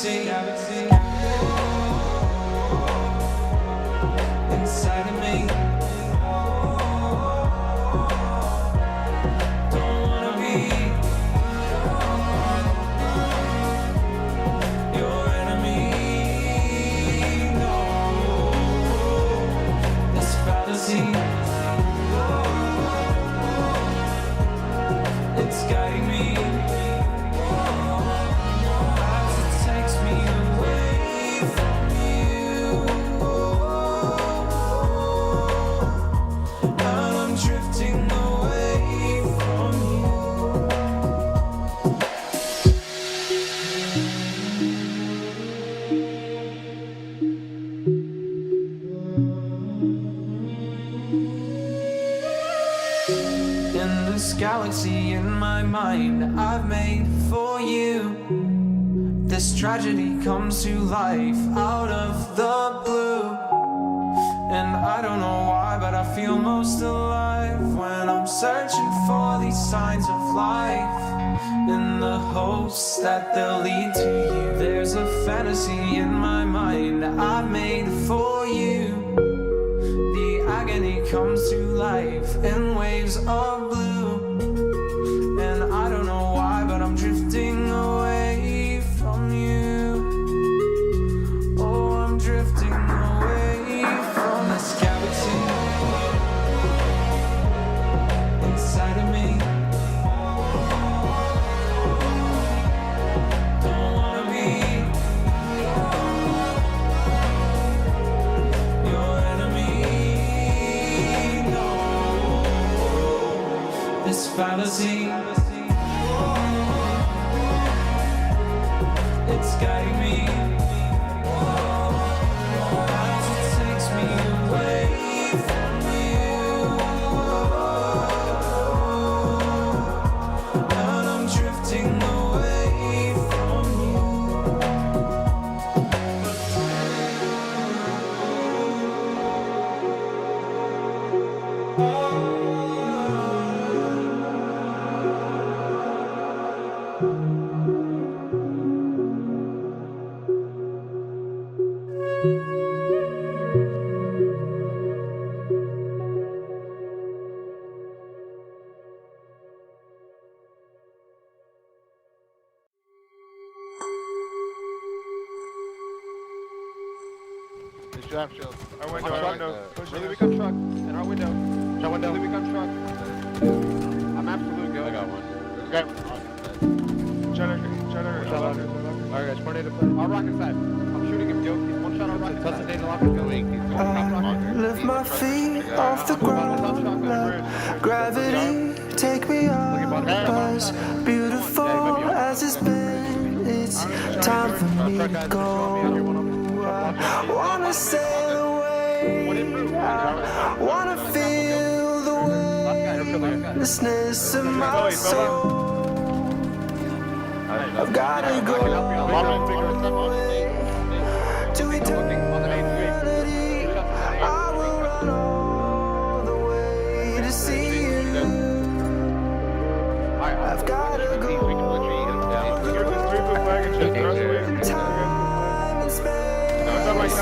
galaxy. Inside of me. Don't wanna be your enemy. No, this fallacy, it's guiding me. As it takes me away from you. And I'm drifting away from you. In this galaxy in my mind I've made for you. This tragedy comes to life out of the blue. And I don't know why, but I feel most alive when I'm searching for these signs of life, in the hopes that they'll lead to you. There's a fantasy in my mind I've made for you. The agony comes to life in waves of blue. And I don't know why, but I'm drifting away from you. Oh, I'm drifting away from this galaxy inside of me. Don't wanna be your enemy. No, this fallacy, it's guiding me. As it takes me away from you. And I'm drifting away from you. It's draft shield. Our window, our window. Push Really it. become truck. In our window. Shot window. Really become truck. I'm absolute go. I got one. Okay. Shutter. Alright guys, tornado play. Our rocket side. I'm shooting him, Joe. He's one shot on rocket side. Data lock and go. Lift my feet off the ground, let gravity take me up, as beautiful as it's been, it's time for me to go. I wanna sail away, I wanna feel the weightlessness of my soul. I've gotta go away to eternity. I will run all the way to see you. I've gotta go all the way. Time and space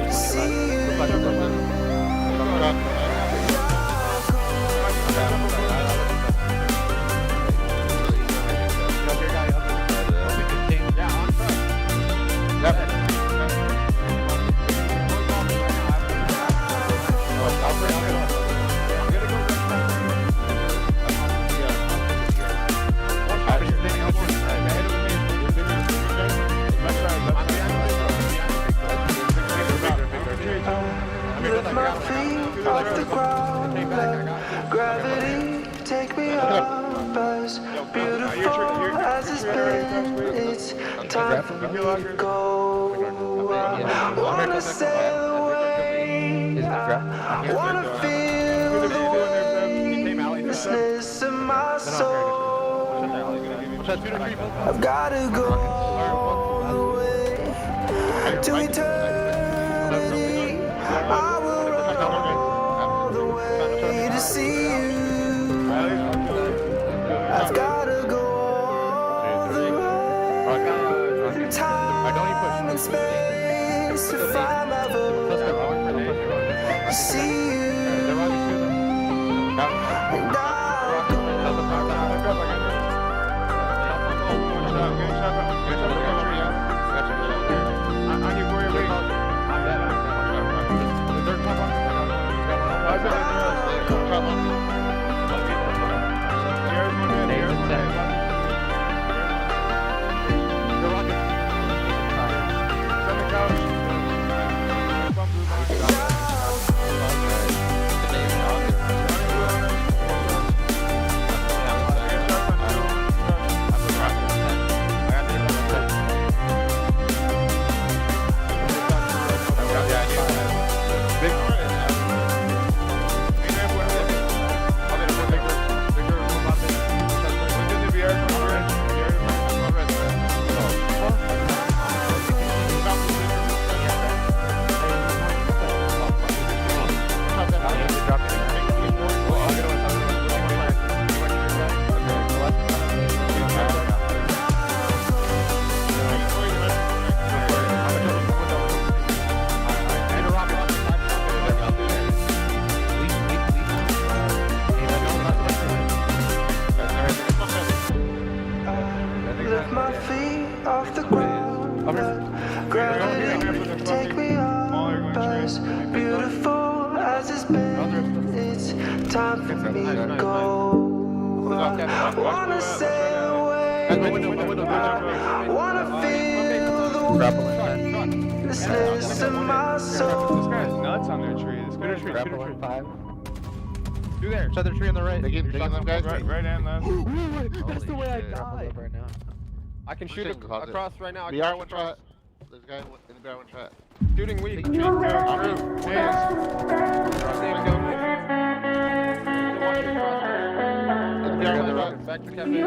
to see you. Lift my feet off the ground, let gravity take me up, as beautiful as it's been, it's time for me to go. I wanna sail away, I wanna feel the weightlessness of my soul. I've gotta go all the way to eternity. I will run all the way to see you. I've gotta go all the way. see you. They're running through them. And I lift my feet off the ground, but gravity take me up. As beautiful as it's been, it's time for me to go. Wanna sail away, wanna feel the weightlessness of my soul. This guy's nuts on their tree. This guy's Grapple in 5. Do there. Shut the tree on the right. They keep them guys. right and left. That's the way I died. Right now. I can shoot Pushing closet. across right now. I BR can one across. shot. There's a guy in the BR one shot. Shooting weak. Hands. Back to cafe.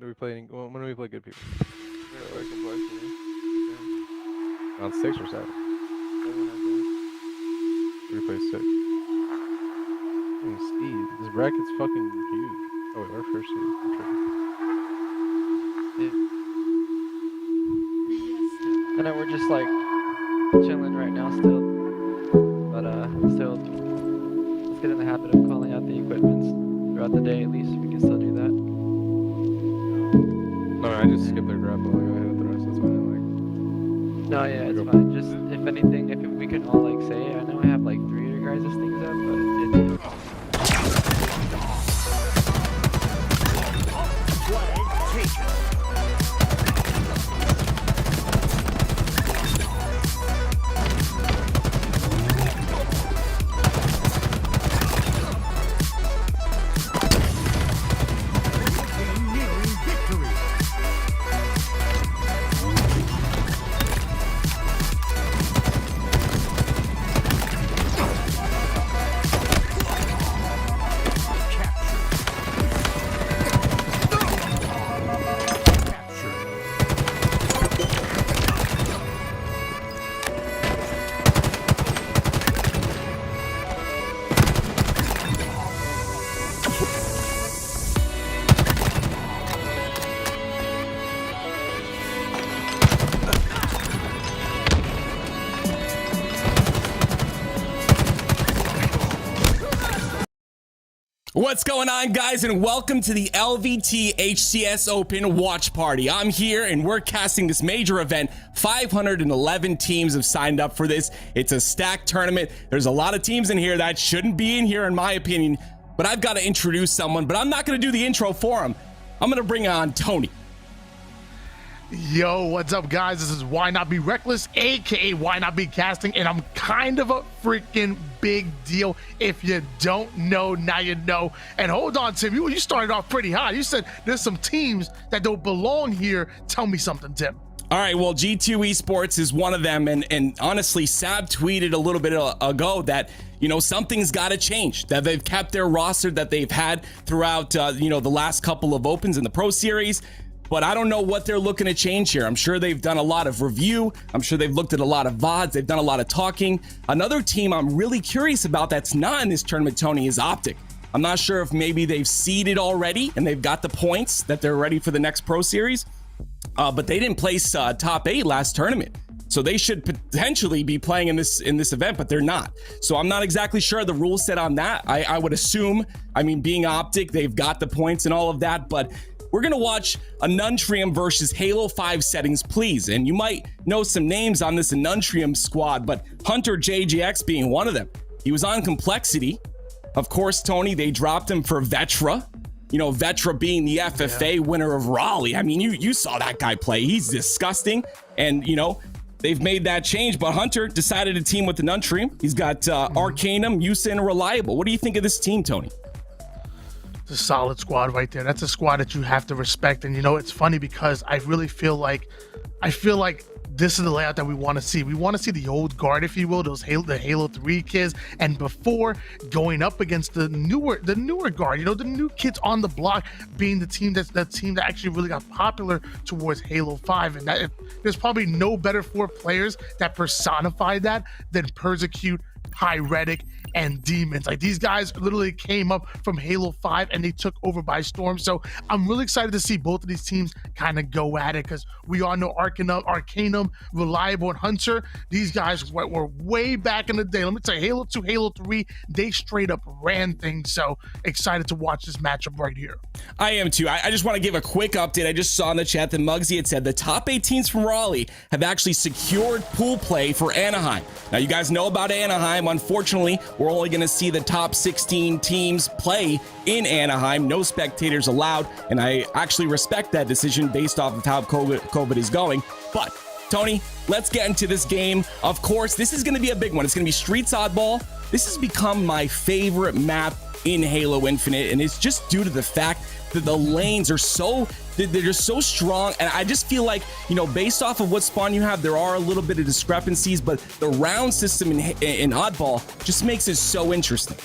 Do we play any, when do we play good people? Around 6 or 7. replay 6. Let me see. This bracket's fucking huge. Oh wait, we're first seed. I'm tripping. I know we're just like chilling right now still, but still, let's get in the habit of calling out the equipments throughout the day. At least we can still do that. No, I just skipped their grab, but like, I hit the rest. That's fine. Like, No, yeah, it's fine. Just if anything, if we can all like say, I know I have like 3 of your guys' things up, but What's going on, guys, and welcome to the LVT HCS Open Watch Party. I'm here and we're casting this major event. 511 teams have signed up for this. It's a stacked tournament. There's a lot of teams in here that shouldn't be in here, in my opinion, but I've got to introduce someone, but I'm not going to do the intro for him. I'm going to bring on Tony. Yo, what's up, guys? This is Why Not Be Reckless, aka Why Not Be Casting, and I'm kind of a freaking big deal. If you don't know, now you know. And hold on, Tim, you started off pretty high. You said there's some teams that don't belong here. Tell me something, Tim. All right, well, G2 Esports is one of them, and honestly, Sab tweeted a little bit ago that, you know, something's got to change, that they've kept their roster that they've had throughout, you know, the last couple of Opens in the Pro Series. But I don't know what they're looking to change here. I'm sure they've done a lot of review. I'm sure they've looked at a lot of VODs. They've done a lot of talking. Another team I'm really curious about that's not in this tournament, Tony, is Optic. I'm not sure if maybe they've seeded already and they've got the points that they're ready for the next Pro Series. But they didn't place top 8 last tournament. So they should potentially be playing in this event, but they're not. So I'm not exactly sure the rule set on that. I would assume, I mean, being Optic, they've got the points and all of that, but we're going to watch Untrium versus H5 Settings Plz. And you might know some names on this Untrium squad, but Hunter JJX being one of them. He was on Complexity. Of course, Tony, they dropped him for Vetra. You know, Vetra being the FFA winner of Raleigh. I mean, you saw that guy play. He's disgusting. And, you know, they've made that change, but Hunter decided to team with the Untrium. He's got Arcanum, Yusa, and Reliable. What do you think of this team, Tony? It's a solid squad right there. That's a squad that you have to respect. And you know, it's funny because I really feel like this is the layout that we want to see. We want to see the old guard, if you will, the Halo 3 kids, and before going up against the newer guard, you know, the new kids on the block, being the team that actually really got popular towards Halo 5. And that there's probably no better 4 players that personify that than Persecute, Pyretic, and Demons. Like, these guys literally came up from Halo 5 and they took over by storm. So I'm really excited to see both of these teams kind of go at it, because we all know Arcanum, Reliable, and Hunter. These guys were way back in the day. Let me tell you, Halo 2, Halo 3, they straight up ran things. So excited to watch this matchup right here. I am too. I just want to give a quick update. I just saw in the chat that Muggsy had said the top 8 teams from Raleigh have actually secured pool play for Anaheim. Now, you guys know about Anaheim. Unfortunately, we're only going to see the top 16 teams play in Anaheim. No spectators allowed, and I actually respect that decision based off of how COVID is going. But, Tony, let's get into this game. Of course, this is going to be a big one. It's going to be Streets Oddball. This has become my favorite map in Halo Infinite, and it's just due to the fact that the lanes are they're just so strong. And I just feel like, you know, based off of what spawn you have, there are a little bit of discrepancies, but the round system in Oddball just makes it so interesting.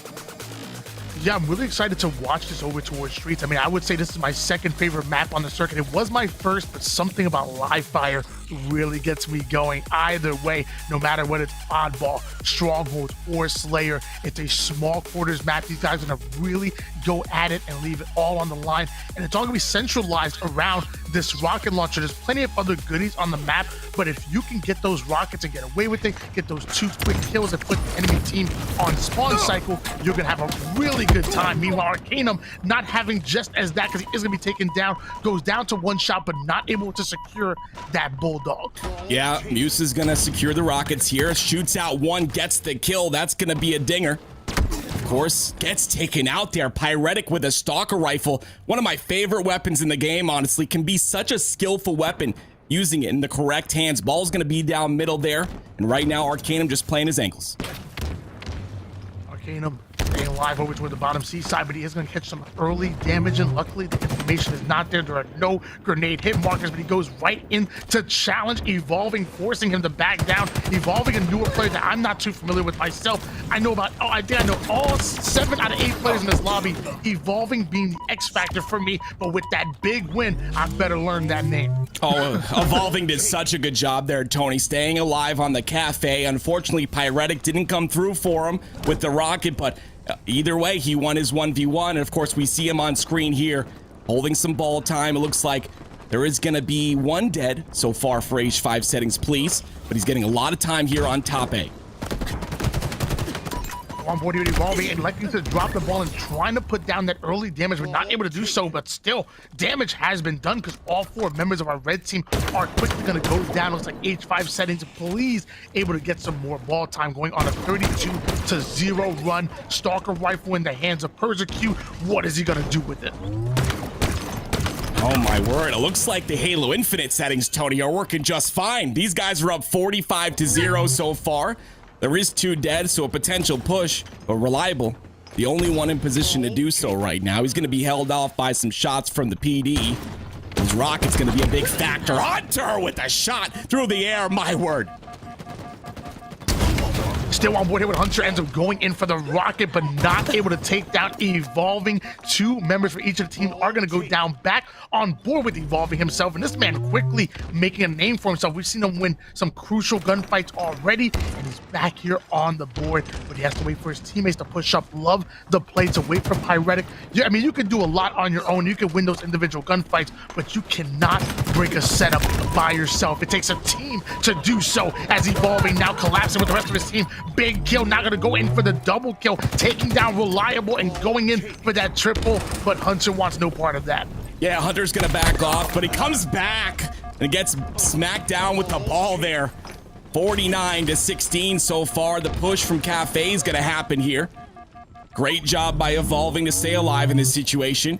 Yeah, I'm really excited to watch this over towards Streets. I mean, I would say this is my second favorite map on the circuit. It was my first, but something about Live Fire really gets me going. Either way, no matter what it's oddball, stronghold, or slayer, it's a small quarters map. These guys are gonna really go at it and leave it all on the line, and it's all gonna be centralized around this rocket launcher. There's plenty of other goodies on the map, but if you can get those rockets and get away with it, get those 2 quick kills and put the enemy team on spawn cycle, you're gonna have a really good time. Meanwhile, Arcanum not having just as that, because he is gonna be taken down, goes down to 1 shot, but not able to secure that bulldog. Yeah, Muse is gonna secure the rockets here, shoots out 1, gets the kill. That's gonna be a dinger. Of course, gets taken out there. Pyretic with a stalker rifle, one of my favorite weapons in the game, honestly. Can be such a skillful weapon using it in the correct hands. Ball's gonna be down middle there, and right now Arcanum just playing his ankles. Arcanum staying alive over toward the bottom C side, but he is going to catch some early damage, and luckily the information is not there. There are no grenade hit markers, but he goes right in to challenge Evolving, forcing him to back down. Evolving, a newer player that I'm not too familiar with myself. I know about, I think I know all 7 out of 8 players in this lobby. Evolving being the X factor for me, but with that big win, I better learn that name. Oh, Evolving did such a good job there, Tony, staying alive on the cafe. Unfortunately, Pyretic didn't come through for him with the rocket, but either way, he won his 1v1, and of course, we see him on screen here, holding some ball time. It looks like there is going to be 1 dead so far for H5 Settings Plz, but he's getting a lot of time here on top A. On board with Evolving, electing to drop the ball and trying to put down that early damage, but not able to do so. But still, damage has been done because all 4 members of our red team are quickly going to go down. Looks like H5 Settings Plz able to get some more ball time, going on a 32-0 run. Stalker rifle in the hands of Persecute. What is he going to do with it? Oh my word, it looks like the Halo Infinite settings, Tony, are working just fine. These guys are up 45-0 so far. There is 2 dead, so a potential push, but reliable. The only one in position to do so right now. He's going to be held off by some shots from the PD. His rocket's going to be a big factor. Hunter with a shot through the air, my word. Still on board here with Hunter, ends up going in for the rocket, but not able to take down Evolving. 2 members for each of the teams are going to go down, back on board with Evolving himself, and this man quickly making a name for himself. We've seen him win some crucial gunfights already, and he's back here on the board, but he has to wait for his teammates to push up. Love the play to wait for Pyretic. Yeah, I mean, you can do a lot on your own. You can win those individual gunfights, but you cannot break a setup by yourself. It takes a team to do so, as Evolving now collapsing with the rest of his team. Big kill, not gonna go in for the double kill, taking down Reliable and going in for that triple, but Hunter wants no part of that. Yeah, Hunter's gonna back off, but he comes back and gets smacked down with the ball there. 49-16 so far. The push from Cafe is gonna happen here. Great job by Evolving to stay alive in this situation.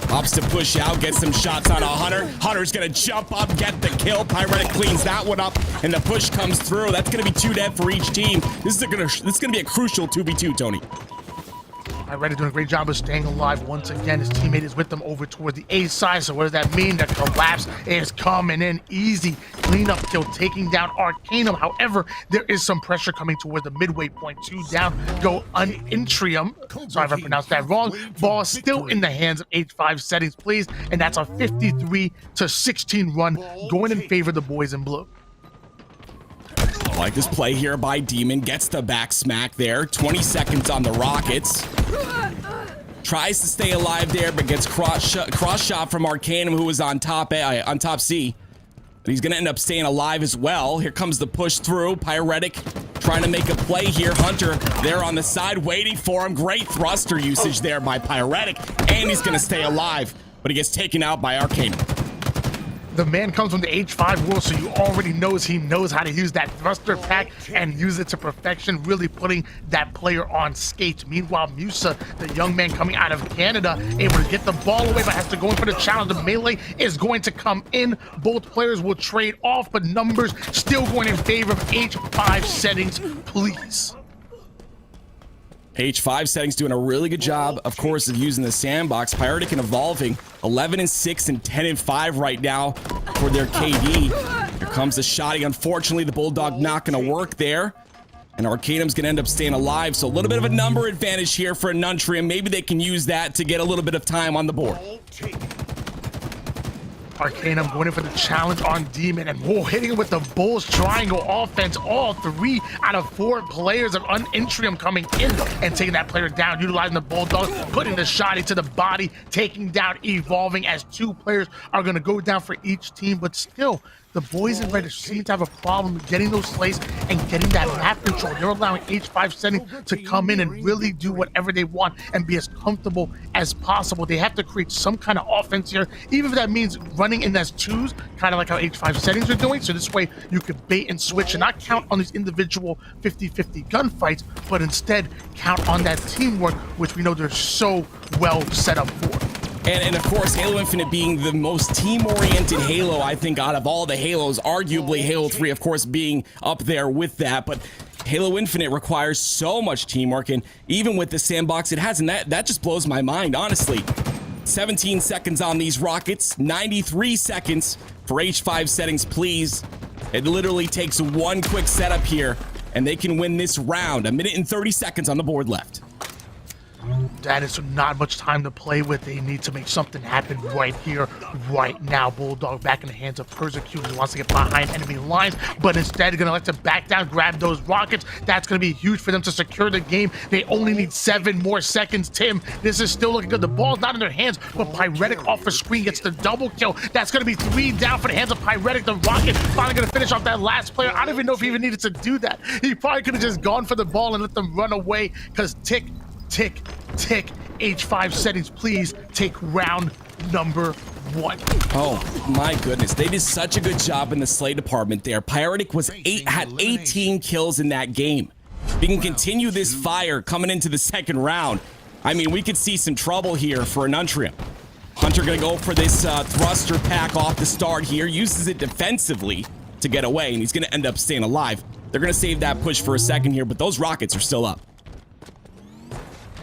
Opts to push out, get some shots on a Hunter. Hunter's gonna jump up, get the kill. Pyretic cleans that one up, and the push comes through. That's gonna be 2 dead for each team. This is gonna be a crucial 2v2, Tony. Pyretic doing a great job of staying alive once again. His teammate is with them over toward the A side. So what does that mean? The collapse is coming in easy. Cleanup kill, taking down Arcanum. However, there is some pressure coming towards the midway point. 2 down, go Unintrium. Sorry if I pronounced that wrong. Ball still in the hands of H5 Settings Plz, and that's a 53-16 run going in favor of the boys in blue. I like this play here by Demon. Gets the back smack there. 20 seconds on the Rockets. Tries to stay alive there, but gets cross shot from Arcanum, who was on top C. But he's going to end up staying alive as well. Here comes the push through. Pyretic trying to make a play here. Hunter there on the side waiting for him. Great thruster usage there by Pyretic. And he's going to stay alive, but he gets taken out by Arcanum. The man comes from the H5 world, so you already knows he knows how to use that thruster pack and use it to perfection, really putting that player on skates. Meanwhile, Musa, the young man coming out of Canada, able to get the ball away, but has to go in for the challenge. The melee is going to come in. Both players will trade off, but numbers still going in favor of H5 Settings, Plz. H5 Settings doing a really good job, of course, of using the sandbox. Pyretic and Evolving, 11-6 and 10-5 right now for their KD. Here comes the shotty. Unfortunately, the Bulldog not going to work there. And Arcanum's going to end up staying alive. So a little bit of a number advantage here for Untitled. Maybe they can use that to get a little bit of time on the board. Arcanum going in for the challenge on Demon, and whoa, hitting him with the Bulls triangle offense. All 3 out of 4 players of Unintrium coming in and taking that player down, utilizing the Bulldog, putting the shot into the body, taking down Evolving, as 2 players are going to go down for each team. But still, the boys in red seem to have a problem getting those slays and getting that map control. They're allowing H5 Settings to come in and really do whatever they want and be as comfortable as possible. They have to create some kind of offense here, even if that means running in as 2s, kind of like how H5 Settings are doing. So this way you could bait and switch and not count on these individual 50-50 gunfights, but instead count on that teamwork, which we know they're so well set up for. And of course, Halo Infinite being the most team-oriented Halo, I think, out of all the Halos, arguably Halo 3, of course, being up there with that. But Halo Infinite requires so much teamwork, and even with the sandbox it has, and that just blows my mind, honestly. 17 seconds on these rockets, 93 seconds for H5 Settings Plz. It literally takes 1 quick setup here, and they can win this round. 1 minute and 30 seconds on the board left. That is not much time to play with. They need to make something happen right here, right now. Bulldog back in the hands of Persecute. He wants to get behind enemy lines, but instead they're going to like to back down, grab those rockets. That's going to be huge for them to secure the game. They only need 7 more seconds, Tim. This is still looking good. The ball's not in their hands, but Pyretic off the screen gets the double kill. That's going to be 3 down for the hands of Pyretic. The rocket finally going to finish off that last player. I don't even know if he even needed to do that. He probably could have just gone for the ball and let them run away, because tick, tick, H5 Settings, please take round number 1. Oh my goodness, they did such a good job in the slay department there. Pyretic had 18 kills in that game. We can continue this fire coming into the second round. I mean, we could see some trouble here for Unintrium. Hunter gonna go for this thruster pack off the start here, uses it defensively to get away, and he's gonna end up staying alive. They're gonna save that push for a second here, but those rockets are still up.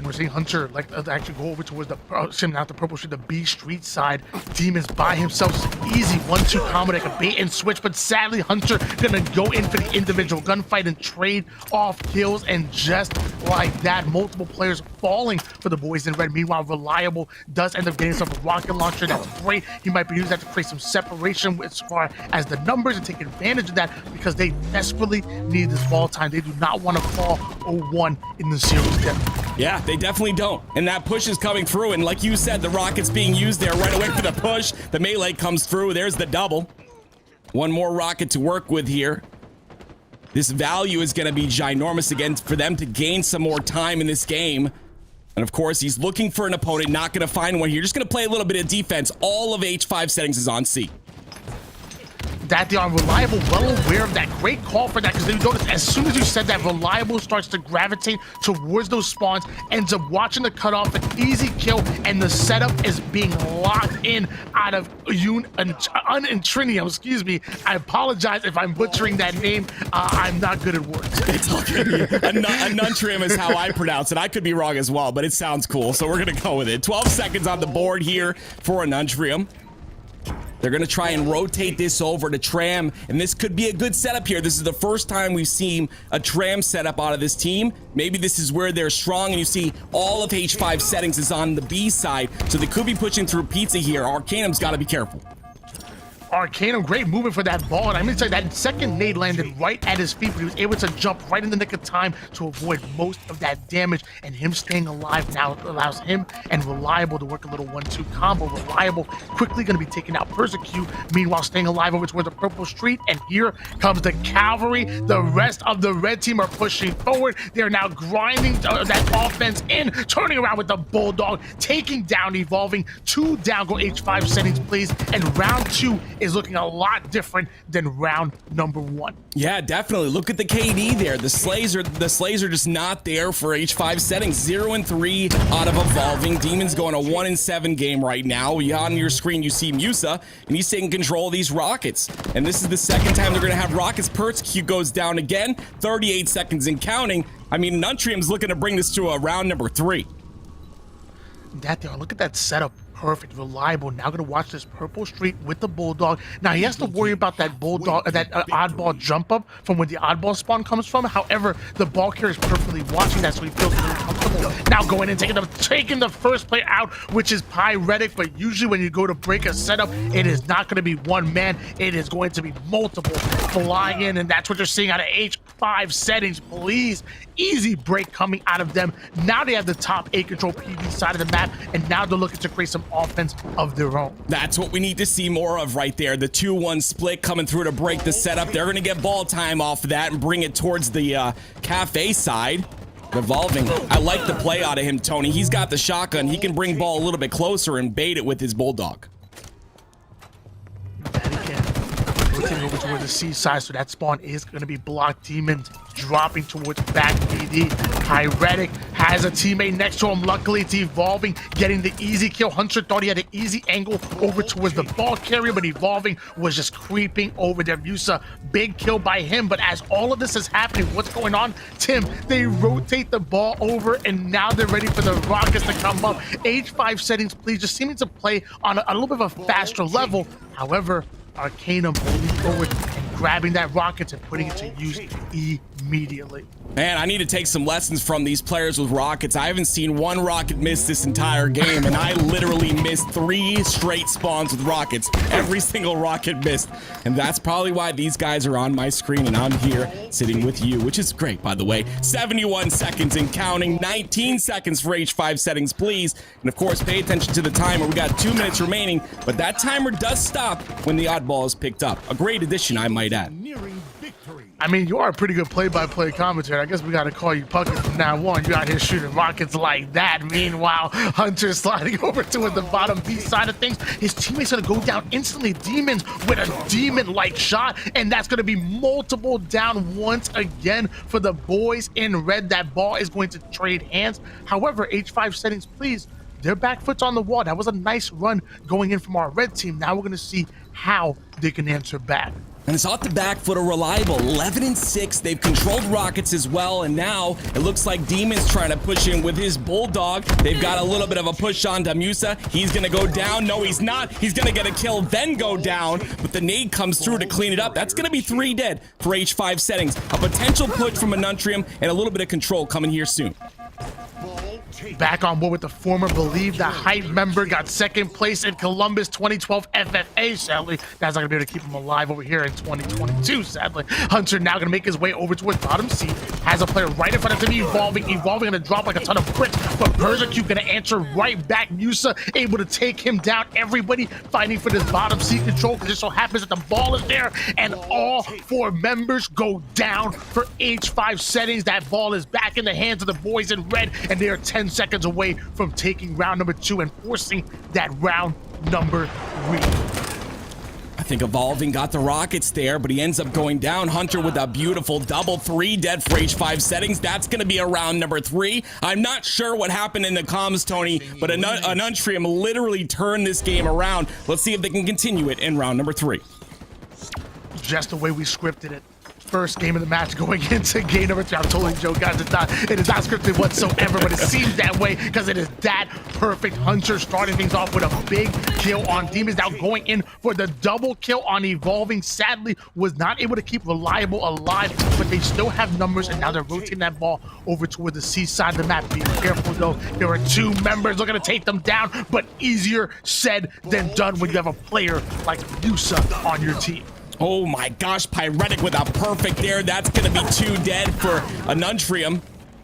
We're seeing Hunter like actually go over towards the purple street, the B street side. Demon's by himself. Easy 1-2 combo that can bait and switch, but sadly Hunter gonna go in for the individual gunfight and trade off kills, and just like that, multiple players falling for the boys in red. Meanwhile, Reliable does end up getting himself a rocket launcher. That's great. He might be using that to create some separation as far as the numbers and take advantage of that, because they desperately need this ball time. They do not want to fall 0-1 in the series depth. Yeah, they definitely don't. And that push is coming through. And like you said, the rocket's being used there right away for the push. The melee comes through. There's the double. 1 more rocket to work with here. This value is going to be ginormous again for them to gain some more time in this game. And of course, he's looking for an opponent, not going to find one here. Just going to play a little bit of defense. All of H5 Settings is on C. That they are Reliable, well aware of that. Great call for that, because you notice as soon as you said that, Reliable starts to gravitate towards those spawns, ends up watching the cutoff, an easy kill, and the setup is being locked in out of Unintrium. Excuse me. I apologize if I'm butchering that name. I'm not good at words. It's all good. Unintrium is how I pronounce it. I could be wrong as well, but it sounds cool, so we're going to go with it. 12 seconds on the board here for Unintrium. They're going to try and rotate this over to Tram, and this could be a good setup here. This is the first time we've seen a Tram setup out of this team. Maybe this is where they're strong, and you see all of H5 Settings is on the B side, so they could be pushing through Pizza here. Arcanum's got to be careful. Arcanum, great movement for that ball, and I'm gonna say that second nade landed right at his feet, but he was able to jump right in the nick of time to avoid most of that damage, and him staying alive now allows him and Reliable to work a little 1-2 combo. Reliable quickly gonna be taking out Persecute, meanwhile staying alive over towards the purple street, and here comes the cavalry. The rest of the red team are pushing forward. They're now grinding that offense in, turning around with the Bulldog, taking down Evolving. 2 down, go H5 Settings, please, and round 2 is looking a lot different than round number 1. Yeah, definitely. Look at the KD there. The slays are just not there for H5 Settings. 0-3 out of Evolving. Demon's going a 1-7 game right now. On your screen, you see Musa, and he's taking control of these rockets. And this is the second time they're going to have rockets. Persecute goes down again. 38 seconds and counting. I mean, Untrium's looking to bring this to a round number 3. That there, look at that setup. Perfect. Reliable. Now going to watch this purple street with the Bulldog. Now he has to worry about that Bulldog, that oddball jump up from where the oddball spawn comes from. However, the ball carrier is perfectly watching that, so he feels really comfortable double. Now going in, taking the first player out, which is Pyretic. But usually when you go to break a setup, it is not going to be one man. It is going to be multiple flying in, and that's what you're seeing out of H5 Settings Plz. Easy break coming out of them. Now they have the top A control PV side of the map, and now they're looking to create some offense of their own. That's what we need to see more of right there. The 2-1 split coming through to break the setup. They're going to get ball time off of that and bring it towards the cafe side. Revolving. I like the play out of him, Tony. He's got the shotgun. He can bring ball a little bit closer and bait it with his bulldog. Rotating over towards the C side, so that spawn is going to be blocked. Demons dropping towards back PD. Pyretic has a teammate next to him. Luckily, it's Evolving, getting the easy kill. Hunter thought he had an easy angle over towards the ball carrier, but Evolving was just creeping over there. Musa, big kill by him, but as all of this is happening, what's going on? Tim, they rotate the ball over, and now they're ready for the Rockets to come up. H5 Settings Plz just seeming to play on a little bit of a faster level. However, Arcanum moving forward and grabbing that Rockets and putting it to use immediately. Man, I need to take some lessons from these players with rockets. I haven't seen one rocket miss this entire game, and I literally missed 3 straight spawns with rockets. Every single rocket missed, and that's probably why these guys are on my screen and I'm here sitting with you, which is great, by the way. 71 seconds and counting, 19 seconds for H5 Settings Plz, and of course, pay attention to the timer. We got 2 minutes remaining, but that timer does stop when the oddball is picked up. A great addition, I might add. I mean, you are a pretty good play-by-play commentator. I guess we got to call you Puckett from now on. You out here shooting rockets like that. Meanwhile, Hunter sliding over to the bottom B side of things. His teammate's going to go down instantly. Demons with a demon-like shot, and that's going to be multiple down once again for the boys in red. That ball is going to trade hands. However, H5 Settings Plz, their back foot's on the wall. That was a nice run going in from our red team. Now we're going to see how they can answer back. And it's off the back foot, a reliable 11-6. They've controlled rockets as well, and now it looks like Demon's trying to push in with his bulldog. They've got a little bit of a push on Musa. He's gonna go down. No, he's not. He's gonna get a kill, then go down. But the nade comes through to clean it up. That's gonna be 3 dead for H5 Settings. A potential push from Unintrium and a little bit of control coming here soon. Back on board with the former Believe the Hype member, got 2nd place in Columbus 2012 FFA. Sadly, that's not gonna be able to keep him alive over here in 2022. Sadly, Hunter now gonna make his way over towards bottom C. Has a player right in front of him, Evolving gonna drop like a ton of bricks, but Persecute gonna answer right back. Musa able to take him down. Everybody fighting for this bottom C control, because it so happens that the ball is there, and all 4 members go down for H5 Settings. That ball is back in the hands of the boys in red, and they are 10 seconds away from taking round number 2 and forcing that round number 3. I think Evolving got the rockets there, but he ends up going down. Hunter with a beautiful double, 3 dead for H5 Settings. That's going to be around number 3. I'm not sure what happened in the comms, Tony, but Unintrium literally turned this game around. Let's see if they can continue it in round number 3. Just the way we scripted it. First game of the match going into game number 3. I'm totally joking, guys. It is not scripted whatsoever, but it seems that way because it is that perfect. Hunter starting things off with a big kill on Demons. Now going in for the double kill on Evolving. Sadly, was not able to keep Reliable alive, but they still have numbers, and now they're rotating that ball over toward the C side of the map. Be careful, though. There are 2 members looking to take them down, but easier said than done when you have a player like Musa on your team. Oh my gosh, Pyretic with a perfect there. That's going to be 2 dead for Unintrium.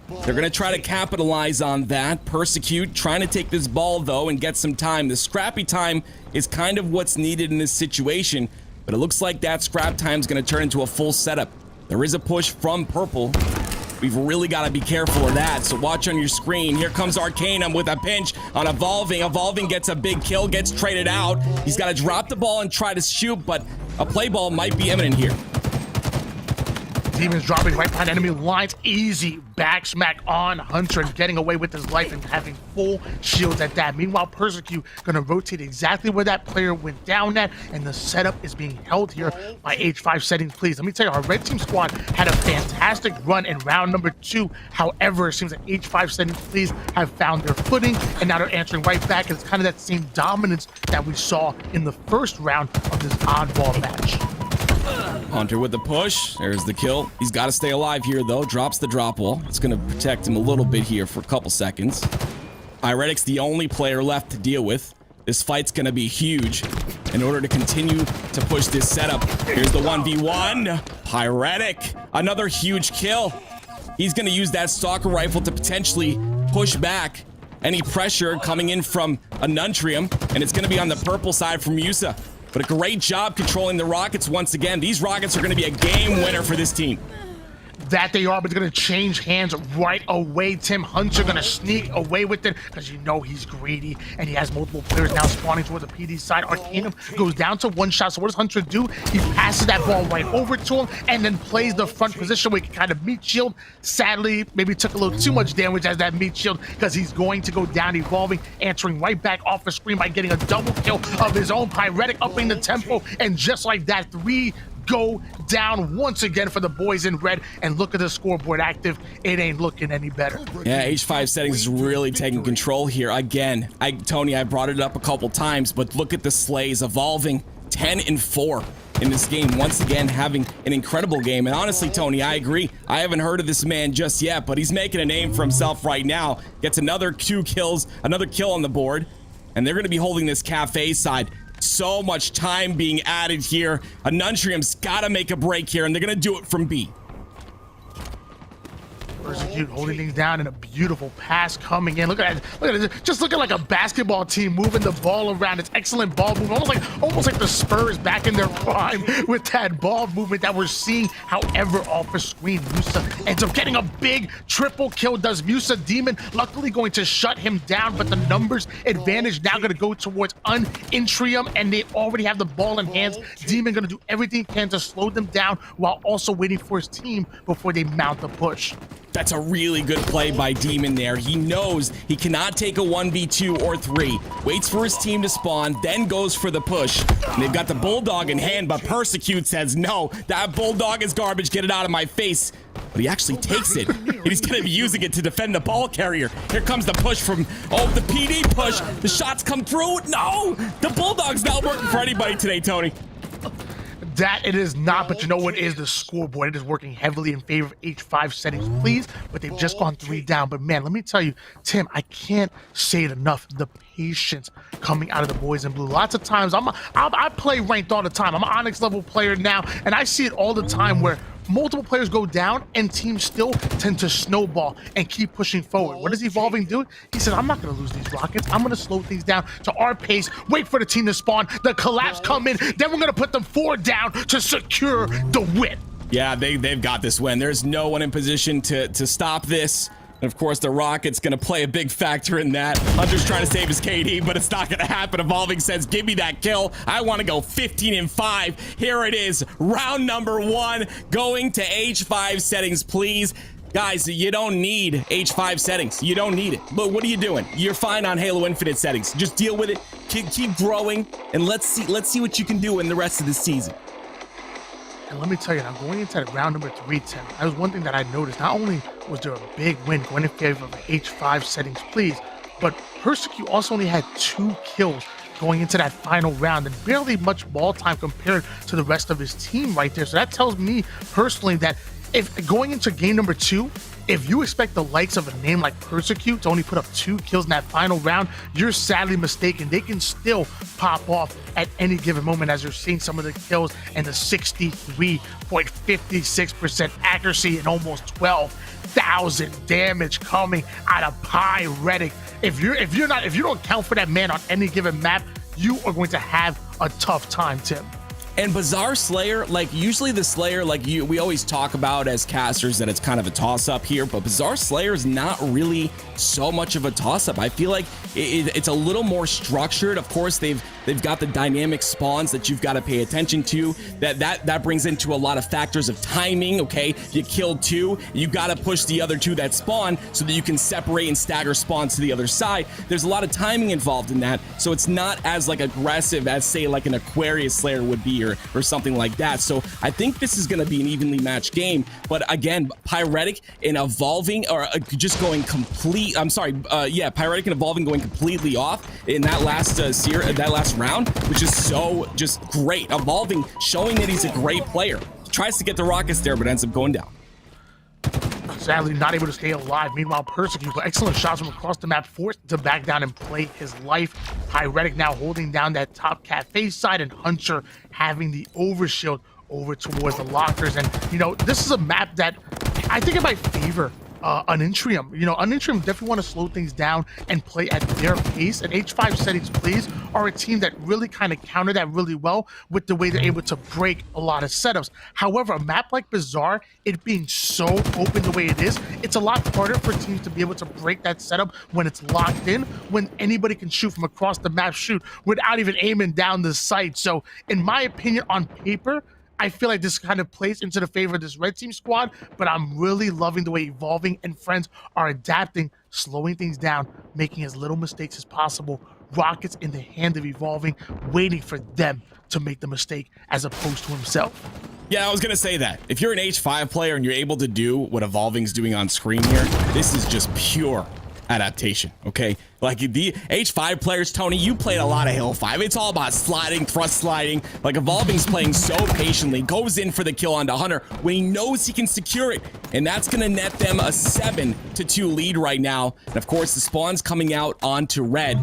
They're going to try to capitalize on that. Persecute trying to take this ball, though, and get some time. The scrappy time is kind of what's needed in this situation, but it looks like that scrap time is going to turn into a full setup. There is a push from Purple. We've really got to be careful of that, so watch on your screen. Here comes Arcanum with a pinch on Evolving. Evolving gets a big kill, gets traded out. He's got to drop the ball and try to shoot, but a play ball might be imminent here. Demons dropping right behind enemy lines. Easy back smack on Hunter and getting away with his life and having full shields at that. Meanwhile, Persecute gonna rotate exactly where that player went down at, and the setup is being held here by H5 Settings Plz. Let me tell you, our red team squad had a fantastic run in round number 2. However, it seems that H5 Settings Plz have found their footing, and now they're answering right back. And it's kind of that same dominance that we saw in the first round of this oddball match. Hunter with the push. There's the kill. He's got to stay alive here, though. Drops the drop wall. It's going to protect him a little bit here for a couple seconds. Pyretic's the only player left to deal with. This fight's going to be huge in order to continue to push this setup. Here's the 1v1. Pyretic, another huge kill. He's going to use that stalker rifle to potentially push back any pressure coming in from Unintrium, and it's going to be on the purple side from Musa. But a great job controlling the rockets once again. These rockets are going to be a game winner for this team. That they are, but it's going to change hands right away. Tim Hunter going to sneak away with it because you know he's greedy and he has multiple players now spawning towards the PD side. Arcanum goes down to one shot. So what does Hunter do? He passes that ball right over to him and then plays the front position where he can kind of meat shield. Sadly, maybe took a little too much damage as that meat shield because he's going to go down, evolving, answering right back off the screen by getting a double kill of his own. Pyretic upping the tempo, and just like that, 3 go down once again for the boys in red. And look at the scoreboard active. It ain't looking any better. Yeah, H5 Settings is really taking control here. Again, Tony, I brought it up a couple times, but look at the slays evolving 10-4 in this game. Once again, having an incredible game. And honestly, Tony, I agree. I haven't heard of this man just yet, but he's making a name for himself right now. Gets another 2 kills, another kill on the board. And they're going to be holding this cafe side. So much time being added here. Unintrium's got to make a break here, and they're going to do it from B. Persecute holding things down, and a beautiful pass coming in. Look at it. Look at it. Just looking like a basketball team moving the ball around. It's excellent ball movement. Almost like the Spurs back in their prime with that ball movement that we're seeing. However, off the screen, Musa ends up getting a big triple kill. Does Musa? Demon luckily going to shut him down, but the numbers advantage now going to go towards Unintrium, and they already have the ball in hands. Demon going to do everything he can to slow them down while also waiting for his team before they mount the push. That's a really good play by Demon there. He knows he cannot take a 1v2 or 3. Waits for his team to spawn, then goes for the push. And they've got the Bulldog in hand, but Persecute says, no, that Bulldog is garbage. Get it out of my face. But he actually takes it. And he's going to be using it to defend the ball carrier. Here comes the push from, the PD push. The shots come through. No, the Bulldog's not working for anybody today, Tony. That it is not, but you know what is the scoreboard. It is working heavily in favor of H5 Settings Plz, but they've just gone 3 down. But man, let me tell you, Tim, I can't say it enough. The patience coming out of the boys in blue. Lots of times, I play ranked all the time. I'm an Onyx level player now, and I see it all the time where multiple players go down and teams still tend to snowball and keep pushing forward. What does Evolving do? He said, I'm not going to lose these rockets. I'm going to slow things down to our pace, wait for the team to spawn, the collapse come in, then we're going to put them 4 down to secure the win. Yeah, they've got this win. There's no one in position to stop this. And of course, the Rocket's going to play a big factor in that. Hunter's trying to save his KD, but it's not going to happen. Evolving says, give me that kill. I want to go 15-5. Here it is. Round number 1 going to H5 Settings, please. Guys, you don't need H5 settings. You don't need it. But what are you doing? You're fine on Halo Infinite settings. Just deal with it. Keep growing, and let's see what you can do in the rest of the season. And let me tell you, now going into round number 3, Tim, that was one thing that I noticed. Not only was there a big win going in favor of H5 Settings Plz, but Persecute also only had 2 kills going into that final round and barely much ball time compared to the rest of his team right there. So that tells me personally that if going into game number 2, if you expect the likes of a name like Persecute to only put up 2 kills in that final round, you're sadly mistaken. They can still pop off at any given moment, as you're seeing some of the kills and the 63.56% accuracy and almost 12,000 damage coming out of Pyretic. If you don't count for that man on any given map, you are going to have a tough time, Tim. And Bizarre Slayer, like usually the Slayer, we always talk about as casters that it's kind of a toss-up here, but Bizarre Slayer is not really so much of a toss-up. I feel like it's a little more structured. Of course, they've got the dynamic spawns that you've got to pay attention to. That brings into a lot of factors of timing. Okay, you killed 2, you got to push the other 2 that spawn so that you can separate and stagger spawns to the other side. There's a lot of timing involved in that, so it's not as aggressive as say like an Aquarius Slayer would be or something like that. So I think this is going to be an evenly matched game. But again, Pyretic and Evolving or just going complete. Pyretic and Evolving going completely off in that last last round, which is so just great. Evolving showing that he's a great player. tries to get the rockets there, but ends up going down. Sadly, not able to stay alive. Meanwhile, Persecute, excellent shots from across the map, forced to back down and play his life. Pyretic now holding down that top cafe side, and Hunter having the overshield over towards the lockers. And, you know, this is a map that I think it might favor Unintrium. You know, Unintrium definitely want to slow things down and play at their pace, and H5 Settings Plz are a team that really kind of counter that really well with the way they're able to break a lot of setups. However, a map like Bazaar, it being so open the way it is, it's a lot harder for teams to be able to break that setup when it's locked in, when anybody can shoot from across the map, shoot without even aiming down the sight. So in my opinion, on paper, I feel like this kind of plays into the favor of this red team squad, but I'm really loving the way Evolving and friends are adapting, slowing things down, making as little mistakes as possible. Rockets in the hand of Evolving, waiting for them to make the mistake as opposed to himself. Yeah, I was going to say that. If you're an H5 player and you're able to do what Evolving's doing on screen here, this is just pure adaptation, okay? Like the H5 players, Tony, you played a lot of Halo 5. It's all about sliding, thrust sliding. Like Evolving's playing so patiently, goes in for the kill onto Hunter when he knows he can secure it. And that's going to net them a 7-2 lead right now. And of course, the spawn's coming out onto red.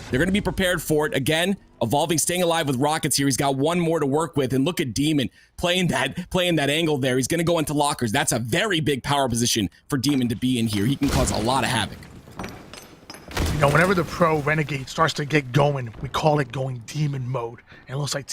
They're going to be prepared for it. Again, Evolving staying alive with rockets here. He's got one more to work with. And look at Demon playing that angle there. He's going to go into lockers. That's a very big power position for Demon to be in here. He can cause a lot of havoc. You know, whenever the pro Renegade starts to get going, we call it going demon mode. And it looks like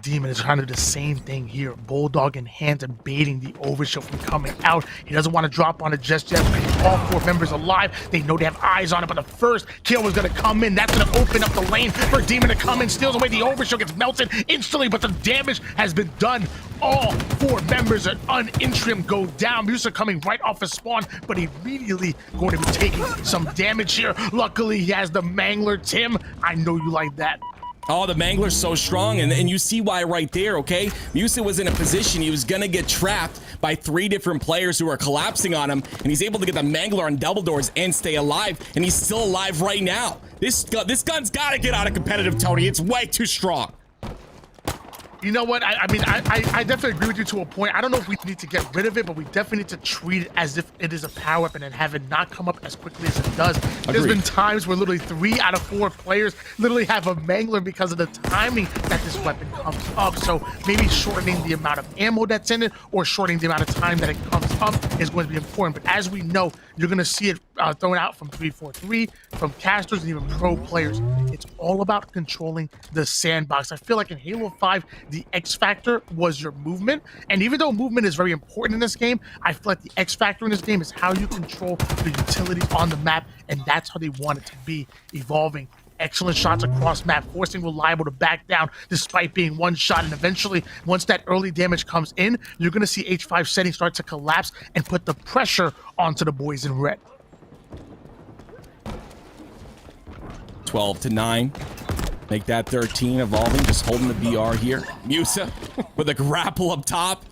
Demon is trying to do the same thing here. Bulldog in hand and baiting the overshield from coming out. He doesn't want to drop on it just yet. All 4 members alive. They know they have eyes on it, but the first kill was going to come in. That's going to open up the lane for Demon to come in. Steals away the overshield, gets melted instantly, but the damage has been done. All 4 members at Unintrium go down. Musa coming right off his spawn, but immediately going to be taking some damage here. Luckily, he has the Mangler. Tim, I know you like that. Oh, the Mangler's so strong, and you see why right there, okay? Musa was in a position he was gonna get trapped by 3 different players who are collapsing on him, and he's able to get the Mangler on double doors and stay alive, and he's still alive right now. This gun's gotta get out of competitive, Tony. It's way too strong. You know what? I mean, I definitely agree with you to a point. I don't know if we need to get rid of it, but we definitely need to treat it as if it is a power weapon and have it not come up as quickly as it does. There's been times where literally 3 out of 4 players literally have a Mangler because of the timing that this weapon comes up. So maybe shortening the amount of ammo that's in it or shortening the amount of time that it comes up is going to be important. But as we know, you're going to see it thrown out from 343, from casters, and even pro players. It's all about controlling the sandbox. I feel like in Halo 5, the X factor was your movement, and even though movement is very important in this game, I feel like the X factor in this game is how you control the utilities on the map, and that's how they want it to be. Evolving excellent shots across map, forcing Reliable to back down despite being one shot, and eventually once that early damage comes in, you're going to see H5 Settings start to collapse and put the pressure onto the boys in red. 12-9. Make that 13. Evolving, just holding the BR here. Musa with a grapple up top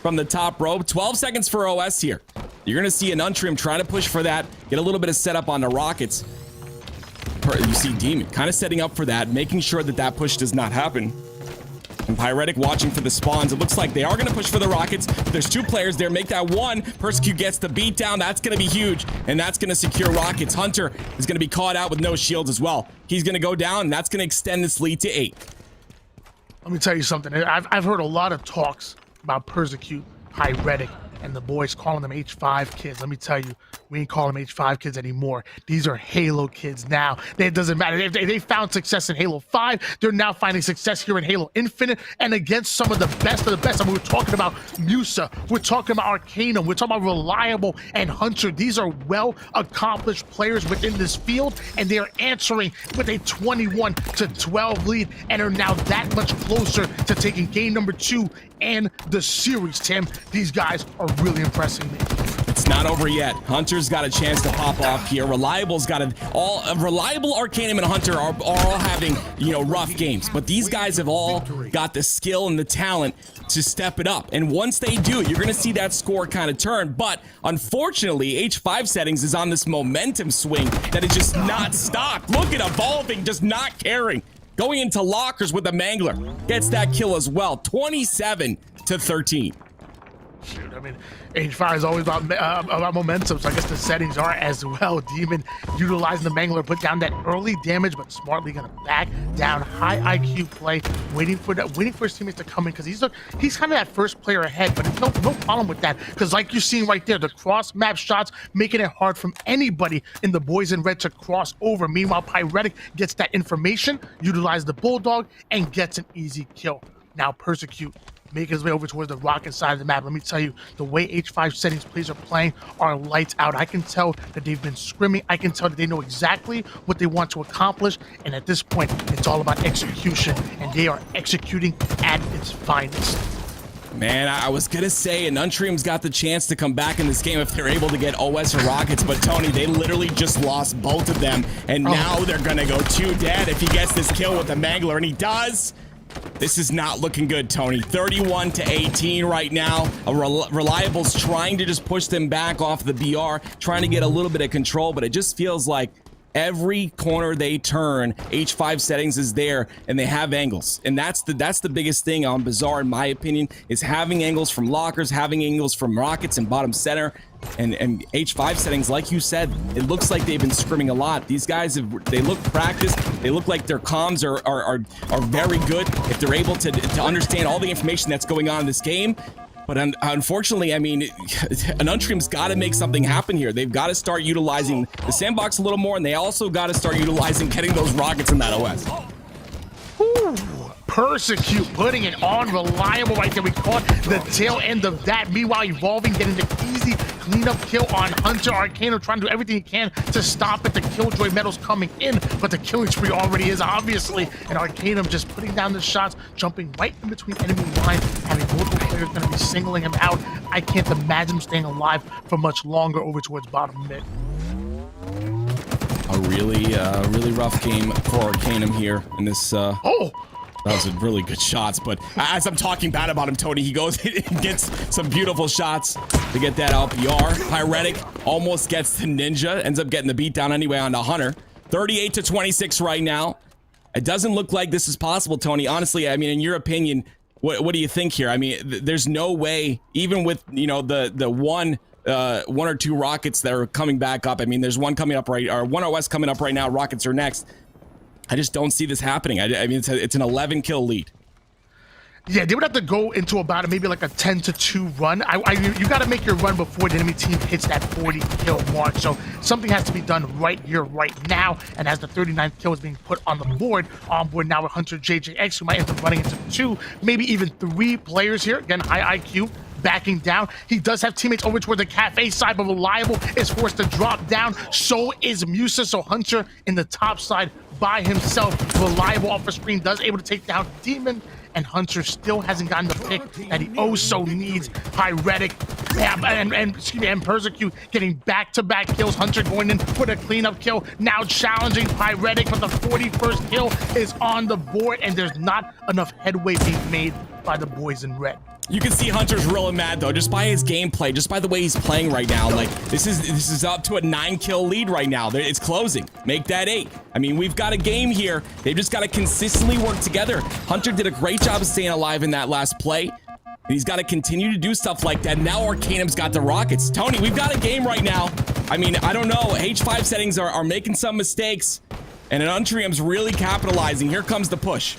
from the top rope. 12 seconds for OS here. You're going to see an Untrim trying to push for that, get a little bit of setup on the rockets. You see Demon kind of setting up for that, making sure that that push does not happen. And Pyretic watching for the spawns. It looks like they are going to push for the rockets. There's 2 players there. Make that 1. Persecute gets the beat down. That's going to be huge. And that's going to secure rockets. Hunter is going to be caught out with no shields as well. He's going to go down, and that's going to extend this lead to 8. Let me tell you something. I've heard a lot of talks about Persecute, Pyretic, and the boys calling them H5 kids. Let me tell you, we ain't calling them H5 kids anymore. These are Halo kids now. It doesn't matter. If they found success in Halo 5, they're now finding success here in Halo Infinite and against some of the best of the best. I mean, we're talking about Musa. We're talking about Arcanum. We're talking about Reliable and Hunter. These are well-accomplished players within this field, and they are answering with a 21-12 lead and are now that much closer to taking game number 2 and the series, Tim. These guys are really impressing me. It's not over yet. Hunter's got a chance to pop off here. Reliable's got Reliable, Arcanum, and Hunter are all having, rough games. But these guys have all got the skill and the talent to step it up. And once they do, you're going to see that score kind of turn. But unfortunately, H5 Settings is on this momentum swing that is just not stopped. Look at Evolving, just not caring. Going into lockers with the Mangler. Gets that kill as well. 27-9. to 13. Shoot, I mean, H5 is always about momentum, so I guess the settings are as well. Demon utilizing the Mangler, put down that early damage, but smartly gonna back down. High IQ play, waiting for his teammates to come in, because he's kind of that first player ahead, but no problem with that, because like you're seeing right there, the cross map shots making it hard from anybody in the boys in red to cross over. Meanwhile, Pyretic gets that information, utilizes the Bulldog, and gets an easy kill. Now Persecute making his way over towards the rocket side of the map. Let me tell you, the way H5 Settings Plz are playing are lights out. I can tell that they've been scrimming. I can tell that they know exactly what they want to accomplish. And at this point, it's all about execution. And they are executing at its finest. Man, I was going to say, and Untrium's got the chance to come back in this game if they're able to get OS or Rockets. But, Tony, they literally just lost both of them. And now they're going to go 2 dead if he gets this kill with the Mangler. And he does. This is not looking good, Tony. 31 to 18 right now. Reliable's trying to just push them back off the BR, trying to get a little bit of control, but it just feels like every corner they turn, H5 Settings is there, and they have angles. And that's the biggest thing on Bazaar, in my opinion, is having angles from lockers, having angles from rockets and bottom center. And H5 Settings, like you said, it looks like they've been scrimming a lot. These guys, they look practiced. They look like their comms are very good if they're able to understand all the information that's going on in this game. But unfortunately, I mean, Untrium's got to make something happen here. They've got to start utilizing the sandbox a little more, and they also got to start utilizing getting those rockets in that OS. Ooh, Persecute putting it on Reliable right there. We caught the tail end of that. Meanwhile, Evolving getting the easy cleanup kill on Hunter. Arcanum trying to do everything he can to stop it. The Killjoy medals coming in, but the killing spree already is, obviously. And Arcanum just putting down the shots, jumping right in between enemy lines, having multiple players going to be singling him out. I can't imagine him staying alive for much longer over towards bottom mid. A really rough game for Arcanum here in this. That was a really good shots, but as I'm talking bad about him, Tony, he goes and gets some beautiful shots to get that LPR. Pyretic almost gets the Ninja, ends up getting the beatdown anyway on the Hunter. 38 to 26 right now. It doesn't look like this is possible, Tony. Honestly, I mean, in your opinion, what do you think here? I mean, there's no way, even with, you know, the one or two rockets that are coming back up. I mean, there's one coming up one OS coming up right now. Rockets are next. I just don't see this happening. I mean, it's an 11 kill lead. Yeah, they would have to go into about maybe like a 10-2 run. You got to make your run before the enemy team hits that 40 kill mark. So something has to be done right here, right now. And as the 39th kill is being put on board now with Hunter JJX, who might end up running into 2, maybe even 3 players here. Again, high IQ. Backing down. He does have teammates over toward the cafe side, but Reliable is forced to drop down. So is Musa. So Hunter in the top side by himself. Reliable off the screen does able to take down Demon, and Hunter still hasn't gotten the pick that he so needs. Pyretic and Persecute getting back-to-back kills. Hunter going in with a cleanup kill, now challenging Pyretic, but the 41st kill is on the board, and there's not enough headway being made by the boys in red. You can see Hunter's really mad though, just by his gameplay, just by the way he's playing right now. Like this is up to a 9 kill lead right now. It's closing. Make that 8. I mean, we've got a game here. They've just got to consistently work together. Hunter did a great job of staying alive in that last play. And he's got to continue to do stuff like that. Now Arcanum's got the rockets. Tony, we've got a game right now. I mean, I don't know. H5 Settings are making some mistakes, and Untrium's really capitalizing. Here comes the push.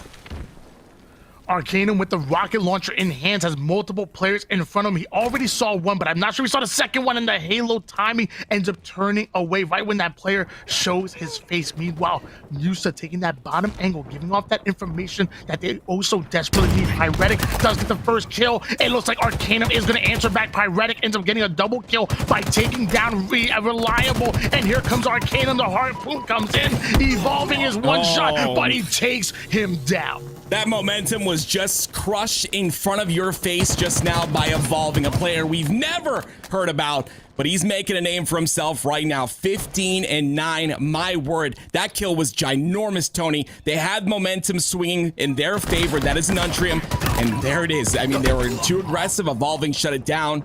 Arcanum with the rocket launcher in hands has multiple players in front of him. He already saw one, but I'm not sure he saw the second one, and the Halo timing ends up turning away right when that player shows his face. Meanwhile, Musa taking that bottom angle, giving off that information that they so desperately need. Pyretic does get the first kill. It looks like Arcanum is going to answer back. Pyretic ends up getting a double kill by taking down Reliable, and here comes Arcanum. The harpoon comes in. Evolving is one shot, but he takes him down. That momentum was just crushed in front of your face just now by Evolving, a player we've never heard about, but he's making a name for himself right now. 15-9, my word. That kill was ginormous, Tony. They had momentum swinging in their favor. That is an Untrium, and there it is. I mean, they were too aggressive. Evolving shut it down.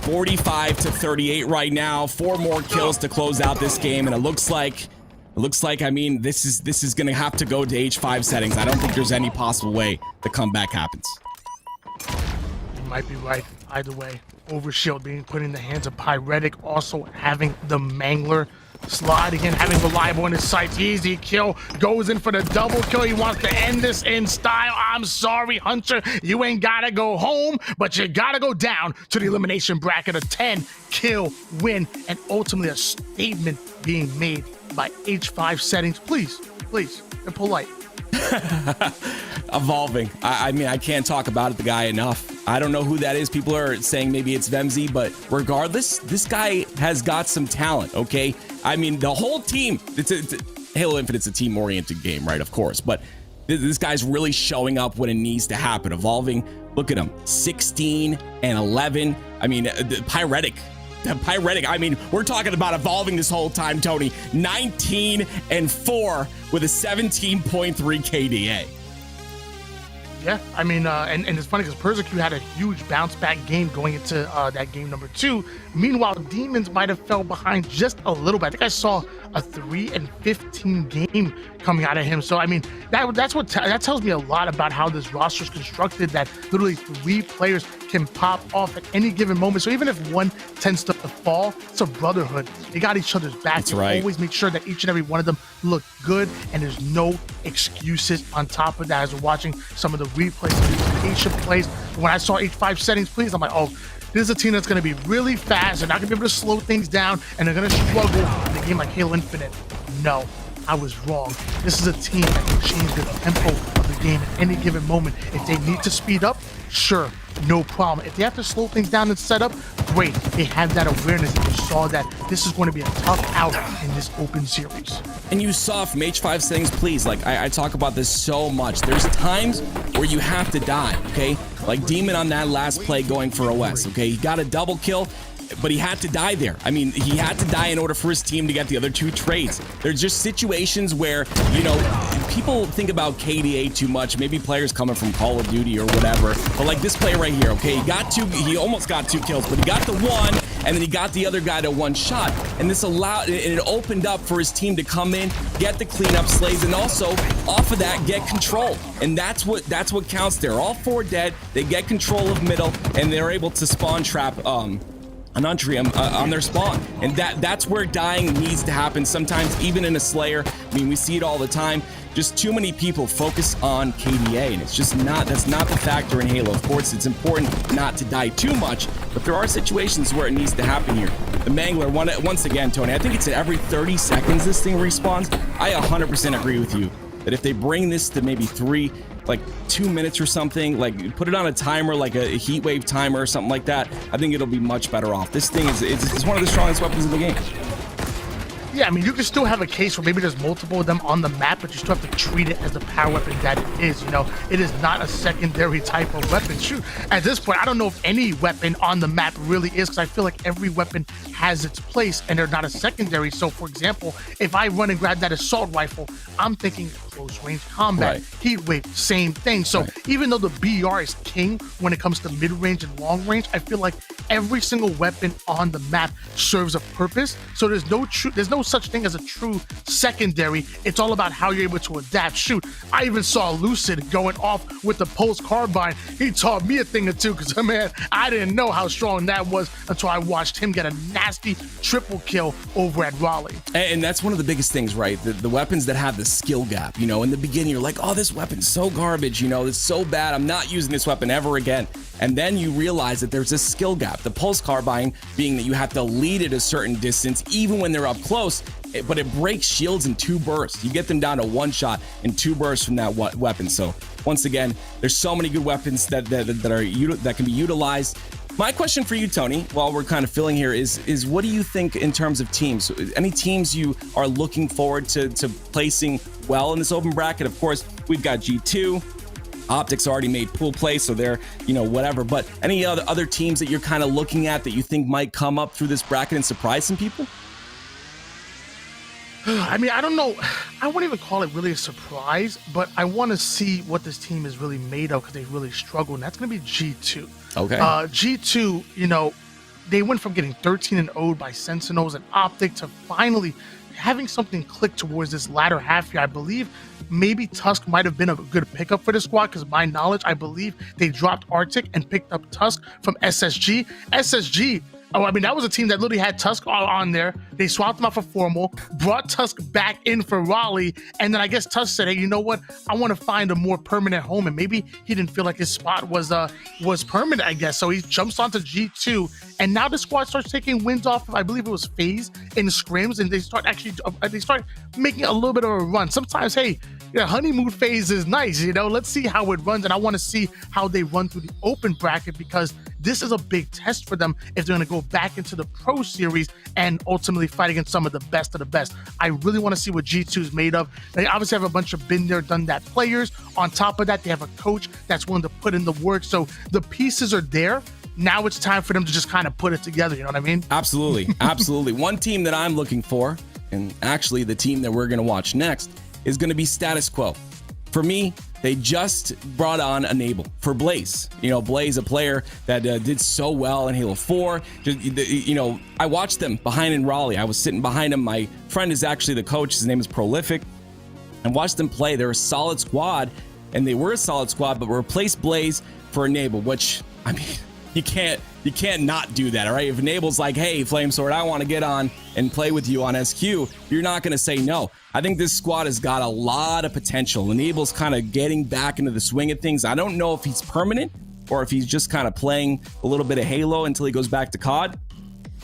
45 to 38 right now. 4 more kills to close out this game, and it looks like, I mean, this is going to have to go to H5 Settings. I don't think there's any possible way the comeback happens. might be right. Either way, Overshield being put in the hands of Pyretic, also having the Mangler sliding in, having Reliable in his sights. Easy kill, goes in for the double kill. He wants to end this in style. I'm sorry, Hunter, you ain't gotta go home, but you gotta go down to the elimination bracket. A 10-kill win, and ultimately a statement being made by H5 Settings. Please, and polite. Evolving. I mean, I can't talk about the guy enough. I don't know who that is. People are saying maybe it's Vemzy, but regardless, this guy has got some talent, okay? I mean, the whole team, Halo Infinite's a team-oriented game, right? Of course, but this guy's really showing up when it needs to happen. Evolving, look at him, 16 and 11. I mean, Pyretic, I mean, we're talking about evolving this whole time, Tony. 19 and 4 with a 17.3 KDA. Yeah, I mean, and it's funny because Persecutor had a huge bounce back game going into that game number 2. Meanwhile, Demons might have fell behind just a little bit. I think I saw a 3-15 game coming out of him. So I mean, that tells me a lot about how this roster is constructed. That literally 3 players can pop off at any given moment. So even if one tends to fall, it's a brotherhood. They got each other's back. That's right. Always make sure that each and every one of them look good, and there's no excuses on top of that. As we're watching some of the replays, the Asia plays, when I saw H5 Settings Plz, I'm like, oh, this is a team that's going to be really fast. They're not going to be able to slow things down, and they're going to struggle in a game like Halo Infinite. No, I was wrong. This is a team that can change the tempo of the game at any given moment. If they need to speed up, sure, no problem. If they have to slow things down and set up, great. They have that awareness, and you saw that this is going to be a tough out in this open series. And you saw from H5 Settings Plz, like I talk about this so much. There's times where you have to die, okay? Like Demon on that last play going for OS, okay? He got a double kill, but he had to die there. I mean, he had to die in order for his team to get the other 2 trades. There's just situations where, you know, people think about KDA too much. Maybe players coming from Call of Duty or whatever. But like this player right here, okay? He almost got 2 kills, but he got the 1, and then he got the other guy to 1 shot. And this allowed, and it opened up for his team to come in, get the cleanup slaves, and also off of that, get control. And that's what counts there. All 4 dead. They get control of middle, and they're able to spawn trap Unintrium on their spawn, and that's where dying needs to happen. Sometimes even in a Slayer, I mean, we see it all the time. Just too many people focus on KDA, and it's just that's not the factor in Halo. Of course, it's important not to die too much, but there are situations where it needs to happen here. The Mangler, once again, Tony, I think it's every 30 seconds this thing respawns. I 100% agree with you that if they bring this to maybe 2 minutes or something, like put it on a timer, like a heat wave timer or something like that, I think it'll be much better off. This thing is one of the strongest weapons in the game. Yeah, I mean, you can still have a case where maybe there's multiple of them on the map, but you still have to treat it as the power weapon that it is. You know, it is not a secondary type of weapon. Shoot, at this point, I don't know if any weapon on the map really is, because I feel like every weapon has its place and they're not a secondary. So, for example, if I run and grab that assault rifle, I'm thinking close range combat, heat wave, same thing. So even though the BR is king when it comes to mid range and long range, I feel like every single weapon on the map serves a purpose. So there's no such thing as a true secondary. It's all about how you're able to adapt. Shoot, I even saw Lucid going off with the pulse carbine. He taught me a thing or two, because man, I didn't know how strong that was until I watched him get a nasty triple kill over at Raleigh. And that's one of the biggest things, right? The weapons that have the skill gap. You know, in the beginning, you're like, oh, this weapon's so garbage. You know, it's so bad. I'm not using this weapon ever again. And then you realize that there's a skill gap. The pulse carbine being that you have to lead at a certain distance, even when they're up close, but it breaks shields in 2 bursts. You get them down to 1 shot in 2 bursts from that weapon. So once again, there's so many good weapons that can be utilized. My question for you, Tony, while we're kind of filling here, is what do you think in terms of teams? Any teams you are looking forward to placing well in this open bracket? Of course, we've got G2. Optics already made pool play, so they're, you know, whatever. But any other teams that you're kind of looking at that you think might come up through this bracket and surprise some people? I mean, I don't know. I wouldn't even call it really a surprise, but I want to see what this team is really made of, because they really struggle, and that's going to be G2. Okay. G2, you know, they went from getting 13-0'd by Sentinels and Optic to finally having something click towards this latter half here. I believe maybe Tusk might have been a good pickup for the squad, because my knowledge, I believe they dropped Arctic and picked up Tusk from SSG. SSG, oh, I mean, that was a team that literally had Tusk on there. They swapped him out for Formal, brought Tusk back in for Raleigh, and then I guess Tusk said, hey, you know what? I want to find a more permanent home, and maybe he didn't feel like his spot was permanent, I guess. So he jumps onto G2, and now the squad starts taking wins off of, I believe it was FaZe in scrims, and they start making a little bit of a run. Sometimes, hey, honeymoon phase is nice, let's see how it runs, and I want to see how they run through the open bracket, because this is a big test for them if they're going to go back into the Pro Series and ultimately fight against some of the best of the best. I really want to see what G2 is made of. They obviously have a bunch of been there, done that players. On top of that, they have a coach that's willing to put in the work. So the pieces are there. Now it's time for them to just kind of put it together. You know what I mean? Absolutely. Absolutely. One team that I'm looking for, and actually the team that we're going to watch next, is going to be Status Quo. For me, they just brought on Enable for Blaze. Blaze, a player that did so well in Halo 4. I watched them behind in Raleigh. I was sitting behind him. My friend is actually the coach. His name is Prolific. And watched them play. They're a solid squad, and they were a solid squad, but replaced Blaze for Enable, which, I mean, you can't not do that, all right? If Enable's like, hey, Flamesword, I want to get on and play with you on SQ, you're not going to say no. I think this squad has got a lot of potential. Enable's kind of getting back into the swing of things. I don't know if he's permanent or if he's just kind of playing a little bit of Halo until he goes back to COD.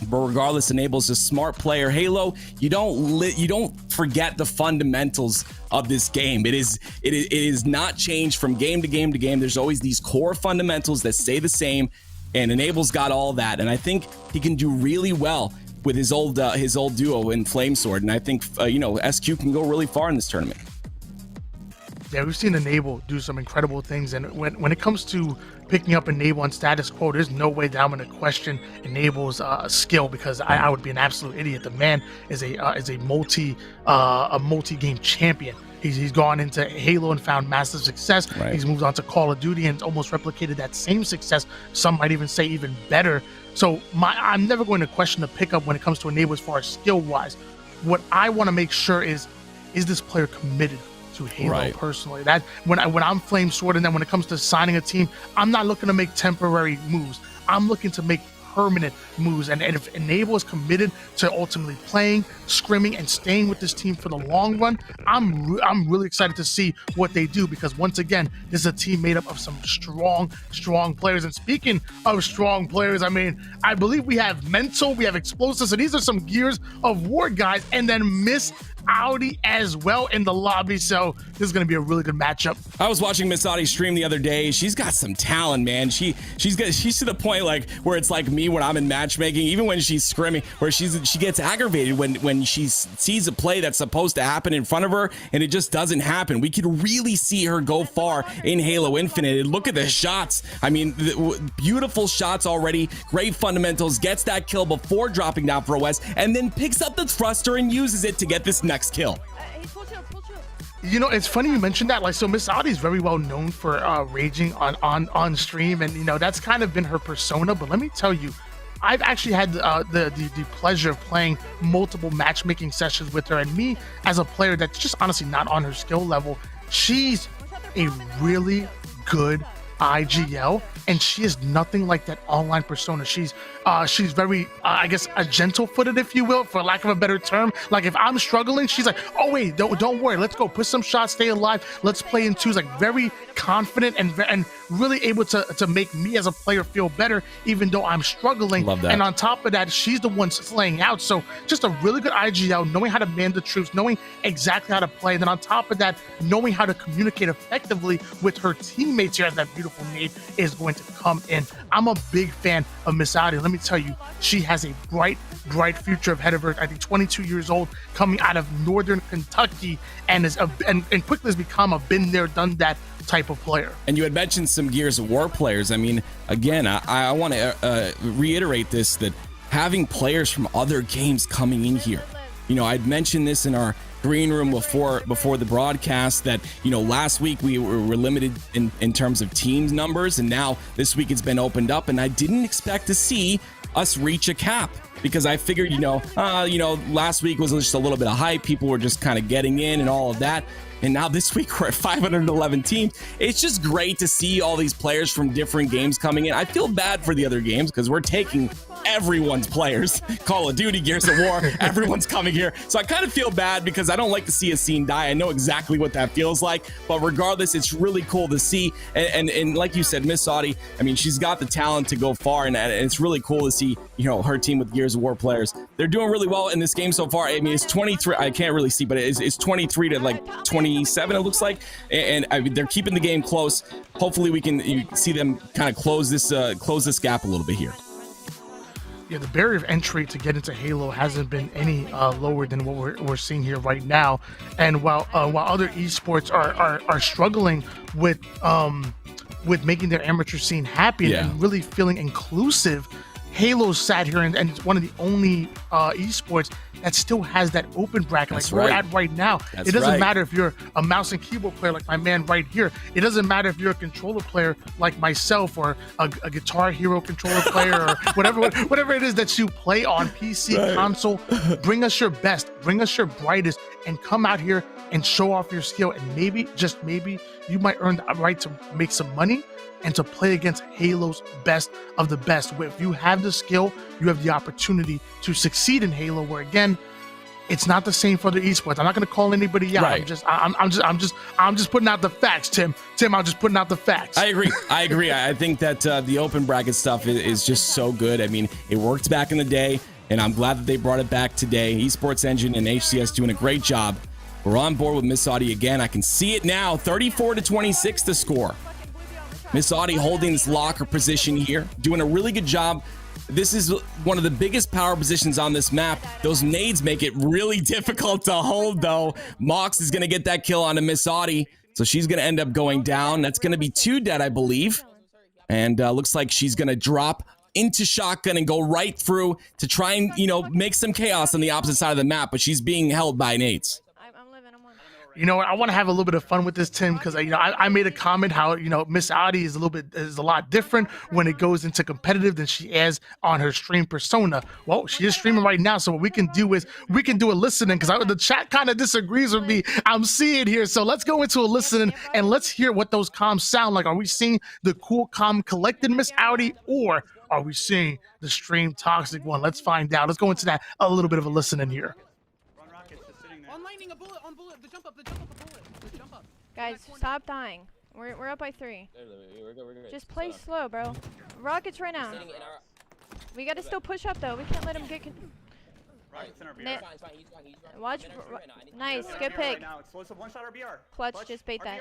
But regardless, Enable's a smart player. Halo, you don't forget the fundamentals of this game. It is not changed from game to game to game. There's always these core fundamentals that stay the same, and Enable's got all that. And I think he can do really well with his old duo in Flamesword. And I think SQ can go really far in this tournament. Yeah, we've seen Enable do some incredible things, and when it comes to picking up Enable on Status Quo, there's no way that I'm going to question Enable's skill, because I would be an absolute idiot. The man is a multi-game champion. He's gone into Halo and found massive success. Right. He's moved on to Call of Duty and almost replicated that same success. Some might even say even better. So I'm never going to question the pickup when it comes to Enable as far as skill-wise. What I want to make sure is this player committed to Halo? Right. Personally, that when I'm Flamesword, and then when it comes to signing a team, I'm not looking to make temporary moves. I'm looking to make permanent moves, and if Enable is committed to ultimately playing, scrimming, and staying with this team for the long run, I'm really excited to see what they do, because once again, this is a team made up of some strong players. And speaking of strong players, I mean, I believe we have Mental, we have Explosive, so these are some Gears of War guys, and then Miss Audi as well in the lobby. So this is going to be a really good matchup. I was watching Miss Audi stream the other day. She's got some talent, man. She's to the point like where it's like me when I'm in matchmaking, even when she's scrimming, where she gets aggravated when she sees a play that's supposed to happen in front of her and it just doesn't happen. We could really see her go far in Halo Infinite. And look at the shots. I mean, beautiful shots already. Great fundamentals. Gets that kill before dropping down for OS, and then picks up the thruster and uses it to get this next kill. It's funny you mentioned that. Like, so Miss Audi is very well known for raging on stream, and that's kind of been her persona. But let me tell you, I've actually had the pleasure of playing multiple matchmaking sessions with her, and me as a player that's just honestly not on her skill level. She's a really good IGL, and she is nothing like that online persona. She's very, I guess, a gentle-footed, if you will, for lack of a better term. Like, if I'm struggling, she's like, oh wait, don't worry, let's go, put some shots, stay alive, let's play in twos. Like, very confident and really able to make me as a player feel better, even though I'm struggling. Love that. And on top of that, she's the one slaying out. So just a really good IGL, knowing how to man the troops, knowing exactly how to play. And then on top of that, knowing how to communicate effectively with her teammates here, as that beautiful nade is going to come in. I'm a big fan of Miss Audi. Let me tell you, she has a bright future ahead of her. I think 22 years old, coming out of Northern Kentucky, and quickly has become a been there, done that type of player. And you had mentioned some Gears of War players. I mean, again, I want to reiterate this, that having players from other games coming in here. I'd mentioned this in our green room before the broadcast that, last week we were limited in terms of teams numbers, and now this week it's been opened up, and I didn't expect to see us reach a cap. because I figured, last week was just a little bit of hype. People were just kind of getting in and all of that. And now this week we're at 511 teams. It's just great to see all these players from different games coming in. I feel bad for the other games because we're taking everyone's players. Call of Duty, Gears of War, everyone's coming here. So I kind of feel bad because I don't like to see a scene die. I know exactly what that feels like, but regardless, it's really cool to see. And like you said, Miss Saudi, I mean, she's got the talent to go far, and it's really cool to see, her team with Gears of War players. They're doing really well in this game so far. I mean, it's 23, I can't really see, but it's 23 to like 27, it looks like. And they're keeping the game close. Hopefully we can see them kind of close this gap a little bit here. Yeah, the barrier of entry to get into Halo hasn't been any lower than what we're seeing here right now. And while other esports are struggling with making their amateur scene happy and really feeling inclusive, Halo sat here and it's one of the only esports that still has that open bracket like we're at right now. It doesn't matter if you're a mouse and keyboard player like my man right here. It doesn't matter if you're a controller player like myself, or a Guitar Hero controller player, or whatever it is that you play on PC, console. Bring us your best, bring us your brightest, and come out here and show off your skill. And maybe, just maybe, you might earn the right to make some money and to play against Halo's best of the best. Where if you have the skill, you have the opportunity to succeed in Halo. Where again, it's not the same for the esports. I'm not going to call anybody out. I'm just putting out the facts, Tim. I'm just putting out the facts. I agree. I think that the open bracket stuff is just so good. I mean, it worked back in the day, and I'm glad that they brought it back today. Esports Engine and HCS doing a great job. We're on board with Miss Saudi again. I can see it now. 34-26 the score. Miss Saudi holding this locker position here, doing a really good job. This is one of the biggest power positions on this map. Those nades make it really difficult to hold, though. Mox is going to get that kill onto Miss Saudi, so she's going to end up going down. That's going to be 2 dead, I believe. And looks like she's going to drop into shotgun and go right through to try and, make some chaos on the opposite side of the map, but she's being held by nades. You know what? I want to have a little bit of fun with this, Tim, because I made a comment how Miss Audi is a lot different when it goes into competitive than she is on her stream persona. Well, she is streaming right now, so what we can do is we can do a listening, because the chat kind of disagrees with me. I'm seeing here, so let's go into a listening and let's hear what those comms sound like. Are we seeing the cool, calm, collected Miss Audi, or are we seeing the stream toxic one? Let's find out. Let's go into that a little bit of a listening here. Guys, stop dying. We're up by 3. Just play slow, bro. Rockets right now. We gotta still push up though. We can't let him get. Watch. Nice, good pick. Clutch, just bait that.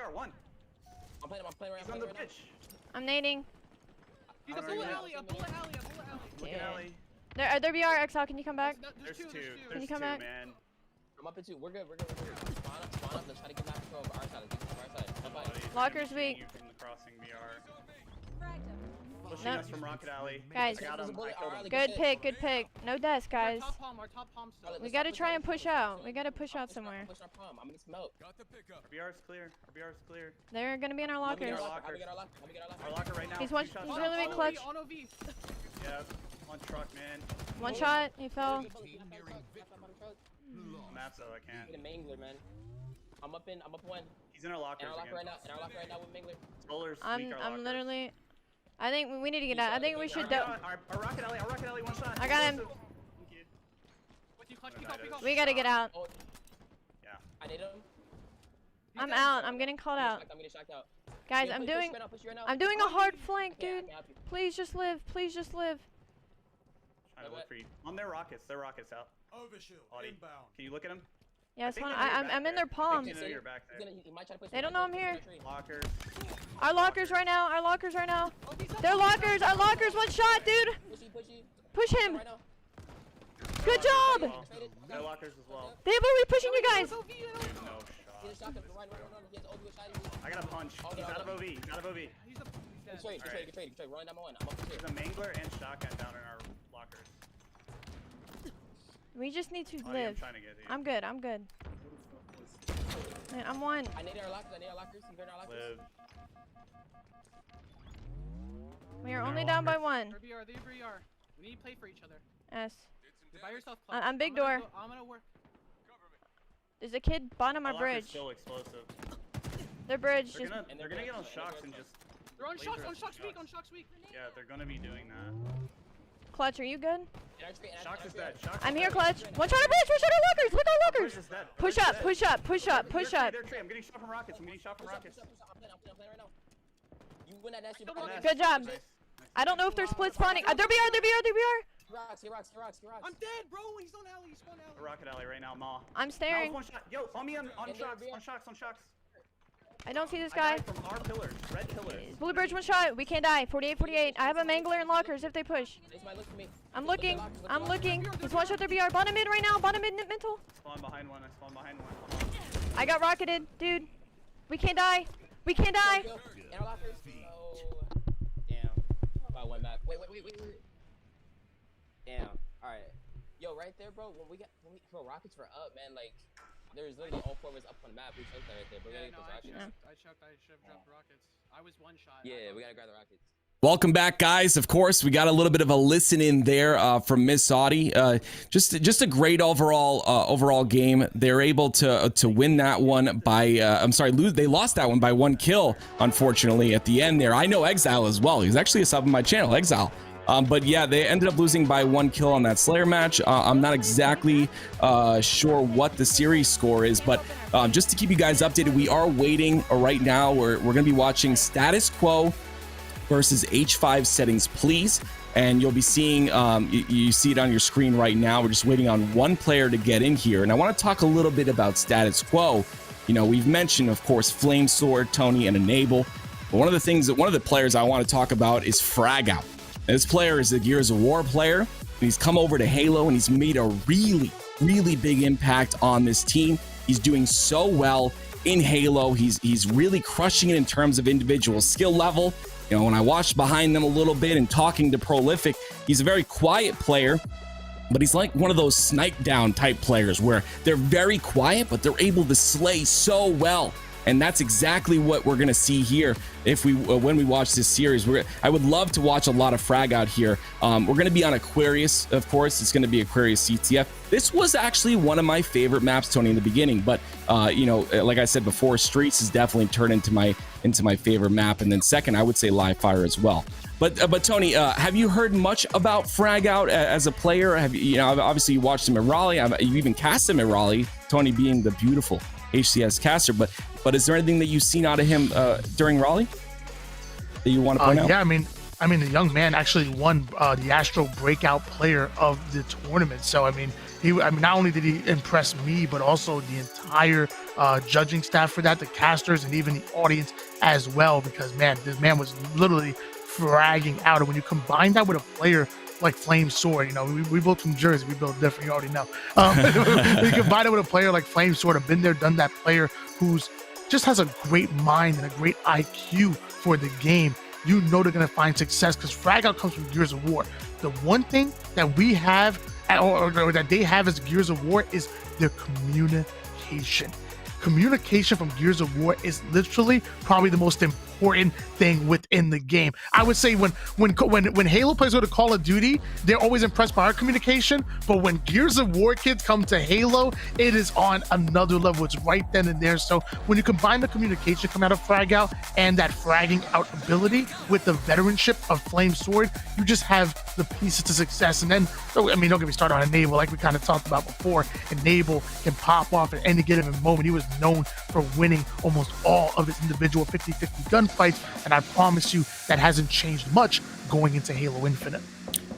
I'm nading. He's a bullet alley, a bullet alley. There BR, Exile, can you come back? There's 2. Can you come back? Man. I'm up at 2. We're good. Spawn up. Let's try to get back to our side. Locker's weak. Pushing us from Rocket Alley. Guys, I got him. good pick. No desk, guys. We gotta try and push out. We gotta push out somewhere. I'm gonna smoke. RBR's clear. They're gonna be in our lockers. Our locker right now. He's really weak, clutch. Yeah, one truck, man. One shot, he fell. Map though, I can't. Get a mangler, man. I'm up 1. He's in our locker. In our locker right now with mangler. Solar's I'm literally. I think we need to get out. I think we should. Our Rocket Alley, one shot. I got him. We gotta get out. Yeah. I need him. I'm out. I'm getting called out. I'm getting shocked out. Guys, I'm doing a hard flank, dude. Please just live. Please just live. Trying to look for you. On their rockets. Out. Audi, can you look at him? Yes, I'm in their palm. You know you're back there. They don't know I'm here. Lockers. Our lockers right now. Their lockers. Our lockers. One shot, dude. Push him. Good job. No lockers as well. They were pushing you guys. No shot. I got a punch. He's out of OV. Good trade. Running down my 1. I'm up to 2. There's a mangler and shotgun down in our lockers. We just need to Audi, live. I'm trying to get you. I'm good. Man, I'm 1. I need our lockers. He's in our lockers. Live. We are only down by 1. We need to play for each other. S. You're by yourself, I'm big door. I'm gonna work. There's a kid bottom our bridge. So explosive. Their bridge They're just. gonna get on shocks and just. They're on shocks, laser on shocks shots. weak, on shocks weak. Yeah, they're gonna be doing that. Clutch, are you good? Shocks is dead. Shocks I'm is here, dead. Clutch. One shot our bridge. One shot our lockers. Look our Bridge lockers. is dead. Push Bridge is up. dead. Push up. Push up. Push up. They're tree. I'm getting shot from rockets. I'm getting shot from rockets. I'm playing right now. You win that shit. Good job. I don't know if they're split spawning. There we are. There we are. There we are. Rocks. I'm dead, bro. He's on alley. He's on alley. Rocket alley right now, Ma. I'm staring. One shot. Yo, on me on shocks. On shocks. I don't see this I guy. died from our pillars. Red pillars. Blue bridge, one shot. We can't die. 48. I have a mangler and lockers if they push. I'm looking. He's one shot their BR. Bottom mid right now. Bottom mid mental. Spawn behind one. I got rocketed, dude. We can't die. Damn. I went back. Wait. Damn. Alright. Yo, right there, bro. When we bro, rockets were up, man. Like, there's literally all 4 of us up on the map. We choked that right there, bro. I should have dropped rockets. I was one shot. Yeah, we gotta grab the rockets. Welcome back, guys. Of course, we got a little bit of a listen in there from Miss Audie. Just a great overall game. They're able to win that one by they lost that one by 1 kill, unfortunately, at the end there. I know Exile as well. He's actually a sub on my channel, Exile. But yeah, they ended up losing by 1 kill on that Slayer match. I'm not exactly sure what the series score is, but just to keep you guys updated, we are waiting right now. We're going to be watching Status Quo versus H5 Settings Plz, and you'll be seeing you see it on your screen right now. We're just waiting on one player to get in here, and I want to talk a little bit about Status Quo. You know, we've mentioned, of course, Flame Sword, Tony, and Enable, but one of the players I want to talk about is Frag Out. This player is a Gears of War player, and he's come over to Halo, and he's made a really big impact on this team. He's doing so well in Halo. He's really crushing it in terms of individual skill level. You know, when I watched behind them a little bit and talking to Prolific, he's a very quiet player, but he's like one of those snipe down type players where they're very quiet, but they're able to slay so well. And that's exactly what we're going to see here if when we watch this series. I would love to watch a lot of Frag Out here. We're going to be on Aquarius, of course. It's going to be Aquarius CTF. This was actually one of my favorite maps, Tony, in the beginning. But, you know, like I said before, Streets has definitely turned into my favorite map. And then second, I would say Live Fire as well. But Tony, have you heard much about Frag Out as a player? You know, obviously you watched him at Raleigh. You even cast him at Raleigh, Tony being the beautiful HCS caster. But is there anything that you've seen out of him during Raleigh that you want to point out? Yeah, I mean, the young man actually won the Astro Breakout Player of the tournament. So I mean, not only did he impress me, but also the entire judging staff for that, the casters, and even the audience as well. Because man, this man was literally fragging out, and when you combine that with a player like Flame Sword, you know, we built from Jersey, we built different, you already know. You combine it with a player like Flame Sword, I've been there, done that, player who's just has a great mind and a great IQ for the game. You know they're going to find success because Frag Out comes from Gears of War. The one thing that we have, or that they have as Gears of War, is their communication. Communication from Gears of War is literally probably the most important thing within the game. I would say when Halo plays with a Call of Duty, they're always impressed by our communication, but when Gears of War kids come to Halo, it is on another level. It's right then and there. So when you combine the communication coming out of Frag Out and that fragging out ability with the veteranship of Flame Sword, you just have the pieces to success. And then, I mean, don't get me started on Enable, like we kind of talked about before. Enable can pop off at any given moment. He was known for winning almost all of his individual 50-50 gunfights, and I promise you that hasn't changed much going into Halo Infinite.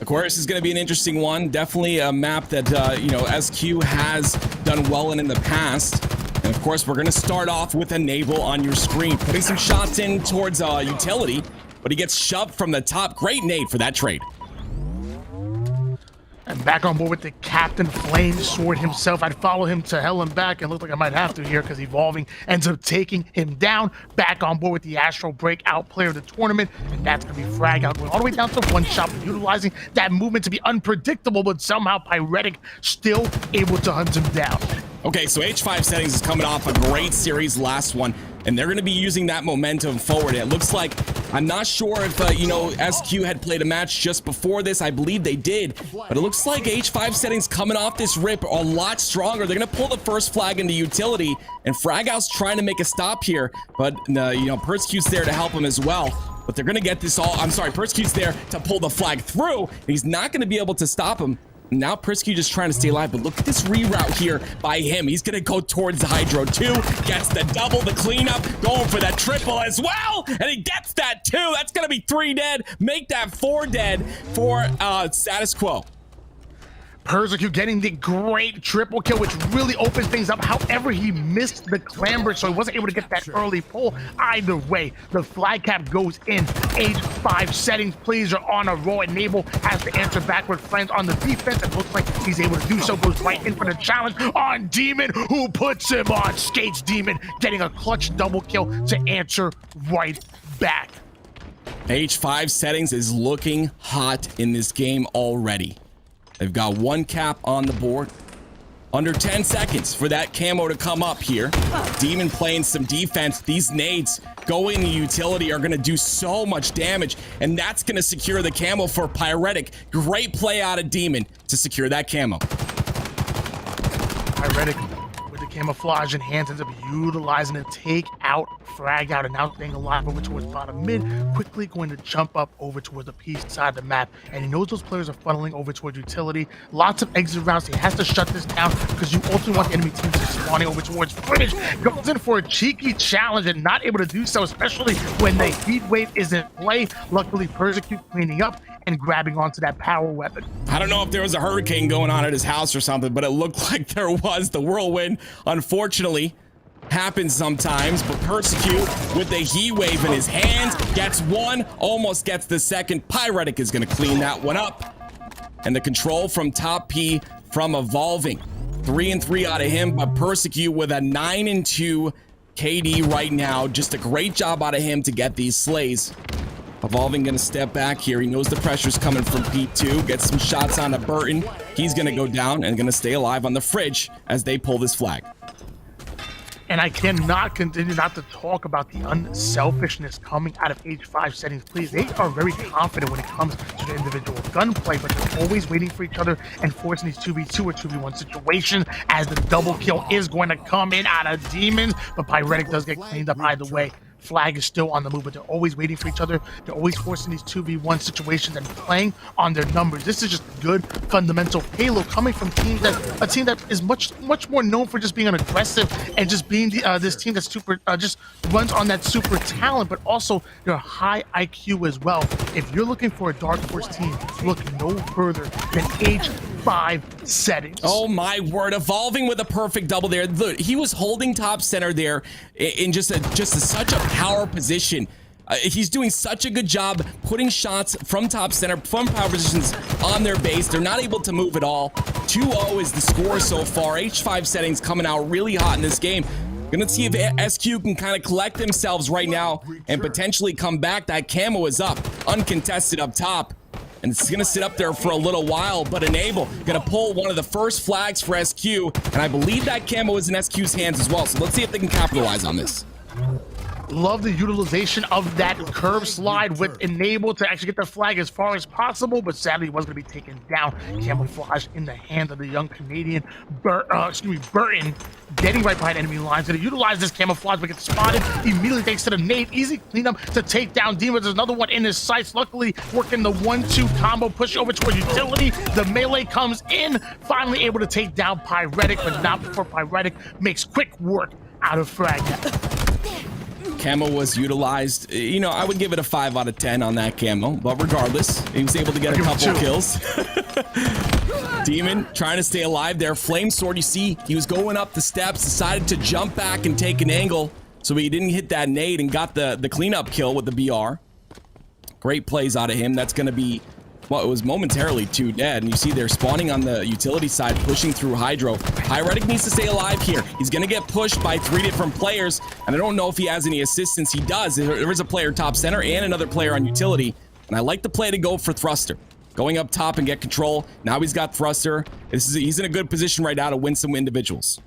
Aquarius is going to be an interesting one. Definitely a map that, you know, SQ has done well in the past. And of course, we're going to start off with Enable on your screen, putting some shots in towards utility, but he gets shoved from the top. Great nade for that trade. And back on board with the Captain Flame Sword himself. I'd follow him to hell and back, and look like I might have to here because Evolving ends up taking him down. Back on board with the Astro Breakout Player of the tournament, and that's going to be Frag Out, going all the way down to one shot, utilizing that movement to be unpredictable, but somehow Pyretic still able to hunt him down. Okay, so H5 Settings is coming off a great series last one, and they're going to be using that momentum forward. It looks like I'm not sure if, you know, SQ had played a match just before this. I believe they did, but it looks like H5 Settings coming off this rip a lot stronger. They're going to pull the first flag into utility, and Fragout's trying to make a stop here, but, you know, Persecute's there to help him as well. But they're going to get this all. I'm sorry, Persecute's there to pull the flag through. He's not going to be able to stop him. Now Persecute just trying to stay alive, but look at this reroute here by him. He's going to go towards the Hydro 2, gets the double, the cleanup, going for that triple as well, and he gets that 2. That's going to be 3 dead. Make that 4 dead for Status Quo. Persecute getting the great triple kill, which really opens things up. However, he missed the clamber, so he wasn't able to get that early pull. Either way, the flag cap goes in. H5 Settings Plz are on a roll, and Naval has to answer back with friends on the defense. It looks like he's able to do so. Goes right in for the challenge on Demon, who puts him on skates. Demon getting a clutch double kill to answer right back. H5 Settings is looking hot in this game already. They've got 1 cap on the board. Under 10 seconds for that camo to come up here. Demon playing some defense. These nades going to utility are going to do so much damage, and that's going to secure the camo for Pyretic. Great play out of Demon to secure that camo. Pyretic with the camouflage in hands ends up utilizing it to take out Fragout, and now staying alive over towards bottom mid, quickly going to jump up over towards the P side of the map, and he knows those players are funneling over towards utility. Lots of exit routes. He has to shut this down because you ultimately want the enemy team to spawning over towards Fridge. Goes in for a cheeky challenge and not able to do so, especially when the heat wave is in play. Luckily, Persecute cleaning up and grabbing onto that power weapon. I don't know if there was a hurricane going on at his house or something, but it looked like there was. The whirlwind, unfortunately, happens sometimes, but Persecute with the heat wave in his hands gets 1, almost gets the 2nd. Pyretic is going to clean that one up, and the control from top P from Evolving. 3 and 3 out of him, but Persecute with a 9 and 2 KD right now. Just a great job out of him to get these slays. Evolving going to step back here. He knows the pressure's coming from P2. Gets some shots on to Burton. He's going to go down and going to stay alive on the Fridge as they pull this flag. And I cannot continue not to talk about the unselfishness coming out of H5 Settings Plz. They are very confident when it comes to the individual gunplay, but they're always waiting for each other and forcing these 2v2 or 2v1 situations, as the double kill is going to come in out of Demons, but Pyretic does get cleaned up either way. Flag is still on the move, but they're always waiting for each other. They're always forcing these 2v1 situations and playing on their numbers. This is just good fundamental payload coming from a team that is much more known for just being an aggressive and just being this team that's super just runs on that super talent, but also their high IQ as well. If you're looking for a Dark Horse team, look no further than H5 Settings. Oh my word! Evolving with a perfect double there. Look, he was holding top center there in just such a power position. He's doing such a good job putting shots from top center, from power positions on their base. They're not able to move at all. 2-0 is the score so far. H5 Settings coming out really hot in this game. Gonna see if SQ can kind of collect themselves right now and potentially come back. That camo is up, uncontested up top. And it's going to sit up there for a little while, but Enable going to pull one of the first flags for SQ, and I believe that camo is in SQ's hands as well, so let's see if they can capitalize on this. Love the utilization of that curve slide with Enable to actually get the flag as far as possible, but sadly it was going to be taken down. Camouflage in the hands of the young Canadian Burton, getting right behind enemy lines. Going to utilize this camouflage, but gets spotted immediately thanks to the nade. Easy cleanup to take down Demons. There's another one in his sights. Luckily, working the 1-2 combo, push over towards utility. The melee comes in, finally able to take down Pyretic, but not before Pyretic makes quick work out of Fragment. Camo was utilized. You know, I would give it a 5 out of 10 on that camo, but regardless, he was able to get a couple kills. Demon trying to stay alive there. Flame Sword, you see, he was going up the steps, decided to jump back and take an angle, so he didn't hit that nade and got the cleanup kill with the BR. Great plays out of him. That's going to be, well, it was momentarily 2 dead, and you see they're spawning on the utility side, pushing through Hydro. Pyretic needs to stay alive here. He's going to get pushed by 3 different players, and I don't know if he has any assistance. He does. There is a player top center and another player on utility, and I like the play to go for Thruster. Going up top and get control. Now he's got Thruster. He's in a good position right now to win some individuals.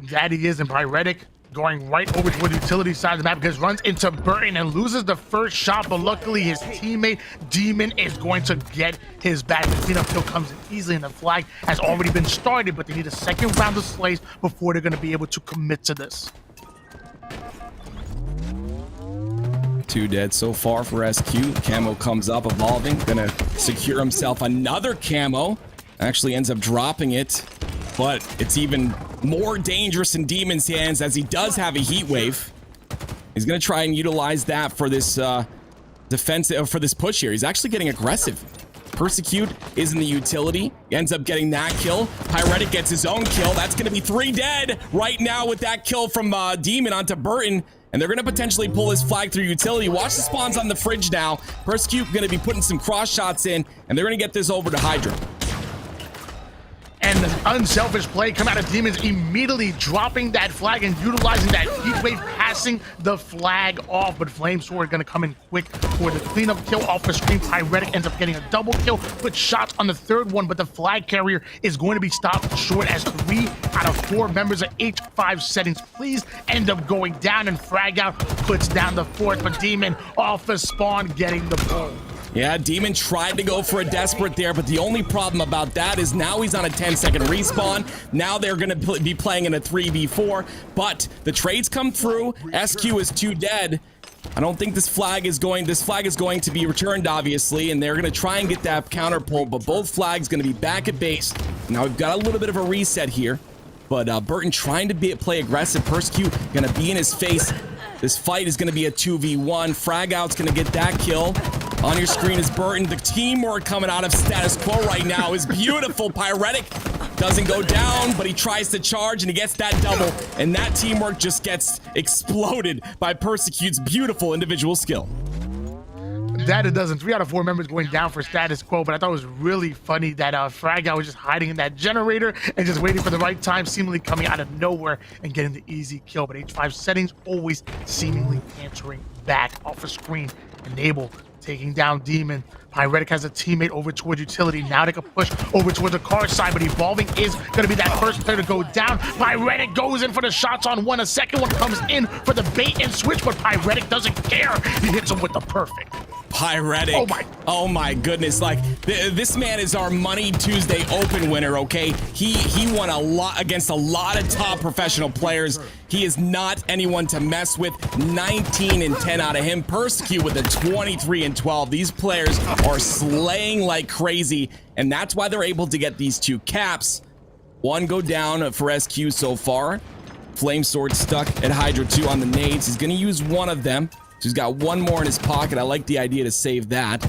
That he is, and Pyretic going right over toward the utility side of the map because runs into Burton and loses the first shot, but luckily his teammate Demon is going to get his back. The cleanup kill comes in easily and the flag has already been started, but they need a second round of slays before they're going to be able to commit to this. 2 dead so far for SQ. Camo comes up, evolving, gonna secure himself another camo. Actually ends up dropping it, but it's even more dangerous in Demon's hands as he does have a heat wave. He's gonna try and utilize that for this defensive, for this push here. He's actually getting aggressive. Persecute is in the utility. He ends up getting that kill. Pyretic gets his own kill. That's gonna be 3 dead right now with that kill from Demon onto Burton. And they're going to potentially pull his flag through utility. Watch the spawns on the fridge now. Persecute going to be putting some cross shots in, and they're going to get this over to Hydra. And an unselfish play come out of Demons, immediately dropping that flag and utilizing that heat wave, passing the flag off. But Flamesword going to come in quick for the cleanup kill off the screen. Pyretic ends up getting a double kill, put shots on the third one, but the flag carrier is going to be stopped short as 3 out of 4 members of H5 Settings Plz end up going down, and Frag Out puts down the 4th, but Demon off the spawn getting the pull. Yeah, Demon tried to go for a desperate there, but the only problem about that is now he's on a 10-second respawn. Now they're going to be playing in a 3v4, but the trades come through. SQ is 2 dead. I don't think this flag is going to be returned, obviously, and they're going to try and get that counter pull, but both flags going to be back at base. Now we've got a little bit of a reset here, but Burton trying to play aggressive. Persecute going to be in his face. This fight is going to be a 2v1. Frag Out's going to get that kill. On your screen is Burton. The teamwork coming out of Status Quo right now is beautiful. Pyretic doesn't go down, but he tries to charge and he gets that double. And that teamwork just gets exploded by Persecute's beautiful individual skill. That it doesn't. 3 out of 4 members going down for Status Quo, but I thought it was really funny that Frag Out was just hiding in that generator and just waiting for the right time, seemingly coming out of nowhere and getting the easy kill. But H5 Settings always seemingly answering back off the screen. Enable taking down Demon. Pyretic has a teammate over towards utility. Now they can push over towards the car side, but Evolving is going to be that first player to go down. Pyretic goes in for the shots on one. A second one comes in for the bait and switch, but Pyretic doesn't care. He hits him with the perfect. Pyretic. Oh my goodness. Like, this man is our Money Tuesday Open winner, okay? He won a lot against a lot of top professional players. He is not anyone to mess with. 19 and 10 out of him. Persecute with a 23 and 12. These players are slaying like crazy, and that's why they're able to get these 2 caps. 1 go down for SQ so far. Flamesword stuck at Hydra 2 on the nades. He's going to use one of them. So he's got 1 more in his pocket. I like the idea to save that.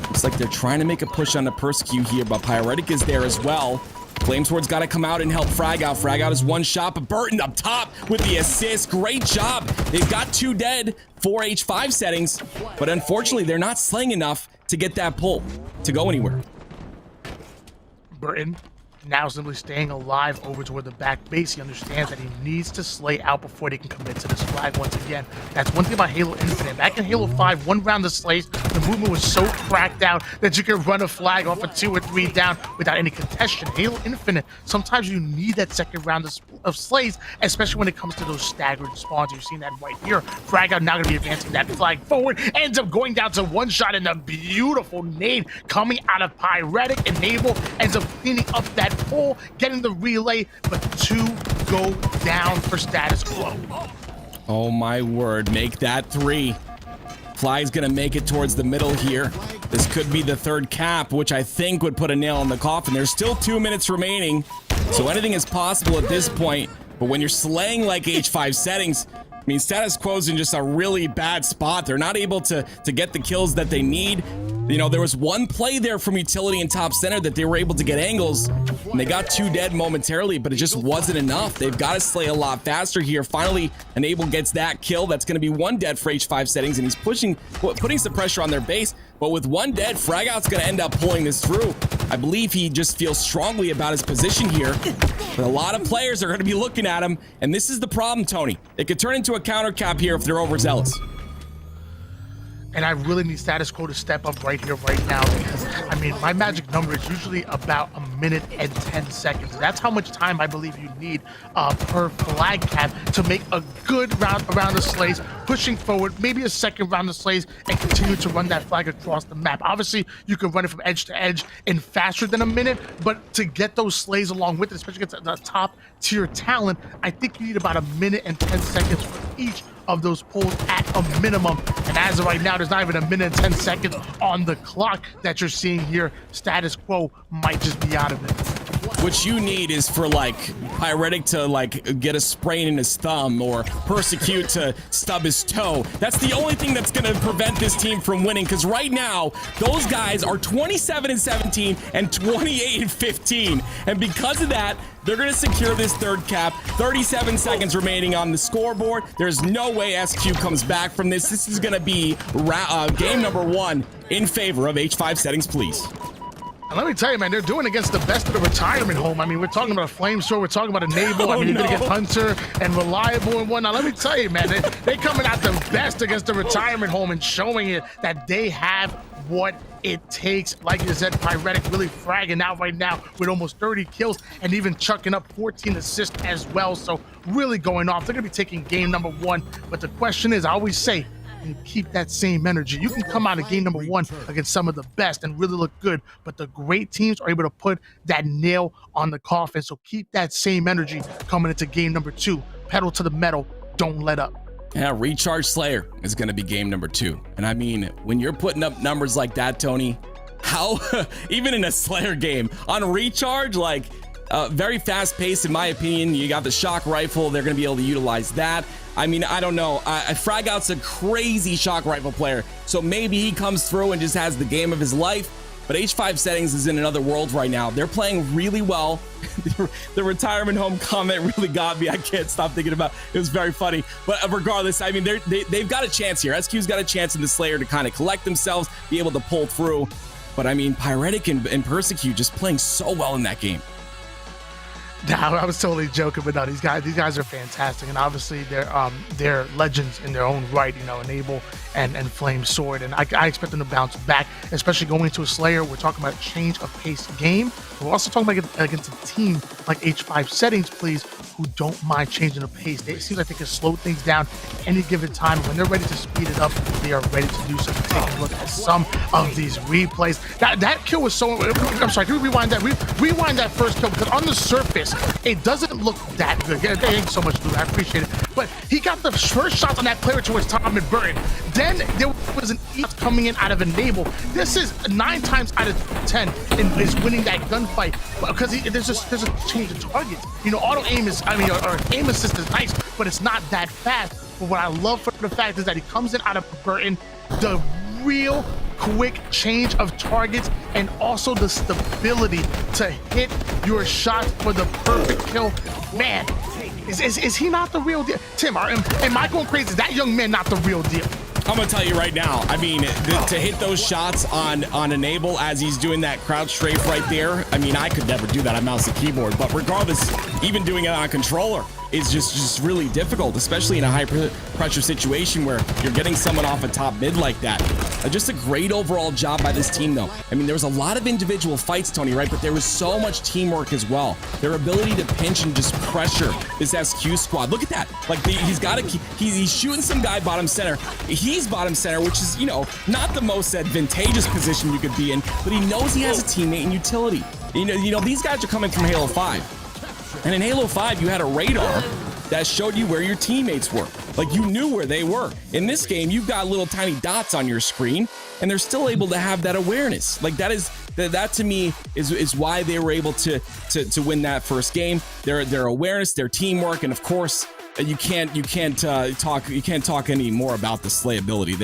Looks like they're trying to make a push on the Persecute here, but Pyretic is there as well. Flamesword's got to come out and help Frag Out. Frag Out is 1 shot, but Burton up top with the assist. Great job. They've got 2 dead for H5 Settings, but unfortunately, they're not slaying enough to get that pull to go anywhere. Burton now simply staying alive over toward the back base. He understands that he needs to slay out before they can commit to this flag once again. That's one thing about Halo Infinite. Back in Halo 5, 1 round of slays, the movement was so cracked out that you could run a flag off of 2 or 3 down without any contention. Halo Infinite, sometimes you need that second round of slays, especially when it comes to those staggered spawns. You've seen that right here. Frag Out now going to be advancing that flag forward, ends up going down to 1 shot, and a beautiful nade coming out of Pyretic. Enable ends up cleaning up that pull, getting the relay, but 2 go down for Status Quo. Oh my word, make that 3. Fly's gonna make it towards the middle here. This could be the 3rd cap, which I think would put a nail in the coffin. There's still 2 minutes remaining, so anything is possible at this point. But when you're slaying like H5 Settings, I mean, Status Quo's in just a really bad spot. They're not able to get the kills that they need. You know, there was 1 play there from utility and top center that they were able to get angles, and they got 2 dead momentarily, but it just wasn't enough. They've got to slay a lot faster here. Finally, Enable gets that kill. That's going to be 1 dead for H5 Settings, and he's putting some pressure on their base. But with 1 dead, Frag Out's going to end up pulling this through. I believe he just feels strongly about his position here. But a lot of players are going to be looking at him, and this is the problem, Tony. It could turn into a counter cap here if they're overzealous. And I really need Status Quo to step up right here, right now, because, I mean, my magic number is usually about a minute and 10 seconds. That's how much time I believe you need per flag cap to make a good round around the slays, pushing forward, maybe a second round of slays, and continue to run that flag across the map. Obviously, you can run it from edge to edge in faster than a minute, but to get those slays along with it, especially against the top tier talent, I think you need about a minute and 10 seconds for each of those pulls at a minimum. And as of right now, there's not even a minute and 10 seconds on the clock that you're seeing here. Status Quo might just be out of it. What you need is for like Pyretic to like get a sprain in his thumb or Persecute to stub his toe. That's the only thing that's going to prevent this team from winning, because right now those guys are 27-17 and 28-15, and because of that, they're going to secure this third cap. 37 seconds remaining on the scoreboard. There's no way SQ comes back from this. This is going to be game number 1 in favor of H5 Settings Plz. And let me tell you, man, they're doing against the best of the retirement home. I mean, we're talking about a flamethrower, we're talking about a Enable. I mean, you're going to get Hunter and Reliable and whatnot. Let me tell you, man, they coming out the best against the retirement home and showing it that they have what it takes. Like you said, Pyretic really fragging out right now with almost 30 kills and even chucking up 14 assists as well. So really going off. They're going to be taking game number 1. But the question is, I always say, and keep that same energy. You can come out of game number 1 against some of the best and really look good, but the great teams are able to put that nail on the coffin. So keep that same energy coming into game number 2. Pedal to the metal. Don't let up. Yeah, Recharge Slayer is going to be game number 2. And I mean, when you're putting up numbers like that, Tony, how, even in a Slayer game, on Recharge, like, very fast paced, in my opinion. You got the shock rifle. They're going to be able to utilize that. I mean, I don't know. Fragout's a crazy shock rifle player, so maybe he comes through and just has the game of his life. But H5 Settings is in another world right now. They're playing really well. The retirement home comment really got me. I can't stop thinking about it. It was very funny. But regardless, I mean, they've got a chance here. SQ's got a chance in the Slayer to kind of collect themselves, be able to pull through. But I mean, Pyretic and Persecute just playing so well in that game. No, I was totally joking, but no, these guys are fantastic, and obviously they're legends in their own right. You know, Enable and Flame Sword, and I expect them to bounce back, especially going into a Slayer. We're talking about a change of pace game. We're also talking about against a team like H5 Settings Plz, who don't mind changing the pace. It seems like they can slow things down at any given time. When they're ready to speed it up, they are ready to do so. Take a look at some of these replays. That kill was so. I'm sorry. Can we rewind that? Rewind that first kill, because on the surface, it doesn't look that good. Thank you so much, dude. I appreciate it. But he got the first shot on that player towards Tom and Burton. Then there was an E coming in out of Enable. This is 9 times out of 10 is winning that gunfight, because there's a change of targets. You know, auto aim is, or aim assist is nice, but it's not that fast. But what I love for the fact is that he comes in out of Burton, the real quick change of targets, and also the stability to hit your shots for the perfect kill. Man, is he not the real deal? Tim, am I going crazy? Is that young man not the real deal? I'm gonna tell you right now, I mean, to hit those shots on Enable as he's doing that crouch strafe right there, I mean, I could never do that on mouse and keyboard, but regardless, even doing it on controller is just really difficult, especially in a high pressure situation where you're getting someone off a top mid like that. Just a great overall job by this team, though. I mean, there was a lot of individual fights, Tony, right? But there was so much teamwork as well. Their ability to pinch and just pressure this SQ squad. Look at that. Like, he's shooting some guy bottom center. He's bottom center, which is, you know, not the most advantageous position you could be in, but he knows he has a teammate in utility. You know, these guys are coming from Halo 5. And in Halo 5, you had a radar that showed you where your teammates were. Like, you knew where they were. In this game, you've got little tiny dots on your screen, and they're still able to have that awareness. Like, that to me is why they were able to win that first game. Their awareness, their teamwork, and of course, you can't talk any more about the slayability.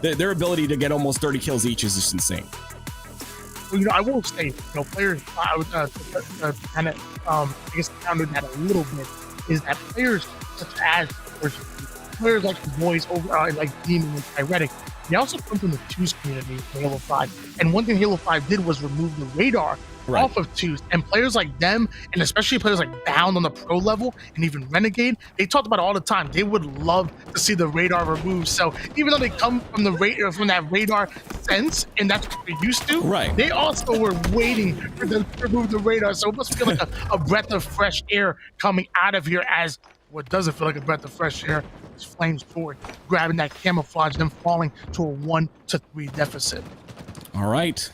Their ability to get almost 30 kills each is just insane. You know, I will say, you know, players, kind of, I guess, countered that a little bit, is that players such as players like the boys over like Demon and Pyretic, They also come from the twos community for Halo 5. And one thing Halo 5 did was remove the radar off of twos. And players like them, and especially players like Bound on the pro level, and even Renegade, they talked about it all the time. They would love to see the radar removed. So even though they come from the from that radar sense, and that's what they're used to, they also were waiting for them to remove the radar. So it must feel like a breath of fresh air coming out of here, as what doesn't feel like a breath of fresh air is Flames forward, grabbing that camouflage, then falling to a 1-3 deficit. All right.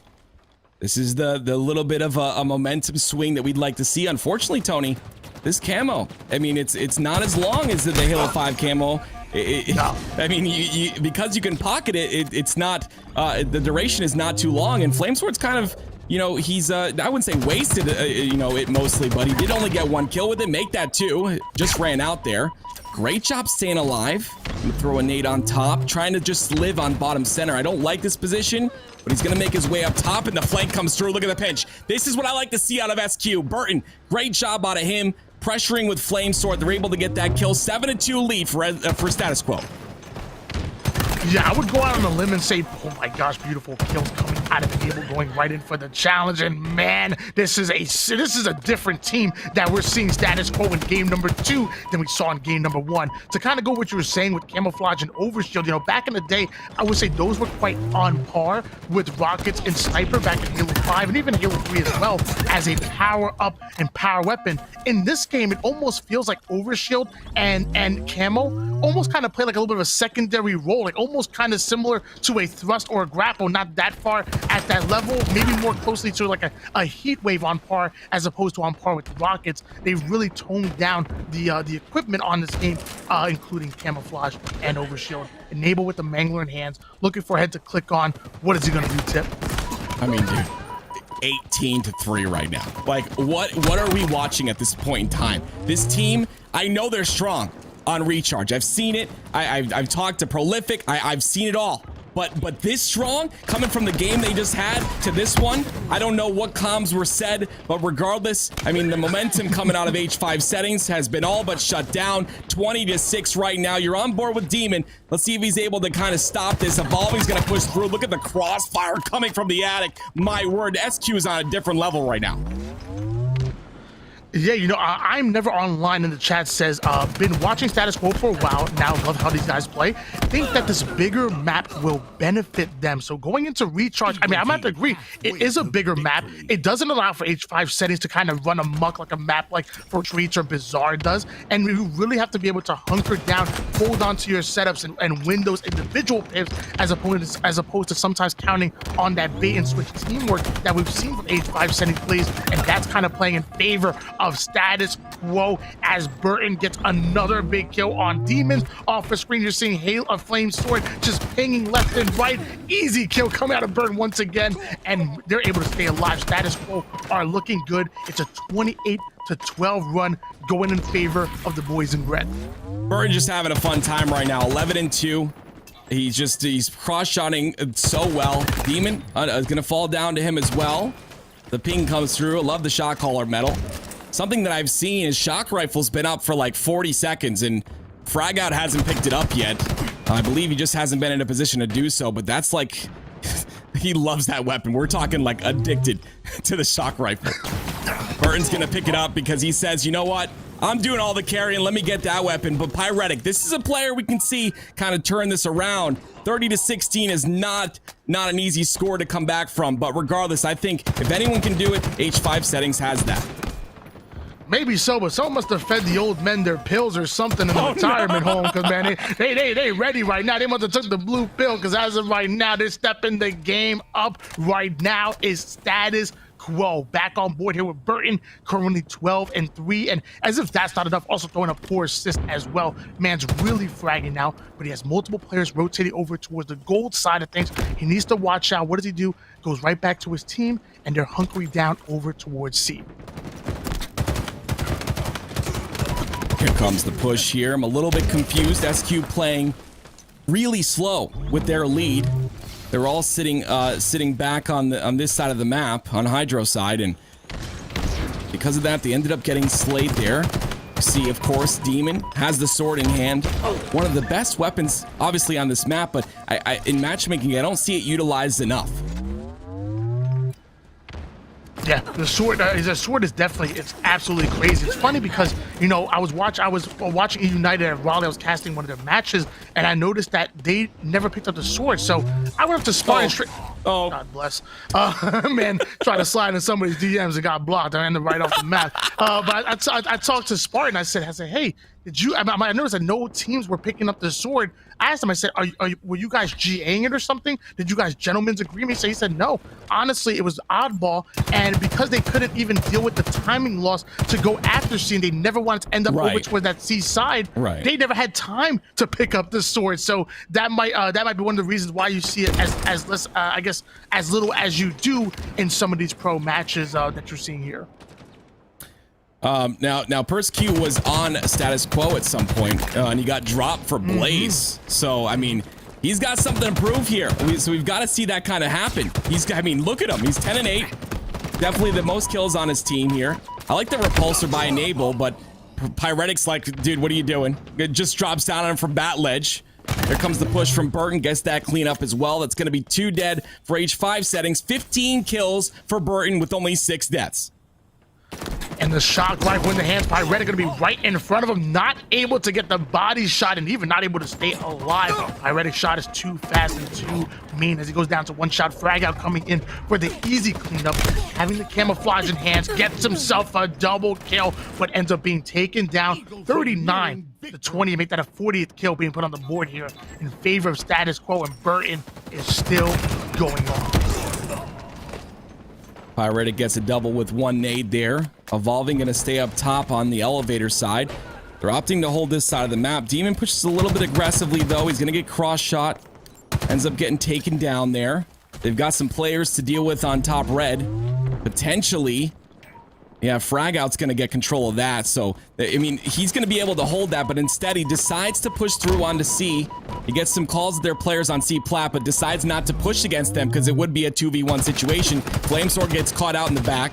This is the little bit of a momentum swing that we'd like to see. Unfortunately, Tony, this camo, I mean, it's not as long as the Halo 5 camo. I mean, you because you can pocket it, it's not, the duration is not too long, and Flamesword's kind of, you know, he's, I wouldn't say wasted, you know, it mostly, but he did only get 1 kill with it, make that 2, just ran out there. Great job staying alive. Gonna throw a nade on top, trying to just live on bottom center. I don't like this position, but he's gonna make his way up top, and the flank comes through. Look at the pinch. This is what I like to see out of SQ. Burton, great job out of him, pressuring with Flame Sword. They're able to get that kill. 7-2 lead for Status Quo. Yeah, I would go out on a limb and say, oh my gosh, beautiful kills coming out of the table, going right in for the challenge. And man, this is a different team that we're seeing Status Quo in game number 2 than we saw in game number 1. To kind of go what you were saying with camouflage and overshield, you know, back in the day, I would say those were quite on par with rockets and sniper back in Halo 5 and even Halo 3 as well, as a power up and power weapon. In this game, it almost feels like overshield and camo almost kind of play like a little bit of a secondary role, like almost kind of similar to a thrust or a grapple, not that far at that level, maybe more closely to like a heat wave on par as opposed to on par with rockets. They've really toned down the equipment on this game, including camouflage and overshield. Enable with the mangler in hands, looking for a head to click on. What is he gonna do, Tip? I mean, dude, 18-3 right now. Like, what are we watching at this point in time? This team, I know they're strong on recharge. I've seen it. I've talked to Prolific. I've seen it all. But this strong, coming from the game they just had to this one, I don't know what comms were said, but regardless, I mean, the momentum coming out of H5 Settings has been all but shut down. 20-6 right now. You're on board with Demon. Let's see if he's able to kind of stop this. Evolving's going to push through. Look at the crossfire coming from the attic. My word, SQ is on a different level right now. Yeah, you know, I'm never online in the chat says, been watching Status Quo for a while now, love how these guys play. Think that this bigger map will benefit them. So going into recharge, I mean, I'm going to have to agree, it is a bigger map. It doesn't allow for H5 Settings to kind of run amok like a map like First Reach or Bizarre does. And you really have to be able to hunker down, hold on to your setups and win those individual pips as opposed to sometimes counting on that bait and switch teamwork that we've seen from H5 Settings Plz. And that's kind of playing in favor of Status Quo as Burton gets another big kill on Demons. Off the screen, you're seeing Hail of Flame Sword just pinging left and right. Easy kill coming out of Burton once again, and they're able to stay alive. Status Quo are looking good. It's a 28-12 run going in favor of the boys in red. Burton just having a fun time right now. 11-2. He's cross-shotting so well. Demon is gonna fall down to him as well. The ping comes through. I love the shot caller medal. Something that I've seen is shock rifle's been up for like 40 seconds and Fragout hasn't picked it up yet. I believe he just hasn't been in a position to do so, but that's like, he loves that weapon. We're talking like addicted to the shock rifle. Burton's gonna pick it up because he says, you know what? I'm doing all the carrying, let me get that weapon. But Pyretic, this is a player we can see kind of turn this around. 30-16 is not an easy score to come back from, but regardless, I think if anyone can do it, H5 Settings has that. Maybe so, but someone must have fed the old men their pills or something in the retirement home, because man, they ready right now. They must have took the blue pill, because as of right now, they're stepping the game up. Right now is Status Quo back on board here with Burton, currently 12-3, and as if that's not enough, also throwing a poor assist as well. Man's really fragging now, but he has multiple players rotating over towards the gold side of things. He needs to watch out. What does he do? Goes right back to his team, and they're hunkering down over towards C. Here comes the push here. I'm a little bit confused. SQ playing really slow with their lead. They're all sitting back on this side of the map, on Hydro side, and because of that, they ended up getting slayed there. See, of course, Demon has the sword in hand. One of the best weapons, obviously, on this map, but in matchmaking, I don't see it utilized enough. Yeah, the sword is definitely, it's absolutely crazy. It's funny because, you know, I was watching United at Raleigh. I was casting one of their matches, and I noticed that they never picked up the sword. So I went up to Spartan straight. Oh, God bless. Man, trying to slide in somebody's DMs and got blocked. I ended right off the map. But I talked to Spartan. I said, hey, did you? I noticed that no teams were picking up the sword. I asked him. I said, were you guys GAing it or something? Did you guys gentlemen's agreement? So he said, no. Honestly, it was oddball, and because they couldn't even deal with the timing loss to go after scene, they never wanted to end up over towards that C side. Right. They never had time to pick up the sword. So that might be one of the reasons why you see it as less, I guess, as little as you do in some of these pro matches that you're seeing here. Now Persecute was on Status Quo at some point, and he got dropped for Blaze. So, I mean, he's got something to prove here. So we've got to see that kind of happen. I mean, look at him. He's 10-8. Definitely the most kills on his team here. I like the repulsor by Enable, but Pyretic's like, dude, what are you doing? It just drops down on him from Bat Ledge. Here comes the push from Burton. Gets that cleanup as well. That's going to be 2 dead for H5 Settings. 15 kills for Burton with only 6 deaths. And the shock rifle in the hands, Pyretic gonna be right in front of him, not able to get the body shot and even not able to stay alive. Pyretic shot is too fast and too mean as he goes down to 1 shot. Frag out coming in for the easy cleanup. Having the camouflage in hands, gets himself a double kill, but ends up being taken down 39-20 to make that a 40th kill being put on the board here in favor of Status Quo, and Burton is still going on. Pyretic gets a double with 1 nade there. Evolving going to stay up top on the elevator side. They're opting to hold this side of the map. Demon pushes a little bit aggressively, though. He's going to get cross shot. Ends up getting taken down there. They've got some players to deal with on top red. Potentially. Yeah, Frag Out's going to get control of that. So, I mean, he's going to be able to hold that, but instead he decides to push through onto C. He gets some calls at their players on C plat, but decides not to push against them because it would be a 2v1 situation. Flamesword gets caught out in the back.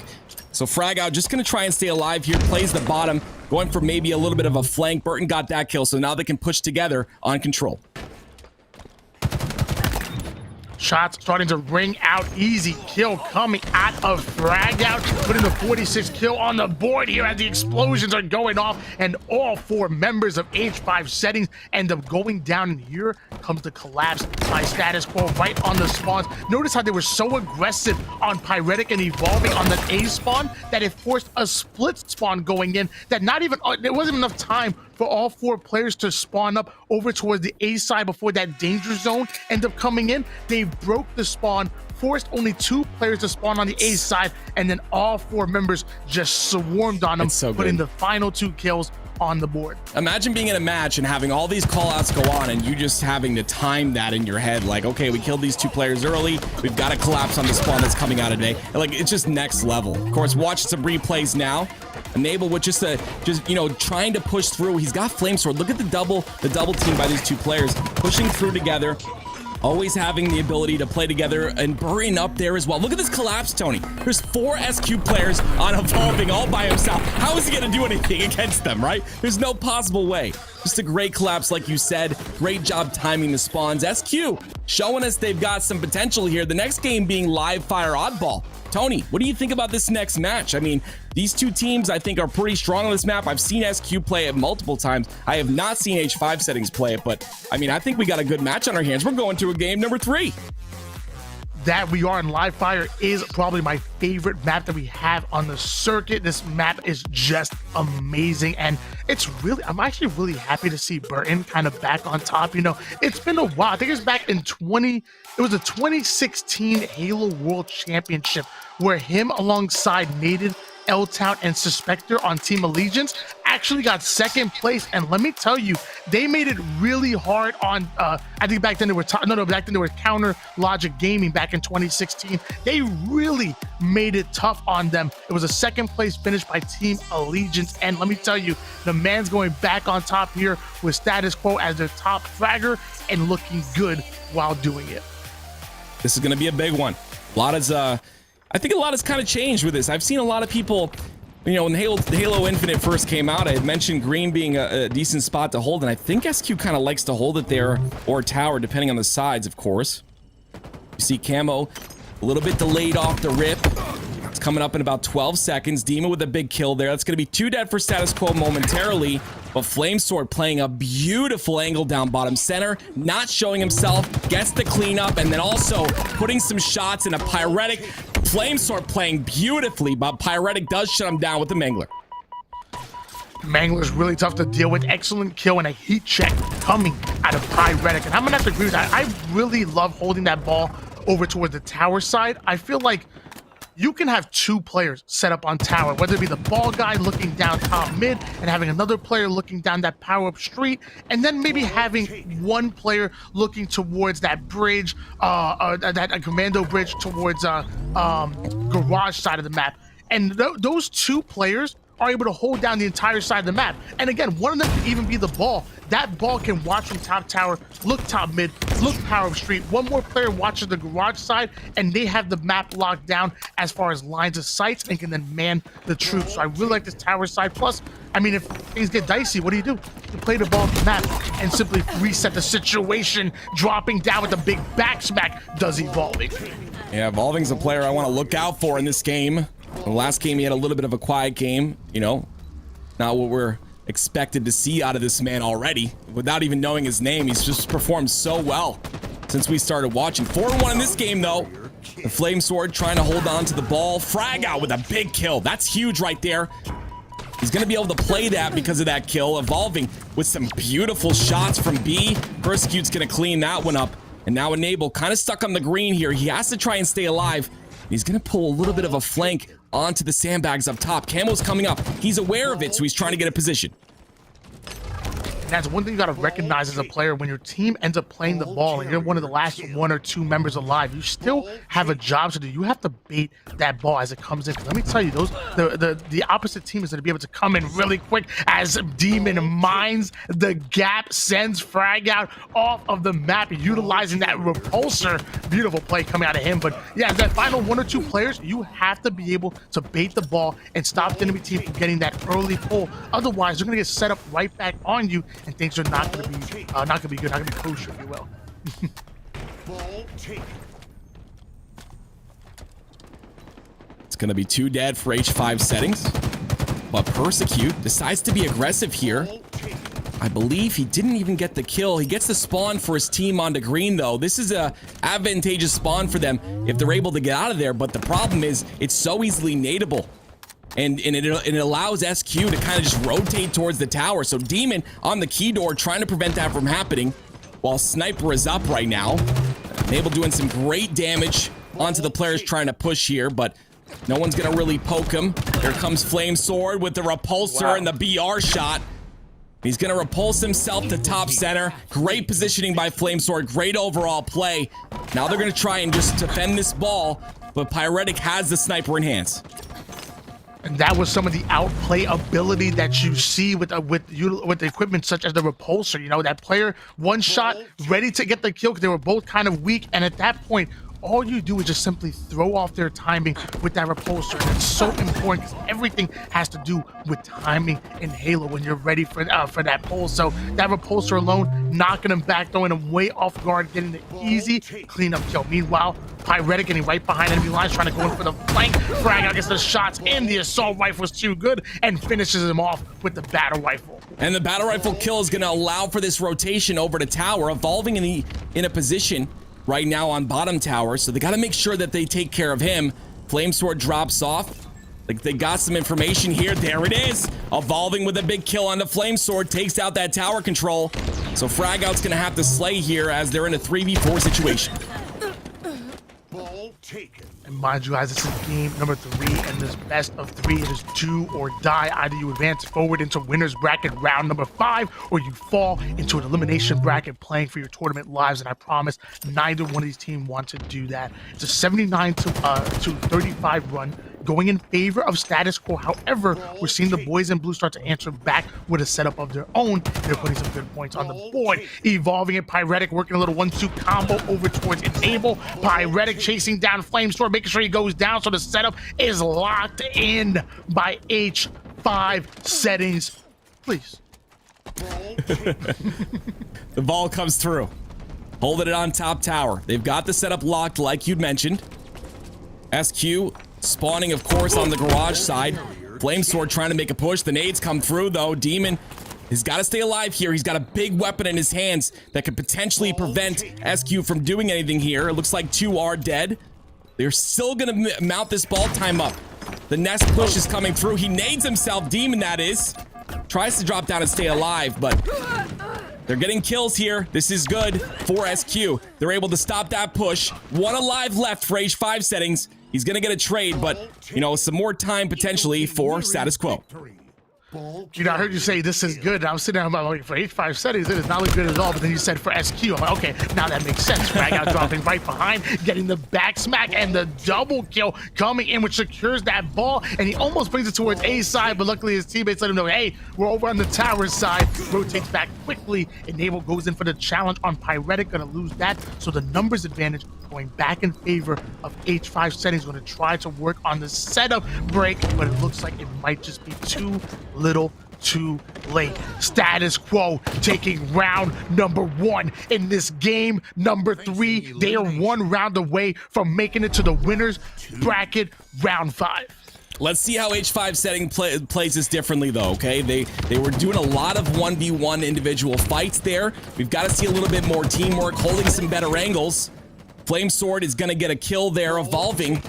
So Frag Out just going to try and stay alive here. Plays the bottom, going for maybe a little bit of a flank. Burton got that kill, so now they can push together on control. Shots starting to ring out. Easy kill coming out of Frag Out, putting the 46 kill on the board here as the explosions are going off, and all 4 members of H5 Settings end up going down. And here comes the collapse by Status Quo right on the spawns. Notice how they were so aggressive on Pyretic and Evolving on the A spawn that it forced a split spawn going in, that there wasn't enough time for all 4 players to spawn up over towards the A side before that danger zone end up coming in. They broke the spawn, forced only 2 players to spawn on the A side, and then all 4 members just swarmed on them, putting the final 2 kills on the board. Imagine being in a match and having all these call-outs go on and you just having to time that in your head. Like, okay, we killed these 2 players early. We've got to collapse on the spawn that's coming out today. Like, it's just next level. Of course, watch some replays now. Enable with just you know, trying to push through. He's got Flamesword. Look at the double team by these 2 players pushing through together. Always having the ability to play together, and Burton up there as well. Look at this collapse, Tony. There's 4 SQ players on Evolving all by himself. How is he going to do anything against them, right? There's no possible way. Just a great collapse, like you said. Great job timing the spawns. SQ showing us they've got some potential here. The next game being Live Fire Oddball. Tony, what do you think about this next match? I mean, these 2 teams, I think, are pretty strong on this map. I've seen SQ play it multiple times. I have not seen H5 Settings play it, but, I mean, I think we got a good match on our hands. We're going to a game number 3. That we are in Live Fire is probably my favorite map that we have on the circuit. This map is just amazing, and I'm actually really happy to see Burton kind of back on top. You know, it's been a while. I think it was back in it was the 2016 Halo World Championship where him alongside Nated, L-Town, and Suspector on Team Allegiance actually got 2nd place. And let me tell you, they made it really hard on, I think back then they were, back then they were Counter Logic Gaming back in 2016. They really made it tough on them. It was a 2nd place finish by Team Allegiance. And let me tell you, the man's going back on top here with Status Quo as their top fragger and looking good while doing it. This is going to be a big one. I think a lot has kind of changed with this. I've seen a lot of people You know, when Halo Infinite first came out, I had mentioned green being a decent spot to hold, and I think SQ kind of likes to hold it there, or tower, depending on the sides, of course. You see Camo a little bit delayed off the rip. It's coming up in about 12 seconds. Dima with a big kill there. That's going to be 2 dead for Status Quo momentarily, but Flamesword playing a beautiful angle down bottom center, not showing himself, gets the cleanup, and then also putting some shots in a Pyretic. Flamesword playing beautifully, but Pyretic does shut him down with the Mangler. Mangler's really tough to deal with. Excellent kill and a heat check coming out of Pyretic. And I'm gonna have to agree with that. I really love holding that ball over towards the tower side. I feel like you can have 2 players set up on tower, whether it be the ball guy looking down top mid and having another player looking down that power up street, and then maybe having 1 player looking towards that bridge, that commando bridge towards garage side of the map. And those 2 players are able to hold down the entire side of the map. And again, one of them can even be the ball. That ball can watch from top tower, look top mid, look power up street. 1 more player watches the garage side, and they have the map locked down as far as lines of sights and can then man the troops. So I really like this tower side. Plus, I mean, if things get dicey, what do? You play the ball on the map and simply reset the situation. Dropping down with a big back smack does Evolving. Yeah, Evolving's a player I want to look out for in this game. The last game, he had a little bit of a quiet game, you know, not what we're expected to see out of this man already. Without even knowing his name, he's just performed so well since we started watching. 4-1 in this game, though. The Flamesword trying to hold on to the ball. Frag out with a big kill. That's huge right there. He's going to be able to play that because of that kill. Evolving with some beautiful shots from B. Persecute's going to clean that one up. And now Enable kind of stuck on the green here. He has to try and stay alive. He's going to pull a little bit of a flank onto the sandbags up top. Camo's coming up. He's aware of it, so he's trying to get a position. That's one thing you got to recognize as a player. When your team ends up playing the ball and you're one of the last 1 or 2 members alive, you still have a job to do. You have to bait that ball as it comes in. Let me tell you, the opposite team is going to be able to come in really quick as Demon mines the gap, sends Frag out off of the map, utilizing that repulsor. Beautiful play coming out of him. But yeah, that final 1 or 2 players, you have to be able to bait the ball and stop the enemy team from getting that early pull. Otherwise, they're going to get set up right back on you, and things are not going to be good, not going to be kosher, if you will. It's going to be 2 dead for H5 Settings, but Persecute decides to be aggressive here. I believe he didn't even get the kill. He gets the spawn for his team onto green, though. This is a advantageous spawn for them if they're able to get out of there, but the problem is it's so easily nadeable. And it allows SQ to kind of just rotate towards the tower. So Demon on the key door trying to prevent that from happening while Sniper is up right now. Enable doing some great damage onto the players trying to push here, but no one's going to really poke him. Here comes Flamesword with the repulsor and the BR shot. He's going to repulse himself to top center. Great positioning by Flamesword. Great overall play. Now they're going to try and just defend this ball, but Pyretic has the sniper in hands. And that was some of the outplay ability that you see with the equipment such as the repulsor. You know, that player, 1 shot, ready to get the kill because they were both kind of weak. And at that point, all you do is just simply throw off their timing with that repulsor. And it's so important because everything has to do with timing in Halo when you're ready for that pull. So that repulsor alone, knocking him back, throwing him way off guard, getting the easy cleanup kill. Meanwhile, Pyretic getting right behind enemy lines, trying to go in for the flank. Frag out gets the shots, and the assault rifle was too good, and finishes him off with the battle rifle. And the battle rifle kill is going to allow for this rotation over to tower, Evolving in a position right now on bottom tower, so they got to make sure that they take care of him. Flamesword drops off. Like they got some information here. There it is. Evolving with a big kill on the Flamesword, takes out that tower control. So Frag Out's gonna have to slay here as they're in a 3v4 situation. And mind you guys, this is game number 3, and this best of 3. It is do or die. Either you advance forward into winner's bracket round number 5, or you fall into an elimination bracket playing for your tournament lives. And I promise neither one of these teams want to do that. It's a 79 to 35 run going in favor of Status Quo. However, we're seeing the boys in blue start to answer back with a setup of their own. They're putting some good points on the board. Evolving it, Pyretic working a little 1-2 combo over towards Enable. Pyretic chasing down Flamesword, making sure he goes down, so the setup is locked in by H5 Settings Plz. The ball comes through. Holding it on top tower. They've got the setup locked like you'd mentioned. SQ spawning, of course, on the garage side. Flamesword trying to make a push. The nades come through, though. Demon has got to stay alive here. He's got a big weapon in his hands that could potentially prevent SQ from doing anything here. It looks like 2 are dead. They're still going to mount this ball time up. The nest push is coming through. He nades himself, Demon that is. Tries to drop down and stay alive, but they're getting kills here. This is good for SQ. They're able to stop that push. 1 alive left for H5 Settings. He's going to get a trade, but, you know, some more time potentially for Status Quo. You know, I heard you say this is good. I was sitting there, I'm like, for H5 Settings, it is not look good at all. But then you said for SQ, I'm like, okay, now that makes sense. Frag out dropping right behind, getting the back smack and the double kill coming in, which secures that ball. And he almost brings it towards A side, but luckily his teammates let him know, hey, we're over on the tower side. Rotates back quickly. Enable goes in for the challenge on Pyretic, gonna lose that. So the numbers advantage going back in favor of H5 Settings. Going to try to work on the setup break, but it looks like it might just be too little too late. Status Quo taking round number 1 in this game number 3. They are 1 round away from making it to the winners bracket round 5. Let's see how H5 Setting plays this differently, though, okay? They were doing a lot of 1v1 individual fights there. We've got to see a little bit more teamwork, holding some better angles. Flamesword is going to get a kill there, Evolving.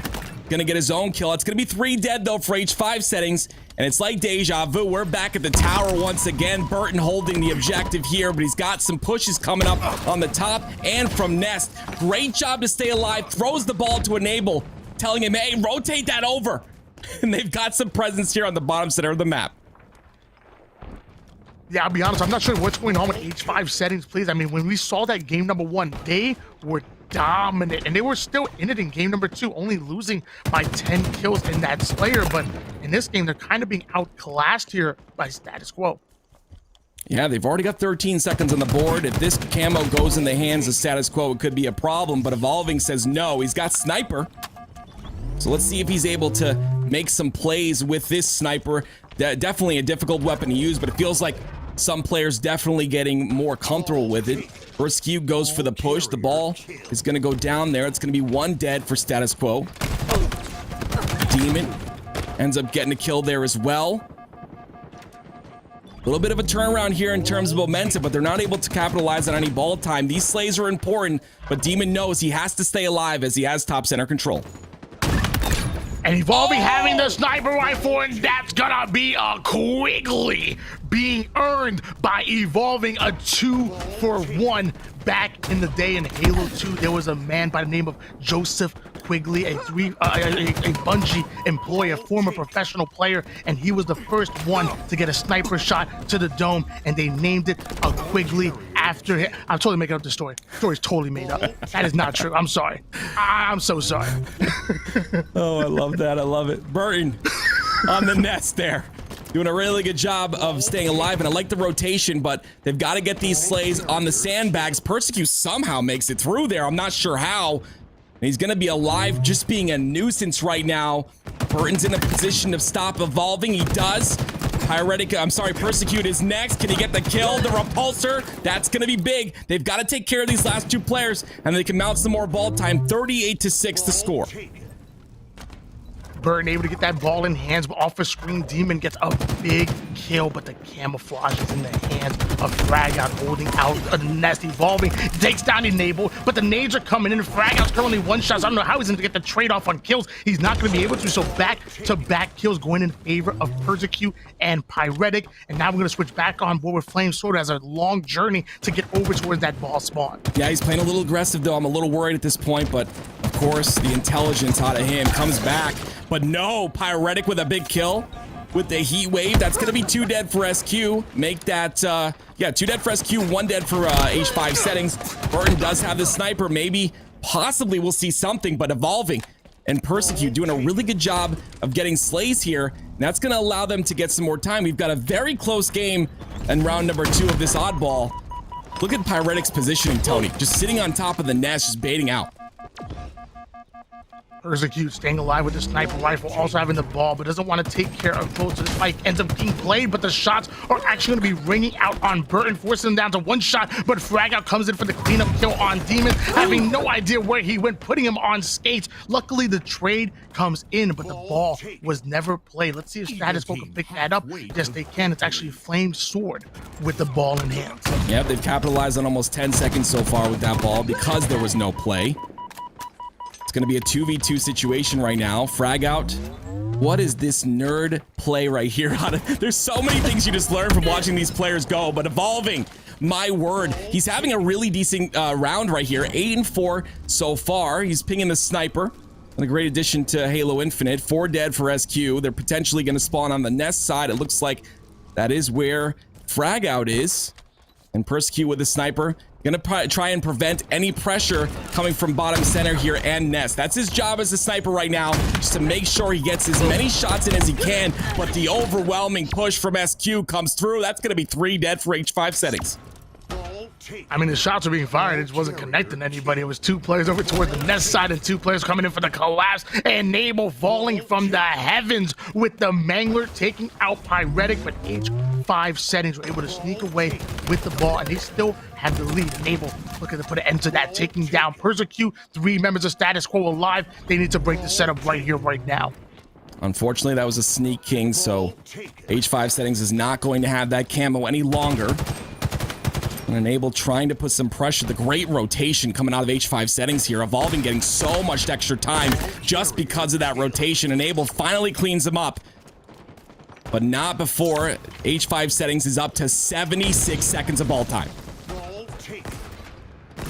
Going to get his own kill. It's going to be 3 dead, though, for H5 Settings. And it's like deja vu. We're back at the tower once again. Burton holding the objective here, but he's got some pushes coming up on the top and from Nest. Great job to stay alive. Throws the ball to Enable, telling him, hey, rotate that over. And they've got some presence here on the bottom center of the map. Yeah, I'll be honest, I'm not sure what's going on with H5 Settings Plz. I mean, when we saw that game number 1, they were dominant, and they were still in it in game number 2, only losing by 10 kills in that Slayer. But in this game, they're kind of being outclassed here by Status Quo. Yeah, they've already got 13 seconds on the board. If this camo goes in the hands of Status Quo, it could be a problem, but Evolving says no. He's got Sniper. So let's see if he's able to make some plays with this Sniper. Definitely a difficult weapon to use, but it feels like some players definitely getting more comfortable with it. First cube goes for the push. The ball is going to go down there. It's going to be 1 dead for Status Quo. Demon ends up getting a kill there as well. A little bit of a turnaround here in terms of momentum, but they're not able to capitalize on any ball time. These slays are important, but Demon knows he has to stay alive as he has top center control. And Evolving having the sniper rifle, and that's gonna be a Quigley being earned by Evolving, a 2-for-1. Back in the day in Halo 2, there was a man by the name of Joseph Quigley, a Bungie employee, a former professional player, and he was the first one to get a sniper shot to the dome, and they named it a Quigley after him. I'm totally making up the story. The story's totally made up. That is not true. I'm sorry. I'm so sorry. Oh, I love that. I love it. Burton on the nest there. Doing a really good job of staying alive, and I like the rotation, but they've got to get these slays on the sandbags. Persecute somehow makes it through there. I'm not sure how. He's going to be alive, just being a nuisance right now. Burton's in a position to stop Evolving. He does. Persecute is next. Can he get the kill? The repulsor. That's going to be big. They've got to take care of these last 2 players, and they can mount some more ball time. 38-6 to score. Burton able to get that ball in hands, but off a screen, Demon gets a big kill, but the camouflage is in the hands of Frag Out, holding out a nest. Evolving takes down Enable, but the nades are coming in. Frag Out's currently 1 shot. So I don't know how he's going to get the trade-off on kills. He's not going to be able to, so back-to-back kills going in favor of Persecute and Pyretic. And now we're going to switch back on board with Flamesword as a long journey to get over towards that ball spawn. Yeah, he's playing a little aggressive, though. I'm a little worried at this point, but of course, the intelligence out of him comes back. But no, Pyretic with a big kill with the heat wave. That's going to be 2 dead for SQ. Make that, 2 dead for SQ, 1 dead for H5 Settings. Burton does have the sniper. Maybe, possibly we'll see something, but Evolving and Persecute doing a really good job of getting slays here. And that's going to allow them to get some more time. We've got a very close game in round number 2 of this oddball. Look at Pyretic's positioning, Tony. Just sitting on top of the nest, just baiting out. Persecute staying alive with the sniper rifle, also having the ball, but doesn't want to take care of close to the spike. Ends up being played, but the shots are actually going to be ringing out on Burton, forcing him down to 1 shot, but Frag Out comes in for the cleanup kill on Demon, having no idea where he went, putting him on skates. Luckily, the trade comes in, but the ball was never played. Let's see if Status Quo can pick that up. Yes, they can. It's actually Flame Sword with the ball in hand. Yeah, they've capitalized on almost 10 seconds so far with that ball because there was no play. Going to be a 2v2 situation right now. Frag Out. What is this nerd play right here? There's so many things you just learn from watching these players go, but evolving. My word, he's having a really decent round right here. 8 and 4 so far. He's pinging the sniper. And a great addition to Halo Infinite. 4 dead for SQ. They're potentially going to spawn on the nest side. It looks like that is where Frag Out is. And Persecute with the sniper. Gonna try and prevent any pressure coming from bottom center here and nest. That's his job as a sniper right now, just to make sure he gets as many shots in as he can. But the overwhelming push from SQ comes through. That's gonna be 3 dead for H5 Settings. I mean, the shots were being fired. It just wasn't connecting anybody. It was 2 players over towards the nest side and 2 players coming in for the collapse. And Nabel falling from the heavens with the Mangler taking out Pyretic. But H5 Settings were able to sneak away with the ball, and they still have the lead. Nabel looking to put an end to that, taking down Persecute. 3 members of Status Quo alive. They need to break the setup right here, right now. Unfortunately, that was a sneak king, so H5 Settings is not going to have that camo any longer. And Enable trying to put some pressure. The great rotation coming out of H5 Settings here. Evolving getting so much extra time just because of that rotation. Enable finally cleans them up. But not before H5 Settings is up to 76 seconds of ball time.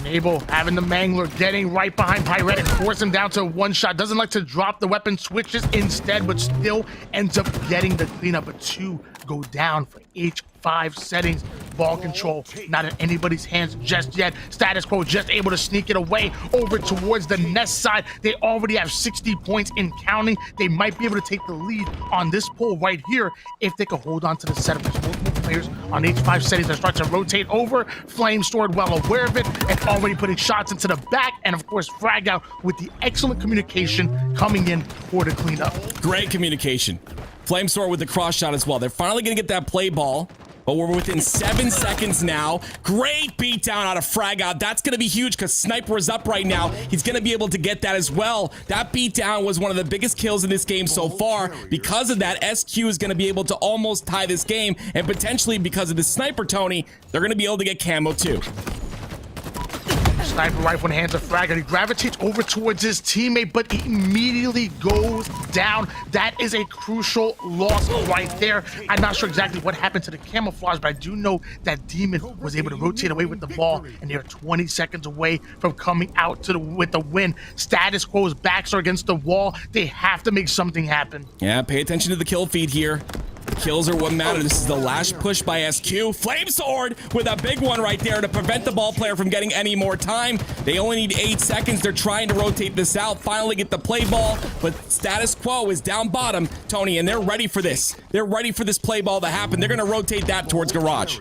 Nabel having the Mangler, getting right behind Pyretic, force him down to 1 shot. Doesn't like to drop the weapon, switches instead, but still ends up getting the cleanup. But 2 go down for H5 Settings. Ball control not in anybody's hands just yet. Status Quo just able to sneak it away over towards the nest side. They already have 60 points in counting. They might be able to take the lead on this pull right here if they can hold on to the setup. There's multiple players on H5 Settings that start to rotate over. Flame Sword well aware of it and already putting shots into the back. And of course, Frag Out with the excellent communication coming in for the cleanup. Great communication. Flame Sword with the cross shot as well. They're finally going to get that play ball. But we're within 7 seconds now. Great beatdown out of Frag Out. That's going to be huge because Sniper is up right now. He's going to be able to get that as well. That beatdown was one of the biggest kills in this game so far. Because of that, SQ is going to be able to almost tie this game. And potentially because of the Sniper, Tony, they're going to be able to get camo too. Sniper rifle in the hands of Frag Out. He gravitates over towards his teammate, but he immediately goes down. That is a crucial loss right there. I'm not sure exactly what happened to the camouflage, but I do know that Demon was able to rotate away with the ball, and they're 20 seconds away from coming out to with the win. Status Quo's backs are against the wall. They have to make something happen. Yeah, pay attention to the kill feed here. Kills are what matter. This is the last push by SQ. Flame Sword with a big one right there to prevent the ball player from getting any more time. They only need 8 seconds. They're trying to rotate this out, finally get the play ball, but Status Quo is down bottom, Tony, and they're ready for this. They're ready for this play ball to happen. They're going to rotate that towards Garage.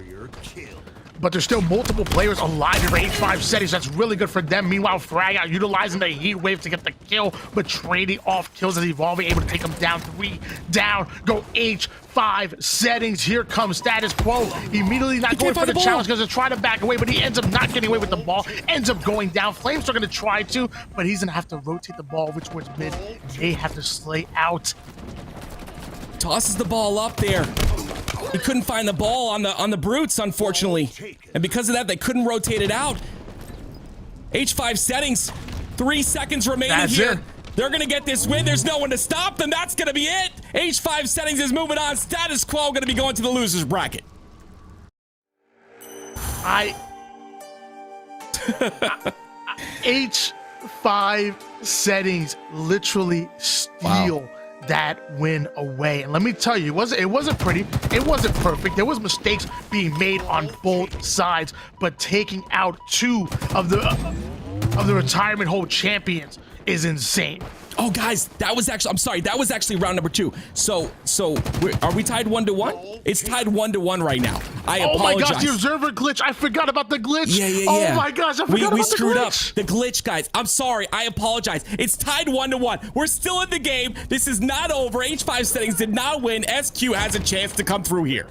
But there's still multiple players alive in H5 Settings. That's really good for them. Meanwhile, Frag Out utilizing the heat wave to get the kill, but trading off kills as Evolving, able to take them down. 3 down. Go H5 Settings. Here comes Status Quo. Immediately not going for the challenge because they're trying to back away, but he ends up not getting away with the ball. Ends up going down. Flames are going to try to, but he's going to have to rotate the ball over towards mid. They have to slay out. Tosses the ball up there. He couldn't find the ball on the brutes, unfortunately. And because of that, they couldn't rotate it out. H5 Settings, 3 seconds remaining here. They're going to get this win. There's no one to stop them. That's going to be it. H5 Settings is moving on. Status Quo going to be going to the losers bracket. H5 Settings literally steal that win away. And let me tell you, it wasn't pretty, it wasn't perfect. There was mistakes being made on both sides, but taking out 2 of the retirement hold champions is insane. Oh, guys, that was actually, I'm sorry, that was actually round number 2. So are we tied 1-1? It's tied 1-1 right now. I apologize. Oh my gosh, the observer glitch. I forgot about the glitch. Yeah. Oh my gosh, I forgot about we screwed the up. glitch. The glitch, guys. I'm sorry. I apologize. It's tied 1-1. We're still in the game. This is not over. H5 Settings did not win. SQ has a chance to come through here.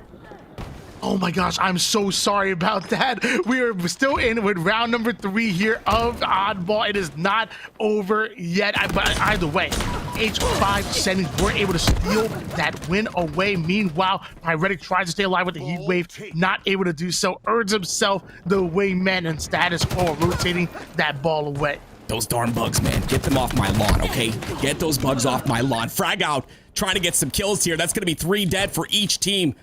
Oh my gosh, I'm so sorry about that. We are still in with round number 3 here of Oddball. It is not over yet. But either way, H5 Settings were able to steal that win away. Meanwhile, Pyretic tries to stay alive with the heat wave, not able to do so. Earns himself the wingman, and Status Quo rotating that ball away. Those darn bugs, man. Get them off my lawn, okay? Get those bugs off my lawn. Frag out, trying to get some kills here. That's going to be 3 dead for each team.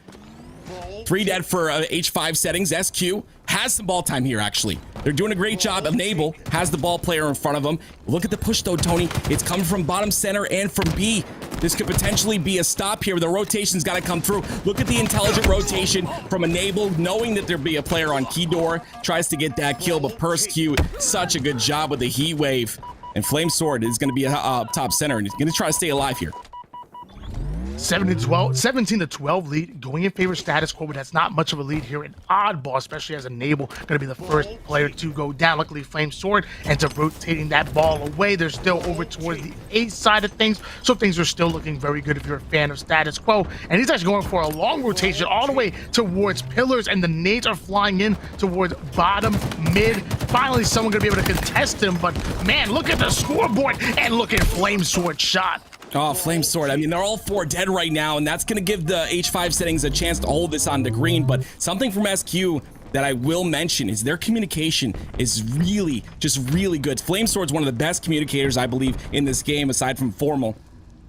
3 dead for H5 Settings. SQ has some ball time here, actually. They're doing a great job. Enable has the ball player in front of them. Look at the push, though, Tony. It's coming from bottom center and from B. This could potentially be a stop here. The rotation's got to come through. Look at the intelligent rotation from Enable, knowing that there'd be a player on key door. Tries to get that kill, but Persecute, such a good job with the heat wave. And Flame Sword is going to be a top center, and he's going to try to stay alive here. 17-12 lead going in favor of Status Quo, but that's not much of a lead here in Oddball, especially as Enable going to be the first player to go down. Luckily, Flame Sword ends up rotating that ball away. They're still over towards the A side of things, so things are still looking very good if you're a fan of Status Quo. And he's actually going for a long rotation all the way towards pillars, and the nades are flying in towards bottom, mid. Finally, someone going to be able to contest him, but man, look at the scoreboard and look at Flame Sword shot. Oh, Flame Sword. I mean, they're all 4 dead right now, and that's going to give the H5 Settings a chance to hold this on the green. But something from SQ that I will mention is their communication is really, just really good. Flame Sword's one of the best communicators, I believe, in this game, aside from Formal.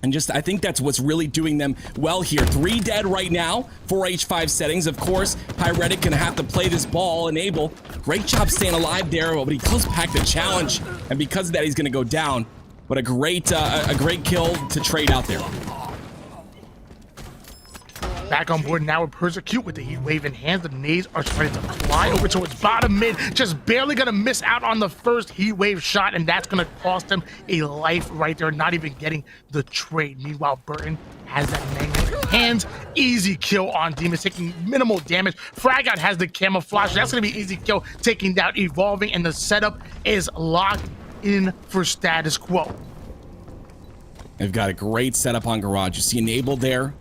And just, I think that's what's really doing them well here. 3 dead right now for H5 Settings. Of course, Pyretic gonna have to play this ball. Enable, great job staying alive there, but he close back the challenge. And because of that, he's gonna go down. But a great kill to trade out there. Back on board now with Persecute with the heat wave in hand. The nades are starting to fly over towards bottom mid. Just barely going to miss out on the first heat wave shot, and that's going to cost him a life right there, not even getting the trade. Meanwhile, Burton has that magnet in hands. Easy kill on Demons, taking minimal damage. Frag Out has the camouflage. That's going to be easy kill, taking down Evolving, and the setup is locked in for Status Quo. They've got a great setup on Garage. You see Enable there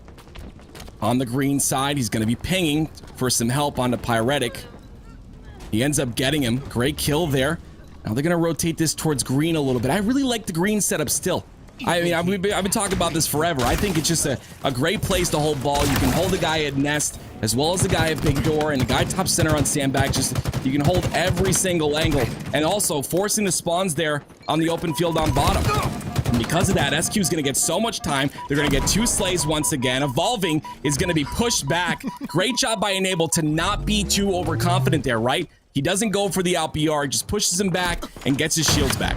on the green side. He's going to be pinging for some help on the Pyretic. He ends up getting him. Great kill there. Now they're going to rotate this towards green a little bit. I really like the green setup still. I mean, I've been talking about this forever. I think it's just a great place to hold ball. You can hold the guy at Nest as well as the guy at Big Door and the guy top center on Sandbag. Just, you can hold every single angle, and also forcing the spawns there on the open field on bottom. And because of that, SQ is going to get so much time. They're going to get 2 slays once again. Evolving is going to be pushed back. Great job by Enable to not be too overconfident there, right? He doesn't go for the out BR, just pushes him back and gets his shields back.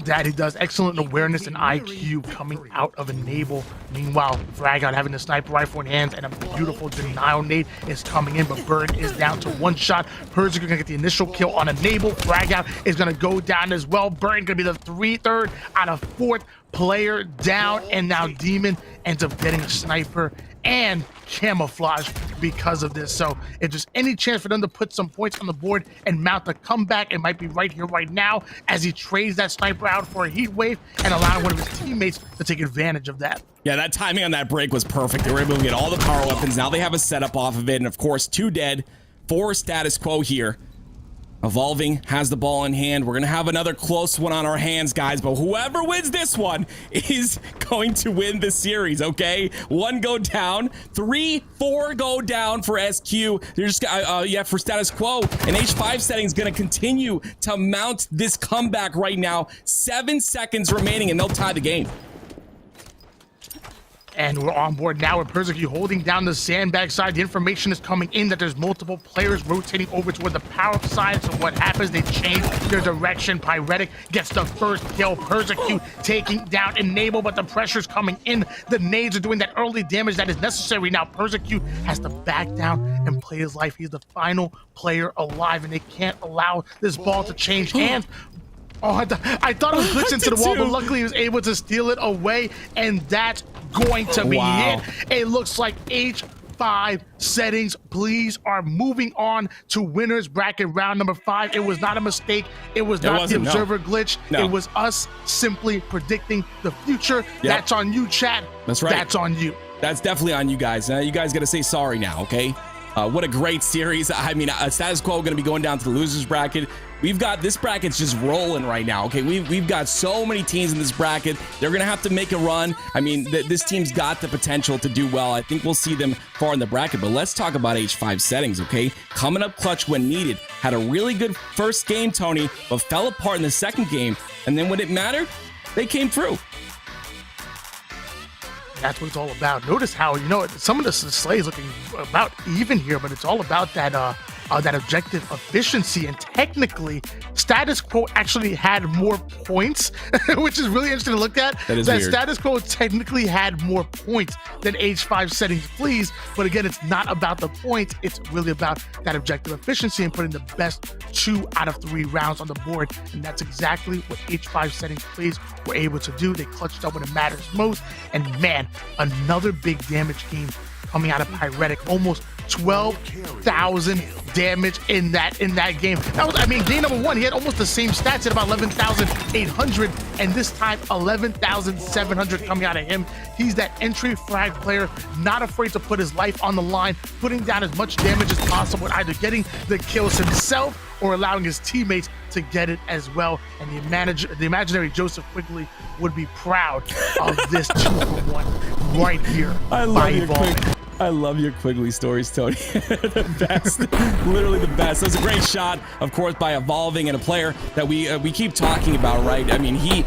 That he does. Excellent awareness and IQ coming out of Enable. Meanwhile, Frag Out having the sniper rifle in hands, and a beautiful denial nade is coming in, but Bird is down to 1 shot. Persic gonna get the initial kill on Enable. Frag Out is gonna go down as well. Bird gonna be the 3rd out of 4th player down, and now Demon ends up getting a sniper and camouflage because of this. So if there's any chance for them to put some points on the board and mount a comeback, it might be right here, right now, as he trades that sniper out for a heat wave and allowing one of his teammates to take advantage of that. Yeah, that timing on that break was perfect. They were able to get all the power weapons. Now they have a setup off of it. And of course, 2 dead for Status Quo here. Evolving has the ball in hand. We're going to have another close one on our hands, guys. But whoever wins this one is going to win the series, okay? 1 go down. 3, 4 go down for SQ. They're just, for Status Quo. And H5 Settings going to continue to mount this comeback right now. 7 seconds remaining, and they'll tie the game. And we're on board now with Persecute holding down the Sandbag side. The information is coming in that there's multiple players rotating over toward the power side. So what happens? They change their direction. Pyretic gets the first kill. Persecute taking down Enable, but the pressure's coming in. The nades are doing that early damage that is necessary. Now Persecute has to back down and play his life. He's the final player alive, and they can't allow this ball to change hands. Oh, I thought it was glitched into the wall, but luckily he was able to steal it away, and that's going to be it. It looks like H5 Settings Plz are moving on to winners bracket round number 5. It was not a mistake. It was not the observer glitch. It was us simply predicting the future. That's on you, chat. That's right. That's on you. That's definitely on you guys. You guys got to say sorry now, okay? What a great series. I mean, Status Quo going to be going down to the losers bracket. We've got this bracket's just rolling right now. Okay, we've got so many teams in this bracket. They're gonna have to make a run. I mean, this team's got the potential to do well. I think we'll see them far in the bracket. But let's talk about H5 Settings. Okay, coming up clutch when needed. Had a really good first game, Tony, but fell apart in the second game. And then when it mattered, they came through. That's what it's all about. Notice how, you know, some of the slays looking about even here, but it's all about that that objective efficiency. And technically, Status Quo actually had more points, which is really interesting to look at. That is weird. Status Quo technically had more points than H5 Settings Plz, but again, it's not about the points. It's really about that objective efficiency and putting the best 2 out of 3 rounds on the board. And that's exactly what H5 Settings Plz were able to do. They clutched up when it matters most. And man, another big damage game coming out of Pyretic, almost 12,000 damage in that game. That was, I mean, game number 1, he had almost the same stats at about 11,800, and this time 11,700 coming out of him. He's that entry frag player, not afraid to put his life on the line, putting down as much damage as possible, either getting the kills himself or allowing his teammates to get it as well. And the imaginary Joseph Quigley would be proud of this 2-for-1 right here. I love your Quigley stories, Tony. The best, literally the best. That was a great shot, of course, by Evolving, and a player that we keep talking about, right? I mean, he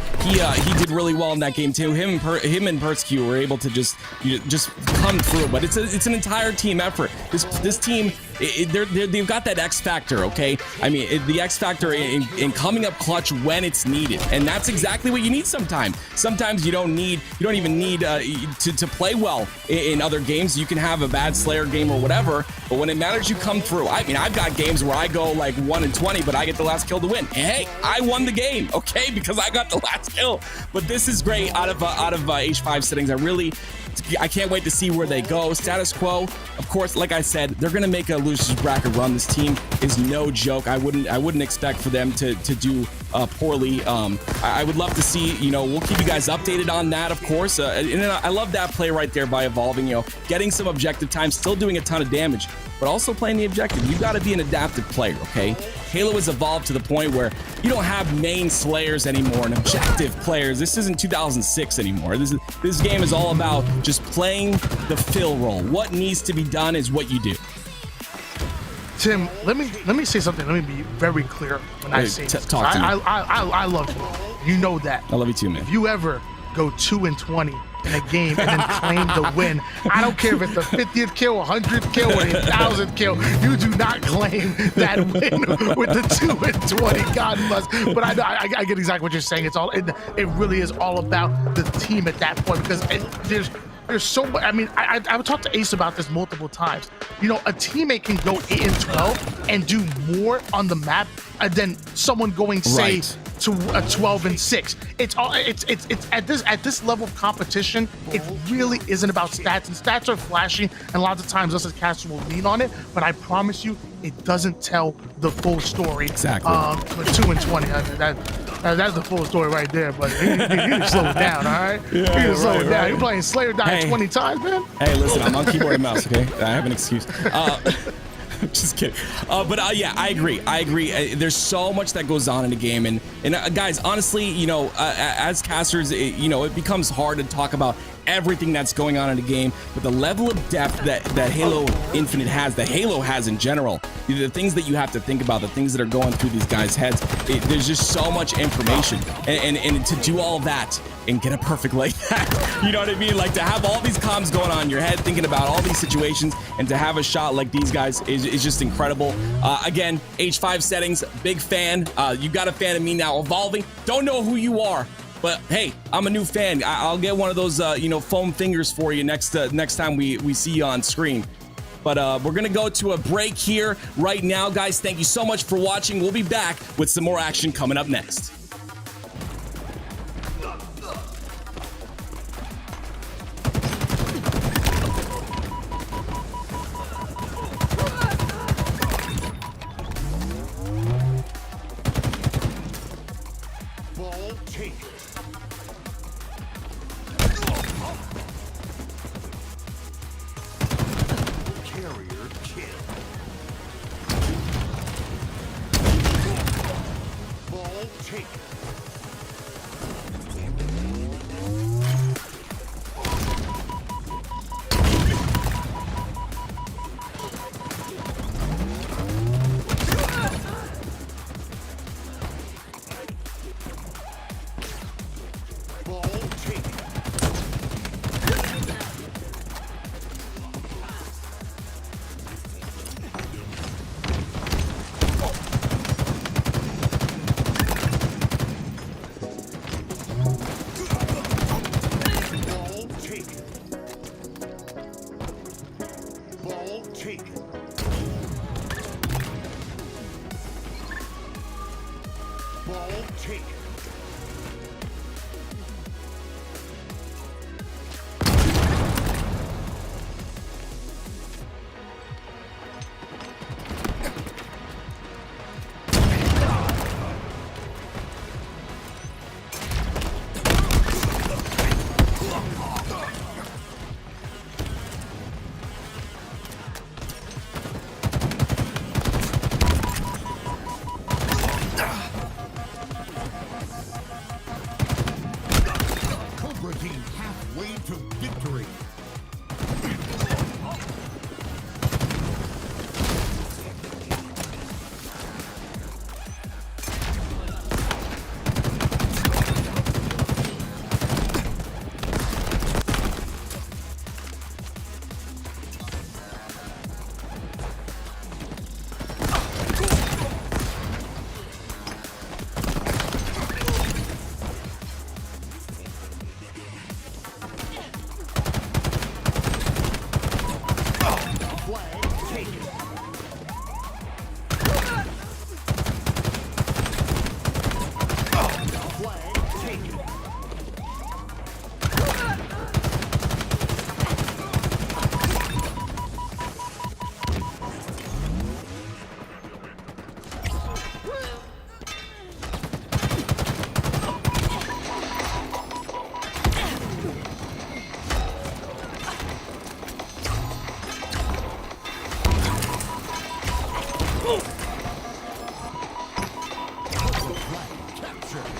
did really well in that game too. Him and Persecute were able to just come through. But it's an entire team effort. This team, they've got that X factor, okay? I mean, the X factor in coming up clutch when it's needed, and that's exactly what you need sometimes. Sometimes you don't even need to play well in other games. You can have a bad Slayer game or whatever, but when it matters, you come through. I mean, I've got games where I go like 1-20, but I get the last kill to win. And hey, I won the game, okay, because I got the last kill. But this is great out of H5 Settings. I can't wait to see where they go. Status Quo, of course, like I said, they're gonna make a losers bracket run. This team is no joke. I wouldn't expect for them to do poorly. I would love to see, you know, we'll keep you guys updated on that, of course. And I love that play right there by Evolving, you know, getting some objective time, still doing a ton of damage, but also playing the objective. You got to be an adaptive player, okay? Halo has evolved to the point where you don't have main slayers anymore and objective players. This isn't 2006 anymore. This game is all about just playing the fill role. What needs to be done is what you do. Tim, let me say something. Let me be very clear when I say this. Talk to me. I love you. You know that. I love you too, man. If you ever go 2-20 in a game and then claim the win, I don't care if it's the 50th kill, 100th kill, or 1,000th kill, you do not claim that win with the 2-20. God bless. But I get exactly what you're saying. It really is all about the team at that point, because there's so much. I mean, I would talk to Ace about this multiple times. You know, a teammate can go 8-12 and do more on the map than someone going, say, to a 12-6. It's at this level of competition, it really isn't about stats, and stats are flashy, and lots of times us as casters will lean on it, but I promise you, it doesn't tell the full story. Exactly. For 2-20, that's the full story right there. But you need to slow it down, all right? Yeah, you need to slow it down. right. You're playing Slayer dying 20 times, man. Hey, listen, I'm on keyboard and mouse, okay? I have an excuse. Just kidding. Yeah, I agree. There's so much that goes on in the game, and guys, honestly, you know, as casters, you know, it becomes hard to talk about everything that's going on in the game, but the level of depth that Halo Infinite has, that Halo has in general, the things that you have to think about, the things that are going through these guys' heads, there's just so much information, and to do all that and get a perfect like that, you know what I mean? Like, to have all these comms going on in your head, thinking about all these situations, and to have a shot like these guys is just incredible. Again, H5 Settings, big fan. You got a fan of me now. Evolving, don't know who you are, but hey, I'm a new fan. I'll get one of those, you know, foam fingers for you next time we see you on screen. But we're gonna go to a break here right now, guys. Thank you so much for watching. We'll be back with some more action coming up next. Carrier kill. Ball taken. Ball taken. Ball taken. Ball taken. Ball taken. Cobra team halfway to victory. Flag taken. Flag taken. Flag captured.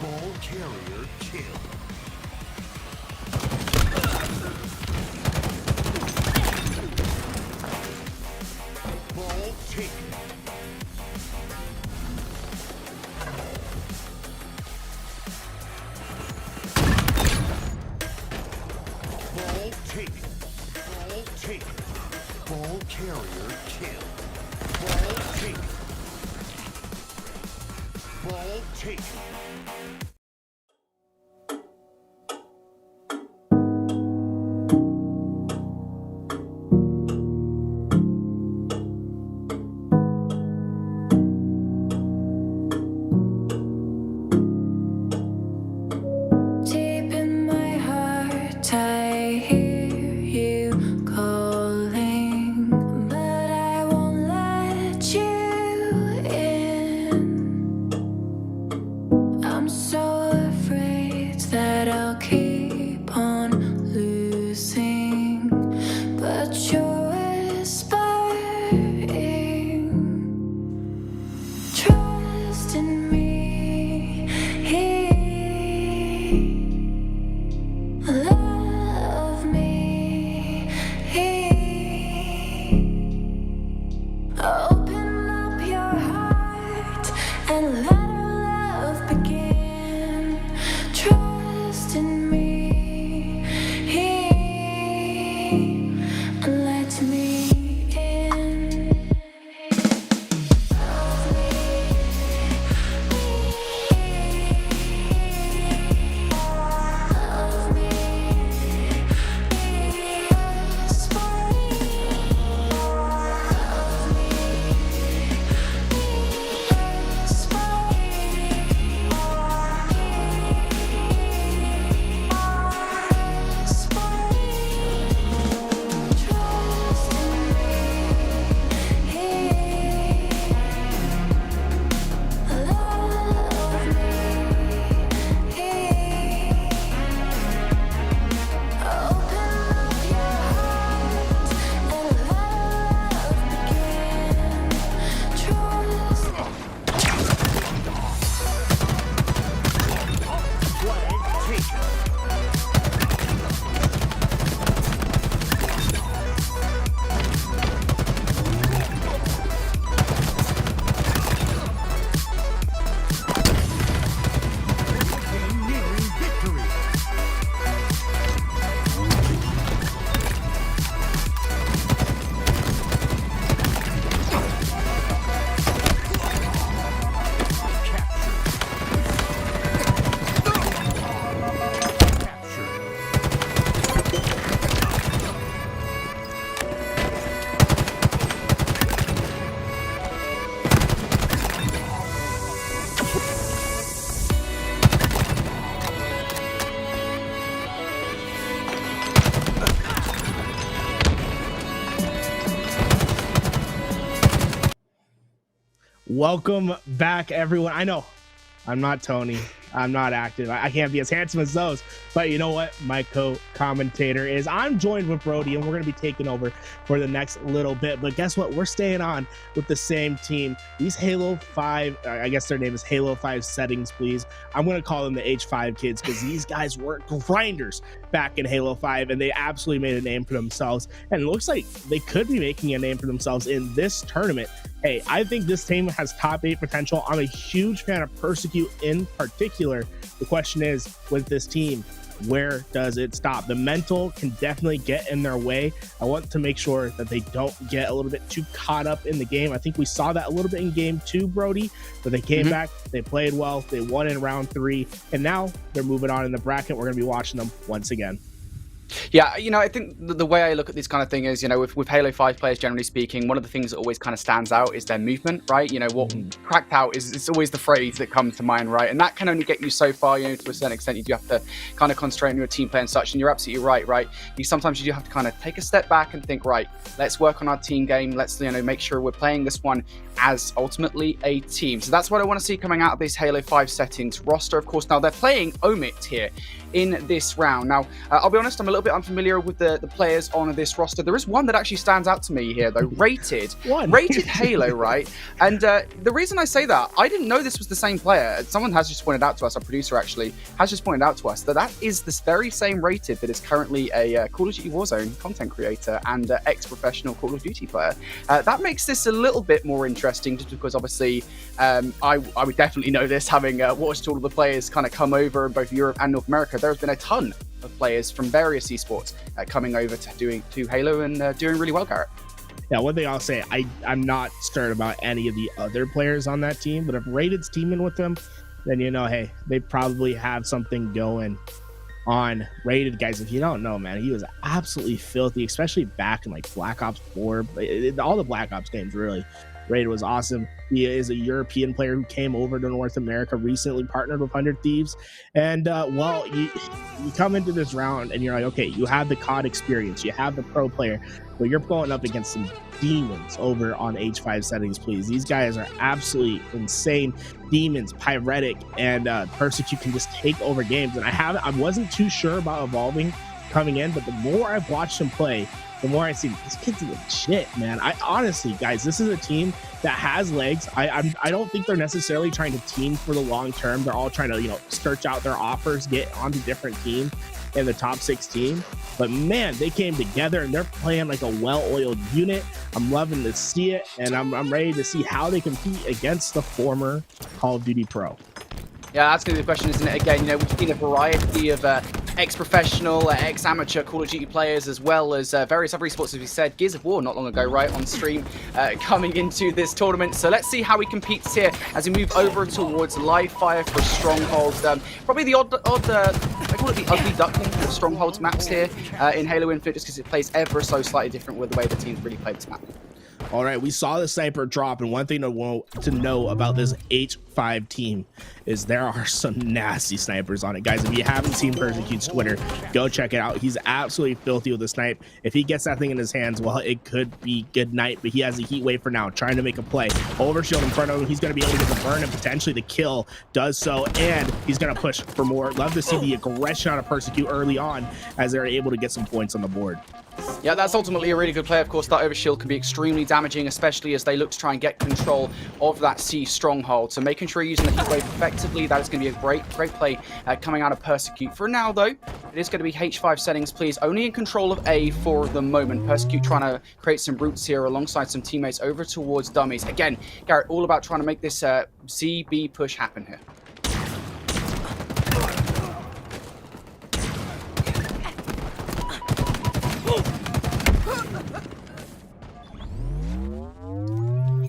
Ball carrier kill. Ball taken. Ball taken. Ball taken. Ball carrier kill. Ball taken. Ball taken. Deep in my heart, I hear you calling, but I won't let you in. Welcome back, everyone. I know I'm not Tony. I'm not active. I can't be as handsome as those. But you know what? My co-commentator is. I'm joined with Brody, and we're going to be taking over for the next little bit. But guess what? We're staying on with the same team. These Halo 5, I guess their name is Halo 5 Settings Plz. I'm going to call them the H5 kids because these guys were grinders back in Halo 5, and they absolutely made a name for themselves. And it looks like they could be making a name for themselves in this tournament. Hey, I think this team has top 8 potential. I'm a huge fan of Persecute in particular. The question is, with this team, where does it stop? The mental can definitely get in their way. I want to make sure that they don't get a little bit too caught up in the game. I think we saw that a little bit in game 2, Brody, but they came back, they played well, they won in round 3, and now they're moving on in the bracket. We're going to be watching them once again. Yeah, you know, I think the way I look at this kind of thing is, you know, with Halo 5 players, generally speaking, one of the things that always kind of stands out is their movement, right? You know, what cracked out is it's always the phrase that comes to mind, right? And that can only get you so far, you know, to a certain extent. You do have to kind of concentrate on your team play and such, and you're absolutely right? Sometimes you do have to kind of take a step back and think, right, let's work on our team game. Let's, you know, make sure we're playing this one as ultimately a team. So that's what I want to see coming out of this Halo 5 Settings roster. Of course, now they're playing Omit here in this round. Now, I'll be honest, I'm a little bit unfamiliar with the players on this roster. There is one that actually stands out to me here, though. Rated Halo, right? And the reason I say that, I didn't know this was the same player. Someone has just pointed out to us, our producer actually, has just pointed out to us that is this very same Rated that is currently a Call of Duty Warzone content creator and ex-professional Call of Duty player. That makes this a little bit more interesting, just because obviously I would definitely know this, having watched all of the players kind of come over in both Europe and North America. There's been a ton of players from various esports coming over to Halo and doing really well, Garrett. Yeah, one thing I'll say, I'm not scared about any of the other players on that team, but if Rated's teaming with them, then you know, hey, they probably have something going on. Rated, guys, if you don't know, man, he was absolutely filthy, especially back in like Black Ops 4, all the Black Ops games, really. Rated was awesome. He is a European player who came over to North America, recently partnered with 100 Thieves. And, well, you come into this round and you're like, okay, you have the COD experience, you have the pro player, but you're going up against some demons over on H5 Settings Plz. These guys are absolutely insane demons. Pyretic and Persecute can just take over games. And I wasn't too sure about Evolving coming in, but the more I've watched him play, the more I see this kid's legit, man. I honestly, guys, this is a team that has legs. I don't think they're necessarily trying to team for the long term. They're all trying to, you know, search out their offers, get onto different teams in the top 16. But man, they came together and they're playing like a well-oiled unit. I'm loving to see it, and I'm ready to see how they compete against the former Call of Duty Pro. Yeah, that's going to be the question, isn't it? Again, you know, we've seen a variety of ex-professional, ex-amateur Call of Duty players, as well as various other esports, as we said. Gears of War not long ago, right, on stream, coming into this tournament. So let's see how he competes here as we move over towards live fire for Strongholds. Probably the odd I call it the ugly duckling of Strongholds maps here in Halo Infinite, just because it plays ever so slightly different with the way the teams really play this map. All right, we saw the sniper drop, and one thing to know about this H5 team is there are some nasty snipers on it. Guys, if you haven't seen Persecute's Twitter, go check it out. He's absolutely filthy with the snipe. If he gets that thing in his hands, well, it could be good night, but he has a heat wave for now, trying to make a play. Overshield in front of him. He's going to be able to get the burn and potentially the kill. Does so, and he's going to push for more. Love to see the aggression out of Persecute early on as they're able to get some points on the board. Yeah, that's ultimately a really good play. Of course, that overshield can be extremely damaging, especially as they look to try and get control of that C stronghold. So making sure you're using the heat wave effectively, that is going to be a great play coming out of Persecute. For now, though, it is going to be H5 Settings Plz, only in control of A for the moment. Persecute trying to create some routes here alongside some teammates over towards dummies. Again, Garrett, all about trying to make this C-B push happen here.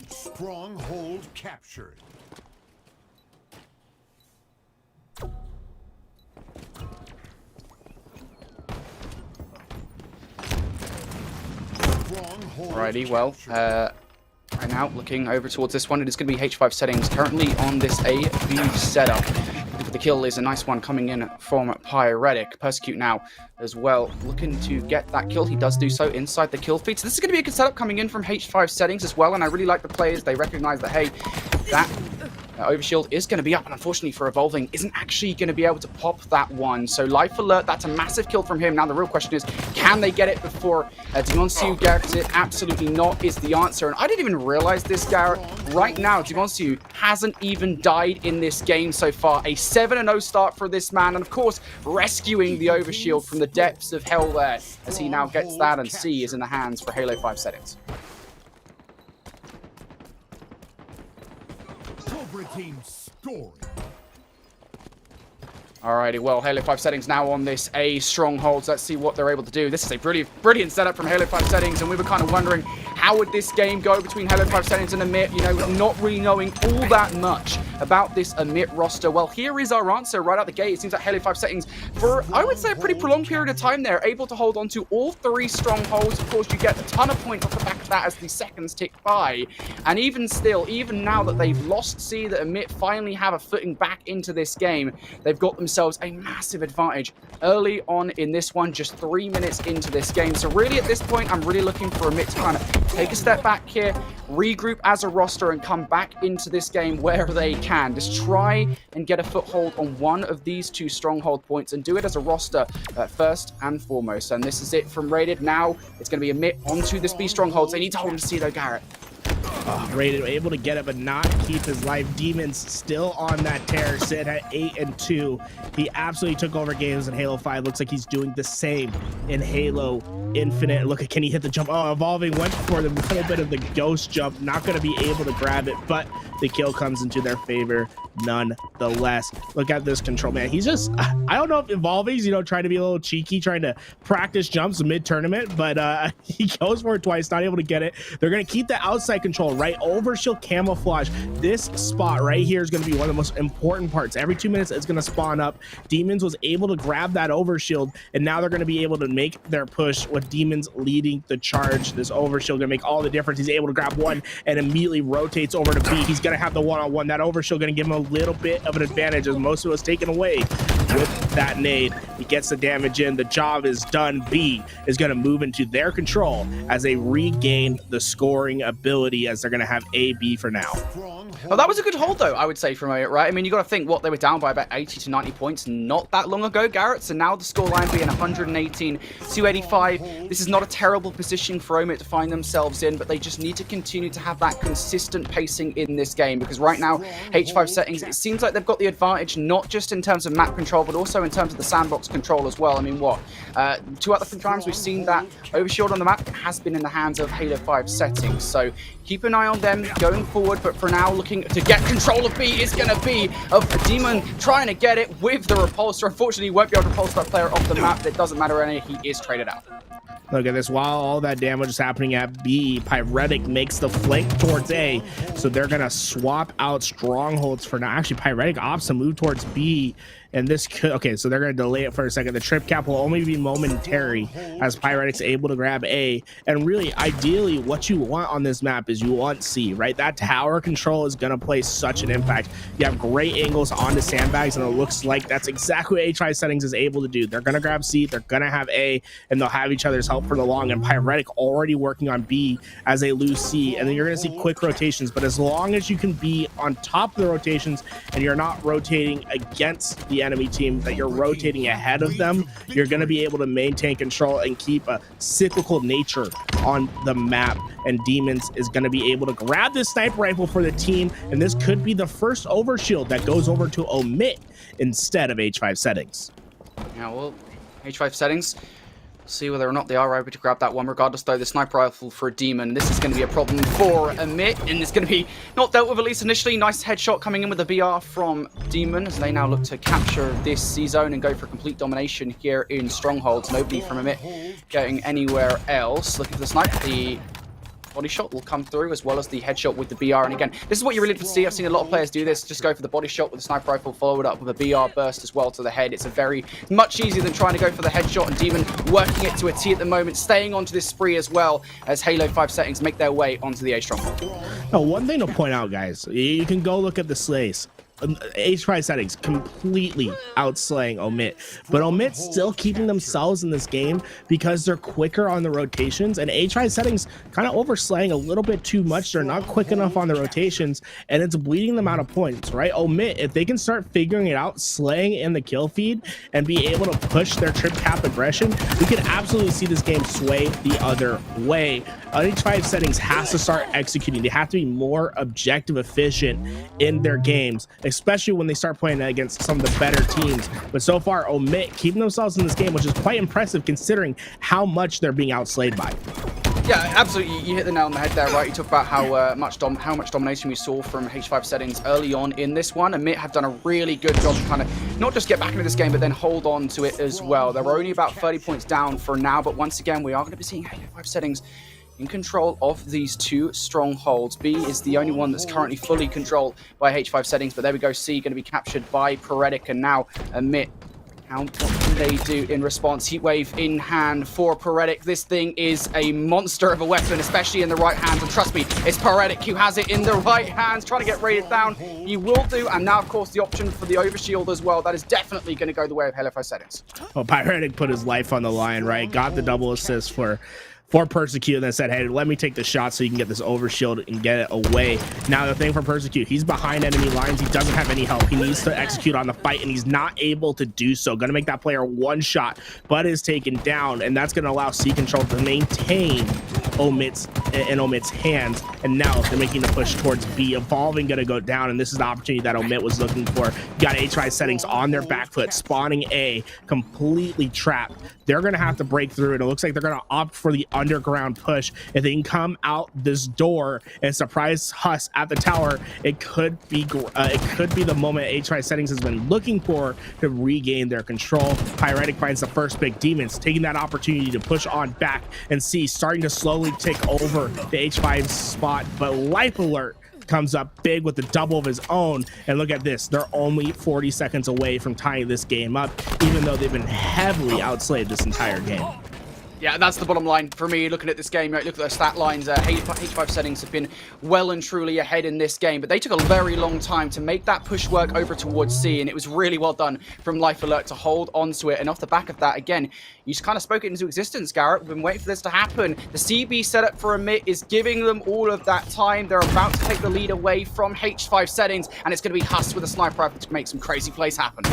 Stronghold captured. Alrighty, well, right now, looking over towards this one, it is going to be H5 Settings, currently on this AV setup. The kill is a nice one coming in from Pyretic. Persecute now as well, looking to get that kill. He does do so inside the kill feed. So this is going to be a good setup coming in from H5 Settings as well, and I really like the players. They recognize that, hey, that overshield is going to be up, and unfortunately for Evolving, isn't actually going to be able to pop that one. So Life Alert, that's a massive kill from him. Now the real question is, can they get it before Dimonsu gets it? Absolutely not is the answer. And I didn't even realize this, Garrett. Right now, Dimonsu hasn't even died in this game so far. A 7-0 start for this man, and of course, rescuing the overshield from the depths of hell there, as he now gets that, and C is in the hands for Halo 5 Settings. Team scoring. Alrighty, well, Halo 5 Settings now on this A strongholds. Let's see what they're able to do. This is a brilliant setup from Halo 5 Settings, and we were kind of wondering how would this game go between Halo 5 Settings and Omit, you know, not really knowing all that much about this Omit roster. Well, here is our answer right out the gate. It seems like Halo 5 Settings, for, I would say, a pretty prolonged period of time there, able to hold on to all 3 strongholds. Of course, you get a ton of points off the back of that as the seconds tick by. And even still, even now that they've lost C, that Omit finally have a footing back into this game, they've got themselves a massive advantage early on in this one, just 3 minutes into this game. So really at this point, I'm really looking for Omit to kind of take a step back here, regroup as a roster, and come back into this game where they can. Just try and get a foothold on one of these 2 stronghold points and do it as a roster first and foremost. And this is it from Rated. Now it's going to be Omit onto this B strongholds. They need to hold him to see though, Garrett. Rated able to get it, but not keep his life. Demons still on that tear, sitting at 8-2. He absolutely took over games in Halo 5. Looks like he's doing the same in Halo Infinite. Look at, can he hit the jump? Oh, Evolving went for the little bit of the ghost jump. Not going to be able to grab it, but the kill comes into their favor nonetheless. Look at this control, man. He's just, I don't know if Evolving's, you know, trying to be a little cheeky, trying to practice jumps mid-tournament, but he goes for it twice, not able to get it. They're going to keep the outside control, right? Overshield camouflage. This spot right here is going to be one of the most important parts. Every 2 minutes, it's going to spawn up. Demons was able to grab that overshield, and now they're going to be able to make their push with Demons leading the charge. This overshield going to make all the difference. He's able to grab one and immediately rotates over to B. He's going to have the one-on-one. That overshield going to give him a little bit of an advantage, as most of it was taken away with that nade. He gets the damage in. The job is done. B is going to move into their control as they regain the scoring ability, as they're going to have A, B for now. Well, that was a good hold, though, I would say, from it, right? I mean, you got to think, what, they were down by about 80 to 90 points not that long ago, Garrett. So now the scoreline being 118 to 85. This is not a terrible position for Omit to find themselves in, but they just need to continue to have that consistent pacing in this game, because right now, H5 Settings, it seems like they've got the advantage, not just in terms of map control, but also in terms of the sandbox control as well. I mean, what? 2 out of 3 times we've seen that overshield on the map has been in the hands of Halo 5 Settings. So keep an eye on them going forward, but for now, looking to get control of B is going to be of Demon trying to get it with the repulsor. Unfortunately, he won't be able to repulse that player off the map. It doesn't matter any, he is traded out. Look at this. While all that damage is happening at B, Pyretic makes the flank towards A. So they're going to swap out strongholds for now. Actually, Pyretic opts to move towards B. And this could, okay, so they're going to delay it for a second. The trip cap will only be momentary as Pyretic's able to grab A. And really, ideally, what you want on this map is you want C, right? That tower control is going to play such an impact. You have great angles onto sandbags, and it looks like that's exactly what H5 Settings is able to do. They're going to grab C, they're going to have A, and they'll have each other's help for the long. And Pyretic already working on B as they lose C. And then you're going to see quick rotations. But as long as you can be on top of the rotations and you're not rotating against the enemy team, that you're rotating ahead of them, you're going to be able to maintain control and keep a cyclical nature on the map. And Demons is going to be able to grab this sniper rifle for the team, and this could be the first overshield that goes over to Omit instead of H5 Settings. Yeah, well, H5 Settings, see whether or not they are able to grab that one. Regardless, though, the sniper rifle for a Demon, this is going to be a problem for Omit, and it's going to be not dealt with, at least initially. Nice headshot coming in with the BR from Demon, as they now look to capture this C-zone and go for complete domination here in Strongholds. Nobody from Omit going anywhere else. Looking for the snipe. The body shot will come through, as well as the headshot with the BR. And again, this is what you really see. I've seen a lot of players do this. Just go for the body shot with the sniper rifle, follow it up with a BR burst as well to the head. It's much easier than trying to go for the headshot, and Demon working it to a T at the moment, staying onto this spree as well as Halo 5 Settings make their way onto the A stronghold. Now, one thing to point out, guys, you can go look at the slays. H5 Settings completely outslaying Omit, but Omit still keeping themselves in this game because they're quicker on the rotations, and H5 Settings kind of overslaying a little bit too much. They're not quick enough on the rotations, and it's bleeding them out of points, right? Omit, if they can start figuring it out, slaying in the kill feed, and be able to push their trip cap aggression, we can absolutely see this game sway the other way. H5 Settings has to start executing. They have to be more objective, efficient in their games, especially when they start playing against some of the better teams. But so far, Omit keeping themselves in this game, which is quite impressive considering how much they're being outslayed by. Yeah, absolutely. You hit the nail on the head there, right? You talk about how much domination we saw from H5 Settings early on in this one. Omit have done a really good job to kind of not just get back into this game, but then hold on to it as well. They're only about 30 points down for now, but once again, we are going to be seeing H5 Settings in control of these two strongholds. B is the only one that's currently fully controlled by H5 Settings, but there we go. C going to be captured by Paretic, and now Omit. What can they do in response? Heatwave in hand for Paretic. This thing is a monster of a weapon, especially in the right hands. And trust me, it's Paretic who has it in the right hands, trying to get raided down. He will do. And now, of course, the option for the overshield as well. That is definitely going to go the way of H5 Settings. Well, Paretic put his life on the line, right? Got the double assist for Persecute, and then said, hey, let me take the shot so you can get this overshield and get it away. Now the thing for Persecute, he's behind enemy lines. He doesn't have any help. He needs to execute on the fight, and he's not able to do so. Gonna make that player one shot, but is taken down, and that's gonna allow C Control to maintain Omit's hands. And now they're making the push towards B. Evolving gonna go down, and this is the opportunity that Omit was looking for. You got H5 Settings on their back foot, spawning A, completely trapped. They're gonna have to break through, and it looks like they're gonna opt for the underground push. If they can come out this door and surprise Huss at the tower, it could be the moment H5 Settings has been looking for to regain their control. Pyretic finds the first big demons, taking that opportunity to push on back, and see starting to slowly take over the H5 spot, but Life Alert comes up big with the double of his own. And look at this, they're only 40 seconds away from tying this game up, even though they've been heavily outslayed this entire game. Yeah, that's the bottom line for me looking at this game. Right, look at their stat lines. H5 Settings have been well and truly ahead in this game, but they took a very long time to make that push work over towards C, and it was really well done from Life Alert to hold onto it. And off the back of that, again, you just kind of spoke it into existence, Garrett. We've been waiting for this to happen. The CB setup for Omit is giving them all of that time. They're about to take the lead away from H5 Settings, and it's going to be Huss with a sniper rifle to make some crazy plays happen.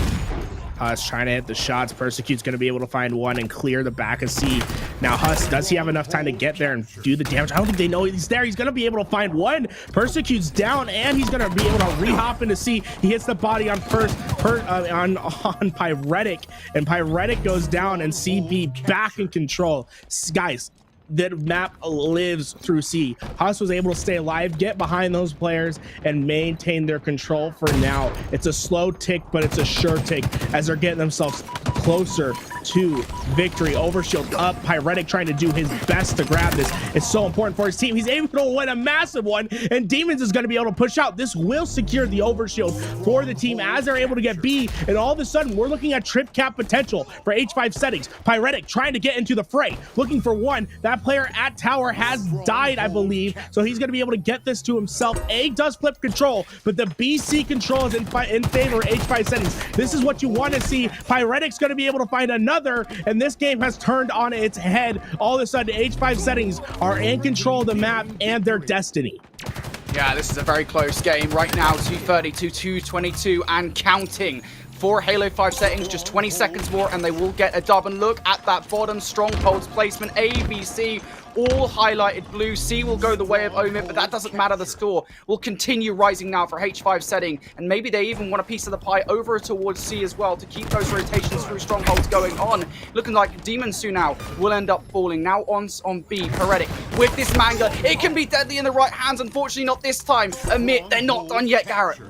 Huss trying to hit the shots. Persecute's going to be able to find one and clear the back of C. Now Huss, does he have enough time to get there and do the damage? I don't think they know he's there. He's going to be able to find one. Persecute's down, and he's going to be able to re-hop into C. He hits the body on on Pyretic, and Pyretic goes down, and CB back in control. Guys, the map lives through C. Huss was able to stay alive, get behind those players, and maintain their control for now. It's a slow tick, but it's a sure tick as they're getting themselves closer to victory. Overshield up. Pyretic trying to do his best to grab this. It's so important for his team. He's able to win a massive one, and Demons is going to be able to push out. This will secure the overshield for the team as they're able to get B, and all of a sudden we're looking at trip cap potential for H5 Settings. Pyretic trying to get into the fray, looking for one. That player at tower has died, I believe, so he's going to be able to get this to himself. A does flip control, but the BC control is in favor of H5 Settings. This is what you want to see. Pyretic's going to be able to find another, and this game has turned on its head. All of a sudden, H5 Settings are in control of the map and their destiny. Yeah, this is a very close game right now. 230 to 222 and counting. For Halo 5 Settings, just 20 seconds more and they will get a dub. And look at that bottom strongholds placement. A, B, C, all highlighted blue. C will go the way of Omit, but that doesn't matter. The score will continue rising now for H5 Setting, and maybe they even want a piece of the pie over towards C as well to keep those rotations through strongholds going on. Looking like Demon Su now will end up falling. Now on B, Paretic with this manga. It can be deadly in the right hands. Unfortunately, not this time. Omit, they're not done yet, Garrett.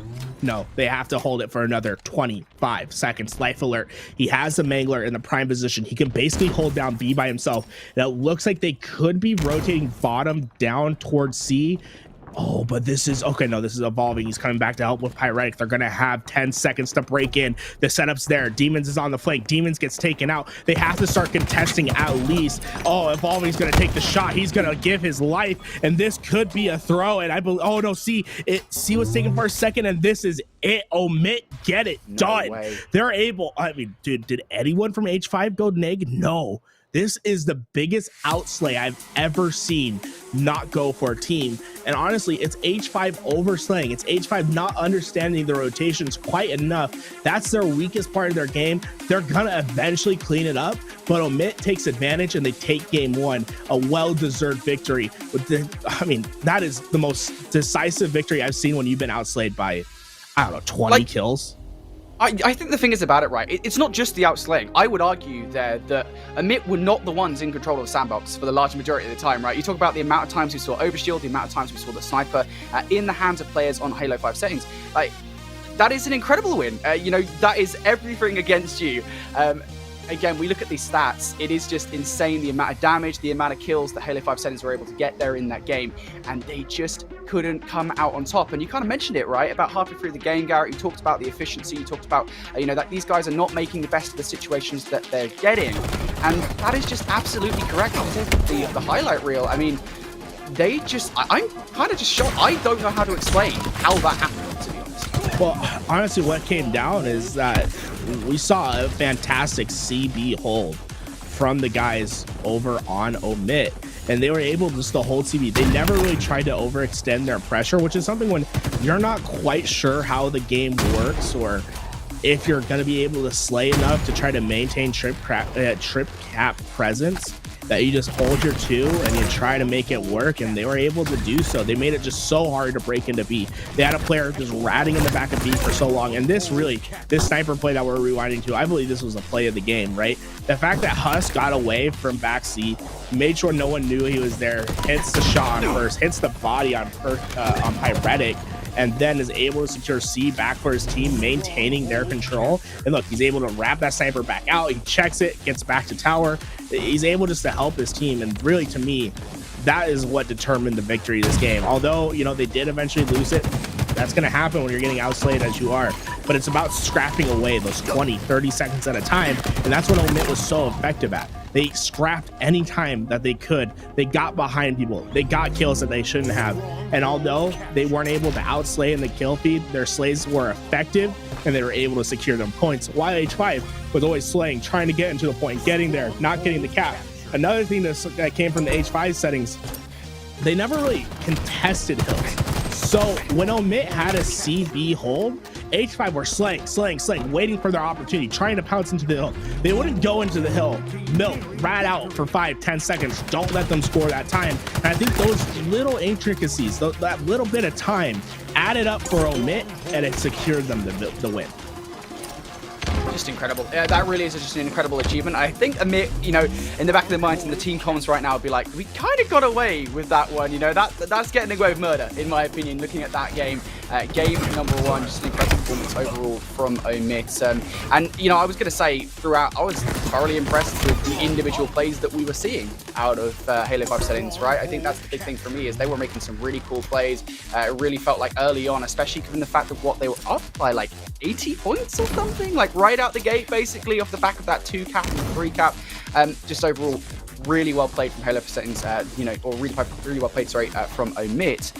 No, they have to hold it for another 25 seconds. Life Alert. He has the Mangler in the prime position. He can basically hold down B by himself. And it looks like they could be rotating bottom down towards C. Oh, but this is okay. No, this is evolving. He's coming back to help with Pyretic. They're gonna have 10 seconds to break in. The setup's there. Demons is on the flank. Demons gets taken out. They have to start contesting at least. Oh, Evolving's gonna take the shot. He's gonna give his life, and this could be a throw. And I believe. Oh no, see what's taking for a second, and this is it. Omit, get it done. Way. They're able. I mean, dude, did anyone from H5 go neg? No. This is the biggest outslay I've ever seen not go for a team. And honestly, it's H5 overslaying. It's H5 not understanding the rotations quite enough. That's their weakest part of their game. They're gonna eventually clean it up, but Omit takes advantage and they take game one, a well-deserved victory. I mean, that is the most decisive victory I've seen when you've been outslayed by, I don't know, 20 kills. I think the thing is about it, right? It's not just the outslaying. I would argue there that Omit were not the ones in control of the sandbox for the large majority of the time, right? You talk about the amount of times we saw Overshield, the amount of times we saw the sniper in the hands of players on Halo 5 settings. Like, that is an incredible win. You know, that is everything against you. Again, we look at these stats, it is just insane the amount of damage, the amount of kills that Halo 5 settings were able to get there in that game, and they just couldn't come out on top. And you kind of mentioned it, right? About halfway through the game, Garrett, you talked about the efficiency, you talked about, you know, that these guys are not making the best of the situations that they're getting. And that is just absolutely correct. The highlight reel, I mean, they just, I'm kind of just shocked. I don't know how to explain how that happened, to be honest. Well, honestly, what came down is that we saw a fantastic CB hold from the guys over on Omit, and they were able just to hold CB. They never really tried to overextend their pressure, which is something when you're not quite sure how the game works or if you're going to be able to slay enough to try to maintain trip cap presence, that you just hold your two and you try to make it work, and they were able to do so. They made it just so hard to break into B. They had a player just ratting in the back of B for so long, and this sniper play that we're rewinding to, I believe this was a play of the game, right? The fact that Huss got away from back C, made sure no one knew he was there, hits the shot on first, hits the body on Pyretic, and then is able to secure C back for his team, maintaining their control. And look, he's able to wrap that sniper back out. He checks it, gets back to tower. He's able just to help his team. And really, to me, that is what determined the victory of this game. Although, you know, they did eventually lose it. That's going to happen when you're getting outslayed as you are. But it's about scrapping away those 20, 30 seconds at a time. And that's what Omit was so effective at. They scrapped any time that they could. They got behind people. They got kills that they shouldn't have. And although they weren't able to outslay in the kill feed, their slays were effective and they were able to secure them points. While H5 was always slaying, trying to get into the point, getting there, not getting the cap. Another thing that came from the H5 settings, they never really contested hills. So when Omit had a CB hold, H5 were slaying, waiting for their opportunity, trying to pounce into the hill. They wouldn't go into the hill, milk, rat out for 5-10 seconds. Don't let them score that time. And I think those little intricacies, that little bit of time added up for Omit, and it secured them the win. Just incredible. That really is just an incredible achievement. I think Omit, you know, in the back of their minds in the team comms right now would be like, we kind of got away with that one, you know, that's getting away with murder, in my opinion, looking at that game. Game number one, just an incredible performance overall from Omit. And, you know, I was going to say throughout, I was thoroughly impressed with the individual plays that we were seeing out of Halo 5 settings, right? I think that's the big thing for me, is they were making some really cool plays. It really felt like early on, especially given the fact of what they were up by, like 80 points or something, like right out the gate, basically, off the back of that 2 cap and 3 cap. Just overall, really well played from Halo 5 settings, you know, or really well played, from Omit.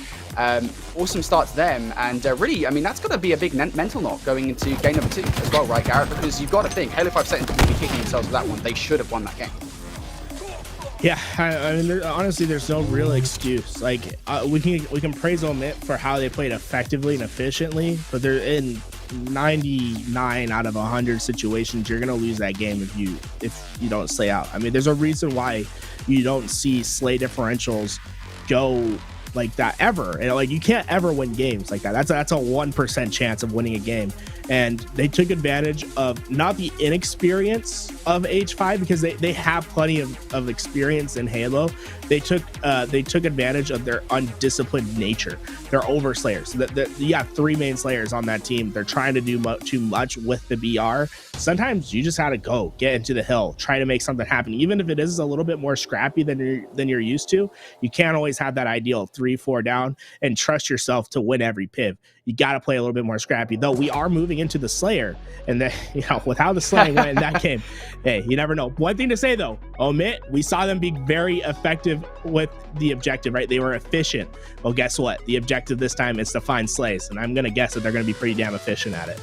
Awesome start to them, and really, I mean, that's got to be a big mental knock going into game number 2 as well, right, Garrett? Because you've got to think, Halo 5 settings would be kicking themselves with that one. They should have won that game. Yeah, I mean, honestly, there's no real excuse. Like, we can praise Omit for how they played effectively and efficiently, but they're in 99 out of 100 situations you're gonna lose that game if you don't slay out. I mean, there's a reason why you don't see slay differentials go like that ever, and like, you can't ever win games like that. That's a 1% chance of winning a game, and they took advantage of not the inexperience of H5, because they have plenty of experience in Halo. They took advantage of their undisciplined nature. They're overslayers. You have 3 main slayers on that team. They're trying to do too much with the BR. Sometimes you just gotta go get into the hill, try to make something happen, even if it is a little bit more scrappy than you're used to. You can't always have that ideal 3, 4 down and trust yourself to win every piv. You got to play a little bit more scrappy, though we are moving into the Slayer, and then, you know, with how the slaying went in that game, hey, you never know. One thing to say though, Omit, we saw them be very effective with the objective, right? They were efficient. Well, guess what? The objective this time is to find slays, and I'm gonna guess that they're gonna be pretty damn efficient at it.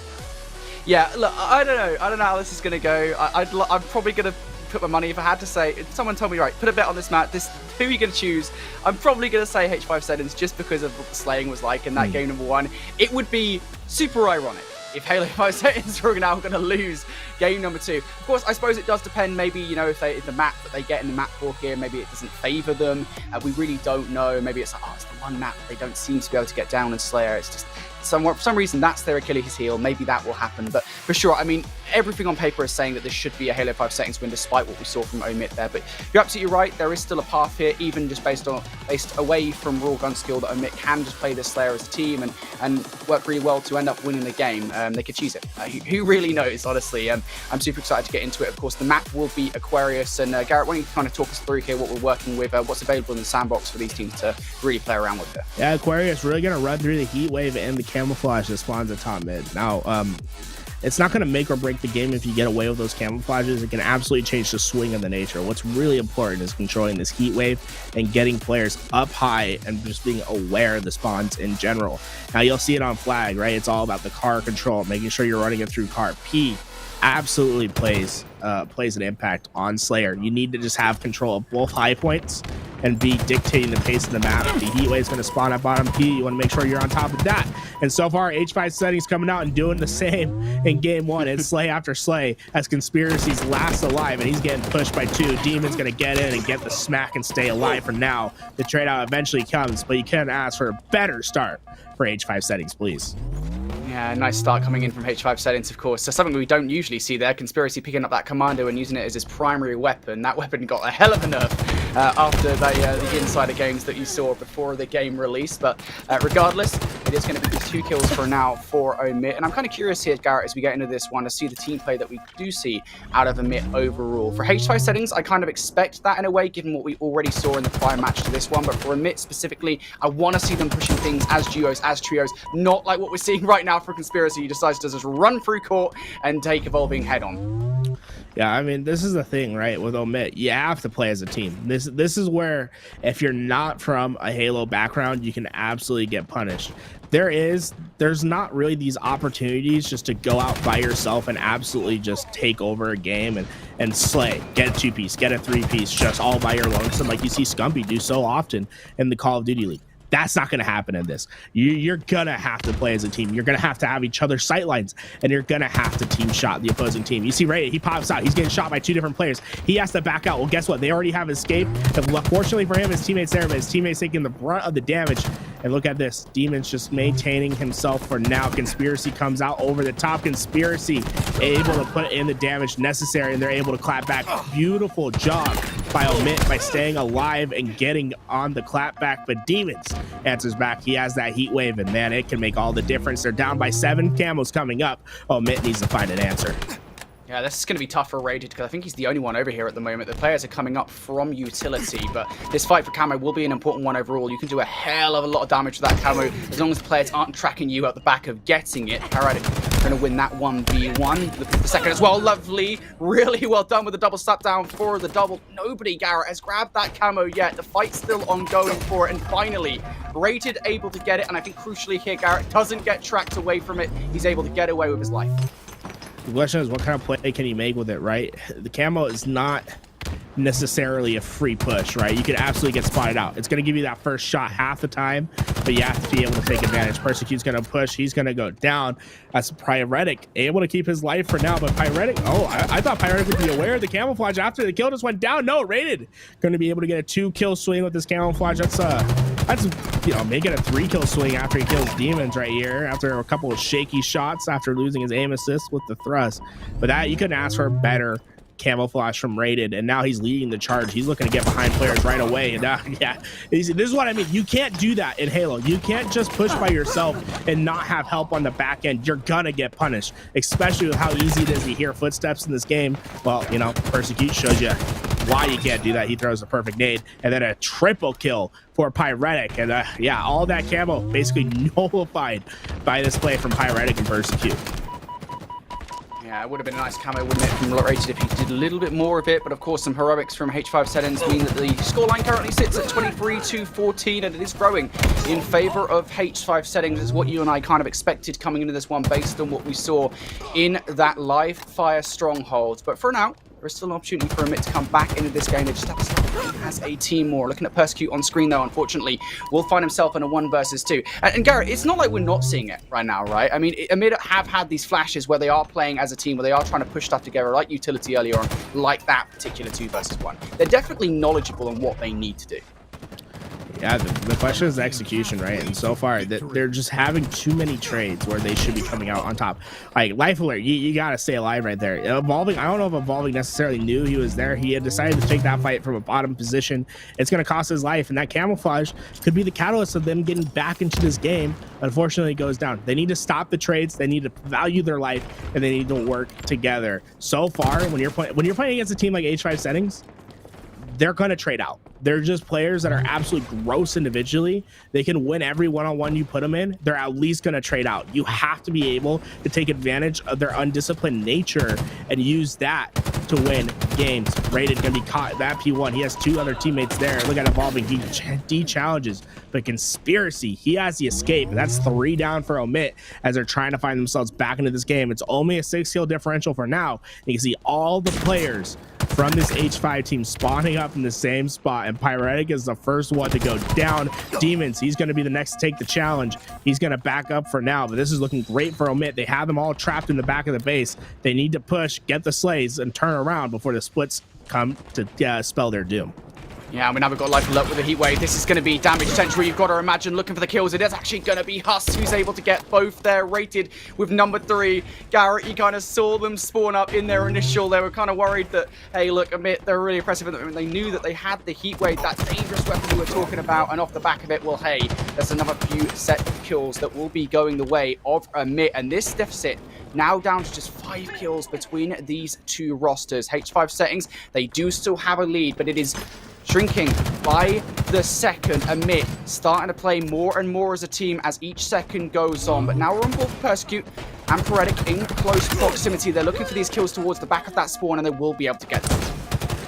Yeah, look, I don't know how this is gonna go. I'm probably gonna put my money, if I had to say, if someone told me, right, put a bet on this map, who are you going to choose? I'm probably going to say H5 Settings just because of what the slaying was like in that game number 1. It would be super ironic if Halo 5 Settings were now going to lose game number 2. Of course, I suppose it does depend, maybe, you know, if the map that they get in the map board here, maybe it doesn't favor them. We really don't know. Maybe it's like, oh, it's the one map that they don't seem to be able to get down in Slayer. It's just, for some reason, that's their Achilles heel. Maybe that will happen. But for sure, I mean, everything on paper is saying that this should be a Halo 5 Settings win, despite what we saw from Omit there. But you're absolutely right. There is still a path here, even just based away from raw gun skill, that Omit can just play this Slayer as a team and work really well to end up winning the game. They could choose it. Who really knows, honestly? I'm super excited to get into it. Of course, the map will be Aquarius. And Garrett, why don't you kind of talk us through here what we're working with, what's available in the sandbox for these teams to really play around with it? Yeah, Aquarius really going to run through the heat wave and the camouflage that spawns at top mid. Now, it's not going to make or break the game if you get away with those camouflages. It can absolutely change the swing of the nature. What's really important is controlling this heat wave and getting players up high and just being aware of the spawns in general. Now, you'll see it on flag, right? It's all about the car control, making sure you're running it through car. P absolutely plays an impact on Slayer. You need to just have control of both high points and be dictating the pace of the map. If the heat wave is going to spawn at bottom P, you want to make sure you're on top of that. And so far, H5 Settings coming out and doing the same in game 1. It's slay after slay as Conspiracy's last alive, and he's getting pushed by 2. Demon's going to get in and get the smack and stay alive for now. The trade out eventually comes, but you can't ask for a better start for H5 Settings, please. Yeah, nice start coming in from H5 Settings, of course. So something we don't usually see there. Conspiracy picking up that Commando and using it as his primary weapon. That weapon got a hell of a nerf after the insider games that you saw before the game release. But regardless, it is going to be just 2 kills for now for Omit. And I'm kind of curious here, Garrett, as we get into this one, to see the team play that we do see out of Omit overall. For H5 Settings, I kind of expect that in a way, given what we already saw in the prior match to this one. But for Omit specifically, I want to see them pushing things as duos, as trios, not like what we're seeing right now for Conspiracy. He decides to just run through court and take Evolving head on. Yeah, I mean, this is the thing, right? With Omit, you have to play as a team. This is where, if you're not from a Halo background, you can absolutely get punished. There's not really these opportunities just to go out by yourself and absolutely just take over a game and slay, get a 2-piece, get a 3-piece, just all by your lonesome, like you see Scumpy do so often in the Call of Duty League. That's not going to happen in this. You're going to have to play as a team. You're going to have each other's sight lines, and you're going to have to team shot the opposing team. You see Ray, he pops out. He's getting shot by 2 different players. He has to back out. Well, guess what? They already have escaped. Fortunately for him, his teammates there, but his teammates taking the brunt of the damage. And look at this. Demon's just maintaining himself for now. Conspiracy comes out over the top. Conspiracy able to put in the damage necessary, and they're able to clap back. Beautiful job by Omit by staying alive and getting on the clap back. But Demons answers back. He has that heat wave, and man, it can make all the difference. They're down by 7. Camos coming up. Omit needs to find an answer. Yeah, this is going to be tough for Rated because I think he's the only one over here at the moment. The players are coming up from utility, but this fight for camo will be an important one overall. You can do a hell of a lot of damage with that camo as long as the players aren't tracking you at the back of getting it. All right, going to win that 1v1. Look at the second as well. Lovely. Really well done with the double slap down for the double. Nobody, Garrett, has grabbed that camo yet. The fight's still ongoing for it, and finally, Rated able to get it, and I think crucially here, Garrett doesn't get tracked away from it. He's able to get away with his life. The question is, what kind of play can he make with it, right? The camo is not necessarily a free push, right? You could absolutely get spotted out. It's going to give you that first shot half the time, but you have to be able to take advantage. Persecute's going to push. He's going to go down. That's Pyretic able to keep his life for now, but Pyretic, I thought Pyretic would be aware of the camouflage after the kill just went down. No, Rated going to be able to get a 2-kill swing with this camouflage. That's you know, making a 3-kill swing after he kills Demons right here, after a couple of shaky shots, after losing his aim assist with the thrust. But that, you couldn't ask for a better camouflage from Rated, and now he's leading the charge. He's looking to get behind players right away, and yeah, this is what I mean. You can't do that in Halo. You can't just push by yourself and not have help on the back end. You're gonna get punished, especially with how easy it is to hear footsteps in this game. Well, you know, Persecute shows you why you can't do that. He throws a perfect nade, and then a triple kill for Pyretic. And yeah, all that camo basically nullified by this play from Pyretic and Persecute. Yeah, it would have been a nice camo, wouldn't it, from Rated if he did a little bit more of it, but of course some heroics from H5 Settings mean that the scoreline currently sits at 23-14, and it is growing in favor of H5 Settings. It's what you and I kind of expected coming into this one based on what we saw in that live fire stronghold. But for now, there's still an opportunity for Omit to come back into this game. They just have to start as a team more. Looking at Persecute on screen, though, unfortunately, will find himself in a 1 versus 2. And Garrett, it's not like we're not seeing it right now, right? I mean, Omit have had these flashes where they are playing as a team, where they are trying to push stuff together, like Utility earlier on, like that particular 2 versus 1. They're definitely knowledgeable on what they need to do. Yeah, the question is the execution, right? And so far, they're just having too many trades where they should be coming out on top. Like, Life Alert, you got to stay alive right there. Evolving, I don't know if Evolving necessarily knew he was there. He had decided to take that fight from a bottom position. It's going to cost his life, and that camouflage could be the catalyst of them getting back into this game. Unfortunately, it goes down. They need to stop the trades. They need to value their life, and they need to work together. So far, when you're playing against a team like H5 Settings, they're going to trade out. They're just players that are absolutely gross individually. They can win every one-on-one you put them in. They're at least going to trade out. You have to be able to take advantage of their undisciplined nature and use that to win games. Rated going to be caught that P1. He has 2 other teammates there. Look at Evolving. He de-challenges. But Conspiracy, he has the escape. That's 3 down for Omit as they're trying to find themselves back into this game. It's only a 6-kill differential for now. You can see all the players from this H5 team spawning up in the same spot, and Pyretic is the first one to go down. Demons, he's going to be the next to take the challenge. He's going to back up for now, but this is looking great for Omit. They have them all trapped in the back of the base. They need to push, get the slays, and turn around before the splits come to spell their doom. Yeah, now we've got Life Alert with a heat wave. This is going to be damage potential. You've got to imagine looking for the kills. It is actually going to be Huss who's able to get both there. Rated with number 3. Garrett, he kind of saw them spawn up in their initial. They were kind of worried that, hey, look, Omit, they're really impressive. They knew that they had the heat wave, that dangerous weapon we were talking about. And off the back of it, well, hey, there's another few set of kills that will be going the way of Omit. And this deficit now down to just 5 kills between these 2 rosters. H5 Settings, they do still have a lead, but it is shrinking by the second. Omit starting to play more and more as a team as each second goes on. But now we're on board for Persecute and Pyretic in close proximity. They're looking for these kills towards the back of that spawn, and they will be able to get them.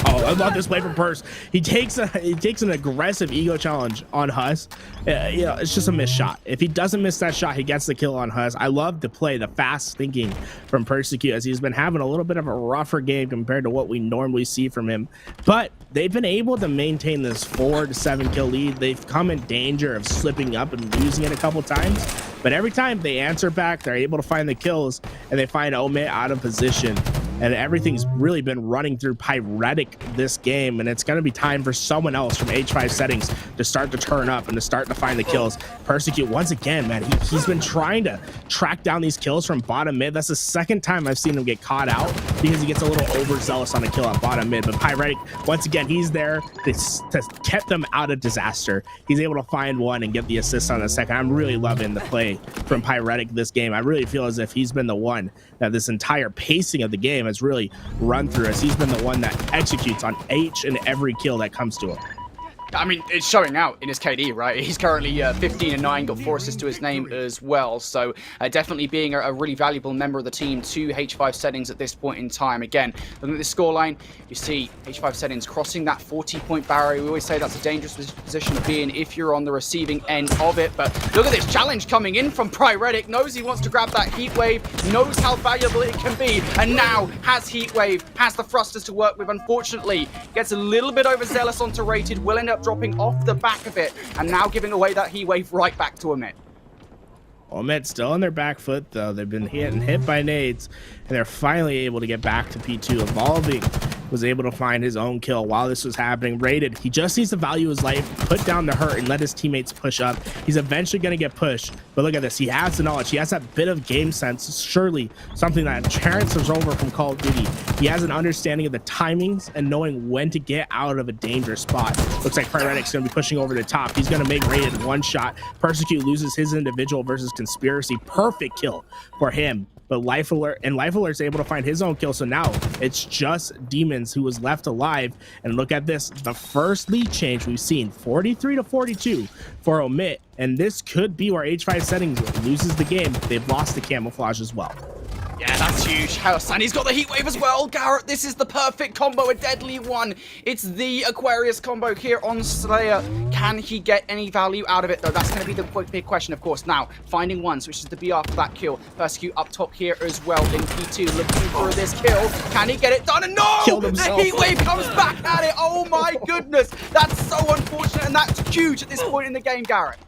Oh, I love this play from Purse. He takes an aggressive ego challenge on Huss. It's just a missed shot. If he doesn't miss that shot, he gets the kill on Huss. I love the play, the fast thinking from Persecute, as he's been having a little bit of a rougher game compared to what we normally see from him. But they've been able to maintain this 4 to 7 kill lead. They've come in danger of slipping up and losing it a couple times. But every time they answer back, they're able to find the kills, and they find Omit out of position. And everything's really been running through Pyretic this game, and it's going to be time for someone else from H5 Settings to start to turn up and to start to find the kills. Persecute, once again, man, he's been trying to track down these kills from bottom mid. That's the second time I've seen him get caught out because he gets a little overzealous on a kill at bottom mid. But Pyretic, once again, he's there to keep them out of disaster. He's able to find one and get the assist on the second. I'm really loving the play from Pyretic this game. I really feel as if he's been the one that this entire pacing of the game has really run through us. He's been the one that executes on each and every kill that comes to him. I mean, it's showing out in his KD, right? He's currently 15-9, got 4 assists to his name as well. So definitely being a really valuable member of the team to H5 Settings at this point in time. Again, looking at this scoreline, you see H5 Settings crossing that 40-point barrier. We always say that's a dangerous position to be in if you're on the receiving end of it. But look at this challenge coming in from Pyretic. Knows he wants to grab that heat wave, knows how valuable it can be, and now has heat wave, has the thrusters to work with. Unfortunately, gets a little bit overzealous onto Rated, will end up dropping off the back of it, and now giving away that heat wave right back to Omit. Omit still on their back foot, though. They've been hit by nades, and they're finally able to get back to P2. Evolving was able to find his own kill while this was happening. Rated, he just needs to value his life, put down the hurt, and let his teammates push up. He's eventually going to get pushed, but look at this. He has the knowledge. He has that bit of game sense, surely something that transfers over from Call of Duty. He has an understanding of the timings and knowing when to get out of a dangerous spot. Looks like Pyretic's going to be pushing over the top. He's going to make Rated one shot. Persecute loses his individual versus Conspiracy. Perfect kill for him. but Life Alert's able to find his own kill. So now it's just Demons who was left alive. And look at this, the first lead change we've seen, 43 to 42 for Omit. And this could be where H5 Settings loses the game. They've lost the camouflage as well. Yeah, that's huge. And he's got the heat wave as well. Garrett, this is the perfect combo, a deadly one. It's the Aquarius combo here on Slayer. Can he get any value out of it, though? That's going to be the big question, of course. Now, finding one, switches to BR for that kill. Persecute up top here as well in P2, looking for this kill. Can he get it done? And no! Killed The himself. heat wave comes back at it. Oh my goodness. That's so unfortunate, and that's huge at this point in the game, Garrett.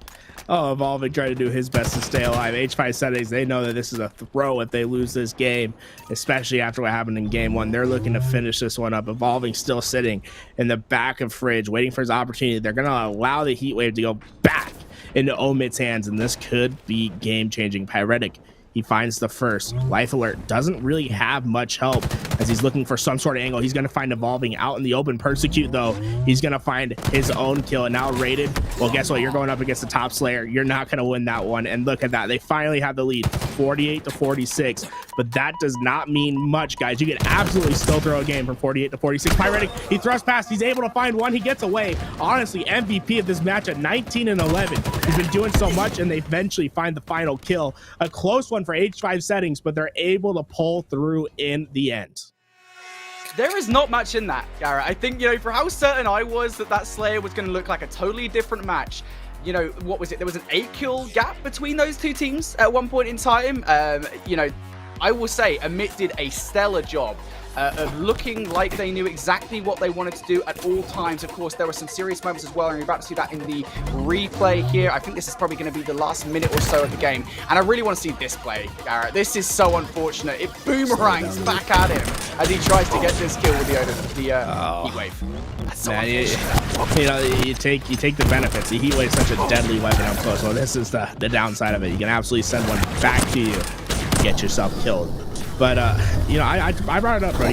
Oh, Evolving trying to do his best to stay alive. H5 Settings, they know that this is a throw if they lose this game, especially after what happened in game one. They're looking to finish this one up. Evolving still sitting in the back of Fridge, waiting for his opportunity. They're going to allow the heat wave to go back into Omit's hands, and this could be game-changing. Pyretic, he finds the first. Life Alert doesn't really have much help as he's looking for some sort of angle. He's going to find Evolving out in the open. Persecute, though, he's going to find his own kill. And now Rated, well, guess what? You're going up against the top Slayer. You're not going to win that one. And look at that. They finally have the lead, 48 to 46. But that does not mean much, guys. You can absolutely still throw a game from 48 to 46. Pyretic, he thrusts past. He's able to find one. He gets away. Honestly, MVP of this match at 19 and 11. He's been doing so much, and they eventually find the final kill. A close one for H5 Settings, but they're able to pull through in the end. There is not much in that, Garrett. I think, for how certain I was that Slayer was going to look like a totally different match. What was it? There was an 8-kill gap between those two teams at one point in time. I will say Omit did a stellar job of looking like they knew exactly what they wanted to do at all times. Of course, there were some serious moments as well, and you're about to see that in the replay here. I think this is probably going to be the last minute or so of the game, and I really want to see this play, Garrett. This is so unfortunate. It boomerangs back at him as he tries to get this kill with the heat wave. That's so unfortunate. You take the benefits. The heat wave is such a deadly weapon up close. Well, this is the downside of it. You can absolutely send one back to you, get yourself killed. But, I brought it up, bro.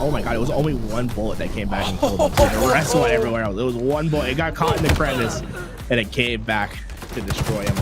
Oh my God, it was only one bullet that came back and killed him. The rest went everywhere else. It was one bullet. It got caught in the crevice, and it came back to destroy him.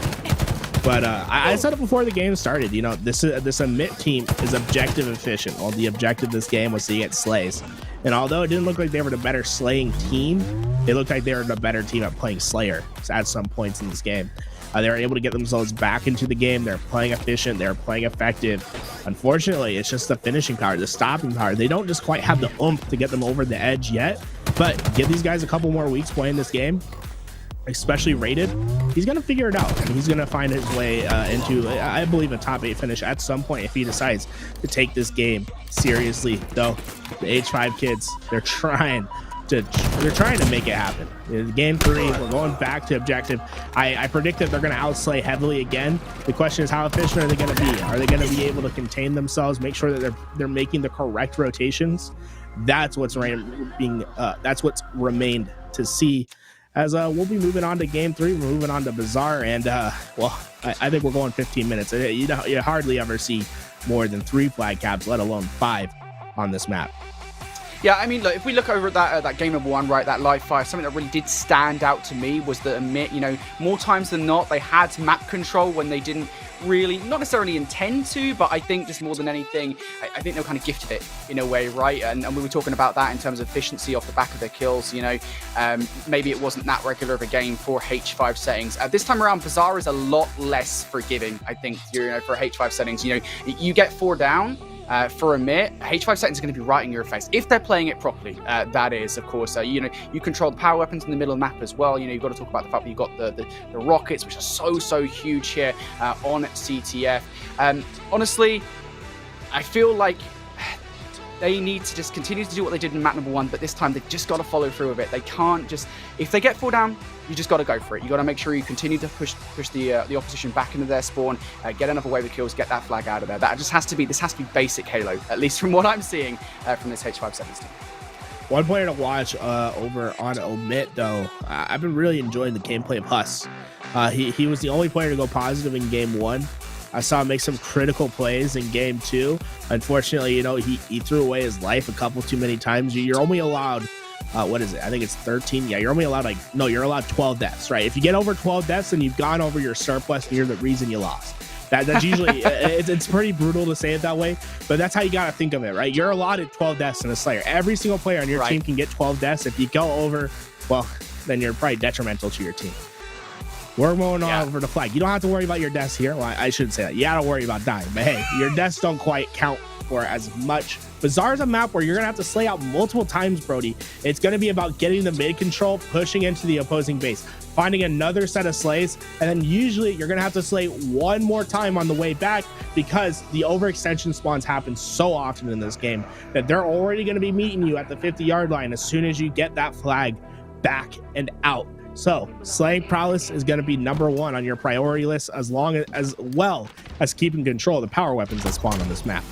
But I said it before the game started. This Omit team is objective efficient. Well, the objective of this game was to get slays. And although it didn't look like they were the better slaying team, it looked like they were the better team at playing Slayer at some points in this game. They were able to get themselves back into the game. They're playing efficient. They're playing effective. Unfortunately, it's just the finishing power, the stopping power. They don't just quite have the oomph to get them over the edge yet. But give these guys a couple more weeks playing this game, especially Rated, he's going to figure it out. And he's going to find his way into, I believe, a top 8 finish at some point if he decides to take this game seriously. Though the H5 kids, they're trying to make it happen. Game 3, we're going back to objective. I predict that they're going to outslay heavily again. The question is, how efficient are they going to be? Are they going to be able to contain themselves, make sure that they're making the correct rotations? That's what's remained to see. As we'll be moving on to game 3, we're moving on to Bazaar, and I think we're going 15 minutes. You hardly ever see more than 3 flag caps, let alone 5 on this map. Yeah, I mean, look, if we look over at that game number 1, right, that live fire, something that really did stand out to me was that Omit, more times than not, they had map control when they didn't really, not necessarily intend to, but I think just more than anything, I think they were kind of gifted it in a way, right? And we were talking about that in terms of efficiency off the back of their kills, maybe it wasn't that regular of a game for H5 Settings. This time around, Bazaar is a lot less forgiving, I think, for H5 Settings. You get 4 down. For Omit, H5 Settings are going to be right in your face if they're playing it properly. That is, of course, you control the power weapons in the middle of the map as well. You've got to talk about the fact that you've got the rockets, which are so huge here on CTF. Honestly, I feel like they need to just continue to do what they did in map number 1, but this time they've just got to follow through with it. They can't just, if they get 4 down, you just got to go for it. You got to make sure you continue to push the opposition back into their spawn, get another wave of kills, get that flag out of there. This has to be basic Halo, at least from what I'm seeing from this H5 Settings team. One player to watch over on Omit, though, I've been really enjoying the gameplay of Huss. He was the only player to go positive in game 1. I saw him make some critical plays in game 2. Unfortunately, he threw away his life a couple too many times. You're only allowed, what is it? I think it's 13. Yeah, you're only allowed you're allowed 12 deaths, right? If you get over 12 deaths, then you've gone over your surplus and you're the reason you lost. That's usually it's pretty brutal to say it that way, but that's how you got to think of it, right? You're allotted 12 deaths in a Slayer. Every single player on your team can get 12 deaths. If you go over, well, then you're probably detrimental to your team. We're moving on over the flag. You don't have to worry about your deaths here. Well, I shouldn't say that. You got to worry about dying, but hey, your deaths don't quite count for as much. Bazaar is a map where you're going to have to slay out multiple times, Brody. It's going to be about getting the mid control, pushing into the opposing base, finding another set of slays, and then usually you're going to have to slay one more time on the way back because the overextension spawns happen so often in this game that they're already going to be meeting you at the 50-yard line as soon as you get that flag back and out. So slaying prowess is going to be #1 on your priority list, as well as keeping control of the power weapons that spawn on this map.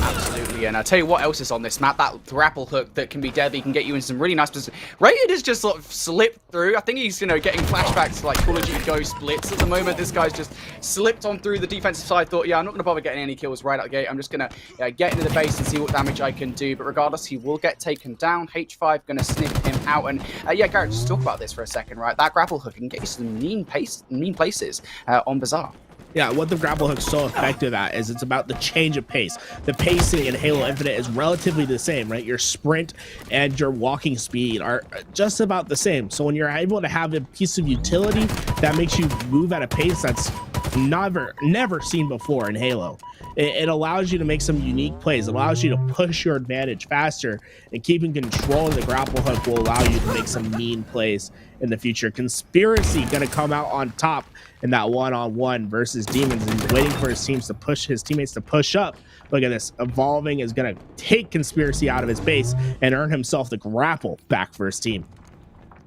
Absolutely, and I'll tell you what else is on this map. That grapple hook that can be deadly, can get you in some really nice positions. Rated has just sort of slipped through. I think he's, getting flashbacks to like Call of Duty Ghost Blitz at the moment. This guy's just slipped on through the defensive side. Thought, yeah, I'm not going to bother getting any kills right out the gate. I'm just going to get into the base and see what damage I can do. But regardless, he will get taken down. H5 going to sniff him out. And yeah, Garrett, just talk about this for a second, right? That grapple hook can get you some mean places on Bazaar. Yeah, what the grapple hook's so effective at is it's about the change of pace. The pacing in Halo Infinite is relatively the same, right? Your sprint and your walking speed are just about the same. So when you're able to have a piece of utility that makes you move at a pace that's never seen before in Halo, it allows you to make some unique plays. It allows you to push your advantage faster, and keeping control of the grapple hook will allow you to make some mean plays in the future. Conspiracy gonna come out on top in that one-on-one versus Demons, and he's waiting for his teammates to push up. Look at this. Evolving is gonna take Conspiracy out of his base and earn himself the grapple back for his team.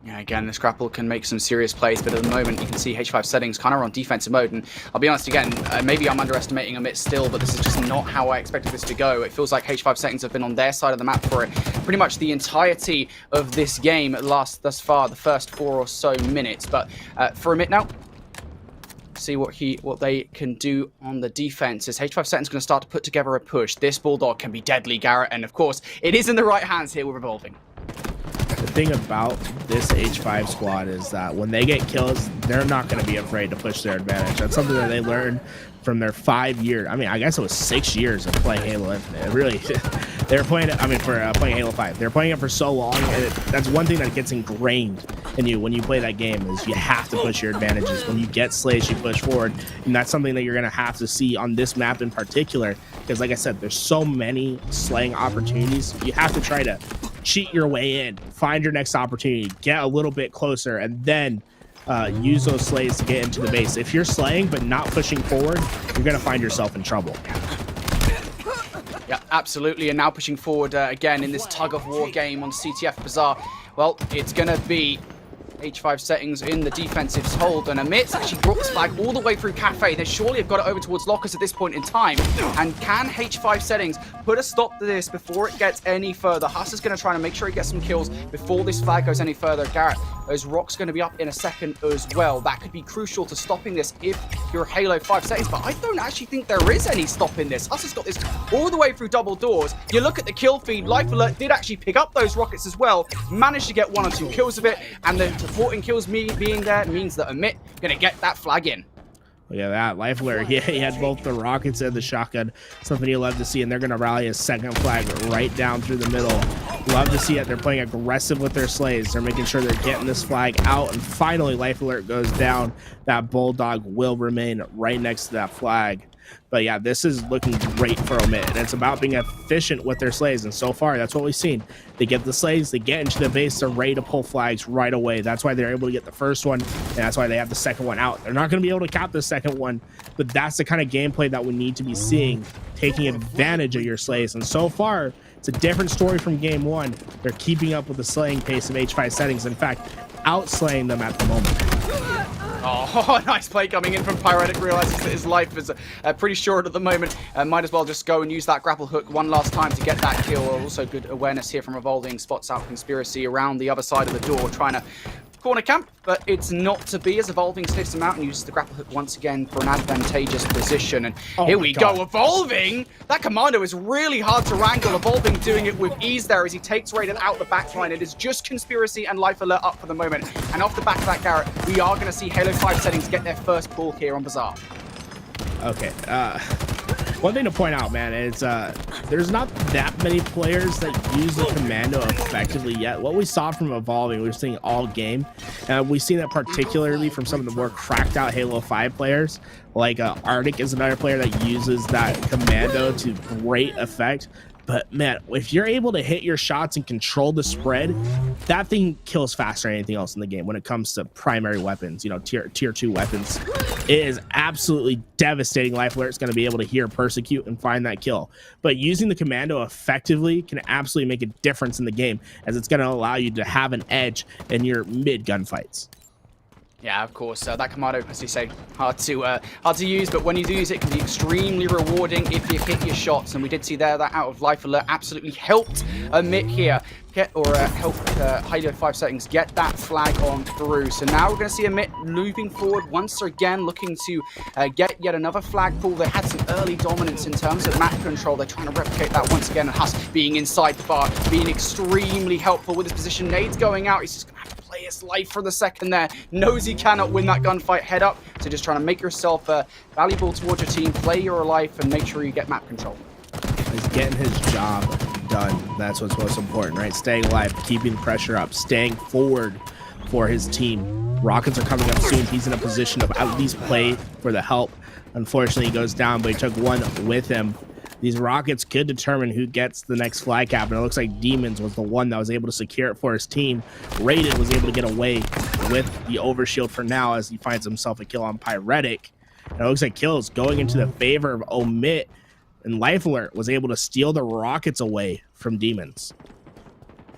Yeah, again, this grapple can make some serious plays, but at the moment you can see H5 Settings kind of on defensive mode, and I'll be honest, again, maybe I'm underestimating Omit still, but this is just not how I expected this to go. It feels like H5 Settings have been on their side of the map for pretty much the entirety of this game thus far, the first 4 or so minutes. But for Omit now, see what they can do on the defense. As H5 Settings going to start to put together a push. This Bulldog can be deadly, Garrett, and of course, it is in the right hands here with Revolving. The thing about this H5 squad is that when they get kills, they're not going to be afraid to push their advantage. That's something that they learned from their 5 year, I guess it was 6 years of playing Halo Infinite. Really, they were playing it, for playing Halo 5. They're playing it for so long, and that's one thing that gets ingrained in you when you play that game is you have to push your advantages. When you get slays, you push forward, and that's something that you're going to have to see on this map in particular, because like I said, there's so many slaying opportunities. You have to try to cheat your way in, find your next opportunity, get a little bit closer, and then use those slays to get into the base. If you're slaying but not pushing forward, you're going to find yourself in trouble. Yeah, absolutely. And now pushing forward again in this tug-of-war game on CTF Bazaar. Well, it's going to be H5 Settings in the defensive hold, and Omit's actually brought this flag all the way through Cafe. They surely have got it over towards Lockers at this point in time. And can H5 Settings put a stop to this before it gets any further? Huss is going to try to make sure he gets some kills before this flag goes any further. Garrett, those rocks going to be up in a second as well. That could be crucial to stopping this if you're Halo 5 Settings, but I don't actually think there is any stopping this. Huss has got this all the way through double doors. You look at the kill feed, Life Alert did actually pick up those rockets as well, managed to get 1 or 2 kills of it, and the supporting kills being there means that Omit gonna get that flag in. Look at that, Life Alert. He had both the rockets and the shotgun. Something you love to see, and they're gonna rally a second flag right down through the middle. Love to see it. They're playing aggressive with their slays. They're making sure they're getting this flag out, and finally Life Alert goes down. That Bulldog will remain right next to that flag. But yeah, this is looking great for Omit, and it's about being efficient with their slays, and so far that's what we've seen. They get the slays, they get into the base, they're ready to pull flags right away. That's why they're able to get the first one, and that's why they have the second one out. They're not going to be able to cap the second one, but that's the kind of gameplay that we need to be seeing, taking advantage of your slays. And so far, it's a different story from game 1. They're keeping up with the slaying pace of H5 Settings, in fact, outslaying them at the moment. Oh, nice play coming in from Pyretic. Realizes that his life is pretty short at the moment. Might as well just go and use that grapple hook one last time to get that kill. Also good awareness here from Revolving. Spots out Conspiracy around the other side of the door, trying to corner camp, but it's not to be as Evolving sniffs him out and uses the grapple hook once again for an advantageous position. And here we go, Evolving! That Commando is really hard to wrangle. Evolving doing it with ease there as he takes Raiden out the backline. It is just Conspiracy and Life Alert up for the moment. And off the back of that, Garrett, we are going to see Halo 5 Settings get their first pull here on Bazaar. Okay. One thing to point out, man, is there's not that many players that use the commando effectively yet. What we saw from Evolving, we were seeing all game. We've seen that particularly from some of the more cracked out Halo 5 players. Like Arctic is another player that uses that commando to great effect. But man, if you're able to hit your shots and control the spread, that thing kills faster than anything else in the game when it comes to primary weapons, you know, tier 2 weapons. It is absolutely devastating life where it's going to be able to hear, persecute, and find that kill. But using the commando effectively can absolutely make a difference in the game, as it's going to allow you to have an edge in your mid gunfights. Yeah, of course. That commando, as you say, hard to use, but when you do use it, it can be extremely rewarding if you hit your shots. And we did see there that out of life alert absolutely helped Omit here, helped H5 Settings get that flag on through. So now we're going to see Omit moving forward once again, looking to get yet another flag pull. They had some early dominance in terms of map control. They're trying to replicate that once again. And Huss being inside the bar, being extremely helpful with his position. Nade's going out. He's just going to have to play his life for the second there. Knows he cannot win that gunfight head up. So just trying to make yourself valuable towards your team, play your life, and make sure you get map control. He's getting his job done. That's what's most important, right? Staying alive, keeping pressure up, staying forward for his team. Rockets are coming up soon. He's in a position to at least play for the help. Unfortunately, he goes down, but he took one with him. These Rockets could determine who gets the next flag cap, and it looks like Demons was the one that was able to secure it for his team. Raiden was able to get away with the overshield for now as he finds himself a kill on Pyretic. And it looks like kills going into the favor of Omit, and Life Alert was able to steal the Rockets away from Demons.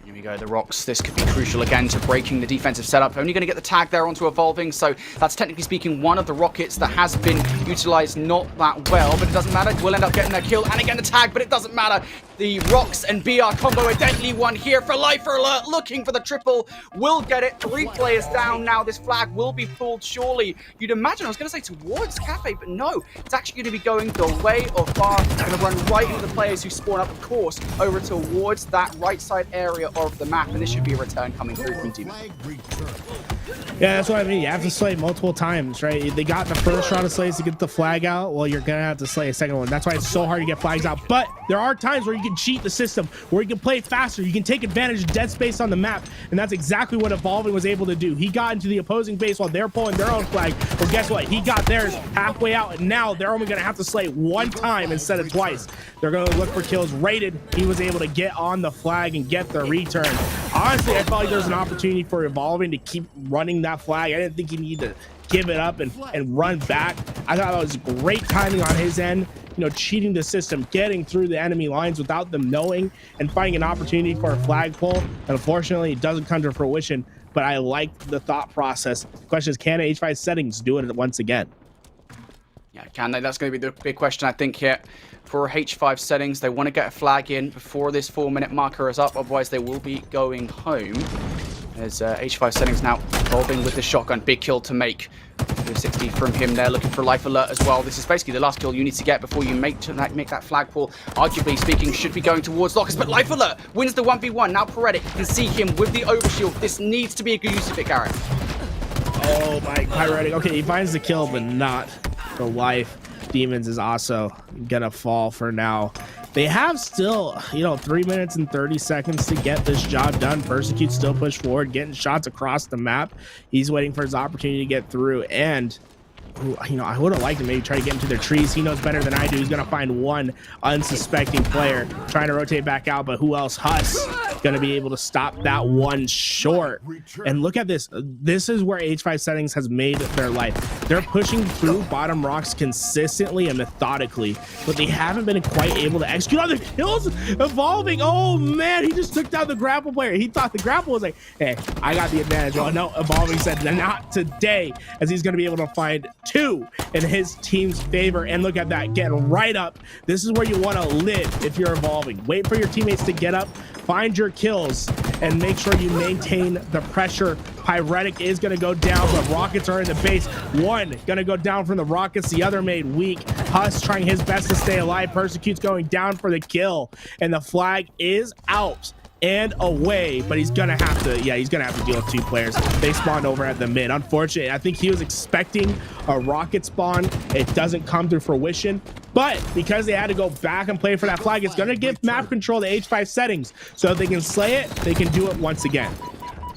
Here we go, the Rocks. This could be crucial again to breaking the defensive setup. Only going to get the tag there onto Evolving, so that's technically speaking one of the Rockets that has been utilized not that well, but it doesn't matter. We'll end up getting that kill and again the tag, but it doesn't matter. The Rocks and BR combo, a deadly one here for Life Alert, looking for the triple. Will get it. 3 players down now. This flag will be pulled surely. You'd imagine, I was going to say towards Cafe, but no. It's actually going to be going the way of Bar. Going to run right into the players who spawn up, of course, over towards that right side area of the map, and this should be a return coming through from Demon. Yeah, that's what I mean. You have to slay multiple times, right? They got the first round of slays to get the flag out. Well, you're going to have to slay a second one. That's why it's so hard to get flags out. But there are times where you can cheat the system, where you can play faster. You can take advantage of dead space on the map. And that's exactly what Evolving was able to do. He got into the opposing base while they're pulling their own flag. Well, guess what? He got theirs halfway out. And now they're only going to have to slay one time instead of twice. They're going to look for kills. Rated, he was able to get on the flag and get the return. Honestly, I felt like there was an opportunity for Evolving to keep running that flag. I didn't think he needed to give it up and run back. I thought that was great timing on his end, you know, cheating the system, getting through the enemy lines without them knowing, and finding an opportunity for a flag pull. And unfortunately, it doesn't come to fruition, but I like the thought process. The question is, can H5 Settings do it once again? Yeah, can they? That's going to be the big question, I think, here for H5 Settings. They want to get a flag in before this 4-minute marker is up, otherwise they will be going home. As H5 Settings now Evolving with the shotgun. Big kill to make. 360 from him there, looking for Life Alert as well. This is basically the last kill you need to get before you make that flag pull. Arguably speaking, should be going towards Lockers, but Life Alert wins the 1v1. Now Paretic can see him with the overshield. This needs to be a good use of it, Garrett. Oh my, Pyretic. Okay, he finds the kill, but not the life. Demons is also gonna fall for now. They have still, 3 minutes and 30 seconds to get this job done. Persecute still push forward, getting shots across the map. He's waiting for his opportunity to get through, and I would have liked to maybe try to get into their trees. He knows better than I do. He's going to find one unsuspecting player trying to rotate back out, but who else? Huss going to be able to stop that one short. And look at this. This is where H5 Settings has made their life. They're pushing through bottom rocks consistently and methodically, but they haven't been quite able to execute on the kills. Evolving. Oh, man, he just took down the grapple player. He thought the grapple was like, hey, I got the advantage. Well, no, Evolving said, not today, as he's going to be able to find 2 in his team's favor. And look at that, getting right up. This is where you want to live if you're Evolving. Wait for your teammates to get up, find your kills, and make sure you maintain the pressure. Pyretic is going to go down, but Rockets are in the base. One going to go down from the Rockets, the other made weak. Huss trying his best to stay alive. Persecute's going down for the kill, and the flag is out. and away, but he's gonna have to deal with 2 players. They spawned over at the mid. Unfortunately, I think he was expecting a rocket spawn. It doesn't come to fruition, but because they had to go back and play for that flag, it's gonna give map control to H5 Settings, so if they can slay it, they can do it once again.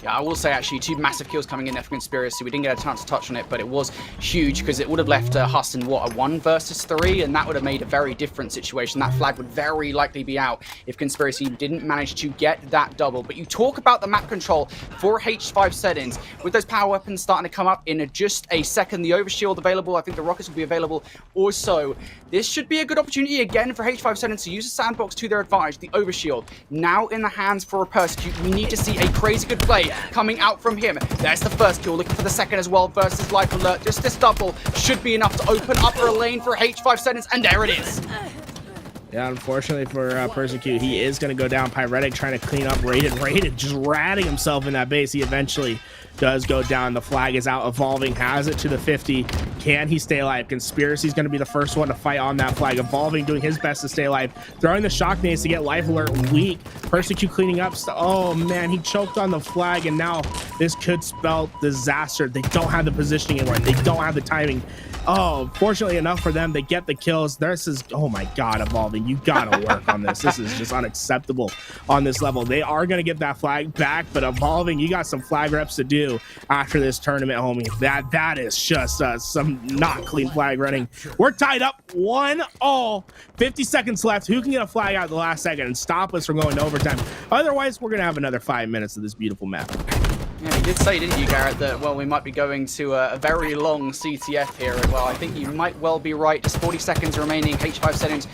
Yeah, I will say actually 2 massive kills coming in there for Conspiracy. We didn't get a chance to touch on it, but it was huge because it would have left Huss in what, a 1 versus 3, and that would have made a very different situation. That flag would very likely be out if Conspiracy didn't manage to get that double. But you talk about the map control for H5 Settings with those power weapons starting to come up in just a second. The overshield available, I think the rockets will be available also. This should be a good opportunity again for H5 Settings to use the sandbox to their advantage. The overshield now in the hands for a Persecute. We need to see a crazy good play coming out from him. There's the first kill, looking for the second as well versus Life Alert. Just this double should be enough to open up a lane for H5 Settings, and there it is. Yeah, unfortunately for Persecute, he is going to go down. Pyretic trying to clean up Rated just ratting himself in that base. He eventually does go down. The flag is out. Evolving has it to the 50. Can he stay alive? Conspiracy is going to be the first one to fight on that flag. Evolving doing his best to stay alive. Throwing the shock nades to get Life Alert weak. Persecute cleaning up. Oh, man, he choked on the flag, and now this could spell disaster. They don't have the positioning anymore. They don't have the timing. Oh, fortunately enough for them, they get the kills. This is, oh my God, Evolving, you gotta work on this. This is just unacceptable on this level. They are gonna get that flag back, but Evolving, you got some flag reps to do after this tournament, homie. That is just some not clean flag running. We're tied up 1-1. 50 seconds left. Who can get a flag out at the last second and stop us from going to overtime? Otherwise, we're gonna have another 5 minutes of this beautiful map. Yeah, you did say, didn't you, Garrett, that, well, we might be going to a very long CTF here as well. I think you might well be right. Just 40 seconds remaining. H5 Settings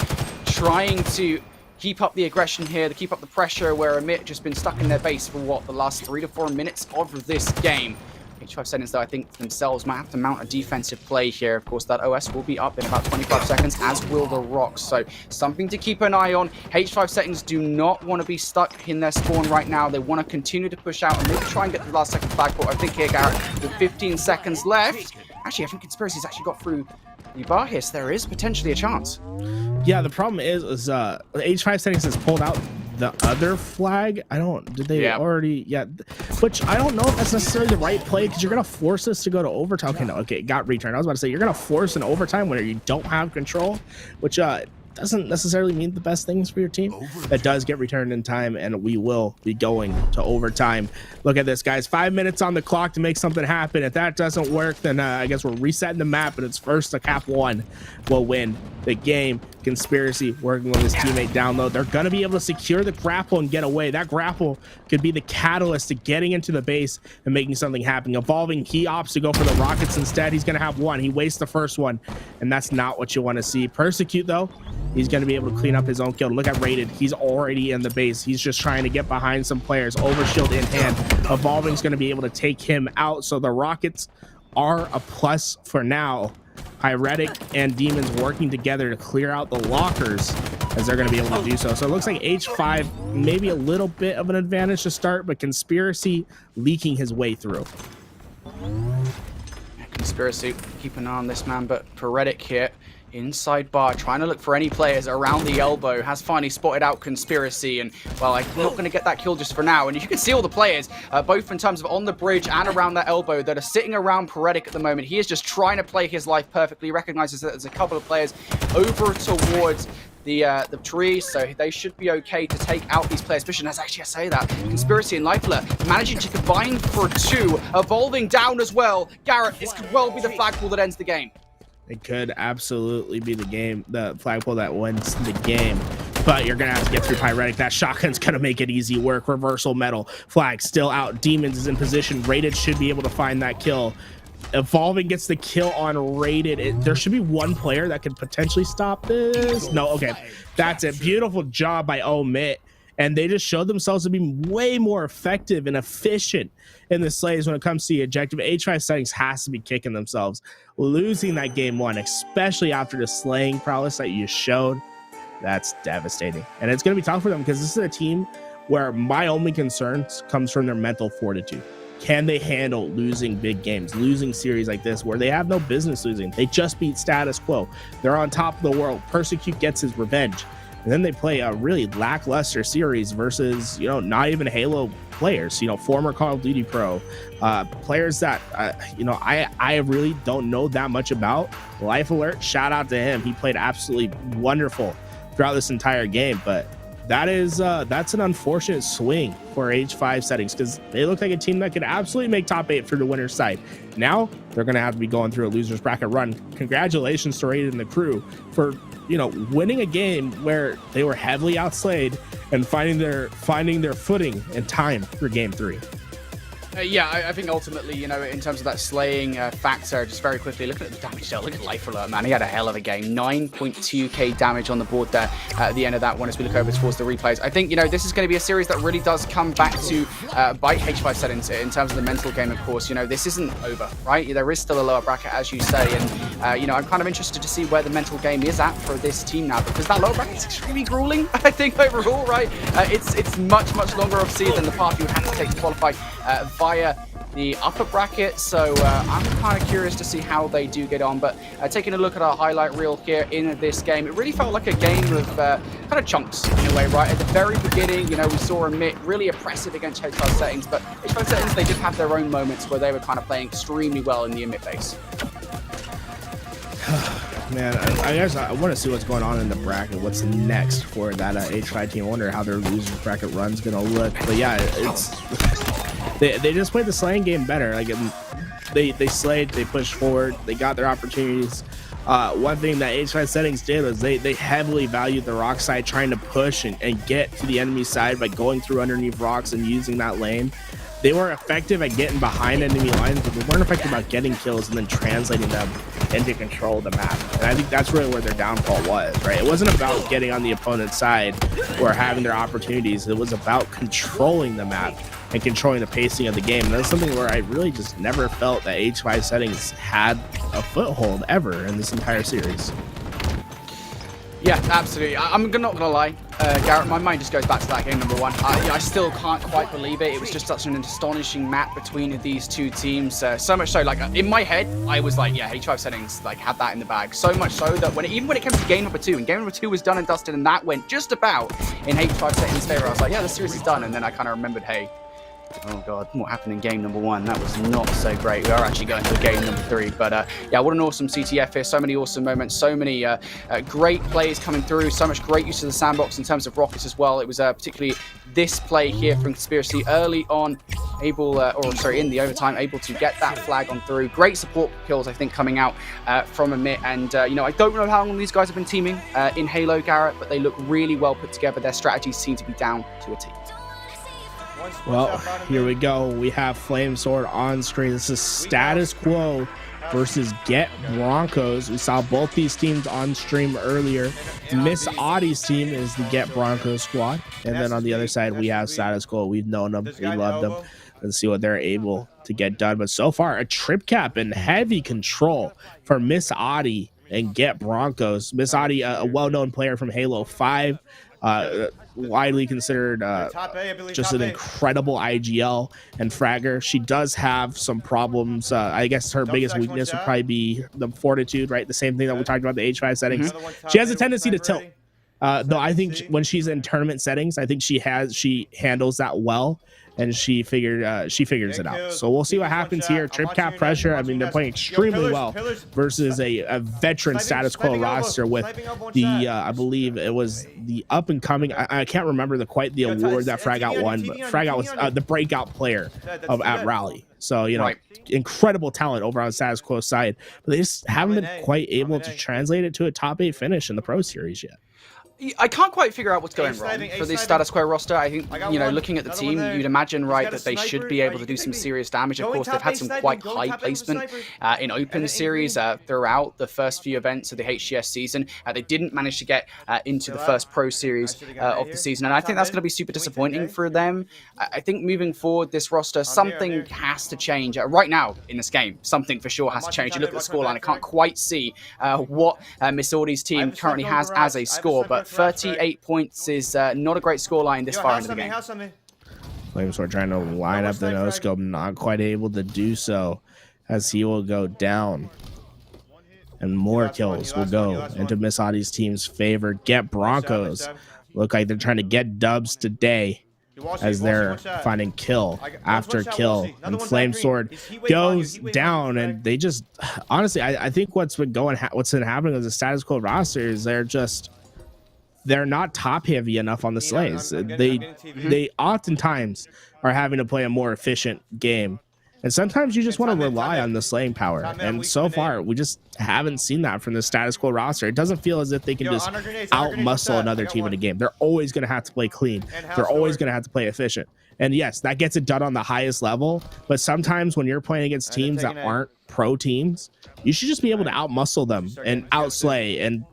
trying to keep up the aggression here, to keep up the pressure, where Omit just been stuck in their base for, what, the last 3 to 4 minutes of this game. H5 Settings, though, I think themselves might have to mount a defensive play here. Of course, that OS will be up in about 25 seconds, as will the rocks. So something to keep an eye on. H5 Settings do not want to be stuck in their spawn right now. They want to continue to push out and maybe try and get the last second flag. But I think here, Garrett, with 15 seconds left, actually, I think Conspiracy's actually got through the bar here, so there is potentially a chance. Yeah, the problem is H5 Settings has pulled out the other flag. Already? Yeah, which I don't know if that's necessarily the right play, because you're gonna force us to go to overtime. Okay, no, okay, got returned. I was about to say you're gonna force an overtime where you don't have control, which doesn't necessarily mean the best things for your team. That does get returned in time, and we will be going to overtime. Look at this, guys. 5 minutes on the clock to make something happen. If that doesn't work, then I guess we're resetting the map, and it's first to cap 1 will win the game. Conspiracy working with his teammate down low. They're going to be able to secure the grapple and get away. That grapple could be the catalyst to getting into the base and making something happen. Evolving, he opts to go for the rockets instead. He's going to have 1. He wastes the first one, and that's not what you want to see. Persecute, though, he's going to be able to clean up his own kill. Look at Rated. He's already in the base. He's just trying to get behind some players. Overshield in hand. Evolving's going to be able to take him out, so the rockets are a plus for now. Pyretic and Demons working together to clear out the lockers, as they're going to be able to do so. So it looks like H5 maybe a little bit of an advantage to start, but Conspiracy leaking his way through. Conspiracy, keep an eye on this man, but Pyretic here inside bar, trying to look for any players around the elbow, has finally spotted out Conspiracy, and, well, I'm not going to get that kill just for now. And you can see all the players, both in terms of on the bridge and around that elbow, that are sitting around Pyretic at the moment. He is just trying to play his life perfectly. He recognizes that there's a couple of players over towards the tree, so they should be okay to take out these players. Especially as actually I say that, Conspiracy and Life Alert managing to combine for 2, Evolving down as well. Garrett, this could well be the flagpole that ends the game. It could absolutely be the flagpole that wins the game, but you're gonna have to get through Pyretic. That shotgun's gonna make it easy work. Reversal metal flag still out. Demons is in position. Rated should be able to find that kill. Evolving gets the kill on Rated. There should be 1 player that could potentially stop this. No, okay, that's it. Beautiful job by Omit. And they just showed themselves to be way more effective and efficient in the slays when it comes to the objective. H5 Settings has to be kicking themselves. Losing that game 1, especially after the slaying prowess that you showed, that's devastating. And it's going to be tough for them, because this is a team where my only concern comes from their mental fortitude. Can they handle losing big games, losing series like this where they have no business losing? They just beat Status Quo. They're on top of the world. Persecute gets his revenge. and then they play a really lackluster series versus, you know, not even Halo players, you know, former Call of Duty pro, players that, you know, I really don't know that much about. Life Alert, shout out to him. He played absolutely wonderful throughout this entire game, but that's an unfortunate swing for H5 Settings, because they look like a team that could absolutely make top 8 for the winner's side. Now they're going to have to be going through a loser's bracket run. Congratulations to Rated and the crew for, you know, winning a game where they were heavily outslayed and finding their footing and time for game 3. Yeah, I think ultimately, you know, in terms of that slaying factor, just very quickly, looking at the damage there, look at Life Alert, man. He had a hell of a game. 9.2k damage on the board there at the end of that one as we look over towards the replays. I think, you know, this is going to be a series that really does come back to bite H5 Settings in terms of the mental game, of course. You know, this isn't over, right? There is still a lower bracket, as you say, and, you know, I'm kind of interested to see where the mental game is at for this team now, because that lower bracket is extremely grueling, I think, overall, right? It's much longer, obviously, than the path you would have to take to qualify via the upper bracket, so I'm kind of curious to see how they do get on. But taking a look at our highlight reel here in this game, it really felt like a game of kind of chunks in a way, right? At the very beginning, you know, we saw Omit really oppressive against H5 Settings, but H5 Settings, they did have their own moments where they were kind of playing extremely well in the Omit base. Man, I guess I want to see what's going on in the bracket. What's next for that H5 team? I wonder how their losers bracket run's gonna look. But yeah, it's they just played the slaying game better. Like they slayed, they pushed forward, they got their opportunities. One thing that H5 Settings did was they heavily valued the rock side, trying to push and get to the enemy side by going through underneath rocks and using that lane. They were effective at getting behind enemy lines, but they weren't effective about getting kills and then translating them into control of the map. And I think that's really where their downfall was, right? It wasn't about getting on the opponent's side or having their opportunities. It was about controlling the map and controlling the pacing of the game. And that's something where I really just never felt that H5 Settings had a foothold ever in this entire series. Yeah, absolutely. I'm not gonna lie, Garrett, my mind just goes back to that game number 1. I still can't quite believe it. It was just such an astonishing map between these two teams. So much so, like, in my head, I was like, yeah, H5 Settings, like, had that in the bag. So much so that even when it came to game number 2, and game number 2 was done and dusted, and that went just about in H5 Settings' favor, I was like, yeah, the series is done. And then I kind of remembered, hey, oh god, what happened in game number 1? That was not so great. We are actually going to game number 3, but yeah, what an awesome CTF here. So many awesome moments, so many great plays coming through, so much great use of the sandbox in terms of rockets as well. It was particularly this play here from Conspiracy early on, in the overtime, able to get that flag on through. Great support kills, I think, coming out from Omit. And you know, I don't know how long these guys have been teaming in Halo, Garrett, but they look really well put together. Their strategies seem to be down to a T. Well, here we go. We have Flame Sword on screen. This is Status Quo versus Get Broncos. We saw both these teams on stream earlier. Miss Audie's team is the Get Broncos squad. And then on the other side, we have Status Quo. We've known them. We love them. Let's see what they're able to get done. But so far, a trip cap in heavy control for Miss Audie and Get Broncos. Miss Audie, a well-known player from Halo 5. Widely considered just an incredible IGL and fragger. She does have some problems. I guess her biggest weakness would probably be the fortitude, right? The same thing that we talked about the H5 settings. She has a tendency to tilt. Though I think when she's in tournament settings, I think she handles that well, and she figures it out. So we'll see what happens here. Trip cap pressure. I mean, they're playing extremely well versus a veteran Status Quo roster with the I believe it was the up and coming. I can't remember the award that Fragout won, but Fragout was the breakout player at Rally. So, you know, incredible talent over on Status Quo side, but they just haven't been quite able to translate it to a top 8 finish in the Pro Series yet. I can't quite figure out what's going wrong for this Status Quo roster. I think, you know, looking at the team, you'd imagine, right, that they should be able to do some serious damage. Of course, they've had some quite high placement in open series throughout the first few events of the HCS season. They didn't manage to get into the first Pro Series of the season, and I think that's going to be super disappointing for them. I think moving forward, this roster, something has to change. Right now, in this game, something for sure has to change. You look at the scoreline, I can't quite see what Miss Audie's team currently has as a score, but 38 points is not a great scoreline this far into the game. Flamesword trying to line up the no-scope, not quite able to do so as he will go down. and more kills will go into Miss Adi's team's favor. Get Broncos look like they're trying to get dubs today as they're finding kill after kill, and Flame Sword goes down, and they just honestly, I think what's been happening with the Status Quo roster is they're not top heavy enough on the slays. They oftentimes are having to play a more efficient game, and sometimes you just want to rely on the slaying power, and so far we just haven't seen that from the Status Quo roster. It doesn't feel as if they can just out-muscle another team in a game. They're always going to have to play clean. They're always going to have to play efficient. And yes, that gets it done on the highest level, but sometimes when you're playing against teams that aren't pro teams, you should just be able to out-muscle them and outslay and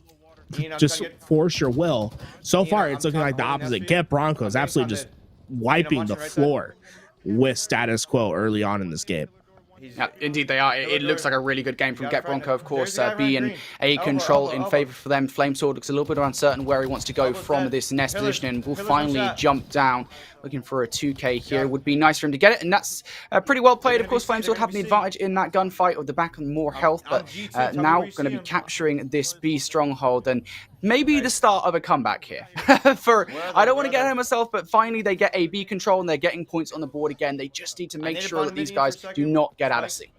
just force your will. So far, it's looking like the opposite. Get Broncos absolutely just wiping the floor with Status Quo early on in this game. Yeah, indeed they are. It looks like a really good game from Get Bronco, of course. B and A control in favor for them. Flamesword looks a little bit uncertain where he wants to go from this nest position, and will finally jump down, looking for a 2K here. Would be nice for him to get it, and that's pretty well played. Of course, Flamesword having the advantage in that gunfight with the back and more health, but now going to be capturing this B stronghold, and maybe the start of a comeback here. I don't want to get ahead of myself, but finally they get a B control and they're getting points on the board again. They just need to make sure that these guys do not get out of sync.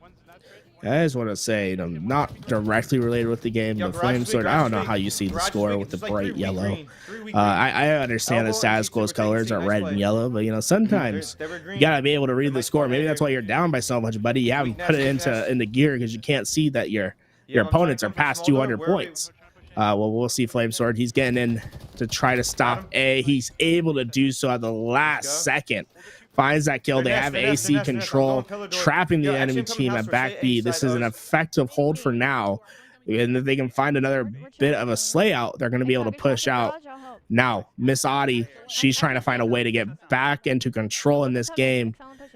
I just want to say, not directly related with the game, but Flamesword, I don't know how you see the score with the bright yellow. I understand that Status Quo's colors are red and yellow, but sometimes you gotta be able to read the score. Maybe that's why you're down by so much, buddy. You haven't put it into gear because you can't see that your opponents are past 200 points. Well, we'll see Flamesword. He's getting in to try to stop A. He's able to do so at the last second. Finds that kill. They have AC control, trapping the enemy team at back B. This is an effective hold for now. And if they can find another bit of a slay out, they're going to be able to push out. Now, Miss Adi, she's trying to find a way to get back into control in this game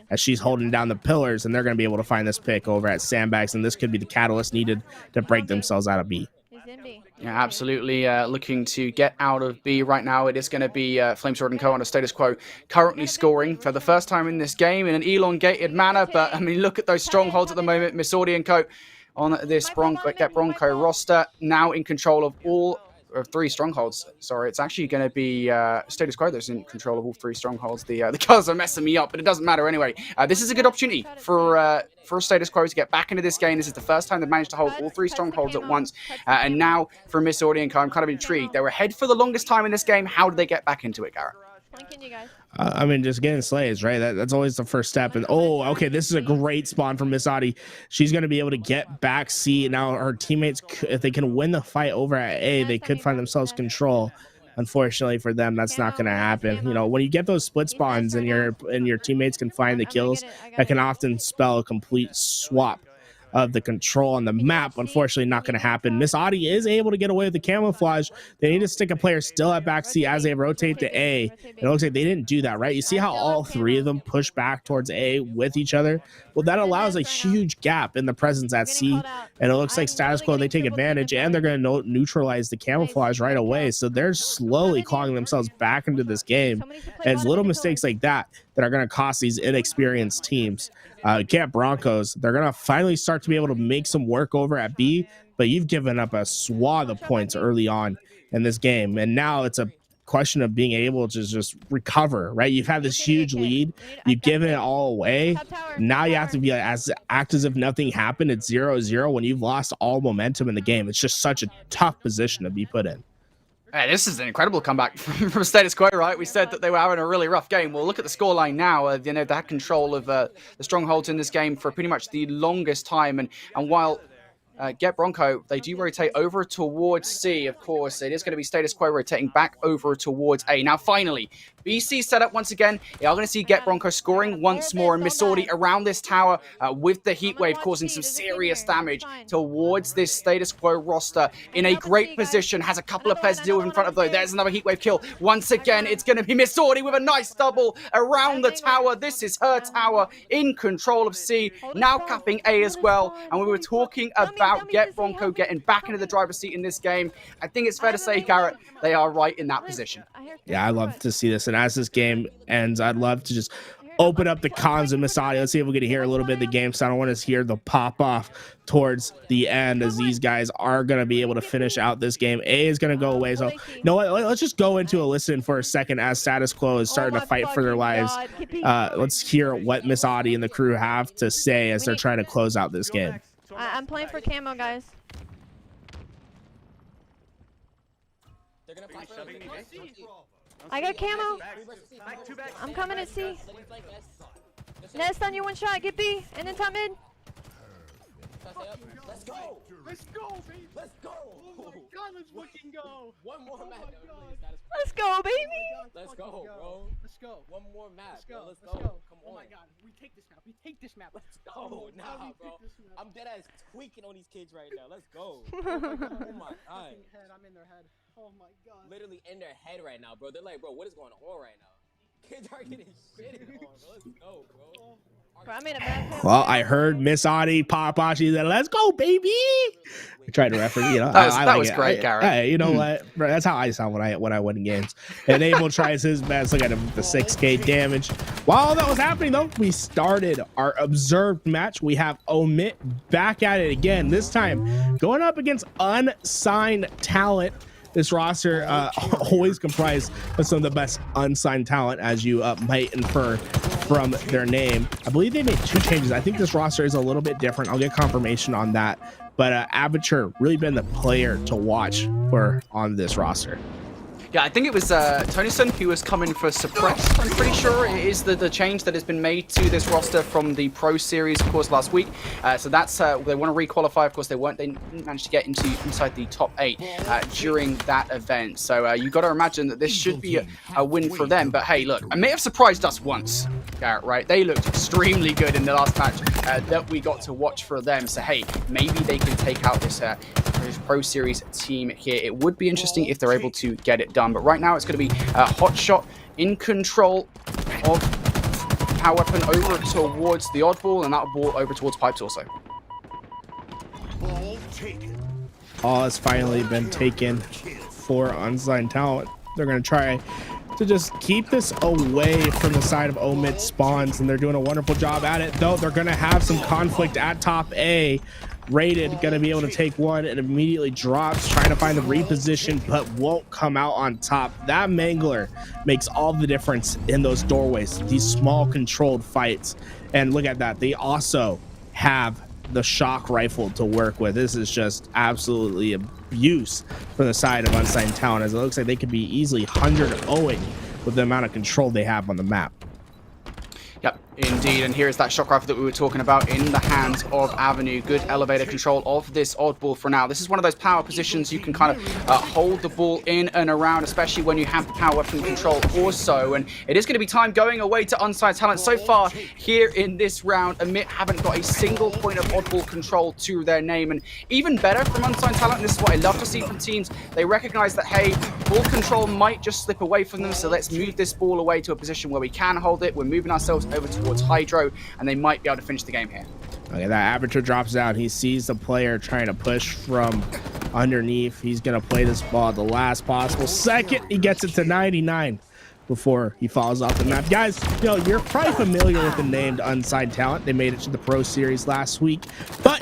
as she's holding down the pillars, and they're going to be able to find this pick over at Sandbags, and this could be the catalyst needed to break themselves out of B. Yeah, absolutely. Looking to get out of B right now. It is going to be Flamesword and Co. on a Status Quo, currently scoring for the first time in this game in an elongated manner. But I mean, look at those strongholds at the moment. Miss Audi and Co. on this Get Bronco roster, now in control of all three strongholds. Sorry, it's actually going to be Status Quo that's in control of all three strongholds. The colors are messing me up, but it doesn't matter anyway. This is a good opportunity for Status Quo to get back into this game. This is the first time they've managed to hold all three strongholds at once. And now for Miss Audi and Co, I'm kind of intrigued. They were ahead for the longest time in this game. How did they get back into it, Garrett? I mean, just getting slays, right? That's always the first step. And okay, this is a great spawn from Miss Adi. She's going to be able to get back C. Now her teammates, if they can win the fight over at A, they could find themselves control. Unfortunately for them, that's not going to happen. When you get those split spawns and your teammates can find the kills, that can often spell a complete swap of the control on the map. Unfortunately, not going to happen. Miss Adi is able to get away with the camouflage. They need to stick a player still at back C as they rotate to A. It looks like they didn't do that, right? You see how all three of them push back towards A with each other? Well, that allows a huge gap in the presence at C, and it looks like Status Quo, they take advantage, and they're going to neutralize the camouflage right away. So they're slowly clawing themselves back into this game. And it's little mistakes like that are going to cost these inexperienced teams. Get Broncos, they're going to finally start to be able to make some work over at B, but you've given up a swath of points early on in this game, and now it's a question of being able to just recover, right? You've had this huge lead, you've given it all away. Now you have to be act as if nothing happened. It's 0-0 when you've lost all momentum in the game. It's just such a tough position to be put in. Hey, this is an incredible comeback from Status Quo, right? We said that they were having a really rough game. Well, look at the scoreline now. They had control of the strongholds in this game for pretty much the longest time. And while Get Bronco, they do rotate over towards C, of course. It is going to be Status Quo rotating back over towards A. Now, finally, BC set up once again. You are going to see Get Bronco scoring once more, and Miss Audi around this tower with the heat wave causing some serious damage towards this Status Quo roster. In a great position, has a couple of players to deal with in front of though. There's another heat wave kill. Once again, it's going to be Miss Audi with a nice double around the tower. This is her tower in control of C, now capping A as well. And we were talking about Get Bronco getting back into the driver's seat in this game. I think it's fair to say, Garrett, they are right in that position. Yeah, I love to see this. And as this game ends, I'd love to just open up the comms of Miss Audio. Let's see if we can hear a little bit of the game. So I don't want to hear the pop off towards the end, as these guys are going to be able to finish out this game. A is going to go away. So you know what? Let's just go into a listen for a second as Status Quo is starting to fight for their lives. Let's hear what Miss Audie and the crew have to say as they're trying to close out this game. I'm playing for camo, guys. They're gonna flash early. I got camo. I'm coming at C. Nest on you, one shot. Get B, and then top mid. Let's go! Let's go, baby! Let's go! Oh my god, let's fucking go! One more map, Let's go, baby! Let's go, bro. Let's go. One more map. Let's go. Let's Let's go. go. Come Oh on. my god, we take this map. We take this map. Let's go. Nah, bro. I'm dead ass tweaking on these kids right now. Let's go. Oh my god. Head, I'm in their head. Oh my god. Literally in their head right now, bro. They're like, bro, what is going on right now? Kids are getting shitted on, bro. Let's go, bro. Bro, I made a bad pick. Well, I heard Miss Audie pop off. She said, "Let's go, baby." I tried to reference, you know. That was great, Garrett. Hey, you know what? Bro, that's how I sound when I win games. And Abel tries his best. Look at him with the 6K damage. While all that was happening, though, we started our observed match. We have Omit back at it again. This time going up against Unsigned Talent. This roster always comprised of some of the best unsigned talent, as you might infer from their name. I believe they made 2 changes. I think this roster is a little bit different. I'll get confirmation on that. But Aperture really been the player to watch for on this roster. Yeah, I think it was Tonison who was coming for Suppress. I'm pretty sure it is the change that has been made to this roster from the Pro Series, of course, last week. So that's they want to requalify. Of course, they didn't manage to get inside the top 8 during that event. So you got to imagine that this should be a win for them. But hey, look, I may have surprised us once, Garrett. Right? They looked extremely good in the last match that we got to watch for them. So hey, maybe they can take out this Pro Series team here. It would be interesting if they're able to get it done. But right now, it's going to be Hotshot in control of Power Weapon over towards the Oddball, and that ball over towards Pipes also. All has finally been taken for Unsigned Talent. They're going to try to just keep this away from the side of Omit spawns, and they're doing a wonderful job at it, though they're going to have some conflict at top A. Rated going to be able to take one and immediately drops, trying to find the reposition, but won't come out on top. That Mangler makes all the difference in those doorways, these small controlled fights. And look at that, they also have the shock rifle to work with. This is just absolutely abuse from the side of Unsigned Talent, as it looks like they could be easily 100-0ing with the amount of control they have on the map. Yep, indeed, and here is that shock rifle that we were talking about in the hands of Avenue. Good elevator control of this Oddball for now. This is one of those power positions you can kind of hold the ball in and around, especially when you have the power weapon control also. And it is going to be time going away to Unsigned Talent. So far here in this round, Omit haven't got a single point of Oddball control to their name. And even better from Unsigned Talent, this is what I love to see from teams. They recognize that, hey, ball control might just slip away from them, so let's move this ball away to a position where we can hold it. We're moving ourselves over towards Hydro, and they might be able to finish the game here. Okay, that Aperture drops out. He sees the player trying to push from underneath. He's going to play this ball at the last possible second. He gets it to 99 before he falls off the map. Guys, you know, you're probably familiar with the named Unsigned Talent. They made it to the Pro Series last week, but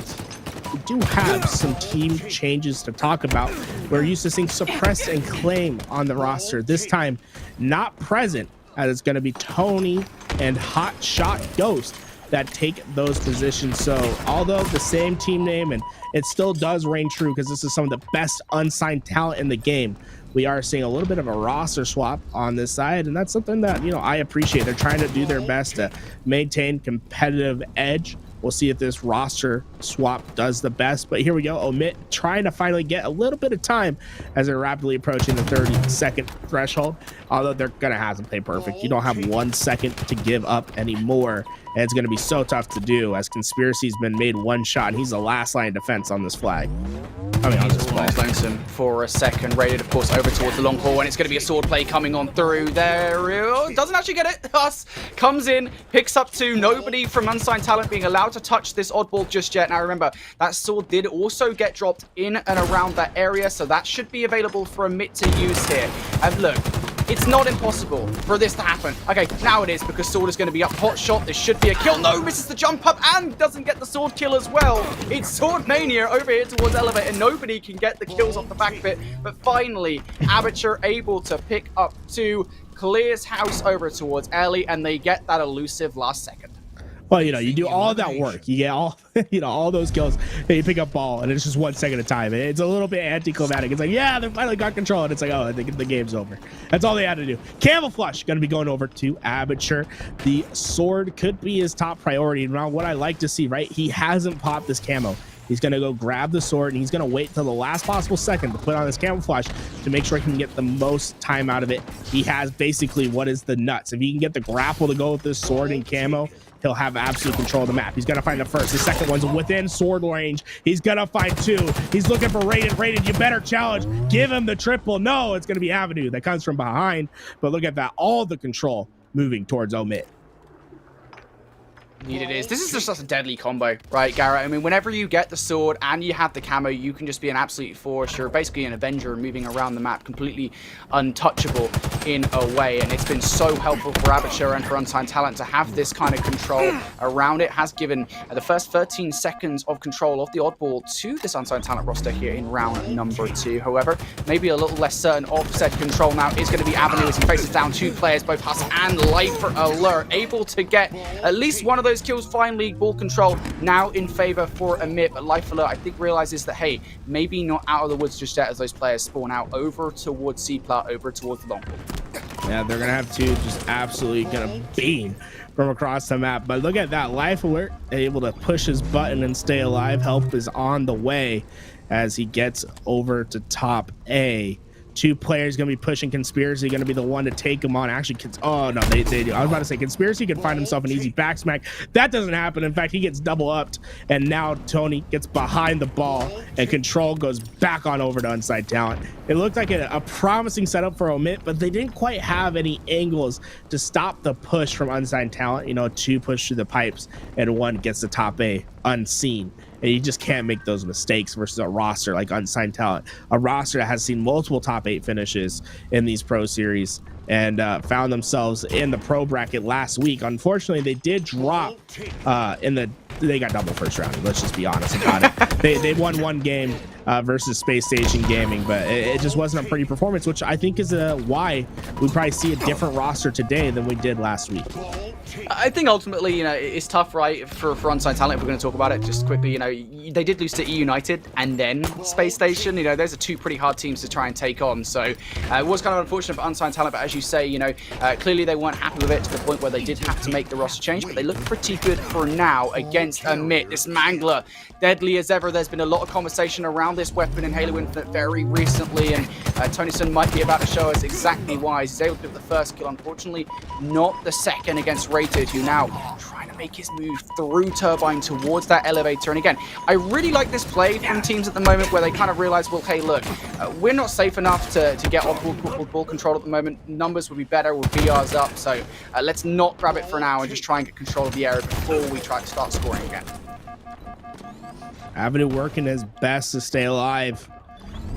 we do have some team changes to talk about. We're used to seeing Suppress and Claim on the roster. This time, not present, as it's going to be Tony and Hot Shot Ghost that take those positions. So although the same team name, and it still does reign true because this is some of the best unsigned talent in the game, we are seeing a little bit of a roster swap on this side, and that's something that, you know, I appreciate. They're trying to do their best to maintain competitive edge. We'll see if this roster swap does the best, but here we go. Omit trying to finally get a little bit of time as they're rapidly approaching the 30-second threshold, although they're gonna have to play perfect. You don't have 1 second to give up anymore, and it's gonna be so tough to do as Conspiracy's been made one shot, and he's the last line of defense on this flag. I mean, on this ball. Lonesome for a second, rated of course over towards the long haul, and it's going to be a sword play coming on through there. Doesn't actually get it. Us comes in, picks up 2. Nobody from Unsigned Talent being allowed to touch this Oddball just yet. Now remember, that sword did also get dropped in and around that area, so that should be available for Omit to use here. And look, It's not impossible for this to happen. Okay, now it is, because Sword is going to be up. Hot shot, this should be a kill. No, misses the jump up and doesn't get the Sword kill as well. It's Sword Mania over here towards Elevator, and nobody can get the kills off the back of it. But finally, Aperture able to pick up 2, clears house over towards Ellie, and they get that elusive last second. Well, you know, you do all that work. You get all, you know, all those kills, and you pick up ball, and it's just 1 second at a time. It's a little bit anticlimactic. It's like, yeah, they finally got control, and it's like, oh, the game's over. That's all they had to do. Camouflage going to be going over to Aperture. The Sword could be his top priority. And what I like to see, right? He hasn't popped this camo. He's going to go grab the Sword, and he's going to wait till the last possible second to put on his camouflage to make sure he can get the most time out of it. He has basically what is the nuts. If he can get the grapple to go with this Sword and camo, he'll have absolute control of the map. He's going to find the first. The second one's within Sword range. He's going to find 2. He's looking for Raiden. Raiden, you better challenge. Give him the triple. No, it's going to be Avenue that comes from behind. But look at that. All the control moving towards Omit. Indeed it is. This is just such a deadly combo, right, Garrett? I mean, whenever you get the Sword and you have the camo, you can just be an absolute force. You're basically an Avenger moving around the map, completely untouchable in a way. And it's been so helpful for Aperture and for Unsigned Talent to have this kind of control around it. Has given the first 13 seconds of control of the oddball to this Unsigned Talent roster here in round number 2. However, maybe a little less certain of said control now is going to be Avenue as he faces down 2 players, both Huss and Lifer Alert, able to get at least one of those kills. Finally, ball control now in favor for Omit, but Life Alert I think realizes that, hey, maybe not out of the woods just yet as those players spawn out over towards C-Plat, over towards the long ball. Yeah, they're gonna have 2 just absolutely gonna beam from across the map. But look at that, Life Alert able to push his button and stay alive. Help is on the way as he gets over to top A. 2 players gonna be pushing Conspiracy, gonna be the one to take him on. Actually, oh no, they do. I was about to say Conspiracy can find himself an easy back smack. That doesn't happen. In fact, he gets double upped, and now Tony gets behind the ball, and control goes back on over to Unsigned Talent. It looked like a promising setup for Omit, but they didn't quite have any angles to stop the push from Unsigned Talent. You know, 2 push through the pipes, and 1 gets the top A unseen. And you just can't make those mistakes versus a roster like Unsigned Talent, a roster that has seen multiple top 8 finishes in these pro series and found themselves in the pro bracket last week. Unfortunately, they did drop they got double first round. Let's just be honest about it. They won 1 game versus Space Station Gaming, but it just wasn't a pretty performance, which I think is why we probably see a different roster today than we did last week. I think ultimately, you know, it's tough, right, for Unsigned Talent. If we're going to talk about it just quickly, you know, they did lose to E United and then Space Station. You know, those are 2 pretty hard teams to try and take on. So it was kind of unfortunate for Unsigned Talent, but as you say, you know, clearly they weren't happy with it to the point where they did have to make the roster change, but they look pretty good for now against Omit. This Mangler, deadly as ever. There's been a lot of conversation around this weapon in Halo Infinite very recently, and Tonyson might be about to show us exactly why. He's able to get the first kill, unfortunately not the second against Rated, who now trying to make his move through Turbine towards that elevator. And again, I really like this play from teams at the moment where they kind of realize, well, hey, look, we're not safe enough to get off ball control at the moment. Numbers would be better with VRs up, so let's not grab it for now and just try and get control of the area before we try to start scoring again. Avenue working his best to stay alive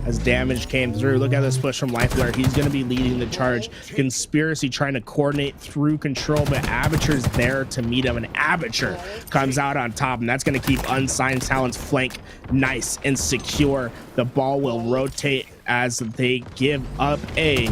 as damage came through. Look at this push from Life Alert. He's going to be leading the charge. Conspiracy trying to coordinate through control, but Aperture's there to meet him, and Aperture comes out on top, and that's going to keep Unsigned Talent's flank nice and secure. The ball will rotate as they give up A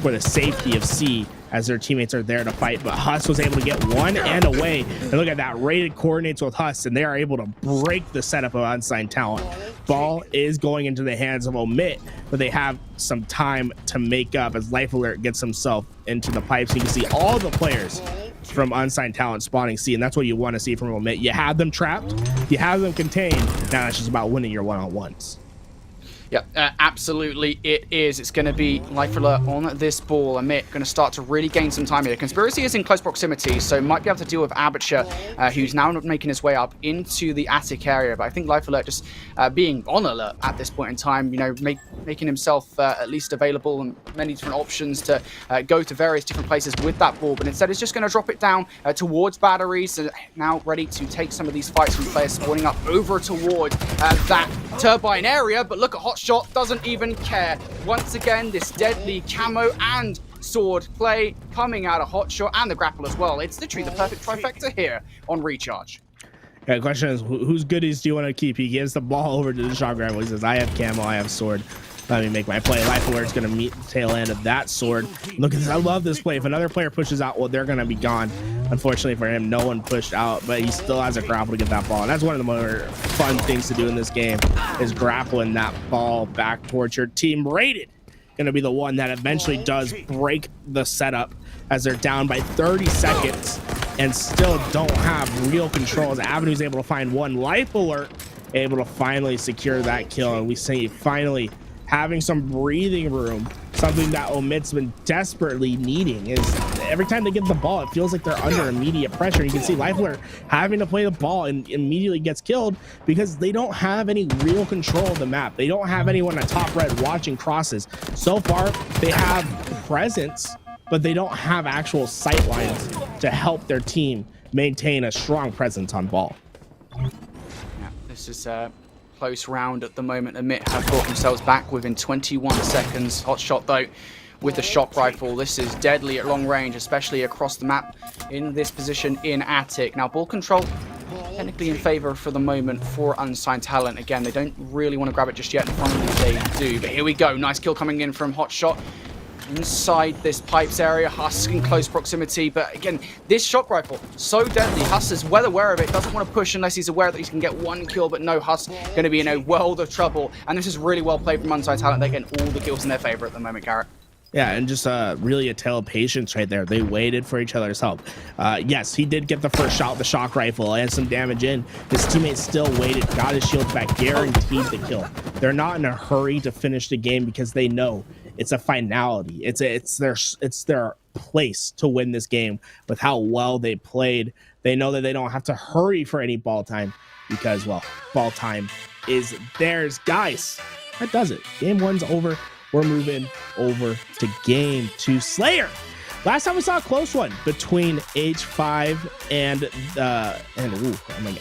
for the safety of C, as their teammates are there to fight, but Huss was able to get 1 and away. And look at that, Rated coordinates with Huss, and they are able to break the setup of Unsigned Talent. Ball is going into the hands of Omit, but they have some time to make up as Life Alert gets himself into the pipes. You can see all the players from Unsigned Talent spawning C, and that's what you want to see from Omit. You have them trapped, you have them contained, now it's just about winning your one-on-ones. Yeah, absolutely it is. It's going to be Life Alert on this ball. Omit going to start to really gain some time here. Conspiracy is in close proximity, so might be able to deal with Aperture, who's now making his way up into the attic area. But I think Life Alert just being on alert at this point in time, you know, making himself at least available and many different options to go to various different places with that ball. But instead, it's just going to drop it down towards batteries. So now ready to take some of these fights from players spawning up over towards that turbine area. But look at Hot Shot, doesn't even care. Once again, this deadly camo and sword play coming out of Hotshot and the grapple as well. It's literally the perfect trifecta here on Recharge. Yeah, the question is, whose goodies do you want to keep? He gives the ball over to the shot grabber. He says, I have camo, I have sword. Let me make my play. Life Alert's going to meet the tail end of that sword. Look at this. I love this play. If another player pushes out, well, they're going to be gone. Unfortunately for him, no one pushed out, but he still has a grapple to get that ball. And that's one of the more fun things to do in this game is grappling that ball back towards your team. Rated going to be the one that eventually does break the setup as they're down by 30 seconds and still don't have real control. As Avenue's able to find one. Life Alert able to finally secure that kill. And we see finally having some breathing room, something that Omit's been desperately needing. Is every time they get the ball, it feels like they're under immediate pressure. You can see Life Alert having to play the ball and immediately gets killed because they don't have any real control of the map. They don't have anyone at top red watching crosses. So far, they have presence, but they don't have actual sight lines to help their team maintain a strong presence on ball. Yeah, this is close round at the moment. Omit have brought themselves back within 21 seconds. Hotshot though with the shock rifle. This is deadly at long range, especially across the map in this position in Attic. Now ball control technically in favor for the moment for Unsigned Talent. Again, they don't really want to grab it just yet. Finally they do, but here we go. Nice kill coming in from Hotshot inside this pipes area. Husk in close proximity, but again, this shock rifle so deadly. Husk is well aware of it, doesn't want to push unless he's aware that he can get one kill, but no, Husk going to be in a world of trouble, and this is really well played from Unsigned Talent. They're getting all the kills in their favor at the moment, Garrett. Yeah, and just really a tale of patience right there. They waited for each other's help. Yes, he did get the first shot with the shock rifle and some damage in. His teammates still waited, got his shield back, guaranteed the kill. They're not in a hurry to finish the game because they know it's a finality. It's their place to win this game with how well they played. They know that they don't have to hurry for any ball time because, well, ball time is theirs. Guys, that does it. Game one's over. We're moving over to game two. Slayer. Last time we saw a close one between H5 and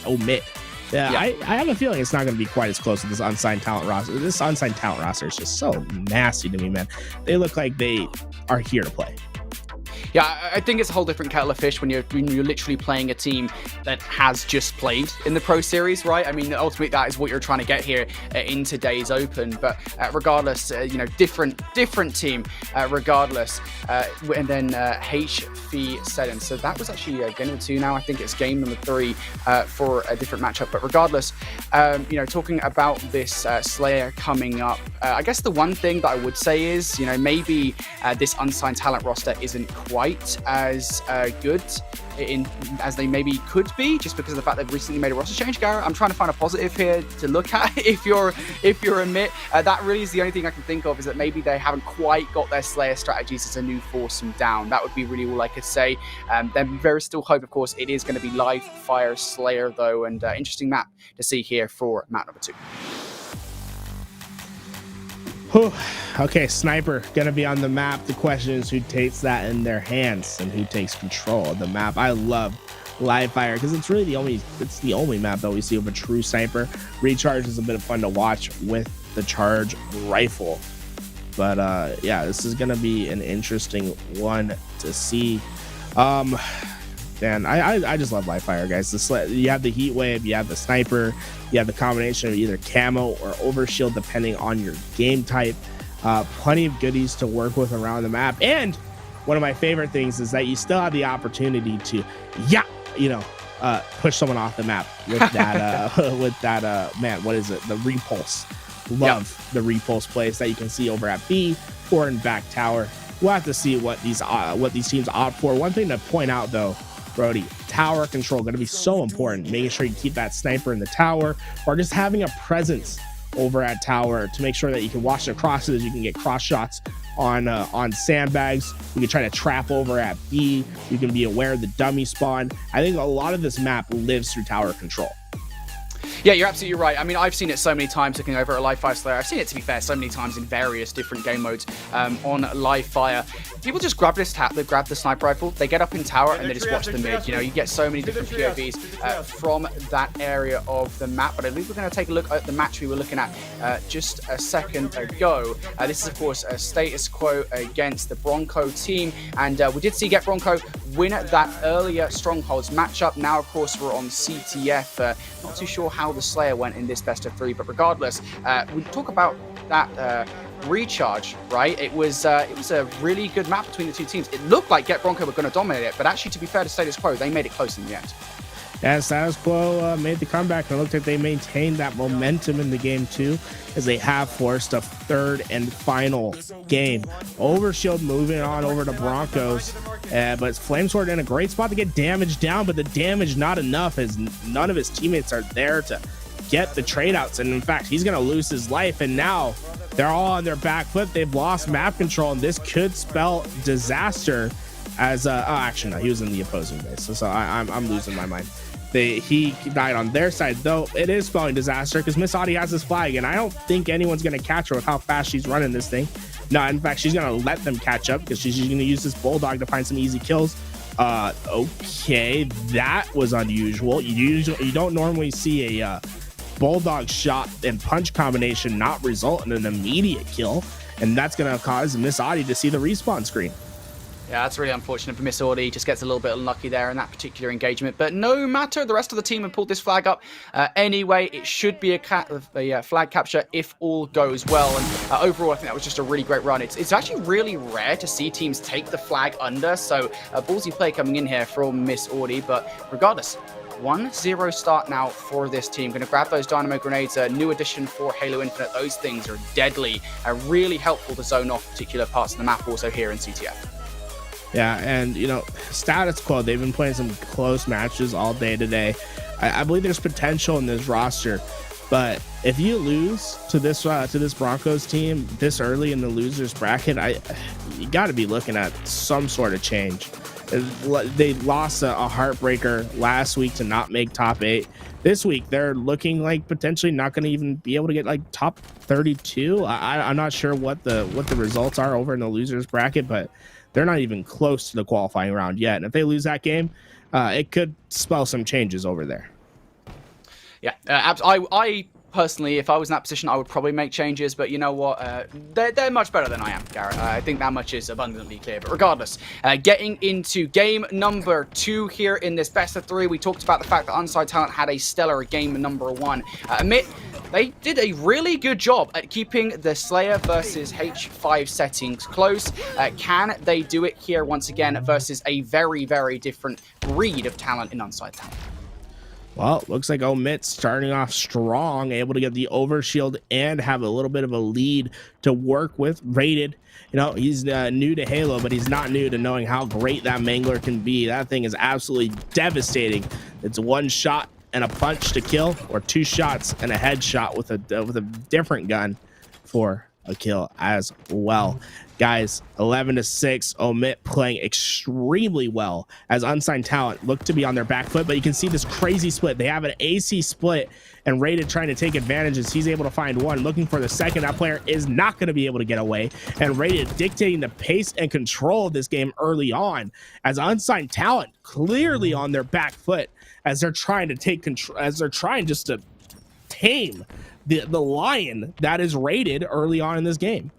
Omit. Yeah, I have a feeling it's not going to be quite as close to this Unsigned Talent roster. This Unsigned Talent roster is just so nasty to me, man. They look like they are here to play. Yeah, I think it's a whole different kettle of fish when you're literally playing a team that has just played in the Pro Series, right? I mean, ultimately that is what you're trying to get here in today's Open. But regardless, different team, regardless. And then H5 Settings. So that was actually game number 2 now. I think it's game number 3 for a different matchup. But regardless, talking about this Slayer coming up, I guess the one thing that I would say is, maybe this Unsigned Talent roster isn't quite as good as they maybe could be, just because of the fact they've recently made a roster change. Garrett, I'm trying to find a positive here to look at. If you're Omit, that really is the only thing I can think of, is that maybe they haven't quite got their Slayer strategies as a new foursome down. That would be really all I could say. Then there is still hope, of course. It is going to be Live Fire Slayer though, and interesting map to see here for map number 2. Okay, Sniper gonna be on the map. The question is who takes that in their hands and who takes control of the map. I love Live Fire because it's really the only map that we see of a true sniper. Recharge is a bit of fun to watch with the charge rifle, but yeah, this is gonna be an interesting one to see. And I just love Live Fire, guys. You have the heat wave, you have the sniper, you have the combination of either camo or overshield depending on your game type. Plenty of goodies to work with around the map. And one of my favorite things is that you still have the opportunity to push someone off the map with that man, what is it? The repulse. Love the repulse plays that you can see over at B or in back tower. We'll have to see what these teams opt for. One thing to point out though, Brody, tower control going to be so important. Making sure you keep that sniper in the tower, or just having a presence over at tower to make sure that you can watch the crosses. You can get cross shots on sandbags. You can try to trap over at B. You can be aware of the dummy spawn. I think a lot of this map lives through tower control. Yeah, you're absolutely right. I mean, I've seen it so many times looking over at Live Fire Slayer. I've seen it, to be fair, so many times in various different game modes on Live Fire. People just grab this tap, they grab the sniper rifle, they get up in tower, and they just watch the mid. You know, you get so many different POVs from that area of the map. But I believe we're going to take a look at the match we were looking at just a second ago. This is, of course, a Status Quo against the Bronco team. And we did see Get Bronco win that earlier Strongholds matchup. Now, of course, we're on CTF. Not too sure how the Slayer went in this best of 3, but regardless, we talk about that recharge, right? It was a really good map between the two teams. It looked like Get Bronco were going to dominate it, but actually, to be fair to Status Quo, they made it close in the end. Yeah, Status Quo made the comeback, and it looked like they maintained that momentum in the game too, as they have forced a third and final game. Overshield moving on over to Broncos, but Flamesword in a great spot to get damage down, but the damage not enough, as none of his teammates are there to get the trade outs, and in fact, he's going to lose his life, and now they're all on their back foot. They've lost map control, and this could spell disaster. As actually, no, he was in the opposing base, so I'm losing my mind. He died on their side, though. It is spelling disaster because Miss Audie has this flag, and I don't think anyone's going to catch her with how fast she's running this thing. No, in fact, she's going to let them catch up because she's going to use this Bulldog to find some easy kills. Okay, that was unusual. You don't normally see a Bulldog shot and punch combination not result in an immediate kill, and that's going to cause Miss Audie to see the respawn screen. Yeah, that's really unfortunate for Miss Audie. Just gets a little bit unlucky there in that particular engagement. But no matter, the rest of the team have pulled this flag up. Anyway, it should be a flag capture if all goes well. And overall, I think that was just a really great run. It's actually really rare to see teams take the flag under. So ballsy play coming in here from Miss Audie. But regardless, 1-0 start now for this team. Going to grab those Dynamo Grenades, a new addition for Halo Infinite. Those things are deadly, really helpful to zone off particular parts of the map also here in CTF. Yeah, and you know, Status Quo, they've been playing some close matches all day today. I believe there's potential in this roster, but if you lose to this Broncos team this early in the losers bracket, you got to be looking at some sort of change. They lost a heartbreaker last week to not make top 8. This week they're looking like potentially not going to even be able to get like top 32. I'm not sure what the results are over in the losers bracket, but they're not even close to the qualifying round yet. And if they lose that game, it could spell some changes over there. Yeah, I personally, if I was in that position, I would probably make changes. But you know what? They're much better than I am, Garrett. I think that much is abundantly clear. But regardless, getting into game number 2 here in this best of 3, we talked about the fact that Unsigned Talent had a stellar game number 1. Omit, they did a really good job at keeping the Slayer versus H5 settings close. Can they do it here once again versus a very, very different breed of talent in Unsigned Talent? Well, looks like Omit starting off strong, able to get the overshield and have a little bit of a lead to work with. Rated, you know, he's new to Halo, but he's not new to knowing how great that Mangler can be. That thing is absolutely devastating. It's one shot and a punch to kill, or 2 shots and a headshot with a different gun for a kill as well. Guys, 11-6, Omit playing extremely well as Unsigned Talent look to be on their back foot, but you can see this crazy split. They have an AC split, and Rated trying to take advantage as he's able to find one, looking for the second. That player is not going to be able to get away, and Rated dictating the pace and control of this game early on as Unsigned Talent clearly on their back foot as they're trying to take control, as they're trying just to tame the lion that is Rated early on in this game.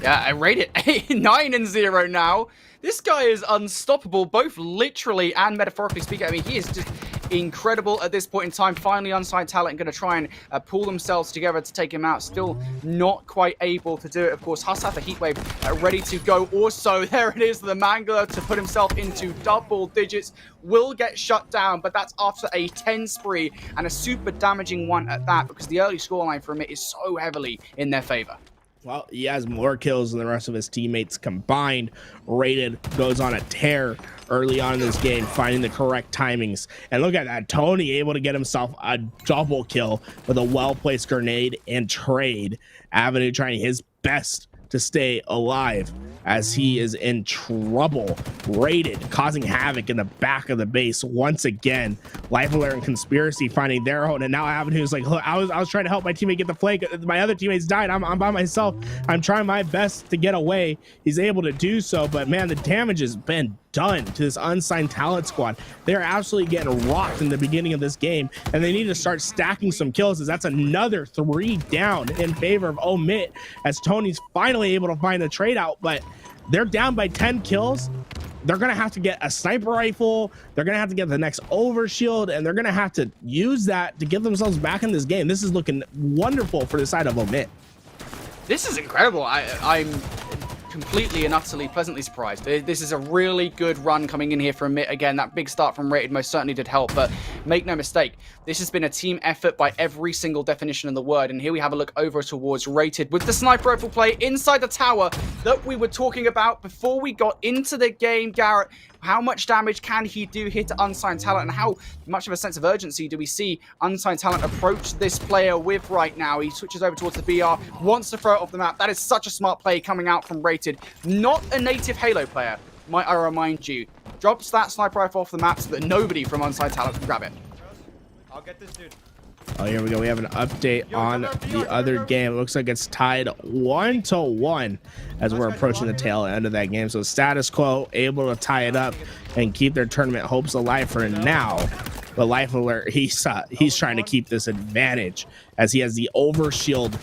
Yeah, I rate it 9-0 now. This guy is unstoppable, both literally and metaphorically speaking. I mean, he is just incredible at this point in time. Finally, Unsigned Talent going to try and pull themselves together to take him out. Still not quite able to do it. Of course, Hussat, the Heatwave, ready to go. Also, there it is, the Mangler to put himself into double digits. Will get shut down, but that's after a 10 spree and a super damaging one at that, because the early scoreline for him is so heavily in their favor. Well, he has more kills than the rest of his teammates combined. Rated goes on a tear early on in this game, finding the correct timings. And look at that, Tony able to get himself a double kill with a well-placed grenade and trade. Avenue trying his best to stay alive as he is in trouble. Rated, causing havoc in the back of the base once again. Life Alert and Conspiracy finding their own, and now Avenue's like, look, I was trying to help my teammate get the flank. My other teammates died. I'm by myself. I'm trying my best to get away. He's able to do so, but man, the damage has been done to this Unsigned Talent squad. They're absolutely getting rocked in the beginning of this game, and they need to start stacking some kills, as that's another 3 down in favor of Omit, as Tony's finally able to find a trade out, but they're down by 10 kills. They're gonna have to get a sniper rifle, they're gonna have to get the next overshield, and they're gonna have to use that to get themselves back in this game. This is looking wonderful for the side of Omit. This is incredible. I'm completely and utterly pleasantly surprised. This is a really good run coming in here from Omit. Again, that big start from Rated most certainly did help, but make no mistake, this has been a team effort by every single definition of the word. And here we have a look over towards Rated with the sniper rifle play inside the tower that we were talking about before we got into the game. Garrett, how much damage can he do here to Unsigned Talent, and how much of a sense of urgency do we see Unsigned Talent approach this player with right now? He switches over towards the BR, wants to throw it off the map. That is such a smart play coming out from Rated. Not a native Halo player, might I remind you. Drops that sniper rifle off the map so that nobody from Unsigned Talent can grab it. I'll get this dude. Oh, here we go. We have an update on the other game. It looks like it's tied 1-1 as we're approaching the tail end of that game. So Status Quo able to tie it up and keep their tournament hopes alive for now. But Life Alert, he's trying to keep this advantage as he has the overshield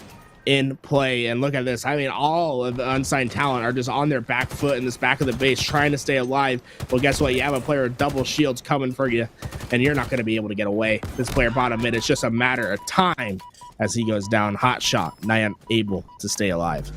in play. And look at this. I mean, all of the Unsigned Talent are just on their back foot in this back of the base trying to stay alive. Well, guess what? You have a player with double shields coming for you, and you're not going to be able to get away. This player bottom mid, it's just a matter of time as he goes down. Hot shot, Nyan able to stay alive.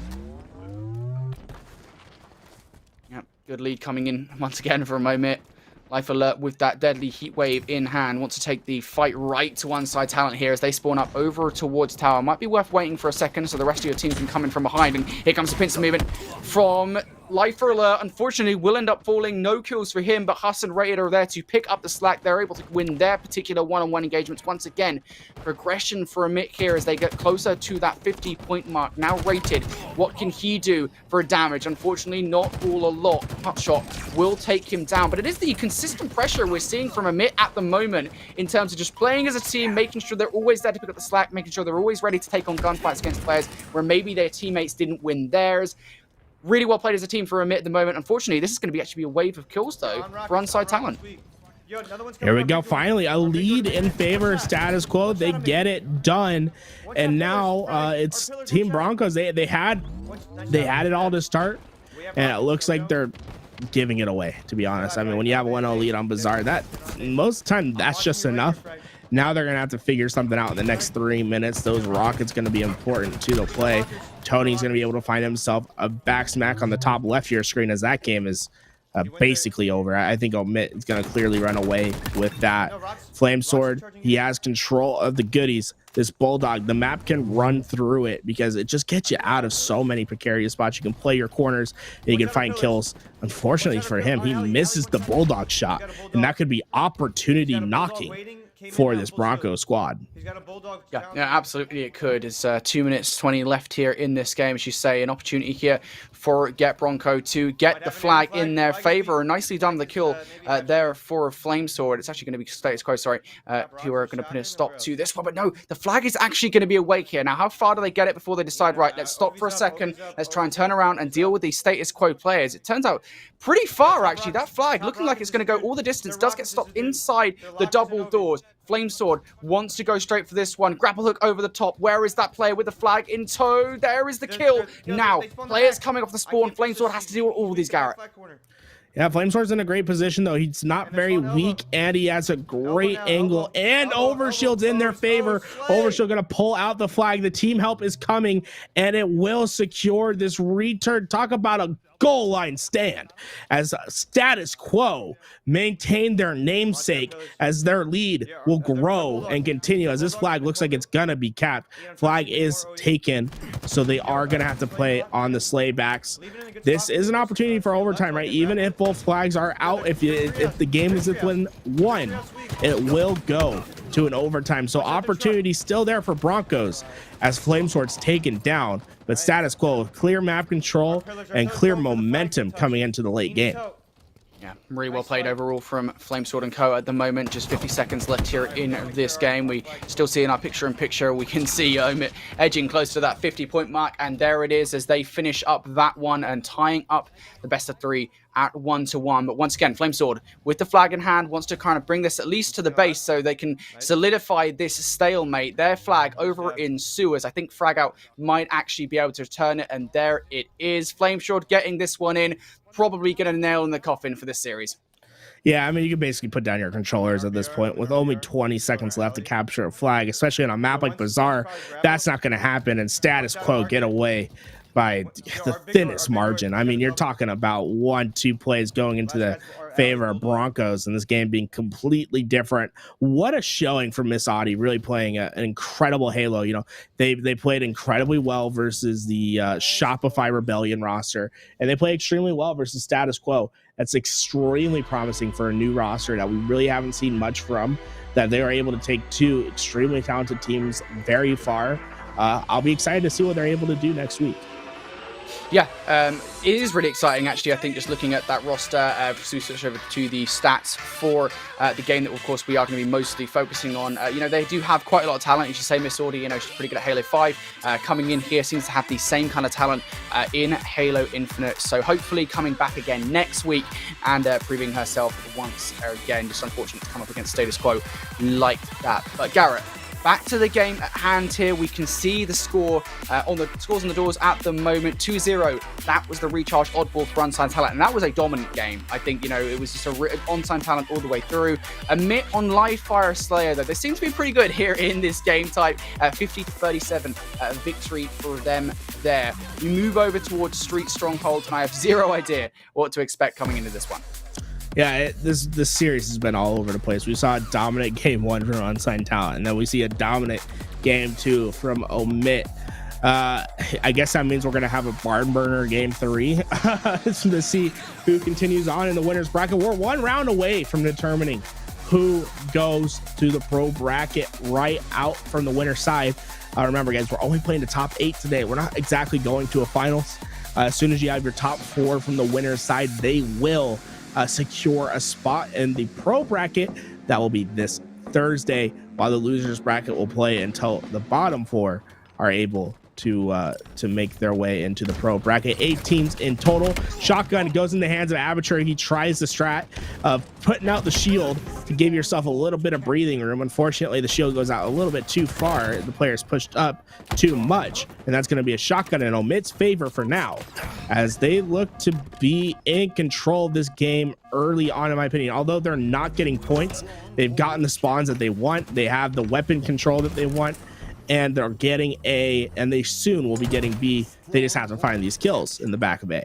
Yep, good lead coming in once again for a moment. Life Alert with that deadly heat wave in hand wants to take the fight right to Unsigned Talent here as they spawn up over towards tower. Might be worth waiting for a second so the rest of your team can come in from behind. And here comes the pincer movement from Life Alert. Unfortunately, will end up falling. No kills for him, but Huss and Rated are there to pick up the slack. They're able to win their particular one-on-one engagements. Once again, progression for Omit here as they get closer to that 50-point mark. Now Rated, what can he do for damage? Unfortunately, not all a lot. Hot shot will take him down, but it is the consistent pressure we're seeing from Omit at the moment in terms of just playing as a team, making sure they're always there to pick up the slack, making sure they're always ready to take on gunfights against players where maybe their teammates didn't win theirs. Really well played as a team for Omit at the moment. Unfortunately, this is going to be actually a wave of kills, though, for Unsigned Talent. Here we go. Finally, a lead in favor of Status Quo. They get it done. And now it's Team Broncos. They had it all to start, and it looks like they're giving it away, to be honest. I mean, when you have a 1-0 lead on Bazaar, that most of the time that's just enough. Now they're gonna have to figure something out in the next 3 minutes. Those rockets gonna be important to the play. Tony's gonna be able to find himself a back smack on the top left of your screen as that game is basically over. I think Omit is gonna clearly run away with that. Flame Sword, he has control of the goodies. This Bulldog, the map can run through it because it just gets you out of so many precarious spots. You can play your corners and you can find kills. Unfortunately for him, he misses the Bulldog shot, and that could be opportunity knocking for this Broncos squad. Yeah, absolutely it could. It's 2 minutes 20 left here in this game, as you say. An opportunity here for Get Bronco to get the flag in their favor. Nicely done, the kill there for Flame Sword. It's actually going to be Status Quo, sorry, who are going to put a stop to this one. But no, the flag is actually going to be awake here. Now, how far do they get it before they decide, right, let's stop for a second. Let's try and turn around and deal with these Status Quo players. It turns out pretty far, actually. That flag, looking like it's going to go all the distance, does get stopped inside the double doors. Flame Sword wants to go straight for this one. Grapple hook over the top. Where is that player with the flag in tow? There is the kill. Now, players coming off the spawn. Flame Sword has to deal with all these, Garrett. Yeah, Flame Sword's in a great position, though. He's not very weak, and he has a great angle. And Overshield's in their favor. Overshield going to pull out the flag. The team help is coming, and it will secure this return. Talk about a goal line stand as Status Quo maintain their namesake as their lead will grow and continue as this flag looks like it's gonna be capped. Flag is taken, so they are gonna have to play on the slaybacks. This is an opportunity for overtime, right? Even if both flags are out, if the game is within one, it will go to an overtime. So opportunity still there for Broncos as Flame Sword's taken down. but Status Quo with clear map control and clear momentum coming into the late game. Yeah, really well played overall from Flamesword and Co. at the moment. Just 50 seconds left here in this game. We still see in our picture-in-picture, we can see Omit edging close to that 50-point mark. And there it is as they finish up that one and tying up the best of 3 at 1-1. But once again, Flamesword with the flag in hand wants to kind of bring this at least to the base so they can solidify this stalemate. Their flag over in sewers. I think Fragout might actually be able to turn it, and there it is. Flamesword getting this one in. Probably going to nail in the coffin for this series. Yeah, I mean, you can basically put down your controllers at this point with only 20 seconds left to capture a flag, especially on a map like Bazaar. That's not going to happen, and Status Quo get away by the thinnest margin. I mean, you're talking about 1-2 plays going into the favor of Broncos, and this game being completely different. What a showing from Miss Audi, really playing an incredible Halo. You know, they played incredibly well versus the Shopify Rebellion roster, and they play extremely well versus Status Quo. That's extremely promising for a new roster that we really haven't seen much from, that they are able to take 2 extremely talented teams very far. I'll be excited to see what they're able to do next week. Yeah, it is really exciting, actually. I think just looking at that roster, switch over to the stats for the game that, of course, we are going to be mostly focusing on. You know, they do have quite a lot of talent. You should say Miss Audi, you know, she's pretty good at Halo 5. Coming in here seems to have the same kind of talent in Halo Infinite. So hopefully coming back again next week and proving herself once again. Just unfortunate to come up against Status Quo like that. But Garrett, back to the game at hand here. We can see the score on the scores on the doors at the moment. 2-0. That was the recharge oddball for Unsigned Talent, and that was a dominant game. I think, you know, it was just a Unsigned Talent all the way through. Omit on Live Fire Slayer, though, they seem to be pretty good here in this game type. 50-37 victory for them there. We move over towards Street Stronghold, and I have zero idea what to expect coming into this one. Yeah, this series has been all over the place. We saw a dominant game 1 from Unsigned Talent, and then we see a dominant game 2 from Omit. I guess that means we're going to have a barn burner game 3 to see who continues on in the winner's bracket. We're 1 round away from determining who goes to the pro bracket right out from the winner's side. Remember, guys, we're only playing the top 8 today. We're not exactly going to a finals. As soon as you have your top 4 from the winner's side, they will secure a spot in the pro bracket. That will be this Thursday, while the losers bracket will play until the bottom 4 are able to make their way into the pro bracket. 8 teams in total. Shotgun goes in the hands of Aperture. He tries the strat of putting out the shield to give yourself a little bit of breathing room. Unfortunately, the shield goes out a little bit too far. The player's pushed up too much, and that's going to be a shotgun in Omit's favor for now, as they look to be in control of this game early on, in my opinion. Although they're not getting points, they've gotten the spawns that they want. They have the weapon control that they want, and they're getting A, and they soon will be getting B. They just have to find these kills in the back of A.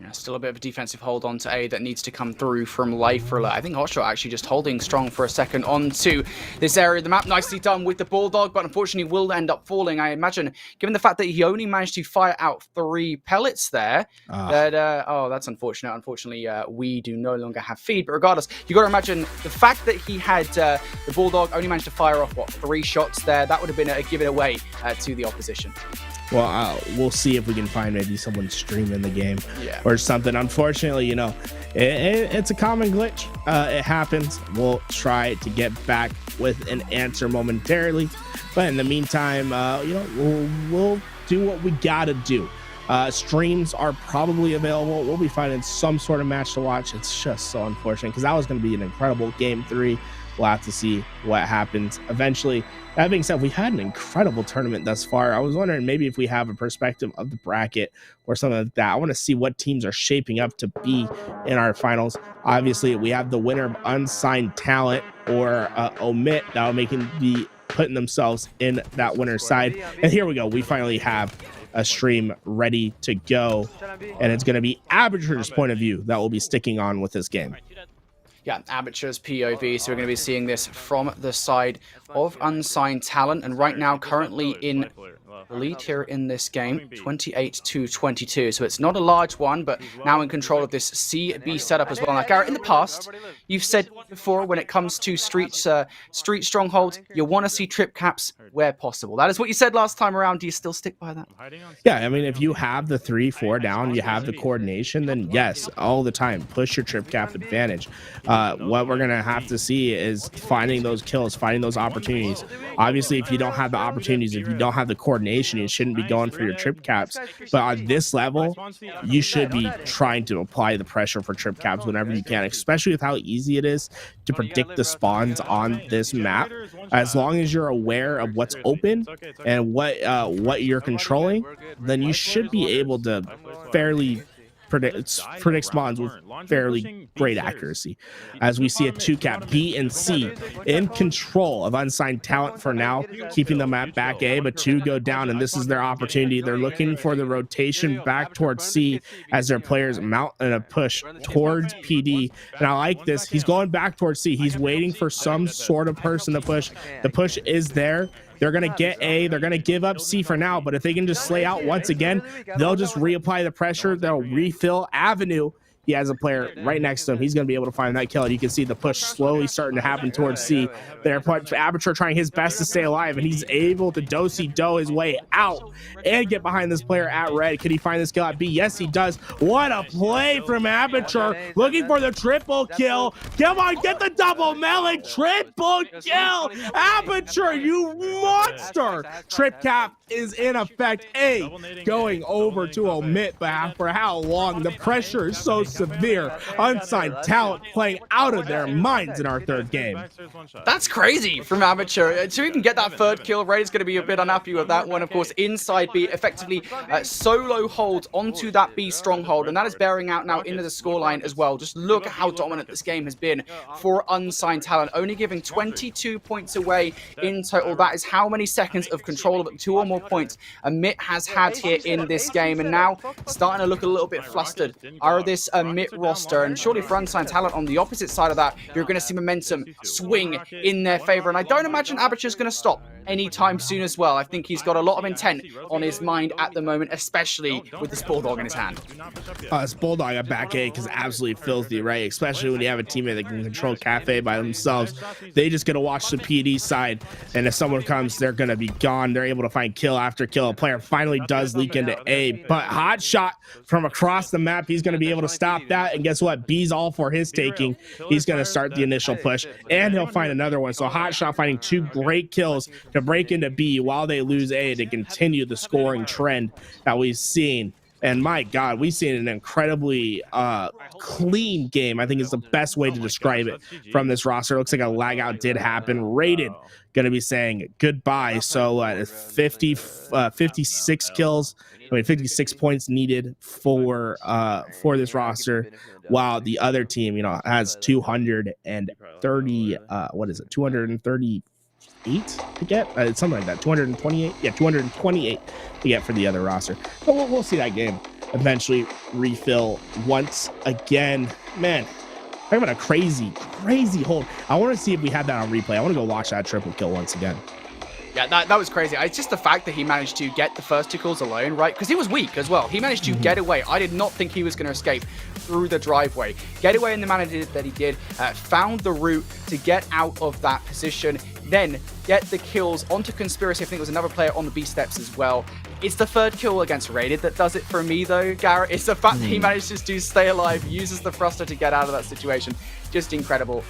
Yeah, still a bit of a defensive hold on to A that needs to come through from Life Ruler. I think Hotshot actually just holding strong for a second onto this area of the map. Nicely done with the Bulldog, but unfortunately will end up falling. I imagine, given the fact that he only managed to fire out 3 pellets there, oh, that's unfortunate. Unfortunately, we do no longer have feed. But regardless, you got to imagine the fact that he had the Bulldog only managed to fire off, what, 3 shots there? That would have been a giveaway to the opposition. Well, we'll see if we can find maybe someone streaming the game or something. Unfortunately, you know, it's a common glitch. It happens. We'll try to get back with an answer momentarily. But in the meantime, you know, we'll do what we got to do. Streams are probably available. We'll be finding some sort of match to watch. It's just so unfortunate because that was going to be an incredible game 3. We'll have to see what happens eventually. That being said, we had an incredible tournament thus far. I was wondering maybe if we have a perspective of the bracket or something like that. I want to see what teams are shaping up to be in our finals. Obviously, we have the winner of Unsigned Talent or Omit now putting themselves in that winner's side. And here we go. We finally have a stream ready to go. And it's going to be Aperture's point of view that will be sticking on with this game. Yeah, Aperture's POV, so we're going to be seeing this from the side of Unsigned Talent, and right now currently in the lead here in this game, 28-22. So it's not a large one, but now in control of this CB setup as well. Now, Garrett, in the past, you've said before when it comes to street stronghold, you want to see trip caps where possible. That is what you said last time around. Do you still stick by that? Yeah, I mean, if you have the 3-4 down, you have the coordination, then yes, all the time, push your trip cap advantage. What we're going to have to see is finding those kills, finding those opportunities. Obviously, if you don't have the opportunities, if you don't have the coordination, you shouldn't be going for your trip caps. But on this level, you should be trying to apply the pressure for trip caps whenever you can, especially with how easy it is to predict the spawns on this map. As long as you're aware of what's open and what you're controlling, then you should be able to fairly predict spawns with fairly great accuracy. As we see a 2-cap B and C in control of Unsigned Talent for now, keeping them at back A, but 2 go down, and this is their opportunity. They're looking for the rotation back towards C as their players mount in a push towards PD. And I like this. He's going back towards C. He's waiting for some sort of person to push. The push is there. They're going to get A. They're going to give up C for now, but if they can just slay out once again, they'll just reapply the pressure. They'll refill Avenue. He has a player right next to him. He's going to be able to find that kill. And you can see the push slowly starting to happen towards C. They're Aperture trying his best to stay alive, and he's able to do his way out and get behind this player at red. Can he find this kill at B? Yes, he does. What a play from Aperture, looking for the triple kill. Come on, get the double melon. Triple kill. Aperture, you monster. Trip cap is in effect. A going over to Omit, but for how long? The pressure is so severe. Unsigned Talent playing out of their minds in our third game. That's crazy from Amateur. To even get that third kill, Ray is going to be a bit unhappy with that one. Of course, inside B, effectively solo hold onto that B stronghold, and that is bearing out now into the scoreline as well. Just look at how dominant this game has been for Unsigned Talent, only giving 22 points away in total. That is how many seconds of control of it, 2 or more points Omit has had here in this game, and now starting to look a little bit flustered are this Omit roster. And surely for Unsigned Talent on the opposite side of that, you're going to see momentum swing in their favor, and I don't imagine Aperture's going to stop anytime soon as well. I think he's got a lot of intent on his mind at the moment, especially with this Bulldog in his hand. This Bulldog at back A is absolutely filthy, right? Especially when you have a teammate that can control Cafe by themselves. They just gonna watch the PD side, and if someone comes, they're gonna be gone. They're able to find kill after kill. A player finally does leak into A, but hot shot from across the map. He's gonna be able to stop that, and guess what? B's all for his taking. He's gonna start the initial push, and he'll find another one. So hot shot finding 2 great kills to break into B while they lose A to continue the scoring trend that we've seen. And my God, we've seen an incredibly clean game, I think is the best way to describe it from this roster. It looks like a lag out did happen. Rated going to be saying goodbye. So 56 kills, 56 points needed for this roster, while the other team, has 230, 238 to get, something like that, 228, 228 to get for the other roster. But we'll see that game eventually refill once again. Man, talking about a crazy hold. I want to see if we had that on replay. I want to go watch that triple kill once again. Yeah, that was crazy. It's just the fact that he managed to get the first 2 kills alone, right? Because he was weak as well. He managed to get away. I did not think he was going to escape through the driveway. Get away in the manner that he did. Found the route to get out of that position. Then get the kills onto Conspiracy. I think it was another player on the B steps as well. It's the third kill against Rated that does it for me, though, Garrett. It's the fact that he manages to stay alive, uses the thruster to get out of that situation. Just incredible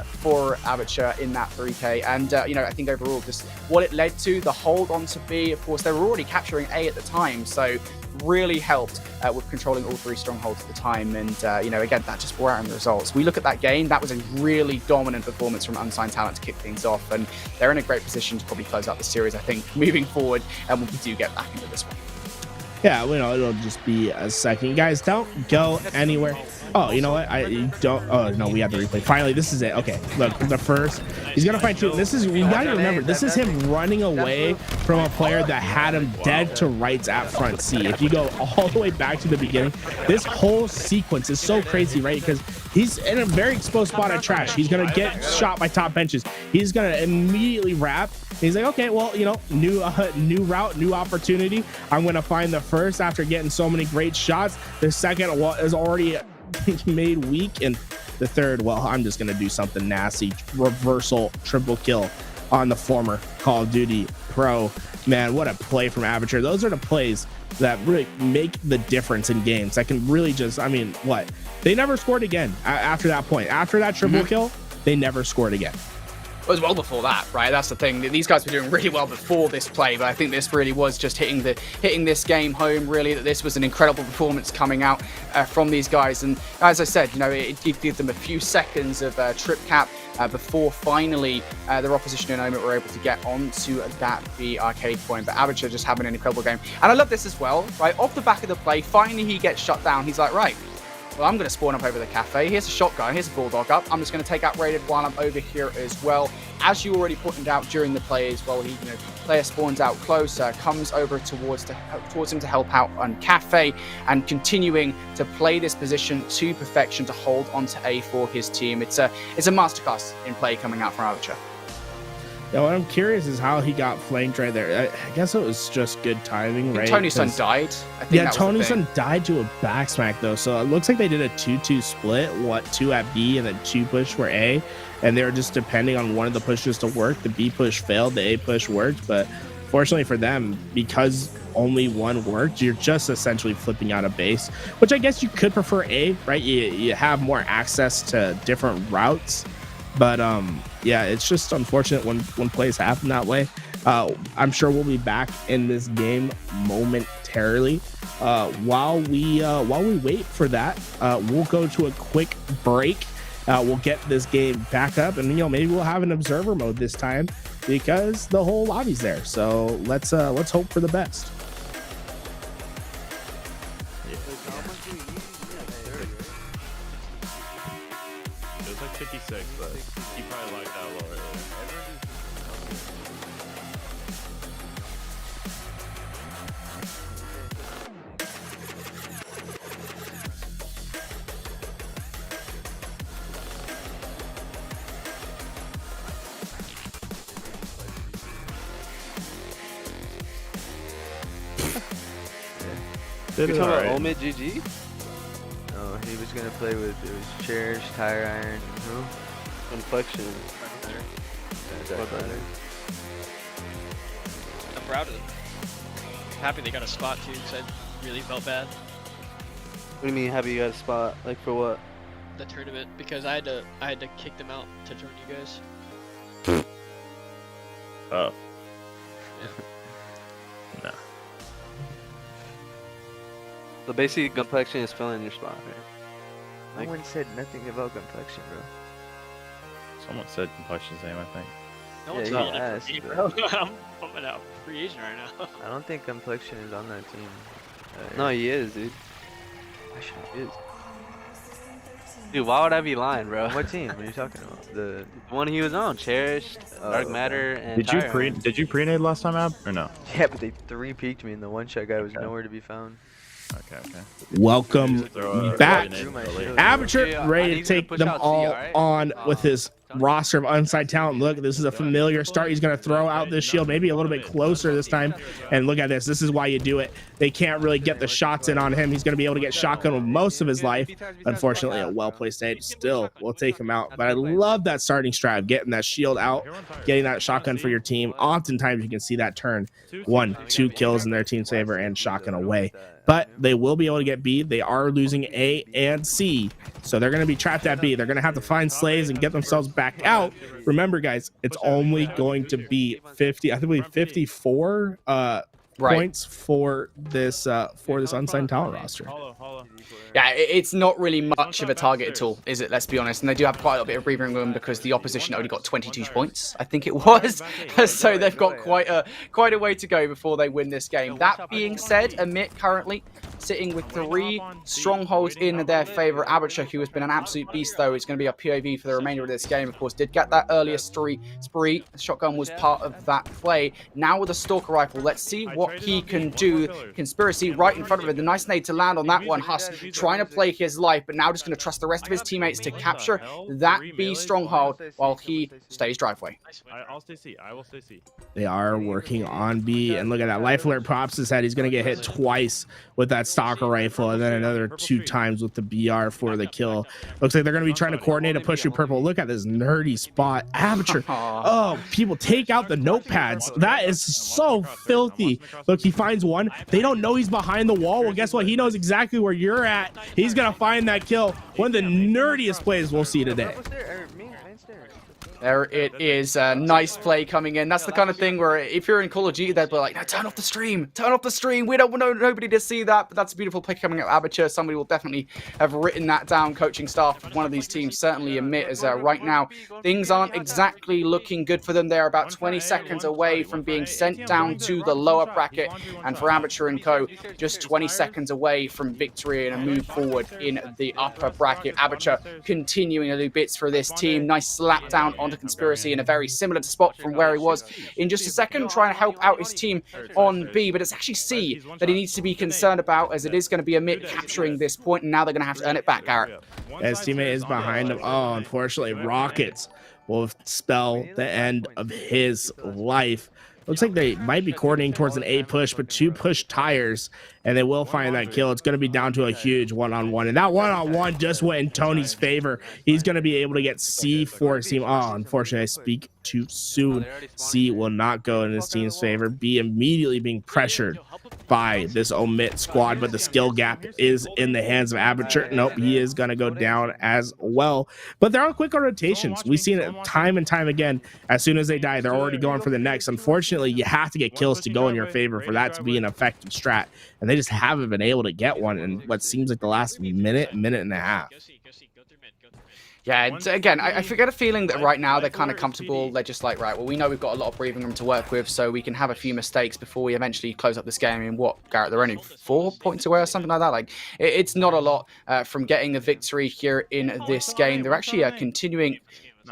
for Aperture in that 3K. And, I think overall, just what it led to, the hold on to B. Of course, they were already capturing A at the time, so really helped with controlling all 3 strongholds at the time. And, again, that just bore out in the results. We look at that game, that was a really dominant performance from Unsigned Talent to kick things off. And they're in a great position to probably close out the series, I think, moving forward. And when we do get back into this one. Yeah, it'll just be a second. You guys, don't go anywhere. Oh, you know what? Oh, no, we have the replay. Finally, this is it. Okay, look, the first. He's going to find 2. You got to remember, this is him running away from a player that had him dead to rights at front C. If you go all the way back to the beginning, this whole sequence is so crazy, right? Because he's in a very exposed spot at trash. He's going to get shot by top benches. He's going to immediately wrap He's like, okay, well, you know, new route, new opportunity. I'm gonna find the first after getting so many great shots. The second is already made weak, and the third, well, I'm just gonna do something nasty. Reversal triple kill on the former Call of Duty pro. Man, what a play from Aperture. Those are the plays that really make the difference in games. That can really just, I mean, what? They never scored again after that point. After that triple kill, they never scored again. It was well before that, right? That's the thing. These guys were doing really well before this play, but I think this really was just hitting this game home, really, that this was an incredible performance coming out from these guys. And as I said, you know, it did give them a few seconds of trip cap before finally their opposition in Omit were able to get onto that B arcade point. But Aperture just having an incredible game. And I love this as well, right? Off the back of the play, finally he gets shut down. He's like, right, well, I'm going to spawn up over the cafe. Here's a shotgun. Here's a bulldog up. I'm just going to take out Rated while I'm over here as well. As you already pointed out during the play as well, player spawns out closer, comes over towards him to help out on cafe, and continuing to play this position to perfection to hold onto A for his team. It's a masterclass in play coming out from Aperture. Yeah, what I'm curious is how he got flanked right there. I guess it was just good timing, right? Tony's son died. Yeah, Tony's son died to a backsmack though, so it looks like they did a 2-2 split. 2 at B and then 2 push for A, and they were just depending on one of the pushes to work. The B push failed, the A push worked, but fortunately for them, because only one worked, you're just essentially flipping out a base, which I guess you could prefer A, right? You have more access to different routes. But yeah, it's just unfortunate when plays happen that way. I'm sure we'll be back in this game momentarily. While we wait for that, we'll go to a quick break. We'll get this game back up, and maybe we'll have an observer mode this time because the whole lobby's there. So let's hope for the best. It was like 56, but he probably liked that a little earlier. You talking about Omit GG? No, he was gonna play with, it was Cherish, Tire Iron, and who? Complexion. I'm proud of them. Happy they got a spot too, because I really felt bad. What do you mean happy you got a spot? Like for what? The tournament, because I had to kick them out to join you guys. Oh. Yeah. No. So basically, complexion is filling your spot, right? No one said nothing about complexion, bro. Someone said complexion's name, I think. No one's calling it for me, bro. I'm a free agent right now. I don't think complexion is on that team. No, he is, dude. He is. Dude, why would I be lying, bro? What team? What are you talking about? The one he was on, Cherished, Dark Matter, and Did you pre-nade last time, Ab, or no? Yeah, but they 3-peaked me, and the one-shot guy was nowhere to be found. Okay. Welcome back. Aperture ready to take them all on with his roster of Unsigned Talent. Look, this is a familiar start. He's going to throw out this shield, maybe a little bit closer this time. And look at this. This is why you do it. They can't really get the shots in on him. He's going to be able to get shotgun with most of his life. Unfortunately, a well-placed nade still will take him out. But I love that starting strat, getting that shield out, getting that shotgun for your team. Oftentimes, you can see that turn 1-2 kills in their team's favor and shotgun away. But they will be able to get B. They are losing A and C, so they're going to be trapped at B. They're going to have to find slaves and get themselves back out. Remember, guys, it's only going to be 54 points for this Unsigned Talent roster. Yeah, it's not really much of a target at all, is it? Let's be honest. And they do have quite a bit of breathing room because the opposition only got 22 points, I think it was. So they've got quite a way to go before they win this game. That being said, Omit currently sitting with 3 strongholds in their favor. Aperture, who has been an absolute beast, though, is going to be a POV for the remainder of this game. Of course, did get that earlier spree. The shotgun was part of that play. Now with a Stalker Rifle, let's see what what he can do. Conspiracy right in front of him. The nice nade to land on that one. Huss trying to play his life, but now just going to trust the rest of his teammates to capture that B stronghold while he stays driveway. I'll stay C. I will stay C. They are working on B, and look at that. Life alert pops his head. He's going to get hit twice with that stalker rifle, and then another 2 times with the BR for the kill. Looks like they're going to be trying to coordinate a push through purple. Look at this nerdy spot. Aperture. Oh, people take out the notepads. That is so filthy. Look, he finds one. They don't know he's behind the wall. Well, guess what? He knows exactly where you're at. He's going to find that kill. One of the nerdiest plays we'll see today. There it is. A nice play coming in. That's the kind of thing where if you're in Call of Duty, they'd be like, no, turn off the stream. Turn off the stream. We don't want nobody to see that. But that's a beautiful play coming out of Aperture. Somebody will definitely have written that down. Coaching staff of one of these teams certainly admit as right now, things aren't exactly looking good for them. They're about 20 seconds away from being sent down to the lower bracket. And for Aperture and Co, just 20 seconds away from victory and a move forward in the upper bracket. Aperture continuing to do bits for this team. Nice slap down onto Conspiracy in a very similar spot from where he was in just a second, trying to help out his team on B, but it's actually C that he needs to be concerned about, as it is going to be Omit capturing this point, and now they're going to have to earn it back, Garrett. His teammate is behind him. Oh, unfortunately, Rockets will spell the end of his life. Looks like they might be coordinating towards an A push, but 2 push tires, and they will find that kill. It's going to be down to a huge one-on-one, and that one-on-one just went in Tony's favor. He's going to be able to get C for his team. Oh, unfortunately, I speak too soon. C will not go in his team's favor. B immediately being pressured by this Omit squad, but the skill gap is in the hands of Aperture. Nope, he is going to go down as well. But they're on quick rotations. We've seen it time and time again. As soon as they die, they're already going for the next. Unfortunately, you have to get kills to go in your favor for that to be an effective strat, and they just haven't been able to get one in what seems like the last minute and a half. Yeah, again, I get a feeling that right now they're kind of comfortable. They're just like, right, well, we know we've got a lot of breathing room to work with, so we can have a few mistakes before we eventually close up this game. I mean, what, Garrett, they're only 4 points away or something like that? Like, it's not a lot from getting the victory here in this game. They're actually continuing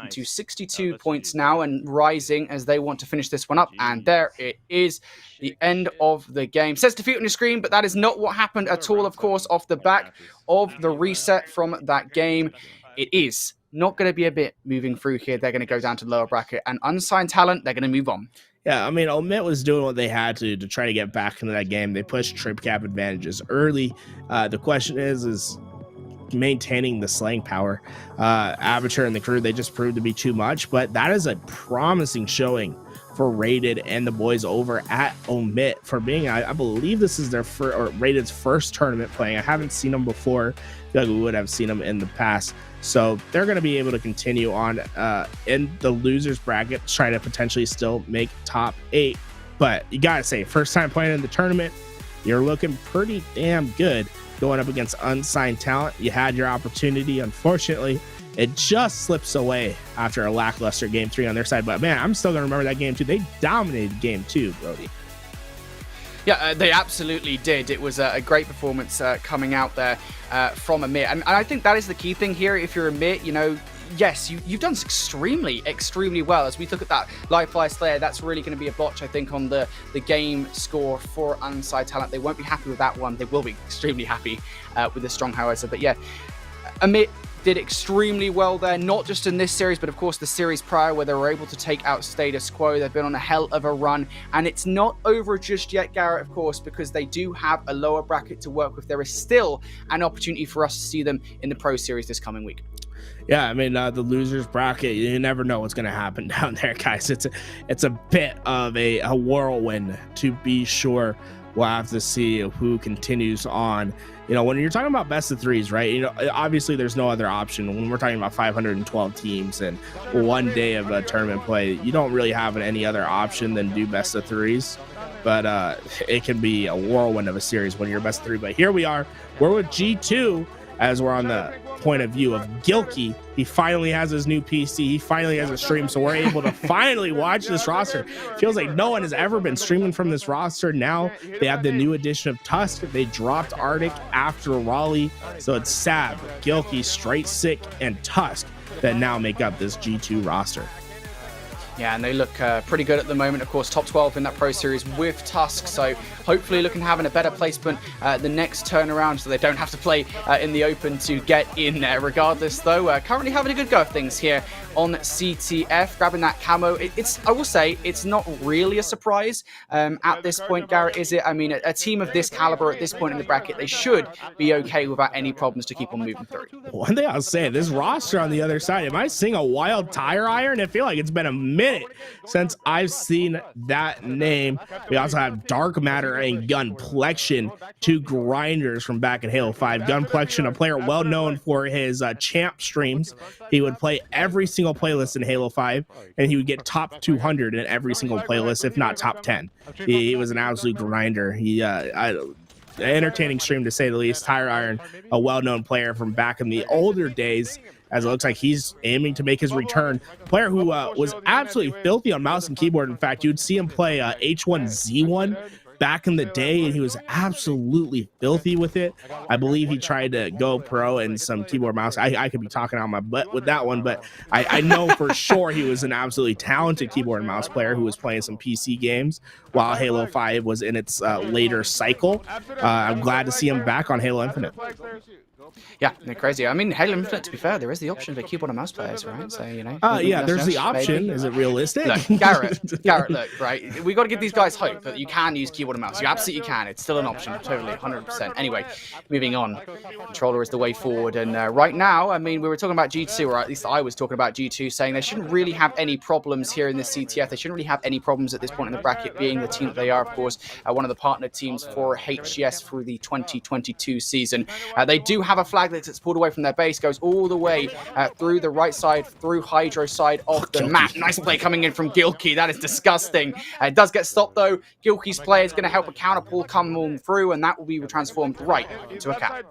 to 62 points now and rising as they want to finish this one up. And there it is, the end of the game. Says defeat on your screen, but that is not what happened at all, of course, off the back of the reset from that game. It is not going to be a bit moving through here. They're going to go down to the lower bracket, and Unsigned Talent, they're going to move on. Yeah, I mean, Omit was doing what they had to try to get back into that game. They pushed trip cap advantages early. The question is maintaining the slaying power. Aperture and the crew, they just proved to be too much, but that is a promising showing for Rated and the boys over at Omit for being, I believe this is their first, or Rated's first tournament playing. I haven't seen them before. I feel like we would have seen them in the past. So they're going to be able to continue on in the losers bracket, try to potentially still make top 8. But you got to say, first time playing in the tournament, you're looking pretty damn good going up against Unsigned Talent. You had your opportunity. Unfortunately, it just slips away after a lackluster game 3 on their side. But man, I'm still going to remember that game 2. They dominated game 2, Brody. Yeah, they absolutely did. It was a great performance coming out there from Omit. And I think that is the key thing here. If you're Omit, you know, yes, you've done extremely well. As we look at that live fire slayer, that's really going to be a botch, I think, on the game score for Unsigned Talent. They won't be happy with that one. They will be extremely happy with the strong, however. But yeah, Omit did extremely well there, not just in this series, but of course the series prior where they were able to take out Status Quo. They've been on a hell of a run, and it's not over just yet, Garrett, of course, because they do have a lower bracket to work with. There is still an opportunity for us to see them in the Pro Series this coming week. Yeah, I mean, the losers bracket, you never know what's going to happen down there, guys. It's a bit of a whirlwind, to be sure. We'll have to see who continues on. You know, when you're talking about best of 3s, right? You know, obviously there's no other option. When we're talking about 512 teams and 1 day of tournament play, you don't really have any other option than do best of 3s. But it can be a whirlwind of a series when you're best of 3. But here we are. We're with G2 as we're on the point of view of Gilkey. He finally has his new PC. He finally has a stream, so we're able to finally watch this roster. Feels like no one has ever been streaming from this roster. Now they have the new addition of Tusk. They dropped Arctic after Raleigh, so it's Sab, Gilkey, Straight Sick, and Tusk that now make up this G2 roster. Yeah, and they look pretty good at the moment. Of course, top 12 in that Pro Series with Tusk, so hopefully looking to have a better placement the next turnaround, so they don't have to play in the Open to get in there. Regardless, though, currently having a good go of things here on CTF, grabbing that camo. I will say, it's not really a surprise at this point, Garrett, is it? I mean, a team of this caliber at this point in the bracket, they should be okay without any problems to keep on moving through. One thing I'll say, this roster on the other side, am I seeing a wild tire iron? I feel like it's been a minute since I've seen that name. We also have Dark Matter and Gunplexion, two grinders from back in Halo 5. Gunplexion, a player well known for his champ streams. He would play every single playlist in Halo 5, and he would get top 200 in every single playlist, if not top 10. He was an absolute grinder. Entertaining stream, to say the least. Tire Iron, a well-known player from back in the older days, as it looks like he's aiming to make his return. Player who was absolutely filthy on mouse and keyboard. In fact, you'd see him play H1Z1 back in the day, and he was absolutely filthy with it. I believe he tried to go pro and some keyboard mouse. I could be talking out my butt with that one, but I know for sure he was an absolutely talented keyboard and mouse player who was playing some PC games while Halo 5 was in its later cycle. I'm glad to see him back on Halo Infinite. Yeah, they're crazy. I mean, Halo Infinite, to be fair, there is the option for keyboard and mouse players, right? So, you know. Yeah, there's the option. Maybe. Is it realistic? Look, Garrett, look, right? We got to give these guys hope that you can use keyboard and mouse. You absolutely can. It's still an option, totally, 100%. Anyway, moving on. Controller is the way forward. And right now, I mean, we were talking about G2, or at least I was talking about G2, saying they shouldn't really have any problems here in this CTF. They shouldn't really have any problems at this point in the bracket, being the team that they are, of course, one of the partner teams for HCS through the 2022 season. They do have a flag that's pulled away from their base, goes all the way through the right side, through Hydro side of the map. Nice play coming in from Gilkey. That is disgusting. It does get stopped, though. Gilkey's play is going to help a counter pull come on through, and that will be transformed right into a cap.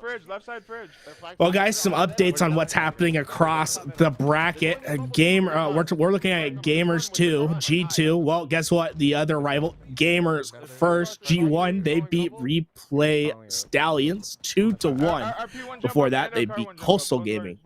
Well, guys, some updates on what's happening across the bracket. We're looking at Gamers 2, G2. Well, guess what? The other rival, Gamers First, G1, they beat Replay Stallions 2-1. Before that, they beat Coastal Gaming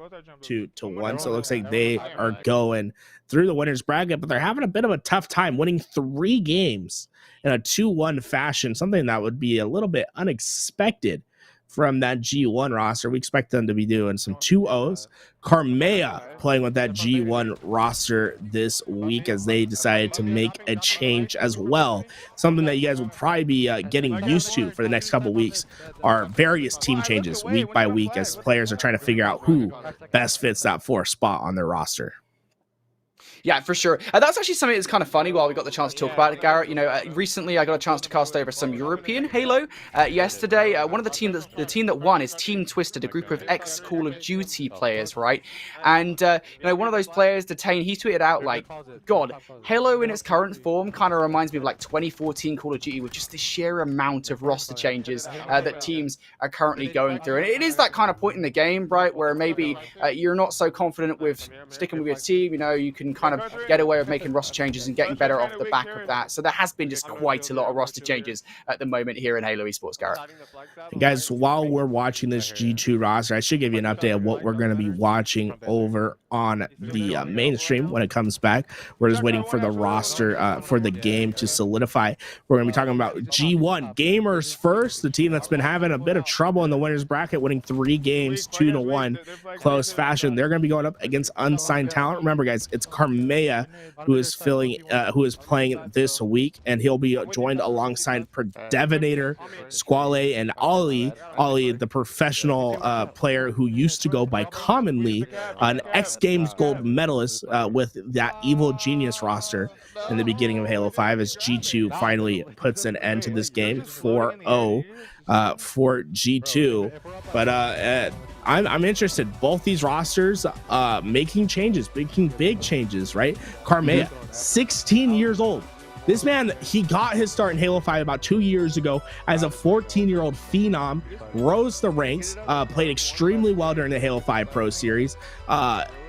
2-1. So it looks like they are going through the winners bracket, but they're having a bit of a tough time winning 3 games in a 2-1 fashion, something that would be a little bit unexpected from that G1 roster. We expect them to be doing some 2-0s. Carmea playing with that G1 roster this week as they decided to make a change as well. Something that you guys will probably be getting used to for the next couple weeks are various team changes week by week as players are trying to figure out who best fits that 4th spot on their roster. Yeah, for sure. That's actually something that's kind of funny while we got the chance to talk about it, Garrett. You know, recently I got a chance to cast over some European Halo. Yesterday, one of the team that won is Team Twisted, a group of ex-Call of Duty players, right? And, you know, one of those players, Detain, he tweeted out, like, God, Halo in its current form kind of reminds me of, like, 2014 Call of Duty with just the sheer amount of roster changes that teams are currently going through. And it is that kind of point in the game, right, where maybe you're not so confident with sticking with your team. You know, you can kind of get away with making roster changes and getting better off the back of that. So there has been just quite a lot of roster changes at the moment here in Halo Esports, Garrett. And guys, while we're watching this G2 roster, I should give you an update of what we're going to be watching over on the mainstream when it comes back. We're just waiting for the roster for the game to solidify. We're going to be talking about G1 Gamers First, the team that's been having a bit of trouble in the winners bracket, winning 3 games 2-1 close fashion. They're going to be going up against Unsigned Talent. Remember, guys, it's Carmea who is playing this week, and he'll be joined alongside Predevinator, Squale, and Ollie, the professional player who used to go by commonly an X Games gold medalist with that Evil Genius roster in the beginning of Halo 5 as G2 finally puts an end to this game 4-0 for G2. But I'm interested. Both these rosters making big changes, right? Carmea, 16 years old. This man, he got his start in Halo 5 about 2 years ago as a 14-year-old phenom, rose the ranks, played extremely well during the Halo 5 Pro Series.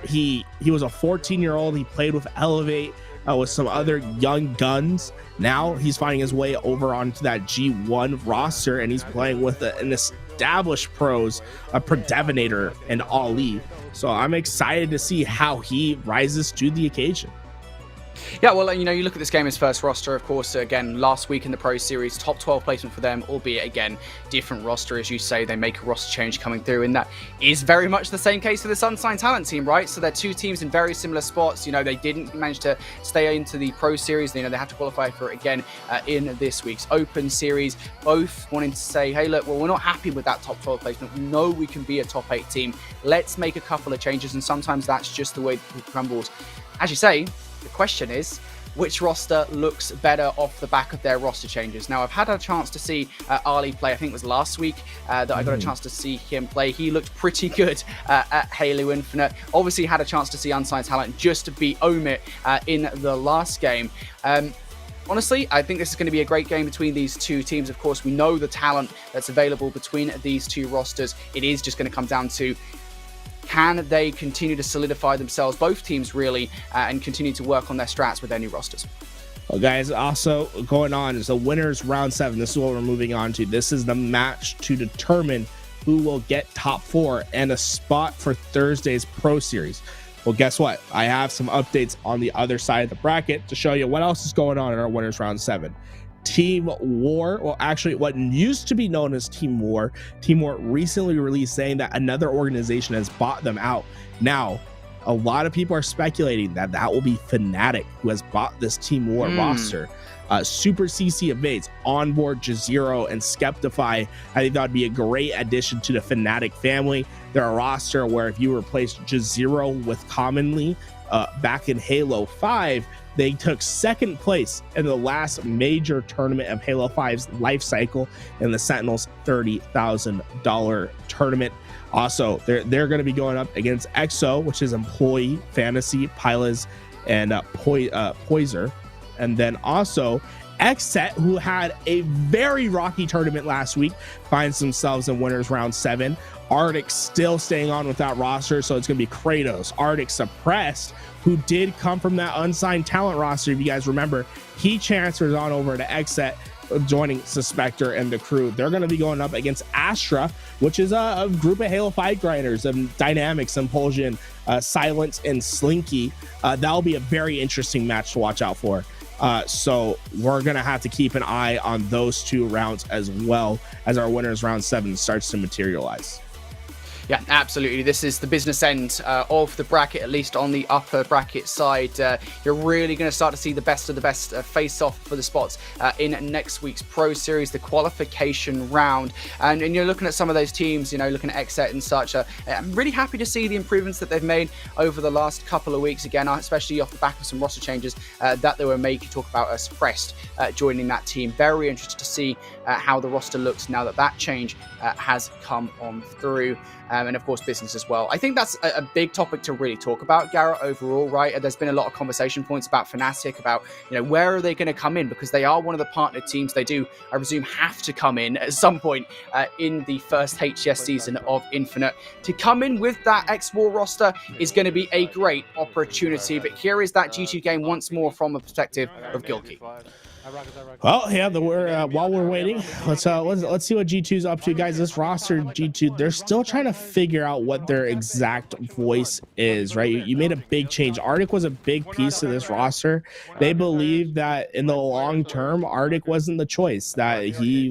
He was a 14-year-old. He played with Elevate, with some other young guns. Now he's finding his way over onto that G1 roster, and he's playing with an established pros, a Predevinator and Ali. So I'm excited to see how he rises to the occasion. Yeah, well, you know, you look at this game as first roster, of course, again, last week in the Pro Series, top 12 placement for them, albeit, again, different roster, as you say, they make a roster change coming through, and that is very much the same case for this Unsigned Talent team, right? So they're two teams in very similar spots. You know, they didn't manage to stay into the Pro Series. You know, they have to qualify for it again in this week's Open Series, both wanting to say, hey, look, well, we're not happy with that top 12 placement. We know we can be a top 8 team. Let's make a couple of changes, and sometimes that's just the way it crumbles. As you say, the question is, which roster looks better off the back of their roster changes? Now, I've had a chance to see Ali play, I think it was last week that I got a chance to see him play. He looked pretty good at Halo Infinite. Obviously had a chance to see Unsigned Talent just to beat Omit in the last game. Honestly, I think this is going to be a great game between these two teams. Of course, we know the talent that's available between these two rosters. It is just going to come down to, can they continue to solidify themselves, both teams really, and continue to work on their strats with their new rosters? Well, guys, also going on is the winners round 7. This is what we're moving on to. This is the match to determine who will get top 4 and a spot for Thursday's Pro Series. Well, guess what? I have some updates on the other side of the bracket to show you what else is going on in our winners round 7. Team War, well, actually what used to be known as Team War recently released saying that another organization has bought them out. Now, a lot of people are speculating that that will be Fnatic who has bought this Team War roster. Super CC Evades, Onboard, Jazero, and Skeptify. I think that would be a great addition to the Fnatic family. They're a roster where if you replace Jazero with Commonly back in Halo 5, they took second place in the last major tournament of Halo 5's life cycle in the Sentinels $30,000 tournament. Also, they're going to be going up against EXO, which is Employee, Fantasy, Plz, and Poiser. And then also XSET, who had a very rocky tournament last week, finds themselves in winners round 7. Arctic still staying on with that roster, so it's going to be Kratos, Arctic Suppressed, who did come from that Unsigned Talent roster. If you guys remember, he transfers on over to XSET, joining Suspector and the crew. They're going to be going up against Astra, which is a group of Halo 5 grinders of Dynamics, Impulsion, Silence, and Slinky. That'll be a very interesting match to watch out for. So we're going to have to keep an eye on those two rounds as well as our winners round 7 starts to materialize. Yeah, absolutely. This is the business end of the bracket, at least on the upper bracket side. You're really going to start to see the best of the best face-off for the spots in next week's Pro Series, the qualification round. And you're looking at some of those teams, you know, looking at XSET and such. I'm really happy to see the improvements that they've made over the last couple of weeks, again, especially off the back of some roster changes that they were made. You talk about Suppressed joining that team. Very interested to see how the roster looks now that that change has come on through. And of course, business as well. I think that's a big topic to really talk about, Garrett, overall, right? There's been a lot of conversation points about Fnatic, about, you know, where are they going to come in? Because they are one of the partner teams. They do, I presume, have to come in at some point in the first HCS season of Infinite. To come in with that X-War roster is going to be a great opportunity. But here is that G2 game once more from the perspective of Gilkey. Well, yeah, while we're waiting, let's see what G2's up to, guys. This roster, G2, they're still trying to figure out what their exact voice is, right? You made a big change. Arctic was a big piece of this roster. They believe that in the long term, Arctic wasn't the choice, that he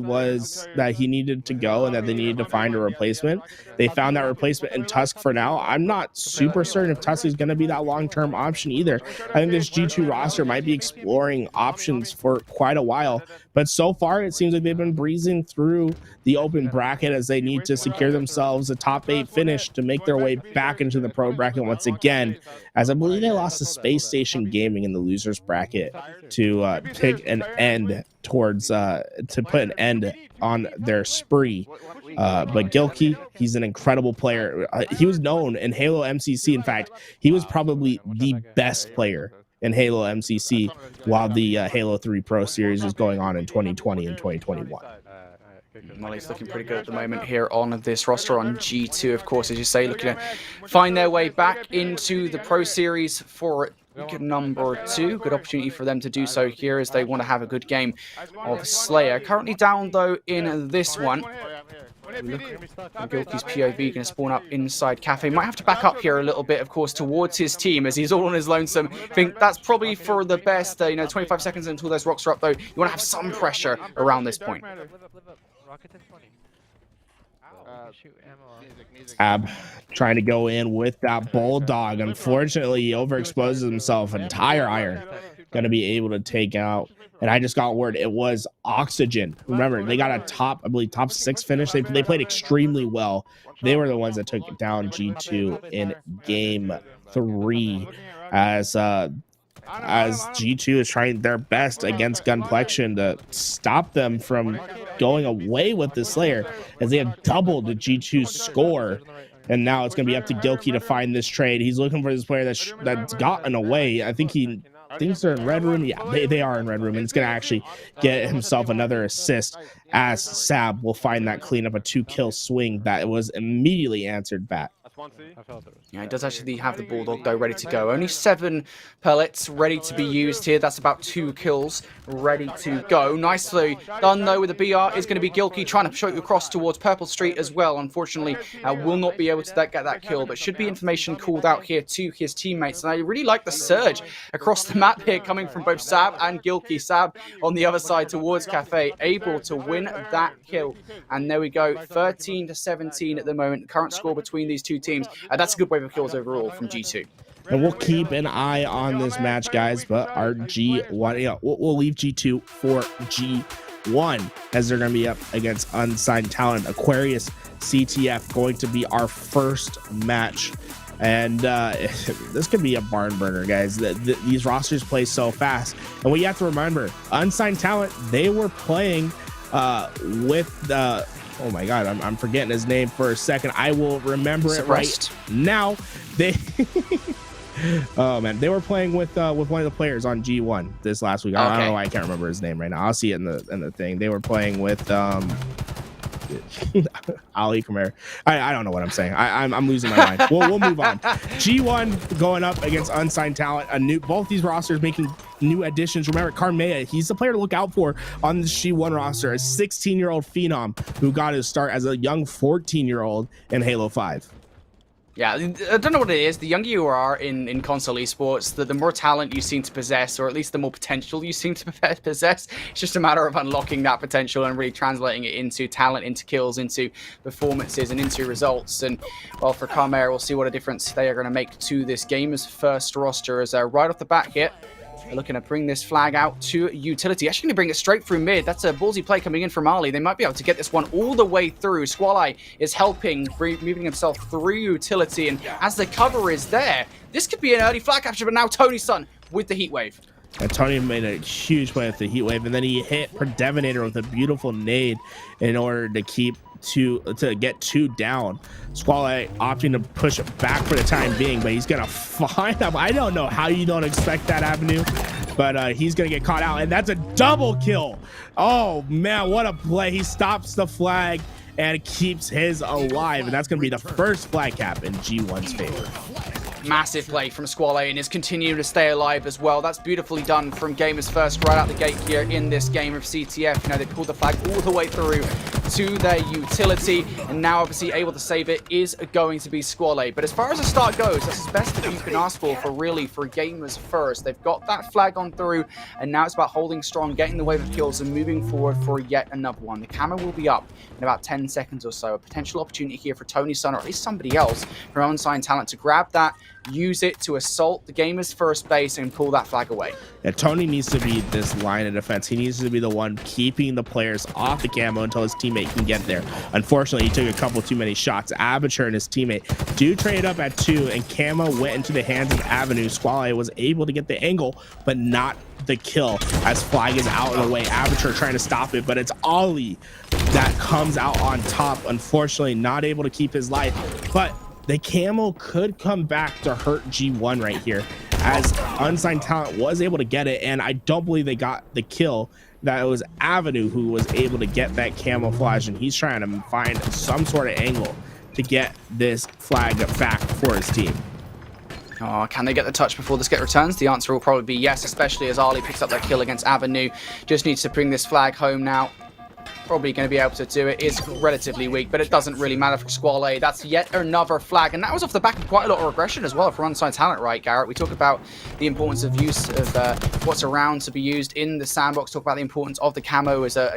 needed to go and that they needed to find a replacement. They found that replacement in Tusk for now. I'm not super certain if Tusk is going to be that long-term option either. I think this G2 roster might be exploring options for quite a while, but so far it seems like they've been breezing through the open bracket as they need to secure themselves a top 8 finish to make their way back into the pro bracket once again, as I believe they lost to Space Station Gaming in the losers bracket to pick an end towards to put an end on their spree. But Gilkey, he's an incredible player. He was known in Halo MCC. In fact, he was probably the best player in Halo MCC while the Halo 3 Pro Series was going on in 2020 and 2021. Well, he's looking pretty good at the moment here on this roster on G2, of course, as you say, looking to find their way back into the Pro Series for week number 2. Good opportunity for them to do so here as they want to have a good game of Slayer. Currently down, though, in this one. Gilky's POV going to spawn up inside Cafe. Might have to back up here a little bit, of course, towards his team as he's all on his lonesome. I think that's probably for the best. 25 seconds until those rocks are up, though. You want to have some pressure around this point. Ab trying to go in with that bulldog. Unfortunately, he overexposes himself. Entire iron gonna be able to take out. And I just got word it was Oxygen. Remember, they got a I believe top 6 finish. They played extremely well. They were the ones that took down G2 in game 3 as G2 is trying their best against Gunplexion to stop them from going away with the Slayer, as they have doubled the G2 score. And now it's going to be up to Gilky to find this trade. He's looking for this player that's gotten away. I think he thinks they're in red room. Yeah, they are in red room. And it's going to actually get himself another assist as Sab will find that clean up a 2-kill swing that was immediately answered back. Yeah, he does actually have the Bulldog, though, ready to go. Only 7 pellets ready to be used here. That's about 2 kills ready to go. Nicely done, though, with the BR. Is going to be Gilky trying to shoot across towards Purple Street as well. Unfortunately, will not be able to get that kill, but should be information called out here to his teammates. And I really like the surge across the map here coming from both Sab and Gilky. Sab on the other side towards Cafe, able to win that kill. And there we go, 13-17 at the moment. Current score between these two teams. That's a good wave of kills overall from G2. And we'll keep an eye on this match, guys, but our G1, we'll leave G2 for G1 as they're going to be up against Unsigned Talent. Aquarius CTF going to be our first match. And this could be a barn burner, guys. These rosters play so fast. And what you have to remember, Unsigned Talent, they were playing with oh my god, I'm forgetting his name for a second. I will remember it right now. They oh man, they were playing with one of the players on G1 this last week. I don't know why I can't remember his name right now. I'll see it in the thing. They were playing with Ali Khmer. I don't know what I'm saying. I'm losing my mind. We'll move on. G1 going up against Unsigned Talent. Both these rosters making new additions. Remember, Carmea, he's the player to look out for on the G1 roster. A 16-year-old phenom who got his start as a young 14-year-old in Halo 5. Yeah, I don't know what it is. The younger you are in console esports, the more talent you seem to possess, or at least the more potential you seem to possess. It's just a matter of unlocking that potential and really translating it into talent, into kills, into performances, and into results. And, well, for Carmera, we'll see what a difference they are going to make to this game's first roster. As right off the bat here, they're looking to bring this flag out to utility. Actually going to bring it straight through mid. That's a ballsy play coming in from Ali. They might be able to get this one all the way through. Squally is helping, moving himself through utility. And as the cover is there, this could be an early flag capture, but now Tony's son with the heat wave. And Tony made a huge play with the heat wave, and then he hit Predeminator with a beautiful nade in order to get 2 down. Squally opting to push it back for the time being, but he's gonna find him. I don't know how you don't expect that avenue, but he's gonna get caught out, and that's a double kill. Oh man, what a play. He stops the flag and keeps his alive, and that's gonna be the first flag cap in G1's favor. Massive play from Squally and is continuing to stay alive as well. That's beautifully done from Gamers First right out the gate here in this game of CTF. You know, they pulled the flag all the way through to their utility, and now obviously able to save it is going to be Squally. But as far as the start goes, that's the best that you can ask for Gamers First. They've got that flag on through, and now it's about holding strong, getting the wave of kills, and moving forward for yet another one. The camera will be up in about 10 seconds or so. A potential opportunity here for Tony's son, or at least somebody else from Unsigned Talent, to grab that, use it to assault the Gamers First base and pull that flag away. Yeah, Tony needs to be this line of defense. He needs to be the one keeping the players off the camo until his teammate can get there. Unfortunately, he took a couple too many shots. Aperture and his teammate do trade up at 2, and camo went into the hands of Avenue. Squally was able to get the angle, but not the kill, as flag is out of the way. Aperture trying to stop it, but it's Ollie that comes out on top. Unfortunately, not able to keep his life, but the camo could come back to hurt G1 right here, as Unsigned Talent was able to get it, and I don't believe they got the kill. That it was Avenue who was able to get that camouflage, and he's trying to find some sort of angle to get this flag back for his team. Oh, can they get the touch before this get returns? The answer will probably be yes, especially as Ali picks up that kill against Avenue. Just needs to bring this flag home now. probably going to be able to do it. Is relatively weak, but it doesn't really matter for Squall A. That's yet another flag, and that was off the back of quite a lot of aggression as well from Unsigned Talent, right, Garrett? We talk about the importance of use of what's around to be used in the sandbox, talk about the importance of the camo as a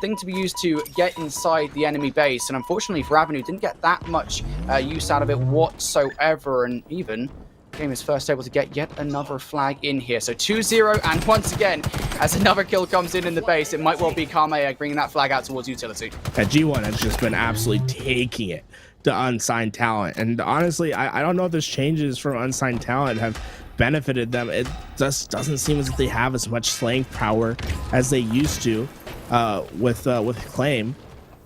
thing to be used to get inside the enemy base, and unfortunately for Avenue, didn't get that much use out of it whatsoever, and even Game is first able to get yet another flag in here. So 2-0, and once again, as another kill comes in the base, it might well be Karmea bringing that flag out towards utility. And G1 has just been absolutely taking it to Unsigned Talent. And honestly, I don't know if this changes from Unsigned Talent have benefited them. It just doesn't seem as if they have as much slaying power as they used to with Claim.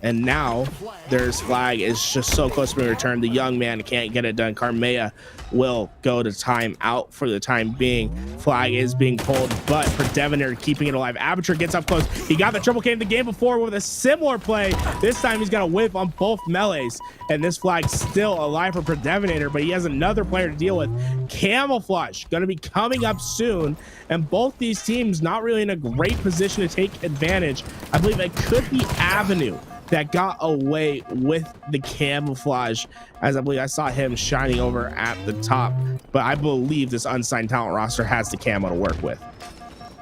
And now their flag is just so close to being returned. The young man can't get it done. Karmea will go to time out for the time being. Flag is being pulled, but for Devonator keeping it alive. Aperture gets up close. He got the triple K in the game before with a similar play. This time he's got a whip on both melees, and this flag's still alive for Devonator, but he has another player to deal with. Camouflage going to be coming up soon, and both these teams not really in a great position to take advantage. I believe it could be Avenue that got away with the camouflage, as I believe I saw him shining over at the top, but I believe this Unsigned Talent roster has the camo to work with.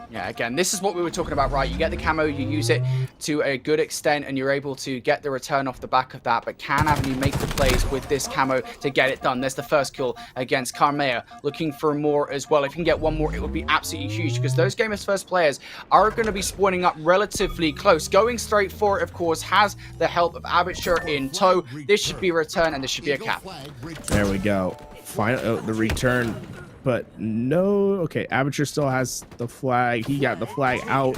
Yeah, again, this is what we were talking about, right? You get the camo, you use it to a good extent, and you're able to get the return off the back of that. But can Avenue make the plays with this camo to get it done? There's the first kill against Karmea, looking for more as well. If you can get one more, it would be absolutely huge, because those Gamers First players are going to be spawning up relatively close. Going straight for it, of course, has the help of Aperture in tow. This should be a return, and this should be a cap. There we go. Final, the return. But no, okay, Aperture still has the flag. He got the flag out,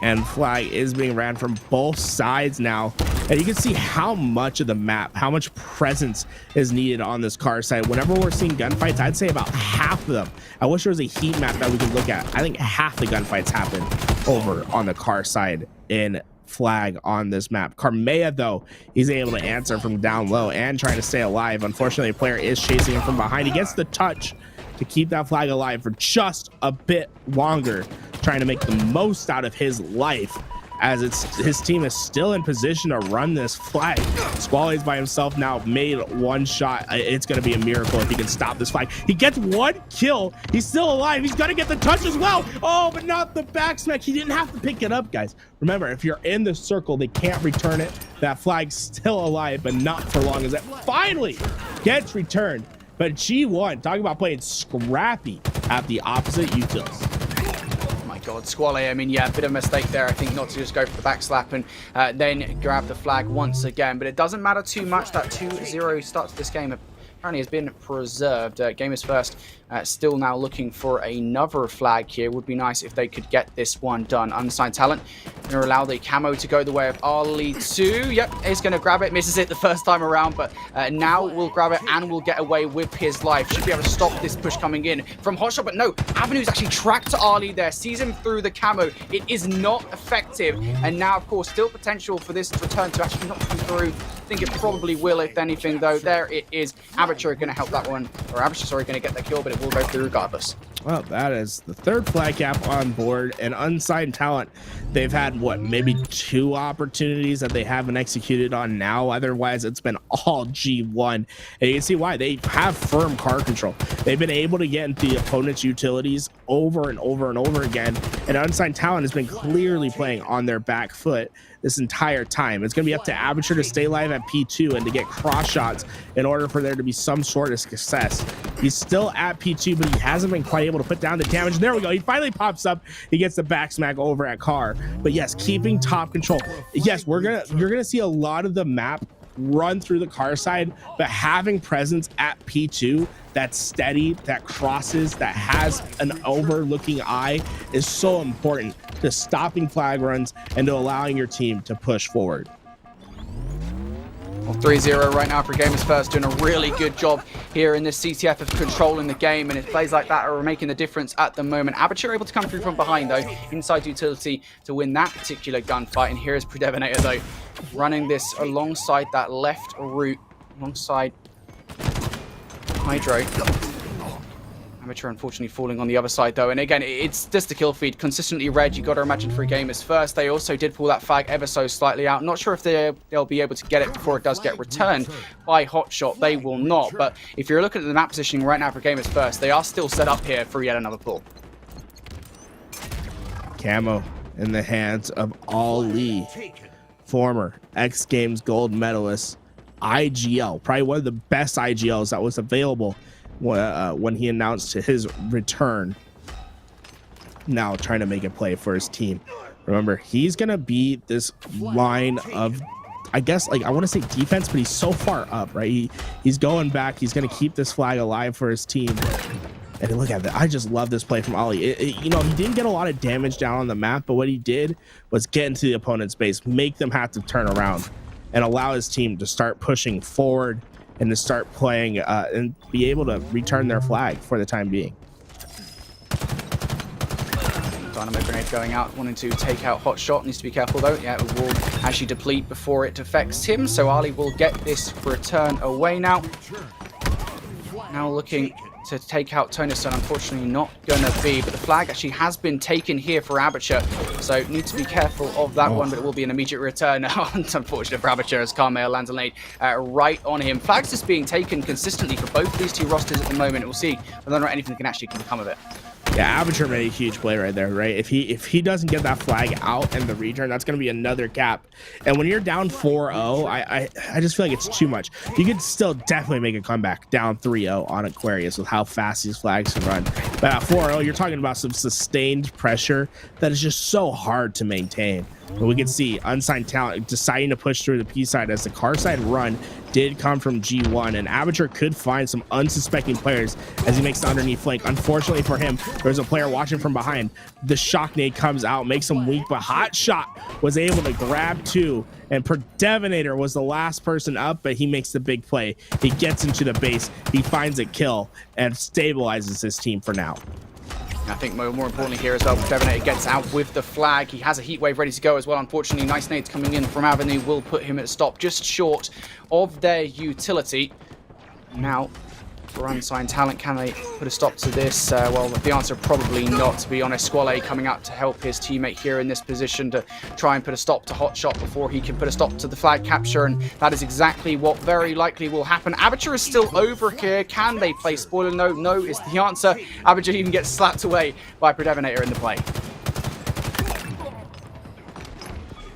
and flag is being ran from both sides now. And you can see how much of the map, how much presence is needed on this car side. Whenever we're seeing gunfights, I'd say about half of them. I wish there was a heat map that we could look at. I think half the gunfights happen over on the car side in flag on this map. Karmea, though, he's able to answer from down low and trying to stay alive. Unfortunately, a player is chasing him from behind. He gets the touch to keep that flag alive for just a bit longer, trying to make the most out of his life, as his team is still in position to run this flag. Squall by himself now, made one shot. It's going to be a miracle if he can stop this flag. He gets one kill. He's still alive. He's going to get the touch as well. Oh, but not the back smack. He didn't have to pick it up, guys. Remember, if you're in the circle, they can't return it. That flag's still alive, but not for long, as it finally gets returned. But G1, talking about playing scrappy at the opposite utils. Oh my God, Squall, I mean, yeah, a bit of a mistake there, I think, not to just go for the back slap and then grab the flag once again. But it doesn't matter too much. That 2-0 start to this game apparently has been preserved. Gamers First still now looking for another flag here. Would be nice if they could get this one done. Unsigned Talent going to allow the camo to go the way of Ali 2. Yep, he's going to grab it. Misses it the first time around, but now we'll grab it and we'll get away with his life. Should be able to stop this push coming in from Hotshot, but no, Avenue's actually tracked Ali there, sees him through the camo. It is not effective, and now, of course, still potential for this return to actually not come through. I think it probably will, if anything, though. There it is. Aperture going to help that one, or Aperture, sorry, going to get the kill, but it will go through regardless. Well, that is the third flag cap on board, and Unsigned Talent, they've had, what, maybe 2 opportunities that they haven't executed on now. Otherwise, it's been all G1, and you can see why. They have firm car control. They've been able to get into the opponent's utilities over and over and over again, and Unsigned Talent has been clearly playing on their back foot this entire time. It's going to be up to Aperture to stay live at P2 and to get cross shots in order for there to be some sort of success. He's still at P2, but he hasn't been quite able to put down the damage. There we go. He finally pops up. He gets the back smack over at Car. But yes, keeping top control. Yes, you're gonna see a lot of the map run through the car side, but having presence at P2 that's steady, that crosses, that has an overlooking eye is so important to stopping flag runs and to allowing your team to push forward. Well, 3-0 right now for Gamers First, doing a really good job here in this CTF of controlling the game, and it plays like that are making the difference at the moment. Aperture able to come through from behind, though, inside utility to win that particular gunfight, and here is Predevonator, though, running this alongside that left route, alongside Hydro. Amateur unfortunately falling on the other side though, and again it's just the kill feed consistently red. You got to imagine for gamers first. They also did pull that flag ever so slightly out. Not sure if they'll be able to get it before it does get returned by Hotshot. They will not. But if you're looking at the map positioning right now for gamers first, they are still set up here for yet another pull. Camo in the hands of Ali, former X Games gold medalist, IGL, probably one of the best IGLs that was available when he announced his return. Now trying to make a play for his team. Remember, he's gonna be this line of, I guess, like, I want to say defense, but he's so far up, right? He's going back. He's gonna keep this flag alive for his team. And look at that. I just love this play from Ali. You know, he didn't get a lot of damage down on the map, but what he did was get into the opponent's base, make them have to turn around, and allow his team to start pushing forward and to start playing and be able to return their flag for the time being. Dynamo grenade going out, wanting to take out Hotshot. Needs to be careful though. Yeah, it will actually deplete before it affects him. So Ali will get this return away now. Now looking to take out Tonystone, unfortunately not gonna be, but the flag actually has been taken here for Aperture, so need to be careful of that one, but it will be an immediate return. It's unfortunate for Aperture as Carmel lands a nade right on him. Flags just being taken consistently for both these two rosters at the moment. We'll see whether or not anything can actually come of it. Yeah, Aperture made a huge play right there, right? If he doesn't get that flag out and the return, that's going to be another cap. And when you're down 4-0, I just feel like it's too much. You could still definitely make a comeback down 3-0 on Aquarius with how fast these flags can run. But at 4-0, you're talking about some sustained pressure that is just so hard to maintain. But we can see Unsigned Talent deciding to push through the P side as the car side run did come from G1, and Aperture could find some unsuspecting players as he makes the underneath flank. Unfortunately for him, there's a player watching from behind. The shock nade comes out, makes him weak, but Hotshot was able to grab two, and Devonator was the last person up, but he makes the big play. He gets into the base, he finds a kill, and stabilizes his team for now. I think more importantly here as well, Devonator gets out with the flag. He has a heat wave ready to go as well. Unfortunately, nice nades coming in from Avenue will put him at a stop just short of their utility. Now, for Unsigned Talent, can they put a stop to this? Well, the answer probably not, to be honest. Squale coming out to help his teammate here in this position to try and put a stop to Hotshot before he can put a stop to the flag capture, and that is exactly what very likely will happen. Aperture is still over here. Can they play spoiler? No, no is the answer. Aperture even gets slapped away by Predevonator in the play.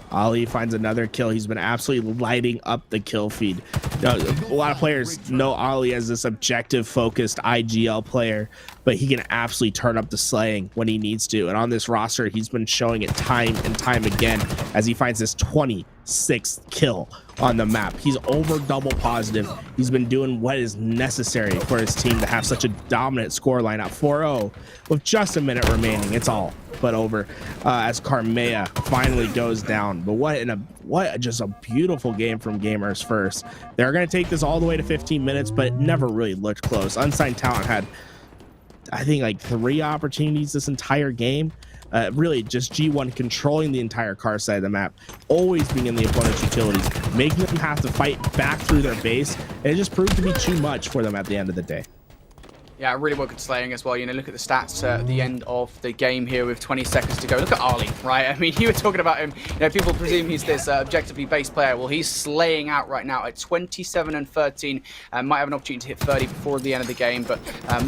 Ali finds another kill. He's been absolutely lighting up the kill feed. Now, a lot of players know Ali as this objective-focused IGL player, but he can absolutely turn up the slaying when he needs to. And on this roster, he's been showing it time and time again as he finds this 26th kill on the map. He's over double positive. He's been doing what is necessary for his team to have such a dominant scoreline at 4-0 with just a minute remaining. It's all but over as Carmea finally goes down. But what just a beautiful game from Gamers First. They're going to take this all the way to 15 minutes, but it never really looked close. Unsigned Talent had, I think, like 3 opportunities this entire game. Really just G1 controlling the entire car side of the map, always being in the opponent's utilities, making them have to fight back through their base, and it just proved to be too much for them at the end of the day. Yeah, really well good slaying as well. You know, look at the stats at the end of the game here with 20 seconds to go. Look at Ali, right? I mean, you were talking about him. You know, people presume he's this objectively based player. Well, he's slaying out right now at 27 and 13. Might have an opportunity to hit 30 before the end of the game, but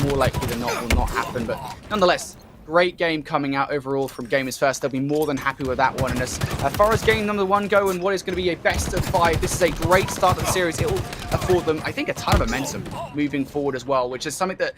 more likely than not will not happen. But nonetheless, great game coming out overall from Gamers First. They'll be more than happy with that one. And as far as game number 1 go and what is going to be a best of 5, this is a great start to the series. It will afford them, I think, a ton of momentum moving forward as well, which is something that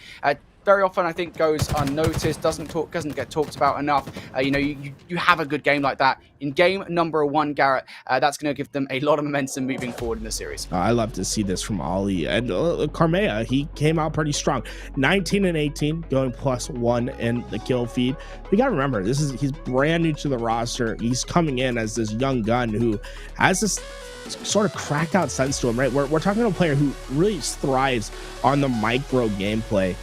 very often I think goes unnoticed, doesn't get talked about enough. You know, you have a good game like that in game number 1, Garrett. That's going to give them a lot of momentum moving forward in the series. I love to see this from Ali. And Carmea, he came out pretty strong. 19 and 18, going +1 in the kill feed. We got to remember, he's brand new to the roster. He's coming in as this young gun who has this sort of cracked out sense to him, right? We're talking about a player who really thrives on the micro gameplay.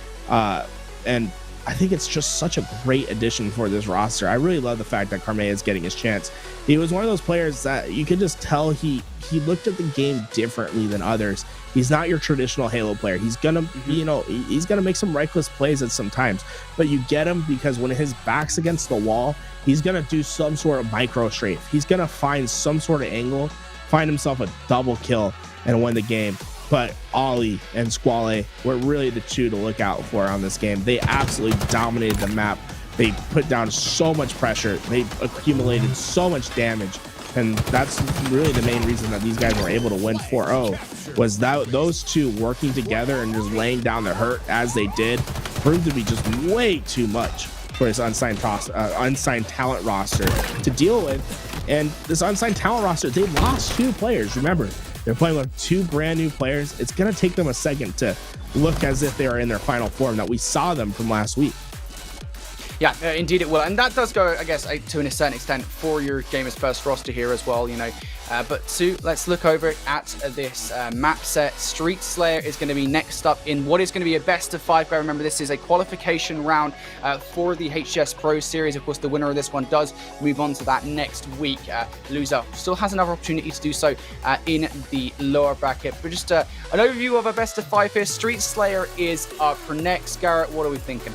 And I think it's just such a great addition for this roster. I really love the fact that Carmea is getting his chance. He was one of those players that you could just tell he looked at the game differently than others. He's not your traditional Halo player. He's gonna, you know, he's gonna make some reckless plays at some times, but you get him because when his back's against the wall, he's gonna do some sort of micro strafe. He's gonna find some sort of angle, find himself a double kill, and win the game. But Ollie and Squale were really the two to look out for on this game. They absolutely dominated the map. They put down so much pressure. They accumulated so much damage. And that's really the main reason that these guys were able to win 4-0, was that those two working together and just laying down the hurt as they did proved to be just way too much for this unsigned talent roster to deal with. And this unsigned talent roster, they lost 2 players. Remember, they're playing with 2 brand new players. It's going to take them a second to look as if they are in their final form that we saw them from last week. Yeah, indeed it will. And that does go, I guess, to a certain extent for your Gamers First roster here as well, you know. But Sue, let's look over at this map set. Street Slayer is going to be next up in what is going to be a best of 5. Remember, this is a qualification round for the HCS Pro Series. Of course, the winner of this one does move on to that next week. Loser still has another opportunity to do so in the lower bracket. But just an overview of a best of 5 here. Street Slayer is up for next. Garrett, what are we thinking?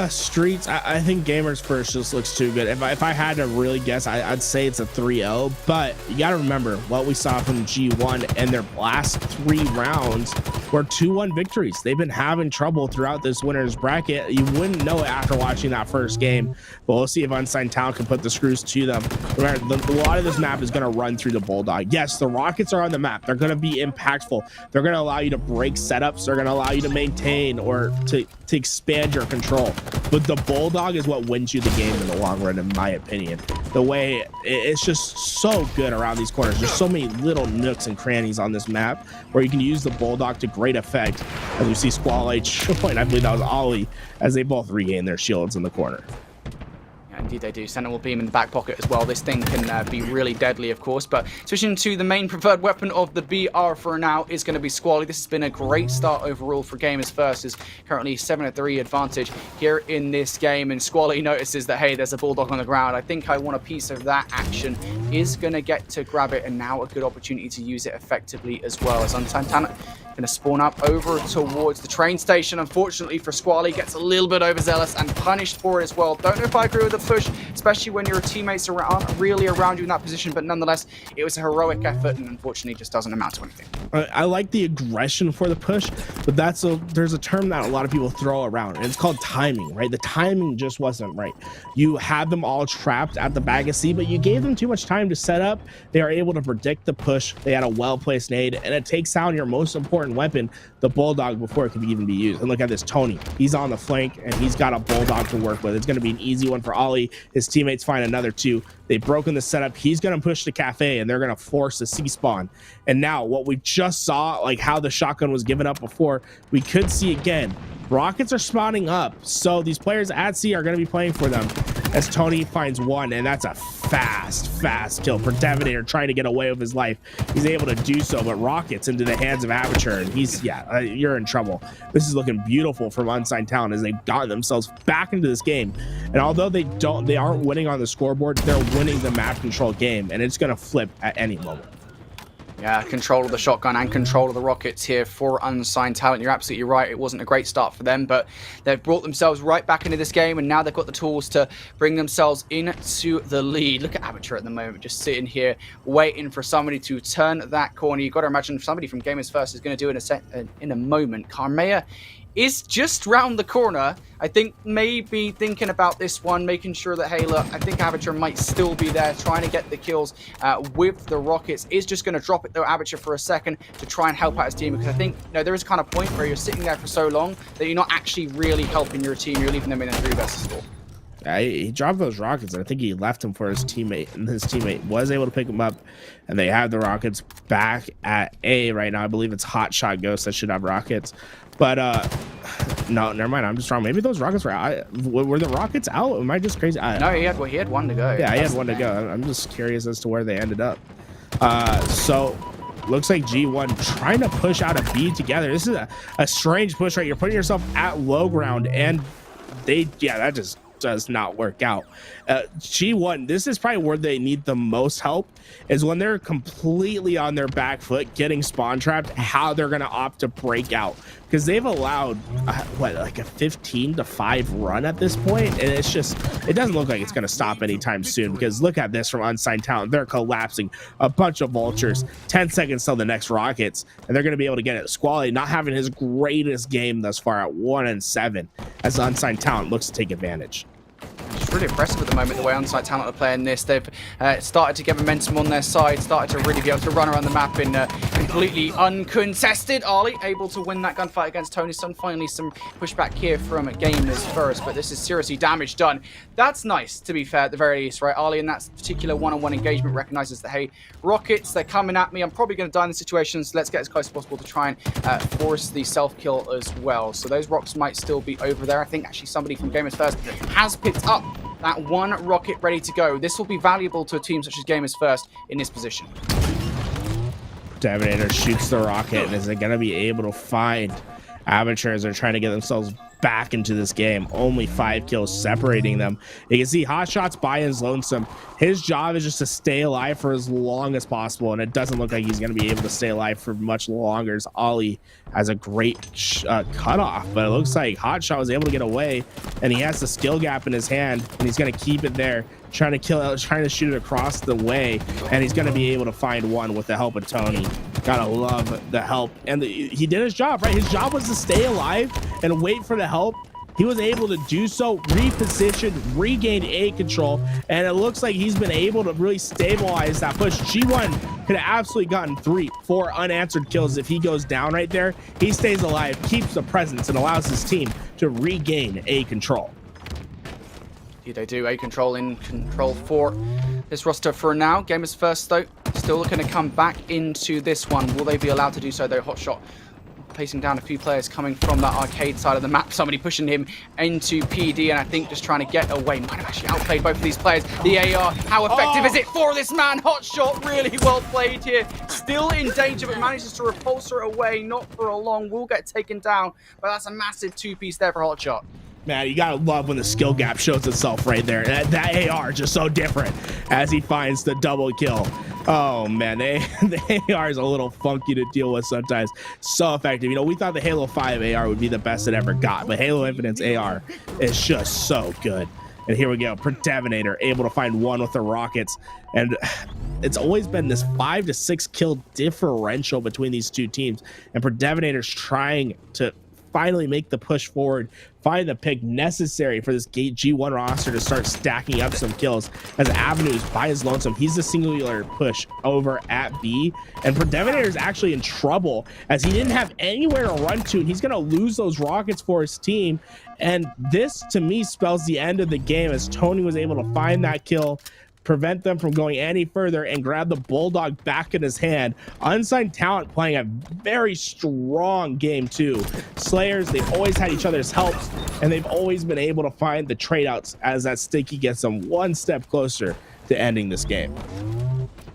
Streets, I think Gamers First just looks too good. If I had to really guess, I'd say it's a 3-0, but you got to remember what we saw from G1 and their last 3 rounds were 2-1 victories. They've been having trouble throughout this winner's bracket. You wouldn't know it after watching that first game, but we'll see if Unsigned Talent can put the screws to them. Remember, a lot of this map is going to run through the Bulldog. Yes, the Rockets are on the map. They're going to be impactful. They're going to allow you to break setups. They're going to allow you to maintain or to expand your control. But the Bulldog is what wins you the game in the long run, in my opinion. The way it's just so good around these corners. There's so many little nooks and crannies on this map where you can use the Bulldog to great effect. As we see Squall join, I believe that was Ollie, as they both regain their shields in the corner. Indeed they do. Sentinel beam in the back pocket as well. This thing can be really deadly, of course. But switching to the main preferred weapon of the BR for now is going to be Squally. This has been a great start overall for Gamers First. Is currently 7-3 advantage here in this game. And Squally notices that, hey, there's a Bulldog on the ground. I think I want a piece of that action. Is going to get to grab it, and now a good opportunity to use it effectively as well. As Unsigned Talent going to spawn up over towards the train station. Unfortunately for Squally, gets a little bit overzealous and punished for it as well. Don't know if I agree with the push, especially when your teammates aren't really around you in that position, but nonetheless, it was a heroic effort and unfortunately just doesn't amount to anything. I like the aggression for the push, but there's a term that a lot of people throw around, and it's called timing, right? The timing just wasn't right. You had them all trapped at the bag of C, but you gave them too much time to set up. They are able to predict the push. They had a well-placed nade, and it takes down your most important weapon, the Bulldog, before it can even be used. And look at this, Tony. He's on the flank, and he's got a Bulldog to work with. It's going to be an easy one for Ollie. His teammates find another 2. They've broken the setup. He's going to push the cafe, and they're going to force the C spawn. And now what we just saw, like how the shotgun was given up before, we could see again. Rockets are spawning up, so these players at C are going to be playing for them, as Tony finds 1, and that's a fast kill for Devastator, trying to get away with his life. He's able to do so, but Rockets into the hands of Aperture, and he's, you're in trouble. This is looking beautiful from Unsigned Talent as they've gotten themselves back into this game. And although they aren't winning on the scoreboard, they're winning the map control game, and it's going to flip at any moment. Yeah, control of the shotgun and control of the rockets here for Unsigned Talent. You're absolutely right. It wasn't a great start for them, but they've brought themselves right back into this game, and now they've got the tools to bring themselves into the lead. Look at Aperture at the moment, just sitting here waiting for somebody to turn that corner. You've got to imagine somebody from Gamers First is going to do it in a moment. Carmea is just round the corner. I think maybe thinking about this one, making sure that, hey, look, I think Aperture might still be there, trying to get the kills with the Rockets. Is just going to drop it, though, Aperture, for a second to try and help out his team, because I think, there is a kind of point where you're sitting there for so long that you're not actually really helping your team. You're leaving them in a 3 versus 4. Yeah, he dropped those Rockets, and I think he left him for his teammate, and his teammate was able to pick him up, and they have the Rockets back at A right now. I believe it's Hot Shot Ghost that should have Rockets, but no, never mind, I'm just wrong. Maybe those Rockets were out. Were the Rockets out? Am I just crazy? No, he had 1 to go. Yeah, he had 1 to go. I'm just curious as to where they ended up. So looks like G1 trying to push out a B together. This is a strange push, right? You're putting yourself at low ground, and that just does not work out. G1, this is probably where they need the most help, is when they're completely on their back foot, getting spawn trapped, how they're going to opt to break out. Because they've allowed, like a 15-5 run at this point, and it's just, it doesn't look like it's going to stop anytime soon, because look at this from Unsigned Talent. They're collapsing a bunch of vultures, 10 seconds till the next rockets, and they're going to be able to get it. Squally not having his greatest game thus far at 1-7, as Unsigned Talent looks to take advantage. It's really impressive at the moment the way Unsigned Talent are playing this. They've started to get momentum on their side, started to really be able to run around the map in completely uncontested. Ali able to win that gunfight against Tony Sun. Finally some pushback here from Gamers first, but this is seriously damage done. That's nice, to be fair, at the very least, right? Ali in that particular one-on-one engagement recognizes that, hey, rockets, they're coming at me. I'm probably going to die in the situation, so let's get as close as possible to try and force the self-kill as well. So those rocks might still be over there. I think actually somebody from Gamers First has picked up that one rocket ready to go. This will be valuable to a team such as Gamers First in this position. Devastator shoots the rocket, and is it going to be able to find Amateurs? Are trying to get themselves back into this game. Only 5 kills separating them. You can see Hot Shots by his lonesome. His job is just to stay alive for as long as possible, and it doesn't look like he's going to be able to stay alive for much longer, as Ollie has a great cutoff, but it looks like Hot Shot was able to get away, and he has the skill gap in his hand, and he's going to keep it there, trying to shoot it across the way, and he's going to be able to find one with the help of Tony. Gotta love the help, and he did his job, right? His job was to stay alive and wait for the help. He was able to do so, reposition, regain A control, and it looks like he's been able to really stabilize that push. G1 could have absolutely gotten 3-4 unanswered kills if he goes down right there. He stays alive, keeps the presence, and allows his team to regain A control. They do. A control in control for this roster for now. Gamers First, though, still looking to come back into this one. Will they be allowed to do so, though? Hotshot placing down a few players coming from that arcade side of the map. Somebody pushing him into PD, and I think just trying to get away. Might have actually outplayed both of these players. The AR, how effective is it for this man? Hotshot, really well played here. Still in danger, but manages to repulse her away. Not for a long. Will get taken down, but that's a massive 2-piece there for Hotshot. Man, you gotta love when the skill gap shows itself right there. That AR just so different as he finds the double kill. Oh man, the AR is a little funky to deal with sometimes. So effective. You know, we thought the Halo 5 AR would be the best it ever got, but Halo Infinite's AR is just so good. And here we go, Predevator able to find one with the rockets, and it's always been this 5 to 6 kill differential between these two teams, and Predevator's trying to finally make the push forward, find the pick necessary for this G1 roster to start stacking up some kills, as Avenues by his lonesome. He's the singular push over at B, and Predevator is actually in trouble as he didn't have anywhere to run to, and he's going to lose those rockets for his team. And this to me spells the end of the game, as Tony was able to find that kill, prevent them from going any further, and grab the Bulldog back in his hand. Unsigned Talent playing a very strong game too. Slayers, they've always had each other's helps, and they've always been able to find the trade outs, as that Sticky gets them one step closer to ending this game.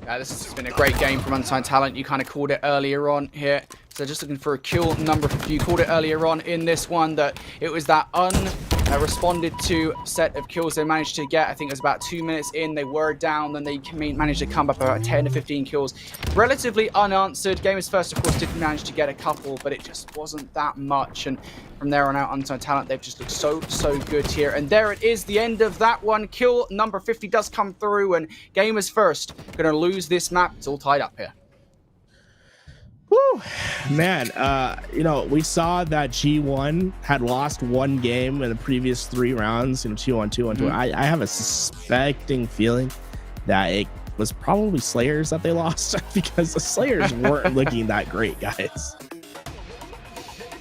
This has been a great game from Unsigned Talent. You kind of called it earlier on here. So just looking for a kill number. You called it earlier on in this one that it was that responded to set of kills they managed to get. I think it was about 2 minutes in. They were down, then they managed to come up about 10 to 15 kills. Relatively unanswered. Gamers First, of course, did manage to get a couple, but it just wasn't that much. And from there on out, Unsigned Talent, they've just looked so good here. And there it is, the end of that one. Kill number 50 does come through, and Gamers First going to lose this map. It's all tied up here. Woo, man, you know, we saw that G1 had lost one game in the previous 3 rounds, you know, 2-1, 2-1, 2-1. I have a suspecting feeling that it was probably Slayers that they lost, because the Slayers weren't looking that great, guys.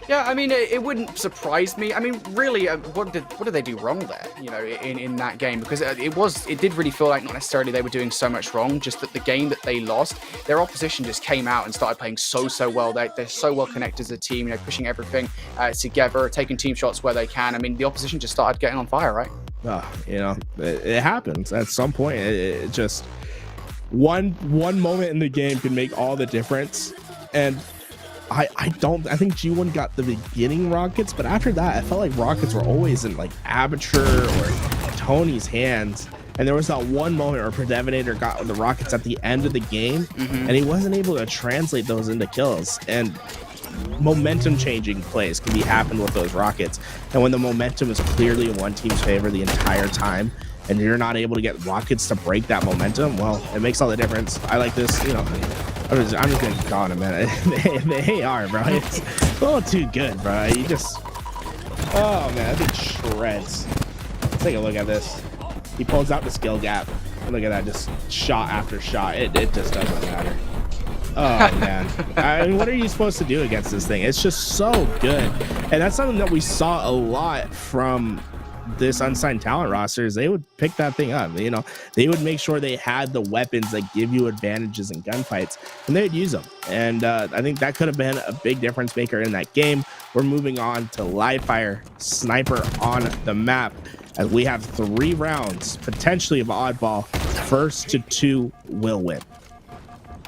Yeah, I mean, it wouldn't surprise me. I mean, really, what did they do wrong there, you know, in that game? Because it did really feel like not necessarily they were doing so much wrong, just that the game that they lost, their opposition just came out and started playing so well. They're so well connected as a team, you know, pushing everything together, taking team shots where they can. I mean, the opposition just started getting on fire, right? You know, it happens at some point. It just one moment in the game can make all the difference. And I think G1 got the beginning rockets, but after that I felt like rockets were always in like Aperture or Tony's hands. And there was that one moment where Predevinator got the rockets at the end of the game, and he wasn't able to translate those into kills. And momentum changing plays can be happened with those rockets. And when the momentum is clearly in one team's favor the entire time, and you're not able to get rockets to break that momentum, well, it makes all the difference. I like this, you know. I'm just gonna go in a minute. The AR, bro, it's a little too good, bro. You just, oh man, that thing shreds. Let's take a look at this. He pulls out the skill gap. And look at that, just shot after shot. It just doesn't matter. Oh man, I mean, what are you supposed to do against this thing? It's just so good, and that's something that we saw a lot from this Unsigned Talent roster. Is they would pick that thing up. You know, they would make sure they had the weapons that give you advantages in gunfights, and they'd use them. And I think that could have been a big difference maker in that game. We're moving on to live fire sniper on the map, as we have 3 rounds potentially of oddball. First to 2 will win.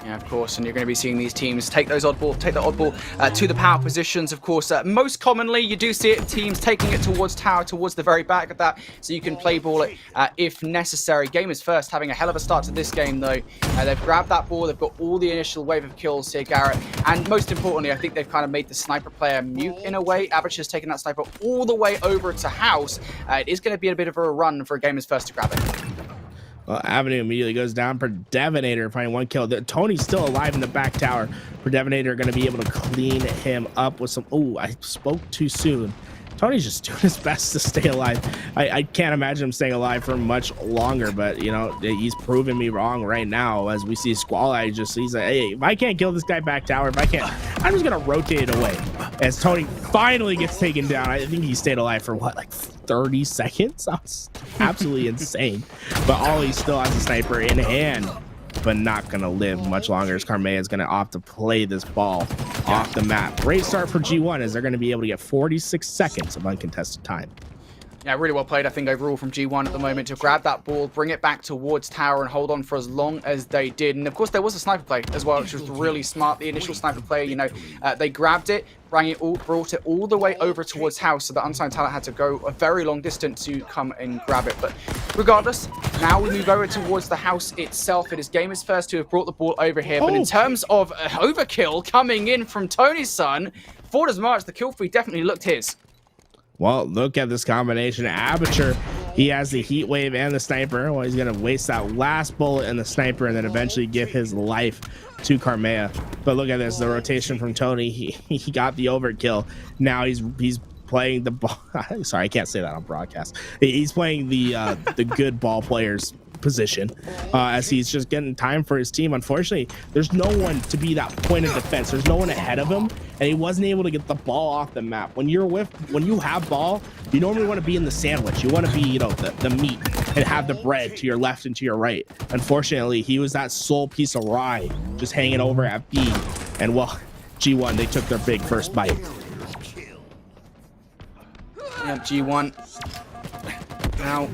Yeah, of course, and you're going to be seeing these teams take the oddball to the power positions. Of course, most commonly you do see it teams taking it towards tower, towards the very back of that, so you can play ball it if necessary. Game is first, having a hell of a start to this game though. They've grabbed that ball, they've got all the initial wave of kills here, Garrett, and most importantly, I think they've kind of made the sniper player mute in a way. Average has taken that sniper all the way over to house. It is going to be a bit of a run for a game is first to grab it. Well, Avenue immediately goes down. Predevinator finding 1 kill. Tony's still alive in the back tower. Predevinator going to be able to clean him up with some... Oh, I spoke too soon. Tony's just doing his best to stay alive. I can't imagine him staying alive for much longer, but, you know, he's proving me wrong right now. As we see Squall, he's like, hey, if I can't kill this guy back tower, if I can't, I'm just going to rotate it away. As Tony finally gets taken down, I think he stayed alive for, what, like 30 seconds? That's absolutely insane. But Ollie still has a sniper in hand, but not going to live much longer, as Carmea is going to opt to play this ball off the map. Great start for G1, as they're going to be able to get 46 seconds of uncontested time. Yeah, really well played, I think, overall from G1 at the moment to grab that ball, bring it back towards tower and hold on for as long as they did. And of course, there was a sniper play as well, which was really smart. The initial sniper play, you know, they grabbed it, brought it all the way over towards house, so the Unsigned Talent had to go a very long distance to come and grab it. But regardless, now we move over towards the house itself. It is Gamers First who have brought the ball over here. But in terms of overkill coming in from Tony's son, Ford as March, the kill feed definitely looked his. Well, look at this combination. Aperture, he has the heat wave and the sniper. Well, he's going to waste that last bullet in the sniper and then eventually give his life to Carmea. But look at this, the rotation from Tony. He got the overkill. Now he's playing the ball. Sorry, I can't say that on broadcast. He's playing the good ball players position as he's just getting time for his team. Unfortunately, there's no one to be that point of defense. There's no one ahead of him, and he wasn't able to get the ball off the map. When you have ball, you normally want to be in the sandwich. You want to be, you know, the meat and have the bread to your left and to your right. Unfortunately, he was that sole piece of rye just hanging over at B, and well, G1, they took their big first bite. Yeah, G1 now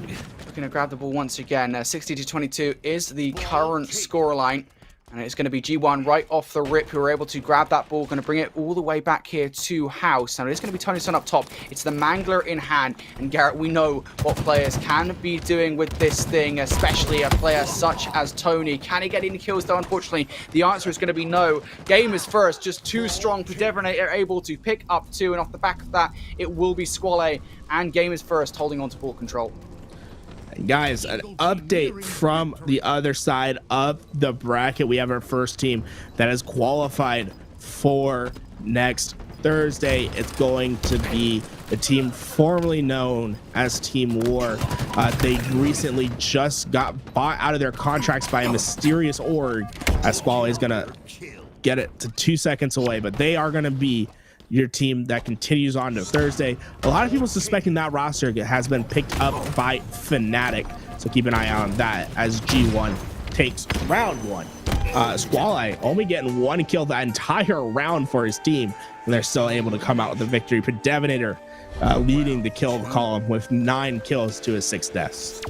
going to grab the ball once again. 60-22 is the current scoreline, and it's going to be G1 right off the rip who are able to grab that ball, going to bring it all the way back here to house. Now it's going to be Tony's son up top. It's the Mangler in hand, and Garrett, we know what players can be doing with this thing, especially a player such as Tony. Can he get any kills though? Unfortunately, the answer is going to be no. Gamers First, just too strong. Predevinator able to pick up 2, and off the back of that, it will be Squall and Gamers First holding on to ball control. Guys, an update from the other side of the bracket. We have our first team that has qualified for next Thursday. It's going to be the team formerly known as Team War. They recently just got bought out of their contracts by a mysterious org, as Squall is going to get it to 2 seconds away, but they are going to be your team that continues on to Thursday. A lot of people suspecting that roster has been picked up by Fnatic, so keep an eye on that as G1 takes round 1. Squall only getting 1 kill that entire round for his team, and they're still able to come out with the victory. Predevinator leading the kill column with 9 kills to his 6 deaths.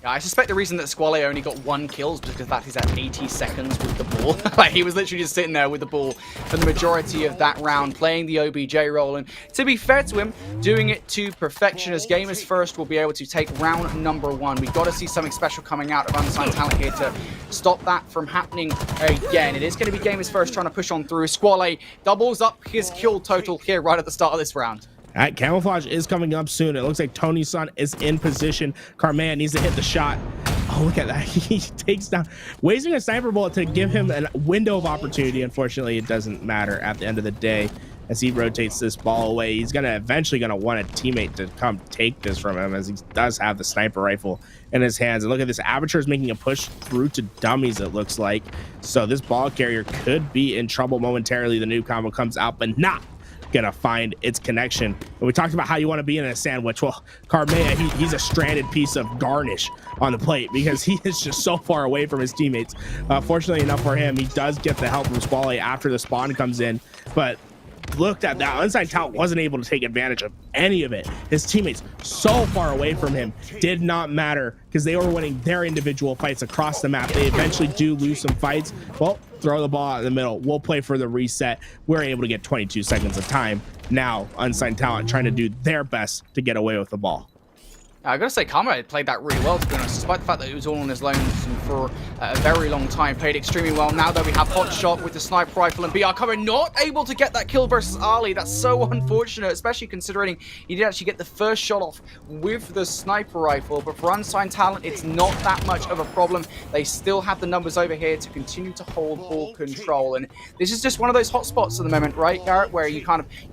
Yeah, I suspect the reason that Squale only got 1 kill is because that he's at 80 seconds with the ball. Like, he was literally just sitting there with the ball for the majority of that round, playing the OBJ role. And to be fair to him, doing it to perfection, as Gamers First will be able to take round number 1. We've got to see something special coming out of Unsigned Talent here to stop that from happening again. It is going to be Gamers First trying to push on through. Squale doubles up his kill total here right at the start of this round. All right, Camouflage is coming up soon. It looks like Tony's son is in position. Carmea needs to hit the shot. Oh, look at that. He takes down, wasting a sniper bullet to give him a window of opportunity. Unfortunately, it doesn't matter at the end of the day as he rotates this ball away. He's eventually gonna want a teammate to come take this from him, as he does have the sniper rifle in his hands. And look at this, Aperture is making a push through to dummies, it looks like. So this ball carrier could be in trouble momentarily. The new combo comes out, but not gonna find its connection. And we talked about how you want to be in a sandwich. Well, Carmea, he's a stranded piece of garnish on the plate because he is just so far away from his teammates. Fortunately enough for him, he does get the help from Squale after the spawn comes in, but looked at that, Unsigned Talent wasn't able to take advantage of any of it. His teammates so far away from him, did not matter because they were winning their individual fights across the map. They eventually do lose some fights. Well, throw the ball out in the middle. We'll play for the reset. We're able to get 22 seconds of time. Now Unsigned Talent trying to do their best to get away with the ball. I gotta say, Karma played that really well, to be honest, despite the fact that he was all on his loans for a very long time. Played extremely well. Now that we have Hot Shot with the sniper rifle and BR coming, not able to get that kill versus Ali. That's so unfortunate, especially considering he did actually get the first shot off with the sniper rifle. But for Unsigned Talent, it's not that much of a problem. They still have the numbers over here to continue to hold ball control. And this is just one of those hot spots at the moment, right, Garrett, where you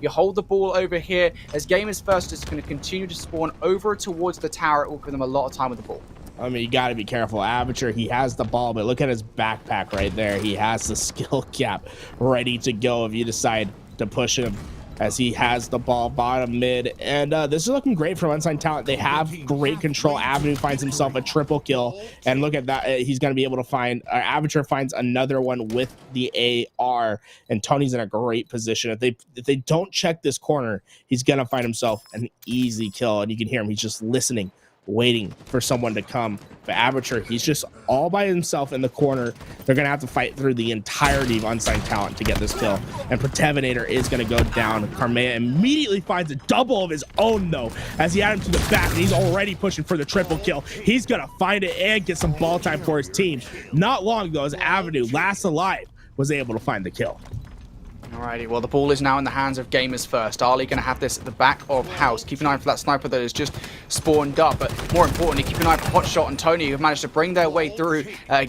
hold the ball over here as Gamers First is going to continue to spawn over towards the tower. It will give them a lot of time with the ball. I mean, you got to be careful. Aperture, he has the ball, but look at his backpack right there. He has the skill cap ready to go if you decide to push him, as he has the ball bottom mid. And this is looking great from Unsigned Talent. They have great control. Avenue finds himself a triple kill, and look at that. He's going to be able to find Aperture finds another one with the AR, and Tony's in a great position. If they don't check this corner, he's going to find himself an easy kill. And you can hear him, he's just listening, waiting for someone to come. But Aperture, he's just all by himself in the corner. They're gonna have to fight through the entirety of Unsigned Talent to get this kill, and Protevinator is gonna go down. Carmea immediately finds a double of his own though, as he had him to the back, and he's already pushing for the triple kill. He's gonna find it and get some ball time for his team. Not long ago, as Avenue, last alive, was able to find the kill. Alrighty, well, the ball is now in the hands of Gamers First. Ali going to have this at the back of house. Keep an eye for that sniper that has just spawned up, but more importantly, keep an eye for Hot Shot and Tony, who have managed to bring their way through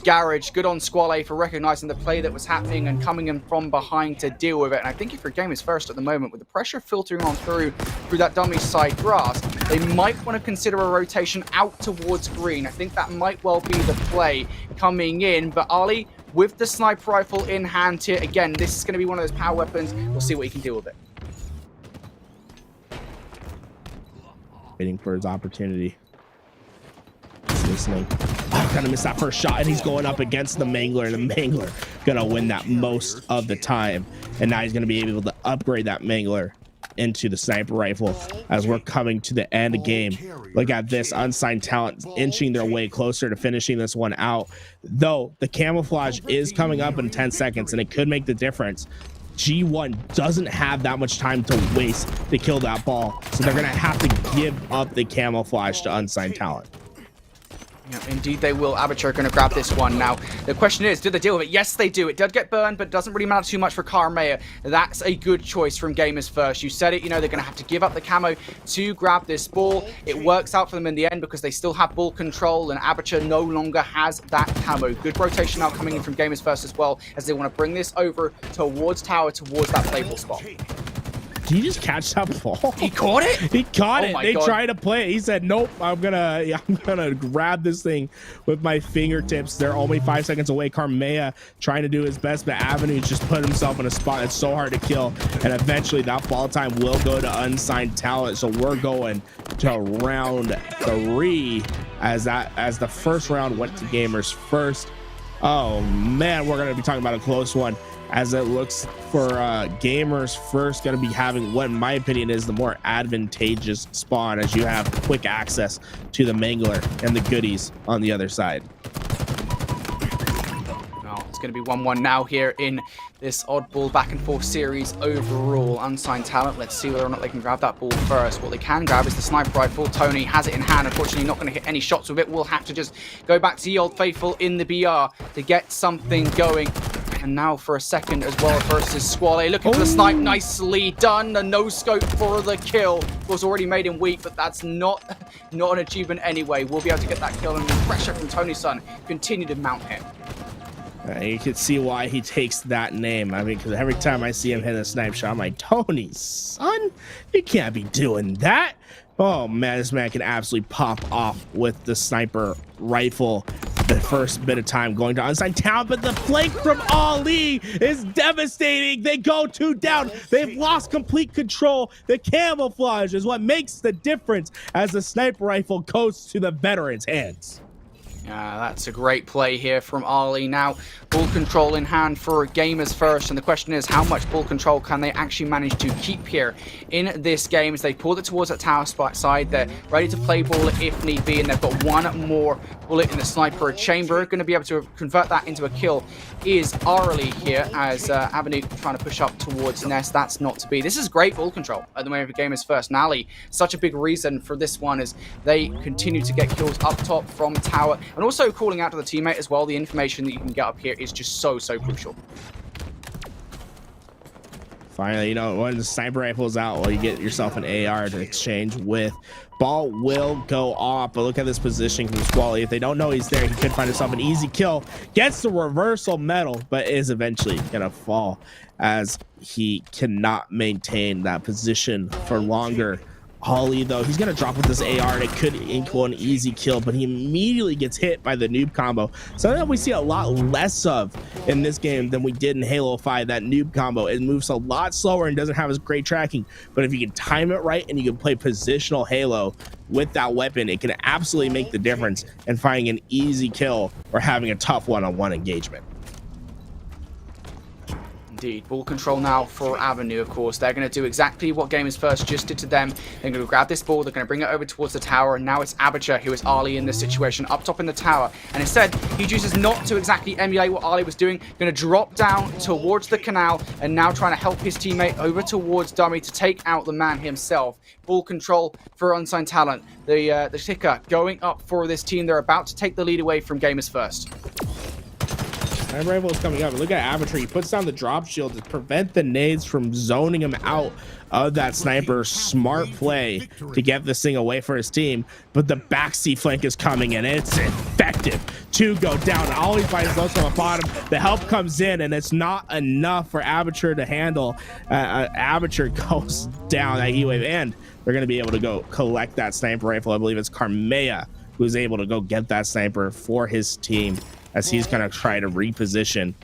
Garage. Good on Squale for recognizing the play that was happening and coming in from behind to deal with it. And I think if you're Gamers First at the moment, with the pressure filtering on through that dummy side grass, they might want to consider a rotation out towards green. I think that might well be the play coming in, but Ali, with the sniper rifle in hand here, again, this is going to be one of those power weapons. We'll see what he can do with it. Waiting for his opportunity. He's listening. Oh, gonna miss that first shot, and he's going up against the Mangler, and the Mangler gonna win that most of the time. And now he's gonna be able to upgrade that Mangler into the sniper rifle as we're coming to the end of game. Look at this, Unsigned Talent inching their way closer to finishing this one out, though the camouflage is coming up in 10 seconds and it could make the difference. G1 doesn't have that much time to waste to kill that ball, so they're gonna have to give up the camouflage to Unsigned Talent. Yeah, indeed they will. Aperture going to grab this one. Now, the question is, do they deal with it? Yes, they do. It did get burned, but it doesn't really matter too much for Carmea. That's a good choice from Gamers First. You said it, you know, they're going to have to give up the camo to grab this ball. It works out for them in the end because they still have ball control, and Aperture no longer has that camo. Good rotation now coming in from Gamers First as well, as they want to bring this over towards tower, towards that playable spot. Did he just catch that ball? He caught it? He caught it. They God. tried to play it. He said, nope, I'm gonna grab this thing with my fingertips. They're only 5 seconds away. Carmea trying to do his best, but Avenue just put himself in a spot that's so hard to kill. And eventually that ball time will go to Unsigned Talent. So we're going to round 3 as the first round went to Gamers First. Oh man, we're gonna be talking about a close one, as it looks for gamers first going to be having what in my opinion is the more advantageous spawn, as you have quick access to the mangler and the goodies on the other side. It's going to be 1-1 now here in this oddball back and forth series overall. Unsigned Talent, let's see whether or not they can grab that ball first. What they can grab is the sniper rifle. Tony has it in hand. Unfortunately, not going to hit any shots with it. We'll have to just go back to the old faithful in the BR to get something going. And now for a second as well versus Squally. Looking for the snipe. Nicely done. The no-scope for the kill was already made him weak, but that's not an achievement anyway. We'll be able to get that kill, and the pressure from Tony's son continue to mount him. You can see why he takes that name. I mean, because every time I see him hit a snipe shot, I'm like, Tony's son? You can't be doing that. Oh, man, this man can absolutely pop off with the sniper rifle. The first bit of time going to Unsigned Talent, but the flank from Ali is devastating. They go 2 down. They've lost complete control. The camouflage is what makes the difference as the sniper rifle goes to the veteran's hands. That's a great play here from Ali. Now, ball control in hand for gamers first, and the question is, how much ball control can they actually manage to keep here in this game as they pull it towards that tower spot side? They're ready to play ball if need be, and they've got one more bullet in the sniper chamber. Going to be able to convert that into a kill is Arlie here, as Avenue trying to push up towards Nest. That's not to be. This is great ball control at the moment of gamers first. Nally, such a big reason for this one is they continue to get kills up top from tower, and also calling out to the teammate as well. The information that you can get up here is just so crucial. Finally, you know, when the sniper rifle's out, well, you get yourself an AR to exchange with. Ball will go off, but look at this position from Squally. If they don't know he's there, he could find himself an easy kill. Gets the reversal medal, but is eventually gonna fall as he cannot maintain that position for longer. Holly, though, he's gonna drop with this AR and it could equal an easy kill, but he immediately gets hit by the noob combo. Something that we see a lot less of in this game than we did in Halo 5. That noob combo, it moves a lot slower and doesn't have as great tracking, but if you can time it right and you can play positional Halo with that weapon, it can absolutely make the difference in finding an easy kill or having a tough one-on-one engagement. Indeed. Ball control now for Avenue, of course. They're going to do exactly what Gamers First just did to them. They're going to grab this ball, they're going to bring it over towards the tower, and now it's Abacha who is Ali in this situation, up top in the tower. And instead, he chooses not to exactly emulate what Ali was doing, going to drop down towards the canal, and now trying to help his teammate over towards Dummy to take out the man himself. Ball control for Unsigned Talent. The ticker going up for this team. They're about to take the lead away from Gamers First. Sniper rifle is coming up. Look at Avatar. He puts down the drop shield to prevent the nades from zoning him out of that sniper. Smart play to get this thing away for his team. But the backseat flank is coming and it's effective to go down. Ollie finds those from the bottom. The help comes in and it's not enough for Avatar to handle. Avatar goes down that heat wave, and they're going to be able to go collect that sniper rifle. I believe it's Carmea who's able to go get that sniper for his team, as he's going to try to reposition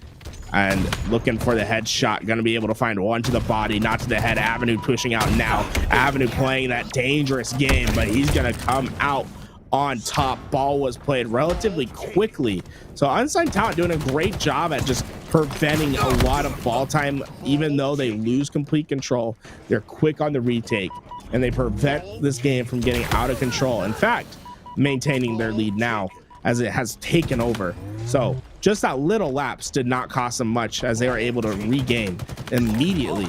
and looking for the headshot. Going to be able to find one to the body, not to the head. Avenue pushing out now. Avenue playing that dangerous game, but he's going to come out on top. Ball was played relatively quickly. So Unsigned Talent doing a great job at just preventing a lot of ball time. Even though they lose complete control, they're quick on the retake, and they prevent this game from getting out of control. In fact, maintaining their lead now as it has taken over. So just that little lapse did not cost them much, as they were able to regain immediately.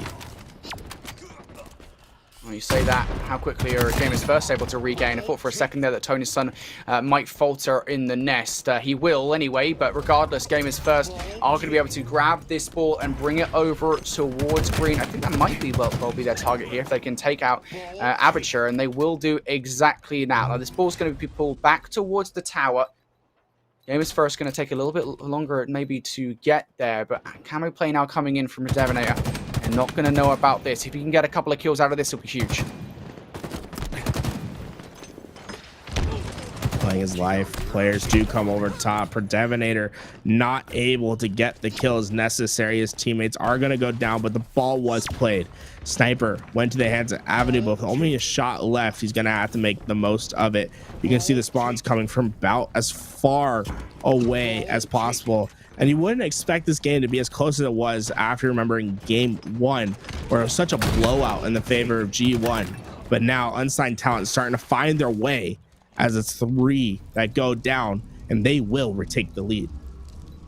When you say that, how quickly are Gamers First able to regain? I thought for a second there that Tony's son might falter in the nest. He will anyway, but regardless, Gamers First are going to be able to grab this ball and bring it over towards green. I think that might be well be their target here if they can take out Aperture, and they will do exactly now. Now this ball's going to be pulled back towards the tower. Gamers First going to take a little bit longer maybe to get there, but camo play now coming in from a Devonator. And not going to know about this. If he can get a couple of kills out of this, it'll be huge. Playing his life, players do come over top. Devonator not able to get the kills necessary. His teammates are going to go down, but the ball was played. Sniper went to the hands of Avenue, but with only a shot left, he's going to have to make the most of it. You can see the spawns coming from about as far away as possible, And you wouldn't expect this game to be as close as it was after remembering game 1, where it was such a blowout in the favor of G1. But now Unsigned Talent is starting to find their way as it's 3 that go down, and they will retake the lead.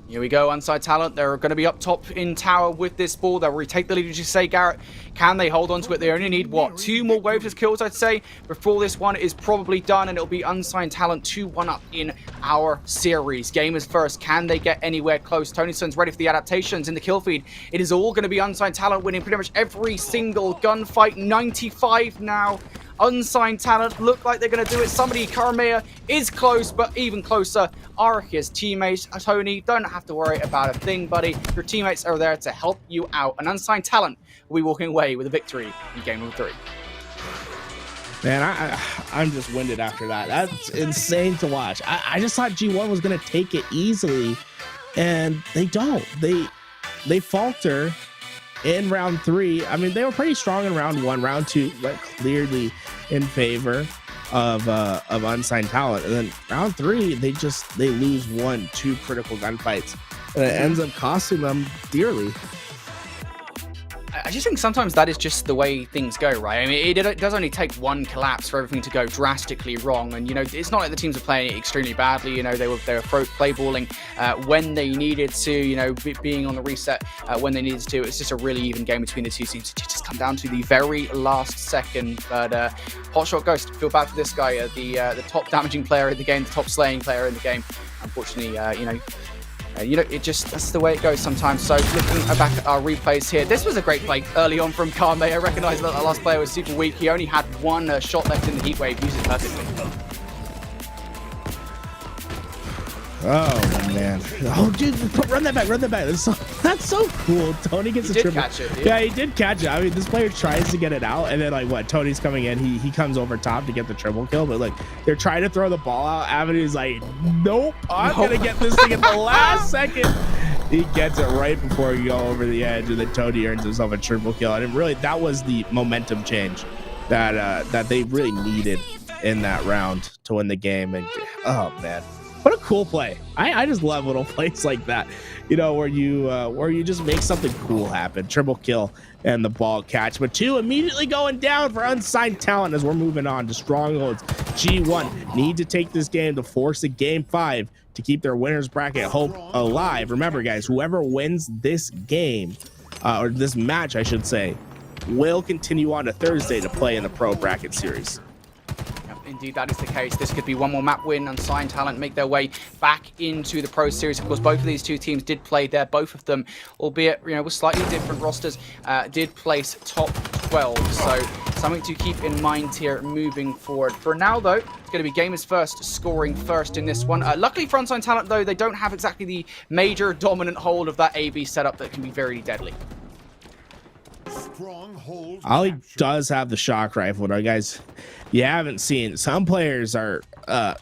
Here we go, Unsigned Talent. They're going to be up top in tower with this ball. They'll retake the lead, as you say, Garrett. Can they hold on to it? They only need, what, 2 more waves of kills, I'd say, before this one is probably done, and it'll be Unsigned Talent 2-1 up in our series. Gamers first. Can they get anywhere close? Tony Sun's ready for the adaptations in the kill feed. It is all going to be Unsigned Talent winning pretty much every single gunfight. 95 now. Unsigned Talent look like they're going to do it. Somebody, Karamea, is close, but even closer are his teammates. Tony, don't have to worry about a thing, buddy. Your teammates are there to help you out. And Unsigned Talent will be walking away with a victory in game number 3. Man, I'm just winded after that. That's insane to watch. I just thought G1 was going to take it easily, and they don't. They falter in round 3. I mean, they were pretty strong in round 1. Round 2, but clearly in favor of Unsigned Talent. And then round 3, they lose 1-2 critical gunfights, and it ends up costing them dearly. I just think sometimes that is just the way things go, right? I mean, it does only take one collapse for everything to go drastically wrong. And, you know, it's not like the teams are playing it extremely badly. You know, they were playballing when they needed to, you know, being on the reset when they needed to. It's just a really even game between the two teams. It just come down to the very last second. But Hotshot Ghost, feel bad for this guy, the top damaging player in the game, the top slaying player in the game. Unfortunately, that's the way it goes sometimes. So looking back at our replays here, this was a great play early on from Kame. I recognize that the last player was super weak. He only had 1 shot left in the heat wave. Used it perfectly. Oh man! Oh dude, run that back! That's so cool. Tony gets a triple. Catch it, dude. Yeah, he did catch it. I mean, this player tries to get it out, and then like what? Tony's coming in. He comes over top to get the triple kill, but like they're trying to throw the ball out. Avenue's like, nope, I'm gonna get this thing at the last second. He gets it right before you go over the edge, and then Tony earns himself a triple kill. And really, that was the momentum change that they really needed in that round to win the game. And oh man. What a cool play. I just love little plays like that, you know, where you just make something cool happen. Triple kill and the ball catch. But 2 immediately going down for Unsigned Talent as we're moving on to Strongholds. G1 need to take this game to force a game 5 to keep their winners bracket hope alive. Remember, guys, whoever wins this game, or this match, I should say, will continue on to Thursday to play in the Pro Bracket Series. Indeed, that is the case. This could be one more map win. Unsigned Talent make their way back into the Pro Series. Of course, both of these two teams did play there. Both of them, albeit, you know, with slightly different rosters, did place top 12. So something to keep in mind here moving forward. For now, though, it's going to be gamers first, scoring first in this one. Luckily for Unsigned Talent, though, they don't have exactly the major dominant hold of that AB setup that can be very deadly. Ollie does have the shock rifle. Now, guys, you haven't seen, some players are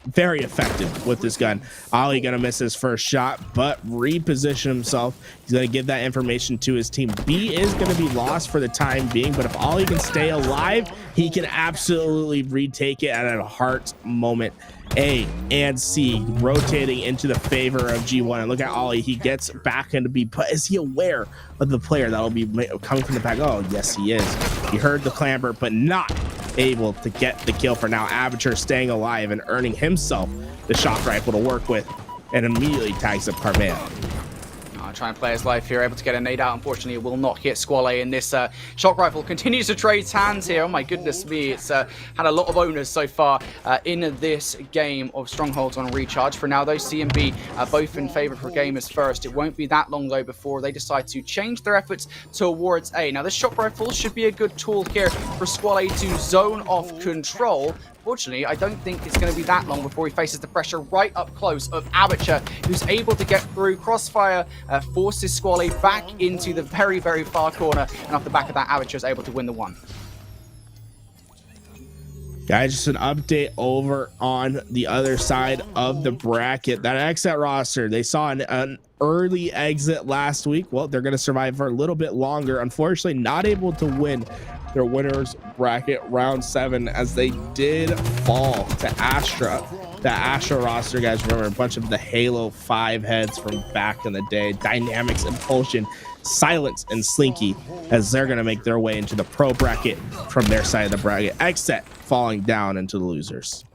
very effective with this gun. Ollie gonna miss his first shot, but reposition himself. He's gonna give that information to his team. B is gonna be lost for the time being, but if Ollie can stay alive, he can absolutely retake it at a heart moment. A and C rotating into the favor of G1, and look at Ollie. He gets back into B, but is he aware of the player that'll be coming from the back? Oh yes, he is. He heard the clamber, but not able to get the kill for now. Aperture staying alive and earning himself the shock rifle to work with, and immediately tags up Carmea. Trying to play his life here, able to get a nade out. Unfortunately, it will not hit Squale, and this shock rifle continues to trade hands here. Oh my goodness me, it's had a lot of owners so far in this game of Strongholds on recharge. For now, though, C and B are both in favor for gamers first. It won't be that long, though, before they decide to change their efforts towards A. Now, this shock rifle should be a good tool here for Squale to zone off control. Unfortunately, I don't think it's going to be that long before he faces the pressure right up close of Aperture, who's able to get through. Crossfire forces Squale back into the very, very far corner, and off the back of that, Aperture is able to win the one. Guys, just an update over on the other side of the bracket. That XSET roster, they saw an early exit last week. Well, they're going to survive for a little bit longer. Unfortunately, not able to win their winners bracket round 7 as they did fall to Astra the Astra roster, guys, remember a bunch of the Halo 5 heads from back in the day. Dynamics, Impulsion, Silence, and Slinky, as they're going to make their way into the pro bracket from their side of the bracket. XSET falling down into the losers.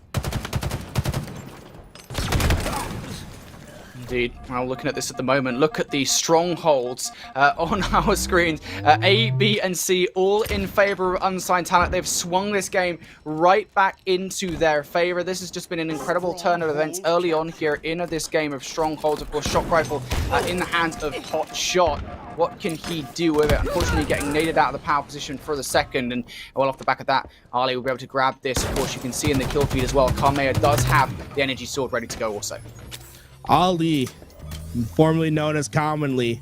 Indeed. Well, looking at this at the moment, look at the strongholds on our screens. A, B, and C all in favor of Unsigned Talent. They've swung this game right back into their favor. This has just been an incredible turn of events early on here in this game of strongholds. Of course, shock rifle in the hands of Hot Shot. What can he do with it? Unfortunately, getting naded out of the power position for the second. And well, off the back of that, Ali will be able to grab this. Of course, you can see in the kill feed as well, Carmea does have the energy sword ready to go also. Ali, formerly known as Commonly,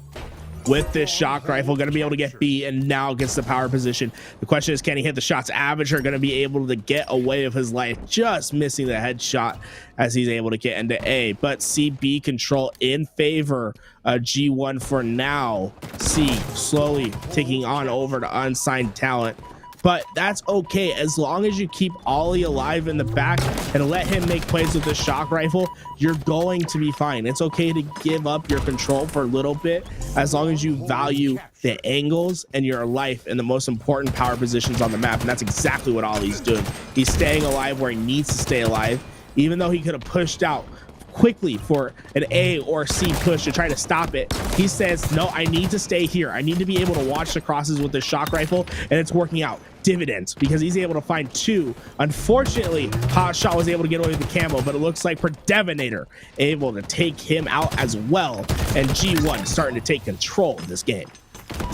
with this shock rifle, going to be able to get B and now gets the power position. The question is, can he hit the shots? Avatar going to be able to get away with his life, just missing the headshot as he's able to get into A. But CB control in favor of G1 for now. C slowly taking on over to Unsigned Talent. But that's okay as long as you keep Ollie alive in the back and let him make plays with the shock rifle. You're going to be fine. It's okay to give up your control for a little bit as long as you value the angles and your life in the most important power positions on the map. And that's exactly what Ollie's doing. He's staying alive where he needs to stay alive, even though he could have pushed out quickly for an A or C push to try to stop it. He says, no, I need to stay here. I need to be able to watch the crosses with the shock rifle, and it's working out dividends because he's able to find two. Unfortunately, Hot Shot was able to get away with the camo, but it looks like Predevinator able to take him out as well, and G1 starting to take control of this game.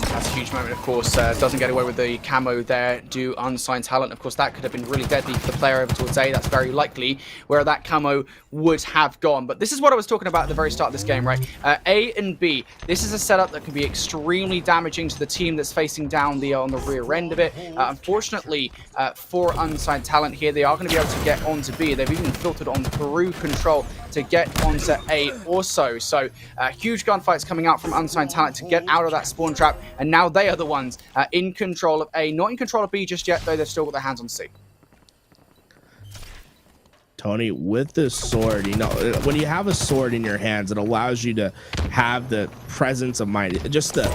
That's a huge moment, of course. Doesn't get away with the camo there, do Unsigned Talent. Of course, that could have been really deadly for the player over towards A. That's very likely where that camo would have gone. But this is what I was talking about at the very start of this game, right? A and B. This is a setup that can be extremely damaging to the team that's facing down the on the rear end of it. Unfortunately, for Unsigned Talent here, they are going to be able to get onto B. They've even filtered on through control to get onto A also. So huge gunfights coming out from Unsigned Talent to get out of that spawn trap. And now they are the ones in control of A. Not in control of B just yet, though. They've still got their hands on C. Tony, with the sword, you know, when you have a sword in your hands, it allows you to have the presence of mind, just the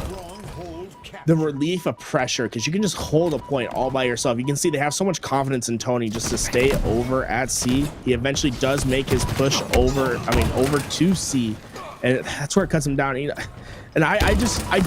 relief of pressure, because you can just hold a point all by yourself. You can see they have so much confidence in Tony just to stay over at C. He eventually does make his push over to C, and that's where it cuts him down. You know, and I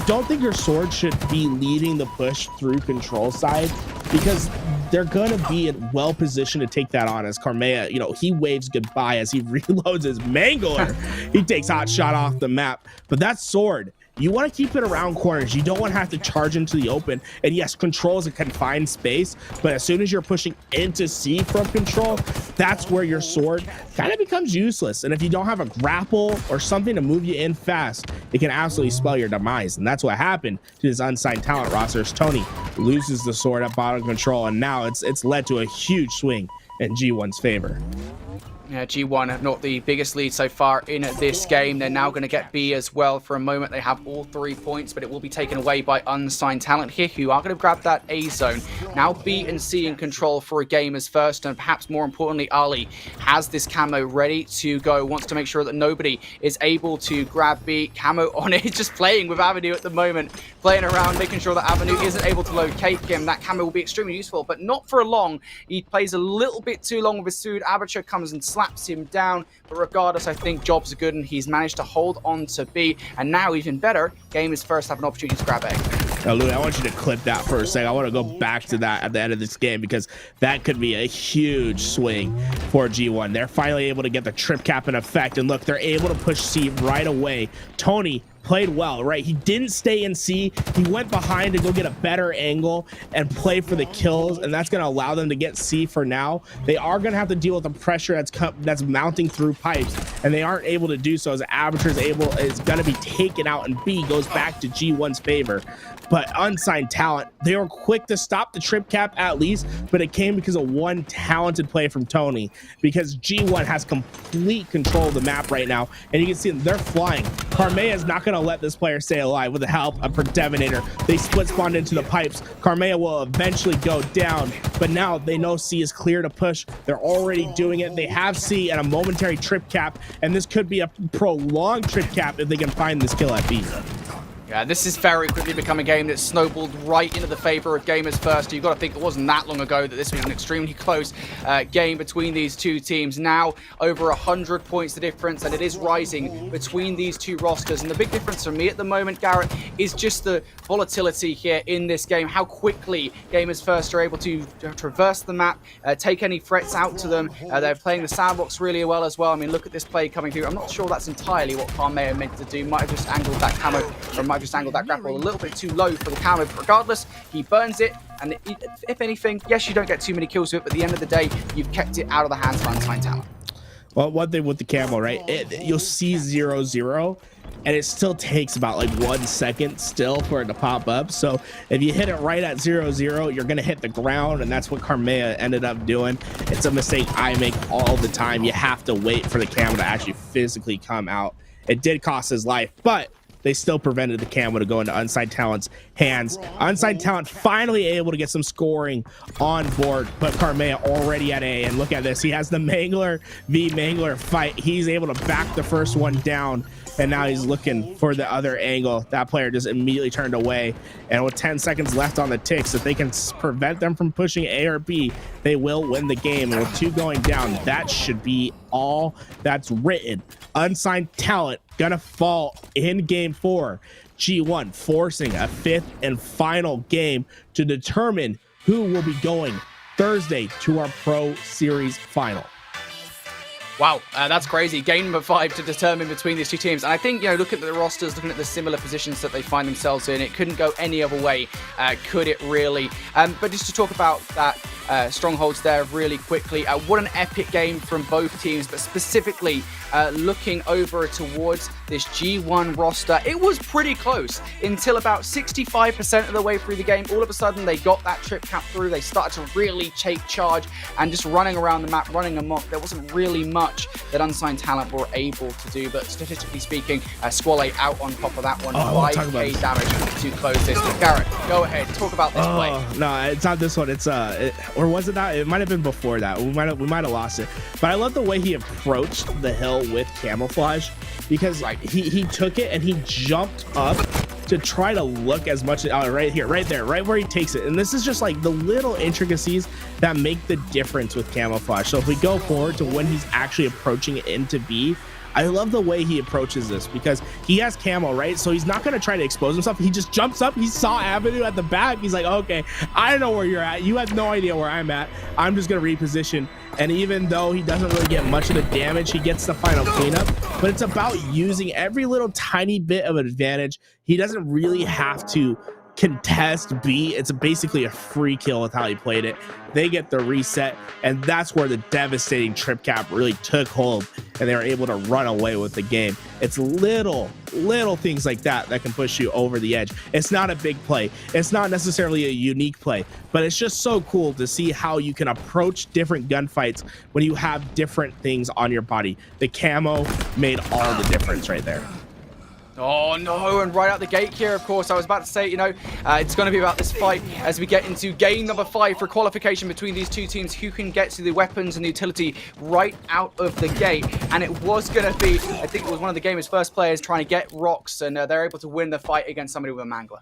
don't think your sword should be leading the push through control side, because they're going to be well positioned to take that on as Carmea, you know, he waves goodbye as he reloads his Mangler. He takes Hot Shot off the map. But that sword, you want to keep it around corners. You don't want to have to charge into the open. And yes, control is a confined space, but as soon as you're pushing into C from control, that's where your sword kind of becomes useless. And if you don't have a grapple or something to move you in fast, it can absolutely spell your demise. And that's what happened to his Unsigned Talent roster. Tony loses the sword at bottom control, and now it's led to a huge swing in G1's favor. Yeah, G1 have not the biggest lead so far in this game. They're now going to get B as well. For a moment, they have all 3 points, but it will be taken away by Unsigned Talent here, who are going to grab that A zone. Now B and C in control for a game as first, and perhaps more importantly, Ali has this camo ready to go, wants to make sure that nobody is able to grab B. Camo on it, just playing with Avenue at the moment, playing around, making sure that Avenue isn't able to locate him. That camo will be extremely useful, but not for long. He plays a little bit too long with his suit. Aperture comes and slaps him down, but regardless, I think jobs are good, and he's managed to hold on to B. And now, even better, game is first, have an opportunity to grab A. Now, Louis, I want you to clip that for a second. I want to go back to that at the end of this game, because that could be a huge swing for G1. They're finally able to get the trip cap in effect, and look, they're able to push C right away. Tony played well, right? He didn't stay in C. He went behind to go get a better angle and play for the kills, and that's going to allow them to get C for now. They are going to have to deal with the pressure that's mounting through pipes and they aren't able to do so as Aperture is going to be taken out, and B goes back to G1's favor. But Unsigned Talent, they were quick to stop the trip cap at least, but it came because of one talented play from Tony, because G1 has complete control of the map right now, and you can see them, they're flying. Carmea is not going to let this player stay alive with the help of Predeminator. They split spawned into the pipes. Carmea will eventually go down, but now they know C is clear to push. They're already doing it. They have C and a momentary trip cap, and this could be a prolonged trip cap if they can find this kill at B. Yeah, this has very quickly become a game that snowballed right into the favor of Gamers First. You've got to think it wasn't that long ago that this was an extremely close game between these two teams. Now, over 100 points the difference, and it is rising between these two rosters. And the big difference for me at the moment, Garrett, is just the volatility here in this game. How quickly Gamers First are able to traverse the map, take any threats out to them. They're playing the sandbox really well as well. I mean, look at this play coming through. I'm not sure that's entirely what Carmea meant to do. Might have just angled that camo, or might just angled that grapple a little bit too low for the camo, but regardless, he burns it, and if anything, yes, you don't get too many kills with it, but at the end of the day, you've kept it out of the hands of Unsigned Talent. Well, one thing with the camo, right, you'll see 0-0, and it still takes about like 1 second still for it to pop up. So if you hit it right at 0-0, you're gonna hit the ground, and that's what Carmea ended up doing. It's a mistake I make all the time. You have to wait for the camo to actually physically come out. It did cost his life, but they still prevented the camo to go into Unsigned Talent's hands. Unsigned Talent finally able to get some scoring on board, but Carmea already at A. And look at this, he has the Mangler v Mangler fight. He's able to back the first one down, and now he's looking for the other angle. That player just immediately turned away, and with 10 seconds left on the ticks, if they can prevent them from pushing A or B, they will win the game. And with 2 going down, that should be all that's written. Unsigned Talent gonna fall in game 4. G1 forcing a 5th and final game to determine who will be going Thursday to our Pro Series final. Wow, that's crazy. Game number 5 to determine between these two teams. And I think, you know, looking at the rosters, looking at the similar positions that they find themselves in, it couldn't go any other way, could it really? But just to talk about that strongholds there really quickly, what an epic game from both teams, but specifically looking over towards this G1 roster, it was pretty close until about 65% of the way through the game. All of a sudden, they got that trip cap through. They started to really take charge and just running around the map, running amok. There wasn't really much that Unsigned Talent were able to do, but statistically speaking, Squale out on top of that one. 5k damage to close this. But Garrett, go ahead, talk about this play. No, it's not this one. It's or was it not? It might have been before that. We might have lost it. But I love the way he approached the hill with camouflage, because he took it and he jumped up to try to look as much right here, right there, right where he takes it. And this is just like the little intricacies that make the difference with camouflage. So if we go forward to when he's actually approaching it into B, I love the way he approaches this, because he has camo, right? So he's not going to try to expose himself. He just jumps up. He saw Avenue at the back. He's like, okay, I know where you're at. You have no idea where I'm at. I'm just going to reposition. And even though he doesn't really get much of the damage, he gets the final cleanup. But it's about using every little tiny bit of advantage. He doesn't really have to contest B. It's basically a free kill with how he played it. They get the reset, and that's where the devastating trip cap really took hold, and they were able to run away with the game. It's little things like that that can push you over the edge. It's not a big play. It's not necessarily a unique play, but it's just so cool to see how you can approach different gunfights when you have different things on your body. The camo made all the difference right there. Oh no, and right out the gate here, of course, I was about to say, you know, it's going to be about this fight as we get into game number 5 for qualification between these two teams, who can get to the weapons and the utility right out of the gate. And it was going to be, I think it was one of the game's first players trying to get rocks, and they're able to win the fight against somebody with a mangler.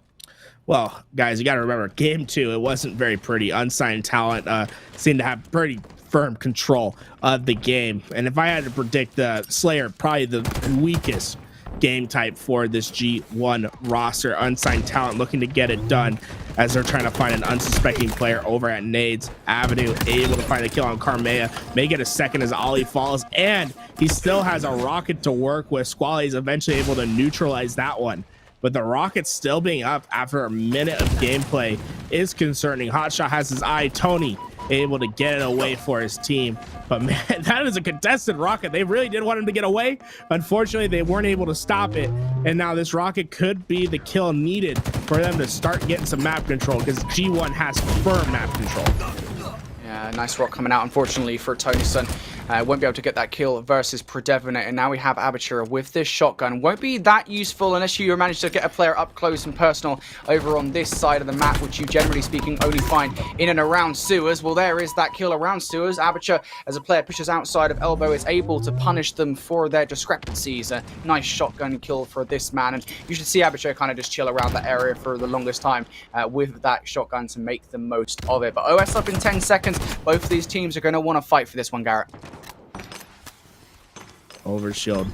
Well, guys, you got to remember, game 2, it wasn't very pretty. Unsigned Talent seemed to have pretty firm control of the game. And if I had to predict the Slayer, probably the weakest game type for this G1 roster. Unsigned Talent looking to get it done as they're trying to find an unsuspecting player over at Nades. Avenue able to find a kill on Carmea, may get a second as Ollie falls, and he still has a rocket to work with. Squale is eventually able to neutralize that one, but the rocket still being up after a minute of gameplay is concerning. Hotshot has his eye. Tony able to get it away for his team. But man, that is a contested rocket. They really did want him to get away. Unfortunately, they weren't able to stop it. And now this rocket could be the kill needed for them to start getting some map control, because G1 has firm map control. Yeah, nice rock coming out, unfortunately, for Tonyson. Won't be able to get that kill versus Predevinate, and now we have Aperture with this shotgun. Won't be that useful unless you manage to get a player up close and personal over on this side of the map, which you generally speaking only find in and around sewers. Well, there is that kill around sewers. Aperture, as a player pushes outside of elbow, is able to punish them for their discrepancies. A nice shotgun kill for this man, and you should see Aperture kind of just chill around that area for the longest time with that shotgun to make the most of it. But OS up in 10 seconds. Both of these teams are going to want to fight for this one, Garrett. Overshield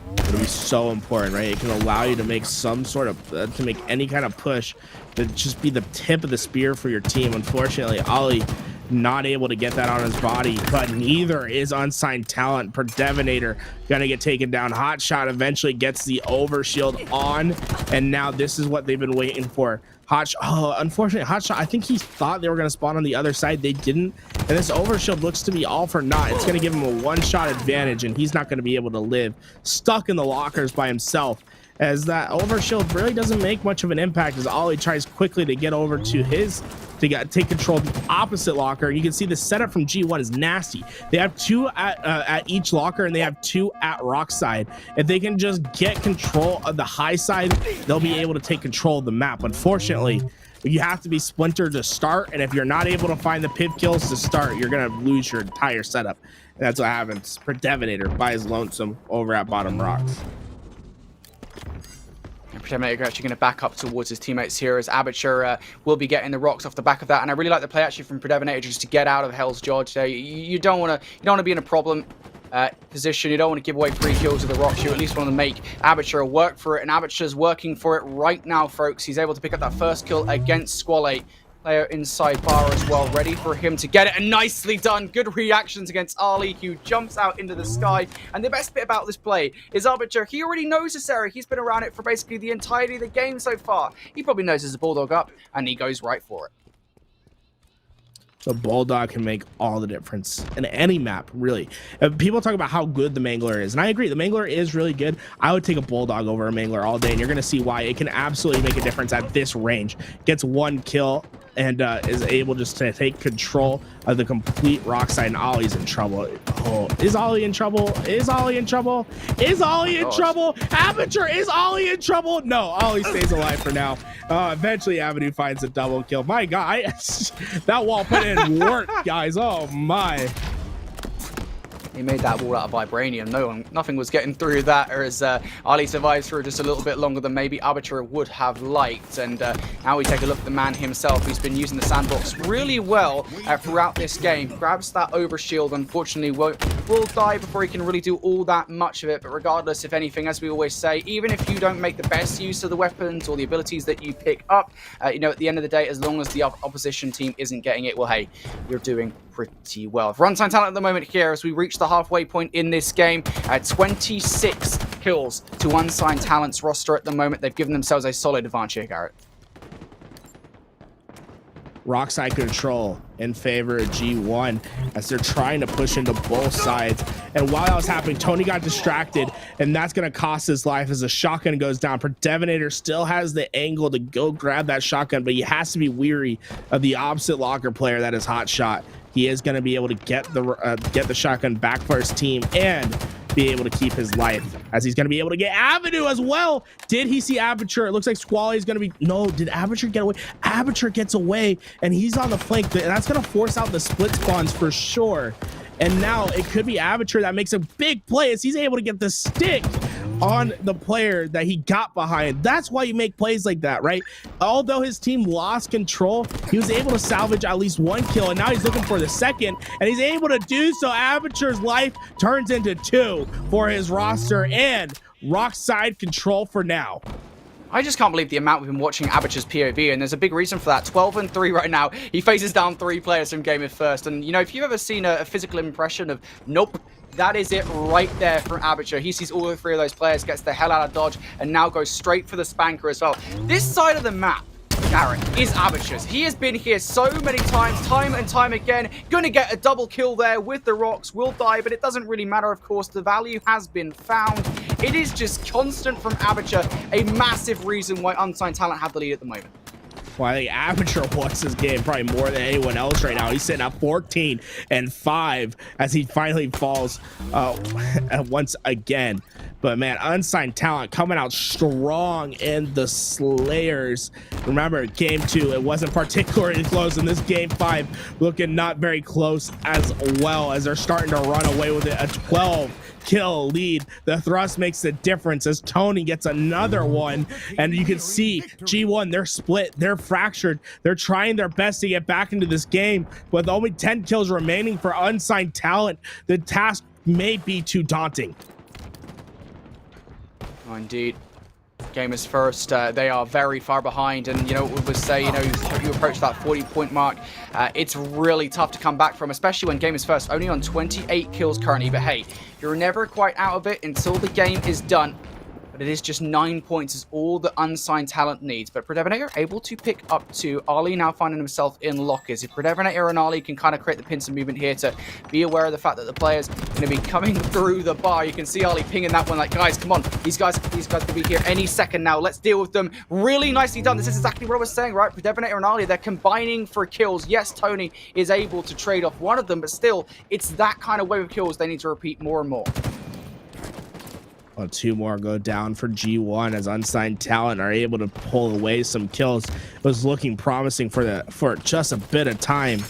would be so important, right? It can allow you to make some sort of to make any kind of push, to just be the tip of the spear for your team. Unfortunately, Ollie not able to get that on his body, but neither is Unsigned Talent. Predevinator gonna get taken down. Hotshot eventually gets the overshield on, and now this is what they've been waiting for. Unfortunately, Hotshot, I think he thought they were going to spawn on the other side. They didn't. And this overshield looks to be all for naught. It's going to give him a one-shot advantage, and he's not going to be able to live. Stuck in the lockers by himself, as that overshield really doesn't make much of an impact, as Ollie tries quickly to get over to his, take control of the opposite locker. You can see the setup from G1 is nasty. They have 2 at each locker, and they have 2 at rock side. If they can just get control of the high side, they'll be able to take control of the map. Unfortunately, you have to be splintered to start, and if you're not able to find the pip kills to start, you're gonna lose your entire setup. And that's what happens. Predevinator by his lonesome over at bottom rocks. Predevinator actually going to back up towards his teammates here, as Aperture will be getting the rocks off the back of that. And I really like the play actually from Predevinator just to get out of Hell's Dodge there. You don't want to be in a problem position. You don't want to give away free kills with the rocks. You at least want to make Aperture work for it, and Aperture's working for it right now, folks. He's able to pick up that first kill against Squale. Player inside bar as well, ready for him to get it, and nicely done. Good reactions against Ali, who jumps out into the sky. And the best bit about this play is Aperture. He already knows this area. He's been around it for basically the entirety of the game so far. He probably knows there's a bulldog up, and he goes right for it. The bulldog can make all the difference in any map, really. People talk about how good the mangler is, and I agree, the mangler is really good. I would take a bulldog over a mangler all day, and you're going to see why. It can absolutely make a difference at this range. Gets 1 kill and is able just to take control of the complete rock side, and Ollie's in trouble. Oh, is Ollie in trouble? Is Ollie in trouble? Is Ollie in trouble? Aperture, is Ollie in trouble? No, Ollie stays alive for now. Eventually, Avenue finds a double kill. My God, that wall put in work, guys. Oh my. He made that wall out of vibranium. Nothing was getting through that, as Ali survives through just a little bit longer than maybe Aperture would have liked. And now we take a look at the man himself, who's been using the sandbox really well throughout this game. Grabs that overshield, unfortunately will die before he can really do all that much of it. But regardless, if anything, as we always say, even if you don't make the best use of the weapons or the abilities that you pick up, you know, at the end of the day, as long as the opposition team isn't getting it, well, hey, you're doing pretty well. For Unsigned Talent at the moment here, as we reach the halfway point in this game, 26 kills to Unsigned Talent's roster at the moment. They've given themselves a solid advantage here, Garrett. Rockside control in favor of G1 as they're trying to push into both sides. And while that was happening, Tony got distracted, and that's going to cost his life as the shotgun goes down. Predevinator still has the angle to go grab that shotgun, but he has to be weary of the opposite locker player that is Hotshot. He is going to be able to get the shotgun back for his team and be able to keep his life, as he's going to be able to get Avenue as well. Did he see Aperture? It looks like Squally is going to be... No, did Aperture get away? Aperture gets away, and he's on the flank. That's going to force out the split spawns for sure. And now it could be Aperture that makes a big play, as he's able to get the stick on the player that he got behind. That's why you make plays like that, right? Although his team lost control, he was able to salvage at least 1 kill, and now he's looking for the second, and he's able to do so. Aperture's life turns into 2 for his roster, and rockside control for now. I just can't believe the amount we've been watching Aperture's POV, and there's a big reason for that. 12-3 right now. He faces down 3 players from Game of First, and you know, if you've ever seen a physical impression of nope, that is it right there from Aperture. He sees all 3 of those players, gets the hell out of dodge, and now goes straight for the spanker as well. This side of the map, carrot is Abacha's. He has been here so many times, time and time again. Gonna get a double kill there with the rocks. Will die, but it doesn't really matter, of course. The value has been found. It is just constant from Abacha, a massive reason why Unsigned Talent have the lead at the moment. Well, I think Abacha wants this game probably more than anyone else right now. He's sitting at 14-5 as he finally falls once again. But man, Unsigned Talent coming out strong in the Slayers. Remember, game 2, it wasn't particularly close, and this game 5 looking not very close as well, as they're starting to run away with it. A 12-kill lead. The thrust makes the difference as Tony gets another one, and you can see G1, they're split, they're fractured, they're trying their best to get back into this game. With only 10 kills remaining for Unsigned Talent, the task may be too daunting. Oh, indeed. Gamers first, they are very far behind, and you know what we would say, you know, you approach that 40-point mark, it's really tough to come back from, especially when Gamers first only on 28 kills currently. But hey, you're never quite out of it until the game is done. But it is just 9 points is all the Unsigned Talent needs. But Predevinator able to pick up 2. Ali now finding himself in lockers. If Predevinator and Ali can kind of create the pincer movement here to be aware of the fact that the players going to be coming through the bar. You can see Ali pinging that one like, guys, come on. These guys will be here any second now. Let's deal with them. Really nicely done. This is exactly what I was saying, right? Predevinator and Ali, they're combining for kills. Yes, Tony is able to trade off one of them, but still, it's that kind of wave of kills they need to repeat more and more. Well, 2 more go down for G1 as Unsigned Talent are able to pull away some kills. It was looking promising for just a bit of time,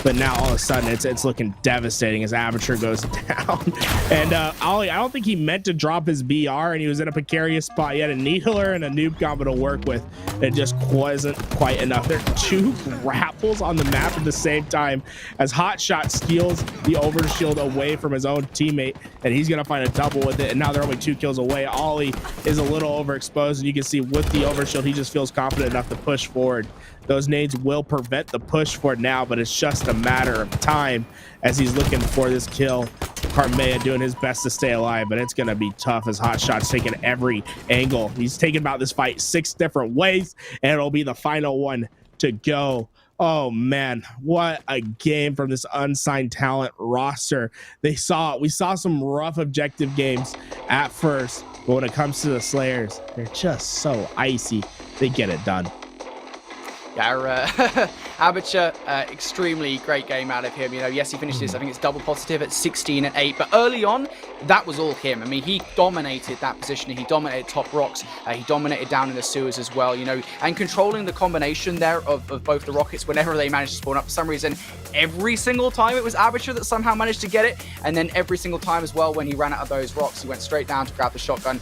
but now all of a sudden it's looking devastating as Abacha goes down. And Ali, I don't think he meant to drop his BR, and he was in a precarious spot. He had a Needler and a noob combo to work with. It just wasn't quite enough. There are 2 grapples on the map at the same time as Hotshot steals the overshield away from his own teammate, and he's gonna find a double with it. And now they're only 2 kills away. Ollie is a little overexposed, and you can see with the overshield, he just feels confident enough to push forward. Those nades will prevent the push for now, but it's just a matter of time as he's looking for this kill. Carmea doing his best to stay alive, but it's going to be tough as Hotshot's taking every angle. He's taking about this fight 6 different ways, and it'll be the final one to go. Oh man, what a game from this Unsigned Talent roster. We saw some rough objective games at first, but when it comes to the Slayers, they're just so icy. They get it done. Yeah, Abacha, extremely great game out of him. You know, yes, he finished this, I think it's double positive at 16-8, but early on, that was all him. I mean, he dominated that position. He dominated top rocks. He dominated down in the sewers as well, you know, and controlling the combination there of both the rockets whenever they managed to spawn up. For some reason, every single time it was Abacha that somehow managed to get it, and then every single time as well when he ran out of those rocks, he went straight down to grab the shotgun.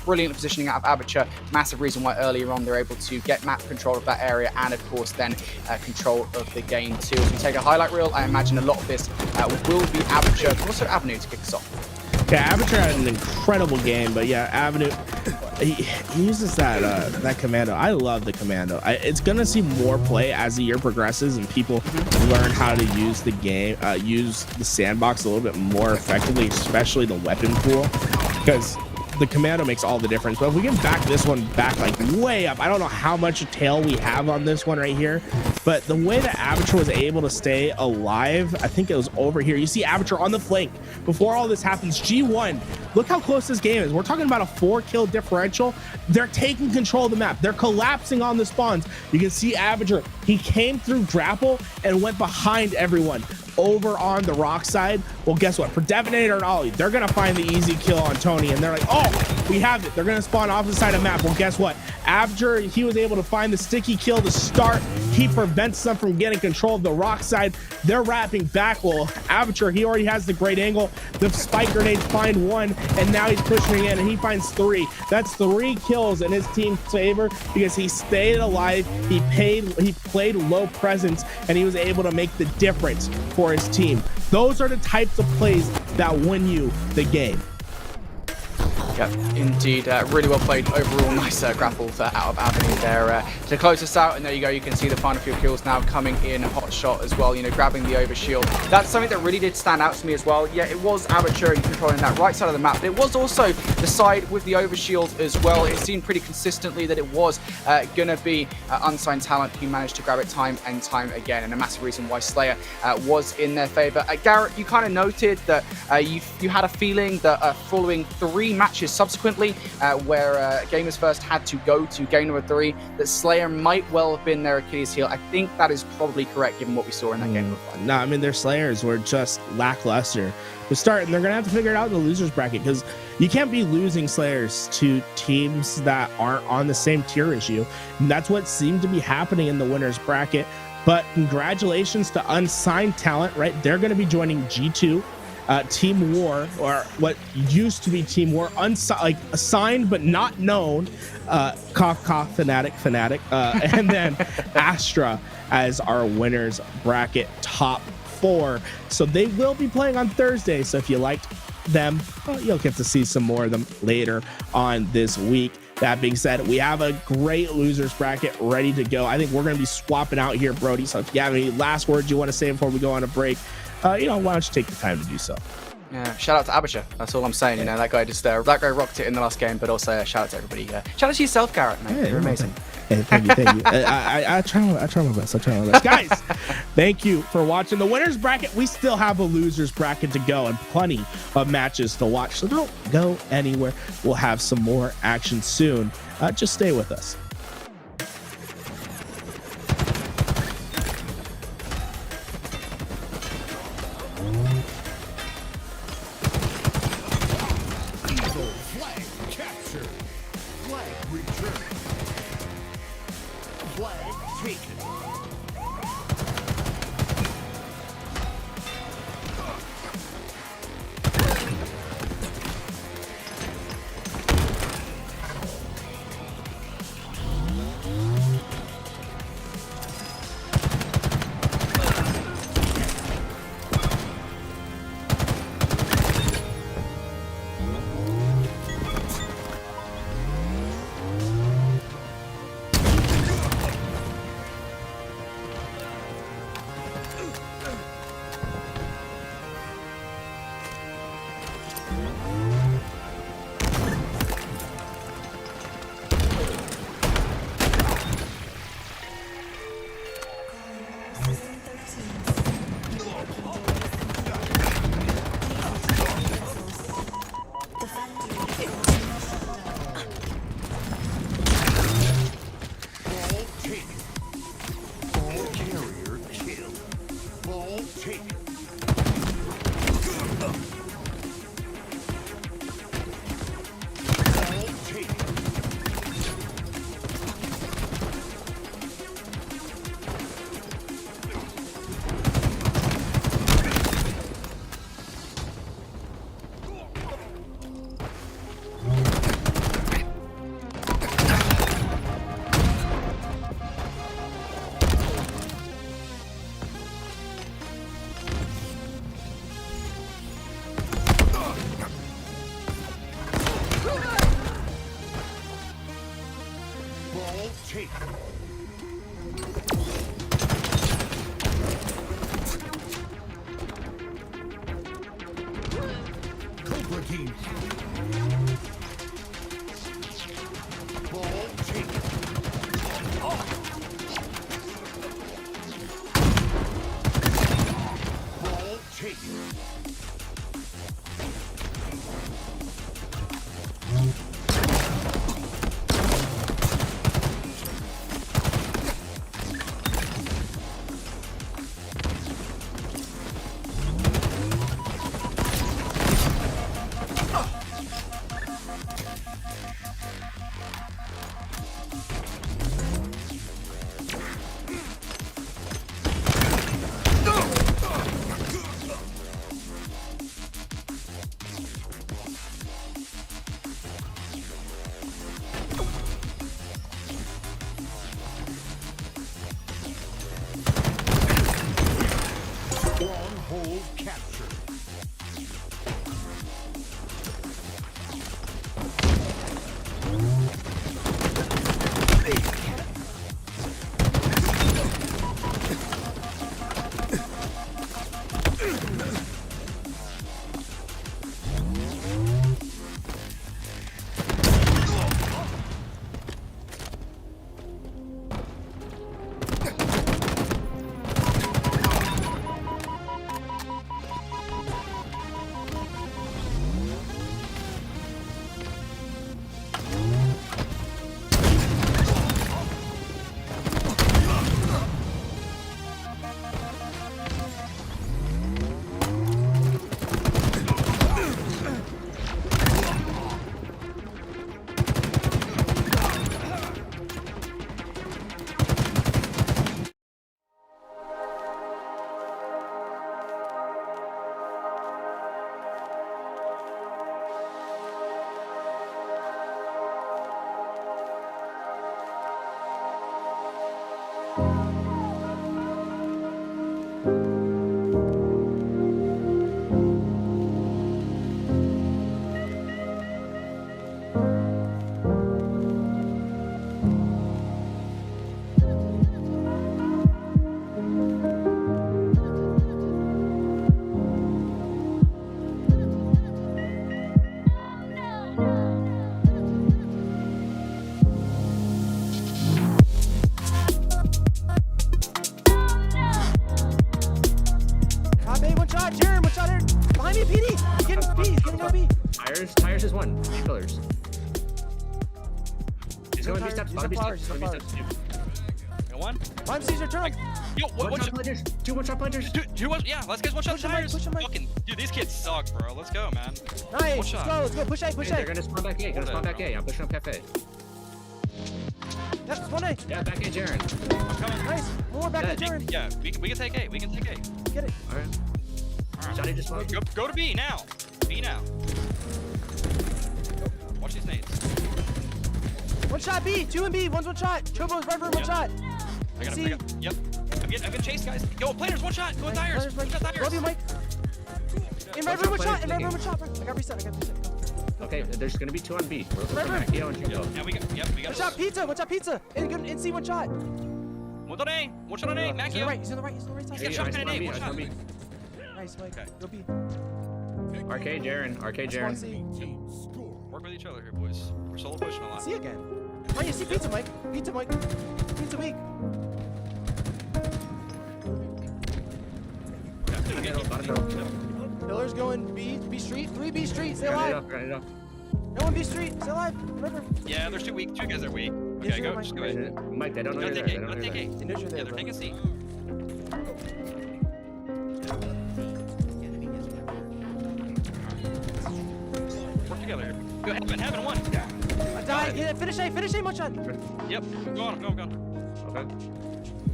Brilliant positioning out of Abacha. Massive reason why earlier on they're able to get map control of that area, and of course then control of the game too. As we take a highlight reel, I imagine a lot of this will be Abacha, but also Avenue to kick us off. Yeah, Abacha had an incredible game, but yeah, Avenue, he uses that commando. I love the commando. It's gonna see more play as the year progresses and people learn how to use the game, use the sandbox a little bit more effectively, especially the weapon pool, because the commando makes all the difference. But if we can back this one back like way up, I don't know how much tail we have on this one right here, but the way that Abacha was able to stay alive, I think it was over here. You see Abacha on the flank before all this happens. G1, look how close this game is. We're talking about a 4-kill differential. They're taking control of the map. They're collapsing on the spawns. You can see Abacha, he came through grapple and went behind everyone over on the rock side. Well, guess what? Predevinator and Ollie, they're gonna find the easy kill on Tony, and they're like, oh, we have it. They're gonna spawn off the side of the map. Well, guess what? Abacha, he was able to find the sticky kill to start. He prevents them from getting control of the rock side. They're wrapping back. Well, Abacha, he already has the great angle. The spike grenades find 1, and now he's pushing in, and he finds 3. That's 3 kills in his team's favor because he stayed alive. He played low presence, and he was able to make the difference for his team. Those are the types of plays that win you the game. Yep, indeed. Really well played overall. Nice grapples out of Avenue there to close us out. And there you go. You can see the final few kills now coming in. Hot shot as well, you know, grabbing the overshield. That's something that really did stand out to me as well. Yeah, it was Arbitrary controlling that right side of the map, but it was also the side with the overshield as well. It seemed pretty consistently that it was going to be Unsigned Talent who managed to grab it time and time again. And a massive reason why Slayer was in their favor. Garrett, you kind of noted that you had a feeling that following 3 matches subsequently, where Gamers First had to go to game number 3, that Slayer might well have been their Achilles heel. I think that is probably correct given what we saw in that game number 5. No, I mean, their Slayers were just lackluster to start, and they're gonna have to figure it out in the losers bracket, because you can't be losing Slayers to teams that aren't on the same tier as you, and that's what seemed to be happening in the winners bracket. But congratulations to Unsigned Talent, right? They're going to be joining G2, Team War, or what used to be Team War, assigned but not known, Fnatic, and then Astra as our winners bracket top 4. So they will be playing on Thursday. So if you liked them, well, you'll get to see some more of them later on this week. That being said, we have a great losers bracket ready to go. I think we're going to be swapping out here, Brody. So if you have any last words you want to say before we go on a break, why don't you take the time to do so? Yeah, shout out to Abisha. That's all I'm saying. You know, that guy rocked it in the last game. But also shout out to everybody. Shout out to yourself, Garrett. Mate. You're amazing. Hey, thank you. I try my best. Guys, thank you for watching the winners bracket. We still have a losers bracket to go and plenty of matches to watch. So don't go anywhere. We'll have some more action soon. Just stay with us. shot, Jaren, one shot, Aaron. Behind me, PD. He's getting B, he's getting down B. Tires is one. Pillars. He's going B steps. He's Bottom B flowers, steps. he's Bottom B steps. Got one. Behind Caesar, turn. Yo, One shot planters. Two one shot planters. Two one. Yeah, let's get one shot Push him, Mike, tires. push him, Mike. Fucking, dude, these kids suck, bro. Let's go, man. Nice, One shot. let's go. Push A, push Hey, A. they're gonna spawn back A. Gonna spawn back A. I'm pushing up cafe. Yep, spawn A. Yeah, back A, Jaren. I'm coming. Nice, more back to Jaren. Yeah, we can take A. We can take A. Get it. Alright. Johnny just spawned. Go to B now. B now. Watch these nades. One shot B, 2 and B, one's one shot. Chobo's right for one shot. I got See? him. Yep. I'm getting chased, guys. Yo, planters, one shot. Go with tires. One shot tires. Love you, Mike. In red room, one shot. In red room, one shot. I got reset. Okay, there's gonna be 2 on B. We're Right, right. Yo and Jingo. Yeah, we got. Yep, we got. One shot pizza, one shot pizza. In C, one shot. One on A. One shot on A. He's Macchio. on the right, he's on the right side. He's got shotgun in A. One shot. Nice, Mike. Go B. Arcade Jaren. Arcade Spawn Jaren. C. Work with each other here, boys. We're solo pushing a lot. C again. Oh, you see pizza, Mike. Pizza, Mike. Pizza weak. Pillars going B street. 3 B street. Stay alive. No one B street. Stay alive. Remember. Yeah, there's 2 weak. 2 guys are weak. Okay, go. Just go ahead. Mike, they don't know you're there. They don't know you're there. Yeah, they're taking C. Work together here. Go heaven one. I died. Yeah, finish A, one shot. Yep. Go on. Okay.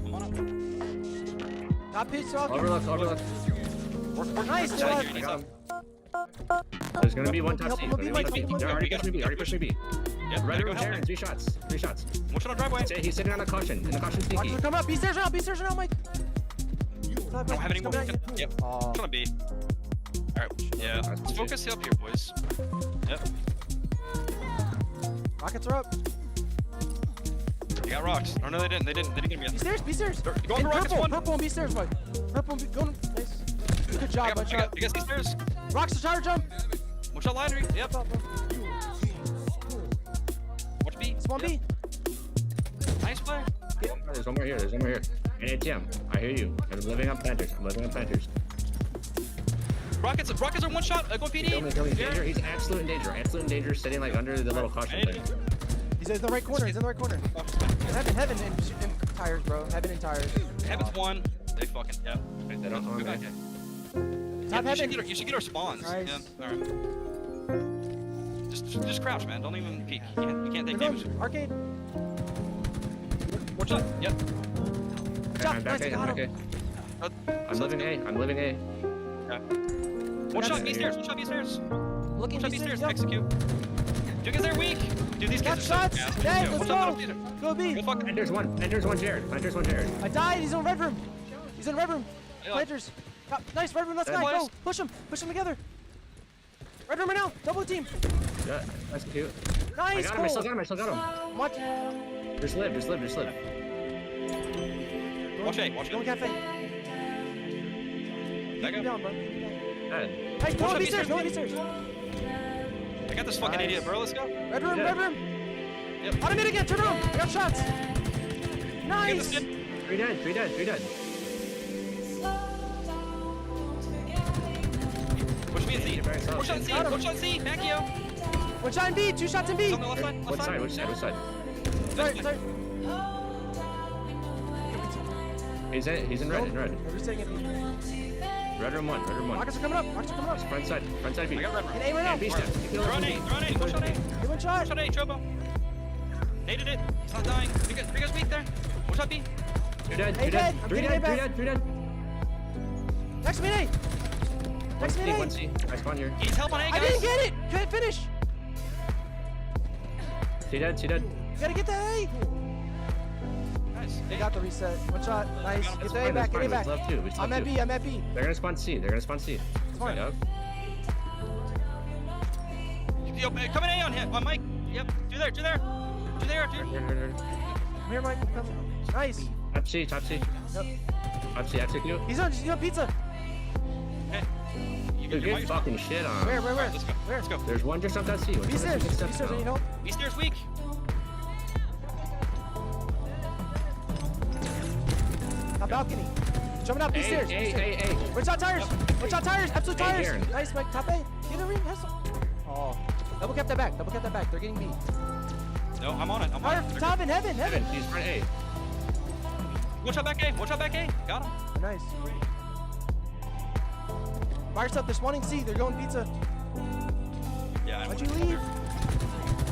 I'm on up. Top pitch, rock. Overlook. Nice, stay I alive. got him. There's gonna be one top C. Help him, Mike. They're already pushing B. Already pushing B. Yep. Red Go room help Jaren. him. 3 shots. 3 shots. One shot on driveway. He's sitting on a caution. In the caution sneaky. Rockets are coming up. B stairs now, Mike. I don't have any more. Yep. One shot on B. Alright. Yeah. Let's focus up here, boys. Yep. Rockets are up. You got rocks. Oh no, they didn't. They didn't get me. B stairs. Go on the rockets one. Purple and B stairs, Mike. Purple and B. Go. Nice. Good job, I got C stairs. Rocks to tire jump. One shot line. Yep. Watch B. Spawn B. Nice play. There's one more here. And ATM. I hear you. I'm living on planters. Rockets are one shot. Go PD. Kill me. Danger. He's absolute in danger. Sitting like under the little caution thing. He's in the right corner. Heaven and tires, bro. Heaven and tires. Heaven's one. They fucking They don't know. back. Top heaven. You should get our spawns. Nice. Yeah. All right. Just crouch, man. Don't even peek. You can't take damage. Arcade. One shot. Yep. I'm back A. I'm living A. Okay. One shot B stairs. Looking One shot B stairs. stairs. Execute. Dude, guys, they're weak. Dude, these Got kids are shots. so Dang, One let's shot go. Peter. Go B. Go fuck. Planters one Jared. I died. He's in red room. Yeah. Planters. Nice, red room. Let's go. Nice. Push him together. Red room right now. Double team. Yeah, that's cute. Nice. I still got him. What? Just live. Watch A. Going cafe. Back up. Down, bro. Dead. Nice. Go Watch B out, stairs. B Go B stairs. I got this fucking Nice. idiot, bro. Let's go. Red room. Yep. Automate again. Turn around. I got shots. Get this Nice. kid. 3 dead. Push me in C. Push on C. Macchio. One shot in B. 2 shots in B. He's on the left side. Which side? Sorry. He's in red. Resetting it. Red room one. Rockets are coming up. Front side B. I got red. In A right now. B step. Throw on A. Push on A. Give one shot. Push on A. Chobo. Naded it. He's not dying. Three guys weak there. One shot B. 2 dead. A dead. I'm 3 getting A back. dead. Next to me, A. Next to me, A. 1C. I spawn here. He's help on A, I guys. didn't get it. Couldn't finish. 2 dead. You gotta get that A. Nice. They got the reset. One shot. Nice. Get the A fine, back. that's Get A fine. back. We still have 2. I'm at B. They're gonna spawn C. It's fine. Yep. Yo, come in A on him. On Mike. Yep. Do there. Come here, Mike. Come. Nice. Top C. Yep. Top C. Execute. He's on pizza. Hey. Dude, get fucking shit on. Where? Let's go. Where? Let's go. There's one just on that C. B stairs. I need help. B stairs weak. Top balcony. Jumping out, B stairs. Hey. One shot tires. One shot tires. Absolute Hey, tires. Karen. Nice, Mike. Top A. Get a ring. Oh. Double cap that back. They're getting B. No, I'm on it. I'm on Fire, it. top in heaven. He's front A. One shot back A. One shot back A. Got him. Nice. Fire stuff. They're spawning C. They're going pizza. Yeah. Why'd you leave?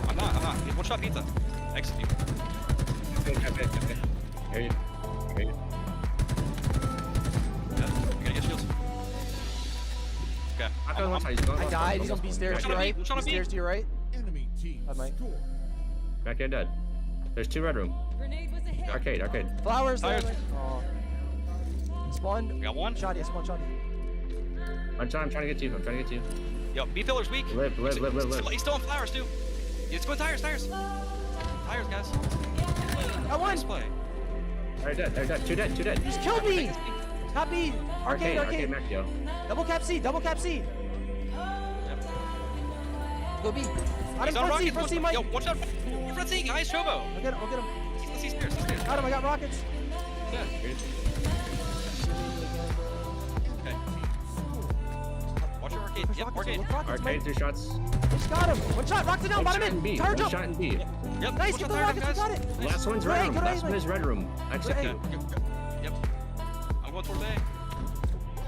I'm not. One shot pizza. Execute. Here you. Yeah, you're gonna get shields. Okay. I died. He's on B stairs to your right. One shot on B. Stairs to your right. Enemy team Mike. Back here dead. There's 2 red room. Arcade. Flowers. Tires. Oh. Spawn. Got one. Shot. Spawn shot. I'm trying to get you. Yo, B pillar's weak. Live. He's still on flowers too. It's going tires. Tires, guys. Got one. Nice play. They're dead. Two dead. Just killed me. Top B. Arcade. Macchio. Double cap C. Yep. Go B. He's on rockets. Front C, Mike. Yo, watch out. Front C, guys. Chobo. I'll get him. He's stairs. Got him. I got rockets. Yeah. Okay. Watch your arcade. Yep, arcade. Arcade, 2 shots. Just got him. One shot. Rocked it down. Bottom in. Tire jump. Shot in B. Yep. Nice. Watch Get out the tire rockets. guys. We got it. Last one's Go A, red room. go A, Last one is red room. Execute. Yep. I'm going towards A.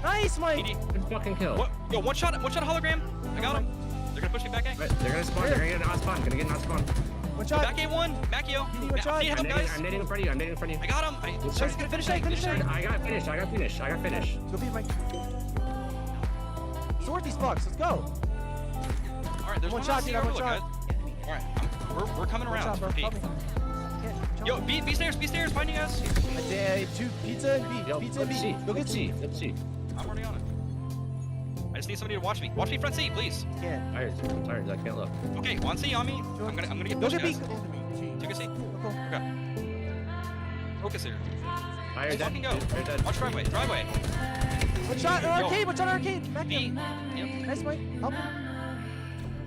Nice, Mike. PD. Good fucking kill. What? Yo, one shot hologram. I got him. They're gonna push me back A. Right, they're gonna spawn. They're gonna get an odd spawn. One shot. Back A1. Macchio. One shot. I need help, guys. I'm nading in front of you. I got him. He's gonna finish A. I got finish. Go B, Mike. Sort these fucks. Let's go. Alright, there's One one shot, C dude, one overlook, shot. guys. Alright, we're coming One around. shot, bro. B. Help me. Yo, B stairs, find you guys. I did 2 pizza and B. Yo, Pizza and let's B. see. Go get C. Let's see. I'm already on it. I just need somebody to watch me. Watch me front C, please. Can't. I'm tired. I can't look. Okay, on C on me. I'm gonna get Go pushed, get B. guys. Take a C. Okay. Focus here. Fire Let's dead. fucking go. Fire dead. Watch driveway. One shot arcade. One shot arcade. Back B. him. Yep. Nice, Mike. Help him.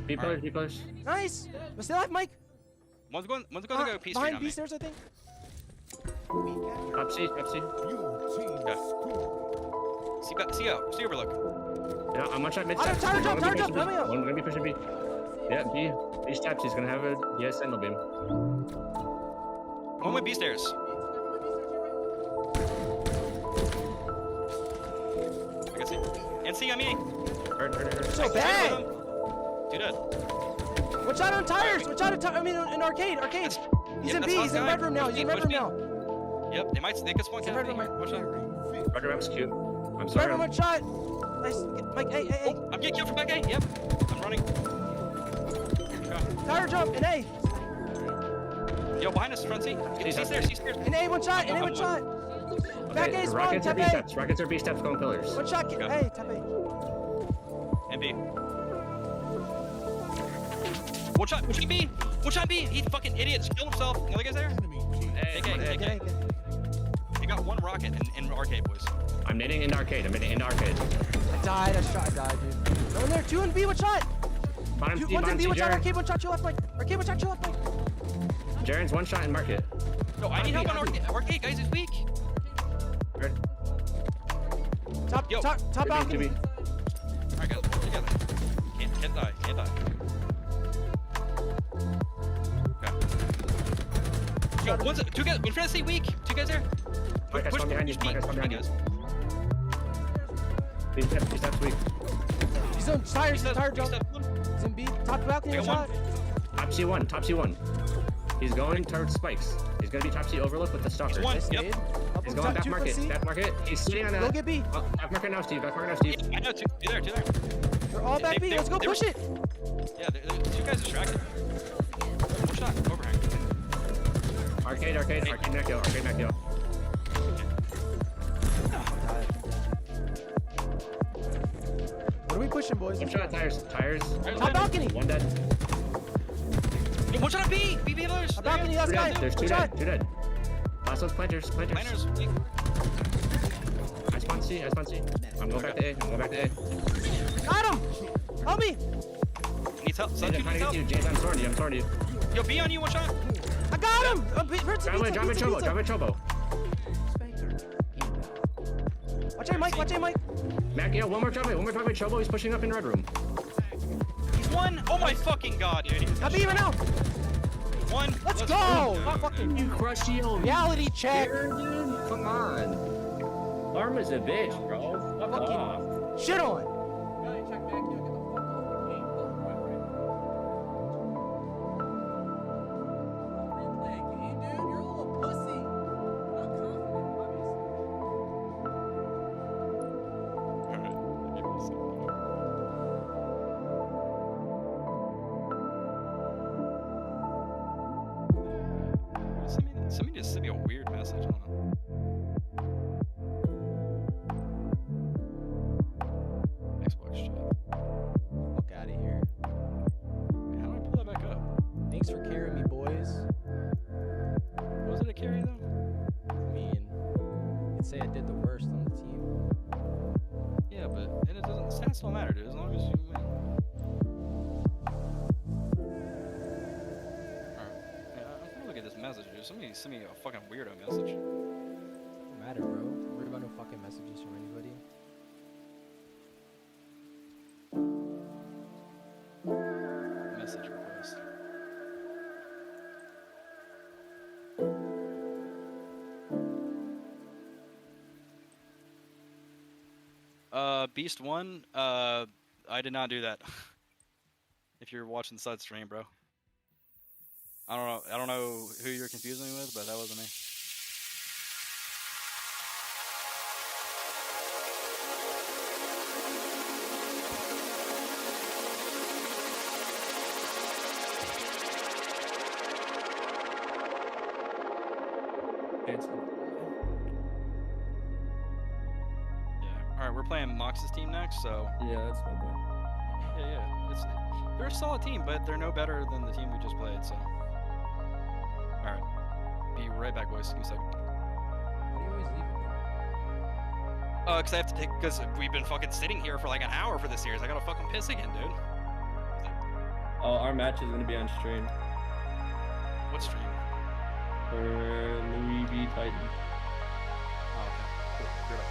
B pillars. Nice. But still alive, Mike. One's going to go P street Behind on B me. stairs, I think. Top C. your team Okay. See overlook. Yeah, I'm one shot mid Tire steps. jump. Help me out. One's gonna be pushing B. Yeah, B. B steps. He's gonna have a sentinel beam. One with B stairs. I can see. And C on me. Hurt. So bad. Do that. One shot on tires. One shot in arcade. He's in B. He's in red room now. Yep, they could spawn red room. Watch out. Red room's cute. I'm Red sorry. room, one shot. Nice. Mike, hey. Oh, I'm getting killed from back A. Yep. I'm running. Okay. Tire jump in A. Yo, behind us, front C. C stairs. In A, one shot. Back A, spawn, Rockets are tap B A. steps. Rockets are B steps going pillars. One shot, Okay. A, tap A. And B. One shot B. He fucking idiot. Just killed himself. The other guy's there. Take A. You got one rocket in arcade, boys. I'm nading into arcade. I died, dude. No one there. 2 in B, one shot. Bottom C, One's in B, one shot. Jaren. Arcade, one shot, chill left, Mike. Arcade, one shot, chill left, Mike. Jaren's one shot in market. No, I need help on arcade, guys. It's weak. Top balcony. Alright, guys, work together. Can't die. Okay. Yo, two guys. One friend C weak. 2 guys there. Mike, I spawned behind you. B steps weak. He's on tires, tire jump. He's in B. Top balcony, one shot. Top C1. He's going towards spikes. He's gonna be top C overlook with the stalker. Yep. He's going back market. He's sitting on that. Go get B. Back market now, Steve. I know, two there. They're all back B. Let's go push it. Yeah, 2 guys distracted. One shot, overhang. Arcade Necchio. What are we pushing, boys? One shot, tires. Top balcony. One dead. Yo, one shot on B. B pillars. Top balcony, last guy. There's 2 dead. Last one's planters. Planners, weak. I spawn C. I'm going back to A. Got him. Help me. Needs help. James, I'm trying to get you. James, I'm sorting you. Yo, B on you, one shot. I got him. Drive away, Chobo. Watch him, Mike. Mac, yeah, one more drop it. Chobo, he's pushing up in red room. He's one. Oh my fucking god, dude. I'll be right now. One. Let's go. Not fucking you crush you. Reality check. Dude, come on. Arma's a bitch, bro. Fuck off. Shit on. Somebody just sent me a weird message. Hold on. Xbox chat. Fuck out of here. Wait, how do I pull that back up? Thanks for carrying me, boys. Was it a carry though? I mean, you'd say I did the worst on the team. Yeah, but and it doesn't. Stats don't matter, dude. As long as you win. Look at this message, dude. Somebody sent me a fucking weirdo message. Don't matter, bro. I'm worried about no fucking messages from anybody. Message request. Beast 1, I did not do that. If you're watching the side stream, bro. I don't know who you're confusing me with, but that wasn't me. Yeah. All right, we're playing Mox's team next, so. Yeah, that's my boy. Yeah. They're a solid team, but they're no better than the team we just played, so. Alright. Be right back, boys. Give me a second. Why do you always leave it? Because I have to take. Because we've been fucking sitting here for like an hour for this series. I gotta fucking piss again, dude. Oh, our match is gonna be on stream. What stream? For Louis V Titan. Oh, okay. Cool. You're right.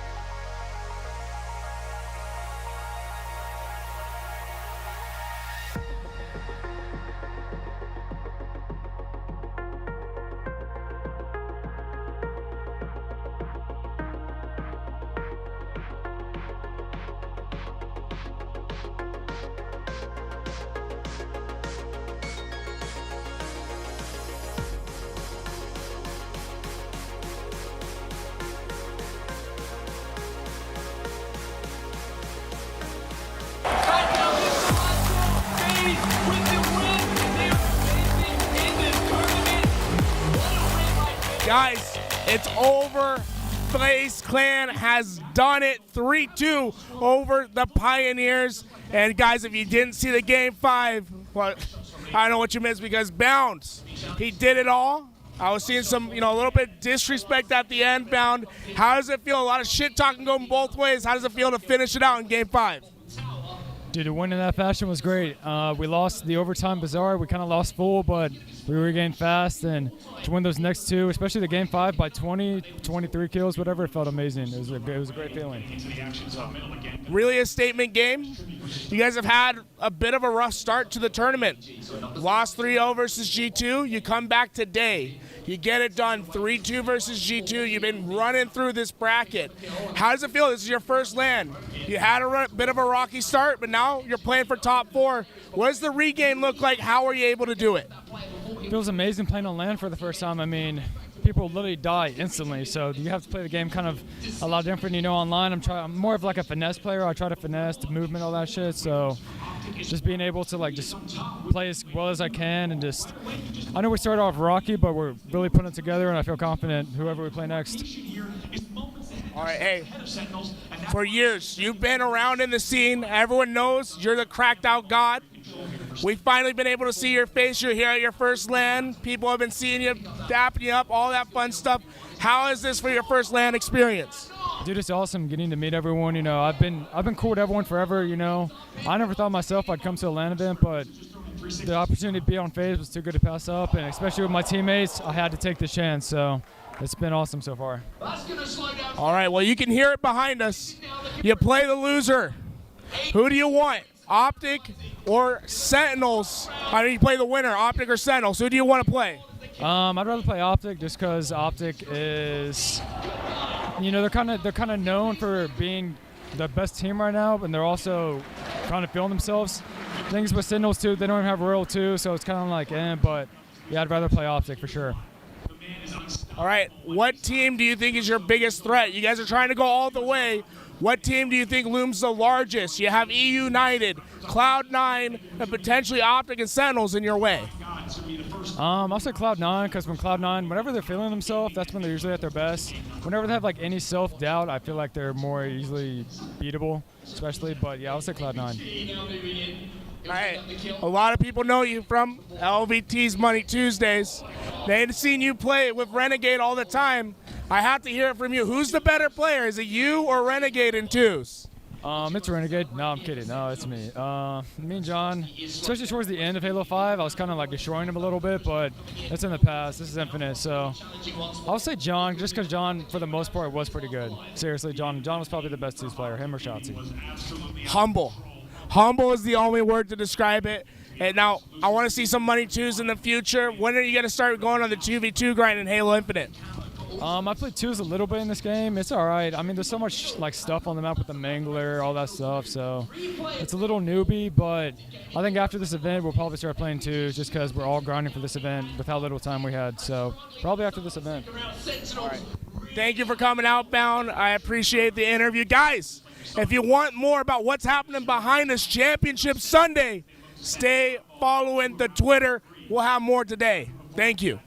Guys, it's over. FaZe Clan has done it. 3-2 over the Pioneers. And guys, if you didn't see the Game 5, well, I don't know what you missed because Bounds, he did it all. I was seeing some, a little bit of disrespect at the end, Bound. How does it feel? A lot of shit talking going both ways. How does it feel to finish it out in Game 5? Dude, to win in that fashion was great. We lost the overtime Bazaar. We kind of lost full, but we regained fast. And to win those next two, especially the Game 5 by 20, 23 kills, whatever, it felt amazing. It was a great feeling. Really a statement game. You guys have had a bit of a rough start to the tournament. Lost 3-0 versus G2. You come back today. You get it done, 3-2 versus G2. You've been running through this bracket. How does it feel? This is your first LAN. You had a bit of a rocky start, but now you're playing for top 4. What does the regain look like? How are you able to do it? It feels amazing playing on LAN for the first time. I mean, people literally die instantly, so you have to play the game kind of a lot different. Online, I'm more of like a finesse player. I try to finesse the movement, all that shit. So just being able to just play as well as I can and I know we started off rocky, but we're really putting it together, and I feel confident whoever we play next. All right, hey, for years, you've been around in the scene. Everyone knows you're the cracked out god. We've finally been able to see your face. You're here at your first LAN. People have been seeing you, dapping you up, all that fun stuff. How is this for your first LAN experience? Dude, it's awesome getting to meet everyone. I've been cool with everyone forever. I never thought myself I'd come to a LAN event, but the opportunity to be on FaZe was too good to pass up, and especially with my teammates, I had to take the chance. So it's been awesome so far. All right, well, you can hear it behind us. You play the loser. Who do you want? Optic or Sentinels? How do you play the winner? Optic or Sentinels? Who do you want to play? I'd rather play Optic just because Optic is, you know, they're kind of known for being the best team right now, and they're also kind of feeling themselves. Things with Sentinels too, they don't even have Royal 2, so it's kind of like, but yeah, I'd rather play Optic for sure. All right, what team do you think is your biggest threat? You guys are trying to go all the way. What team do you think looms the largest? You have EU United, Cloud9, and potentially Optic and Sentinels in your way. I'll say Cloud9 because when Cloud9, whenever they're feeling themselves, that's when they're usually at their best. Whenever they have like any self-doubt, I feel like they're more easily beatable, especially. But yeah, I'll say Cloud9. All right. A lot of people know you from LVT's Money Tuesdays. They've seen you play with Renegade all the time. I have to hear it from you. Who's the better player? Is it you or Renegade in twos? It's Renegade. No, I'm kidding. No, it's me. Me and John, especially towards the end of Halo 5, I was kind of like destroying him a little bit, but that's in the past. This is Infinite, so I'll say John, just because John, for the most part, was pretty good. Seriously, John was probably the best twos player, him or Shotzi. Humble. Humble is the only word to describe it. And now, I want to see some Money twos in the future. When are you going to start going on the 2v2 grind in Halo Infinite? I played twos a little bit in this game. It's all right. I mean, there's so much like stuff on the map with the Mangler, all that stuff. So it's a little newbie, but I think after this event, we'll probably start playing twos just because we're all grinding for this event with how little time we had. So probably after this event. All right. Thank you for coming outbound. I appreciate the interview. Guys, if you want more about what's happening behind us Championship Sunday, stay following the Twitter. We'll have more today. Thank you.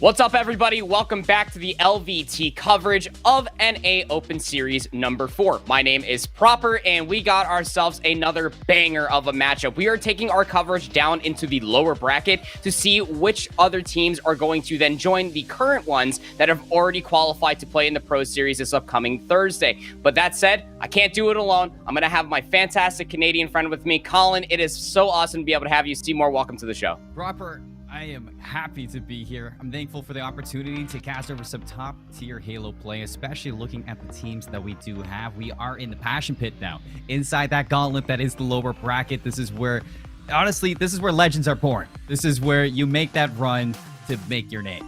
What's up, everybody? Welcome back to the LVT coverage of NA Open Series number 4. My name is Proper, and we got ourselves another banger of a matchup. We are taking our coverage down into the lower bracket to see which other teams are going to then join the current ones that have already qualified to play in the Pro Series this upcoming Thursday. But that said, I can't do it alone. I'm going to have my fantastic Canadian friend with me, Colin. It is so awesome to be able to have you. Seymour, welcome to the show. Proper, I am happy to be here. I'm thankful for the opportunity to cast over some top-tier Halo play, especially looking at the teams that we do have. We are in the Passion Pit now, inside that gauntlet that is the lower bracket. This is where, honestly, this is where legends are born. This is where you make that run to make your name.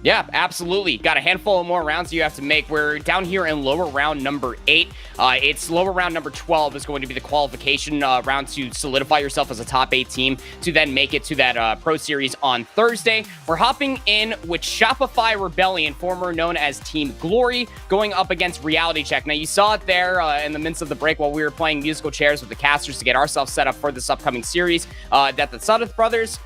Yeah, absolutely. Got a handful of more rounds you have to make. We're down here in lower round number 8. It's lower round number 12 is going to be the qualification round to solidify yourself as a top 8 team to then make it to that Pro Series on Thursday. We're hopping in with Shopify Rebellion, former known as Team Glory, going up against Reality Check. Now, you saw it there in the midst of the break while we were playing musical chairs with the casters to get ourselves set up for this upcoming series, that the Status brothers,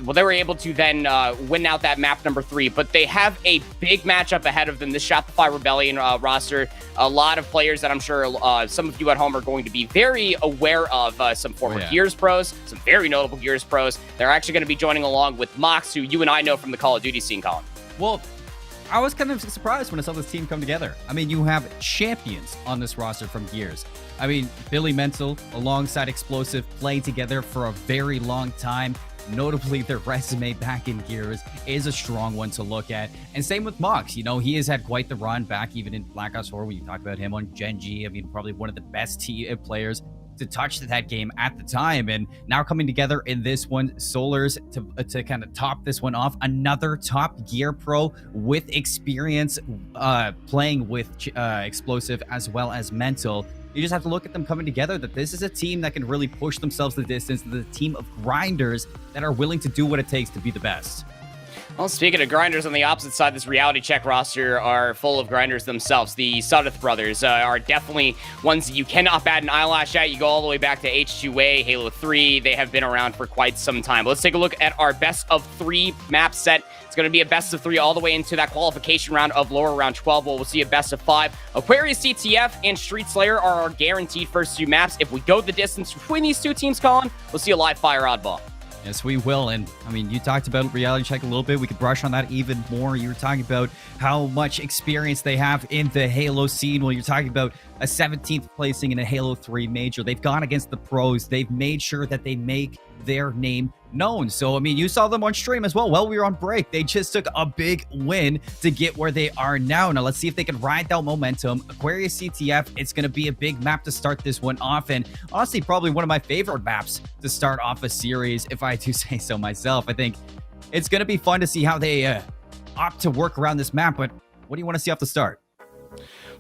well, they were able to then win out that map number 3, but they have a big matchup ahead of them. This Shopify Rebellion roster, a lot of players that I'm sure some of you at home are going to be very aware of. Some former Gears pros, some very notable Gears pros. They're actually going to be joining along with Mox, who you and I know from the Call of Duty scene, Colin. Well, I was kind of surprised when I saw this team come together. I mean, you have champions on this roster from Gears. I mean, Billy Mental alongside Explosive playing together for a very long time. Notably, their resume back in Gears is a strong one to look at. And same with Mox. You know, he has had quite the run back even in Black Ops 4 when you talk about him on Genji. I mean, probably one of the best players to touch that game at the time. And now coming together in this one, Solars to kind of top this one off. Another top Gear pro with experience playing with Explosive as well as Mental. You just have to look at them coming together, that this is a team that can really push themselves the distance, the team of grinders that are willing to do what it takes to be the best. Well, speaking of grinders, on the opposite side, this Reality Check roster are full of grinders themselves. The Sudeth brothers are definitely ones that you cannot bat an eyelash at. You go all the way back to H2A, Halo 3. They have been around for quite some time. Let's take a look at our best of 3 map set. It's going to be a best of 3 all the way into that qualification round of lower round 12. We'll see a best of 5. Aquarius CTF and Street Slayer are our guaranteed first 2 maps. If we go the distance between these 2 teams, Colin, we'll see a live fire oddball. Yes, we will. And I mean, you talked about Reality Check a little bit. We could brush on that even more. You were talking about how much experience they have in the Halo scene. Well, you're talking about a 17th placing in a Halo 3 major. They've gone against the pros. They've made sure that they make their name known. So, I mean, you saw them on stream as well. While we were on break, they just took a big win to get where they are now. Now, let's see if they can ride that momentum. Aquarius CTF, it's going to be a big map to start this one off. And honestly, probably one of my favorite maps to start off a series, if I do say so myself. I think it's going to be fun to see how they opt to work around this map. But what do you want to see off the start?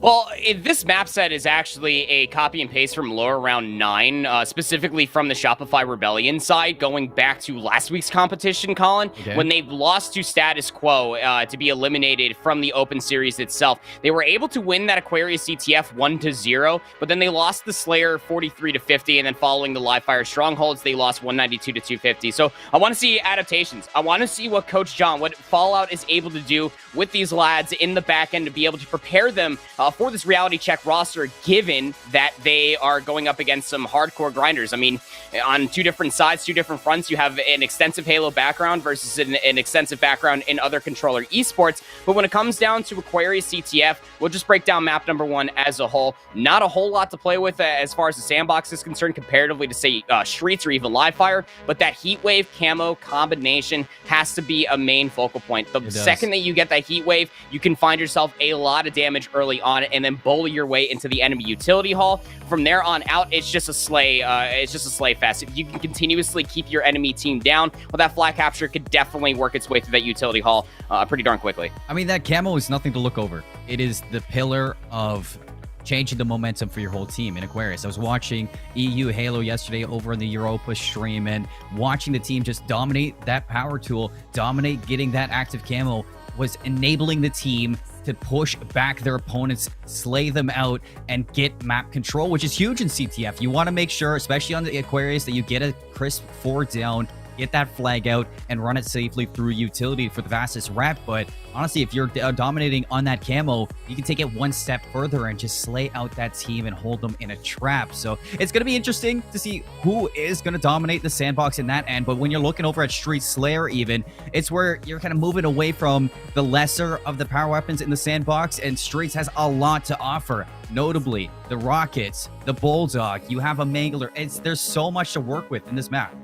Well, this map set is actually a copy and paste from lower round 9, specifically from the Shopify Rebellion side, going back to last week's competition, Colin, when they lost to Status Quo to be eliminated from the Open Series itself. They were able to win that Aquarius CTF 1-0, but then they lost the Slayer 43-50, and then following the live fire strongholds, they lost 192-250. So I want to see adaptations. I want to see what Coach John, what Fallout is able to do with these lads in the back end to be able to prepare them for this Reality Check roster, given that they are going up against some hardcore grinders. I mean, on 2 different sides, 2 different fronts, you have an extensive Halo background versus an extensive background in other controller esports. But when it comes down to Aquarius CTF, we'll just break down map number 1 as a whole. Not a whole lot to play with as far as the sandbox is concerned, comparatively to, say, Streets or even Live Fire, but that heat wave camo combination has to be a main focal point. The second that you get that heat wave, you can find yourself a lot of damage early on and then bully your way into the enemy utility hall. From there on out, it's just a slay. It's just a slay fest. If you can continuously keep your enemy team down, well, that flag capture could definitely work its way through that utility hall pretty darn quickly. I mean, that camo is nothing to look over. It is the pillar of changing the momentum for your whole team in Aquarius. I was watching EU Halo yesterday over in the Europa stream and watching the team just dominate that power tool, dominate getting that active camo was enabling the team to push back their opponents, slay them out, and get map control, which is huge in CTF. You want to make sure, especially on the Aquarius, that you get a crisp 4 down, get that flag out, and run it safely through utility for the fastest rep. But honestly, if you're dominating on that camo, you can take it one step further and just slay out that team and hold them in a trap. So it's going to be interesting to see who is going to dominate the sandbox in that end. But when you're looking over at Street Slayer even, it's where you're kind of moving away from the lesser of the power weapons in the sandbox, and Streets has a lot to offer. Notably, the Rockets, the Bulldog, you have a Mangler. There's so much to work with in this map.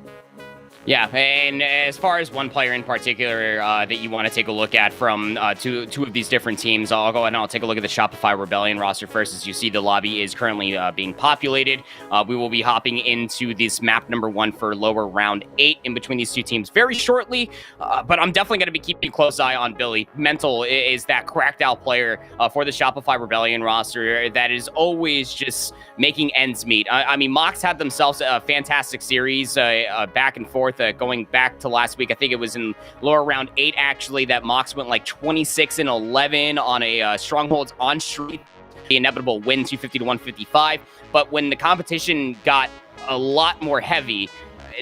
Yeah, and as far as one player in particular that you want to take a look at from two of these different teams, I'll go ahead and I'll take a look at the Shopify Rebellion roster first. As you see, the lobby is currently being populated. We will be hopping into this map number 1 for lower round 8 in between these two teams very shortly, but I'm definitely going to be keeping a close eye on Billy. Mental is that cracked out player for the Shopify Rebellion roster that is always just making ends meet. I mean, Mox had themselves a fantastic series back and forth. Going back to last week, I think it was in lower round 8 actually that Mox went like 26-11 on a Strongholds on street, the inevitable win 250 to 155. But when the competition got a lot more heavy,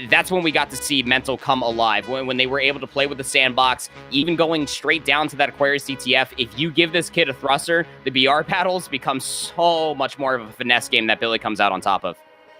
that's when we got to see Mental come alive, when they were able to play with the sandbox, even going straight down to that Aquarius CTF. If you give this kid a thruster, the BR battles become so much more of a finesse game that Billy comes out on top of.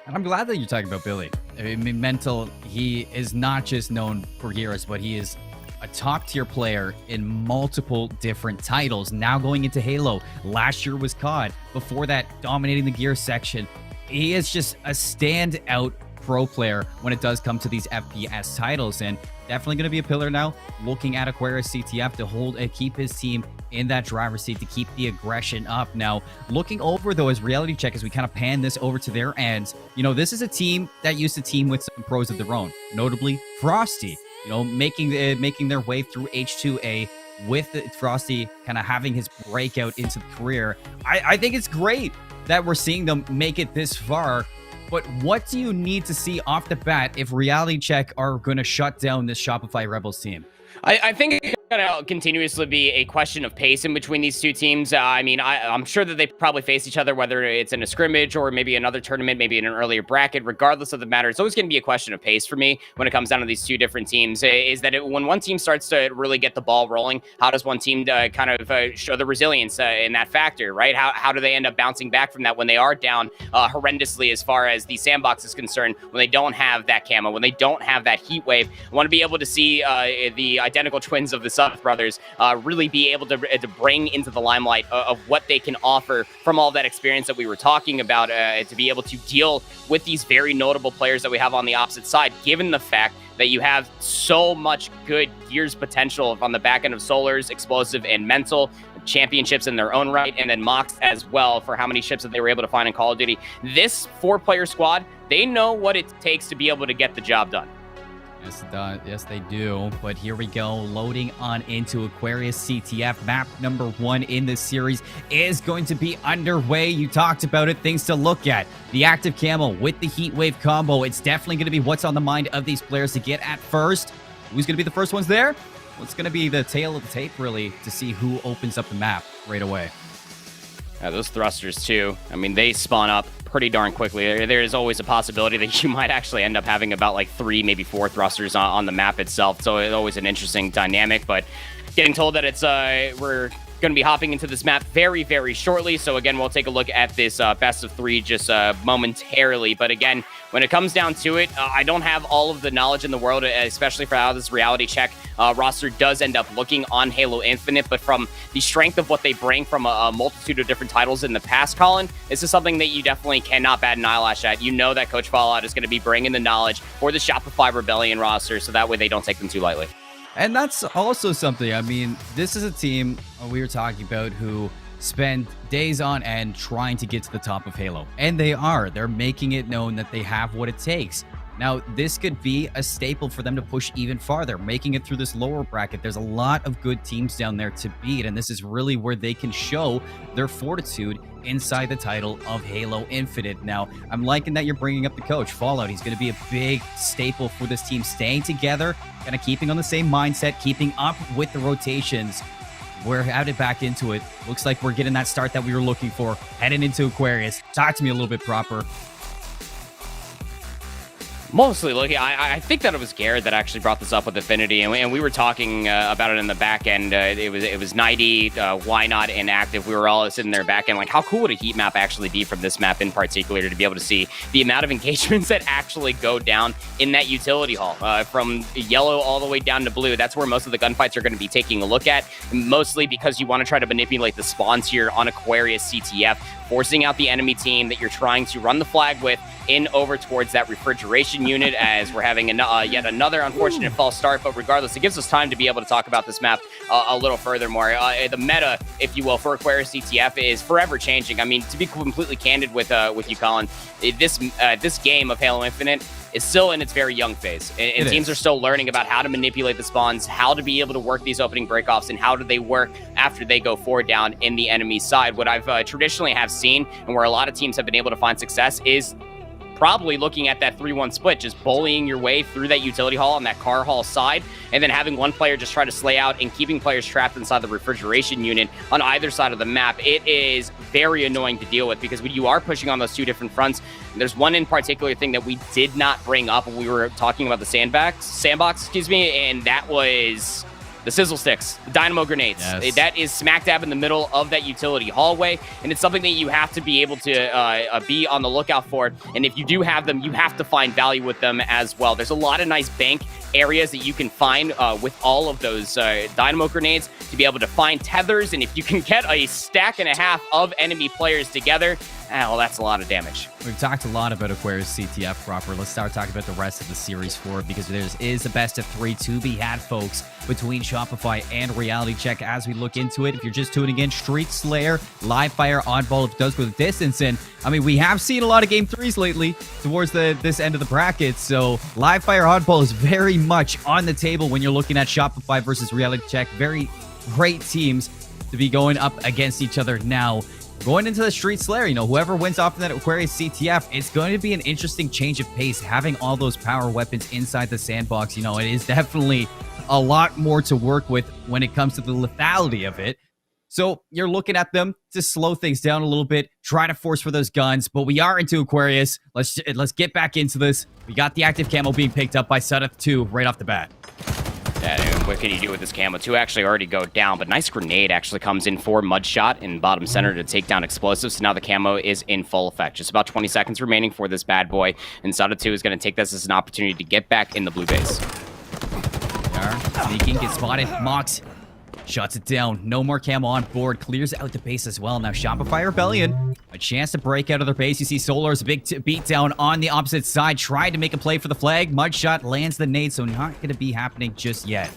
And I'm glad that you're talking about Billy. I mean, Mental, he is not just known for Gears, but he is a top-tier player in multiple different titles. Now going into Halo. Last year was COD. Before that, dominating the Gears section. He is just a standout pro player when it does come to these FPS titles, and definitely going to be a pillar now, looking at Aquarius CTF to hold and keep his team in that driver's seat, to keep the aggression up. Now, looking over though as reality check, as we kind of pan this over to their end, you know, this is a team that used to team with some pros of their own, notably Frosty, you know, making their way through H2A with Frosty kind of having his breakout into the career. I think it's great that we're seeing them make it this far. But what do you need to see off the bat if reality check are going to shut down this Shopify Rebels team? I think it's going to continuously be a question of pace in between these two teams. I mean, I'm sure that they probably face each other, whether it's in a scrimmage or maybe another tournament, maybe in an earlier bracket. Regardless of the matter, it's always going to be a question of pace for me when it comes down to these two different teams. Is that when one team starts to really get the ball rolling, how does one team kind of show the resilience in that factor, right? How do they end up bouncing back from that when they are down horrendously as far as the sandbox is concerned, when they don't have that camo, when they don't have that heat wave? I want to be able to see the identical twins of the South brothers really be able to bring into the limelight of what they can offer from all that experience that we were talking about, to be able to deal with these very notable players that we have on the opposite side, given the fact that you have so much good Gears potential on the back end of Solars, Explosive, and Mental, championships in their own right, and then Mox as well for how many ships that they were able to find in Call of Duty. This 4-player squad, they know what it takes to be able to get the job done. Yes, they do. But here we go, loading on into Aquarius CTF. Map number 1 in this series is going to be underway. You talked about it, things to look at. The active camo with the heat wave combo. It's definitely going to be what's on the mind of these players to get at first. Who's going to be the first ones there? Well, it's going to be the tail of the tape, really, to see who opens up the map right away. Yeah, those thrusters, too. I mean, they spawn up pretty darn quickly. There is always a possibility that you might actually end up having about like 3, maybe 4 thrusters on the map itself. So it's always an interesting dynamic. But getting told that it's we're going to be hopping into this map very, very shortly. So again, we'll take a look at this best of 3 just momentarily. But again, when it comes down to it, I don't have all of the knowledge in the world, especially for how this reality check roster does end up looking on Halo Infinite. But from the strength of what they bring from a multitude of different titles in the past, Colin, this is something that you definitely cannot bat an eyelash at. You know that Coach Fallout is going to be bringing the knowledge for the Shopify Rebellion roster, so that way they don't take them too lightly. And that's also something, I mean, this is a team we were talking about who spend days on end trying to get to the top of Halo. And they are. They're making it known that they have what it takes. Now, this could be a staple for them to push even farther, making it through this lower bracket. There's a lot of good teams down there to beat, and this is really where they can show their fortitude inside the title of Halo Infinite. Now, I'm liking that you're bringing up the coach, Fallout. He's going to be a big staple for this team, staying together, kind of keeping on the same mindset, keeping up with the rotations. We're headed back into it. Looks like we're getting that start that we were looking for, heading into Aquarius. Talk to me a little bit, Proper. Mostly looking, I think that it was Garrett that actually brought this up with Affinity, and we were talking about it in the back end. It was 90, why not inactive? We were all sitting there back end, like, how cool would a heat map actually be from this map in particular, to be able to see the amount of engagements that actually go down in that utility hall, from yellow all the way down to blue. That's where most of the gunfights are going to be taking a look at, mostly because you want to try to manipulate the spawns here on Aquarius CTF, forcing out the enemy team that you're trying to run the flag with in over towards that refrigeration Refrigeration Unit, as we're having yet another unfortunate false start, but regardless, it gives us time to be able to talk about this map a little furthermore. The meta, if you will, for Aquarius CTF is forever changing. I mean, to be completely candid with you, Colin, this game of Halo Infinite is still in its very young phase, and teams are still learning about how to manipulate the spawns, how to be able to work these opening breakoffs, and how do they work after they go forward down in the enemy side. What I've traditionally have seen, and where a lot of teams have been able to find success, is probably looking at that 3-1 split, just bullying your way through that utility hall on that car hall side, and then having one player just try to slay out and keeping players trapped inside the refrigeration unit on either side of the map. It is very annoying to deal with, because when you are pushing on those two different fronts, there's one in particular thing that we did not bring up when we were talking about the sandbox, and that was the sizzle sticks, the dynamo grenades. Yes. That is smack dab in the middle of that utility hallway, and it's something that you have to be able to be on the lookout for. And if you do have them, you have to find value with them as well. There's a lot of nice bank areas that you can find with all of those dynamo grenades to be able to find tethers, and if you can get a stack and a half of enemy players together, well, that's a lot of damage. We've talked a lot about Aquarius CTF proper. Let's start talking about the rest of the Series 4, because there is a best of 3 to be had, folks, between Shopify and Reality Check as we look into it. If you're just tuning in, Street Slayer, live fire, oddball, if it does go the distance. And I mean, we have seen a lot of game 3s lately towards this end of the bracket. So live fire, oddball is very much on the table when you're looking at Shopify versus Reality Check. Very great teams to be going up against each other now. Going into the Street Slayer, whoever wins off of that Aquarius CTF, it's going to be an interesting change of pace, having all those power weapons inside the sandbox. It is definitely a lot more to work with when it comes to the lethality of it. So you're looking at them to slow things down a little bit, try to force for those guns, but we are into Aquarius. Let's get back into this. We got the active camo being picked up by Sudeth 2 right off the bat. Yeah, and what can you do with this camo? 2 actually already go down, but nice grenade actually comes in for Mudshot in bottom center to take down explosives. So now the camo is in full effect. Just about 20 seconds remaining for this bad boy, and Sada 2 is going to take this as an opportunity to get back in the blue base. They are sneaking, get spotted. Mox shuts it down. No more camo on board. Clears out the base as well. Now Shopify Rebellion, a chance to break out of their base. You see Solar's big beat down on the opposite side. Tried to make a play for the flag. Mudshot lands the nade, so not going to be happening just yet.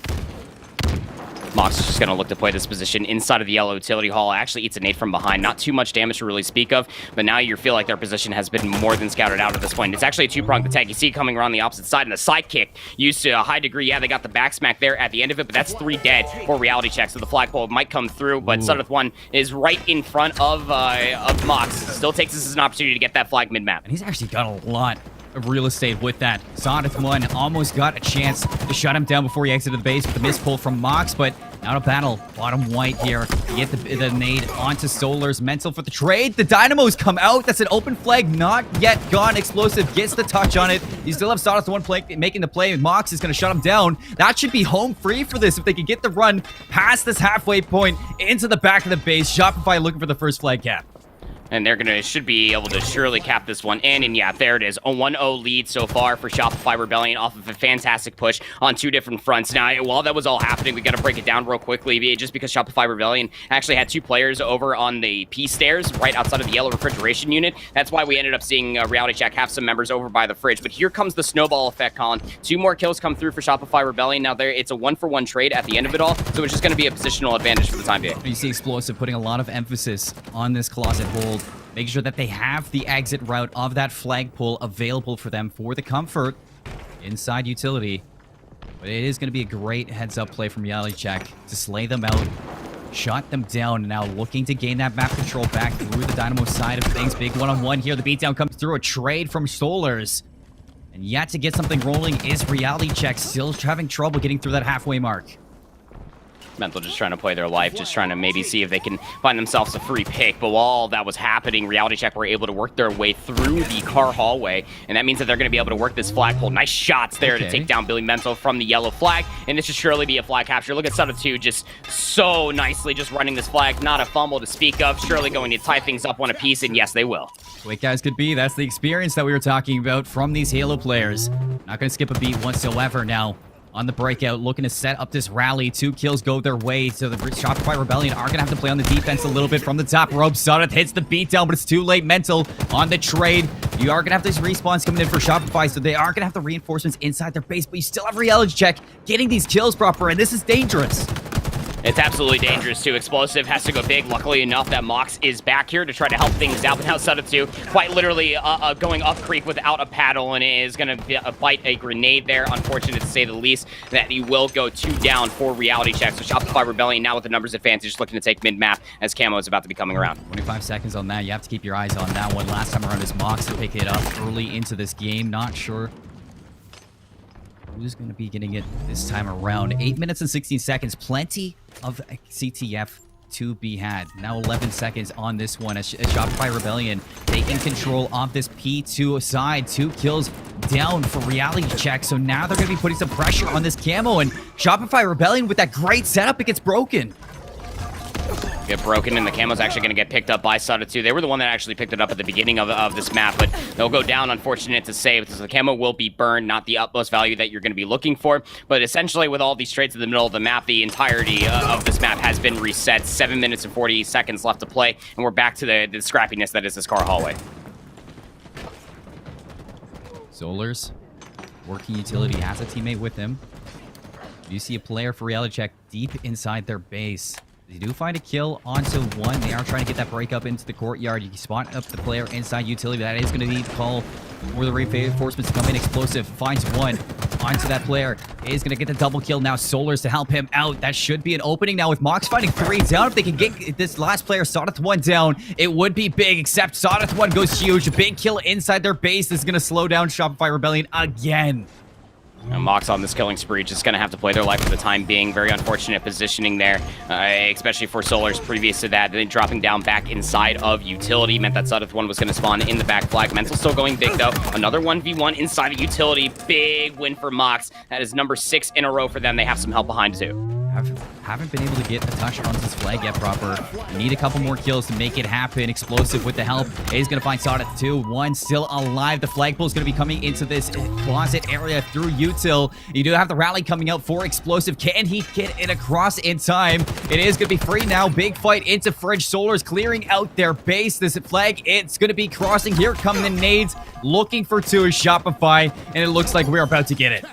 Mox is just going to look to play this position inside of the yellow utility hall. Actually eats a nade from behind. Not too much damage to really speak of, but now you feel like their position has been more than scouted out at this point. It's actually a 2-pronged attack. You see it coming around the opposite side, and the side kick used to a high degree. Yeah, they got the back smack there at the end of it, but that's 3 dead for Reality Check, so the flagpole might come through, but Sudeth 1 is right in front of Mox. Still takes this as an opportunity to get that flag mid-map. And he's actually got a lot of real estate with that. Sudeth 1 almost got a chance to shut him down before he exited the base with the miss pull from Mox, but out of battle. Bottom white here. Get the nade onto Solar's. Mental for the trade. The dynamos come out. That's an open flag. Not yet gone. Explosive gets the touch on it. You still have Sudeth 1 making the play. Mox is going to shut him down. That should be home free for this if they can get the run past this halfway point into the back of the base. Shopify looking for the first flag cap. And they're should be able to surely cap this one in. And yeah, there it is. A 1-0 lead so far for Shopify Rebellion off of a fantastic push on 2 different fronts. Now, while that was all happening, we got to break it down real quickly, just because Shopify Rebellion actually had 2 players over on the P stairs right outside of the yellow refrigeration unit. That's why we ended up seeing Reality Check have some members over by the fridge. But here comes the snowball effect, Colin. 2 more kills come through for Shopify Rebellion. Now, it's a 1-for-1 trade at the end of it all, so it's just going to be a positional advantage for the time being. You see Explosive putting a lot of emphasis on this closet hold, making sure that they have the exit route of that flagpole available for them for the comfort inside utility. But it is going to be a great heads-up play from Reality Check to slay them out, shut them down, and now looking to gain that map control back through the Dynamo side of things. Big one-on-one here. The beatdown comes through. A trade from Solars. And yet to get something rolling is Reality Check, still having trouble getting through that halfway mark. Mental just trying to play their life, just trying to maybe see if they can find themselves a free pick. But while all that was happening, Reality Check were able to work their way through the car hallway, and that means that they're going to be able to work this flagpole. Nice shots there to take down Billy Mental from the yellow flag, and this should surely be a flag capture. Look at Sudeth 2 just so nicely just running this flag. Not a fumble to speak of. Surely going to tie things up one apiece, and yes, they will. Quick guys could be. That's the experience that we were talking about from these Halo players. Not going to skip a beat whatsoever now. on the breakout, looking to set up this rally. 2 kills go their way, so the Shopify Rebellion are going to have to play on the defense a little bit from the top rope. Sudeth hits the beatdown, but it's too late. Mental on the trade. You are going to have these respawns coming in for Shopify, so they are going to have the reinforcements inside their base, but you still have reality check getting these kills proper, and this is dangerous. It's absolutely dangerous too. Explosive has to go big. Luckily enough that Mox is back here to try to help things out. But now Sudeth 2 quite literally going up creek without a paddle, and is going to bite a grenade there. Unfortunate to say the least that he will go 2 down for reality check. So Shopify Rebellion now with the numbers advantage, looking to take mid-map as Camo is about to be coming around. 25 seconds on that. You have to keep your eyes on that one. Last time around is Mox to pick it up early into this game. Not sure who's going to be getting it this time around. 8 minutes and 16 seconds. Plenty of CTF to be had. Now 11 seconds on this one as Shopify Rebellion taking control of this P2 side. 2 kills down for reality check. So now they're going to be putting some pressure on this Camo, and Shopify Rebellion with that great setup, it gets broken. Get broken, and the Camo's actually going to get picked up by Sudeth 2. They were the one that actually picked it up at the beginning of this map, but they'll go down, unfortunate to say, because the Camo will be burned, not the utmost value that you're going to be looking for. But essentially, with all these trades in the middle of the map, the entirety of this map has been reset. 7 minutes and 40 seconds left to play, and we're back to the scrappiness that is this car hallway. Solars, working utility, has a teammate with him. You see a player for reality check deep inside their base. They do find a kill onto one. They are trying to get that break up into the courtyard. You can spot up the player inside utility. That is going to need to call for the reinforcements to come in. Explosive finds one onto that player. Is going to get the double kill now. Solars to help him out. That should be an opening now with Mox finding 3 down. If they can get this last player, Sodeth 1 down, it would be big, except Sodeth 1 goes huge. A big kill inside their base. This is going to slow down Shopify Rebellion again. And Mox on this killing spree, just going to have to play their life for the time being. Very unfortunate positioning there, especially for Solars previous to that. Then dropping down back inside of utility meant that Sudeth 1 was going to spawn in the back flag. Mental still going big, though. Another 1v1 inside of utility. Big win for Mox. That is number 6 in a row for them. They have some help behind, too. Haven't been able to get a touch on this flag yet proper. Need a couple more kills to make it happen. Explosive with the help. He's going to find Sodeth 2. 1 still alive. The flagpole is going to be coming into this closet area through util. You do have the rally coming out for Explosive. Can he get it across in time? It is going to be free now. Big fight into Fridge. Solars clearing out their base. This flag, it's going to be crossing. Here come the nades. Looking for 2 is Shopify. And it looks like we're about to get it.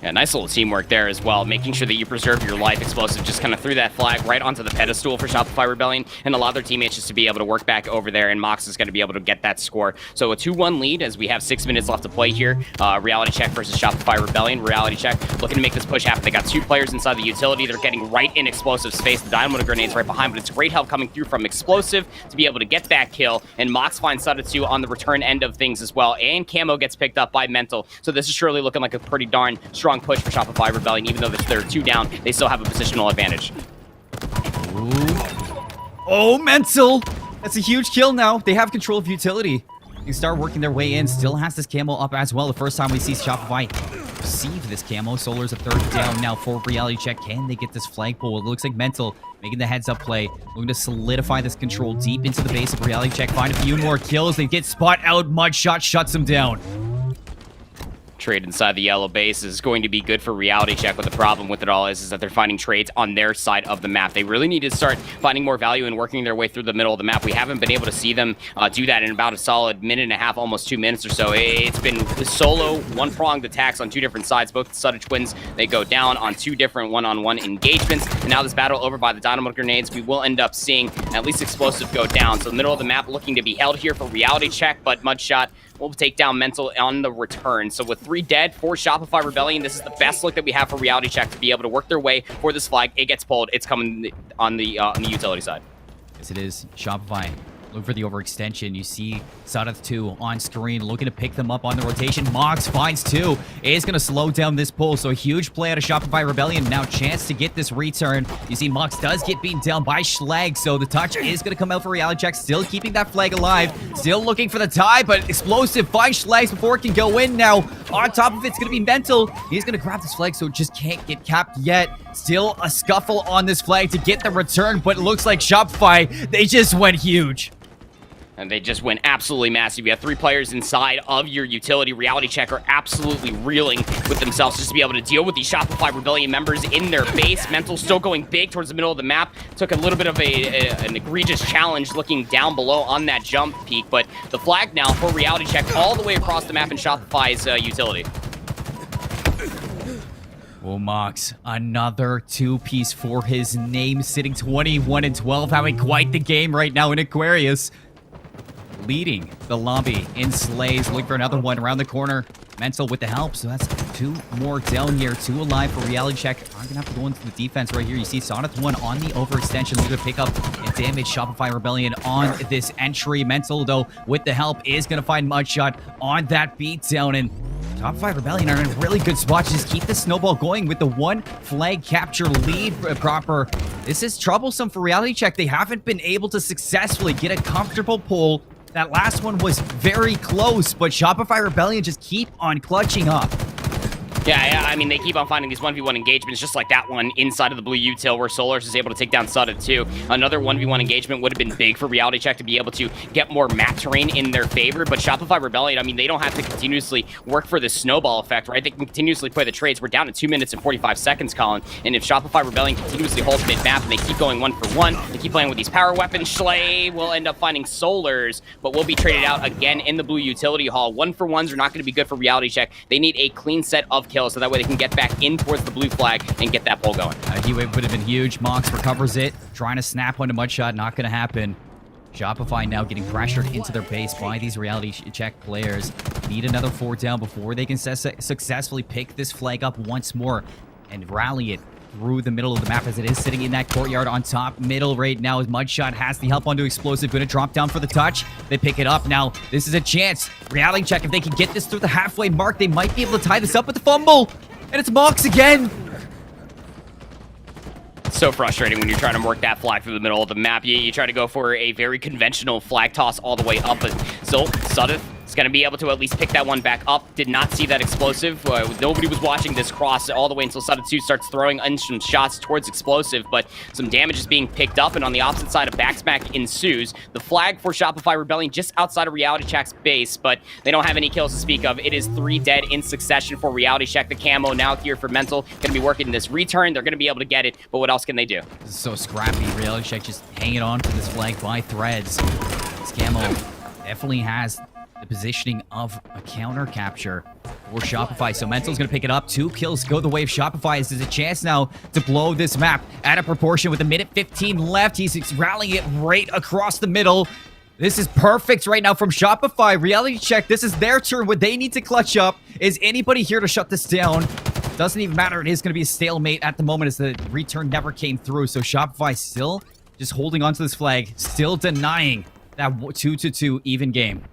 Yeah, nice little teamwork there as well, making sure that you preserve your life. Explosive just kind of threw that flag right onto the pedestal for Shopify Rebellion and allowed their teammates just to be able to work back over there, and Mox is going to be able to get that score. So a 2-1 lead as we have 6 minutes left to play here. Reality check versus Shopify Rebellion. Reality check looking to make this push happen. They got 2 players inside the utility. They're getting right in Explosive's face. The Dynamo Grenade's right behind, but it's great help coming through from Explosive to be able to get that kill, and Mox finds Sudeth 2 on the return end of things as well, and Camo gets picked up by Mental. So this is surely looking like a pretty darn strong push for Shopify Rebellion. Even though they're 2 down, they still have a positional advantage. Ooh. Oh, Mental! That's a huge kill now. They have control of utility. You can start working their way in. Still has this Camo up as well. The first time we see Shopify receive this Camo. Solar's a 3rd down now for reality check. Can they get this flagpole? It looks like Mental making the heads up play. Looking to solidify this control deep into the base of reality check. Find a few more kills. They get spot out. Mudshot shuts them down. Trade inside the yellow base is going to be good for reality check, but the problem with it all is that they're finding trades on their side of the map. They really need to start finding more value and working their way through the middle of the map. We haven't been able to see them do that in about a solid minute and a half, almost 2 minutes or so. It's been solo, one-pronged attacks on 2 different sides. Both Sudeth twins, they go down on 2 different one-on-one engagements, and now this battle over by the Dynamo Grenades, we will end up seeing at least Explosive go down. So the middle of the map looking to be held here for reality check, but Mudshot will take down Mental on the return. So with 3 dead for Shopify Rebellion, this is the best look that we have for reality check to be able to work their way for this flag. It gets pulled. It's coming on the utility side. Yes, it is. Shopify looking for the overextension. You see Sodeth 2 on screen, looking to pick them up on the rotation. Mox finds 2. Is going to slow down this pull. So a huge play out of Shopify Rebellion. Now chance to get this return. You see Mox does get beaten down by Schlag. So the touch is going to come out for reality check. Still keeping that flag alive. Still looking for the tie, but Explosive finds Schlags before it can go in now. On top of it's going to be Mental. He's going to grab this flag, so it just can't get capped yet. Still a scuffle on this flag to get the return, but it looks like Shopify, they just went huge. And they just went absolutely massive. You have 3 players inside of your utility. Reality Check are absolutely reeling with themselves just to be able to deal with these Shopify Rebellion members in their base. Mental still going big towards the middle of the map. Took a little bit of an egregious challenge looking down below on that jump peak. But the flag now for Reality Check all the way across the map in Shopify's utility. Oh, Mox, another 2-piece for his name, sitting 21-12, having quite the game right now in Aquarius. Leading the lobby in Slays, looking for another one around the corner. Mental with the help, so that's 2 more down here, 2 alive for Reality Check. I'm gonna have to go into the defense right here. You see Sonnet 1 on the overextension, looking to pick up and damage Shopify Rebellion on this entry. Mental, though, with the help, is gonna find Mudshot on that beatdown, and Shopify Rebellion are in a really good spot to just keep the snowball going with the 1 flag capture lead proper. This is troublesome for Reality Check. They haven't been able to successfully get a comfortable pull. That last one was very close, but Shopify Rebellion just keep on clutching up. Yeah, I mean, they keep on finding these 1v1 engagements just like that one inside of the blue util where Solars is able to take down Sudden too. Another 1v1 engagement would have been big for Reality Check to be able to get more map terrain in their favor, but Shopify Rebellion, I mean, they don't have to continuously work for the snowball effect, right? They can continuously play the trades. We're down to 2 minutes and 45 seconds, Colin, and if Shopify Rebellion continuously holds mid-map and they keep going 1 for 1, they keep playing with these power weapons, Schley will end up finding Solars, but will be traded out again in the blue utility hall. 1 for 1s are not going to be good for Reality Check. They need a clean set of kills so that way they can get back in towards the blue flag and get that pull going. Heat wave would have been huge. Mox recovers it, trying to snap onto Mudshot, not going to happen. Shopify now getting pressured into their base by these Reality Check players. Need another 4 down before they can successfully pick this flag up once more and rally it through the middle of the map as it is sitting in that courtyard on top middle right now. As Mudshot has the help onto Explosive, going to drop down for the touch. They pick it up now. This is a chance. Reality Check, if they can get this through the halfway mark, they might be able to tie this up with the fumble. And it's Mox again. So frustrating when you're trying to work that flag through the middle of the map. You try to go for a very conventional flag toss all the way up, but still, Sudden is going to be able to at least pick that one back up. Did not see that explosive. Nobody was watching this cross all the way until Sudden 2 starts throwing some shots towards explosive, but some damage is being picked up, and on the opposite side, a backsmack ensues. The flag for Shopify Rebellion just outside of Reality Check's base, but they don't have any kills to speak of. It is 3 dead in succession for Reality Check. The camo now here for Mental. Going to be working this return. They're going to be able to get it, but what else can they do? This is so scrappy. Reality Check just hanging on for this flag by threads. This camo definitely has the positioning of a counter capture for Shopify. So Mental's going to pick it up. 2 kills go the way of Shopify. This is a chance now to blow this map out of proportion with 1:15 left. He's rallying it right across the middle. This is perfect right now from Shopify. Reality Check, this is their turn. What they need to clutch up. Is anybody here to shut this down? Doesn't even matter. It is going to be a stalemate at the moment as the return never came through. So Shopify still just holding onto this flag, still denying that 2-2 even game.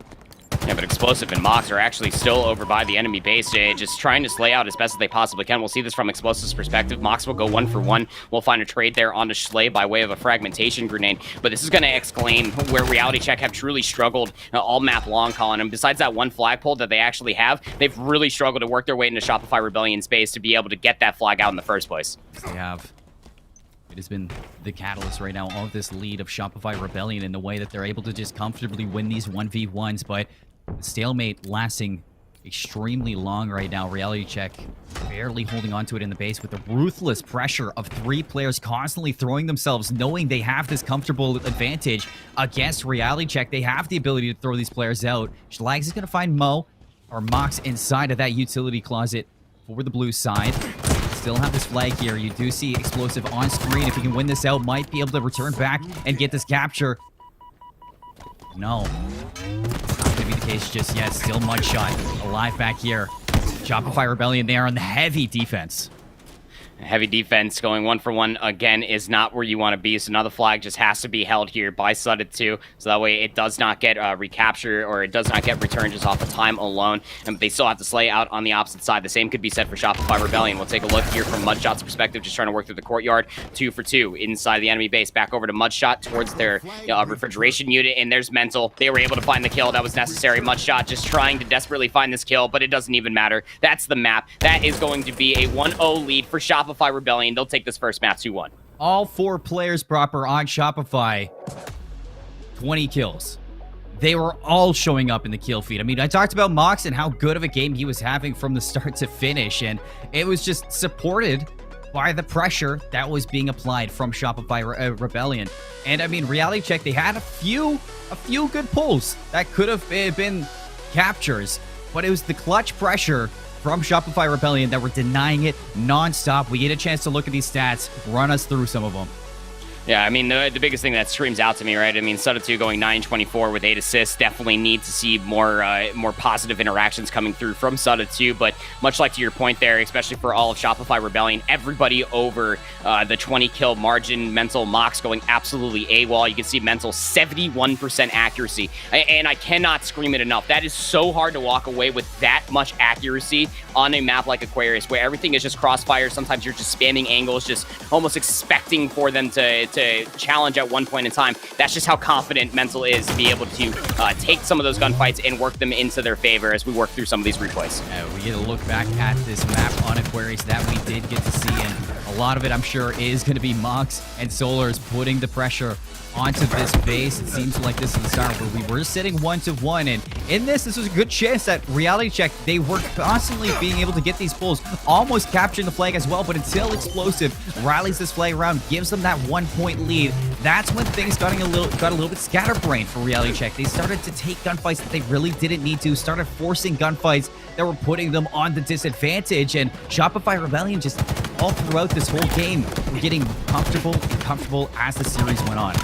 Yeah, but Explosive and Mox are actually still over by the enemy base, just trying to slay out as best as they possibly can. We'll see this from Explosive's perspective. Mox will go 1 for 1. We'll find a trade there onto Schley by way of a fragmentation grenade. But this is going to exclaim where Reality Check have truly struggled all map long, Colin. And besides that 1 flag pull that they actually have, they've really struggled to work their way into Shopify Rebellion's base to be able to get that flag out in the first place. They have. It has been the catalyst right now of this lead of Shopify Rebellion in the way that they're able to just comfortably win these 1v1s, but the stalemate lasting extremely long right now. Reality Check barely holding on to it in the base with the ruthless pressure of 3 players constantly throwing themselves, knowing they have this comfortable advantage against Reality Check. They have the ability to throw these players out. Schlags is going to find Mo or Mox inside of that utility closet for the blue side. Still have this flag here. You do see Explosive on screen. If he can win this out, might be able to return back and get this capture. No. Not going to be the case just yet. Still Mudshot alive back here. Shopify Rebellion there on the heavy defense. Heavy defense going 1 for 1 again is not where you want to be. So now the flag just has to be held here by Sudden 2. So that way it does not get recaptured or it does not get returned just off of time alone. And they still have to slay out on the opposite side. The same could be said for Shopify Rebellion. We'll take a look here from Mudshot's perspective, just trying to work through the courtyard. 2 for 2 inside the enemy base. Back over to Mudshot towards their refrigeration unit. And there's Mental. They were able to find the kill that was necessary. Mudshot just trying to desperately find this kill, but it doesn't even matter. That's the map. That is going to be a 1-0 lead for Shopify Rebellion. They'll take this first map 2-1. All 4 players proper on Shopify. 20 kills. they were all showing up in the kill feed. I mean, I talked about Mox and how good of a game he was having from the start to finish, and it was just supported by the pressure that was being applied from Shopify Rebellion. And I mean, reality check, they had a few good pulls that could have been captures, but it was the clutch pressure from Shopify Rebellion that were denying it non-stop. We get a chance to look at these stats, run us through some of them. Yeah, I mean, the biggest thing that screams out to me, right? I mean, Suda2 going 9-24 with 8 assists. Definitely need to see more positive interactions coming through from Suda2. But much like to your point there, especially for all of Shopify Rebellion, everybody over the 20-kill margin. Mental Mox going absolutely AWOL. You can see Mental 71% accuracy. And I cannot scream it enough. That is so hard to walk away with that much accuracy on a map like Aquarius, where everything is just crossfire. Sometimes you're just spamming angles, just almost expecting for them to challenge at one point in time. That's just how confident Mental is to be able to take some of those gunfights and work them into their favor as we work through some of these replays. We get a look back at this map on Aquarius that we did get to see, and a lot of it, I'm sure, is going to be Mox and Solars putting the pressure onto this base. It seems like this is the start where we were sitting 1-1, and in this was a good chance that reality check, they were constantly being able to get these pulls, almost capturing the flag as well, but until Explosive rallies this flag around, gives them that 1-point lead, that's when things got a little bit scatterbrained for reality check. They started to take gunfights that they really didn't need to, started forcing gunfights that were putting them on the disadvantage, and Shopify Rebellion just all throughout this whole game were getting comfortable as the series went on.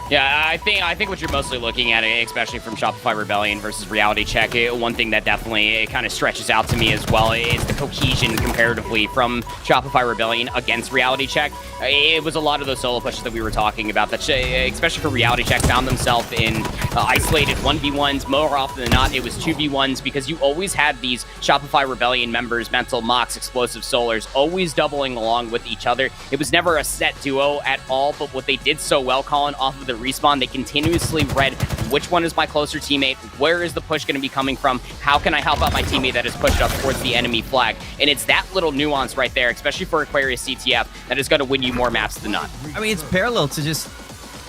Yeah, I think what you're mostly looking at, especially from Shopify Rebellion versus Reality Check, one thing that definitely kind of stretches out to me as well is the cohesion comparatively from Shopify Rebellion against Reality Check. It was a lot of those solo pushes that we were talking about, that especially for Reality Check, found themselves in isolated 1v1s. More often than not, it was 2v1s, because you always had these Shopify Rebellion members, Mental, Mox, Explosive, Solars, always doubling along with each other. It was never a set duo at all, but what they did so well, Colin, off of the respawn, they continuously read which one is my closer teammate, where is the push going to be coming from, how can I help out my teammate that is pushed up towards the enemy flag. And it's that little nuance right there, especially for Aquarius CTF, that is going to win you more maps than not. I mean, it's parallel to just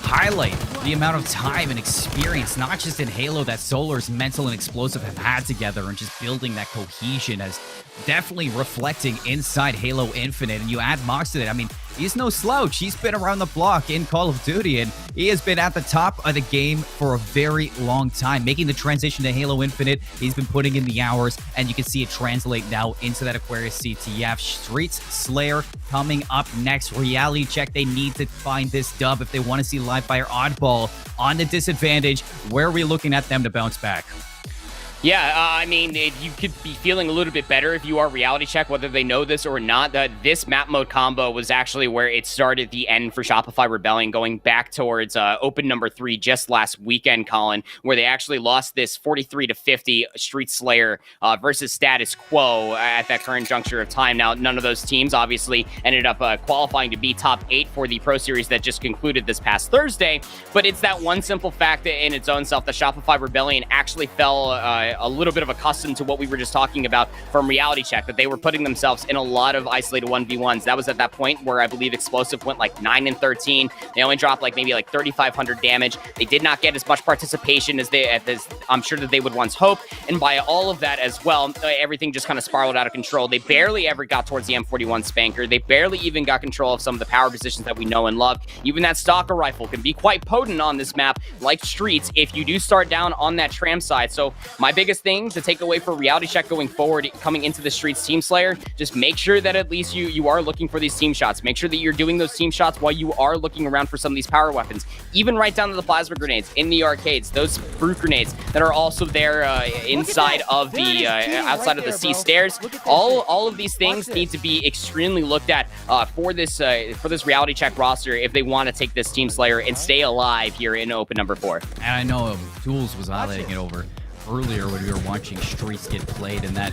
highlight the amount of time and experience, not just in Halo, that Solars, Mental, and Explosive have had together, and just building that cohesion as definitely reflecting inside Halo Infinite. And you add Mox to it, I mean, he's no slouch. He's been around the block in Call of Duty, and he has been at the top of the game for a very long time. Making the transition to Halo Infinite, he's been putting in the hours, and you can see it translate now into that Aquarius CTF. Streets Slayer coming up next. Reality check, they need to find this dub if they want to see Livefire Oddball on the disadvantage. Where are we looking at them to bounce back? Yeah, I mean, you could be feeling a little bit better if you are Reality Check, whether they know this or not. This map mode combo was actually where it started the end for Shopify Rebellion, going back towards open number 3 just last weekend, Colin, where they actually lost this 43-50 Street Slayer versus Status Quo at that current juncture of time. Now, none of those teams obviously ended up qualifying to be top 8 for the Pro Series that just concluded this past Thursday, but it's that one simple fact in its own self that Shopify Rebellion actually fell a little bit of accustomed to what we were just talking about from Reality Check, that they were putting themselves in a lot of isolated 1v1s. That was at that point where I believe Explosive went like 9-13. They only dropped like maybe like 3,500 damage. They did not get as much participation as I'm sure that they would once hope. And by all of that as well, everything just kind of spiraled out of control. They barely ever got towards the M41 Spanker. They barely even got control of some of the power positions that we know and love. Even that Stalker rifle can be quite potent on this map, like Streets, if you do start down on that tram side. So my biggest thing to take away for Reality Check going forward, coming into the Streets Team Slayer, just make sure that at least you are looking for these team shots. Make sure that you're doing those team shots while you are looking around for some of these power weapons, even right down to the plasma grenades in the arcades, those fruit grenades that are also there inside of the outside of the C stairs. All of these things need to be extremely looked at for this Reality Check roster if they want to take this Team Slayer and stay alive here in open number 4. And I know Jules was highlighting it over earlier when we were watching Streets get played, and that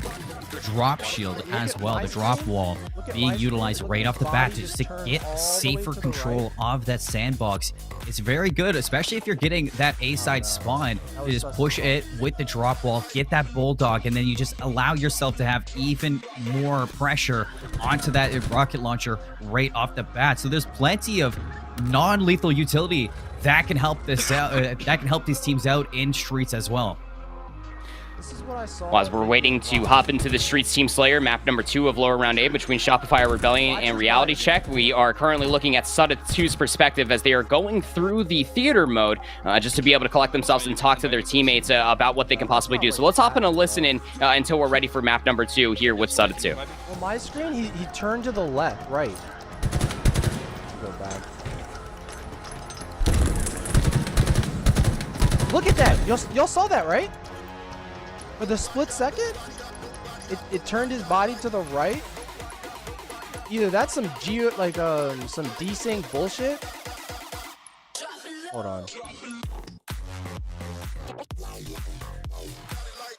drop shield as well, the drop wall being utilized right off the bat to just to get safer control of that sandbox. It's very good, especially if you're getting that A side spawn. You just push it with the drop wall, get that bulldog, and then you just allow yourself to have even more pressure onto that rocket launcher right off the bat. So there's plenty of non-lethal utility that can help this out, that can help these teams out in streets as well. This is what I saw. Well, as we're waiting to hop into the Streets Team Slayer, map number 2 of Lower Round A between Shopify Rebellion and Reality Check, we are currently looking at Sutta 2's perspective as they are going through the theater mode just to be able to collect themselves and talk to their teammates about what they can possibly do. So let's hop in and listen in until we're ready for map number 2 here with Sutta 2. On my screen, he turned to the left, right. Go back. Look at that! Y'all saw that, right? For the split second, it turned his body to the right. Either that's some some desync bullshit. Hold on.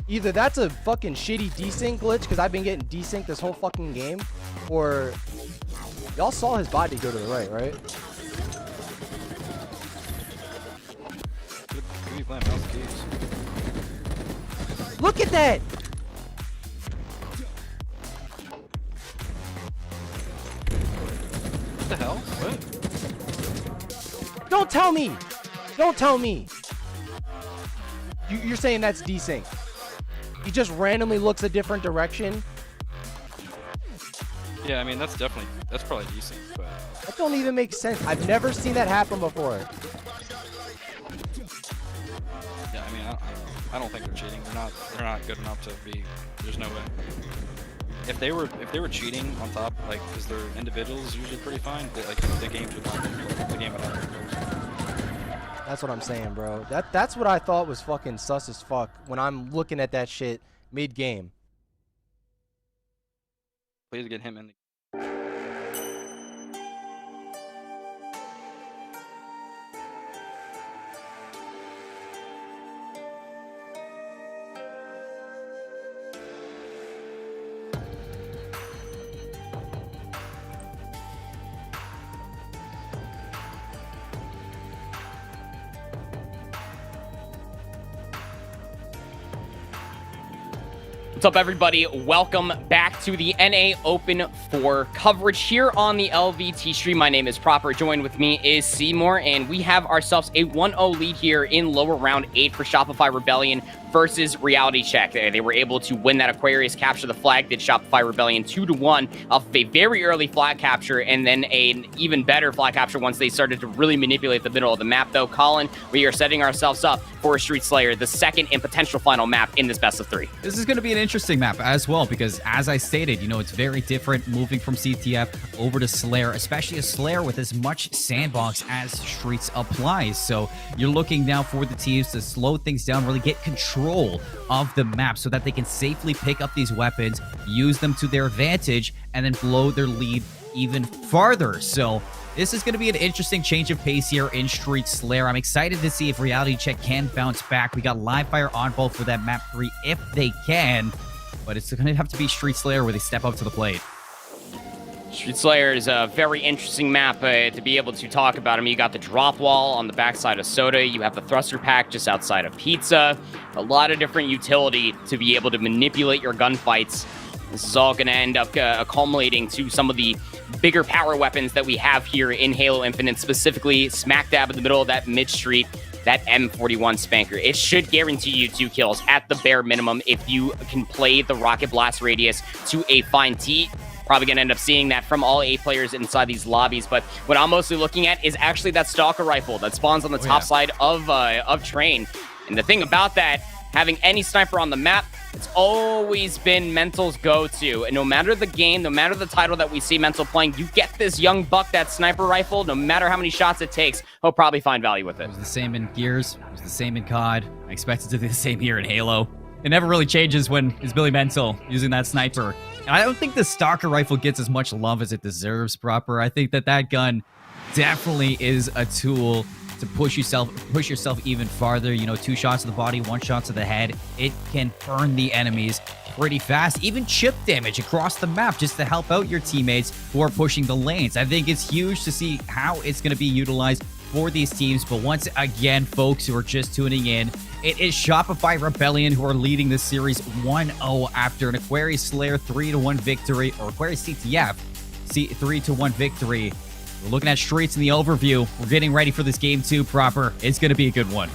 Either that's a fucking shitty desync glitch because I've been getting desynced this whole fucking game, or y'all saw his body go to the right, right? Look at that! What the hell? What? Don't tell me! Don't tell me! You're saying that's desync. He just randomly looks a different direction. Yeah, I mean that's probably decent, but That don't even make sense. I've never seen that happen before. yeah, I mean I don't think they're cheating. They're not good enough to be. There's no way. If they were cheating on top, like, because they're individuals usually pretty fine. Like the games would not. The game would not. That's what I'm saying, bro. That's what I thought was fucking sus as fuck when I'm looking at that shit mid-game. Please get him in the What's up, everybody? Welcome back to the NA Open 4 coverage here on the LVT stream. My name is Proper. Joined with me is Seymour, and we have ourselves a 1-0 lead here in lower round 8 for Shopify Rebellion versus Reality Check. They were able to win that Aquarius, capture the flag, did Shopify Rebellion 2-1 off of a very early flag capture, and then an even better flag capture once they started to really manipulate the middle of the map, though. Colin, we are setting ourselves up for a Street Slayer, the second and potential final map in this best of 3. This is going to be an interesting map as well, because as I stated, you know, it's very different moving from CTF over to Slayer, especially a Slayer with as much sandbox as Streets applies. So you're looking now for the teams to slow things down, really get control of the map so that they can safely pick up these weapons, use them to their advantage, and then blow their lead even farther. So this is going to be an interesting change of pace here in Street Slayer. I'm excited to see if Reality Check can bounce back. We got live fire on ball for that map 3 if they can, but it's going to have to be Street Slayer where they step up to the plate. Street Slayer is a very interesting map to be able to talk about. I mean, you got the drop wall on the backside of Soda. You have the thruster pack just outside of Pizza. A lot of different utility to be able to manipulate your gunfights. This is all going to end up accumulating to some of the bigger power weapons that we have here in Halo Infinite, specifically smack dab in the middle of that mid-street, that M41 Spanker. It should guarantee you 2 kills at the bare minimum if you can play the Rocket Blast radius to a fine tee. Probably going to end up seeing that from all 8 players inside these lobbies, but what I'm mostly looking at is actually that Stalker rifle that spawns on the top side of Train. And the thing about that, having any sniper on the map, it's always been Mental's go-to. And no matter the game, no matter the title that we see Mental playing, you get this young buck, that sniper rifle, no matter how many shots it takes, he'll probably find value with it. It was the same in Gears, it was the same in COD. I expect it to be the same here in Halo. It never really changes when it's Billy Mental using that sniper. And I don't think the Stalker rifle gets as much love as it deserves, Proper. I think that gun definitely is a tool to push yourself even farther. You know, 2 shots to the body, 1 shot to the head. It can burn the enemies pretty fast. Even chip damage across the map just to help out your teammates who are pushing the lanes. I think it's huge to see how it's going to be utilized for these teams. But once again, folks who are just tuning in, it is Shopify Rebellion who are leading this series 1-0 after an Aquarius Slayer 3-1 victory, or Aquarius CTF 3-1 victory. We're looking at Streets in the overview. We're getting ready for this game 2 proper. It's going to be a good one.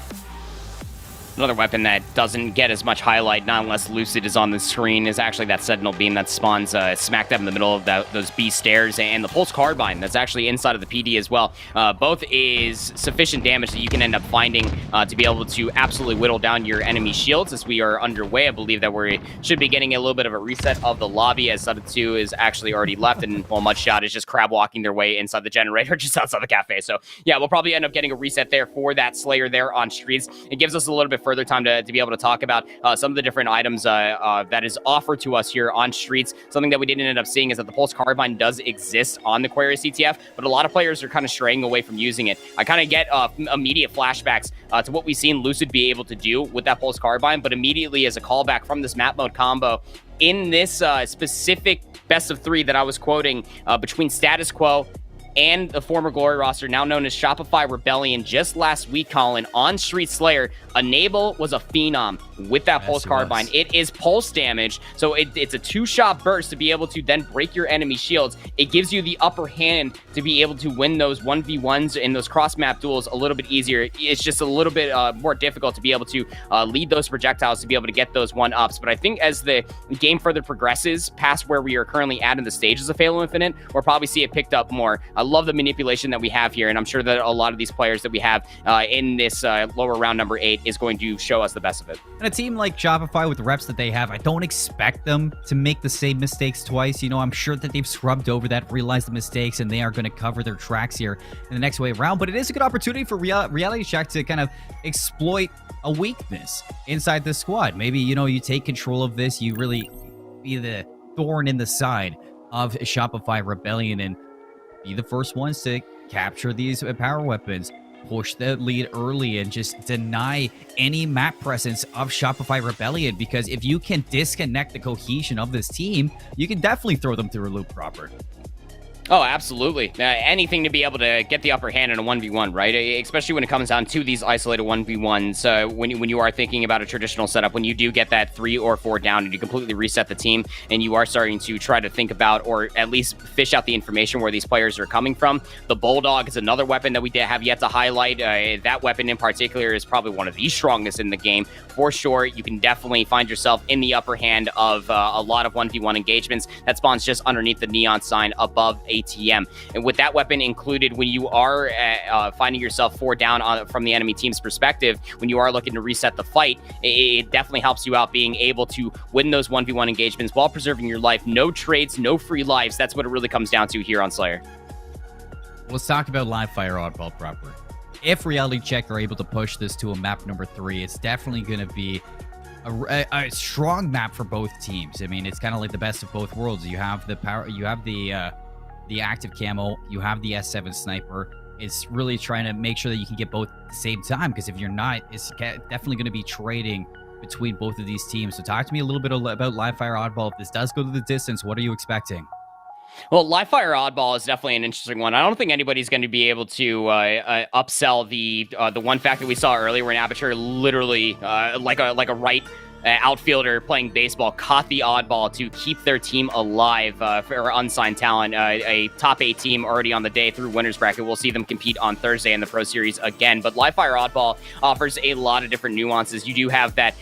Another weapon that doesn't get as much highlight, not unless Lucid is on the screen, is actually that Sentinel Beam that spawns smack dab in the middle of those B stairs, and the Pulse Carbine that's actually inside of the PD as well. Both is sufficient damage that you can end up finding to be able to absolutely whittle down your enemy shields. As we are underway, I believe that we should be getting a little bit of a reset of the lobby, as Sudden 2 is actually already left, and while Mudshot is just crab walking their way inside the generator just outside the cafe. So yeah, we'll probably end up getting a reset there for that Slayer there on Streets. It gives us a little bit further time to be able to talk about some of the different items that is offered to us here on Streets. Something that we didn't end up seeing is that the Pulse Carbine does exist on the Aquarius CTF, but a lot of players are kind of straying away from using it. I kind of get immediate flashbacks to what we've seen Lucid be able to do with that Pulse Carbine, but immediately as a callback from this map mode combo, in this specific best of 3 that I was quoting between Status Quo and the former Glory roster, now known as Shopify Rebellion, just last week, Colin, on Street Slayer, Enable was a phenom with that Pulse Carbine. It is pulse damage, so it's a 2-shot burst to be able to then break your enemy shields. It gives you the upper hand to be able to win those 1v1s in those cross-map duels a little bit easier. It's just a little bit more difficult to be able to lead those projectiles to be able to get those 1-ups. But I think as the game further progresses past where we are currently at in the stages of Halo Infinite, we'll probably see it picked up more. I love the manipulation that we have here, and I'm sure that a lot of these players that we have in this lower round number 8 is going to show us the best of it. And a team like Shopify with the reps that they have, I don't expect them to make the same mistakes twice. You know, I'm sure that they've scrubbed over that, realized the mistakes, and they are going to cover their tracks here in the next way around. But it is a good opportunity for Reality Check to kind of exploit a weakness inside the squad. Maybe, you know, you take control of this, you really be the thorn in the side of Shopify Rebellion and be the first ones to capture these power weapons, push the lead early, and just deny any map presence of Shopify Rebellion. Because if you can disconnect the cohesion of this team, you can definitely throw them through a loop proper. Oh, absolutely. Anything to be able to get the upper hand in a 1v1, right? Especially when it comes down to these isolated 1v1s. When you are thinking about a traditional setup, when you do get that 3 or 4 down and you completely reset the team, and you are starting to try to think about, or at least fish out the information where these players are coming from. The Bulldog is another weapon that we have yet to highlight. That weapon in particular is probably one of the strongest in the game. For sure, you can definitely find yourself in the upper hand of a lot of 1v1 engagements. That spawns just underneath the neon sign above ATM. And with that weapon included, when you are finding yourself 4 down from the enemy team's perspective, when you are looking to reset the fight, it definitely helps you out being able to win those 1v1 engagements while preserving your life. No trades, no free lives. That's what it really comes down to here on Slayer. Let's talk about live fire oddball proper. If Reality Check are able to push this to a map number 3, it's definitely going to be a strong map for both teams. I mean, it's kind of like the best of both worlds. You have the power, you have the active camo, you have the S7 sniper. It's really trying to make sure that you can get both at the same time, because if you're not, it's definitely going to be trading between both of these teams. So talk to me a little bit about live fire oddball. If this does go to the distance, what are you expecting? Well, live fire oddball is definitely an interesting one. I don't think anybody's going to be able to upsell the one fact that we saw earlier, when Aperture literally like a right outfielder playing baseball caught the oddball to keep their team alive for Unsigned Talent, a top 8 team already on the day through winners bracket. We'll see them compete on Thursday in the Pro Series again. But live fire oddball offers a lot of different nuances. You do have that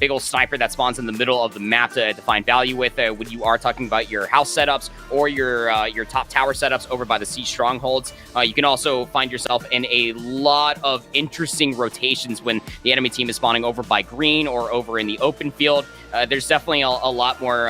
big old sniper that spawns in the middle of the map to find value with when you are talking about your house setups or your top tower setups over by the siege strongholds. You can also find yourself in a lot of interesting rotations when the enemy team is spawning over by green or over in the open field. There's definitely a lot more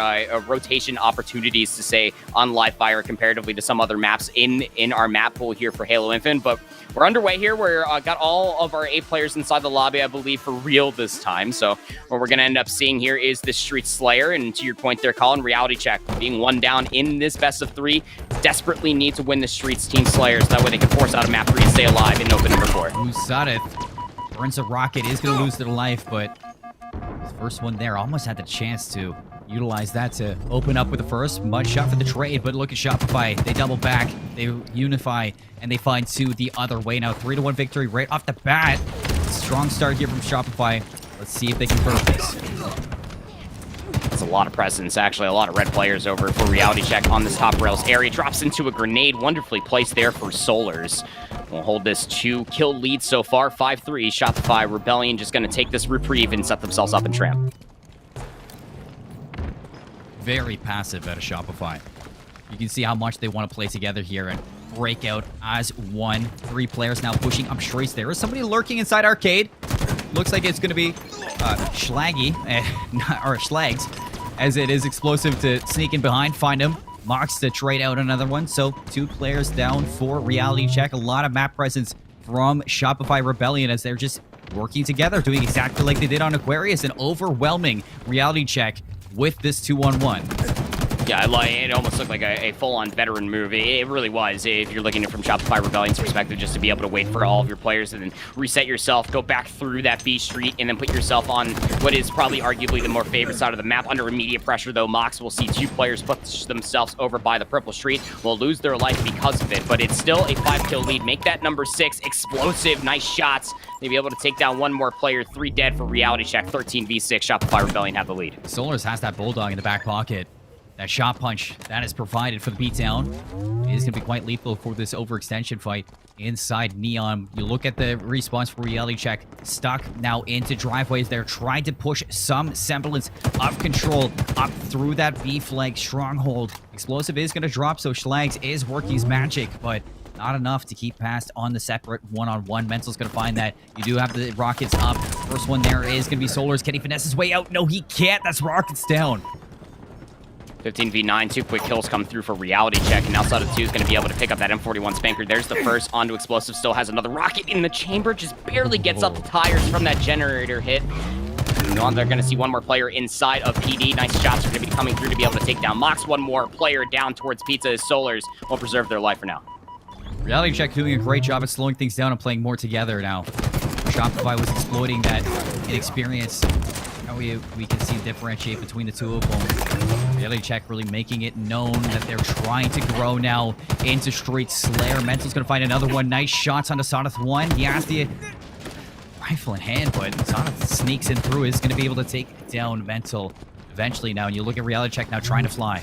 rotation opportunities to say on live fire comparatively to some other maps in our map pool here for Halo Infinite. But we're underway here. We're got all of our 8 players inside the lobby, I believe, for real this time. So what we're going to end up seeing here is the Street Slayer. And to your point there, Colin, Reality Check being 1 down in this best of 3, desperately need to win the Streets Team Slayers. That way they can force out a map 3 and stay alive in open number 4. Burns a rocket, is going to lose their life, but his first one there almost had the chance to utilize that to open up with the first. Mud shot for the trade, but look at Shopify. They double back, they unify, and they find 2 the other way. Now 3-1 victory right off the bat. Strong start here from Shopify. Let's see if they can convert this. That's a lot of presence, actually. A lot of red players over for Reality Check on this top rails area. Drops into a grenade. Wonderfully placed there for Solars. We'll hold this 2-kill lead so far. 5-3. Shopify Rebellion just going to take this reprieve and set themselves up in tramp. Very passive out of Shopify. You can see how much they want to play together here and break out as one. 3 players now pushing up streets. There is somebody lurking inside arcade. Looks like it's going to be Schlaggy, or Schlags, as it is explosive to sneak in behind, find him. Mox to trade out another one. So 2 players down for Reality Check. A lot of map presence from Shopify Rebellion as they're just working together, doing exactly like they did on Aquarius. An overwhelming Reality Check with this 2-on-1. Yeah, it almost looked like a full-on veteran move. It really was, if you're looking at it from Shopify Rebellion's perspective, just to be able to wait for all of your players and then reset yourself, go back through that B street, and then put yourself on what is probably arguably the more favorite side of the map. Under immediate pressure, though, Mox will see 2 players put themselves over by the purple street, will lose their life because of it, but it's still a 5-kill lead. Make that number 6 explosive, nice shots. They'll be able to take down 1 more player. 3 dead for Reality Check. 13v6. Shopify Rebellion have the lead. Solars has that Bulldog in the back pocket. That shot punch that is provided for the beatdown is going to be quite lethal for this overextension fight inside Neon. You look at the response for Reality Check. Stuck now into driveways. They're trying to push some semblance of control up through that B flag stronghold. Explosive is going to drop, so Schlags is working his magic, but not enough to keep past on the separate one-on-one. Mental's going to find that. You do have the Rockets up. First one there is going to be Solars. Can he finesse his way out? No, he can't. That's Rockets down. 15v9, 2 quick kills come through for Reality Check, and now Sada 2 is going to be able to pick up that M41 Spanker. There's the first onto Explosive, still has another rocket in the chamber, just barely gets up the tires from that generator hit. No, they're going to see 1 more player inside of PD. Nice shots are going to be coming through to be able to take down Mox. 1 more player down towards Pizza as Solars will preserve their life for now. Reality Check doing a great job at slowing things down and playing more together now. Shopify was exploiting that inexperience. Now we can see differentiate between the 2 of them. Reality Check really making it known that they're trying to grow now into Street Slayer. Mental's going to find another one. Nice shots onto Sonath 1. He has the rifle in hand, but Sonath sneaks in through. Is going to be able to take down Mental eventually now. And you look at Reality Check now trying to fly.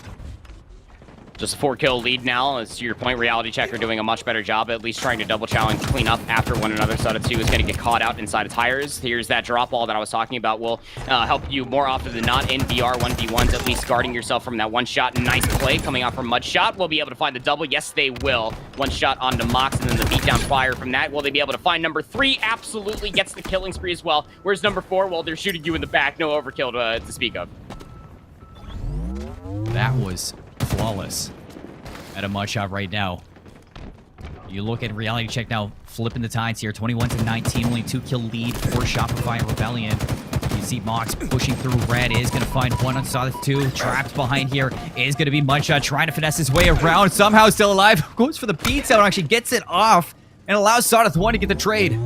Just a 4-kill lead now. As to your point, Reality Check are doing a much better job, at least trying to double challenge, clean up after one another. Sada 2 is going to get caught out inside of tires. Here's that drop ball that I was talking about. Will help you more often than not in VR 1v1s, at least guarding yourself from that 1 shot. Nice play coming out from Mudshot. Will be able to find the double. Yes, they will. 1 shot onto Mox, and then the beatdown fire from that. Will they be able to find number 3? Absolutely gets the killing spree as well. Where's number 4? Well, they're shooting you in the back. No overkill to speak of. That was flawless. At a mud shot right now. You look at Reality Check now, flipping the tides here. 21-19, only 2-kill lead for Shopify Rebellion. You see Mox pushing through red, is going to find 1 on Solid 2. Trapped behind here is going to be Mudshot trying to finesse his way around. Somehow still alive. Goes for the beats out, actually gets it off, and allows Sawtooth 1 to get the trade.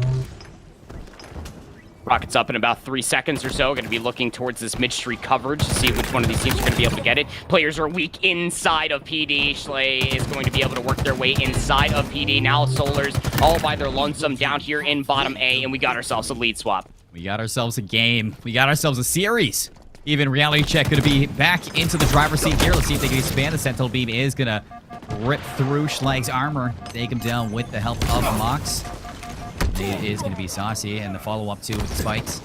Rockets up in about 3 seconds or so. Going to be looking towards this mid-street coverage to see which one of these teams are going to be able to get it. Players are weak inside of PD. Schley is going to be able to work their way inside of PD. Now Solars all by their lonesome down here in bottom A, and we got ourselves a lead swap. We got ourselves a game. We got ourselves a series. Even Reality Check going to be back into the driver's seat here. Let's see if they can expand. The Sentinel Beam is going to rip through Schlag's armor. Take him down with the help of Mox. It is going to be Saucy, and the follow-up too with spikes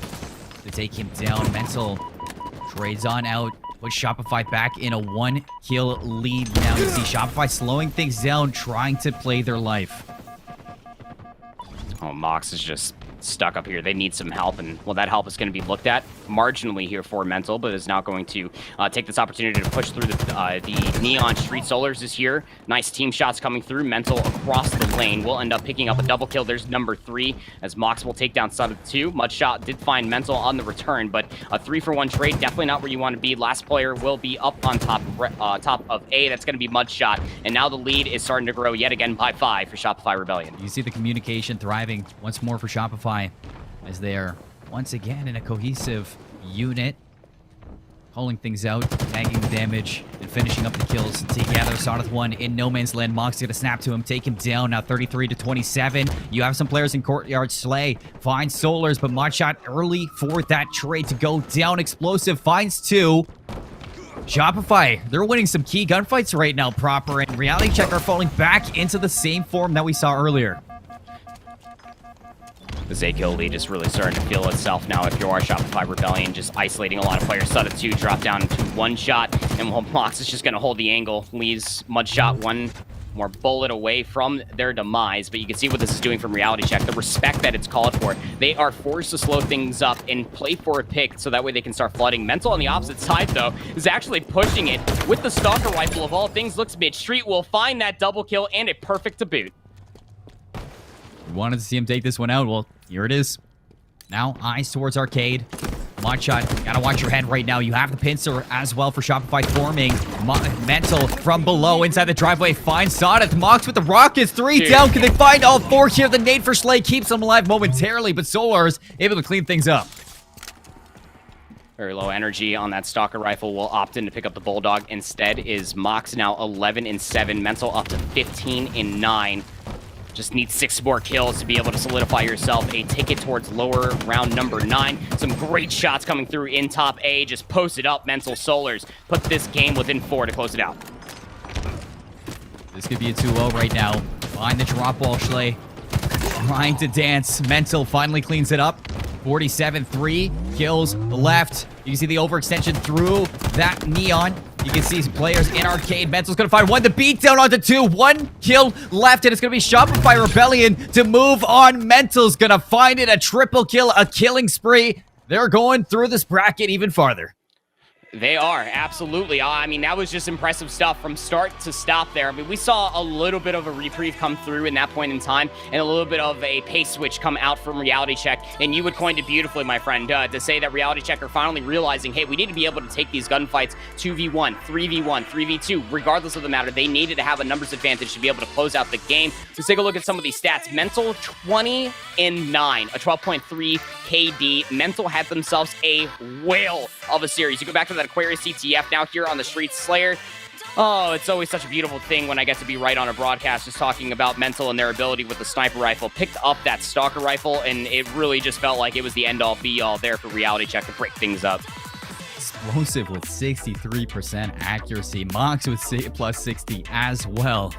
to take him down. Mental trades on out, puts Shopify back in a 1-kill lead. Now you see Shopify slowing things down, trying to play their life. Oh, Mox is just stuck up here. They need some help, and well, that help is going to be looked at marginally here for Mental, but is now going to take this opportunity to push through the Neon Street. Solars is here. Nice team shots coming through. Mental across the lane will end up picking up a double kill. There's number 3 as Mox will take down Son of 2. Mudshot did find Mental on the return, but a 3-for-1 trade, definitely not where you want to be. Last player will be up on top of A. That's going to be Mudshot, and now the lead is starting to grow yet again by 5 for Shopify Rebellion. You see the communication thriving once more for Shopify as they are once again in a cohesive unit. calling things out, tagging the damage, and finishing up the kills together. Sonnet 1 in no man's land. Mox gonna snap to him, take him down. Now 33 to 27. You have some players in Courtyard. Slay finds Solars, but Modshot early for that trade to go down. Explosive finds 2. Shopify, they're winning some key gunfights right now, Proper, and Reality Check are falling back into the same form that we saw earlier. The Zay-kill lead is really starting to feel itself now if you are Shopify Rebellion, just isolating a lot of players. Sutta 2 drop down to 1 shot, and while Mox is just going to hold the angle, leaves Mudshot 1 more bullet away from their demise. But you can see what this is doing from Reality Check, the respect that it's called for. They are forced to slow things up and play for a pick so that way they can start flooding. Mental on the opposite side, though, is actually pushing it with the Stalker Rifle of all things. Looks mid-street, will find that double kill and a perfect to boot. Wanted to see him take this one out. Well, here it is. Now, eyes towards Arcade. Modshot, gotta watch your head right now. You have the pincer as well for Shopify forming. Mental from below inside the driveway finds Sonnet. Mox with the rockets. 3 down. Can they find all 4 here? The nade for Slay keeps them alive momentarily, but Solar's able to clean things up. Very low energy on that Stalker Rifle. Will opt in to pick up the Bulldog. Instead is Mox now 11-7. Mental up to 15-9. Just need 6 more kills to be able to solidify yourself a ticket towards lower round number 9. Some great shots coming through in top A. Just posted up. Mental Solars put this game within 4 to close it out. This could be a 2-0 right now. Find the drop ball, Schley. Trying to dance. Mental finally cleans it up. 47-3. Kills left. You can see the overextension through that Neon. You can see some players in Arcade. Mental's gonna find 1 to beat down onto 2. 1 kill left, and it's gonna be Shopify Rebellion to move on. Mental's gonna find it. A triple kill, a killing spree. They're going through this bracket even farther. They are, absolutely. I mean, that was just impressive stuff from start to stop there. I mean, we saw a little bit of a reprieve come through in that point in time, and a little bit of a pace switch come out from Reality Check, and you would coined it beautifully, my friend, to say that Reality Check are finally realizing, hey, we need to be able to take these gunfights 2v1, 3v1, 3v2, regardless of the matter. They needed to have a numbers advantage to be able to close out the game. Let's take a look at some of these stats. Mental, 20-9, a 12.3 KD. Mental had themselves a whale of a series. You go back to that Aquarius CTF now here on the Streets. Slayer. Oh, it's always such a beautiful thing when I get to be right on a broadcast just talking about Mental and their ability with the sniper rifle. Picked up that Stalker Rifle, and it really just felt like it was the end-all, be-all there for Reality Check to break things up. Explosive with 63% accuracy. Mox with plus 60 as well.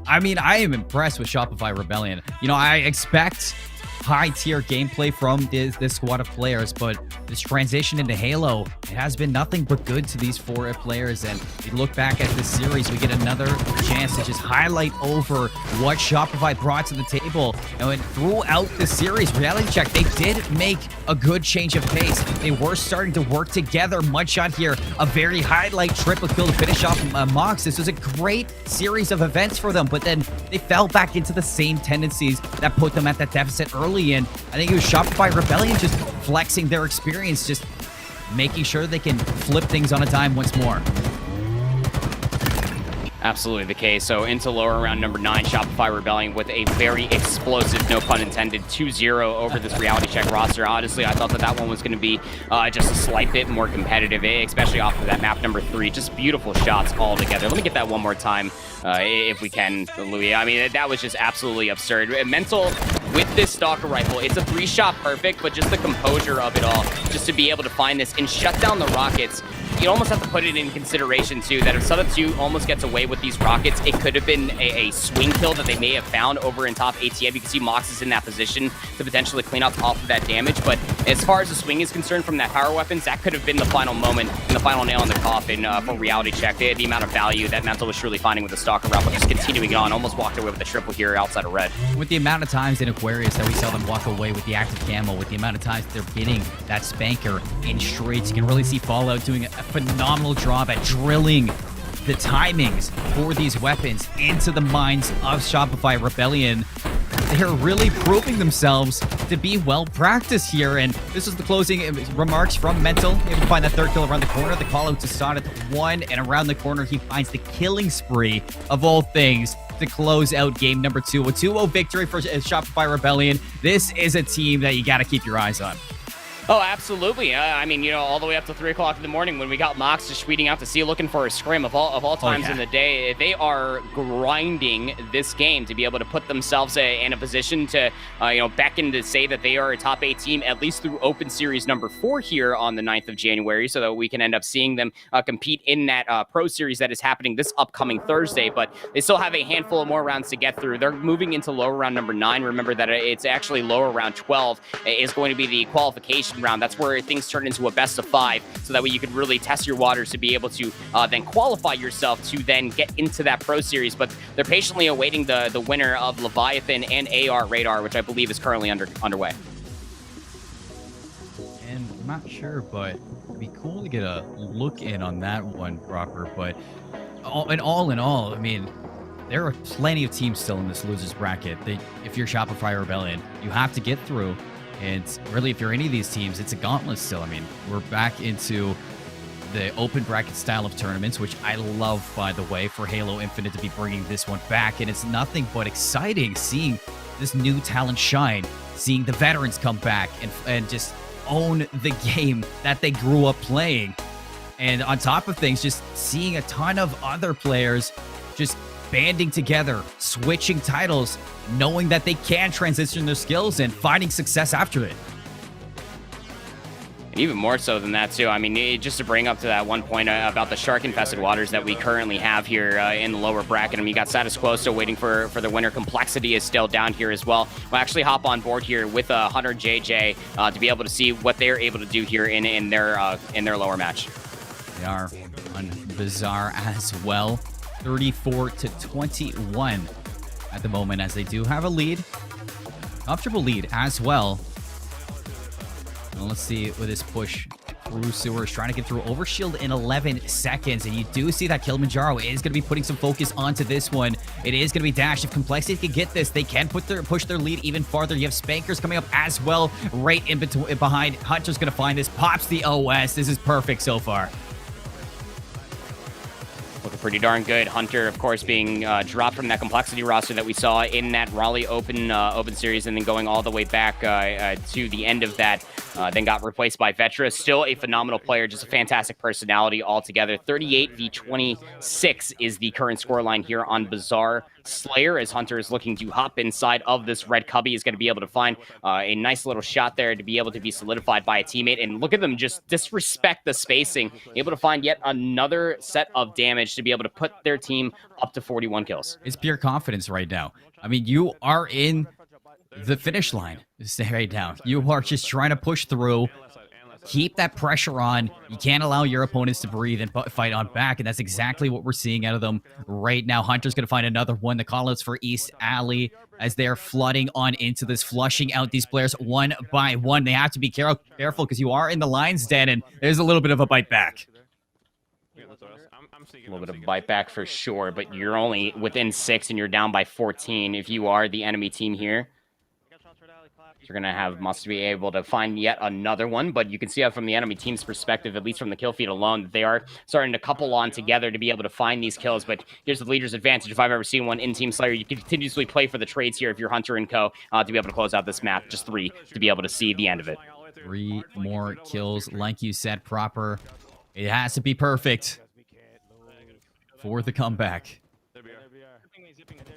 I mean, I am impressed with Shopify Rebellion. You know, I expect high-tier gameplay from this squad of players, but this transition into Halo, it has been nothing but good to these 4 players. And we look back at this series, we get another chance to just highlight over what Shopify brought to the table. And throughout the series, Reality Check, they did make a good change of pace. They were starting to work together. Mudshot here, a very highlight triple kill to finish off Mox. This was a great series of events for them, but then they fell back into the same tendencies that put them at that deficit early. And I think it was Shopify Rebellion just flexing their experience, just making sure they can flip things on a dime once more. Absolutely the case. So into lower round number 9, Shopify Rebellion with a very explosive, no pun intended, 2-0 over this Reality Check roster. Honestly, I thought that one was going to be just a slight bit more competitive, especially off of that map number 3. Just beautiful shots all together. Let me get that one more time if we can, Louis. I mean, that was just absolutely absurd. Mental with this Stalker Rifle, it's a 3-shot perfect, but just the composure of it all, just to be able to find this and shut down the rockets. You almost have to put it in consideration, too, that if Sutta 2 almost gets away with these rockets, it could have been a swing kill that they may have found over in top ATM. You can see Mox is in that position to potentially clean up off of that damage. But as far as the swing is concerned from that power weapons, that could have been the final moment and the final nail in the coffin for Reality Check. The amount of value that Mental was truly finding with the Stalker Rifle, just continuing on, almost walked away with a triple here outside of red. With the amount of times in Aquarius that we saw them walk away with the active camo, with the amount of times they're getting that spanker in straights, you can really see Fallout doing a phenomenal job at drilling the timings for these weapons into the minds of Shopify Rebellion. They're really proving themselves to be well practiced here, and this is the closing remarks from Mental. Able to find that 3rd kill around the corner. The call out to Sonnet 1, and around the corner he finds the killing spree of all things to close out game number 2. A 2-0 victory for Shopify Rebellion. This is a team that you got to keep your eyes on. Oh, absolutely. I mean, you know, all the way up to 3 o'clock in the morning when we got Mox just tweeting out to sea looking for a scrim of all times in the day. They are grinding this game to be able to put themselves in a position to, you know, beckon to say that they are a top 8 team, at least through Open Series number 4 here on the 9th of January, so that we can end up seeing them compete in that Pro Series that is happening this upcoming Thursday. But they still have a handful of more rounds to get through. They're moving into lower round number 9. Remember that it's actually lower round 12 is going to be the qualification round. That's where things turn into a best of 5, so that way you could really test your waters to be able to then qualify yourself to then get into that Pro Series. But they're patiently awaiting the winner of Leviathan and AR Radar, which I believe is currently underway. And I'm not sure, but it'd be cool to get a look in on that one proper. But in all, I mean, there are plenty of teams still in this losers bracket. If you're Shopify Rebellion, you have to get through. And really, if you're any of these teams, it's a gauntlet still. I mean, we're back into the open bracket style of tournaments, which I love, by the way, for Halo Infinite to be bringing this one back. And it's nothing but exciting seeing this new talent shine, seeing the veterans come back and just own the game that they grew up playing. And on top of things, just seeing a ton of other players just banding together, switching titles, knowing that they can transition their skills and finding success after it. And even more so than that, too. I mean, just to bring up to that one point about the shark-infested waters that we currently have here in the lower bracket. I mean, you got Status Quo still waiting for the winner. Complexity is still down here as well. We'll actually hop on board here with Hunter JJ to be able to see what they're able to do here in their lower match. They are on Bizarre as well. 34-21 at the moment, as they do have a lead. Comfortable lead as well. And let's see with this push through sewers, trying to get through Overshield in 11 seconds. And you do see that Kilimanjaro is going to be putting some focus onto this one. It is going to be Dash. If Complexity can get this, they can push their lead even farther. You have Spankers coming up as well, right in between, behind. Hunter's going to find this, pops the OS. This is perfect so far. Looking pretty darn good. Hunter, of course, being dropped from that Complexity roster that we saw in that Raleigh Open Series, and then going all the way back to the end of that, then got replaced by Vetra. Still a phenomenal player, just a fantastic personality altogether. 38-26 is the current scoreline here on Bizarre Slayer, as Hunter is looking to hop inside of this red cubby. Is going to be able to find a nice little shot there to be able to be solidified by a teammate. And look at them just disrespect the spacing, able to find yet another set of damage to be able to put their team up to 41 kills. It's pure confidence right now. I mean, you are in the finish line right now. You are just trying to push through, keep that pressure on. You can't allow your opponents to breathe and fight on back, and that's exactly what we're seeing out of them right now. Hunter's going to find another one. The call-outs for East Alley as they're flooding on into this, flushing out these players one by one. They have to be careful because you are in the lion's den, and there's a little bit of a bite back. A little bit of bite back for sure, but you're only within 6 and you're down by 14 if you are the enemy team here. You're going to must be able to find yet another one, but you can see how from the enemy team's perspective, at least from the kill feed alone, they are starting to couple on together to be able to find these kills. But here's the leader's advantage. If I've ever seen one in Team Slayer, you can continuously play for the trades here if you're Hunter and Co. To be able to close out this map. Just 3 to be able to see the end of it. 3 more kills, like you said, proper. It has to be perfect for the comeback.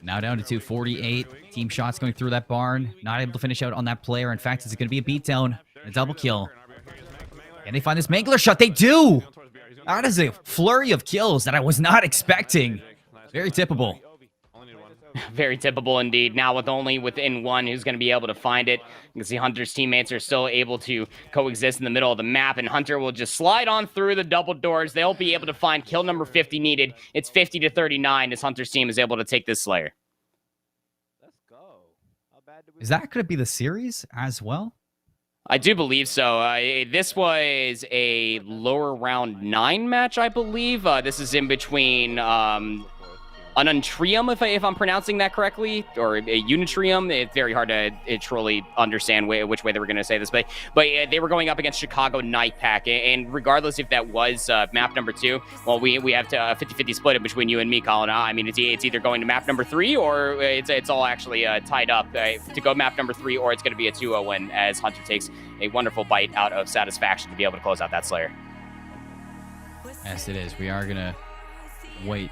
Now down to 248. Team shots going through that barn. Not able to finish out on that player. In fact, it's going to be a beatdown. A double kill. Can they find this Mangler shot? They do! That is a flurry of kills that I was not expecting. Very tippable. Very typical indeed. Now with only within 1 who's going to be able to find it. You can see Hunter's teammates are still able to coexist in the middle of the map, and Hunter will just slide on through the double doors. They'll be able to find kill number 50 needed. It's 50-39 as Hunter's team is able to take this Slayer. Is that going to be the series as well? I do believe so. This was a lower round 9 match, I believe. This is in between Unintrium, if I'm pronouncing that correctly, or a Unitrium. It's very hard to truly understand which way they were going to say this, but they were going up against Chicago Nightpack, and regardless if that was map number 2, well, we have to 50-50 split it between you and me, Colin. I mean, it's either going to map number 3 or it's all actually tied up to go map number 3, or it's going to be a 2-0 win as Hunter takes a wonderful bite out of satisfaction to be able to close out that Slayer. Yes, it is. We are going to wait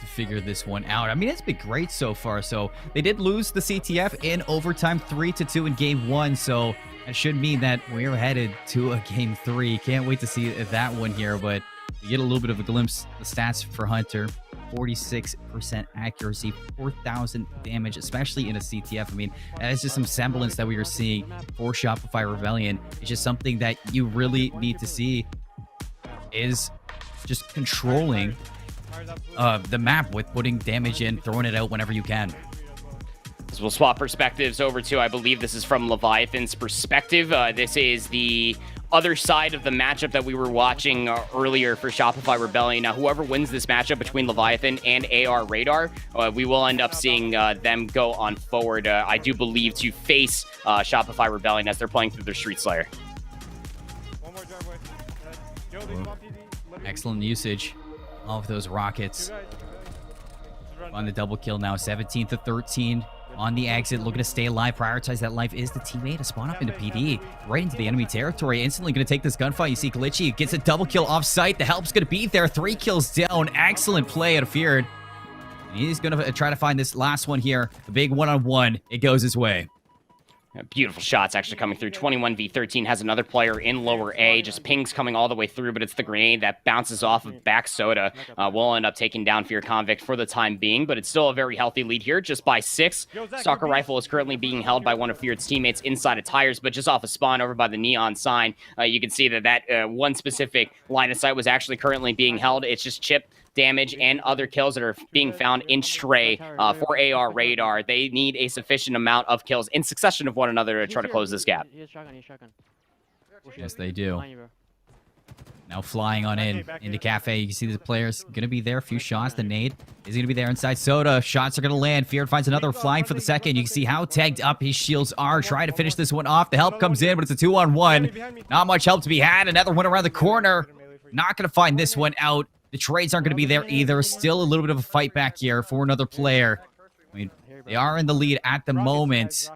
to figure this one out. I mean, it's been great so far. So they did lose the CTF in overtime 3-2 in game 1. So that should mean that we're headed to a game 3. Can't wait to see that one here, but you get a little bit of a glimpse of the stats for Hunter. 46% accuracy, 4,000 damage, especially in a CTF. I mean, that is just some semblance that we are seeing for Shopify Rebellion. It's just something that you really need to see is just controlling the map with putting damage in, throwing it out whenever you can. So we'll swap perspectives over to, I believe this is from Leviathan's perspective. This is the other side of the matchup that we were watching earlier for Shopify Rebellion. Now, whoever wins this matchup between Leviathan and AR Radar, we will end up seeing them go on forward, I do believe, to face Shopify Rebellion as they're playing through their Street Slayer. Excellent usage of those rockets on the double kill now. 17-13 on the exit, looking to stay alive, prioritize that life. Is the teammate to spawn up into PD right into the enemy territory, instantly going to take this gunfight. You see Glitchy gets a double kill off site. The help's going to be there. 3 kills down. Excellent play out of Feared. He's going to try to find this last one here. A big one-on-one. It goes his way. Beautiful shots actually coming through. 21v13 has another player in lower A. Just pings coming all the way through, but it's the grenade that bounces off of back soda. We'll end up taking down Fear Convict for the time being, but it's still a very healthy lead here, just by 6. Stalker Rifle is currently being held by one of Feared's teammates inside of tires, but just off a spawn over by the neon sign. You can see that one specific line of sight was actually currently being held. It's just chip damage and other kills that are being found in Stray for AR Radar. They need a sufficient amount of kills in succession of one another to try to close this gap. Yes, they do. Now flying on in into Cafe. You can see the players going to be there. A few shots. The nade is going to be there inside Soda. Shots are going to land. Feared finds another flying for the second. You can see how tagged up his shields are. Trying to finish this one off. The help comes in, but it's a 2-on-1. Not much help to be had. Another one around the corner. Not going to find this one out. The trades aren't going to be there either. Still a little bit of a fight back here for another player. I mean, they are in the lead at the moment.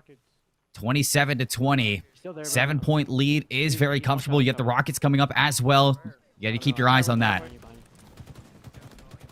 27-20. 7-point lead is very comfortable. Yet the Rockets coming up as well. You got to keep your eyes on that.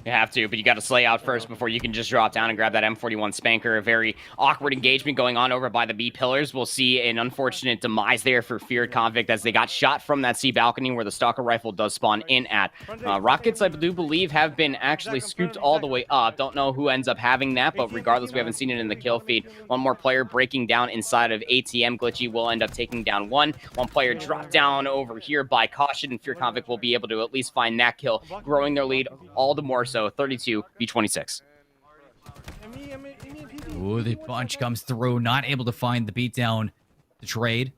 You have to, but you got to slay out first before you can just drop down and grab that M41 Spanker. A very awkward engagement going on over by the B pillars. We'll see an unfortunate demise there for Feared Convict as they got shot from that C balcony where the Stalker Rifle does spawn in at. Rockets, I do believe, have been actually scooped all the way up. Don't know who ends up having that, but regardless, we haven't seen it in the kill feed. One more player breaking down inside of ATM. Glitchy will end up taking down one. One player dropped down over here by Caution, and Feared Convict will be able to at least find that kill, growing their lead all the more so. 32v26. Ooh, the bunch comes through. Not able to find the beatdown. The trade.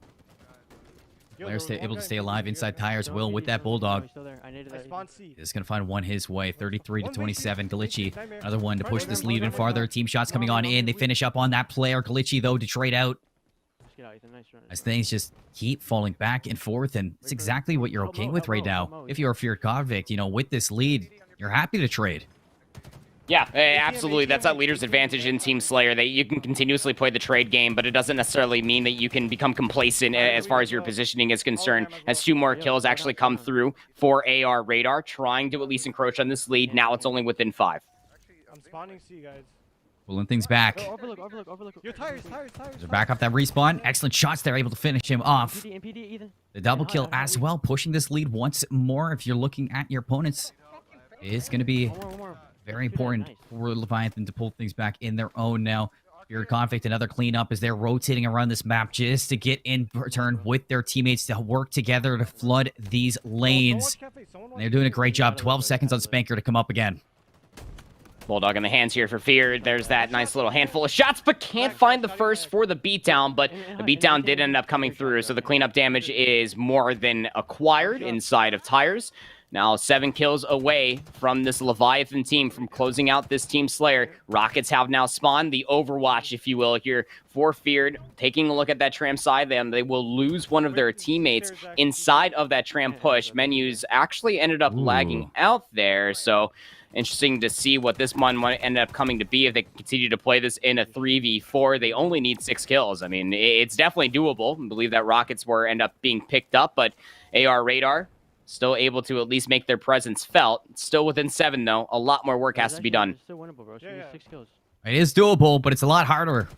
Players able to stay alive inside tires. Will with that Bulldog. Is going to find one his way. 33-27. Glitchy. Another one to push this lead even farther. Team shots coming on in. They finish up on that player. Glitchy, though, to trade out. As things just keep falling back and forth. And it's exactly what you're okay with right now. If you're a Feared Convict, you know, with this lead, you're happy to trade. Yeah, absolutely. That's that leader's advantage in Team Slayer, that you can continuously play the trade game, but it doesn't necessarily mean that you can become complacent as far as your positioning is concerned, as 2 more kills actually come through for AR Radar, trying to at least encroach on this lead. Now it's only within 5. I'm spawning C, guys. Pulling things back. Overlook. Your tires. They're back off that respawn. Excellent shots there, able to finish him off. The double kill as well, pushing this lead once more. If you're looking at your opponents, it's going to be very important for Leviathan to pull things back in their own now. Feared Convict, another cleanup as they're rotating around this map just to get in return with their teammates to work together to flood these lanes. And they're doing a great job. 12 seconds on Spanker to come up again. Bulldog in the hands here for Feared. There's that nice little handful of shots, but can't find the first for the beatdown, but the beatdown did end up coming through, so the cleanup damage is more than acquired inside of tires. Now 7 kills away from this Leviathan team from closing out this Team Slayer. Rockets have now spawned the Overwatch, if you will, here for Feared. Taking a look at that tram side, they will lose one of their teammates inside of that tram push. Menus actually ended up lagging out there, so interesting to see what this one might end up coming to be if they continue to play this in a 3v4. They only need 6 kills. I mean, it's definitely doable. I believe that Rockets were end up being picked up, but AR Radar still able to at least make their presence felt. Still within 7, though. A lot more work has to be done. It's still winnable, bro. 6 kills. It is doable, but it's a lot harder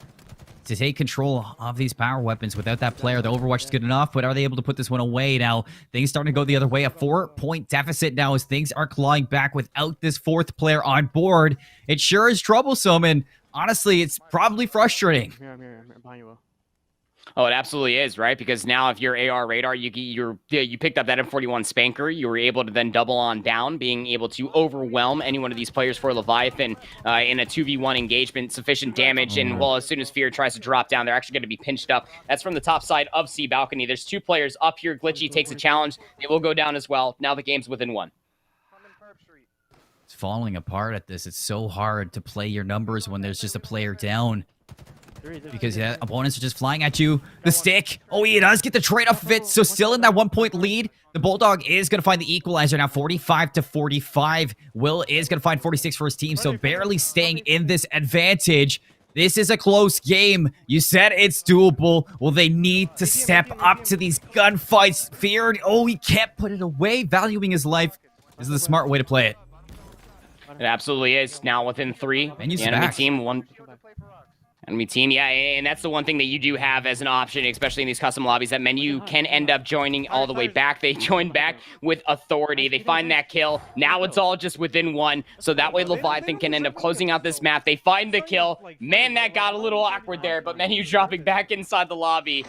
to take control of these power weapons without that player. The Overwatch is good enough, but are they able to put this one away now? Things starting to go the other way. A 4-point deficit now as things are clawing back without this 4th player on board. It sure is troublesome, and honestly, it's probably frustrating. I'm here. I'm behind you, Will. Oh, it absolutely is, right? Because now if you're AR Radar, you picked up that M41 Spanker. You were able to then double on down, being able to overwhelm any one of these players for Leviathan in a 2v1 engagement. Sufficient damage, and well, as soon as Fear tries to drop down, they're actually going to be pinched up. That's from the top side of C Balcony. There's 2 players up here. Glitchy takes a challenge. They will go down as well. Now the game's within 1. It's falling apart at this. It's so hard to play your numbers when there's just a player down. Because opponents are just flying at you. The stick. Oh, he does get the trade off of it. So still in that 1-point lead. The Bulldog is going to find the equalizer now, 45-45. Will is going to find 46 for his team. So barely staying in this advantage. This is a close game. You said it's doable. Well, they need to step up to these gunfights. Feared. Oh, he can't put it away. Valuing his life. This is the smart way to play it. It absolutely is. Now within 3. And the enemy team, enemy team, yeah, and that's the one thing that you do have as an option, especially in these custom lobbies, that Menu can end up joining all the way back. They join back with authority. They find that kill. Now it's all just within 1, so that way Leviathan can end up closing out this map. They find the kill. Man, that got a little awkward there, but Menu dropping back inside the lobby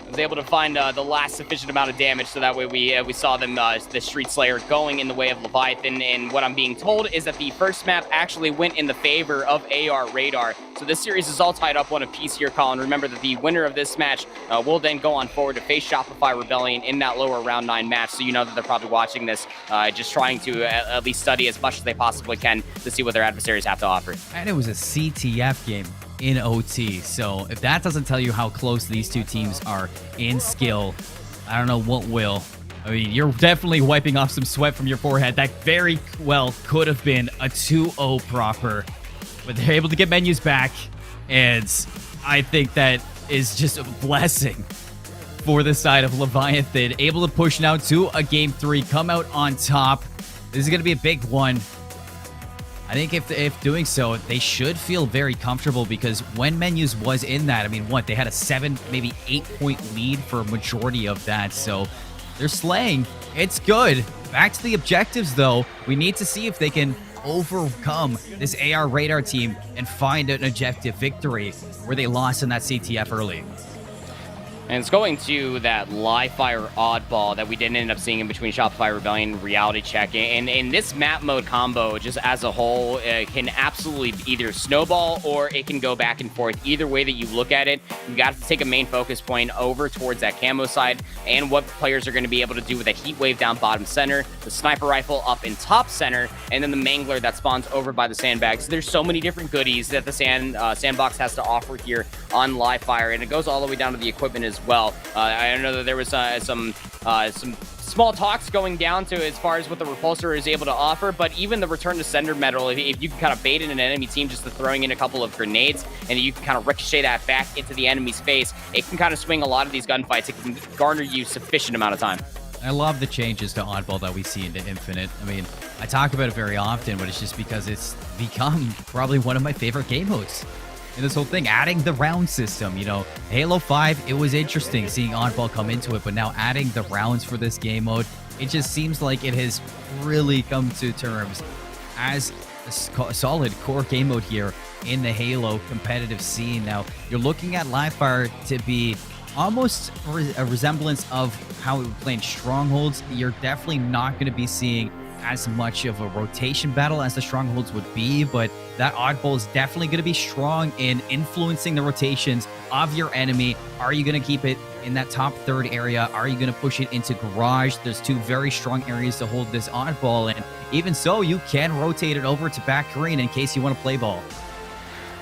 was able to find the last sufficient amount of damage, so that way we saw them, the Street Slayer, going in the way of Leviathan. And what I'm being told is that the first map actually went in the favor of AR Radar. So this series is all tied up one apiece here, Colin. Remember that the winner of this match will then go on forward to face Shopify Rebellion in that lower round 9 match. So you know that they're probably watching this, just trying to at least study as much as they possibly can to see what their adversaries have to offer. And it was a CTF game in OT. So if that doesn't tell you how close these two teams are in skill, I don't know what will. I mean, you're definitely wiping off some sweat from your forehead. That very well could have been a 2-0 proper, but they're able to get Menus back, and I think that is just a blessing for the side of Leviathan. Able to push now to a Game 3, come out on top. This is going to be a big one. I think if doing so, they should feel very comfortable, because when Menus was in that, I mean, they had a 7, maybe 8-point lead for a majority of that, so they're slaying. It's good. Back to the objectives, though. We need to see if they can overcome this AR Radar team and find an objective victory where they lost in that CTF early. And it's going to that live fire oddball that we didn't end up seeing in between Shopify Rebellion and Reality Check. And in this map mode combo, just as a whole, can absolutely either snowball or it can go back and forth. Either way that you look at it, you got to take a main focus point over towards that camo side and what players are going to be able to do with that heat wave down bottom center, the sniper rifle up in top center, and then the mangler that spawns over by the sandbags. There's so many different goodies that the sandbox has to offer here on live fire, and it goes all the way down to the equipment as well. I know that there was some small talks going down to as far as what the repulsor is able to offer, but even the return to sender metal, if you can kind of bait in an enemy team just to throwing in a couple of grenades and you can kind of ricochet that back into the enemy's face, it can kind of swing a lot of these gunfights. It can garner you sufficient amount of time. I love the changes to Oddball that we see into Infinite. I mean, I talk about it very often, but it's just because it's become probably one of my favorite game modes in this whole thing. Adding the round system, you know, Halo 5, it was interesting seeing Oddball come into it, but now adding the rounds for this game mode, it just seems like it has really come to terms as a solid core game mode here in the Halo competitive scene. Now, you're looking at live fire to be almost a resemblance of how we would play in Strongholds. You're definitely not going to be seeing as much of a rotation battle as the strongholds would be, but that oddball is definitely going to be strong in influencing the rotations of your enemy. Are you going to keep it in that top third area? Are you going to push it into garage? There's two very strong areas to hold this oddball in. Even so, you can rotate it over to back green in case you want to play ball.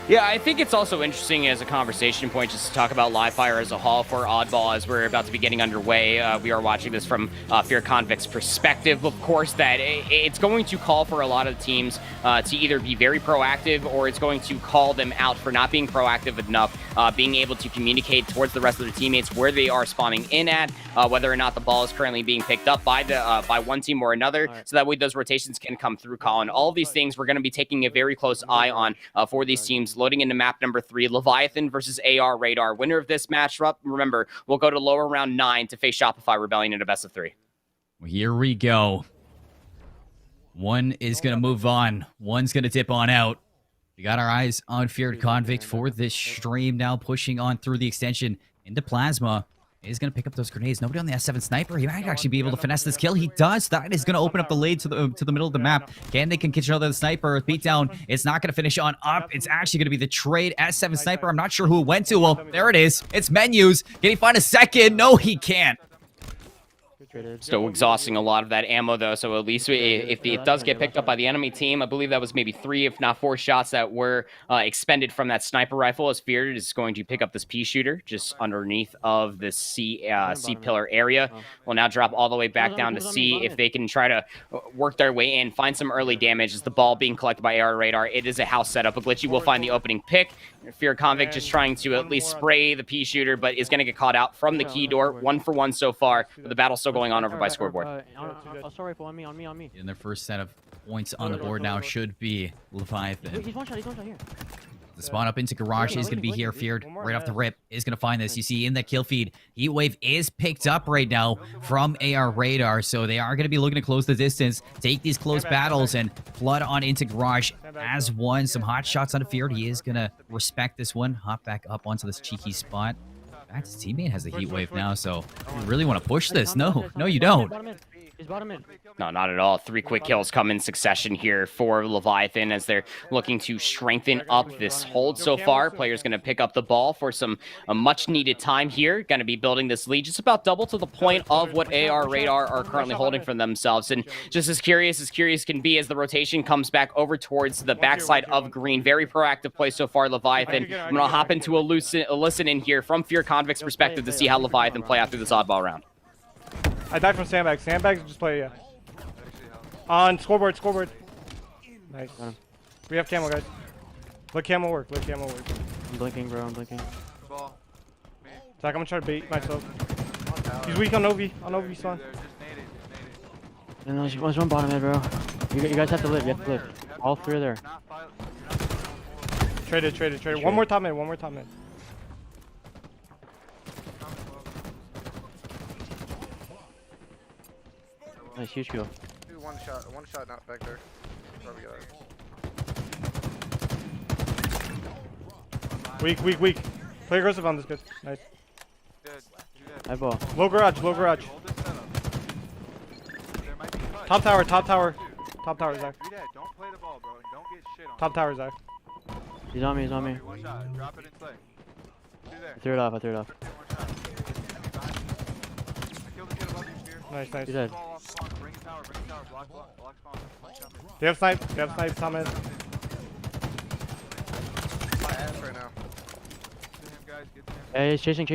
Yeah, I think it's also interesting as a conversation point just to talk about live fire as a whole for Oddball as we're about to be getting underway. We are watching this from Fear Convict's perspective, of course, that it's going to call for a lot of teams to either be very proactive or it's going to call them out for not being proactive enough, being able to communicate towards the rest of their teammates where they are spawning in at, whether or not the ball is currently being picked up by by one team or another, so that way those rotations can come through, Colin. All of these things we're going to be taking a very close eye on for these teams. Loading into map number 3, Leviathan versus AR Radar. Winner of this matchup, remember, we'll go to lower round 9 to face Shopify Rebellion in a best of 3. Here we go. One is going to move on. One's going to dip on out. We got our eyes on Feared Convict for this stream now, pushing on through the extension into Plasma. He's going to pick up those grenades. Nobody on the S7 sniper. He might actually be able to finesse this kill. He does. That is going to open up the lane to the middle of the map. They can catch another sniper. Beatdown. It's not going to finish on up. It's actually going to be the trade S7 sniper. I'm not sure who it went to. Well, there it is. It's menus. Can he find a second? No, he can't. Still exhausting a lot of that ammo, though, so at least if it does get picked up by the enemy team, I believe that was maybe 3, if not 4 shots that were expended from that sniper rifle, as Feared is going to pick up this pea shooter just underneath of the C pillar area. Will now drop all the way back down to C if they can try to work their way in, find some early damage. As the ball being collected by AR Radar, it is a house setup. A Glitchy will find the opening pick. Fear Convict just trying to at least spray the pea shooter, but is going to get caught out from the key door. 1 for 1 so far, but the battle's still going on over by scoreboard. On me. And their first set of points on the board now should be Leviathan. He's one shot here. The spawn up into garage is going to be here. Feared right off the rip is going to find this. You see in the kill feed, Heatwave is picked up right now from AR Radar, so they are going to be looking to close the distance, take these close battles, and flood on into garage as one. Some hot shots on Feared. He is going to respect this one, hop back up onto this cheeky spot. In fact, his teammate has a Heatwave now, so you really want to push this. No, you don't. No, not at all. 3 quick kills come in succession here for Leviathan as they're looking to strengthen up this hold so far. Players going to pick up the ball for some much-needed time here. Going to be building this lead just about double to the point of what AR Radar are currently holding for themselves. And just as curious can be as the rotation comes back over towards the backside of green. Very proactive play so far, Leviathan. I'm going to hop into a listen in here from Fear Convict's perspective to see how Leviathan play out through this oddball round. I died from sandbags. Sandbags just play, yeah. On scoreboard. Nice. We have camo, guys. Let camo work. I'm blinking, bro. I'm blinking. Zach, I'm gonna try to bait myself. He's weak on Ovi. On Ovi spawn. And there's one bottom mid, bro. You guys have to live. You have to live. All 3 are there. Traded. One more top mid. Nice, huge kill. One shot, not back there. Probably got it. Weak. Play aggressive on this good. Nice. High ball. Low garage. Top tower, Zach. Don't play the ball, bro. Don't get shit on. Top tower, Zach. He's on me. One shot. Drop it and play. I threw it off. Nice. He's dead. They have snipe, Thomas. My ass right now. Hey, he's chasing.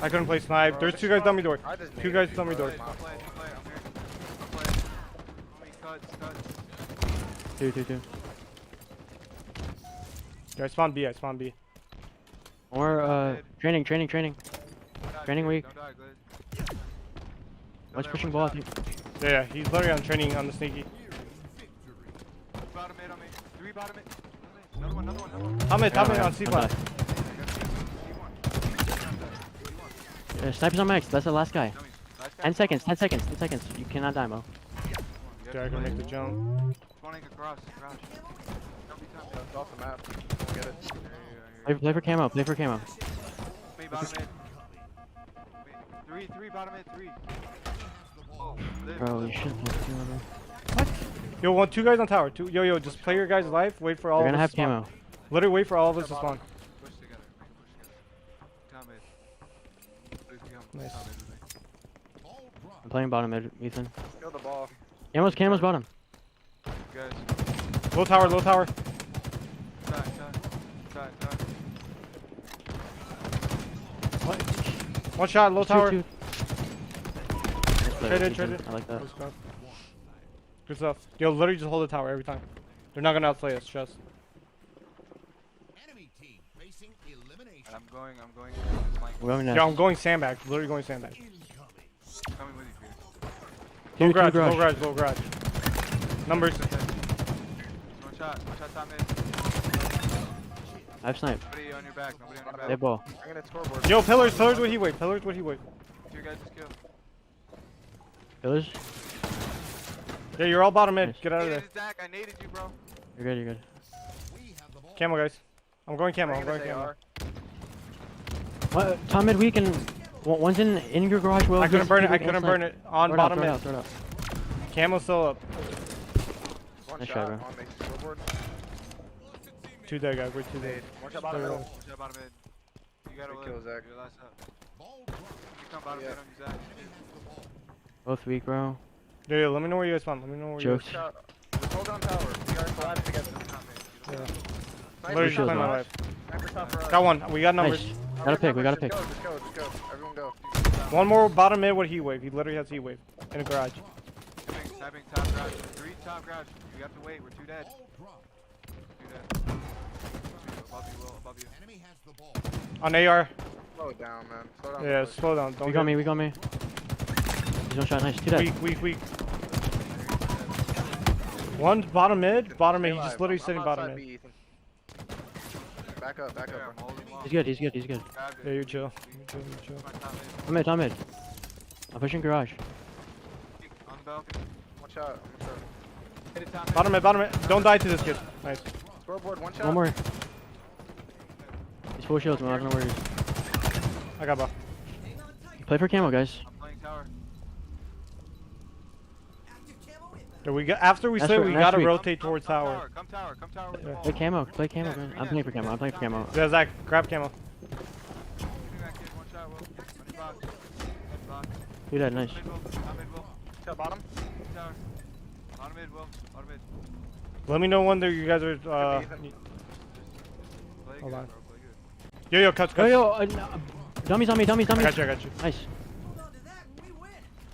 I couldn't play snipe. There's 2 guys dummy door. 2 guys dummy door. Two. Yeah, I spawned B. More training. Training weak. What's pushing ball? I think. Yeah, he's literally on training on the sneaky. Bottom mid on me. 3 bottom mid. Another one. Top mid on C flat. Sniper's on max. That's the last guy. 10 seconds. You cannot die, Mo. Okay, I can make the jump. Spawning across. It's off the map. Get it. Play for camo. Me bottom mid. 3 Three, bottom mid, 3. Bro, you shouldn't have 2 on me. What? Yo, 2 guys on tower. Yo, just play your guys' life. Wait for all They're of gonna us have to spawn. camo. Literally wait for all of us to spawn. Push together. Make them push together. Top mid. Nice. I'm playing bottom mid, Ethan. Kill the ball. Camo's bottom. Guys. Low tower, low tower. Side. One shot, low tower. Two. Traded. I like that. Good stuff. Yo, literally just hold the tower every time. They're not gonna outplay us, trust. I'm going. We're going Yo, next. I'm going sandbag. Literally going sandbag. Coming with you, Fear. Low garage. Numbers. One shot top mid. I have snipe. Nobody on your back. They ball. I'm gonna scoreboard. Yo, pillars what he wait. Two guys just kill. Pillars? Yeah, you're all bottom mid. Get out of there. Zach, I naded you, bro. You're good. Camo, guys. I'm going camo. What? Top mid weak and one's in your garage. Will I couldn't burn it. On bottom mid. Throw it out. Camo's still up. Nice shot, bro. 2 dead, guys. We're 2 dead. One shot bottom mid. You gotta live. Zach. Your last up. You come bottom mid on you, Zach. Both weak, bro. Yeah, let me know where you guys spawn. Jokes. Just hold on tower. We are collabing together. Yeah. Literally just playing my life. Got one. We got numbers. Nice. We gotta pick. Just go. Everyone go. One more bottom mid with heat wave. He literally has heat wave in a garage. Sniping top garage. 3 top garage. You have to wait. We're 2 dead. Above you. Enemy has the ball. On AR. Slow it down, man. Slow down. Yeah, slow down. Don't We got me. He's one shot. Nice. 2 dead. Weak. One bottom mid. He's just literally sitting bottom mid. Back up. He's good. Yeah, you're chill. Top mid. I'm pushing garage. On the balcony. One shot. Hit it top Bottom mid. Don't die to this kid. Nice. Scoreboard, one shot. One more. He's full shields, man. I don't know where he is. I got buff. Play for camo, guys. I'm playing tower. Yeah, after we slip, we gotta rotate towards tower. Come tower with the ball. Play camo, man. I'm playing for camo. Yeah, Zach, grab camo. Do that, nice. Bottom. Tower. Bottom mid, Will. Bottom mid. Let me know when you guys are. Hold on. Yo, cuts. Yo, dummies on me. I got you. Nice.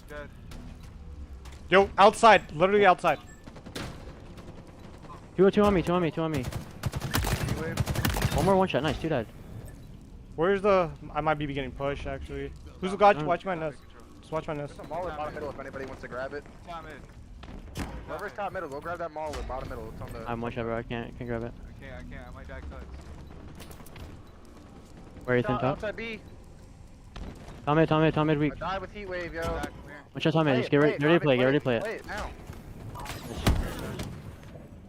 Dead. Yo, outside. Literally outside. 2 on me. One more one shot. Nice. 2 dead. Where's the? I might be getting pushed actually. Who's the guy? Watch my nest. Just watch my nest. There's a mall in bottom middle if anybody wants to grab it. Top mid. Whoever's top middle, go grab that mall with bottom middle. It's on the. I'm one shot, bro. I can't grab it. I can't. I might die cuts. Where Ethan top? Outside B. Top mid weak. I died with heat wave, yo. One shot top mid. Just get ready to play. Play it. Now.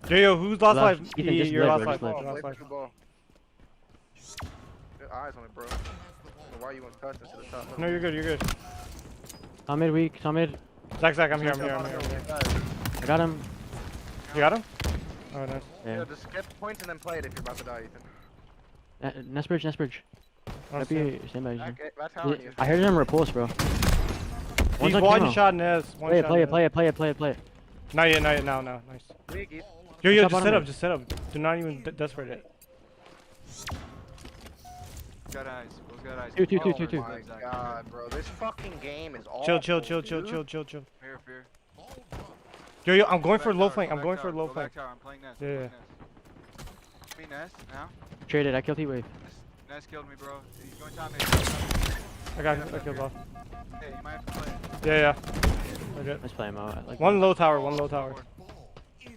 Yo, who's last life? Ethan, just You're live, last bro, life. just live. Good eyes on it, bro. Why you want cuts into the top? No, you're good. Top mid weak. Top mid. Zach, I'm here. I got him. You got him? Oh, nice. Yeah, just get points and then play it if you're about to die, Ethan. Nest bridge. Might be standby. I heard him repulse, bro. He's one shot Nez. Play it. Not yet, now. Nice. Yo, just set up. Do not even desperate it. Got eyes. Got eyes. Two. Oh my god, bro. This fucking game is all. Chill. Fear. Yo, I'm going for low flank. Go back tower. I'm playing Nest. Yeah. Me Nest now. Traded. I killed heat wave. Nest killed me, bro. He's going top mid. I killed off. Hey, you might have to play. Yeah. Okay. Let's play him out. Like one low tower.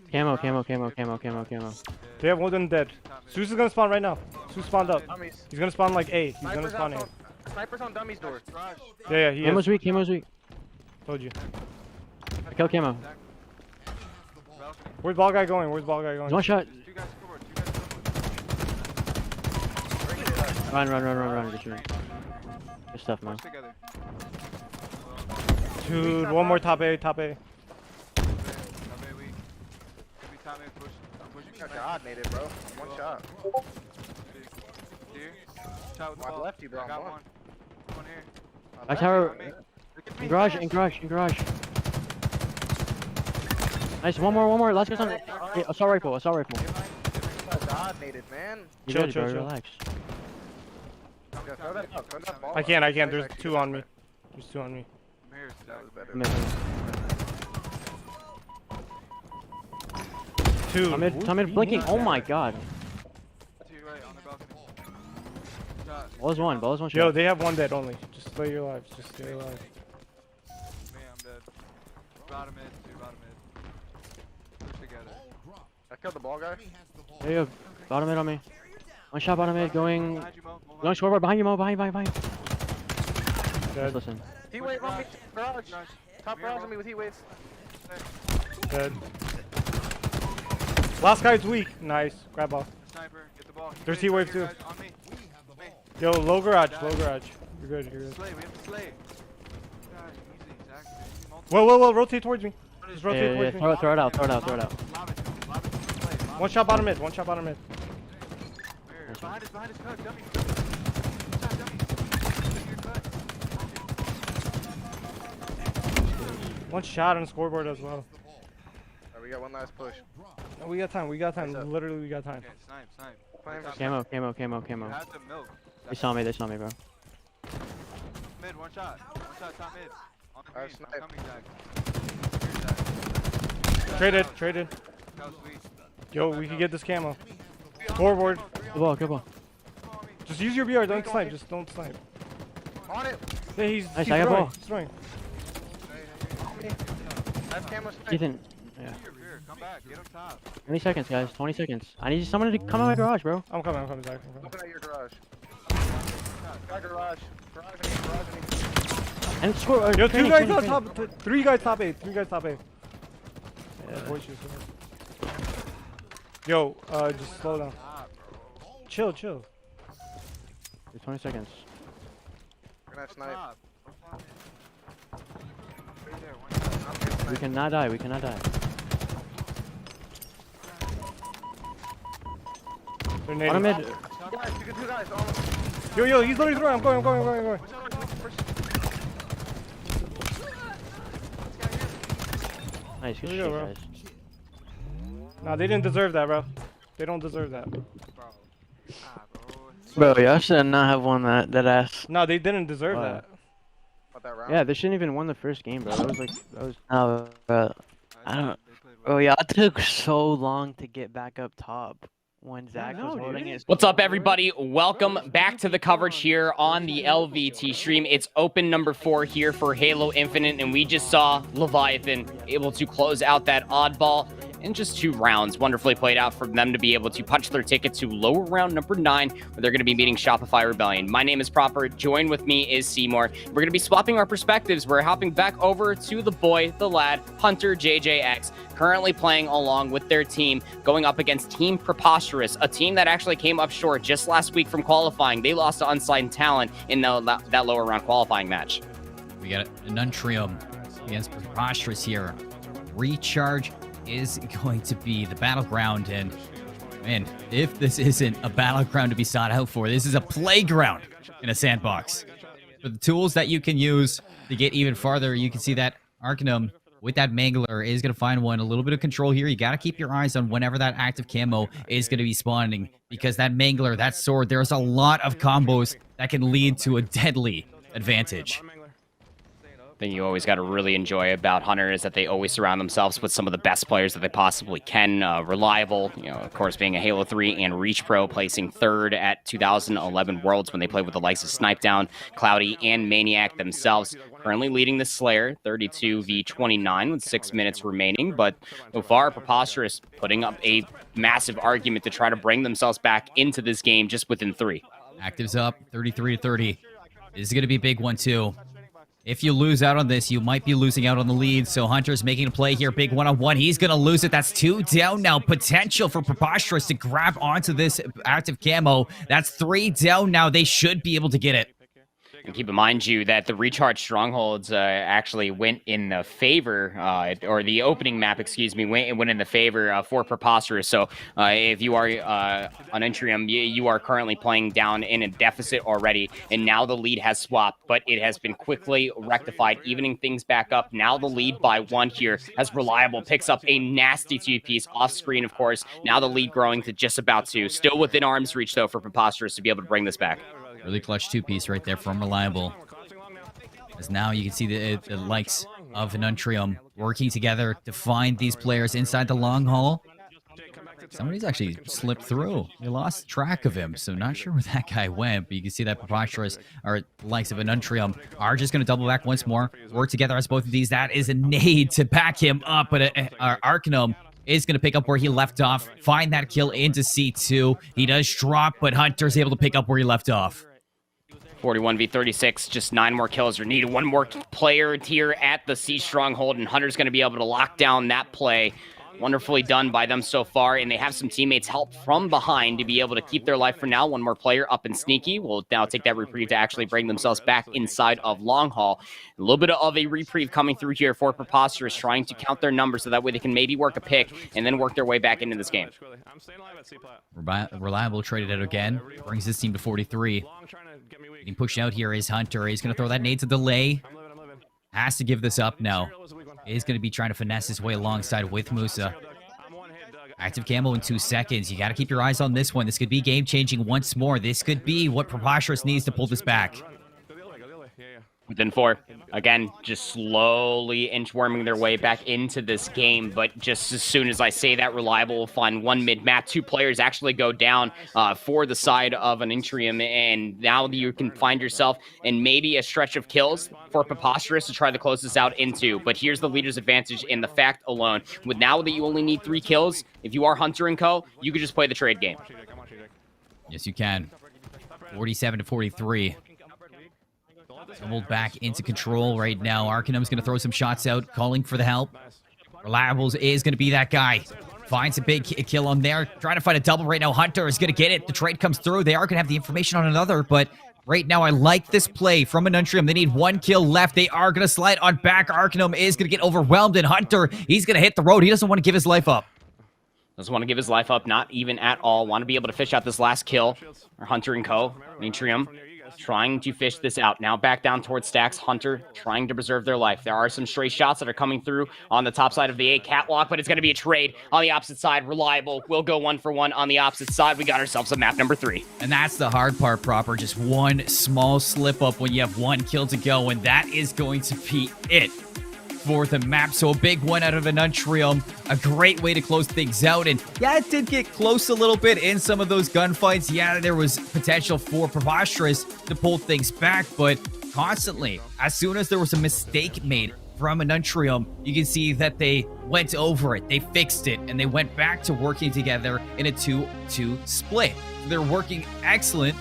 Camo. They have one of them dead. Zeus is gonna spawn right now. Zeus spawned up. He's gonna spawn like A. He's gonna spawn A. Sniper's on dummies door. Yeah, he is. Camo's weak. Told you. I killed camo. Where's ball guy going? He's one shot. Run. Good stuff, man. Dude, one more top A, top A. Got God made it, bro. One shot. Here. Shot with the ball. Left you, bro. I got one. One here. Back tower. In garage, in garage, in garage. Nice, one more. Let's get something. Hey, assault rifle, assault rifle. God made it, man. Chill, relax. Yeah, throw that ball I can't. There's two on me. There's two on me. That was better. Two. Tomid blinking. Oh my god. Ball is one shot. Yo, they have one dead only. Just stay your lives. Just stay alive. Me, I'm dead. Bottom mid, two bottom mid. Push together. I killed the ball guy. There you go. Bottom mid on me. One shot bottom mid going scoreboard behind you, Mo. Behind you. Dead. Listen. Heat wave on me. Garage. Top garage on me with heat waves. Dead. Last guy's weak. Nice. Grab ball. Sniper, get the ball. There's heat wave too. On me. Yo, low garage. You're good. Slay, we have to slay. God, easy, Zach. Whoa, rotate towards me. Just rotate towards me. Throw it out. One shot bottom mid. Behind us, cut, dummy. Shot, dummy. One shot on the scoreboard as well. Alright, we got one last push. No, we got time. Literally, we got time. Okay, snipe. Camo. You have to milk. They saw me, bro. Mid, one shot, top mid. On the green, I'm coming, Zach. Traded. That was sweet. Yo, we can get this camo. Scoreboard. Good ball. Just use your BR. Don't snipe. Just don't snipe. On it. Yeah, he's Nice, I got ball. He's throwing. That's camo snipe. Ethan. Yeah. Here, come back, get up top. 20 seconds, guys. 20 seconds. I need someone to come out of my garage, bro. I'm coming, Zach. Open out your garage. Garage. And score. Yo, two guys on top. Three guys top A. Yeah, voice is good. Yo, just slow down. Chill. 20 seconds. We're gonna have snipe. We cannot die. They're Bottom mid. Two guys. Yo, he's literally throwing. I'm going. Nice, good Here we shit, go, bro. guys. Nah, they didn't deserve that, bro. They don't deserve that. Bro, y'all should not have won that ass. No, they didn't deserve that. Yeah, they shouldn't even won the first game, bro. No, bro. I don't. Bro, y'all took so long to get back up top when Zach was holding it. What's up, everybody? Welcome back to the coverage here on the LVT stream. It's open number 4 here for Halo Infinite, and we just saw Leviathan able to close out that oddball in just 2 rounds. Wonderfully played out for them to be able to punch their ticket to lower round number 9, where they're going to be meeting Shopify Rebellion. My name is Proper. Join with me is Seymour. We're going to be swapping our perspectives. We're hopping back over to the boy, the lad, Hunter JJX, currently playing along with their team, going up against Team Preposterous, a team that actually came up short just last week from qualifying. They lost to Unsigned Talent in that lower round qualifying match. We got an Untrium against Preposterous here. Recharge is going to be the battleground, and man, if this isn't a battleground to be sought out for, this is a playground in a sandbox. For the tools that you can use to get even farther, you can see that Arcanum with that Mangler is going to find one. A little bit of control here. You got to keep your eyes on whenever that active camo is going to be spawning, because that Mangler, that sword, there's a lot of combos that can lead to a deadly advantage. Thing you always got to really enjoy about Hunter is that they always surround themselves with some of the best players that they possibly can. Reliable, of course, being a Halo 3 and Reach Pro, placing 3rd at 2011 Worlds when they played with the likes of Snipe Down, Cloudy, and Maniac themselves. Currently leading the Slayer, 32 v 29 with 6 minutes remaining. But so far, Preposterous putting up a massive argument to try to bring themselves back into this game just within 3. Actives up, 33-30. This is going to be a big one, too. If you lose out on this, you might be losing out on the lead. So Hunter's making a play here. Big one-on-one. He's going to lose it. That's 2 down now. Potential for Preposterous to grab onto this active camo. That's 3 down now. They should be able to get it. And keep in mind, you, that the recharge strongholds actually went in the favor, or the opening map, excuse me, went in the favor for Preposterous. So if you are Unintrium, you are currently playing down in a deficit already, and now the lead has swapped, but it has been quickly rectified, evening things back up. Now the lead by 1 here as Reliable picks up a nasty 2-piece off screen, of course. Now the lead growing to just about 2. Still within arm's reach, though, for Preposterous to be able to bring this back. Really clutch 2-piece right there from Reliable. As now you can see the likes of Untrium working together to find these players inside the long haul. Somebody's actually slipped through. They lost track of him, so not sure where that guy went, but you can see that Preposterous, or the likes of Untrium, are just going to double back once more. Work together as both of these. That is a nade to back him up, but Arcanum is going to pick up where he left off, find that kill into C2. He does drop, but Hunter's able to pick up where he left off. 41 v 36, just 9 more kills are needed. 1 more player here at the C stronghold, and Hunter's going to be able to lock down that play. Wonderfully done by them so far, and they have some teammates help from behind to be able to keep their life for now. 1 more player up and sneaky will now take that reprieve to actually bring themselves back inside of long haul. A little bit of a reprieve coming through here for Preposterous, trying to count their numbers so that way they can maybe work a pick and then work their way back into this game. Reliable traded out again, brings his team to 43. Getting pushed out here is Hunter. He's going to throw that nade to delay. Has to give this up now. Is going to be trying to finesse his way alongside with Musa. Active camo in 2 seconds. You got to keep your eyes on this one. This could be game-changing once more. This could be what Preposterous needs to pull this back. Within 4. Again, just slowly inchworming their way back into this game, but just as soon as I say that, Reliable will find 1 mid-map. 2 players actually go down for the side of Unintrium, and now you can find yourself in maybe a stretch of kills for Preposterous to try to close this out into. But here's the leader's advantage in the fact alone. With now that you only need 3 kills, if you are Hunter and Co., you can just play the trade game. Yes, you can. 47 to 43. Doubled back into control right now. Arcanum's going to throw some shots out, calling for the help. Reliables is going to be that guy. Finds a big kill on there. Trying to find a double right now. Hunter is going to get it. The trade comes through. They are going to have the information on another, but right now I like this play from Unintrium. They need 1 kill left. They are going to slide on back. Arcanum is going to get overwhelmed, and Hunter, he's going to hit the road. He doesn't want to give his life up. Doesn't want to give his life up, not even at all. Want to be able to fish out this last kill. Or Hunter and Co. Unintrium trying to fish this out. Now back down towards Stacks. Hunter trying to preserve their life. There are some stray shots that are coming through on the top side of the A catwalk, but it's going to be a trade on the opposite side. Reliable will go 1 for 1 on the opposite side. We got ourselves a map number 3. And that's the hard part, Proper. Just 1 small slip up when you have 1 kill to go, and that is going to be it for the map. So a big one out of Unintrium, a great way to close things out. And yeah, it did get close a little bit in some of those gunfights. Yeah, there was potential for Preposterous to pull things back, but constantly, as soon as there was a mistake made from Unintrium, you can see that they went over it, they fixed it, and they went back to working together in a 2-2 split. They're working excellent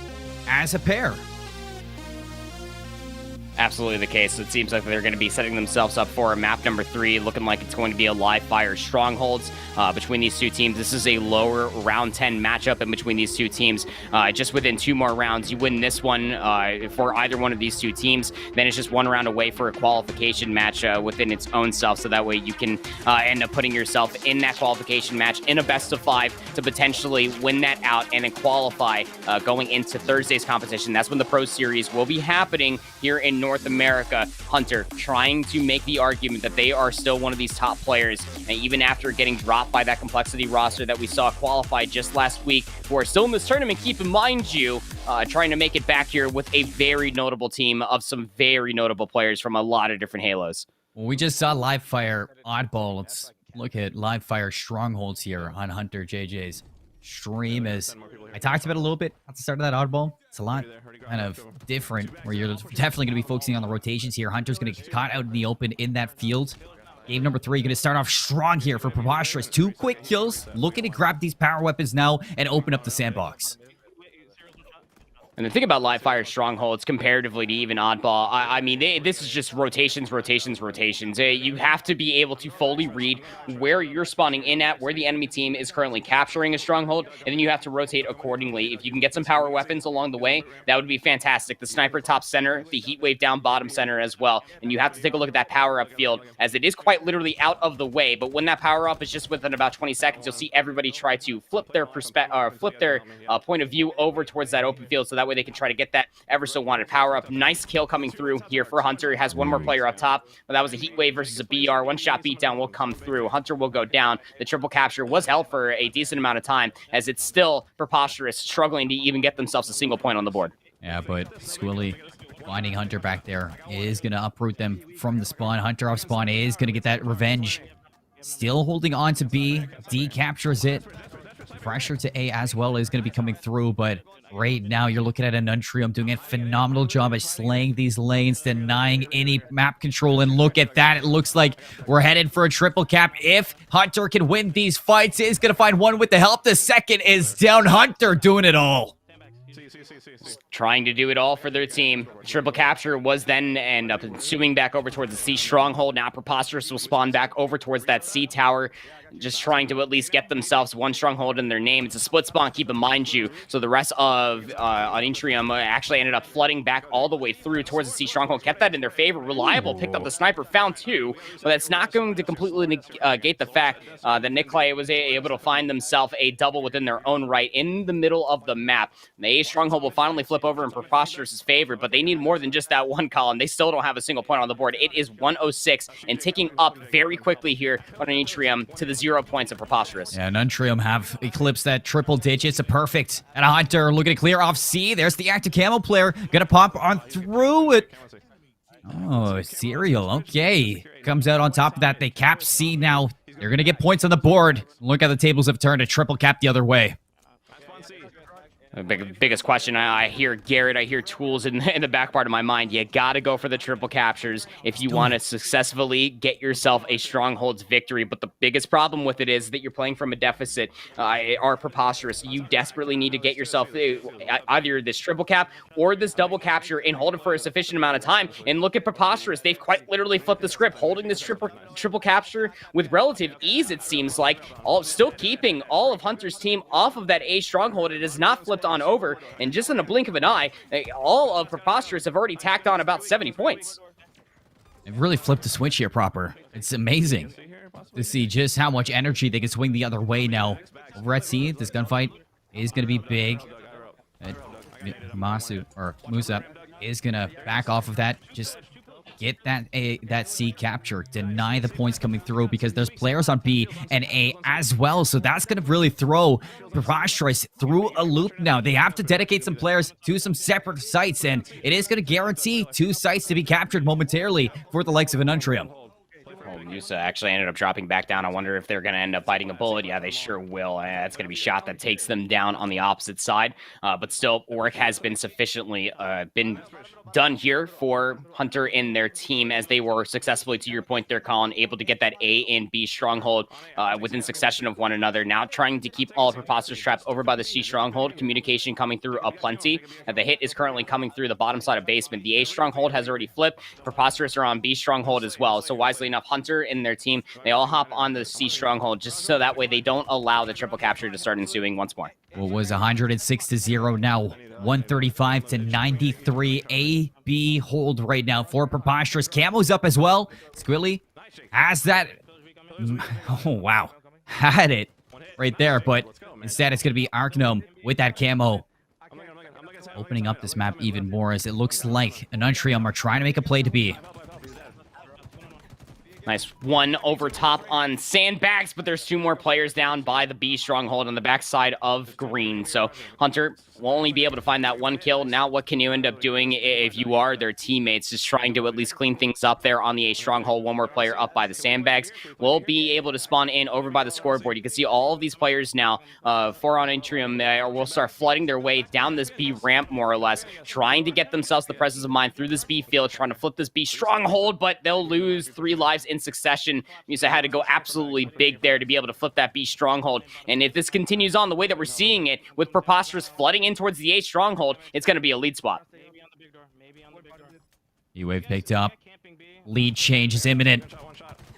as a pair. Absolutely the case. It seems like they're going to be setting themselves up for a map number 3, looking like it's going to be a live fire strongholds between these 2 teams. This is a lower round 10 matchup in between these 2 teams. Just within 2 more rounds, you win this one for either one of these 2 teams, then it's just 1 round away for a qualification match within its own self, so that way you can end up putting yourself in that qualification match in a best of 5 to potentially win that out and then qualify going into Thursday's competition. That's when the Pro Series will be happening here in North America. Hunter trying to make the argument that they are still one of these top players, and even after getting dropped by that complexity roster that we saw qualify just last week, who are still in this tournament, keep in mind you, trying to make it back here with a very notable team of some very notable players from a lot of different Halos. Well, we just saw live fire oddball. Let's look at live fire strongholds here on Hunter JJ's stream. As I talked about a little bit at the start of that oddball, it's a lot kind of different, where you're definitely going to be focusing on the rotations here. Hunter's going to get caught out in the open in that field. Game number 3 going to start off strong here for Preposterous. 2 quick kills, looking to grab these power weapons now and open up the sandbox. And the thing about live fire strongholds comparatively to even oddball, I mean, this is just rotations. You have to be able to fully read where you're spawning in at, where the enemy team is currently capturing a stronghold, and then you have to rotate accordingly. If you can get some power weapons along the way, that would be fantastic. The sniper top center, the heat wave down bottom center as well. And you have to take a look at that power up field, as it is quite literally out of the way. But when that power up is just within about 20 seconds, you'll see everybody try to flip their point of view over towards that open field, so that way they can try to get that ever so wanted power up. Nice kill coming through here for Hunter. He has one more player up top, but that was a heat wave versus a BR. One shot beatdown will come through. Hunter will go down. The triple capture was held for a decent amount of time, as it's still Preposterous struggling to even get themselves a single point on the board. Yeah, but Squilly finding Hunter back there is going to uproot them from the spawn. Hunter off spawn is going to get that revenge. Still holding on to B. D captures it. Pressure to A as well is going to be coming through, but right now you're looking at an Untrium doing a phenomenal job at slaying these lanes, denying any map control, and look at that. It looks like we're headed for a triple cap. If Hunter can win these fights, he's going to find one with the help. The second is down. Hunter doing it all. Trying to do it all for their team. Triple capture was then end up ensuing back over towards the C stronghold. Now Preposterous will spawn back over towards that C tower, just trying to at least get themselves one stronghold in their name. It's a split spawn, keep in mind you. So the rest of Unintrium actually ended up flooding back all the way through towards the C stronghold. Kept that in their favor. Reliable picked up the sniper, found two, but that's not going to completely negate the fact that Nick Clay was able to find themselves a double within their own right in the middle of the map. The A stronghold will finally flip over in Preposterous' favor, but they need more than just that one column. They still don't have a single point on the board. It is 106 and ticking up very quickly here on Unintrium to the 0 points of Preposterous. Yeah, and Untrium have eclipsed that triple digits. A perfect. And a Hunter looking to clear off C. There's the active camo player. Gonna pop on through it. Oh, Serial. Okay. Comes out on top of that. They cap C now. They're gonna get points on the board. Look how the tables have turned. A triple cap the other way. The biggest question, I hear Garrett, I hear Tools in the back part of my mind. You got to go for the triple captures if you want to successfully get yourself a strongholds victory. But the biggest problem with it is that you're playing from a deficit, are Preposterous. You desperately need to get yourself either this triple cap or this double capture and hold it for a sufficient amount of time. And look at Preposterous. They've quite literally flipped the script, holding this triple capture with relative ease, it seems like. Still keeping all of Hunter's team off of that A stronghold. It is not flipped on over, and just in a blink of an eye, all of Preposterous have already tacked on about 70 points. They've really flipped the switch here, Proper. It's amazing to see just how much energy they can swing the other way now. Over at C, this gunfight is going to be big. Musa is going to back off of that. Just get that C capture. Deny the points coming through because there's players on B and A as well. So that's going to really throw Preposterous through a loop now. They have to dedicate some players to some separate sites, and it is going to guarantee 2 sites to be captured momentarily for the likes of an Untrium. Musa actually ended up dropping back down. I wonder if they're going to end up biting a bullet. Yeah, they sure will. It's going to be shot that takes them down on the opposite side. But still, work has been sufficiently been done here for Hunter and their team, as they were successfully, to your point there, Colin, able to get that A and B stronghold within succession of one another. Now trying to keep all of Preposterous trapped over by the C stronghold. Communication coming through aplenty. The hit is currently coming through the bottom side of basement. The A stronghold has already flipped. Preposterous are on B stronghold as well. So wisely enough, Hunter and their team, they all hop on the C stronghold just so that way they don't allow the triple capture to start ensuing once more. What was 106-0 now 135-93. A B hold right now for Preposterous. Camo's up as well. Squilly has that. Oh wow, had it right there, but instead it's gonna be Arcanum with that camo, opening up this map even more, as it looks like an Untrium are trying to make a play to B. Nice one over top on Sandbags, but there's 2 more players down by the B stronghold on the backside of green. So Hunter will only be able to find that 1 kill. Now what can you end up doing if you are their teammates? Just trying to at least clean things up there on the A stronghold. 1 more player up by the Sandbags will be able to spawn in over by the scoreboard. You can see all of these players now for Unintrium will start flooding their way down this B ramp, more or less, trying to get themselves the presence of mind through this B field, trying to flip this B stronghold, but they'll lose 3 lives in in succession. Musa had to go absolutely big there to be able to flip that B stronghold. And if this continues on the way that we're seeing it, with Preposterous flooding in towards the A stronghold, it's going to be a lead swap. E-Wave picked up. Lead change is imminent.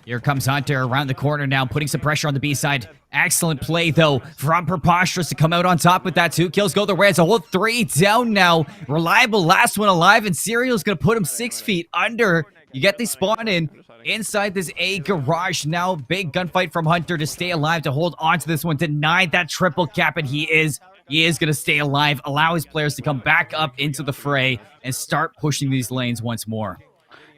Here comes Hunter around the corner now, putting some pressure on the B side. Excellent play, though, from Preposterous to come out on top with that. 2 kills go the way. It's a whole 3 down now. Reliable last one alive, and Serial's going to put him 6 feet under. You get the spawn in inside this A garage now. Big gunfight from Hunter to stay alive, to hold on to this one. Denied that triple cap, and he is going to stay alive, allow his players to come back up into the fray and start pushing these lanes once more.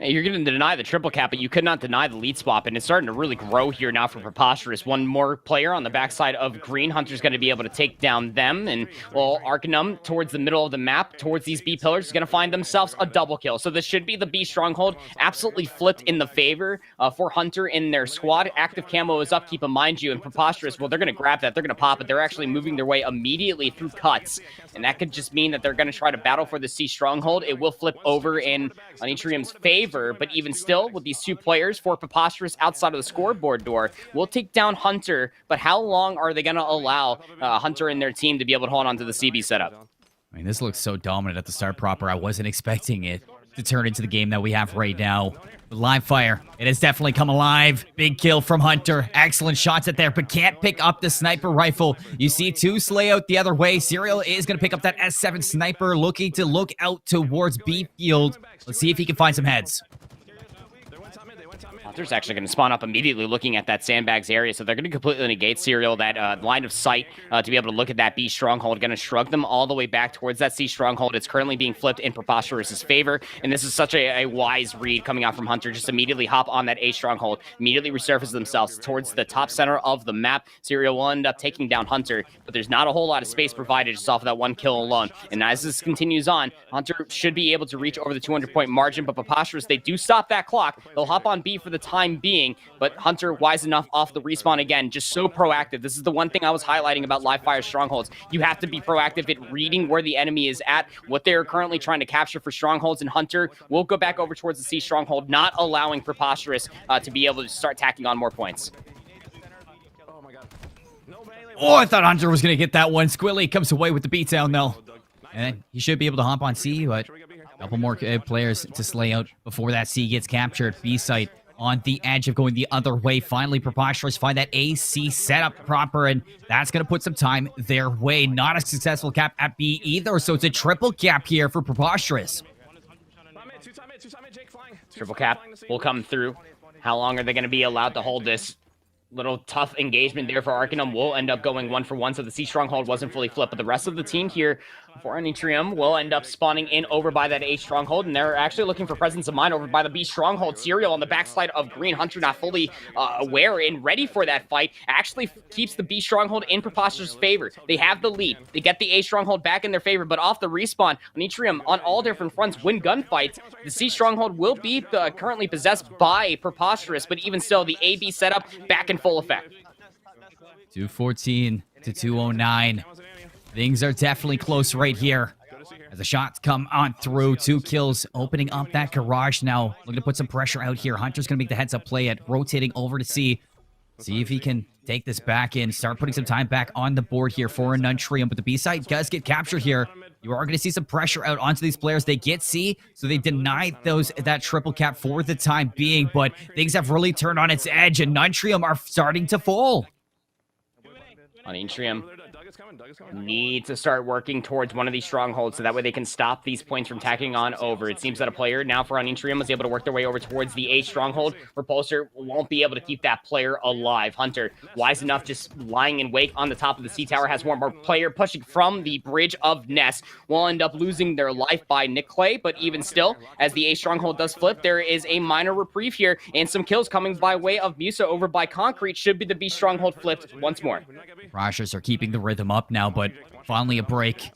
You're going to deny the triple cap, but you could not deny the lead swap, and it's starting to really grow here now for Preposterous. One more player on the backside of green. Hunter's going to be able to take down them, and, well, Arcanum towards the middle of the map, towards these B pillars, is going to find themselves a double kill. So this should be the B stronghold, absolutely flipped in the favor for Hunter in their squad. Active camo is up, keep in mind you, and Preposterous, well, they're going to grab that, they're going to pop it. They're actually moving their way immediately through cuts, and that could just mean that they're going to try to battle for the C stronghold. It will flip over in Unintrium's favor, but even still, with these 2 players for Preposterous outside of the scoreboard door, we'll take down Hunter, but how long are they going to allow Hunter and their team to be able to hold on to the CB setup? I mean, this looks so dominant at the start proper. I wasn't expecting it to turn into the game that we have right now. Live fire, it has definitely come alive. Big kill from Hunter. Excellent shots at there, but can't pick up the sniper rifle. You see 2 slay out the other way. Serial is going to pick up that S7 sniper, looking to look out towards B field. Let's see if he can find some heads. Hunter's actually going to spawn up immediately looking at that sandbags area, so they're going to completely negate Serial, that line of sight to be able to look at that B stronghold. Going to shrug them all the way back towards that C stronghold. It's currently being flipped in Preposterous's favor, and this is such a wise read coming out from Hunter. Just immediately hop on that A stronghold, immediately resurface themselves towards the top center of the map. Serial will end up taking down Hunter, but there's not a whole lot of space provided just off of that 1 kill alone. And as this continues on, Hunter should be able to reach over the 200-point margin, but Preposterous, they do stop that clock. They'll hop on B for the time being, but Hunter, wise enough off the respawn again, just so proactive. This is the one thing I was highlighting about live fire strongholds. You have to be proactive at reading where the enemy is at, what they're currently trying to capture for strongholds, and Hunter will go back over towards the C stronghold, not allowing Preposterous to be able to start tacking on more points. Oh, I thought Hunter was going to get that one. Squilly comes away with the beatdown, though. And he should be able to hop on C, but a couple more players to slay out before that C gets captured. B site on the edge of going the other way. Finally, Preposterous find that AC setup proper, and that's going to put some time their way. Not a successful cap at B either, so it's a triple cap here for Preposterous. Triple cap will come through. How long are they going to be allowed to hold this? Little tough engagement there for Arcanum. Will end up going 1-for-1, so the C stronghold wasn't fully flipped, but the rest of the team here for Unintrium will end up spawning in over by that A stronghold, and they're actually looking for presence of mind over by the B stronghold. Serial on the backside of green. Hunter not fully aware and ready for that fight. Actually keeps the B stronghold in Preposterous' favor. They have the lead. They get the A stronghold back in their favor, but off the respawn, Unintrium on all different fronts win gunfights. The C stronghold will be currently possessed by Preposterous, but even still, the AB setup back in full effect. 214 to 209. Things are definitely close right here. As the shots come on through, 2 kills, opening up that garage now. Looking to put some pressure out here. Hunter's going to make the heads-up play at rotating over to C. See if he can take this back in. Start putting some time back on the board here for an Untrium. But the B side does get captured here. You are going to see some pressure out onto these players. They get C, so they deny that triple cap for the time being. But things have really turned on its edge, and Untrium are starting to fall. Unintrium need to start working towards one of these strongholds so that way they can stop these points from tacking on over. It seems that a player now for Unintrium was able to work their way over towards the A stronghold. Repulsor won't be able to keep that player alive. Hunter, wise enough, just lying in wait on the top of the C tower, has one more player pushing from the bridge of Ness. Will end up losing their life by Nick Clay, but even still, as the A stronghold does flip, there is a minor reprieve here, and some kills coming by way of Musa over by Concrete. Should be the B stronghold flipped once more. Rashers are keeping the rhythm up now, but finally a break.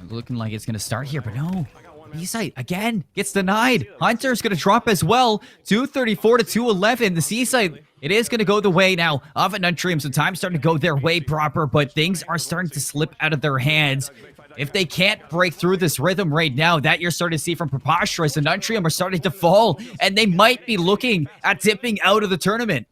Looking like it's going to start here, but no. B-site, again, gets denied. Hunter's going to drop as well. 234 to 211. The C-site, it is going to go the way now of an Untrium. So time's starting to go their way proper, but things are starting to slip out of their hands. If they can't break through this rhythm right now that you're starting to see from Preposterous and Untrium are starting to fall, and they might be looking at dipping out of the tournament.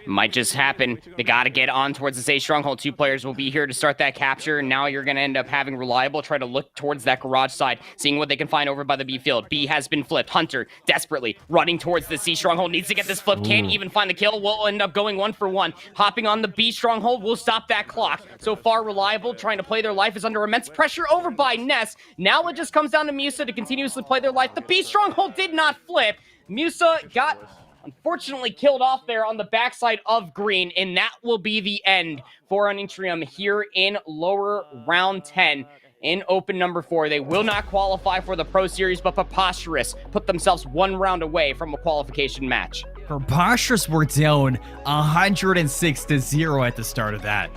Might just happen. They got to get on towards this A stronghold. 2 players will be here to start that capture. And now you're going to end up having Reliable try to look towards that garage side, seeing what they can find over by the B field. B has been flipped. Hunter desperately running towards the C stronghold. Needs to get this flip. Can't even find the kill. Will end up going 1 for 1. Hopping on the B stronghold will stop that clock. So far, Reliable trying to play their life is under immense pressure over by Ness. Now it just comes down to Musa to continuously play their life. The B stronghold did not flip. Musa got unfortunately killed off there on the backside of green, and that will be the end for Unintrium here in lower round 10 in open number 4. They will not qualify for the Pro Series, but Preposterous put themselves 1 round away from a qualification match. Preposterous were down 106-0 at the start of that.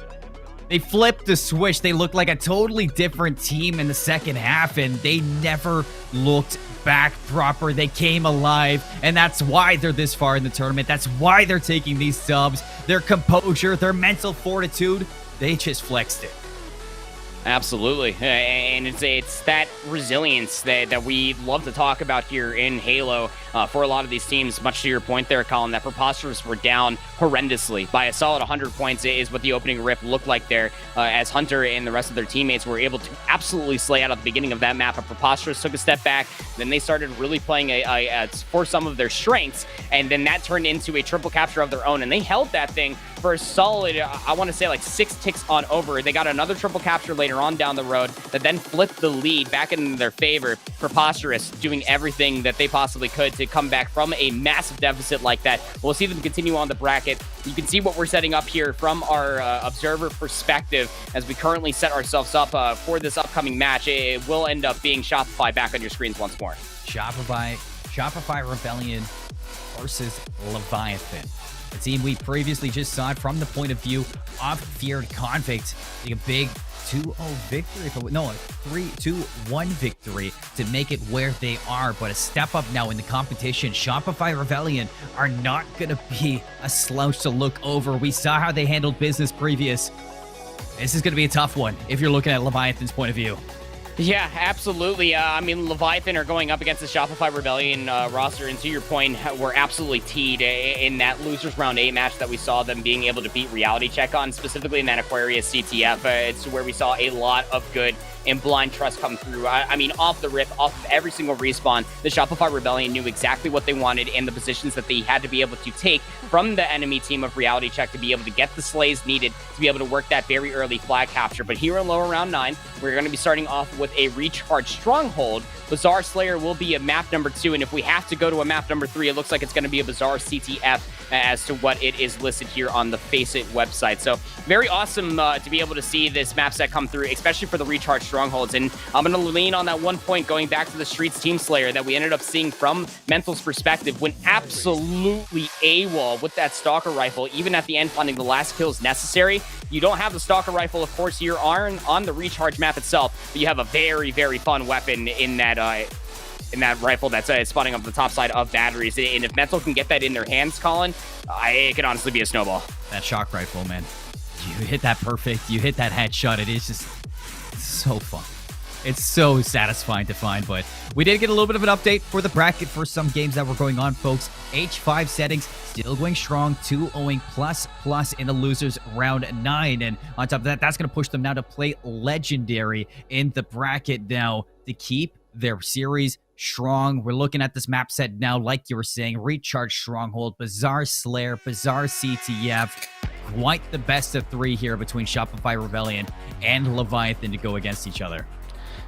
They flipped the switch. They looked like a totally different team in the second half, and they never looked back proper. They came alive, and that's why they're this far in the tournament. That's why they're taking these subs. Their composure, their mental fortitude, they just flexed it. Absolutely, and it's that resilience that we love to talk about here in Halo for a lot of these teams. Much to your point there, Colin, that Preposterous were down horrendously by a solid 100 points is what the opening rip looked like there, as Hunter and the rest of their teammates were able to absolutely slay out at the beginning of that map. But Preposterous took a step back, then they started really playing for some of their strengths, and then that turned into a triple capture of their own, and they held that thing for a solid, I want to say like 6 ticks on over. They got another triple capture later on down the road that then flipped the lead back in their favor. Preposterous doing everything that they possibly could to come back from a massive deficit like that. We'll see them continue on the bracket. You can see what we're setting up here from our observer perspective as we currently set ourselves up for this upcoming match. It will end up being Shopify back on your screens once more. Shopify Rebellion versus Leviathan. A team we previously just saw it from the point of view of Feared Convict. A big 2-0 victory. No, a 3-2-1 victory to make it where they are. But a step up now in the competition. Shopify Rebellion are not going to be a slouch to look over. We saw how they handled business previous. This is going to be a tough one if you're looking at Leviathan's point of view. Yeah, absolutely. I mean, Leviathan are going up against the Shopify Rebellion roster, and to your point, we're absolutely teed in that losers round 8 match that we saw them being able to beat Reality Check on, specifically in that Aquarius CTF. It's where we saw a lot of good and blind trust come through. I mean, off the rip, off of every single respawn, the Shopify Rebellion knew exactly what they wanted and the positions that they had to be able to take from the enemy team of Reality Check to be able to get the slays needed to be able to work that very early flag capture. But here in lower round 9, we're going to be starting off with a recharge stronghold. Bazaar Slayer will be a map number 2, and if we have to go to a map number 3, it looks like it's going to be a Bazaar CTF as to what it is listed here on the Faceit website. So very awesome to be able to see this map set come through, especially for the recharge strongholds. And I'm going to lean on that one point going back to the Streets Team Slayer that we ended up seeing from Mental's perspective, went absolutely AWOL with that Stalker rifle, even at the end finding the last kills necessary. You don't have the Stalker rifle, of course, here on the recharge map itself, but you have a very, very fun weapon in that rifle that's spawning up the top side of batteries. And if Mental can get that in their hands, Colin, it could honestly be a snowball. That shock rifle, man. You hit that perfect. You hit that headshot. It is just so fun. It's so satisfying to find, but we did get a little bit of an update for the bracket for some games that were going on, folks. H5 Settings still going strong, 2-0 plus in the losers round 9. And on top of that, that's going to push them now to play Legendary in the bracket now to keep their series strong. We're looking at this map set now, like you were saying, Recharge Stronghold, Bazaar Slayer, Bazaar CTF. Quite the best of 3 here between Shopify Rebellion and Leviathan to go against each other.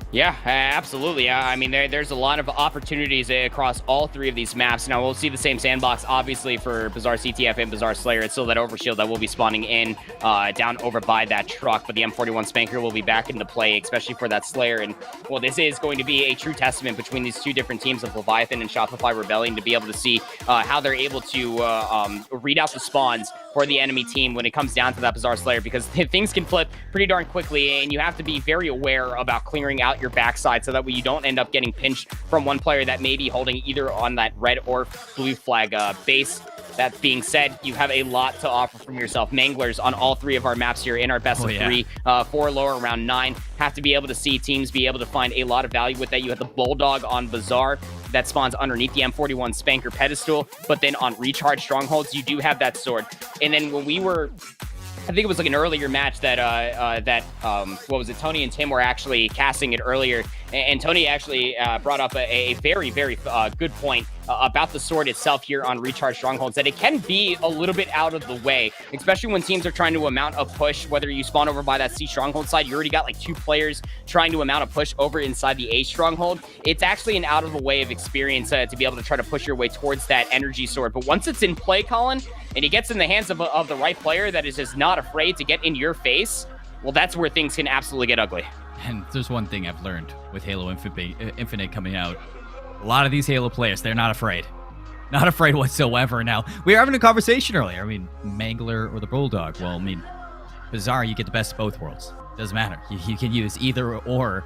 Yeah, absolutely. I mean, there's a lot of opportunities across all 3 of these maps. Now, we'll see the same sandbox, obviously, for Bazaar CTF and Bazaar Slayer. It's still that overshield that will be spawning in down over by that truck, but the M41 Spanker will be back into play, especially for that Slayer. And, well, this is going to be a true testament between these 2 different teams of Leviathan and Shopify Rebellion to be able to see how they're able to read out the spawns for the enemy team when it comes down to that Bazaar Slayer, because things can flip pretty darn quickly, and you have to be very aware about clearing out your backside so that way you don't end up getting pinched from one player that may be holding either on that red or blue flag base. That being said, you have a lot to offer from yourself. Manglers on all 3 of our maps here in our best of 3, 4 lower, round 9. Have to be able to see teams be able to find a lot of value with that. You have the Bulldog on Bazaar that spawns underneath the M41 Spanker pedestal, but then on Recharge Strongholds, you do have that sword. And then when we were... I think it was like an earlier match that what was it? Tony and Tim were actually casting it earlier, and Tony actually brought up a very, very good point about the sword itself here on Recharge Strongholds, that it can be a little bit out of the way, especially when teams are trying to mount a push, whether you spawn over by that C Stronghold side, you already got like 2 players trying to mount a push over inside the A Stronghold. It's actually an out of the way of experience to be able to try to push your way towards that energy sword. But once it's in play, Colin, and it gets in the hands of the right player that is just not afraid to get in your face, well, that's where things can absolutely get ugly. And there's one thing I've learned with Halo Infinite coming out. A lot of these Halo players, they're not afraid. Not afraid whatsoever. Now, we were having a conversation earlier. I mean, Mangler or the Bulldog. Well, I mean, Bazaar, you get the best of both worlds. Doesn't matter. You can use either or.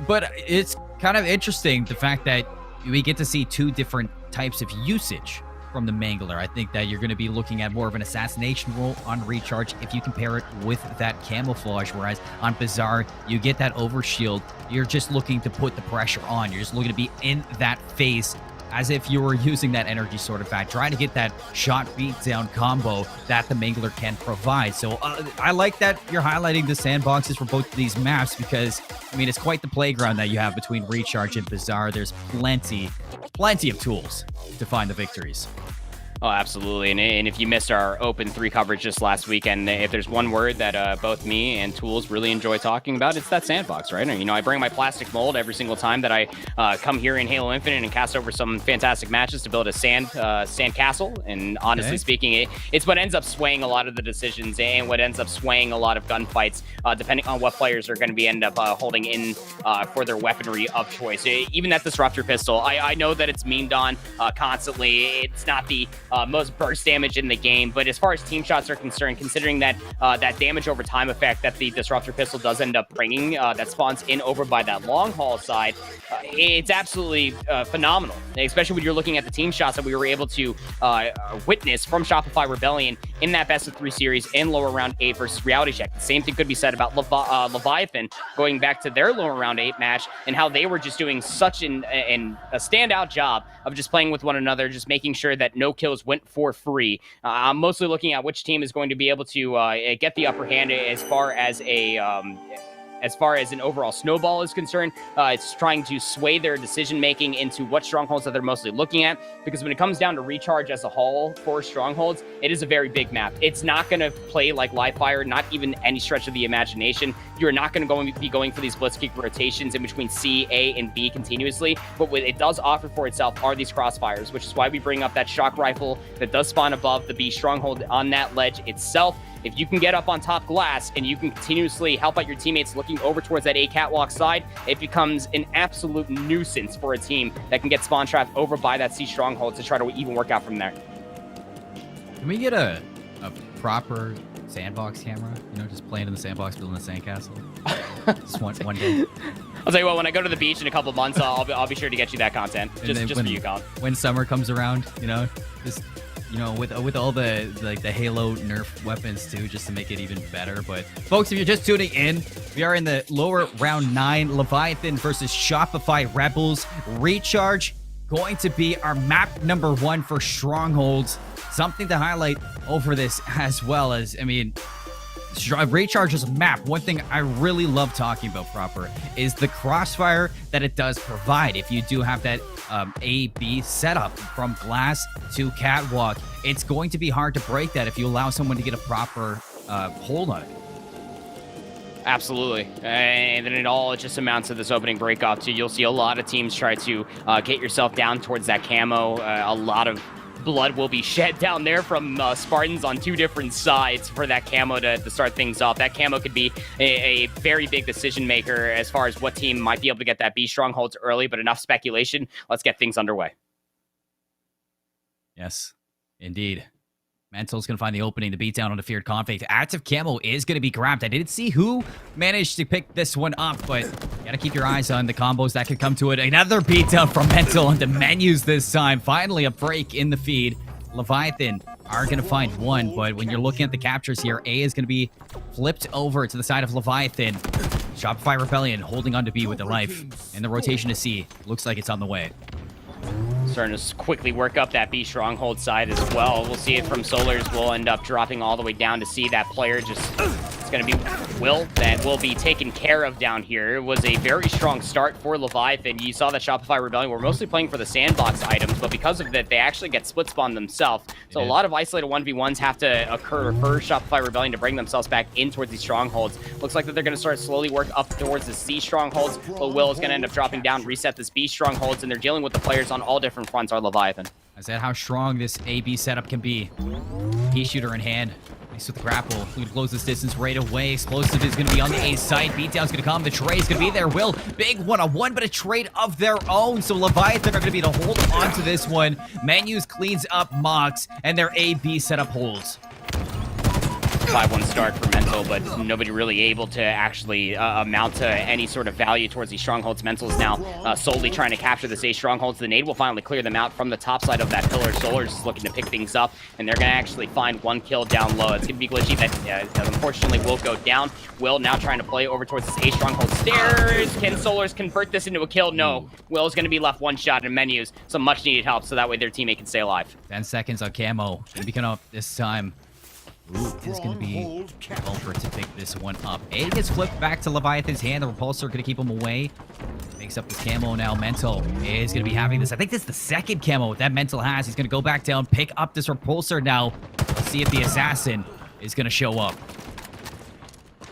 But it's kind of interesting, the fact that we get to see 2 different types of usage from the Mangler. I think that you're going to be looking at more of an assassination role on Recharge if you compare it with that camouflage, whereas on Bazaar, you get that overshield. You're just looking to put the pressure on. You're just looking to be in that face as if you were using that energy sword. In fact, trying to get that shot beat down combo that the Mangler can provide. So I like that you're highlighting the sandboxes for both of these maps, because, I mean, it's quite the playground that you have between Recharge and Bazaar. There's plenty of tools to find the victories. Oh, absolutely. And if you missed our Open 3 coverage just last weekend, if there's one word that both me and Tools really enjoy talking about, it's that sandbox, right? You know, I bring my plastic mold every single time that I come here in Halo Infinite and cast over some fantastic matches to build a sand castle. And honestly speaking, it's what ends up swaying a lot of the decisions and what ends up swaying a lot of gunfights, depending on what players are going to be end up holding in for their weaponry of choice. Even that Disruptor pistol, I know that it's memed on constantly. It's not the most burst damage in the game, but as far as team shots are concerned, considering that that damage over time effect that the Disruptor pistol does end up bringing, that spawns in over by that long haul side, it's absolutely phenomenal, especially when you're looking at the team shots that we were able to witness from Shopify Rebellion in that best of 3 series in lower round 8 versus Reality Check. The same thing could be said about Leviathan going back to their lower round 8 match, and how they were just doing such a standout job of just playing with one another, just making sure that no kills went for free. I'm mostly looking at which team is going to be able to get the upper hand as far as an overall snowball is concerned. It's trying to sway their decision-making into what strongholds that they're mostly looking at, because when it comes down to Recharge as a whole for strongholds, it is a very big map. It's not going to play like Livefire, not even any stretch of the imagination. You're not going to be going for these blitzkrieg rotations in between C, A, and B continuously, but what it does offer for itself are these crossfires, which is why we bring up that shock rifle that does spawn above the B stronghold on that ledge itself. If you can get up on top glass and you can continuously help out your teammates looking over towards that A catwalk side, it becomes an absolute nuisance for a team that can get spawn trapped over by that C stronghold to try to even work out from there. Can we get a proper sandbox camera? You know, just playing in the sandbox, building a sandcastle. Just one day. I'll tell you what, when I go to the beach in a couple of months, I'll be sure to get you that content. Just for you, Colin. When summer comes around, you know, just, you know, with all the Halo nerf weapons too, just to make it even better. But folks, if you're just tuning in, we are in the lower round 9, Leviathan versus Shopify Rebels. Recharge going to be our map number 1 for Strongholds. Something to highlight over this, as well as, I mean, Recharge's map, one thing I really love talking about proper is the crossfire that it does provide. If you do have that A-B setup from glass to catwalk, it's going to be hard to break that if you allow someone to get a proper hold on it. Absolutely. And then it all just amounts to this opening breakoff too. You'll see a lot of teams try to get yourself down towards that camo. A lot of blood will be shed down there from Spartans on 2 different sides for that camo to start things off. That camo could be a very big decision maker as far as what team might be able to get that B strongholds early, but enough speculation. Let's get things underway. Yes, indeed. Mental's going to find the opening to beat down on the feared conflict. Active camo is going to be grabbed. I didn't see who managed to pick this one up, but you got to keep your eyes on the combos that could come to it. Another beatdown from Mental on the menus this time. Finally, a break in the feed. Leviathan are going to find one, but when you're looking at the captures here, A is going to be flipped over to the side of Leviathan. Shopify Rebellion holding on to B with their life. And the rotation to C looks like it's on the way. Starting to quickly work up that B stronghold side as well. We'll see it from Solars. Will end up dropping all the way down to see that player just... It's going to be Will that will be taken care of down here. It was a very strong start for Leviathan. You saw that Shopify Rebellion were mostly playing for the sandbox items, but because of that, they actually get split spawned themselves. So a lot of isolated 1v1s have to occur for Shopify Rebellion to bring themselves back in towards these strongholds. Looks like that they're going to start slowly work up towards the C strongholds, but Will is going to end up dropping down, reset this B strongholds, and they're dealing with the players on all different fronts are Leviathan. Is that how strong this AB setup can be? Pea shooter in hand. Nice with the grapple. Looking to close this distance right away. Explosive is going to be on the A side. Beatdown's going to come. The trade is going to be there. Will, big one-on-one, but a trade of their own. So Leviathan are going to be able to hold on to this one. Menus cleans up Mox, and their AB setup holds. 5-1 start for Mental, but nobody really able to actually amount to any sort of value towards these strongholds. Mental's now solely trying to capture the A strongholds. The nade will finally clear them out from the top side of that pillar. Solar's is looking to pick things up, and they're going to actually find one kill down low. It's going to be Glitchy that unfortunately will go down. Will now trying to play over towards this A stronghold stairs. Can Solars convert this into a kill? No. Will's going to be left one shot in Menus. Some much needed help so that way their teammate can stay alive. 10 seconds on Camo. Going to be coming up this time. Ooh, it's going to be Vulture to pick this one up. A gets flipped back to Leviathan's hand. The repulsor going to keep him away. Makes up this camo now. Mental is going to be having this. I think this is the second camo that Mental has. He's going to go back down, pick up this repulsor now. Let's see if the assassin is going to show up.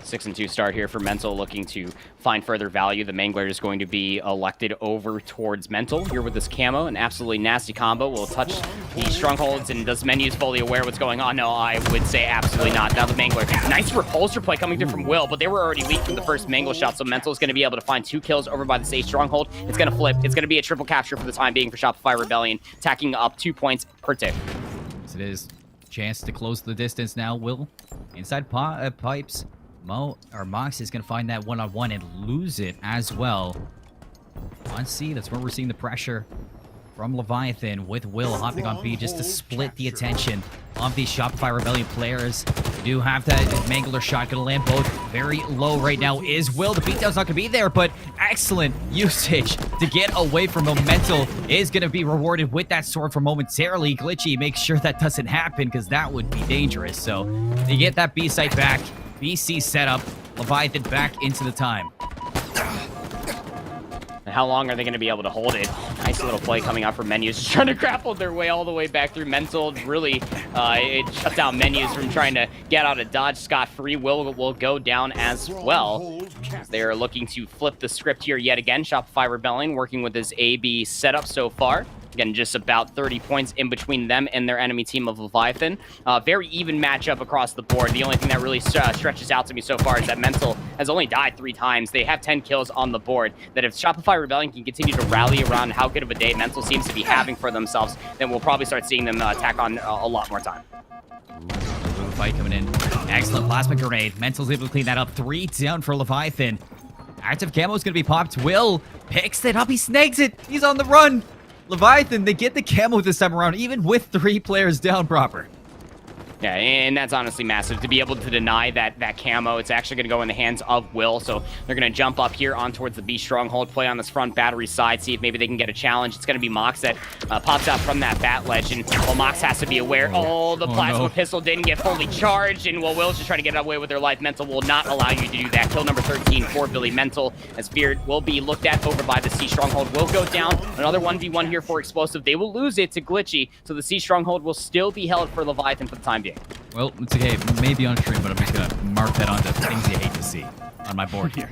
6-2 start here for Mental, looking to find further value. The Mangler is going to be elected over towards Mental here with this camo. An absolutely nasty combo. Will touch the strongholds, and does Menus fully aware what's going on? No, I would say absolutely not. Now the Mangler. Nice repulsor play coming through from Will, but they were already weak from the first Mangle shot, so Mental is going to be able to find 2 kills over by the safe stronghold. It's going to flip. It's going to be a triple capture for the time being for Shopify Rebellion, tacking up 2 points per tick. Yes, it is. Chance to close the distance now. Will inside pipes. Mox is going to find that one-on-one and lose it as well. On C, that's where we're seeing the pressure from Leviathan, with Will hopping on B just to split the attention of these Shopify Rebellion players. We do have that Mangler shot, going to land both very low right now. Is Will. The beatdown's not going to be there, but excellent usage to get away from him. Mental is going to be rewarded with that sword for momentarily. Glitchy makes sure that doesn't happen, because that would be dangerous. So they get that B site back. BC setup, Leviathan back into the time. And how long are they going to be able to hold it? Nice little play coming out from Menus, trying to grapple their way all the way back through Mental. Really, it shut down Menus from trying to get out of dodge scot-free. Will go down as well. They are looking to flip the script here yet again. Shopify Rebellion working with this AB setup so far. Again, just about 30 points in between them and their enemy team of Leviathan. Very even matchup across the board. The only thing that really stretches out to me so far is that Mental has only died 3 times. They have 10 kills on the board. That if Shopify Rebellion can continue to rally around how good of a day Mental seems to be having for themselves, then we'll probably start seeing them attack on a lot more time. Little fight coming in. Excellent plasma grenade. Mental's able to clean that up. 3 down for Leviathan. Active camo is going to be popped. Will picks it up. He snags it. He's on the run. Leviathan, they get the camo this time around, even with 3 players down proper. Yeah, and that's honestly massive. To be able to deny that camo, it's actually going to go in the hands of Will. So they're going to jump up here on towards the B stronghold, play on this front battery side, see if maybe they can get a challenge. It's going to be Mox that pops out from that bat ledge. And well, Mox has to be aware. The plasma pistol didn't get fully charged. And while Will's just trying to get away with their life, Mental will not allow you to do that. Kill number 13 for Billy Mental, as Beard will be looked at over by the C stronghold. Will go down. Another 1v1 here for Explosive. They will lose it to Glitchy. So the C stronghold will still be held for Leviathan for the time being. Well, it's okay. Maybe on stream, but I'm just going to mark that onto things you hate to see on my board here.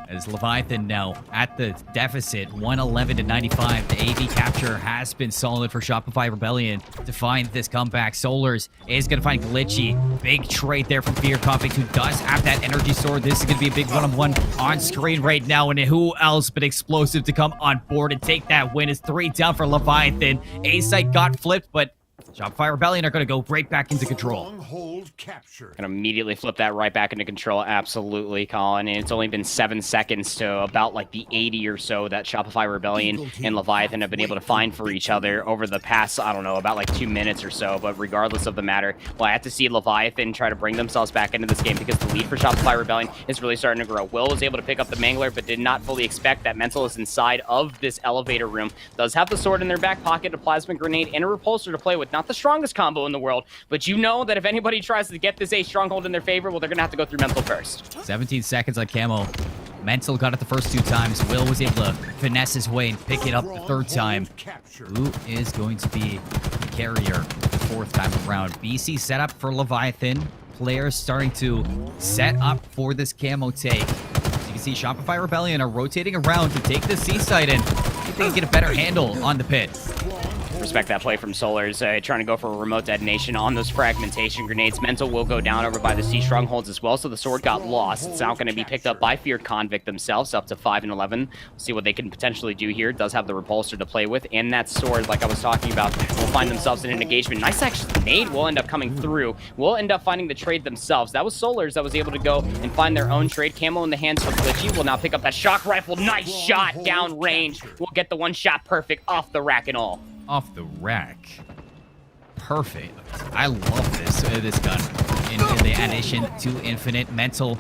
As Leviathan now at the deficit, 111-95. The AV capture has been solid for Shopify Rebellion to find this comeback. Solars is going to find Glitchy. Big trade there from Fear Conflict, who does have that energy sword. This is going to be a big one-on-one on screen right now. And who else but Explosive to come on board and take that win? Is 3 down for Leviathan. A-Site got flipped, but Shopify Rebellion are going to go right back into control. Stronghold capture. Gonna immediately flip that right back into control. Absolutely, Colin. And it's only been 7 seconds to about like the 80 or so that Shopify Rebellion and Leviathan have been able to find for each other over the past, I don't know, about like 2 minutes or so. But regardless of the matter, well, I have to see Leviathan try to bring themselves back into this game because the lead for Shopify Rebellion is really starting to grow. Will was able to pick up the Mangler, but did not fully expect that Mental is inside of this elevator room. Does have the sword in their back pocket, a plasma grenade, and a repulsor to play with. Not the strongest combo in the world, but you know that if anybody tries to get this A stronghold in their favor, well, they're gonna have to go through Mental first. 17 seconds on Camo. Mental got it the first 2 times. Will was able to finesse his way and pick it up the 3rd time. Who is going to be the carrier the 4th time around? BC set up for Leviathan. Players starting to set up for this Camo take. As you can see, Shopify Rebellion are rotating around to take the C site and see if they can get a better handle on the pit. Respect that play from Solars, trying to go for a remote detonation on those fragmentation grenades. Mental will go down over by the C strongholds as well, so the sword got lost. It's now going to be picked up by Feared Convict themselves, up to 5 and 11. We'll see what they can potentially do here. Does have the repulsor to play with, and that sword, like I was talking about, will find themselves in an engagement. Nice actually nade will end up coming through. Will end up finding the trade themselves. That was Solars that was able to go and find their own trade. Camo in the hands of Glitchy will now pick up that shock rifle. Nice shot down range. We'll get the one shot perfect off the rack and all. Off the rack. Perfect. I love this gun. In the addition to Infinite, Mental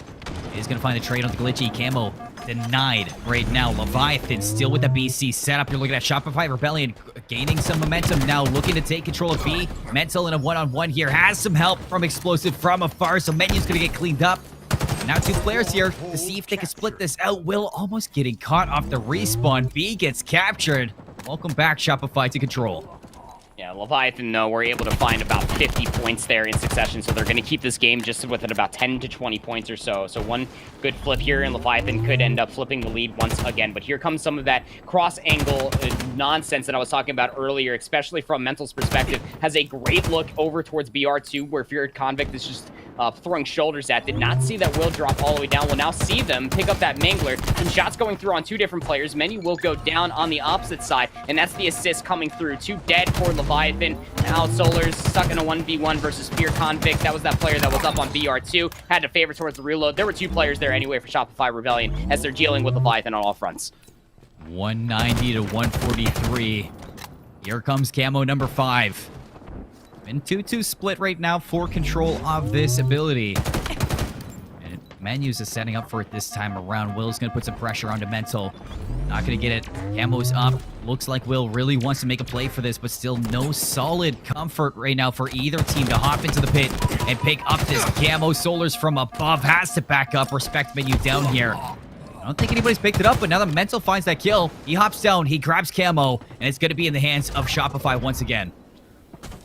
is going to find the trade on the Glitchy. Camo denied right now. Leviathan still with the BC setup. You're looking at Shopify Rebellion gaining some momentum now, looking to take control of B. Mental in a one-on-one here has some help from Explosive from afar, so Menu's going to get cleaned up. Now 2 players here to see if they can split this out. Will almost getting caught off the respawn. B gets captured. Welcome back, Shopify, to control. Yeah, Leviathan, though, were able to find about 50 points there in succession, so they're going to keep this game just within about 10 to 20 points or so. So one good flip here, and Leviathan could end up flipping the lead once again. But here comes some of that cross-angle nonsense that I was talking about earlier, especially from Mental's perspective. Has a great look over towards BR2, where Feared Convict is just throwing shoulders at. Did not see that Will drop all the way down. Will now see them pick up that Mangler. Some shots going through on 2 different players. Menu will go down on the opposite side, and that's the assist coming through. 2 dead for Leviathan. Now Solars stuck in a 1v1 versus Feared Convict. That was that player that was up on BR2. Had to favor towards the reload. There were 2 players there anyway for Shopify Rebellion as they're dealing with Leviathan on all fronts. 190 to 143. Here comes Camo number 5. And 2-2 split right now for control of this ability. And Menus is setting up for it this time around. Will's going to put some pressure onto Mental. Not going to get it. Camo's up. Looks like Will really wants to make a play for this, but still no solid comfort right now for either team to hop into the pit and pick up this Camo. Solars from above has to back up. Respect Menu down here. I don't think anybody's picked it up, but now that Mental finds that kill, he hops down, he grabs Camo, and it's going to be in the hands of Shopify once again.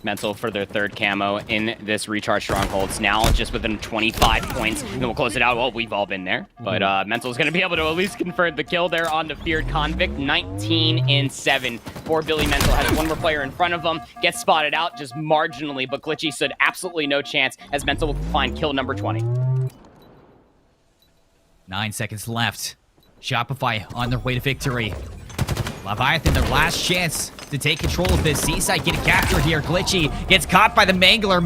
Mental for their 3rd camo in this recharge strongholds. Now just within 25 points. And we'll close it out. Well, we've all been there. But Mental is going to be able to at least confirm the kill there on the Feared Convict. 19 and 7 for Billy Mental. Has 1 more player in front of him. Gets spotted out just marginally, but Glitchy stood absolutely no chance as Mental will find kill number 20. 9 seconds left. Shopify on their way to victory. Leviathan, their last chance to take control of this. Seaside getting captured here. Glitchy gets caught by the Mangler.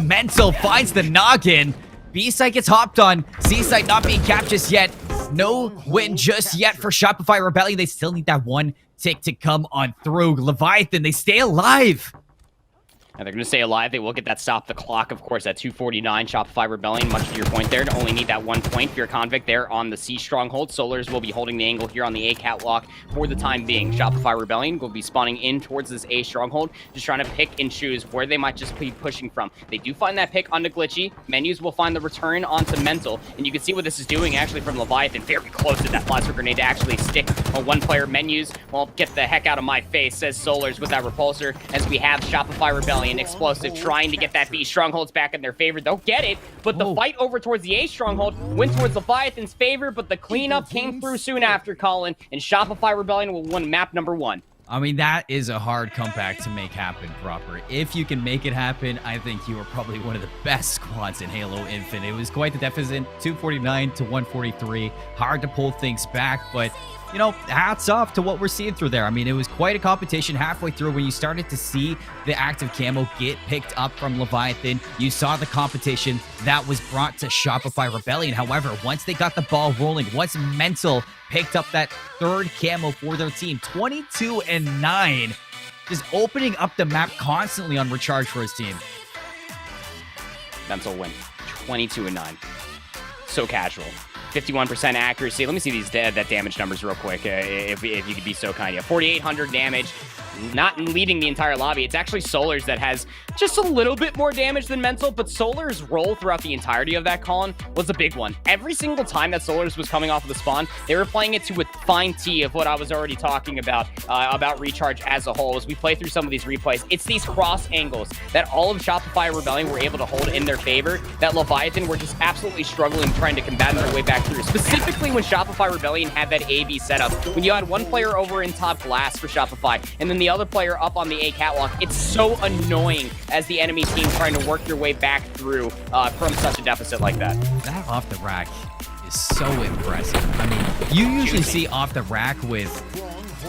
Mental finds the noggin. B-side gets hopped on. C-side not being capped just yet. No win just yet for Shopify Rebellion. They still need that 1 tick to come on through. Leviathan, they stay alive. And they're going to stay alive. They will get that stop the clock, of course, at 2:49. Shopify Rebellion, much to your point there, to only need that 1 point. Fear Convict there on the C stronghold. Solars will be holding the angle here on the A catwalk for the time being. Shopify Rebellion will be spawning in towards this A stronghold, just trying to pick and choose where they might just be pushing from. They do find that pick onto Glitchy. Menus will find the return onto Mental. And you can see what this is doing actually from Leviathan. Very close to that plasma grenade to actually stick on 1 player. Menus, well, get the heck out of my face, says Solars with that repulsor, as we have Shopify Rebellion. Explosive trying to get that B strongholds back in their favor. They'll get it, but the fight over towards the A stronghold went towards Leviathan's favor, but the cleanup came through soon after, Colin, and Shopify Rebellion will win map number 1. I mean, that is a hard comeback to make happen proper. If you can make it happen, I think you are probably one of the best squads in Halo Infinite. It was quite the deficit, 249 to 143. Hard to pull things back, but you know, hats off to what we're seeing through there. I mean, it was quite a competition halfway through when you started to see the active camo get picked up from Leviathan. You saw the competition that was brought to Shopify Rebellion. However, once they got the ball rolling, once Mental picked up that third camo for their team, 22-9, just opening up the map constantly on Recharge for his team. Mental win, 22-9. So casual. 51% accuracy. Let me see these that damage numbers real quick, if you could be so kind. Yeah, 4,800 damage. Not leading the entire lobby. It's actually Solar's that has just a little bit more damage than Mental, but Solar's role throughout the entirety of that column was a big one. Every single time that Solar's was coming off of the spawn, they were playing it to a fine tee of what I was already talking about Recharge as a whole. As we play through some of these replays, it's these cross angles that all of Shopify Rebellion were able to hold in their favor, that Leviathan were just absolutely struggling trying to combat their way back through. Specifically when Shopify Rebellion had that AB setup, when you had one player over in top glass for Shopify, and then the other player up on the A catwalk, it's so annoying as the enemy team trying to work your way back through from such a deficit like that. That off the rack is so impressive. I mean, you usually see off the rack with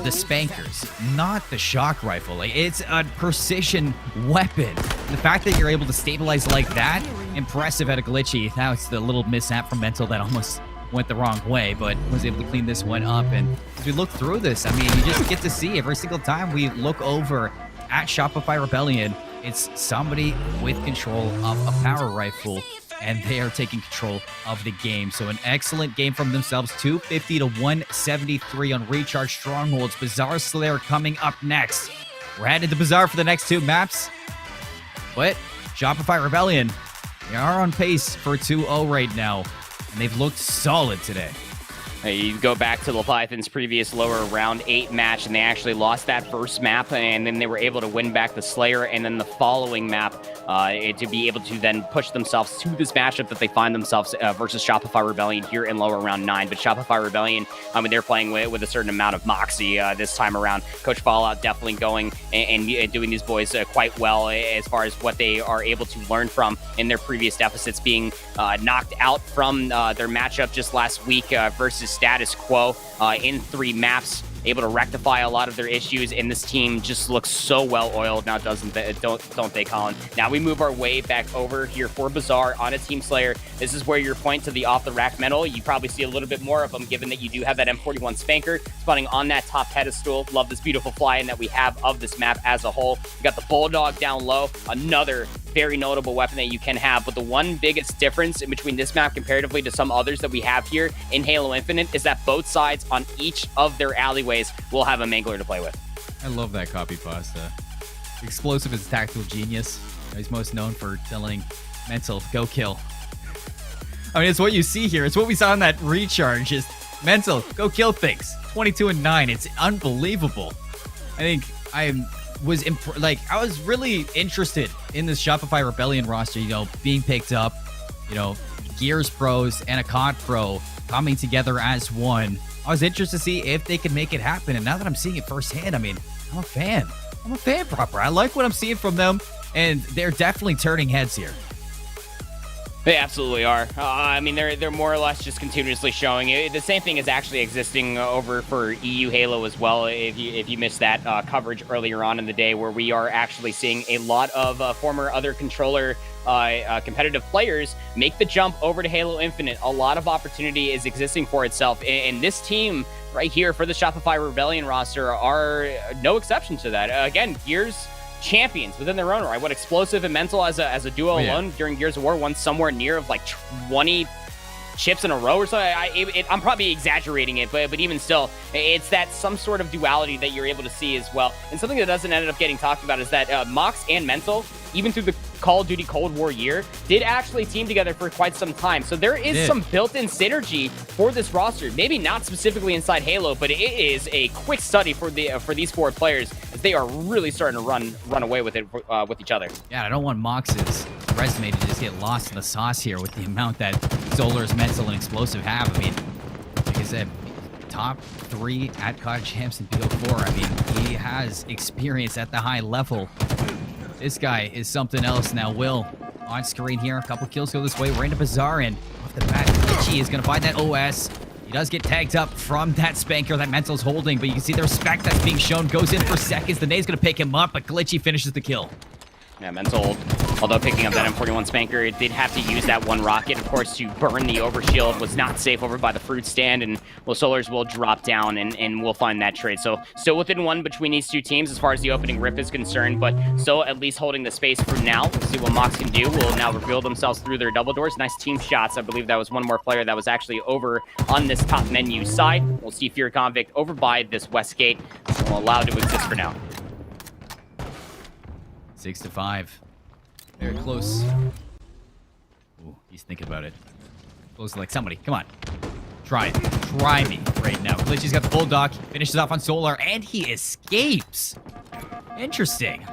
the spankers, not the shock rifle. Like, it's a precision weapon. The fact that you're able to stabilize like that, impressive at a glitchy. Now it's the little mishap from Mental that almost went the wrong way, but was able to clean this one up. And as we look through this, I mean, you just get to see every single time we look over at Shopify Rebellion, it's somebody with control of a power rifle, and they are taking control of the game. So an excellent game from themselves, 250 to 173 on Recharge Strongholds. Bazaar Slayer coming up next. We're headed to Bazaar for the next two maps, but Shopify Rebellion, they are on pace for 2-0 right now, and they've looked solid today. You go back to Leviathan's previous lower round 8 match, and they actually lost that first map, and then they were able to win back the Slayer, and then the following map to be able to then push themselves to this matchup that they find themselves versus Shopify Rebellion here in lower round 9. But Shopify Rebellion, I mean, they're playing with a certain amount of moxie this time around. Coach Fallout definitely going and doing these boys quite well as far as what they are able to learn from in their previous deficits, being knocked out from their matchup just last week versus Status Quo in 3 maps, able to rectify a lot of their issues, and this team just looks so well oiled now, don't they, Colin? Now we move our way back over here for Bazaar on a Team Slayer. This is where your point to the off the rack metal, you probably see a little bit more of them, given that you do have that M41 Spanker spawning on that top pedestal. Love this beautiful fly-in that we have of this map as a whole. You got the Bulldog down low, another very notable weapon that you can have, but the one biggest difference in between this map comparatively to some others that we have here in Halo Infinite is that both sides on each of their alleyways will have a Mangler to play with. I love that copy pasta. Explosive is tactical genius. He's most known for telling Mental, go kill. I mean, it's what you see here. It's what we saw in that Recharge. Just Mental, go kill things. 22-9. It's unbelievable. I think I was really interested in this Shopify Rebellion roster, you know, being picked up, you know, Gears Pros and a COD Pro coming together as one. I was interested to see if they could make it happen, and now that I'm seeing it firsthand, I mean, I'm a fan. I'm a fan, proper. I like what I'm seeing from them, and they're definitely turning heads here. They absolutely are. I mean, they're more or less just continuously showing it. The same thing is actually existing over for EU Halo as well. If you missed that coverage earlier on in the day, where we are actually seeing a lot of former other controller competitive players make the jump over to Halo Infinite. A lot of opportunity is existing for itself, and this team right here for the Shopify Rebellion roster are no exception to that. Again, Gears champions within their own right. What Explosive and Mental as a duo alone during Gears of War won somewhere near of like 20 chips in a row or so. I'm probably exaggerating it, but even still, it's that some sort of duality that you're able to see as well. And something that doesn't end up getting talked about is that Mox and Mental, even through the Call of Duty Cold War year, did actually team together for quite some time. So there is some built-in synergy for this roster. Maybe not specifically inside Halo, but it is a quick study for these 4 players, as they are really starting to run away with it with each other. Yeah, I don't want Mox's resume to just get lost in the sauce here with the amount that Solar's, Mental, and Explosive have. I mean, like I said, top 3 at COD champs in BO4. I mean, he has experience at the high level. This guy is something else. Now, Will on screen here. A couple kills go this way. We're into Bazaar, and off the bat, Glitchy is going to find that OS. He does get tagged up from that Spanker that Mental's holding, but you can see the respect that's being shown. Goes in for seconds. The nade's going to pick him up, but Glitchy finishes the kill. Yeah, Mental, although picking up that M41 Spanker, it did have to use that one rocket, of course, to burn the overshield. Was not safe over by the fruit stand, and Solars will drop down, and we'll find that trade. So still within one between these two teams as far as the opening rip is concerned, but still at least holding the space for now. We'll see what Mox can do. Will now reveal themselves through their double doors. Nice team shots. I believe that was one more player that was actually over on this top menu side. We'll see Fear Convict over by this west gate. Will allow to exist for now. 6-5. Very close. Ooh, he's thinking about it. Close like somebody. Come on. Try it. Try me right now. Glitchy's got the Bulldog. Finishes off on Solar, and he escapes. Interesting.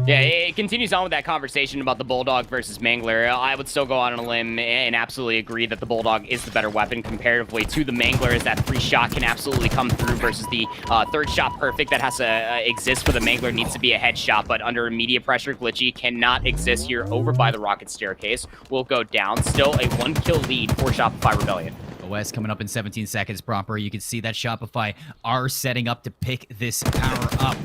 Yeah, it continues on with that conversation about the Bulldog versus Mangler. I would still go out on a limb and absolutely agree that the Bulldog is the better weapon comparatively to the Mangler, as that free shot can absolutely come through versus the third shot perfect that has to exist for the Mangler needs to be a headshot, but under immediate pressure, Glitchy cannot exist here over by the rocket staircase. Will go down. Still a 1-kill lead for Shopify Rebellion. OS coming up in 17 seconds proper. You can see that Shopify are setting up to pick this power up.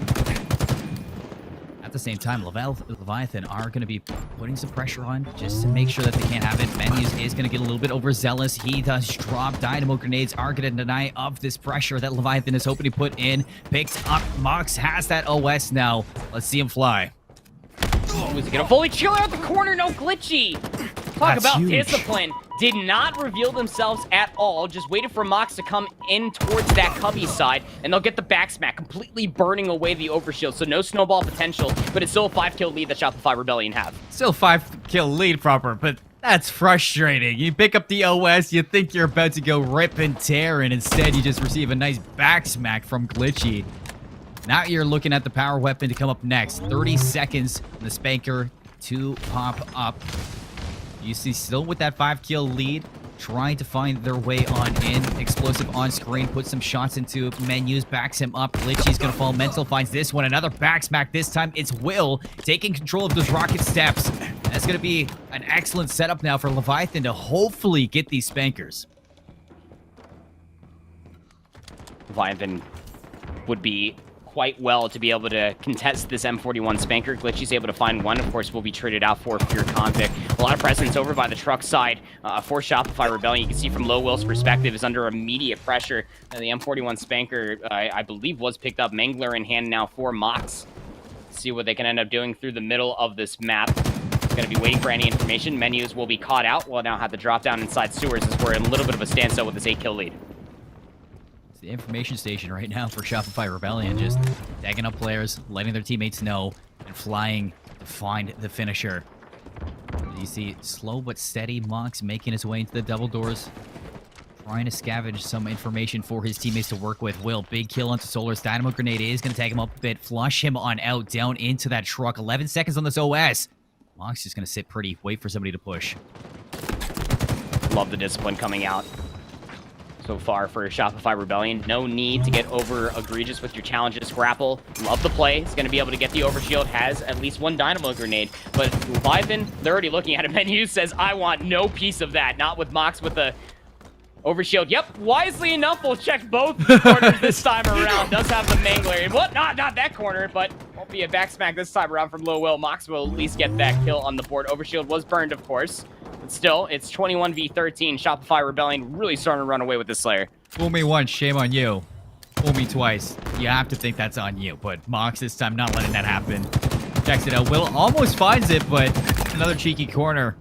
At the same time, Leviathan are going to be putting some pressure on just to make sure that they can't have it. Menus is going to get a little bit overzealous. He does drop. Dynamo grenades are going to deny of this pressure that Leviathan is hoping to put in. Picked up. Mox has that OS now. Let's see him fly. Was he going to fully chill out the corner? No, Glitchy. Talk That's about huge. discipline. Did not reveal themselves at all. Just waited for Mox to come in towards that cubby side, and they'll get the back smack, completely burning away the overshield. So no snowball potential, but it's still a 5-kill lead that Shopify Rebellion have. Still 5-kill lead proper, but that's frustrating. You pick up the OS, you think you're about to go rip and tear, and instead you just receive a nice back smack from Glitchy. Now you're looking at the power weapon to come up next. 30 seconds, the Spanker to pop up. You see still with that 5-kill lead, trying to find their way on in. Explosive on screen, puts some shots into Menus, backs him up. Glitchy's gonna fall. Mental finds this one, another back smack. This time it's Will taking control of those rocket steps. That's gonna be an excellent setup now for Leviathan to hopefully get these Spankers. Leviathan would be quite well to be able to contest this M41 Spanker. Glitchy's able to find one. Of course, will be traded out for Fear Convict. A lot of presence over by the truck side for Shopify Rebellion. You can see from Low Will's perspective is under immediate pressure. The M41 Spanker, I believe, was picked up. Mangler in hand now for Mox. See what they can end up doing through the middle of this map. Going to be waiting for any information. Menus will be caught out. We'll now have to drop down inside sewers as we're in a little bit of a standstill with this 8-kill lead. The information station right now for Shopify Rebellion, just tagging up players, letting their teammates know, and flying to find the finisher. You see slow but steady Mox making his way into the double doors, trying to scavenge some information for his teammates to work with. Will, big kill onto Solar's Dynamo grenade is going to tag him up a bit, flush him on out, down into that truck. 11 seconds on this OS. Mox just going to sit pretty, wait for somebody to push. Love the discipline coming out so far for Shopify Rebellion. No need to get over egregious with your challenges. Grapple, love the play. He's going to be able to get the overshield. Has at least one Dynamo grenade. But Leviathan, they're already looking at a menu. Says, I want no piece of that. Not with Mox with the overshield. Yep, wisely enough, we'll check both corners this time around. Does have the Mangler. And what? Not that corner, but won't be a back smack this time around from Low Will. Mox will at least get that kill on the board. Overshield was burned, of course. But still, it's 21v13. Shopify Rebellion really starting to run away with this Slayer. Fool me once, shame on you. Fool me twice, you have to think that's on you. But Mox this time not letting that happen. Checks it out. Will almost finds it, but another cheeky corner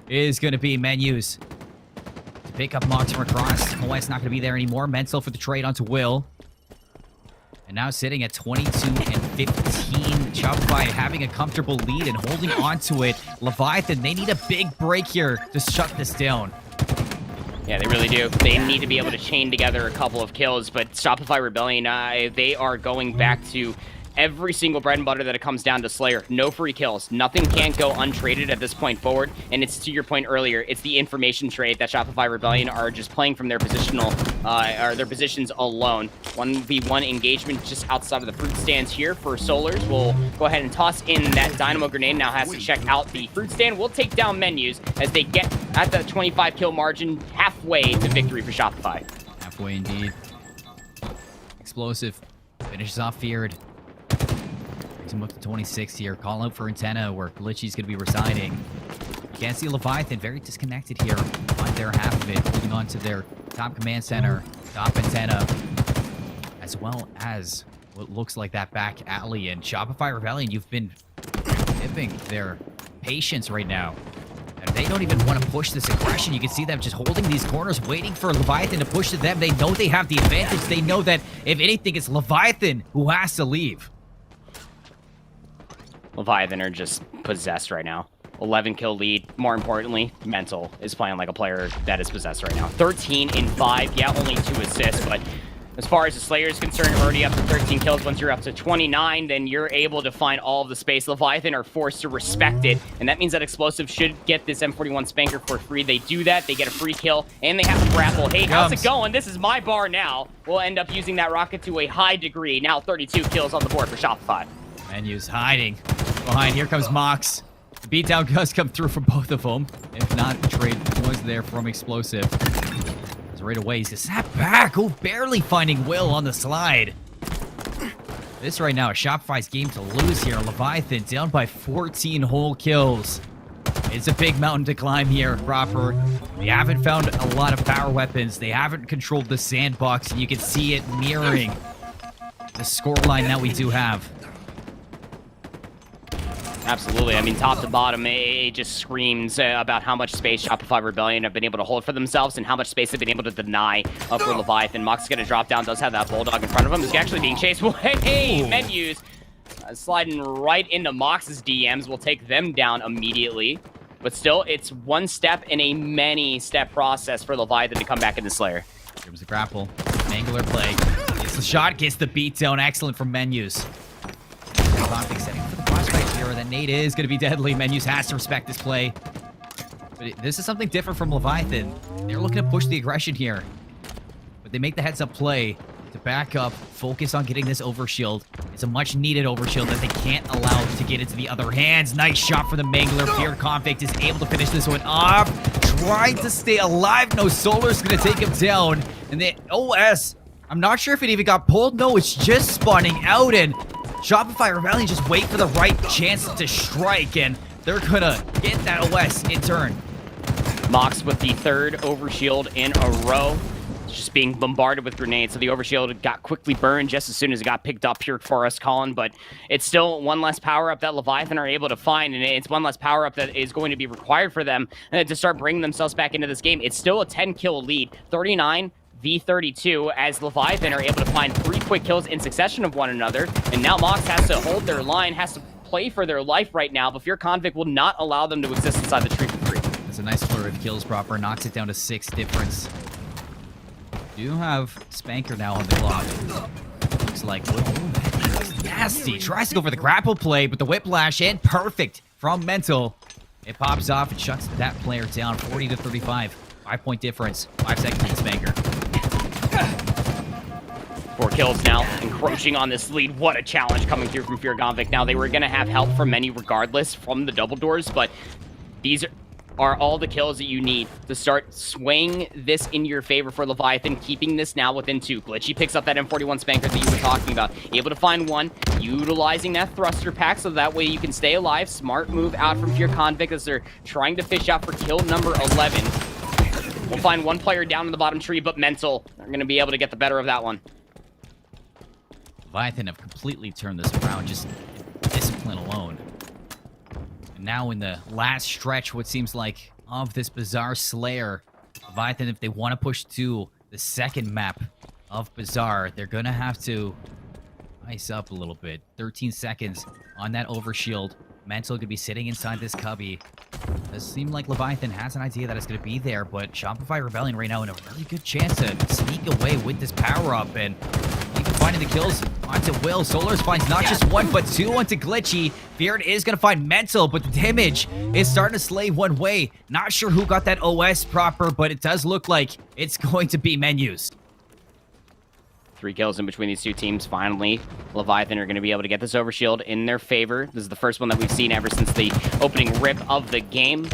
is going to be Menus. To pick up Mox from across. OS not going to be there anymore. Mental for the trade onto Will. And now sitting at 22 and 15. Shopify having a comfortable lead and holding on to it. Leviathan, they need a big break here to shut this down. Yeah, they really do. They need to be able to chain together a couple of kills, but Shopify Rebellion, they are going back to every single bread and butter that it comes down to Slayer. No free kills. Nothing can't go untraded at this point forward. And it's, to your point earlier, it's the information trade that Shopify Rebellion are just playing from their positional, or their positions alone. 1v1 engagement just outside of the fruit stands here for Solars. We'll go ahead and toss in that Dynamo Grenade. Now has to check out the fruit stand. We'll take down Menus as they get at the 25 kill margin, halfway to victory for Shopify. Halfway indeed. Explosive. Finishes off Feared. Brings him up to 26 here. Call out for Antenna where Glitchy's going to be residing. You can't see Leviathan very disconnected here on their half of it. Holding on to their top command center, top Antenna, as well as what looks like that back alley. And Shopify Rebellion, you've been nipping their patience right now. And they don't even want to push this aggression. You can see them just holding these corners, waiting for Leviathan to push to them. They know they have the advantage. They know that, if anything, it's Leviathan who has to leave. Leviathan are just possessed right now. 11 kill lead. More importantly, Mental is playing like a player that is possessed right now. 13 in 5. Yeah, only 2 assists, but as far as the Slayer is concerned, already up to 13 kills. Once you're up to 29, then you're able to find all of the space. Leviathan are forced to respect it, and that means that Explosive should get this M41 Spanker for free. They do that, they get a free kill, and they have to grapple. Hey, how's it going? This is my bar now. We'll end up using that rocket to a high degree. Now 32 kills on the board for Shopify. Menus hiding behind. Here comes Mox. The beatdown does come through for both of them. If not, the trade was there from Explosive. Right away, he's just sat back. Oh, barely finding Will on the slide. This right now is Shopify's game to lose here. Leviathan down by 14 whole kills. It's a big mountain to climb here, proper. They haven't found a lot of power weapons. They haven't controlled the sandbox, and you can see it mirroring the scoreline that we do have. Absolutely. I mean, top to bottom, it just screams about how much space Shopify Rebellion have been able to hold for themselves and how much space they've been able to deny for Leviathan. Mox is going to drop down, does have that Bulldog in front of him. He's actually being chased. Hey, Menus sliding right into Mox's DMs. We'll take them down immediately. But still, it's one step in a many-step process for Leviathan to come back into Slayer. Here was the grapple. Angler play. Gets the shot, gets the beatdown. Excellent from Menus. Conflict setting for the prospect here. That nade is going to be deadly. Menus has to respect this play. But this is something different from Leviathan. They're looking to push the aggression here. But they make the heads-up play to back up, focus on getting this overshield. It's a much-needed overshield that they can't allow to get into the other hands. Nice shot for the Mangler. Feared Convict is able to finish this one off. Trying to stay alive. No, Solar's going to take him down. And the OS, I'm not sure if it even got pulled. No, it's just spawning out, and Shopify Rebellion just wait for the right chance to strike, and they're gonna get that OS in turn. Mox with the third overshield in a row. It's just being bombarded with grenades, so the overshield got quickly burned just as soon as it got picked up here for us, Colin, but it's still one less power-up that Leviathan are able to find, and it's one less power-up that is going to be required for them to start bringing themselves back into this game. It's still a 10-kill lead, 39 v32, as Leviathan are able to find 3 quick kills in succession of one another, and now Mox has to hold their line, has to play for their life right now, but Fear Convict will not allow them to exist inside the tree for free. It's a nice flurry of kills, proper, knocks it down to 6 difference. Do have Spanker now on the clock. Looks like, oh, that is nasty. Tries to go for the grapple play, but the whiplash and perfect from Mental. It pops off and shuts that player down, 40 to 35. 5-point difference, 5 seconds to the Spanker. 4 kills now, encroaching on this lead. What a challenge coming through from Fear Convict. Now, they were going to have help from many regardless from the double doors, but these are all the kills that you need to start swaying this in your favor for Leviathan, keeping this now within 2. Glitchy picks up that M41 Spanker that you were talking about. Able to find one, utilizing that thruster pack so that way you can stay alive. Smart move out from Fear Convict as they're trying to fish out for kill number 11. We'll find one player down in the bottom tree, but Mental are going to be able to get the better of that one. Leviathan have completely turned this around, just discipline alone. And now in the last stretch, what seems like, of this Bazaar Slayer, Leviathan, if they want to push to the second map of Bazaar, they're going to have to ice up a little bit. 13 seconds on that overshield. Mental could be sitting inside this cubby. Does seem like Leviathan has an idea that it's going to be there, but Shopify Rebellion right now in a really good chance to sneak away with this power-up, and you can finding the kills onto Will. Solars finds not just one, but two onto Glitchy. Feared is going to find Mental, but the damage is starting to slay one way. Not sure who got that OS proper, but it does look like it's going to be Menus. 3 kills in between these two teams. Finally, Leviathan are going to be able to get this overshield in their favor. This is the first one that we've seen ever since the opening rip of the game.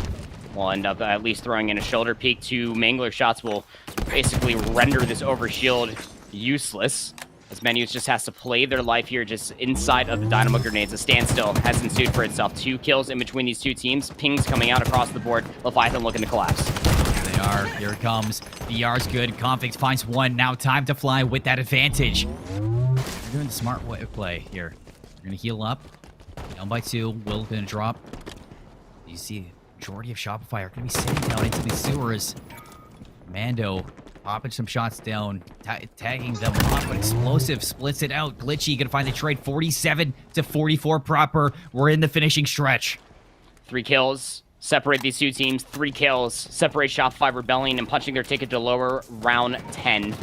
We'll end up at least throwing in a shoulder peek. 2 Mangler shots will basically render this overshield useless, as Menus just has to play their life here just inside of the Dynamo Grenades. A standstill has ensued for itself. 2 kills in between these two teams. Pings coming out across the board. Leviathan looking to collapse. They are. Here it comes. VR's good. Convict finds one. Now time to fly with that advantage. They're doing the smart way of play here. They're going to heal up. Down by 2. Will going to drop. You see, majority of Shopify are going to be sitting down into the sewers. Mando popping some shots down, tagging them off, but Explosive splits it out. Glitchy going to find the trade. 47 to 44 proper. We're in the finishing stretch. 3 kills. Separate these two teams. 3 kills. Separate Shopify Rebellion and punching their ticket to lower round 10.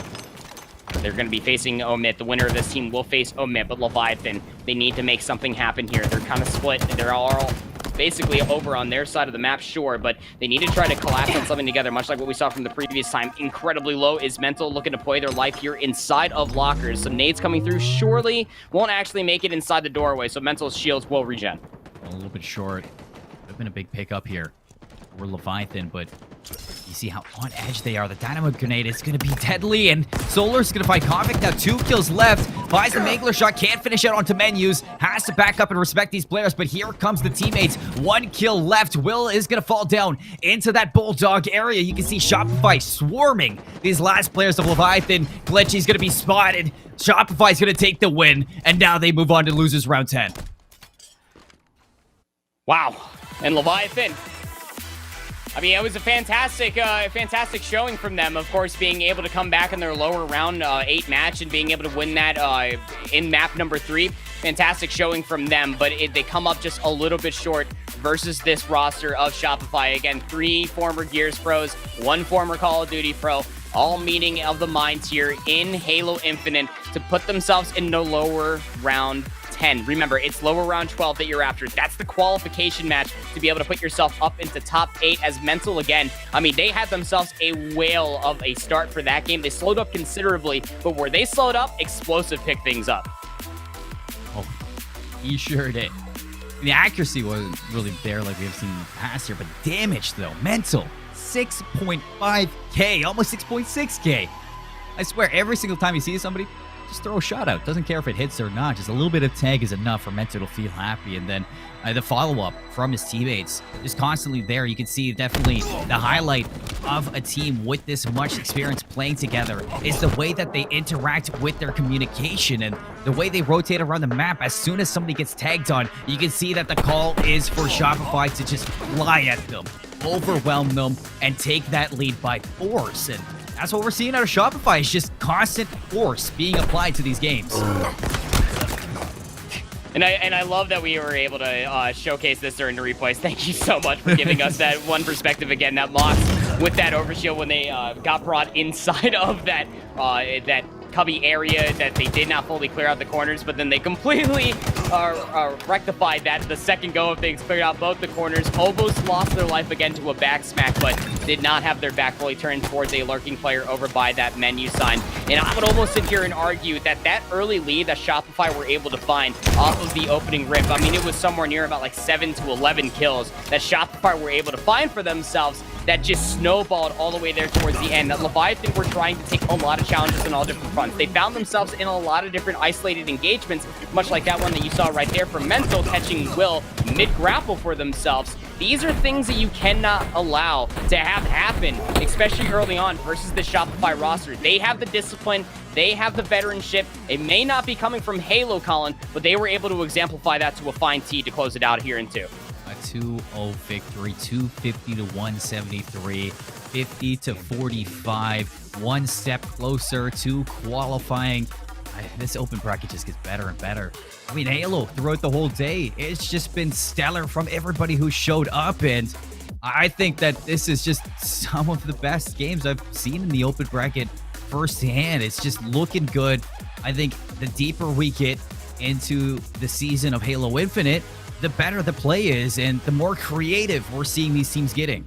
They're going to be facing Omit. The winner of this team will face Omit, but Leviathan, they need to make something happen here. They're kind of split. They're all basically over on their side of the map, sure, but they need to try to collapse on something together, much like what we saw from the previous time. Incredibly low is Mental, looking to play their life here inside of lockers. Some nades coming through, surely won't actually make it inside the doorway, so Mental's shields will regen. A little bit short. Could have been a big pickup here for Leviathan, but you see how on edge they are. The Dynamo Grenade is going to be deadly, and Solar's going to find Convict. Now 2 kills left. Buys the Mangler shot. Can't finish out onto Menus. Has to back up and respect these players, but here comes the teammates. 1 kill left. Will is going to fall down into that Bulldog area. You can see Shopify swarming these last players of Leviathan. Glitchy's going to be spotted. Shopify's going to take the win, and now they move on to losers round 10. Wow. And Leviathan, I mean, it was a fantastic showing from them. Of course, being able to come back in their lower round 8 match and being able to win that in map number 3. Fantastic showing from them, but they come up just a little bit short versus this roster of Shopify. Again, 3 former Gears pros, 1 former Call of Duty pro, all meeting of the minds here in Halo Infinite to put themselves in the lower round 10. Remember, it's lower round 12 that you're after. That's the qualification match to be able to put yourself up into top 8 as Mental again. I mean, they had themselves a whale of a start for that game. They slowed up considerably, but where they slowed up, Explosive picked things up. Oh, he sure did. The accuracy wasn't really there like we've seen in the past here, but damage though, Mental, 6.5k, almost 6.6k. I swear, every single time you see somebody, just throw a shot out. Doesn't care if it hits or not. Just a little bit of tag is enough for Mental to feel happy. And then the follow-up from his teammates, just constantly there. You can see definitely the highlight of a team with this much experience playing together is the way that they interact with their communication and the way they rotate around the map. As soon as somebody gets tagged on, you can see that the call is for Shopify to just fly at them, overwhelm them, and take that lead by force. And that's what we're seeing out of Shopify. It's just constant force being applied to these games. And I love that we were able to showcase this during the replays. Thank you so much for giving us that one perspective again. That Mox with that overshield when they got brought inside of that that cubby area that they did not fully clear out the corners, but then they completely rectified that the second go of things, cleared out both the corners, almost lost their life again to a back smack, but did not have their back fully turned towards a lurking player over by that menu sign. And I would almost sit here and argue that that early lead that Shopify were able to find off of the opening rip, I mean, it was somewhere near about like 7 to 11 kills that Shopify were able to find for themselves that just snowballed all the way there towards the end. That Leviathan were trying to take a lot of challenges on all different fronts. They found themselves in a lot of different isolated engagements, much like that one that you saw right there from Mental catching Will mid-grapple for themselves. These are things that you cannot allow to have happen, especially early on versus the Shopify roster. They have the discipline, they have the veteranship. It may not be coming from Halo, Colin, but they were able to exemplify that to a fine T to close it out here in 2. A 2-0 victory, 250 to 173, 50 to 45, one step closer to qualifying. This open bracket just gets better and better. I mean, Halo throughout the whole day, it's just been stellar from everybody who showed up, and I think that this is just some of the best games I've seen in the open bracket firsthand. It's just looking good. I think the deeper we get into the season of Halo Infinite, the better the play is and the more creative we're seeing these teams getting.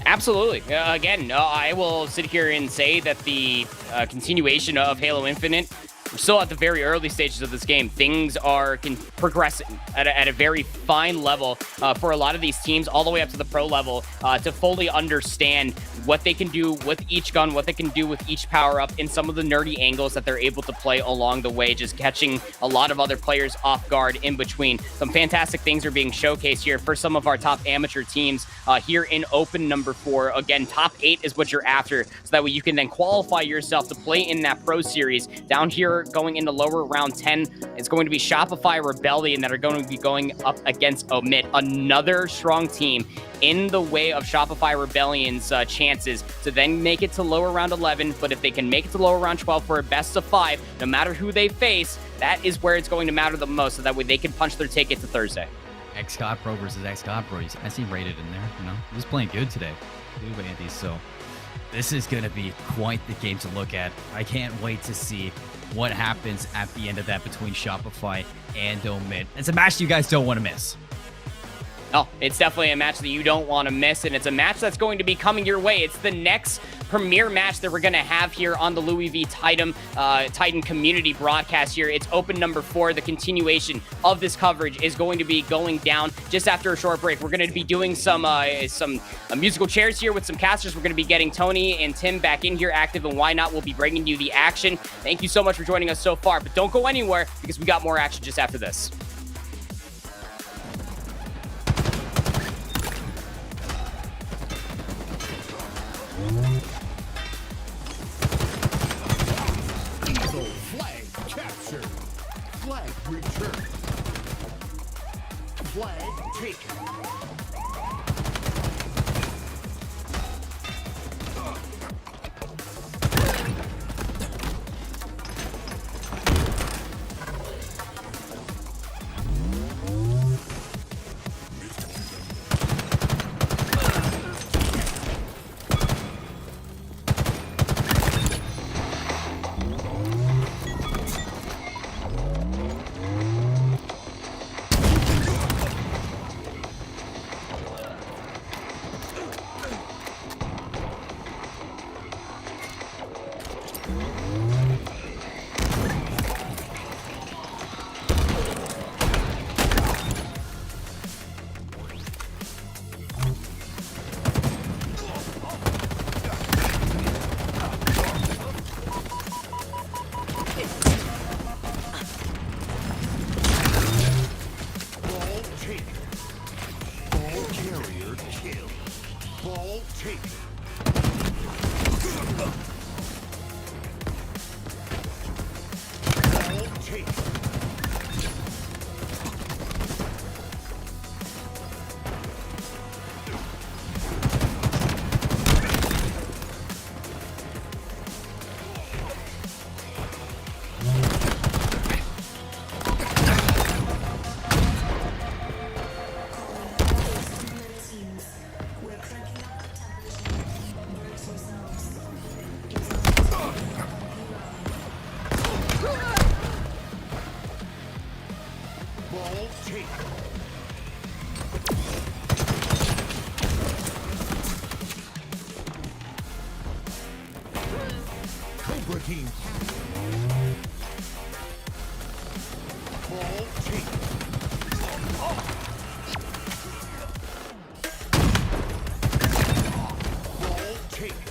Absolutely. Again, I will sit here and say that the continuation of Halo Infinite, we're still at the very early stages of this game. Things are progressing at a very fine level for a lot of these teams, all the way up to the pro level, to fully understand what they can do with each gun, what they can do with each power-up, and some of the nerdy angles that they're able to play along the way, just catching a lot of other players off guard in between. Some fantastic things are being showcased here for some of our top amateur teams here in Open number 4. Again, top 8 is what you're after, so that way you can then qualify yourself to play in that Pro Series. Down here, going into lower round 10, it's going to be Shopify Rebellion that are going to be going up against Omit, another strong team in the way of Shopify Rebellion's chances to then make it to lower round 11. But if they can make it to lower round 12 for a best of 5, no matter who they face, that is where it's going to matter the most, so that way they can punch their ticket to Thursday. X-God Pro versus X-God Pro. I see rated in there, you know. He's playing good today. Too, Andy. So this is going to be quite the game to look at. I can't wait to see what happens at the end of that between Shopify and Omit. It's a match you guys don't want to miss. Oh, it's definitely a match that you don't want to miss, and it's a match that's going to be coming your way. It's the next premier match that we're going to have here on the Louis V. Titan community broadcast here. It's Open number 4. The continuation of this coverage is going to be going down just after a short break. We're going to be doing some musical chairs here with some casters. We're going to be getting Tony and Tim back in here active, and why not, we'll be bringing you the action. Thank you so much for joining us so far, but don't go anywhere because we got more action just after this. Eagle flag captured. Flag returned. Flag taken. Cobra Team. Ball taken. Ball taken.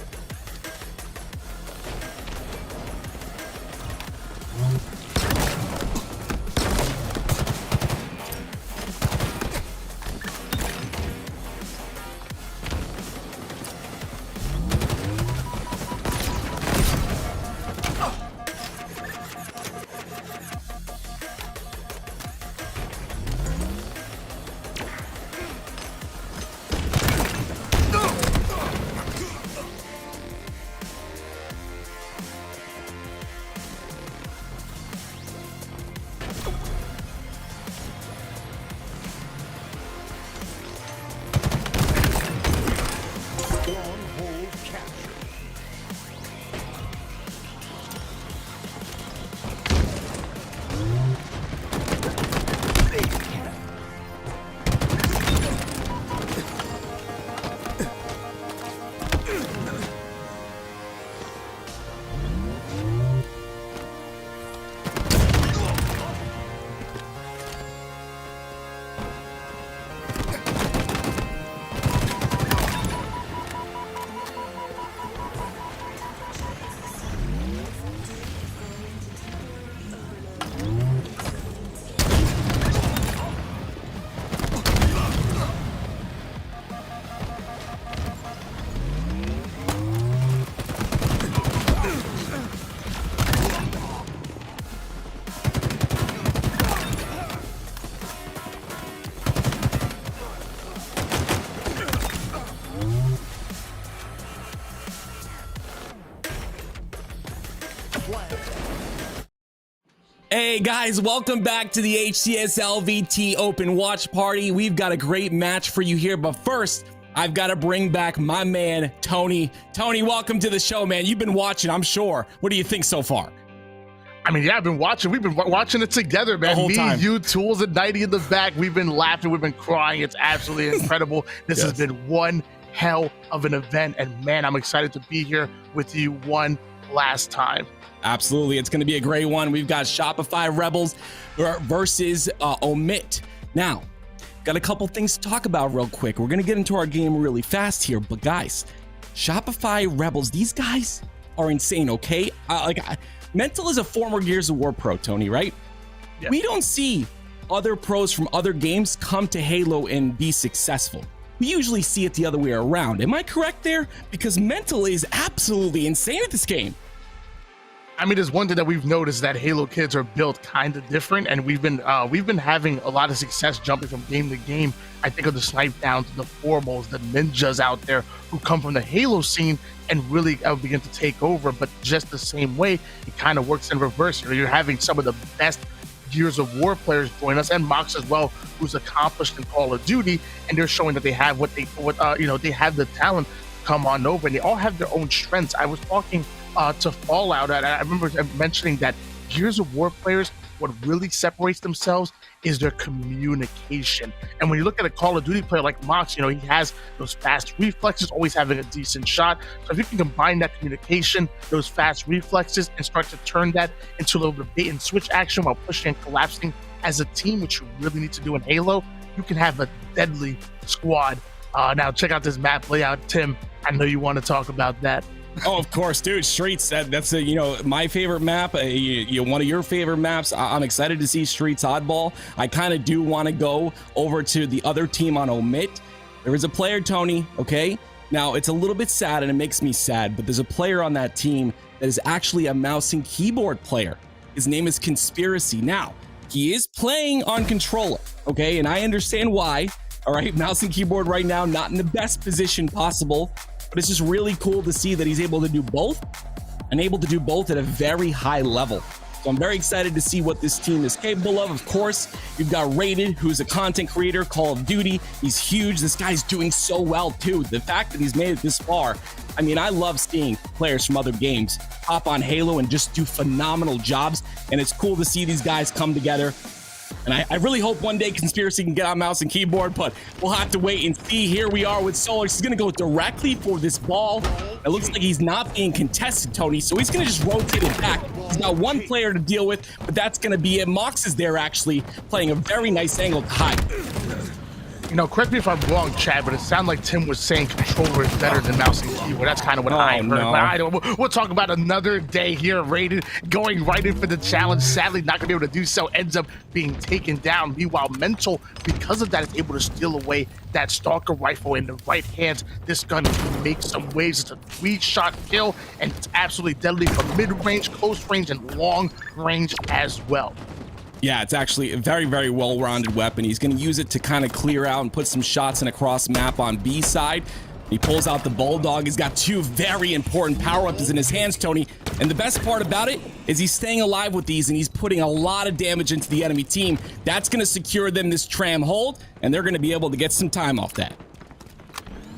Hey guys, welcome back to the HCS LVT Open Watch Party. We've got a great match for you here, but first, I've got to bring back my man, Tony. Tony, welcome to the show, man. You've been watching, I'm sure. What do you think so far? I mean, yeah, I've been watching. We've been watching it together, man. The whole Me, time. you, Tools, and Nighty in the back. We've been laughing. We've been crying. It's absolutely incredible. This has been one hell of an event, and man, I'm excited to be here with you one last time. Absolutely. It's going to be a great one. We've got Shopify Rebels versus Omit. Now, got a couple things to talk about real quick. We're going to get into our game really fast here, but guys, Shopify Rebels, these guys are insane, okay? Mental is a former Gears of War pro, Tony, right? Yeah. We don't see other pros from other games come to Halo and be successful. We usually see it the other way around. Am I correct there? Because Mental is absolutely insane at this game. I mean, there's one thing that we've noticed, that Halo kids are built kind of different, and we've been having a lot of success jumping from game to game. I think of the Snipe Downs, the Formals, the Ninjas out there who come from the Halo scene and really begin to take over. But just the same way, it kind of works in reverse. You're having some of the best Gears of War players join us, and Mox as well, who's accomplished in Call of Duty, and they're showing that they have they have the talent to come on over, and they all have their own strengths. I was talking to Fallout, and I remember mentioning that Gears of War players, what really separates themselves is their communication. And when you look at a Call of Duty player like Mox, he has those fast reflexes, always having a decent shot. So if you can combine that communication, those fast reflexes, and start to turn that into a little bit of bait and switch action while pushing and collapsing as a team, which you really need to do in Halo, you can have a deadly squad. Now check out this map layout. Tim, I know you want to talk about that. Oh, of course, dude. Streets, that's my favorite map. One of your favorite maps. I'm excited to see Streets Oddball. I kind of do want to go over to the other team on Omit. There is a player, Tony, okay? Now, it's a little bit sad, and it makes me sad, but there's a player on that team that is actually a mouse and keyboard player. His name is Conspiracy. Now, he is playing on controller, okay? And I understand why. All right, mouse and keyboard right now, not in the best position possible. But it's just really cool to see that he's able to do both and able to do both at a very high level. So I'm very excited to see what this team is capable of. Of course, you've got Rated, who's a content creator, Call of Duty. He's huge. This guy's doing so well, too. The fact that he's made it this far, I mean, I love seeing players from other games hop on Halo and just do phenomenal jobs. And it's cool to see these guys come together. And I really hope one day Conspiracy can get on mouse and keyboard, but we'll have to wait and see. Here we are with Solar. He's going to go directly for this ball. It looks like he's not being contested, Tony, so he's going to just rotate it back. He's got one player to deal with, but that's going to be it. Mox is there, actually, playing a very nice angle to hide. Correct me if I'm wrong, Chad, but it sounded like Tim was saying controller is better than mouse and keyboard. That's kind of what I heard. No. But we'll talk about another day here. Rated going right in for the challenge. Sadly, not going to be able to do so. Ends up being taken down. Meanwhile, Mental, because of that, is able to steal away that Stalker rifle in the right hands. This gun can make some waves. It's a 3-shot kill, and it's absolutely deadly from mid-range, close range, and long range as well. Yeah, it's actually a very, very well-rounded weapon. He's going to use it to kind of clear out and put some shots in a cross map on B side. He pulls out the Bulldog. He's got two very important power weapons in his hands, Tony. And the best part about it is he's staying alive with these, and he's putting a lot of damage into the enemy team. That's going to secure them this tram hold, and they're going to be able to get some time off that.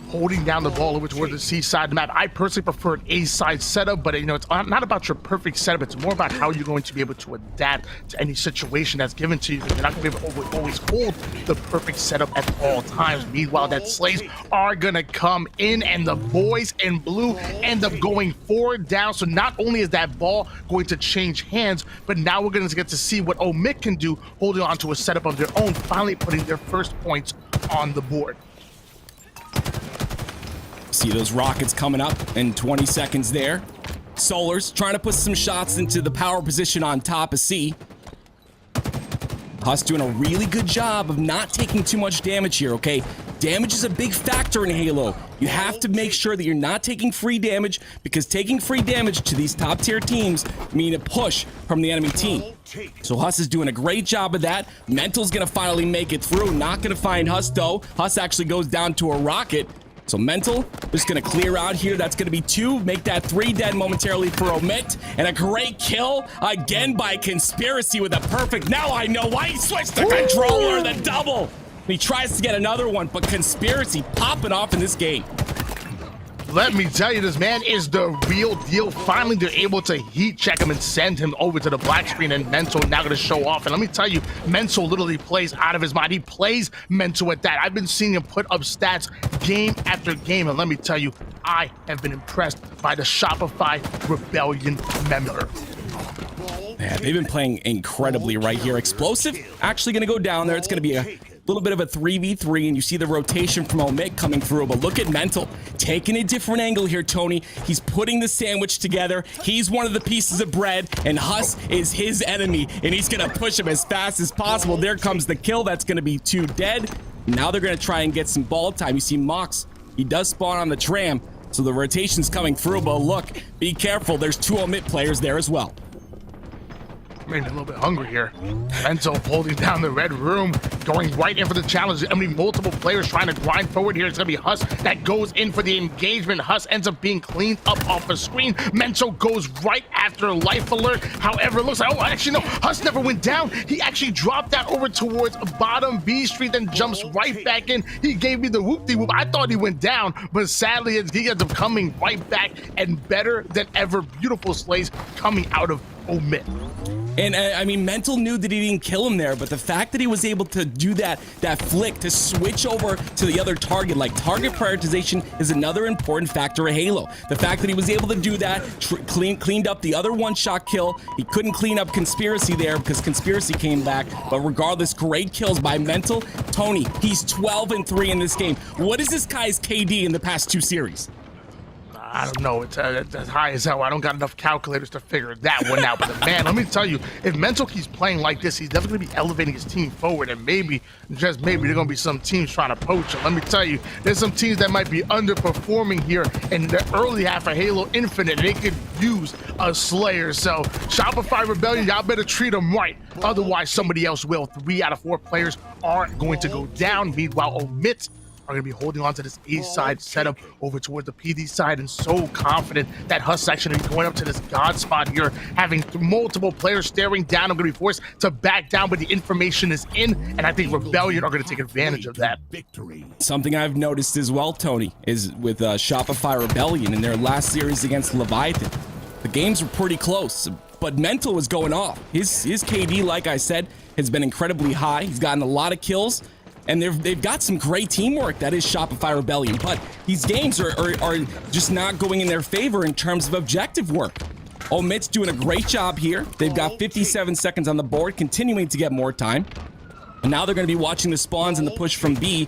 Holding down the ball over toward the C side of the map. I personally prefer an A side setup, but it's not about your perfect setup. It's more about how you're going to be able to adapt to any situation that's given to you. You're not going to be able to always hold the perfect setup at all times. Meanwhile, that Slays are going to come in, and the boys in blue end up going 4 down. So not only is that ball going to change hands, but now we're going to get to see what Omit can do, holding on to a setup of their own, finally putting their first points on the board. See those rockets coming up in 20 seconds there. Solar's trying to put some shots into the power position on top of C. Huss doing a really good job of not taking too much damage here, okay? Damage is a big factor in Halo. You have to make sure that you're not taking free damage, because taking free damage to these top tier teams mean a push from the enemy team. So Huss is doing a great job of that. Mental's gonna finally make it through. Not gonna find Huss though. Huss actually goes down to a rocket. So Mental just going to clear out here. That's going to be 2. Make that 3 dead momentarily for Omit. And a great kill again by Conspiracy with a perfect. Now I know why he switched the controller, the double. He tries to get another one, but Conspiracy popping off in this game. Let me tell you, this man is the real deal. Finally, they're able to heat check him and send him over to the black screen, and Mental now going to show off. And let me tell you, Mental literally plays out of his mind. He plays Mental at that. I've been seeing him put up stats game after game, and let me tell you, I have been impressed by the Shopify Rebellion member. Yeah, they've been playing incredibly right here. Explosive actually going to go down there. It's going to be a little bit of a 3v3, and you see the rotation from Omit coming through, but look at Mental taking a different angle here, Tony. He's putting the sandwich together. He's one of the pieces of bread, and Huss is his enemy, and he's gonna push him as fast as possible. There comes the kill. That's gonna be 2 dead. Now they're gonna try and get some ball time. You see Mox, he does spawn on the tram, so the rotation's coming through, but look, be careful. There's 2 Omit players there as well. Maybe a little bit hungry here. Mental holding down the red room, going right in for the challenge. I mean, multiple players trying to grind forward here. It's going to be Huss that goes in for the engagement. Huss ends up being cleaned up off the screen. Mental goes right after Life Alert. However, it looks like, oh, actually, no, Huss never went down. He actually dropped that over towards bottom B Street, then jumps right back in. He gave me the whoop-de-whoop. I thought he went down, but sadly, he ends up coming right back and better than ever. Beautiful slays coming out of Omit. And I mean, Mental knew that he didn't kill him there, but the fact that he was able to do that flick to switch over to the other target, like target prioritization is another important factor of Halo. The fact that he was able to do that, cleaned up the other one-shot kill. He couldn't clean up Conspiracy there because Conspiracy came back, but regardless, great kills by Mental. Tony, he's 12-3 in this game. What is this guy's KD in the past 2 series? I don't know. It's as high as hell. I don't got enough calculators to figure that one out. But man, let me tell you, if Mental keeps playing like this, he's definitely going to be elevating his team forward. And maybe, just maybe, there are going to be some teams trying to poach him. Let me tell you, there's some teams that might be underperforming here in the early half of Halo Infinite. They could use a Slayer. So Shopify Rebellion, y'all better treat them right. Otherwise, somebody else will. 3 out of 4 players aren't going to go down. Meanwhile, Omit are going to be holding on to this A side setup over towards the PD side, and so confident that Huss is actually going up to this God spot here, having multiple players staring down. I'm going to be forced to back down, but the information is in, and I think Rebellion are going to take advantage of that. Something I've noticed as well, Tony, is with Shopify Rebellion in their last series against Leviathan. The games were pretty close, but Mental was going off. His KD, like I said, has been incredibly high. He's gotten a lot of kills. And they've got some great teamwork, that is Shopify Rebellion, but these games are just not going in their favor in terms of objective work. Omit's doing a great job here. They've got 57 seconds on the board, continuing to get more time. And now they're going to be watching the spawns and the push from B,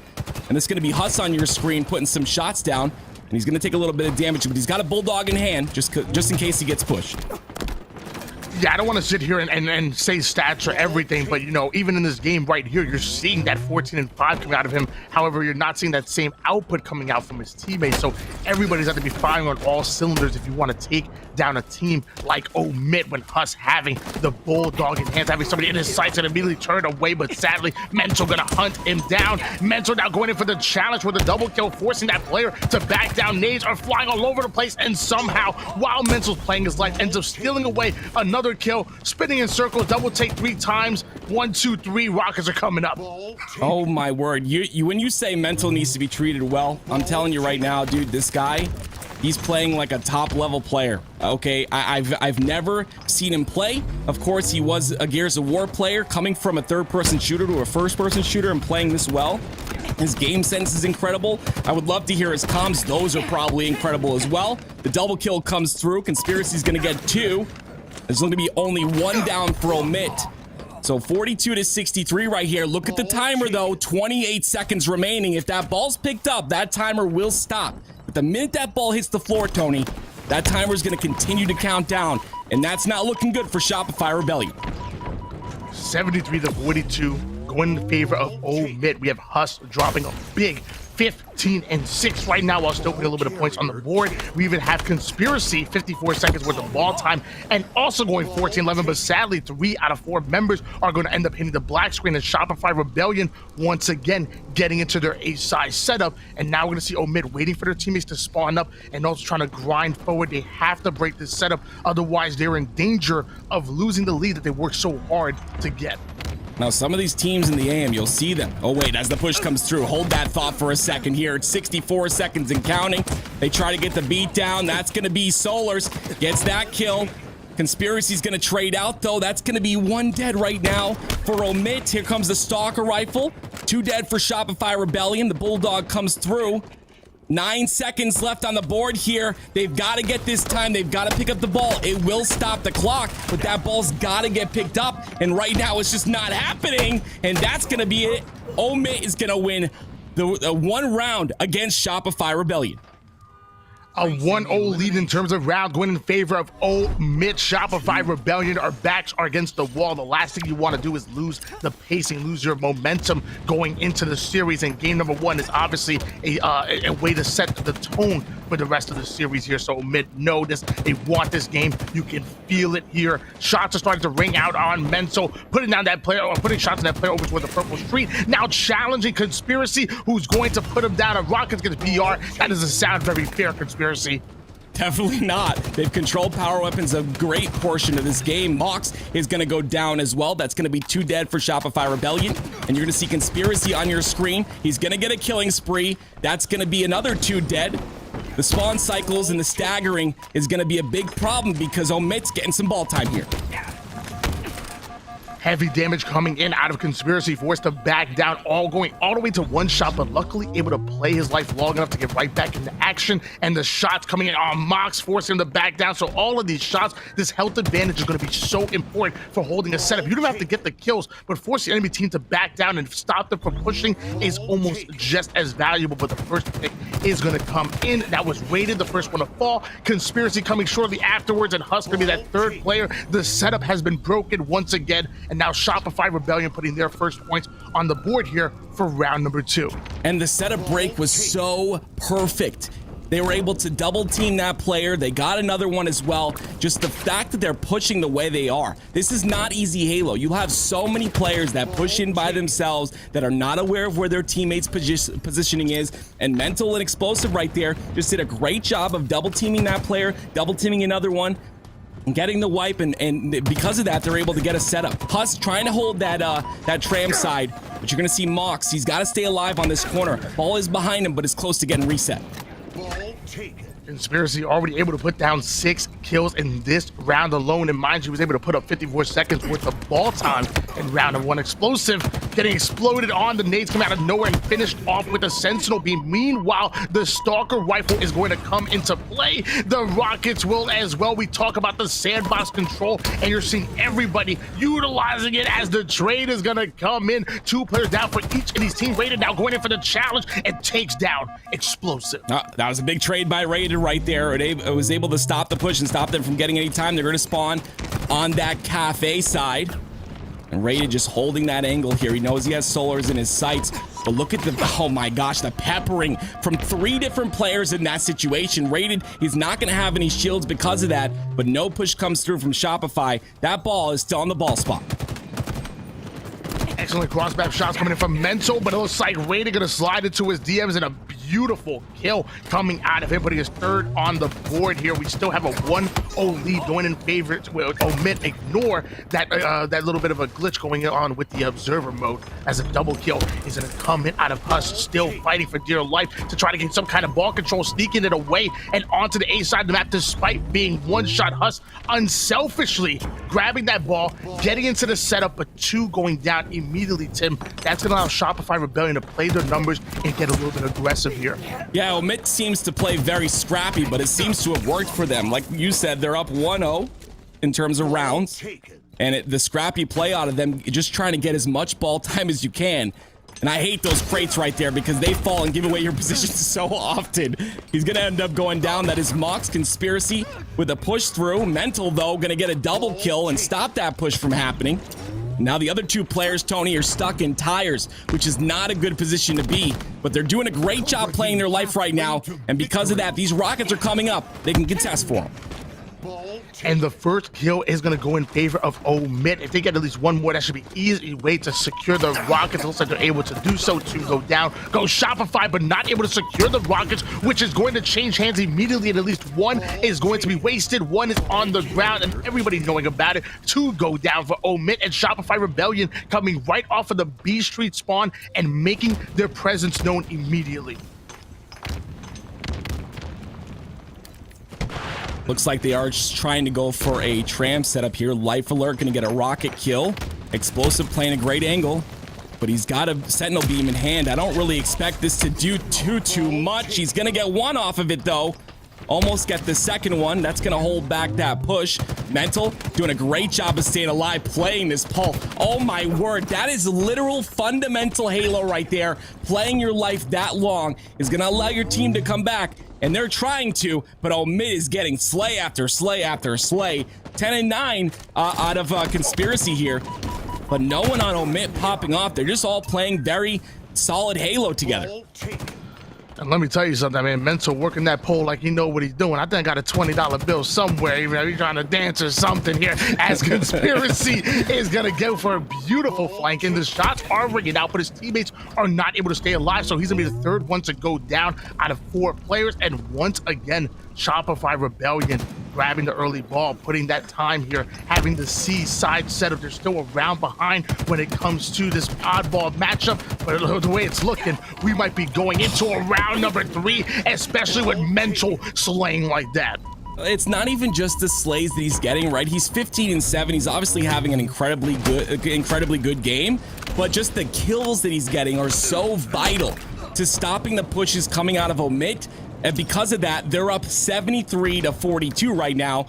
and it's going to be Huss on your screen putting some shots down, and he's going to take a little bit of damage, but he's got a Bulldog in hand just in case he gets pushed. Yeah, I don't want to sit here and say stats or everything, but, you know, even in this game right here, you're seeing that 14-5 coming out of him. However, you're not seeing that same output coming out from his teammates. So everybody's got to be firing on all cylinders if you want to take down a team like Omit, when Huss having the Bulldog in hands, having somebody in his sights and immediately turned away. But sadly, Mental going to hunt him down. Mental now going in for the challenge with a double kill, forcing that player to back down. Nades are flying all over the place, and somehow, while Mental's playing his life, ends up stealing away another kill, spinning in circles, double take 3 times. 1, 2, 3 rockets are coming up. Oh my word, you when you say Mental needs to be treated well, I'm telling you right now, dude, this guy, he's playing like a top level player. Okay, I've never seen him play. Of course, he was a Gears of War player, coming from a third-person shooter to a first-person shooter and playing this well. His game sense is incredible. I would love to hear his comms. Those are probably incredible as well. The double kill comes through. Conspiracy's gonna get 2. There's going to be only 1 down for Omit. So 42-63 right here. Look at the timer, though. 28 seconds remaining. If that ball's picked up, that timer will stop. But the minute that ball hits the floor, Tony, that timer is going to continue to count down. And that's not looking good for Shopify Rebellion. 73-42, going in favor of Omit. We have Huss dropping a big 15-6 right now, while still putting a little bit of points on the board. We even have Conspiracy, 54 seconds worth of ball time, and also going 14-11, but sadly 3 out of 4 members are going to end up hitting the black screen, and Shopify Rebellion once again getting into their H5 setup. And now we're going to see Omit waiting for their teammates to spawn up and also trying to grind forward. They have to break this setup, otherwise they're in danger of losing the lead that they worked so hard to get. Now, some of these teams in the AM, you'll see them. Oh, wait, as the push comes through, hold that thought for a second here. It's 64 seconds and counting. They try to get the beat down. That's going to be Solars. Gets that kill. Conspiracy's going to trade out, though. That's going to be 1 dead right now for Omit. Here comes the Stalker Rifle. 2 dead for Shopify Rebellion. The Bulldog comes through. 9 seconds left on the board here. They've got to get this time. They've got to pick up the ball. It will stop the clock, but that ball's got to get picked up. And right now, it's just not happening. And that's going to be it. Omit is going to win the 1 round against Shopify Rebellion. A 1-0 lead in terms of round going in favor of Omit. Shopify Rebellion. Our backs are against the wall. The last thing you want to do is lose the pacing, lose your momentum going into the series. And game number 1 is obviously a way to set the tone for the rest of the series here. So Omit know this. They want this game. You can feel it here. Shots are starting to ring out on Mental, putting down that player, or putting shots on that player over toward the purple street. Now challenging Conspiracy, who's going to put him down. A Rockets gets BR. That doesn't sound very fair, Conspiracy. Definitely not. They've controlled power weapons a great portion of this game. Mox is going to go down as well. That's going to be 2 dead for Shopify Rebellion. And you're going to see Conspiracy on your screen. He's going to get a killing spree. That's going to be another 2 dead. The spawn cycles and the staggering is going to be a big problem because Omit's getting some ball time here. Heavy damage coming in out of Conspiracy, forced to back down, all going all the way to 1 shot, but luckily able to play his life long enough to get right back into action. And the shots coming in on Mox, forcing him to back down. So all of these shots, this health advantage is going to be so important for holding a setup. You don't have to get the kills, but force the enemy team to back down and stop them from pushing is almost just as valuable. But the first pick is going to come in. That was Rated, the first one to fall. Conspiracy coming shortly afterwards, and Husk going to be that 3rd player. The setup has been broken once again. And now Shopify Rebellion putting their first points on the board here for round number 2. And the setup break was so perfect. They were able to double team that player. They got another one as well. Just the fact that they're pushing the way they are. This is not easy Halo. You have so many players that push in by themselves that are not aware of where their teammates' positioning is. And Mental and Explosive right there just did a great job of double teaming that player, double teaming another one, and getting the wipe, and because of that, they're able to get a setup. Husk trying to hold that tram side, but you're gonna see Mox. He's got to stay alive on this corner. Ball is behind him, but it's close to getting reset. Ball taken. Conspiracy already able to put down 6 kills in this round alone, and mind you, was able to put up 54 seconds worth of ball time in round of 1. Explosive getting exploded on. The nades come out of nowhere and finished off with a Sentinel beam. Meanwhile, the Stalker Rifle is going to come into play. The Rockets will as well. We talk about the sandbox control, and you're seeing everybody utilizing it as the trade is going to come in. 2 players down for each of these teams. Rated now going in for the challenge and takes down Explosive. That was a big trade by Rated right there. It was able to stop the push and stop them from getting any time. They're going to spawn on that cafe side. And Rated just holding that angle here. He knows he has Solars in his sights. But look at the, oh my gosh, the peppering from 3 different players in that situation. Rated, he's not going to have any shields because of that. But no push comes through from Shopify. That ball is still on the ball spot. Excellent cross-map shots coming in from Mental, but it looks like Rated going to slide into his DMs, and a beautiful kill coming out of him, but he is 3rd on the board here. We still have a 1-0 lead going in favor to Omit. Ignore that little bit of a glitch going on with the observer mode, as a double kill is going to come in out of Husk, still fighting for dear life to try to get some kind of ball control, sneaking it away and onto the A side of the map, despite being 1-shot. Husk unselfishly grabbing that ball, getting into the setup, but 2 going down immediately, Tim. That's going to allow Shopify Rebellion to play their numbers and get a little bit aggressive here. Yeah, Omit seems to play very scrappy, but it seems to have worked for them. Like you said, they're up 1-0 in terms of rounds, and the scrappy play out of them, just trying to get as much ball time as you can. And I hate those crates right there because they fall and give away your positions so often. He's going to end up going down. That is Mox. Conspiracy with a push through. Mental, though, going to get a double kill and stop that push from happening. Now the other two players, Tony, are stuck in tires, which is not a good position to be, but they're doing a great job playing their life right now, and because of that, these rockets are coming up. They can contest for them. And the first kill is going to go in favor of Omit. If they get at least one more, that should be easy way to secure the rockets. It looks like they're able to do so. To go down, go Shopify, but not able to secure the rockets, which is going to change hands immediately, and at least one is going to be wasted. One is on the ground, and everybody knowing about it. Two go down for Omit, and Shopify Rebellion coming right off of the B Street spawn and making their presence known immediately. Looks like they are just trying to go for a tram setup here. Life Alert gonna get a rocket kill. Explosive playing a great angle, but he's got a Sentinel beam in hand. I don't really expect this to do too much. He's gonna get one off of it though. Almost get the second one. That's gonna hold back that push. Mental doing a great job of staying alive, playing this pull. Oh my word, that is literal fundamental Halo right there. Playing your life that long is gonna allow your team to come back. And they're trying to, but Omit is getting slay after slay after slay. 10 and 9 out of Conspiracy here. But no one on Omit popping off. They're just all playing very solid Halo together. And let me tell you something, man. Mental working that pole like he know what he's doing. I think I got a $20 bill somewhere. He's trying to dance or something here. As Conspiracy is going to go for a beautiful flank. And the shots are ringing out, but his teammates are not able to stay alive. So he's going to be the third one to go down out of 4 players. And once again, Shopify Rebellion grabbing the early ball, putting that time here, having the C side setup. They're still around behind when it comes to this oddball matchup, but the way it's looking, we might be going into a round number 3, especially with Mental slaying like that. It's not even just the slays that he's getting, right? He's 15 and 7. He's obviously having an incredibly good game, but just the kills that he's getting are so vital to stopping the pushes coming out of Omit. And because of that, they're up 73-42 right now.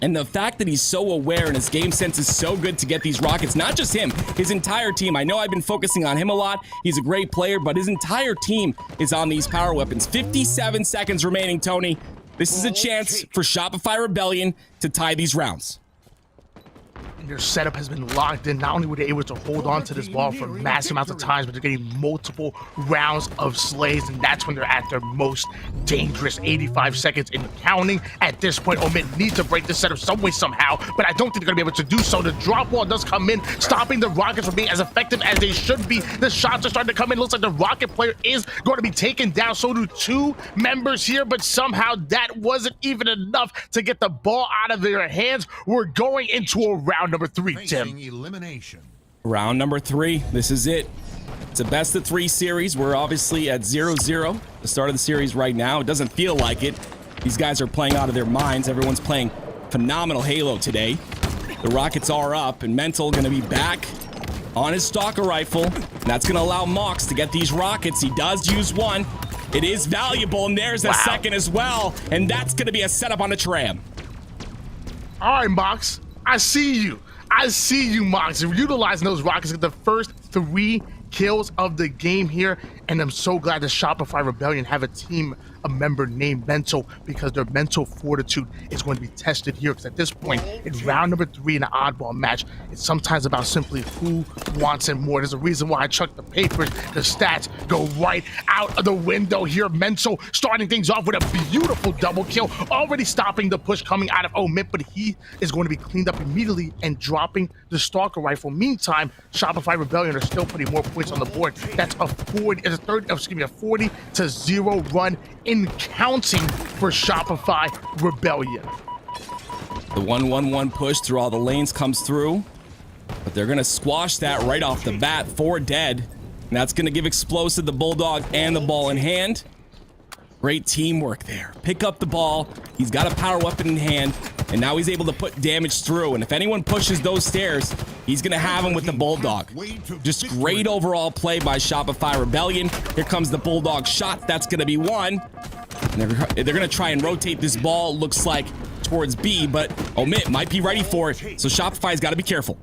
And the fact that he's so aware and his game sense is so good to get these rockets, not just him, his entire team. I know I've been focusing on him a lot. He's a great player, but his entire team is on these power weapons. 57 seconds remaining, Tony. This is a chance for Shopify Rebellion to tie these rounds. Their setup has been locked in. Not only were they able to hold on to this ball for massive amounts of times, but they're getting multiple rounds of slays, and that's when they're at their most dangerous. 85 seconds in counting. At this point, Omit needs to break this setup some way, somehow, but I don't think they're going to be able to do so. The drop wall does come in, stopping the rockets from being as effective as they should be. The shots are starting to come in. Looks like the rocket player is going to be taken down. So do 2 members here, but somehow that wasn't even enough to get the ball out of their hands. We're going into a round number 3, Tim. Round number 3. This is it. It's a best of 3 series. We're obviously at 0-0, the start of the series right now. It doesn't feel like it. These guys are playing out of their minds. Everyone's playing phenomenal Halo today. The rockets are up, and Mental going to be back on his stalker rifle. And that's going to allow Mox to get these rockets. He does use one. It is valuable, and there's a second as well. And that's going to be a setup on the tram. All right, Mox. I see you. I see you, Mox. You're utilizing those rockets at the first 3 kills of the game here, and I'm so glad that Shopify Rebellion have a member named Mental, because their mental fortitude is going to be tested here, because at this point in round number 3 in an oddball match, it's sometimes about simply who wants it more. There's a reason why I chucked the papers. The stats go right out of the window here. Mental starting things off with a beautiful double kill, already stopping the push coming out of Omit, but he is going to be cleaned up immediately and dropping the stalker rifle. Meantime, Shopify Rebellion are still putting more points on the board. That's a 40-0 run in counting for Shopify Rebellion. The 1-1-1 push through all the lanes comes through, but they're going to squash that right off the bat. 4 dead, and that's going to give Explosive the Bulldog and the ball in hand. Great teamwork there. Pick up the ball. He's got a power weapon in hand, and now he's able to put damage through. And if anyone pushes those stairs, he's going to have him with the Bulldog. Just great overall play by Shopify Rebellion. Here comes the Bulldog shot. That's going to be one. And they're going to try and rotate this ball, looks like, towards B, but Omit might be ready for it. So Shopify's got to be careful.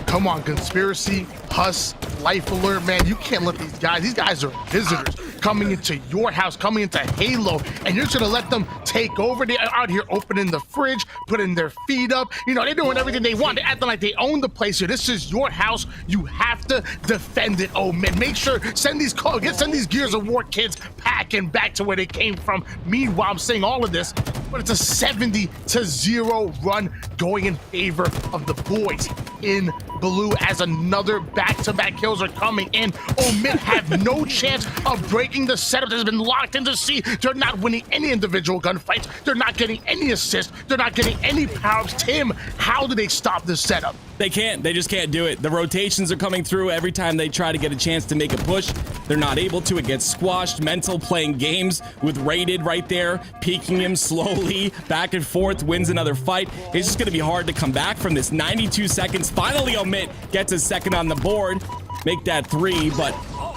Come on, Conspiracy, Huss, Life Alert, man. You can't let these guys are visitors. coming into your house, coming into Halo, and you're just gonna let them take over. They're out here opening the fridge, putting their feet up. You know, they're doing everything they want. They're acting like they own the place here. This is your house. You have to defend it, Omit. Make sure, send these Gears of War kids packing back to where they came from. Meanwhile, I'm saying all of this, but it's a 70-0 run going in favor of the boys in blue as another back-to-back kills are coming in. Omit have no chance of breaking the setup that has been locked into C. They're not winning any individual gunfights. They're not getting any assists. They're not getting any power-ups. Tim, how do they stop this setup? They can't. They just can't do it. The rotations are coming through every time they try to get a chance to make a push. They're not able to. It gets squashed. Mental playing games with Rated right there, peeking him slowly back and forth, wins another fight. It's just going to be hard to come back from this. 92 seconds. Finally, Omit gets a second on the board. Make that 3, but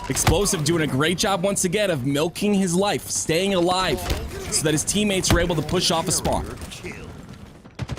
Explosive doing a great job once again of milking his life, staying alive, so that his teammates are able to push off a spawn.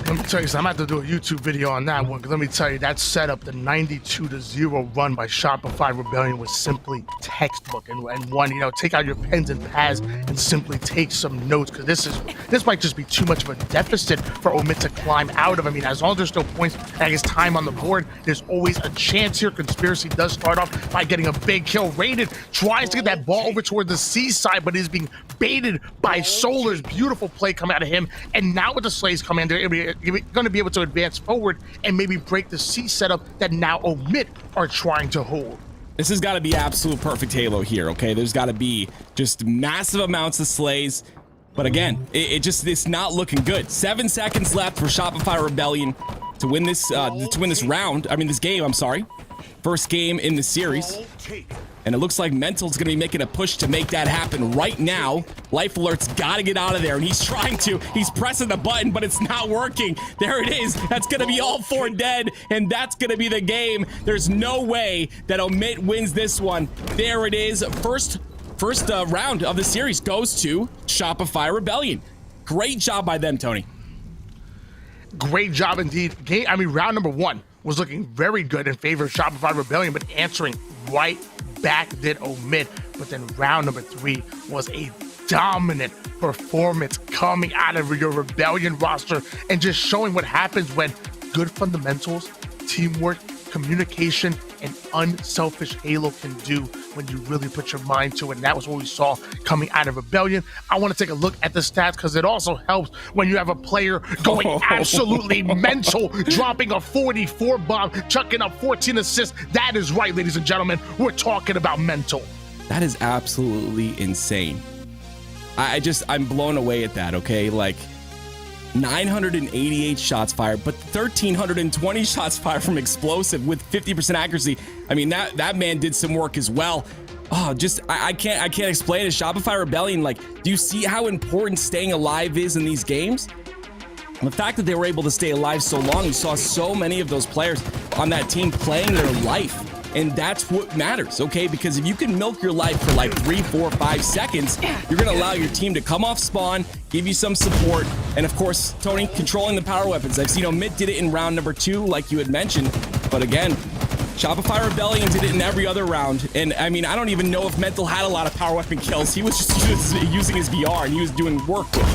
Let me tell you something, I'm going to have to do a YouTube video on that one, because let me tell you, that setup, the 92-0 run by Shopify Rebellion was simply textbook. And one, you know, take out your pens and pads and simply take some notes, because this might just be too much of a deficit for Omit to climb out of. I mean, as long as there's still points and his time on the board, there's always a chance here. Conspiracy does start off by getting a big kill. Rated tries to get that ball over toward the C side, but is being baited by Solar's beautiful play coming out of him. And now with the Slays commander, you're going to be able to advance forward and maybe break the C setup that now Omit are trying to hold. This has got to be absolute perfect Halo here, okay? There's got to be just massive amounts of slays. But again, it's not looking good. 7 seconds left for Shopify Rebellion to win this round. I mean, this game, I'm sorry. First game in the series. And it looks like Mental's going to be making a push to make that happen right now. Life Alert's got to get out of there, and he's trying to. He's pressing the button, but it's not working. There it is. That's going to be all 4 dead, and that's going to be the game. There's no way that Omit wins this one. There it is. First round of the series goes to Shopify Rebellion. Great job by them, Tony. Great job indeed. Round number 1 was looking very good in favor of Shopify Rebellion, but answering right back did Omit. But then round number 3 was a dominant performance coming out of your Rebellion roster and just showing what happens when good fundamentals, teamwork, communication, and unselfish Halo can do when you really put your mind to it. And that was what we saw coming out of Rebellion. I want to take a look at the stats because it also helps when you have a player going absolutely mental, dropping a 44 bomb, chucking up 14 assists. That is right, ladies and gentlemen. We're talking about mental. That is absolutely insane. I'm blown away at that, okay? Like, 988 shots fired, but 1,320 shots fired from Explosive with 50% accuracy. I mean, that man did some work as well. Oh, I can't explain it. Shopify Rebellion, like, do you see how important staying alive is in these games? And the fact that they were able to stay alive so long, you saw so many of those players on that team playing their life. And that's what matters, okay? Because if you can milk your life for like 3, 4, 5 seconds, you're gonna allow your team to come off spawn, give you some support, and of course, Tony, controlling the power weapons. I've seen Omit did it in round number 2, like you had mentioned, but again, Shopify Rebellion did it in every other round. And I mean, I don't even know if Mental had a lot of power weapon kills. He was just using his VR and he was doing work with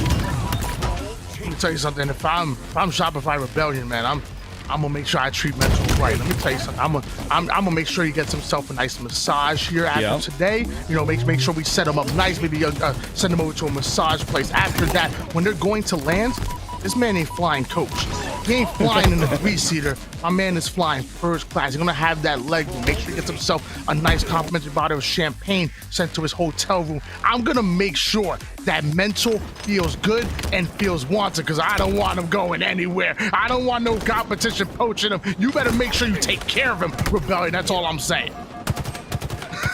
it. Let me tell you something, if I'm Shopify Rebellion, man, I'm gonna make sure I treat Mental right. Let me tell you something. I'm gonna make sure he gets himself a nice massage here after today. You know, make sure we set him up nice. Maybe send him over to a massage place. After that, when they're going to land, this man ain't flying coach. He ain't flying in the 3-seater. My man is flying first class. He's gonna have that leg room. Make sure he gets himself a nice complimentary bottle of champagne sent to his hotel room. I'm gonna make sure that Mental feels good and feels wanted, because I don't want him going anywhere. I don't want no competition poaching him. You better make sure you take care of him, Rebellion. That's all I'm saying.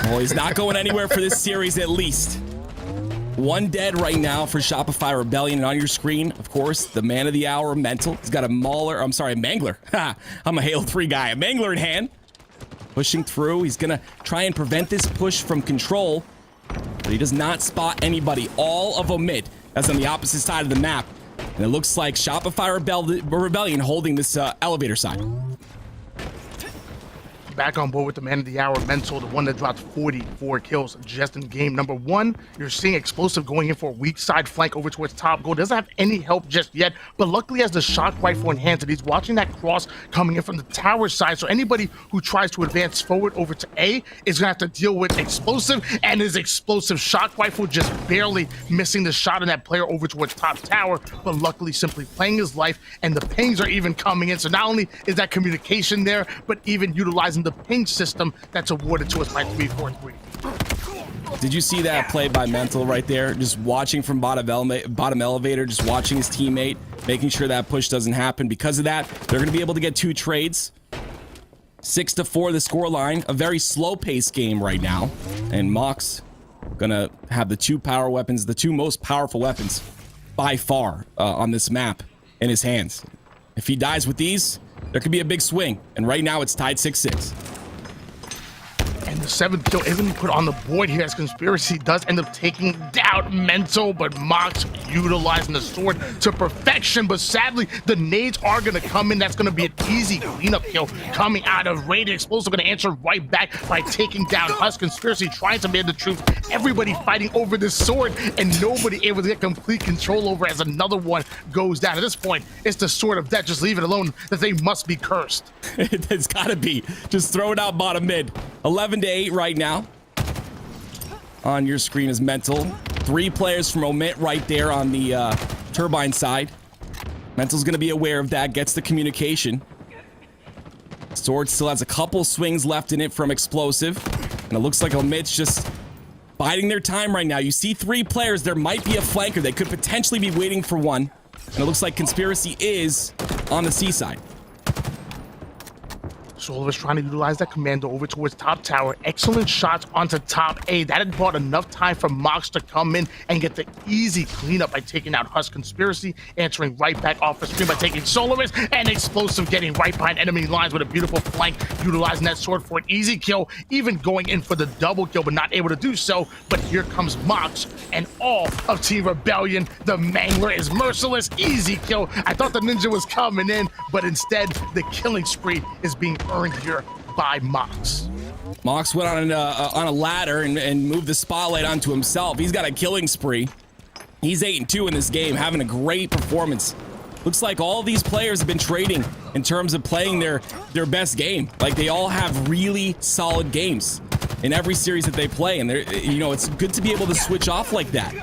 Well, he's not going anywhere for this series, at least. 1 dead right now for Shopify Rebellion, and on your screen, of course, the man of the hour, Mental. He's got a Mangler. I'm a Halo 3 guy. A Mangler in hand. Pushing through. He's gonna try and prevent this push from control, but he does not spot anybody. All of Omit, that's on the opposite side of the map. And it looks like Shopify Rebellion holding this elevator side. back on board with the man of the hour, Mental, the one that dropped 44 kills just in game number 1. You're seeing Explosive going in for a weak side flank over towards top goal. Doesn't have any help just yet, but luckily has the shock rifle in hand, and he's watching that cross coming in from the tower side. So anybody who tries to advance forward over to A is gonna have to deal with Explosive, and his explosive shock rifle just barely missing the shot on that player over towards top tower, but luckily simply playing his life, and the pings are even coming in. So not only is that communication there, but even utilizing the ping system that's awarded to us by 343. Did you see that play by Mental right there? Just watching from bottom elevator, just watching his teammate, making sure that push doesn't happen. Because of that, they're going to be able to get 2 trades. 6-4 the score line. A very slow-paced game right now. And Mox going to have the 2 power weapons, the 2 most powerful weapons by far on this map in his hands. If he dies with these, there could be a big swing. And right now, it's tied 6-6. And the 7th kill isn't put on the board here, as Conspiracy does end up taking down Mental, but Mox utilizing the sword to perfection. But sadly, the nades are going to come in. That's going to be an easy cleanup kill coming out of Rated. Explosive going to answer right back by taking down Husk. Conspiracy trying to man the truth. Everybody fighting over this sword, and nobody able to get complete control over as another one goes down. At this point, it's the sword of death. Just leave it alone that they must be cursed. It's got to be. Just throw it out bottom mid. 11-8 right now. On your screen is Mental. 3 players from Omit right there on the turbine side. Mental's going to be aware of that. Gets the communication. Sword still has a couple swings left in it from Explosive. And it looks like Omit's just biding their time right now. You see 3 players. There might be a flanker. They could potentially be waiting for one. And it looks like Conspiracy is on the C side. Solar is trying to utilize that commando over towards top tower. Excellent shots onto top A. That had brought enough time for Mox to come in and get the easy cleanup by taking out Husk. Conspiracy answering right back off the screen by taking Solaris, and Explosive getting right behind enemy lines with a beautiful flank, utilizing that sword for an easy kill, even going in for the double kill, but not able to do so. But here comes Mox and all of Team Rebellion. The Mangler is merciless. Easy kill. I thought the ninja was coming in, but instead the killing spree is being earned here by Mox. Mox went on a ladder and moved the spotlight onto himself. He's got a killing spree. He's 8-2 in this game, having a great performance. Looks like all these players have been trading in terms of playing their best game. Like, they all have really solid games in every series that they play, and it's good to be able to switch off like that.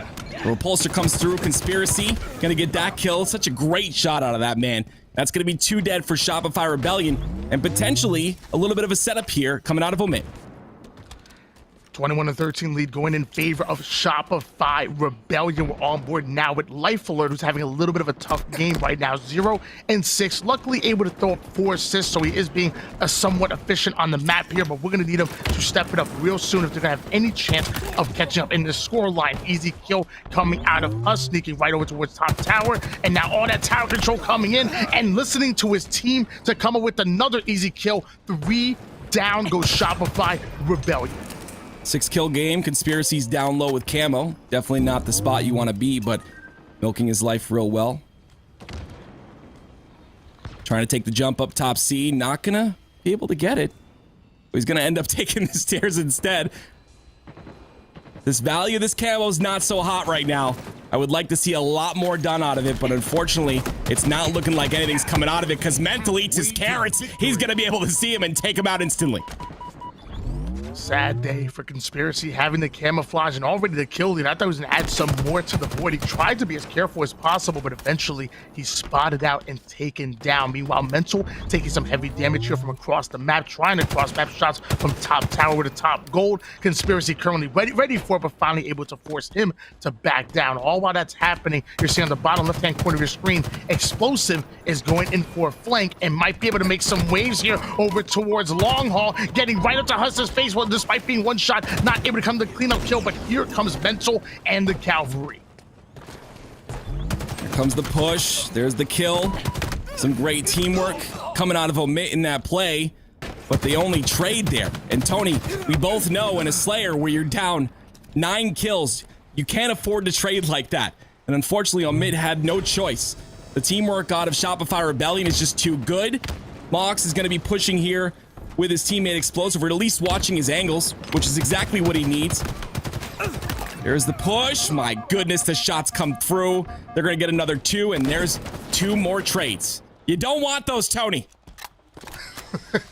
Repulsor comes through. Conspiracy gonna get that kill. Such a great shot out of that man. That's going to be 2 dead for Shopify Rebellion, and potentially a little bit of a setup here coming out of Omit. 21-13 lead going in favor of Shopify Rebellion. We're on board now with Life Alert, who's having a little bit of a tough game right now. 0-6, luckily able to throw up 4 assists, so he is being somewhat efficient on the map here, but we're going to need him to step it up real soon if they're going to have any chance of catching up in the score line. Easy kill coming out of us, sneaking right over towards top tower, and now all that tower control coming in and listening to his team to come up with another easy kill. 3 down goes Shopify Rebellion. 6-kill game. Conspiracy's down low with camo. Definitely not the spot you want to be, but milking his life real well. Trying to take the jump up top C. Not gonna be able to get it. He's gonna end up taking the stairs instead. This value of this camo is not so hot right now. I would like to see a lot more done out of it, but unfortunately, it's not looking like anything's coming out of it because Mental eats his carrots. He's gonna be able to see him and take him out instantly. Sad day for Conspiracy, having the camouflage and already the kill lead. I thought he was going to add some more to the board. He tried to be as careful as possible, but eventually he's spotted out and taken down. Meanwhile, Mental taking some heavy damage here from across the map, trying to cross map shots from top tower with the top gold. Conspiracy currently ready for it, but finally able to force him to back down. All while that's happening, you're seeing on the bottom left-hand corner of your screen, Explosive is going in for a flank and might be able to make some waves here over towards Long Haul, getting right up to Huss's face. Well, despite being one shot, not able to come to the cleanup kill, but here comes Mental and the Cavalry. Here comes the push. There's the kill. Some great teamwork coming out of Omit in that play, but they only trade there. And Tony, we both know in a Slayer where you're down 9 kills, you can't afford to trade like that. And unfortunately, Omit had no choice. The teamwork out of Shopify Rebellion is just too good. Mox is going to be pushing here with his teammate Explosive, or at least watching his angles, which is exactly what he needs. There's the push. My goodness, the shots come through. They're going to get another 2, and there's 2 more trades. You don't want those, Tony.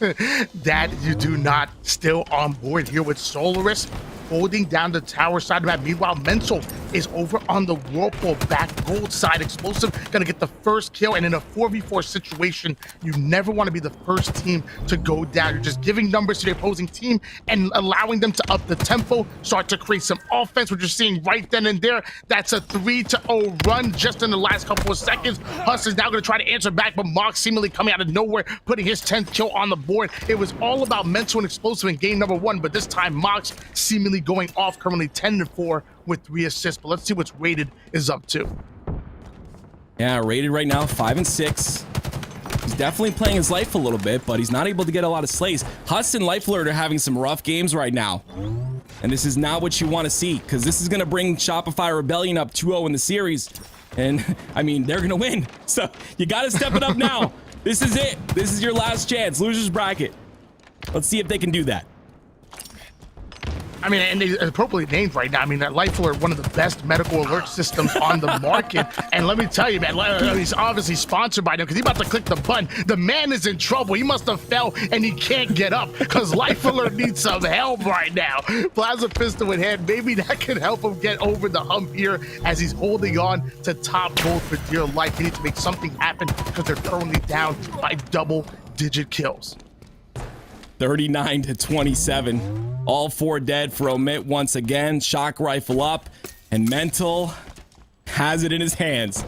That you do not. Still on board here with Solaris holding down the tower side of that. Meanwhile, Mental is over on the Whirlpool back gold side. Explosive gonna get the first kill, and in a 4v4 situation, you never want to be the first team to go down. You're just giving numbers to the opposing team and allowing them to up the tempo, start to create some offense, which you're seeing right then and there. That's a 3-0 run just in the last couple of seconds. Huss is now gonna try to answer back, but Mox seemingly coming out of nowhere, putting his 10th kill on the board. It was all about Mental and Explosive in game number 1, but this time Mox seemingly going off, currently 10-4 with 3 assists. But let's see what's Rated is up to. Yeah, Rated right now 5 and 6. He's definitely playing his life a little bit, but he's not able to get a lot of slays. Huss and Life Alert are having some rough games right now, and this is not what you want to see, because this is going to bring Shopify Rebellion up 2-0 in the series, and I mean, they're going to win, so you got to step it up now. This is it. This is your last chance. Losers bracket. Let's see if they can do that. I mean, and they're appropriately named right now. I mean, that Life Alert, one of the best medical alert systems on the market. And let me tell you, man, he's obviously sponsored by them, because he's about to click the button. The man is in trouble. He must have fell and he can't get up, because Life Alert needs some help right now. Plasma Pistol in hand. Maybe that can help him get over the hump here as he's holding on to top gold for dear life. He needs to make something happen, because they're currently down by double-digit kills. 39-27. All 4 dead for Omit once again. Shock rifle up, and Mental has it in his hands.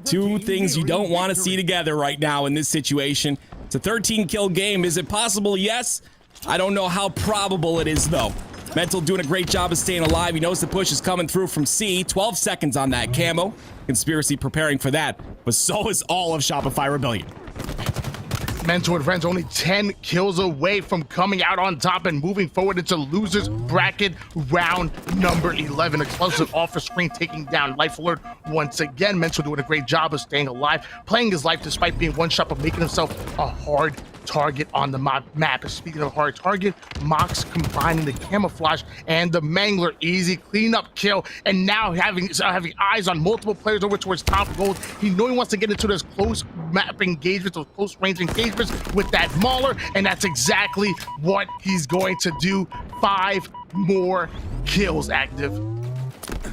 2 things you don't want to see together right now in this situation. It's a 13-kill game. Is it possible? Yes. I don't know how probable it is, though. Mental doing a great job of staying alive. He knows the push is coming through from C. 12 seconds on that camo. Conspiracy preparing for that, but so is all of Shopify Rebellion. Mentor and friends only 10 kills away from coming out on top and moving forward into losers bracket round number 11. Explosive off the screen, taking down Life Alert once again. Mentor doing a great job of staying alive, playing his life despite being one shot, but making himself a hard target on the map. Speaking of hard target, Mox combining the camouflage and the Mangler. Easy cleanup kill, and now having eyes on multiple players over towards top gold. He knows he wants to get into those close map engagements, those close range engagements with that Mauler, and that's exactly what he's going to do. 5 more kills active.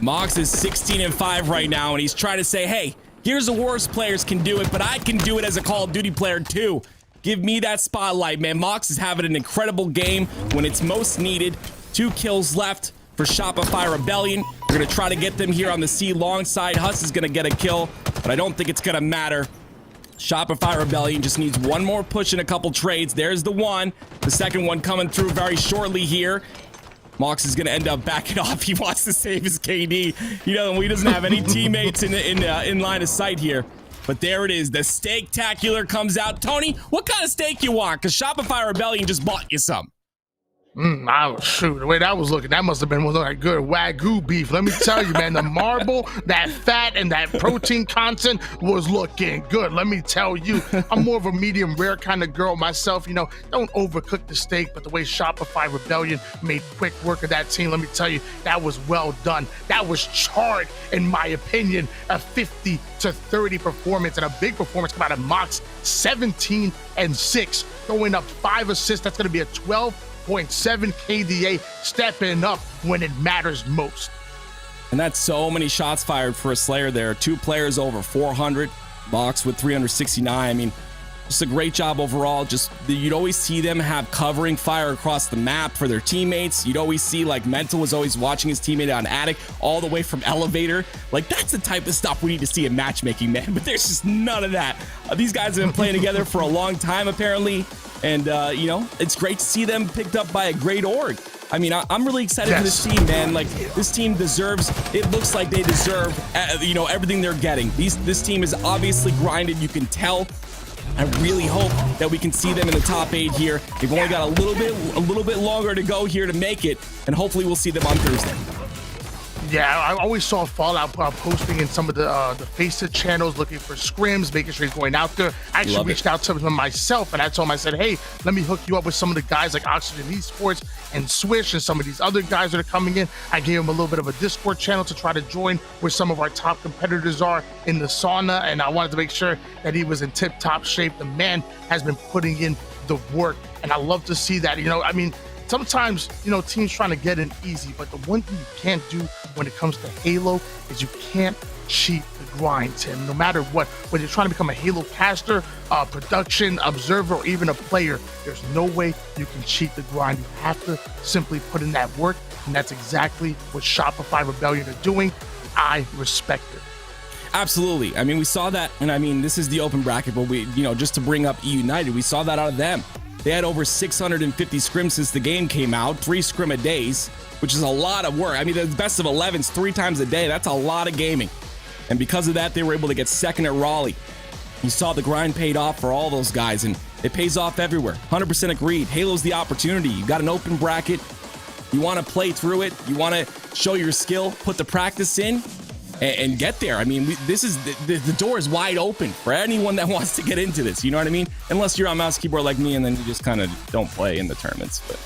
Mox is 16-5 right now, and he's trying to say, hey, here's the worst players can do it, but I can do it as a Call of Duty player too. Give me that spotlight, man. Mox is having an incredible game when it's most needed. 2 kills left for Shopify Rebellion. We're going to try to get them here on the C long side. Huss is going to get a kill, but I don't think it's going to matter. Shopify Rebellion just needs one more push and a couple trades. There's the one. The second one coming through very shortly here. Mox is going to end up backing off. He wants to save his KD. He doesn't have any teammates in line of sight here. But there it is. The steak-tacular comes out. Tony, what kind of steak you want? Because Shopify Rebellion just bought you some. Shoot, the way that was looking, that must have been one of that good Wagyu beef. Let me tell you, man, the marble, that fat, and that protein content was looking good. Let me tell you, I'm more of a medium rare kind of girl myself. You know, don't overcook the steak, but the way Shopify Rebellion made quick work of that team, let me tell you, that was well done. That was charred, in my opinion, a 50-30 performance, and a big performance come out of Mox, 17-6, throwing up 5 assists. That's going to be a 12.7 KDA, stepping up when it matters most. And that's so many shots fired for a Slayer there. 2 players over 400. Mox with 369. I mean, just a great job overall. Just you'd always see them have covering fire across the map for their teammates. You'd always see like Mental was always watching his teammate on Attic all the way from Elevator. Like that's the type of stuff we need to see in matchmaking, man. But there's just none of that. These guys have been playing together for a long time apparently. And, you know, it's great to see them picked up by a great org. I mean, I'm really excited for this team, man. Like, this team deserves, it looks like they deserve, you know, everything they're getting. This team is obviously grinded. You can tell. I really hope that we can see them in the top 8 here. They've only got a little bit longer to go here to make it. And hopefully we'll see them on Thursday. Yeah, I always saw Fallout posting in some of the Faceit channels looking for scrims, making sure he's going out there. I actually reached out to him myself, and I told him, I said, hey, let me hook you up with some of the guys like Oxygen Esports and Swish and some of these other guys that are coming in. I gave him a little bit of a Discord channel to try to join where some of our top competitors are in the sauna, and I wanted to make sure that he was in tip-top shape. The man has been putting in the work, and I love to see that. You know, I mean, sometimes, you know, teams trying to get in easy, but the one thing you can't do when it comes to Halo is you can't cheat the grind, Tim. No matter what, whether you're trying to become a Halo caster, production, observer, or even a player, there's no way you can cheat the grind. You have to simply put in that work, and that's exactly what Shopify Rebellion are doing. I respect it. Absolutely. I mean, we saw that, and I mean, this is the open bracket, but we, you know, just to bring up E United, we saw that out of them. They had over 650 scrims since the game came out, 3 scrim a days, which is a lot of work. I mean, the best of 11s 3 times a day. That's a lot of gaming. And because of that, they were able to get second at Raleigh. You saw the grind paid off for all those guys, and it pays off everywhere. 100% agreed. Halo's the opportunity. You got an open bracket. You want to play through it. You want to show your skill, put the practice in, and get there. I mean, this is the door is wide open for anyone that wants to get into this. You know what I mean? Unless you're on mouse keyboard like me, and then you just kind of don't play in the tournaments. But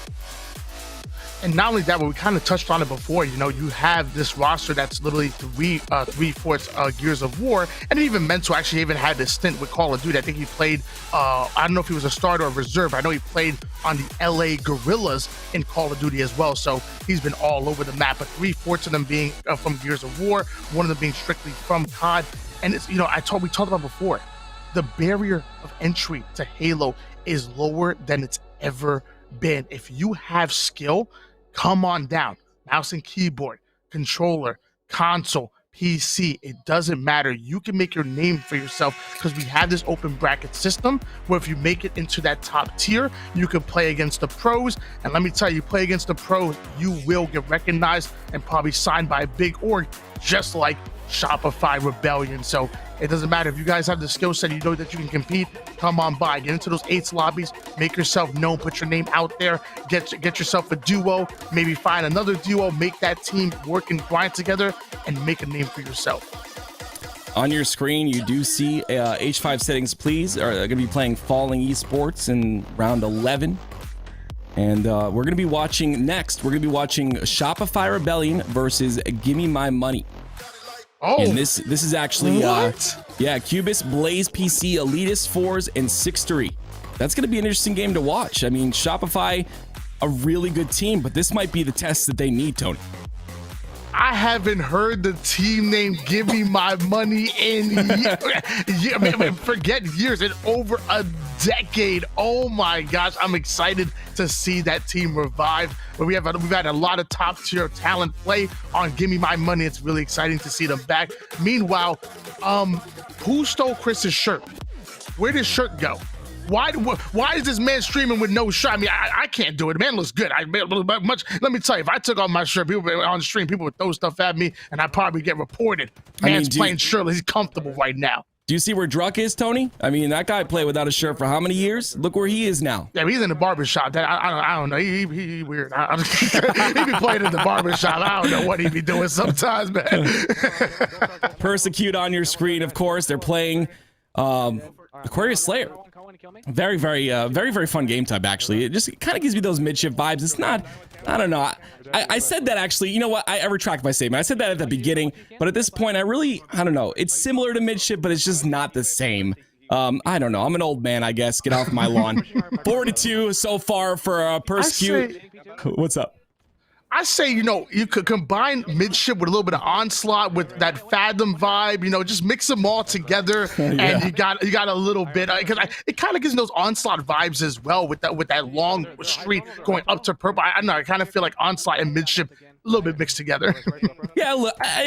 and not only that, but we kind of touched on it before. You know, you have this roster that's literally three-fourths Gears of War, and even Mental actually even had this stint with Call of Duty. I think he played. I don't know if he was a starter or reserve. I know he played on the LA Guerrillas in Call of Duty as well. So he's been all over the map. But 3/4 of them being from Gears of War, one of them being strictly from COD. And it's, you know, we talked about before, the barrier of entry to Halo is lower than it's ever been. If you have skill, come on down. Mouse and keyboard, controller, console, PC, it doesn't matter. You can make your name for yourself because we have this open bracket system where if you make it into that top tier, you can play against the pros. And let me tell you, play against the pros, you will get recognized and probably signed by a big org, just like Shopify Rebellion. So it doesn't matter if you guys have the skill set, you know that you can compete, come on by, get into those 8s lobbies, make yourself known, put your name out there, get yourself a duo, maybe find another duo, make that team work and grind together and make a name for yourself. On your screen, you do see H5 Settings Plz are going to be playing Falling Esports in round 11. And we're going to be watching next. We're going to be watching Shopify Rebellion versus Gimme My Money. Oh, and this is actually Cubis, Blaze PC, Elitist 4s, and 6-3. That's going to be an interesting game to watch. I mean, Shopify, a really good team, but this might be the test that they need, Tony. I haven't heard the team name Gimme My Money in forget years, in over a decade. Oh my gosh, I'm excited to see that team revive. But we've had a lot of top tier talent play on Gimme My Money. It's really exciting to see them back. Meanwhile, who stole Chris's shirt? Where did his shirt go? Why is this man streaming with no shirt? I mean, I can't do it. The man looks good. Let me tell you, if I took off my shirt, people on the stream, people would throw stuff at me, and I'd probably get reported. Man's playing shirtless. He's comfortable right now. Do you see where Druck is, Tony? I mean, that guy played without a shirt for how many years? Look where he is now. Yeah, he's in the barbershop. I don't know. He weird. He be playing in the barbershop. I don't know what he be doing sometimes, man. Persecute on your screen, of course. They're playing Aquarius Slayer. Very, very fun game type, actually. It just kind of gives me those midship vibes. It's not, I don't know. I said that actually, you know what? I retract my statement. I said that at the beginning, but at this point, I don't know. It's similar to midship, but it's just not the same. I don't know. I'm an old man, I guess. Get off my lawn. 42 so far for Persecute. What's up? I say, you know, you could combine midship with a little bit of onslaught with that Fathom vibe, you know, just mix them all together, and you got a little bit, because it kind of gives me those onslaught vibes as well with that long street going up to purple. I don't know, I kind of feel like onslaught and midship a little bit mixed together. Yeah,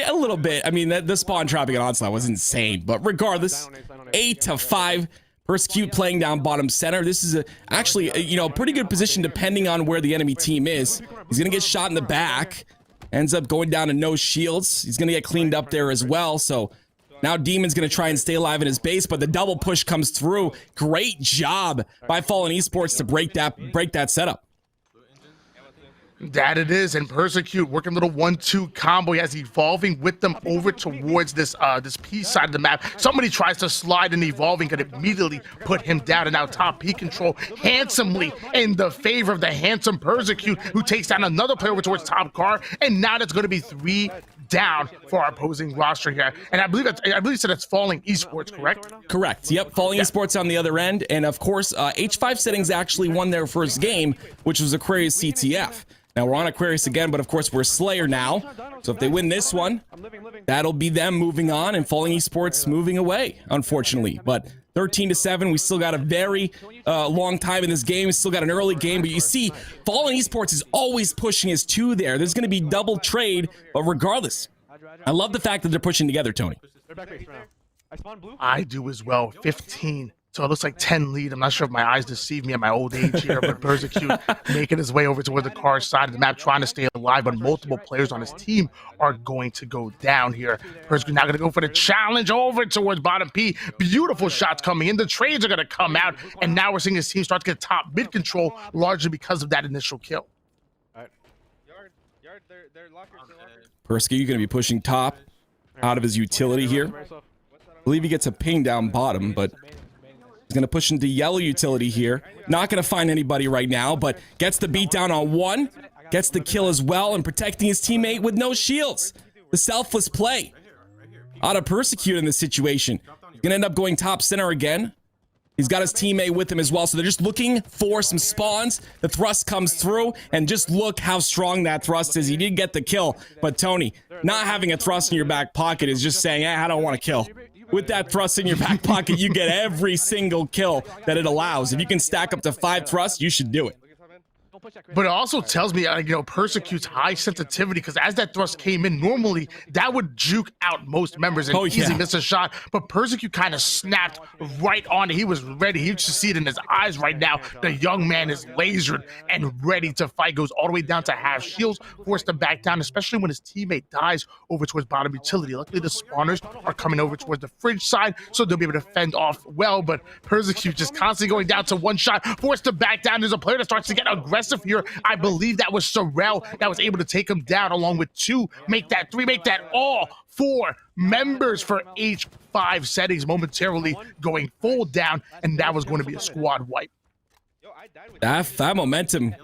a little bit. I mean, the spawn trapping and onslaught was insane, but regardless, 8-5. Persecute playing down bottom center. This is actually a pretty good position depending on where the enemy team is. He's gonna get shot in the back. Ends up going down to no shields. He's gonna get cleaned up there as well. So now Demon's gonna try and stay alive in his base, but the double push comes through. Great job by Fallen Esports to break that setup. That it is, and Persecute working a little 1-2 combo as evolving with them over towards this this P side of the map. Somebody tries to slide and evolving could immediately put him down, and now top P control handsomely in the favor of the handsome Persecute, who takes down another player over towards top car, and now that's going to be 3 down for our opposing roster here. And I believe you said it's Falling Esports, correct? Correct. Yep, Falling Esports on the other end, and of course, H5 Settings actually won their first game, which was Aquarius CTF. Now we're on Aquarius again, but of course we're Slayer now. So if they win this one, that'll be them moving on and Falling Esports moving away, unfortunately. But 13-7, we still got a very long time in this game. We still got an early game, but you see, Falling Esports is always pushing his 2 there. There's going to be double trade, but regardless, I love the fact that they're pushing together, Tony. I do as well. 15. So it looks like 10 lead. I'm not sure if my eyes deceive me at my old age here, but Persecute making his way over toward the car side of the map, trying to stay alive, but multiple players on his team are going to go down here. Persecute now going to go for the challenge over towards bottom P. Beautiful shots coming in. The trades are going to come out, and now we're seeing his team start to get top mid control, largely because of that initial kill. Persecute going to be pushing top out of his utility here. I believe he gets a ping down bottom, but he's going to push into yellow utility here. Not going to find anybody right now, but gets the beat down on 1. Gets the kill as well, and protecting his teammate with no shields. The selfless play out of Persecute in this situation. He's going to end up going top center again. He's got his teammate with him as well, so they're just looking for some spawns. The thrust comes through, and just look how strong that thrust is. He did get the kill, but Tony, not having a thrust in your back pocket is just saying, I don't want to kill. With that thrust in your back pocket, you get every single kill that it allows. If you can stack up to 5 thrusts, you should do it. But it also tells me, Persecute's high sensitivity, because as that thrust came in, normally that would juke out most members and easily miss a shot. But Persecute kind of snapped right on it. He was ready. You should see it in his eyes right now. The young man is lasered and ready to fight. Goes all the way down to half shields, forced to back down, especially when his teammate dies over towards bottom utility. Luckily, the spawners are coming over towards the fridge side, so they'll be able to fend off well. But Persecute just constantly going down to 1 shot, forced to back down. There's a player that starts to get aggressive here. I believe that was Sorrel that was able to take him down, along with 2, make that 3, make that all 4 members for H5 Settings momentarily going full down, and that was going to be a squad wipe. That momentum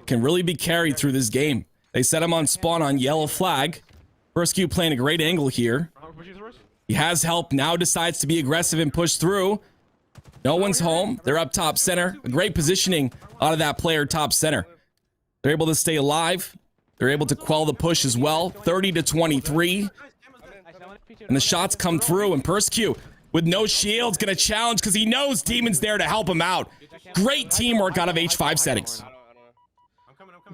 can really be carried through this game. They set him on spawn on yellow flag. Persecute playing a great angle here. He has help, now decides to be aggressive and push through. No one's home. They're up top center. A great positioning out of that player top center. They're able to stay alive. They're able to quell the push as well. 30-23. And the shots come through, and Persecute with no shields gonna challenge because he knows Demon's there to help him out. Great teamwork out of H5 Settings.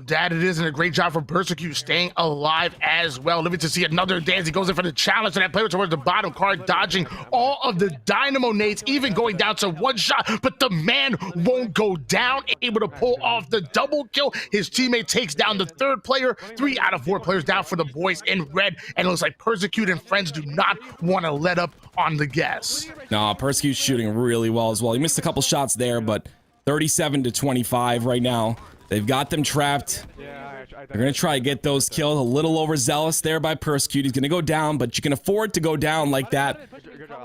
That it is, and a great job from Persecute staying alive as well. Living to see another dance. He goes in for the challenge, and that player towards the bottom card, dodging all of the dynamo nades, even going down to 1 shot, but the man won't go down, able to pull off the double kill. His teammate takes down the 3rd player. 3 out of 4 players down for the boys in red, and it looks like Persecute and friends do not want to let up on the gas. No, Persecute's shooting really well as well. He missed a couple shots there, but 37-25 right now. They've got them trapped. They're going to try to get those kills. A little overzealous there by Persecute. He's going to go down, but you can afford to go down like that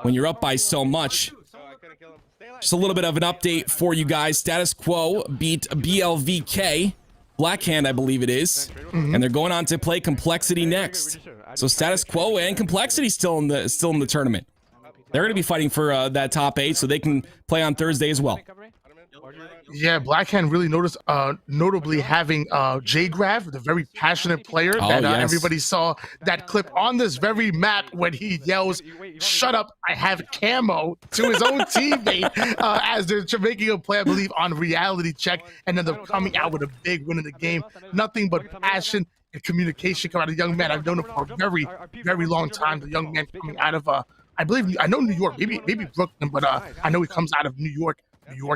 when you're up by so much. Just a little bit of an update for you guys. Status Quo beat BLVK. Blackhand, I believe it is. And they're going on to play Complexity next. So Status Quo and Complexity still in the tournament. They're going to be fighting for that top 8 so they can play on Thursday as well. Yeah, Blackhand really noticed, notably having J-Grav, the very passionate player that everybody saw that clip on this very map when he yells, "Shut up, I have camo," to his own teammate as they're making a play, I believe, on reality check, and then they're coming out with a big win in the game. Nothing but passion and communication come out of the young man. I've known him for a very, very long time. The young man coming out of, I know New York, maybe Brooklyn, but I know he comes out of New York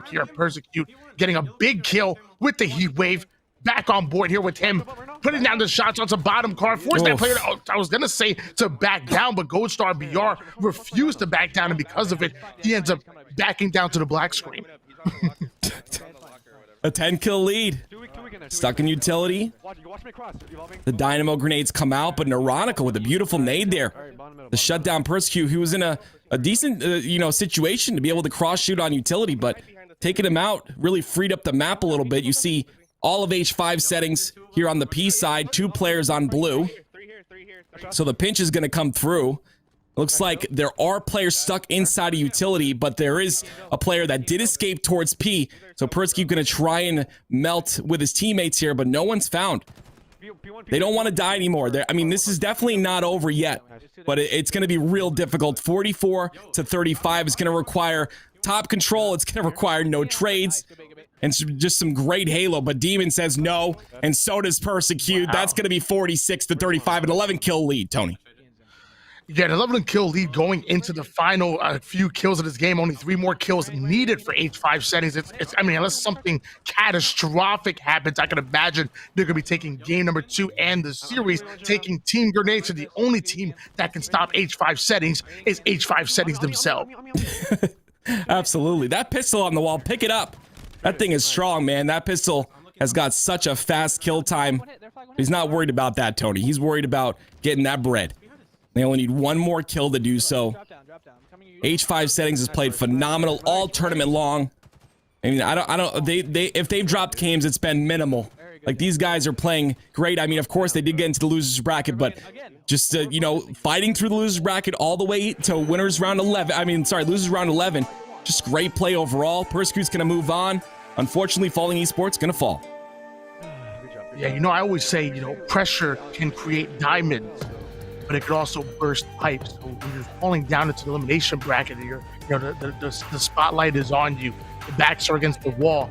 here at Persecute, getting a big kill with the heat wave. Back on board here with him, putting down the shots onto bottom car, forced that player I was gonna say to back down, but Gold Star BR refused to back down, and because of it, he ends up backing down to the black screen. A 10-kill lead stuck in utility. The dynamo grenades come out, but Neuronica with a beautiful nade there. The shutdown Persecute, who was in a decent, situation to be able to cross shoot on utility, but taking him out really freed up the map a little bit. You see all of H5 settings here on the P side, 2 players on blue. So the pinch is going to come through. Looks like there are players stuck inside a utility, but there is a player that did escape towards P. So Persecute going to try and melt with his teammates here, but no one's found. They don't want to die anymore. I mean, this is definitely not over yet, but it's going to be real difficult. 44 to 35 is going to require top control. It's going to require no trades and just some great Halo, but Demon says no, and so does Persecute. Wow. That's going to be 46 to 35, an 11 kill lead, Tony. Yeah, an 11 kill lead going into the final few kills of this game. Only 3 more kills needed for H5 settings. I mean, unless something catastrophic happens, I can imagine they're going to be taking game number 2 and the series, taking team grenades. So the only team that can stop H5 settings is H5 settings themselves. Absolutely. That pistol on the wall, pick it up. That thing is strong, man. That pistol has got such a fast kill time. He's not worried about that, Tony. He's worried about getting that bread. They only need 1 more kill to do so. H5 settings has played phenomenal all tournament long. I mean, if they've dropped games, it's been minimal. Like, these guys are playing great. I mean, of course, they did get into the losers bracket, but just, fighting through the losers bracket all the way to winners round 11. Losers round 11. Just great play overall. Persecute's going to move on. Unfortunately, Falling Esports going to fall. Yeah, I always say, pressure can create diamonds, but it could also burst pipes. So when you're falling down into the elimination bracket, the spotlight is on you. The backs are against the wall.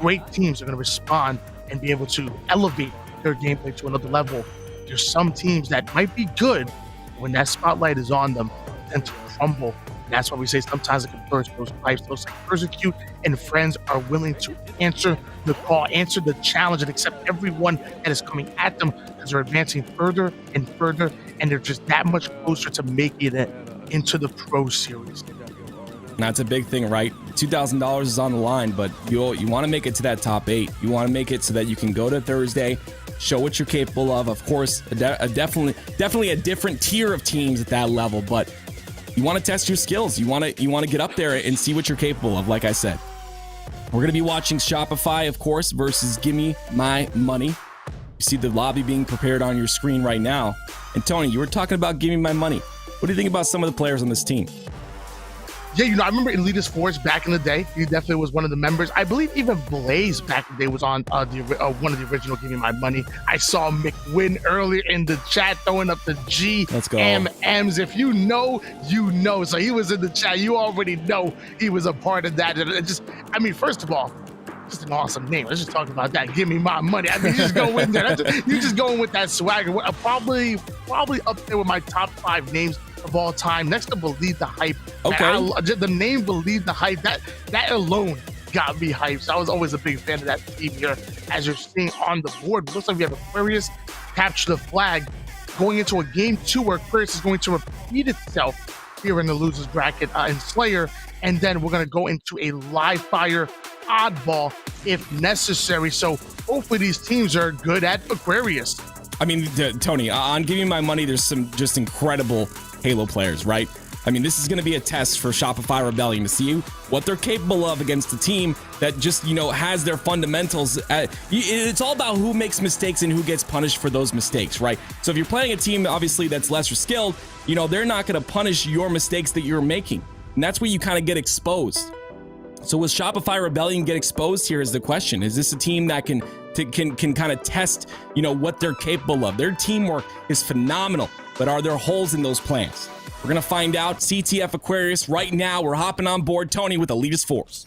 Great teams are going to respond and be able to elevate their gameplay to another level. There's some teams that might be good, but when that spotlight is on them, they tend to crumble. And that's why we say sometimes it can burst those pipes. Those like Persecute and friends are willing to answer the call, answer the challenge, and accept everyone that is coming at them, because they're advancing further and further, and they're just that much closer to making it into the Pro Series. That's a big thing, right? $2,000 is on the line, but you want to make it to that top 8. You want to make it so that you can go to Thursday, show what you're capable of. Of course, definitely a different tier of teams at that level, but you want to test your skills. You want to get up there and see what you're capable of, like I said. We're going to be watching Shopify, of course, versus Gimme My Money. You see the lobby being prepared on your screen right now. And Tony, you were talking about Gimme My Money. What do you think about some of the players on this team? Yeah, I remember Elitist Force back in the day. He definitely was one of the members. I believe even Blaze back in the day was on one of the original Give Me My Money. I saw McWin earlier in the chat throwing up the GMMs. If you know, you know. So he was in the chat. You already know he was a part of that. First of all, just an awesome name. Let's just talk about that. Give Me My Money. You just go in there. You just going with that swagger. Probably up there with my top 5 names of all time, next to Believe the Hype. Okay. The name Believe the Hype, that alone got me hyped. So I was always a big fan of that team here, as you're seeing on the board. It looks like we have Aquarius capture the flag going into a game 2 where Aquarius is going to repeat itself here in the losers bracket in Slayer, and then we're going to go into a live fire oddball if necessary. So hopefully these teams are good at Aquarius. I mean, Tony, on Give Me My Money, there's some just incredible Halo players, right? I mean, this is going to be a test for Shopify Rebellion to see what they're capable of against a team that just, has their fundamentals. It's all about who makes mistakes and who gets punished for those mistakes, right? So if you're playing a team, obviously, that's lesser skilled, they're not going to punish your mistakes that you're making. And that's where you kind of get exposed. So will Shopify Rebellion get exposed here is the question. Is this a team that can kind of test, what they're capable of? Their teamwork is phenomenal, but are there holes in those plans? We're going to find out. CTF Aquarius right now. We're hopping on board Tony with Elitist Force.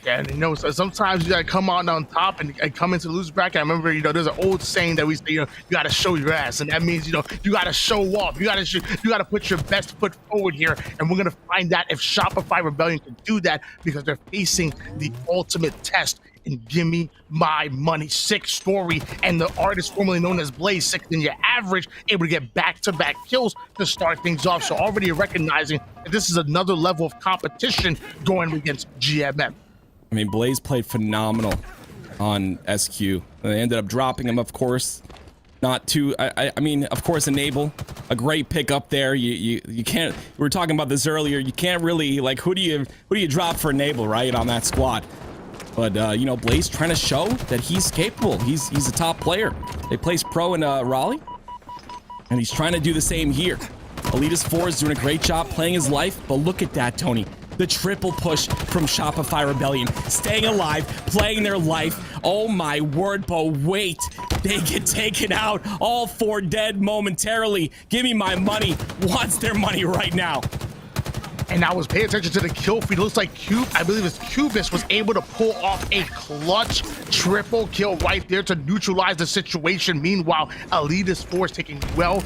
Yeah, and sometimes you gotta come out on top and come into the loser bracket. I remember, there's an old saying that we say, you gotta show your ass, and that means, you gotta show off. You gotta put your best foot forward here, and we're gonna find out if Shopify Rebellion can do that, because they're facing the ultimate test in Gimme My Money. 6 story, and the artist formerly known as Blaze, 6th in your average, able to get back-to-back kills to start things off. So already recognizing that this is another level of competition going against GMM. I mean, Blaze played phenomenal on SQ. They ended up dropping him, of course. Not too, I mean, of course, Enable, a great pick up there. You can't, we were talking about this earlier, you can't really, like, who do you drop for Enable, right, on that squad? But, you know, Blaze trying to show that he's capable. He's a top player. They placed pro in Raleigh, and he's trying to do the same here. Elitist 4 is doing a great job playing his life, but look at that, Tony. The triple push from Shopify Rebellion, staying alive, playing their life. Oh my word, but wait, they get taken out. All 4 dead momentarily. Give me my money. Wants their money right now. And I was paying attention to the kill feed. It looks like I believe it's Cubis was able to pull off a clutch triple kill right there to neutralize the situation. Meanwhile, Elitist 4 is taking well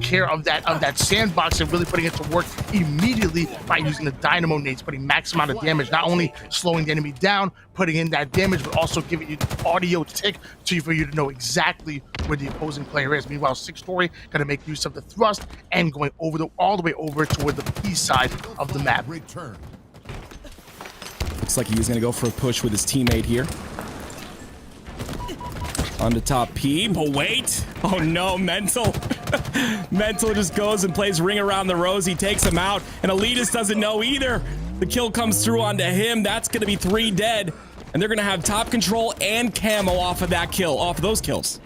care of that sandbox and really putting it to work immediately by using the dynamo nades, putting max amount of damage, not only slowing the enemy down, putting in that damage, but also giving you the audio tick for you to know exactly where the opposing player is. Meanwhile, 6 Story going to make use of the thrust and going all the way over toward the P side of the map. Looks like he's gonna go for a push with his teammate here. On the top P, but wait. Oh no, Mental. Mental just goes and plays Ring Around the Rosy, takes him out, and Elitist doesn't know either. The kill comes through onto him. That's gonna be 3 dead, and they're gonna have top control and camo off of that kill, off of those kills.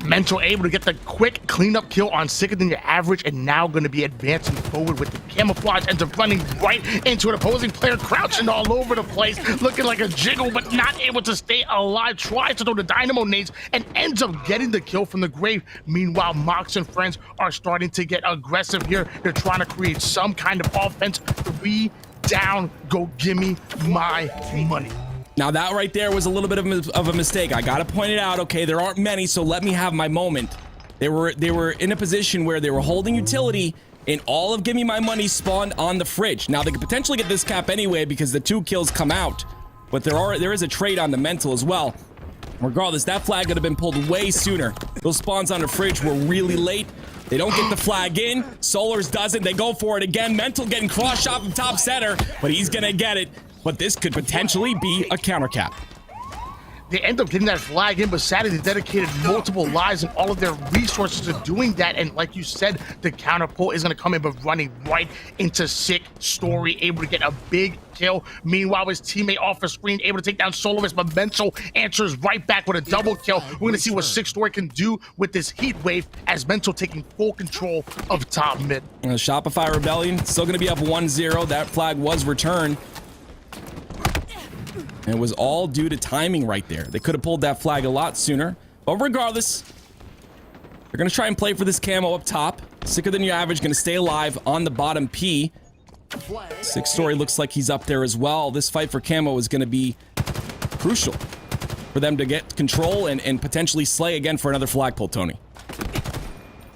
Mental able to get the quick cleanup kill on Sicker Than Your Average, and now going to be advancing forward with the camouflage, ends up running right into an opposing player, crouching all over the place, looking like a jiggle, but not able to stay alive, tries to throw the dynamo nades, and ends up getting the kill from the grave. Meanwhile, Mox and friends are starting to get aggressive here. They're trying to create some kind of offense. 3 down, go gimme my money. Now that right there was a little bit of a mistake. I gotta point it out. Okay, there aren't many, so let me have my moment. They were in a position where they were holding utility, and all of Gimme My Money spawned on the fridge. Now they could potentially get this cap anyway because the 2 kills come out, but there is a trade on the Mental as well. Regardless, that flag could have been pulled way sooner. Those spawns on the fridge were really late. They don't get the flag in. Solars doesn't. They go for it again. Mental getting cross-shot from top center, but he's gonna get it. But this could potentially be a counter cap. They end up getting that flag in, but sadly they dedicated multiple lives and all of their resources to doing that. And like you said, the counter pull is going to come in, but running right into Sick Story, able to get a big kill. Meanwhile, his teammate off the screen, able to take down Solovis, but Mental answers right back with a double kill. We're going to see what Sick Story can do with this heat wave as Mental taking full control of top mid. Shopify Rebellion still going to be up 1-0. That flag was returned. And it was all due to timing right there. They could have pulled that flag a lot sooner. But regardless, they're going to try and play for this camo up top. Sicker Than Your Average going to stay alive on the bottom P. 6 Story looks like he's up there as well. This fight for camo is going to be crucial for them to get control and potentially slay again for another flagpole, Tony.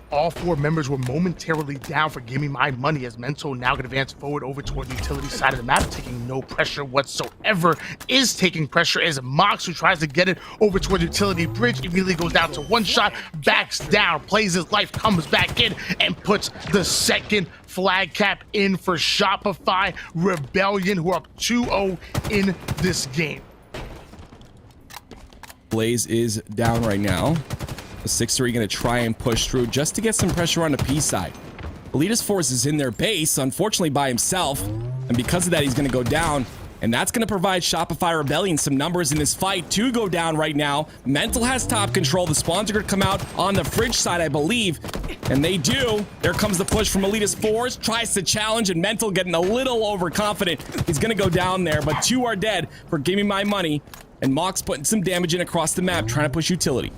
All 4 members were momentarily down for Gimme My Money as Mental now can advance forward over toward the utility side of the map, taking no pressure whatsoever. Is taking pressure is Mox, who tries to get it over toward the utility bridge, immediately goes down to 1 shot, backs down, plays his life, comes back in, and puts the second flag cap in for Shopify Rebellion, who are up 2-0 in this game. Blaze is down right now. The 6-3 going to try and push through just to get some pressure on the P side. Elitist Force is in their base, unfortunately by himself, and because of that, he's going to go down, and that's going to provide Shopify Rebellion some numbers in this fight to go down right now. Mental has top control. The spawns are going to come out on the fridge side, I believe, and they do. There comes the push from Elitist Force, tries to challenge, and Mental getting a little overconfident. He's going to go down there, but 2 are dead for Gimme My Money, and Mox putting some damage in across the map, trying to push utility.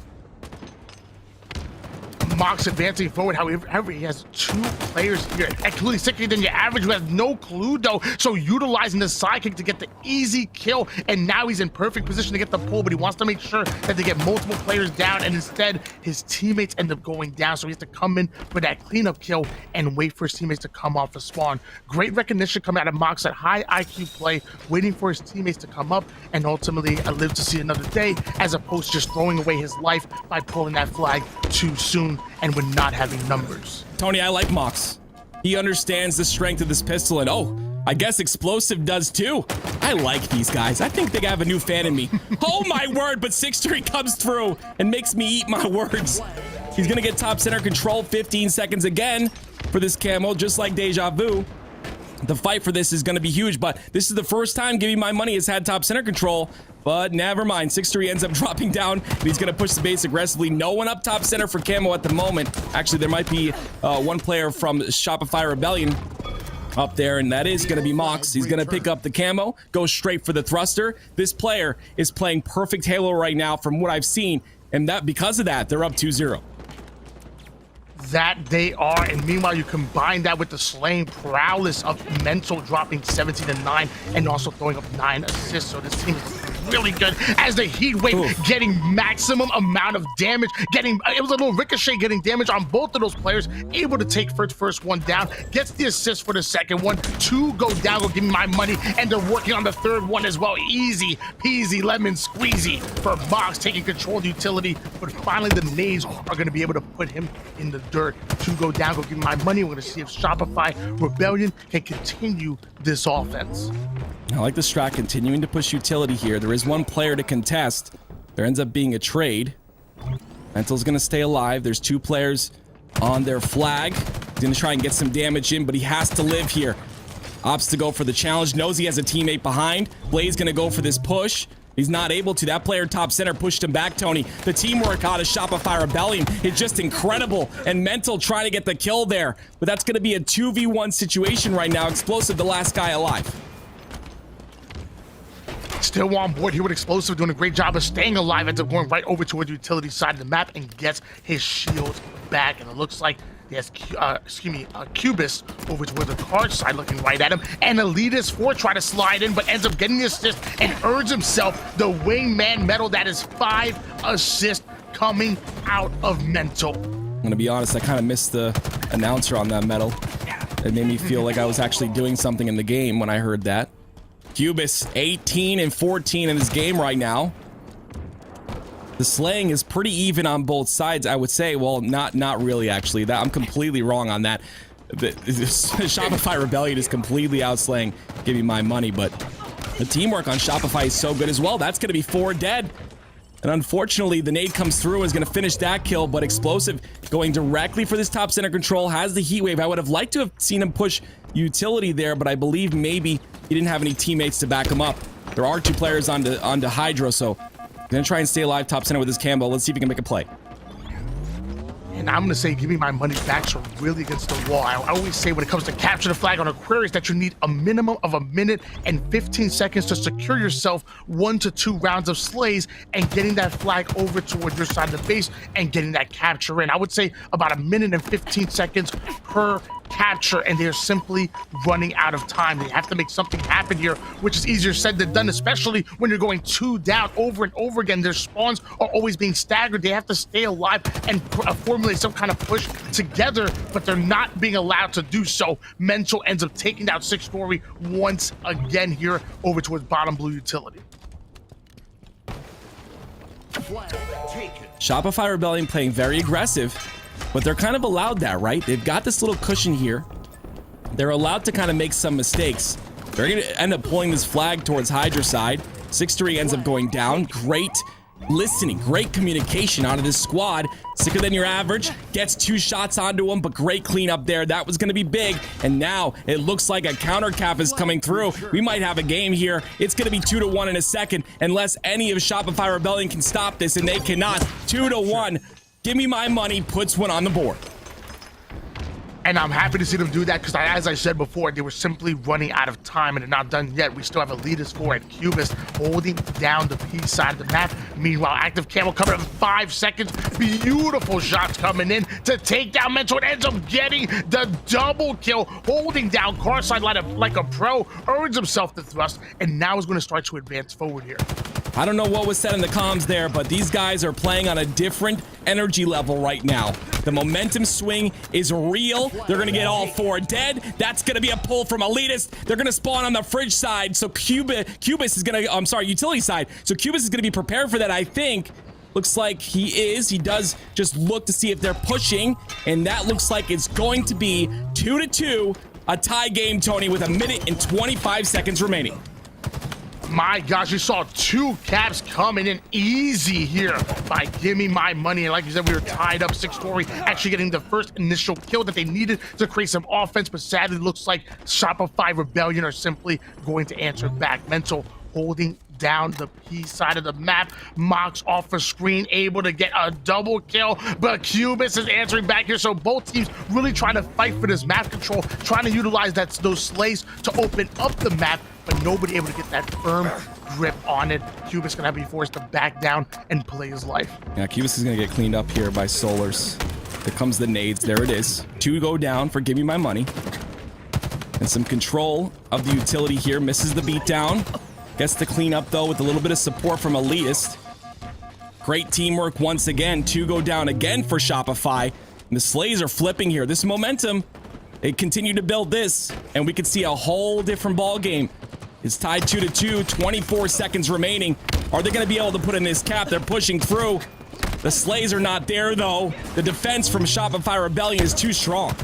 Mox advancing forward, however, he has 2 players here, including Sicker Than Your Average, who has no clue though, so utilizing the sidekick to get the easy kill, and now he's in perfect position to get the pull, but he wants to make sure that they get multiple players down, and instead his teammates end up going down, so he has to come in for that cleanup kill and wait for his teammates to come off the spawn. Great recognition coming out of Mox, at high IQ play, waiting for his teammates to come up, and ultimately live to see another day, as opposed to just throwing away his life by pulling that flag too soon and with not having numbers. Tony, I like Mox. He understands the strength of this pistol, and oh, I guess Explosive does too. I like these guys. I think they have a new fan in me. Oh my word, but 6-3 comes through and makes me eat my words. He's gonna get top center control. 15 seconds again for this camo, just like Deja Vu. The fight for this is gonna be huge, but this is the first time Give Me My Money has had top center control. But never mind, 6-3 ends up dropping down, and he's gonna push the base aggressively. No one up top center for camo at the moment. Actually, there might be one player from Shopify Rebellion up there, and that is gonna be Mox. He's gonna pick up the camo, go straight for the thruster. This player is playing perfect Halo right now from what I've seen, and that because of that, they're up 2-0. That they are, and meanwhile you combine that with the slaying prowess of Mental dropping 17-9 and also throwing up 9 assists. So this team is really good as the heat wave getting maximum amount of damage, it was a little ricochet getting damage on both of those players, able to take first one down, gets the assist for the second one. 2 go down, go Give Me My Money, and they're working on the third one as well. Easy peasy lemon squeezy for Mox taking control of the utility, but finally the nades are going to be able to put him in the dirt. 2 go down, go Give Me My Money. We're going to see if Shopify Rebellion can continue this offense. I like the strat continuing to push utility here. There is one player to contest. There ends up being a trade. Mental's gonna stay alive. There's 2 players on their flag. He's gonna try and get some damage in, but he has to live here. Opts to go for the challenge. Knows he has a teammate behind. Blaze gonna go for this push. He's not able to. That player top center pushed him back, Tony. The teamwork out of Shopify Rebellion is just incredible. And Mental trying to get the kill there. But that's gonna be a 2v1 situation right now. Explosive, the last guy alive. Still on board here with Explosive, doing a great job of staying alive, ends up going right over to the utility side of the map and gets his shields back. And it looks like he has Cubis over towards the card side looking right at him. And Elitist 4 try to slide in, but ends up getting the assist and earns himself the Wingman medal. That is 5 assists coming out of Mental. I'm gonna be honest, I kind of missed the announcer on that medal. It made me feel like I was actually doing something in the game when I heard that. Cubis 18 and 14 in this game right now. The slaying is pretty even on both sides, I would say. Well, not really actually. That I'm completely wrong on that. The Shopify Rebellion is completely outslaying Give Me My Money, but the teamwork on Shopify is so good as well. That's going to be 4 dead. And unfortunately, the nade comes through and is going to finish that kill, but Explosive going directly for this top center control, has the heat wave. I would have liked to have seen him push utility there, but I believe maybe he didn't have any teammates to back him up. There are 2 players onto Hydro, so going to try and stay alive top center with his Cambo. Let's see if he can make a play. And I'm going to say Give Me My Money backs are really against the wall. I always say when it comes to capture the flag on Aquarius that you need a minimum of 1 minute and 15 seconds to secure yourself 1 to 2 rounds of slays and getting that flag over towards your side of the base and getting that capture in. I would say about 1 minute and 15 seconds per capture, and they're simply running out of time. They have to make something happen here, which is easier said than done, especially when you're going 2 down over and over again. Their spawns are always being staggered. They have to stay alive and formulate some kind of push together, but they're not being allowed to do so. Mental ends up taking down 6-Story once again here over towards bottom blue utility. Shopify Rebellion playing very aggressive, but they're kind of allowed that, right? They've got this little cushion here. They're allowed to kind of make some mistakes. They're going to end up pulling this flag towards Hydra side. 6-3 ends up going down. Great listening, great communication out of this squad. Sicker than your average, gets 2 shots onto him, but great cleanup there. That was going to be big, and now it looks like a counter cap is coming through. We might have a game here. It's going to be 2-1 in a second, unless any of Shopify Rebellion can stop this, and they cannot. 2-1. Give Me My Money puts one on the board. And I'm happy to see them do that because, as I said before, they were simply running out of time and they're not done yet. We still have Elitist 4 and Cubis holding down the P side of the map. Meanwhile, Active Camo coming up in 5 seconds. Beautiful shots coming in to take down Mental and ends up getting the double kill, holding down Carside like a pro, earns himself the thrust, and now is going to start to advance forward here. I don't know what was said in the comms there, but these guys are playing on a different energy level right now. The momentum swing is real. They're going to get all 4 dead. That's going to be a pull from Elitist. They're going to spawn on the fridge side. So Cubis is going to, utility side. So Cubis is going to be prepared for that, I think. Looks like he is. He does just look to see if they're pushing. And that looks like it's going to be 2-2. a tie game, Tony, with 1 minute and 25 seconds remaining. My gosh, you saw 2 caps coming in easy here by Gimme My Money. And like you said, we were tied up. 6-story actually getting the first initial kill that they needed to create some offense. But sadly, it looks like Shopify Rebellion are simply going to answer back. Mental holding down the P side of the map. Mox off a screen, able to get a double kill, but Cubis is answering back here. So both teams really trying to fight for this map control, trying to utilize those slays to open up the map, but nobody able to get that firm grip on it. Cubis gonna be forced to back down and play his life. Yeah, Cubis is gonna get cleaned up here by Solars. Here comes the nades. There it is. 2 go down for Give Me My Money. And some control of the utility here. Misses the beatdown. Gets the clean up though with a little bit of support from Elitist. Great teamwork once again. 2 go down again for Shopify. And the slays are flipping here. This momentum, they continue to build this, and we could see a whole different ball game. It's tied 2-2, 24 seconds remaining. Are they going to be able to put in this cap? They're pushing through. The slays are not there though. The defense from Shopify Rebellion is too strong.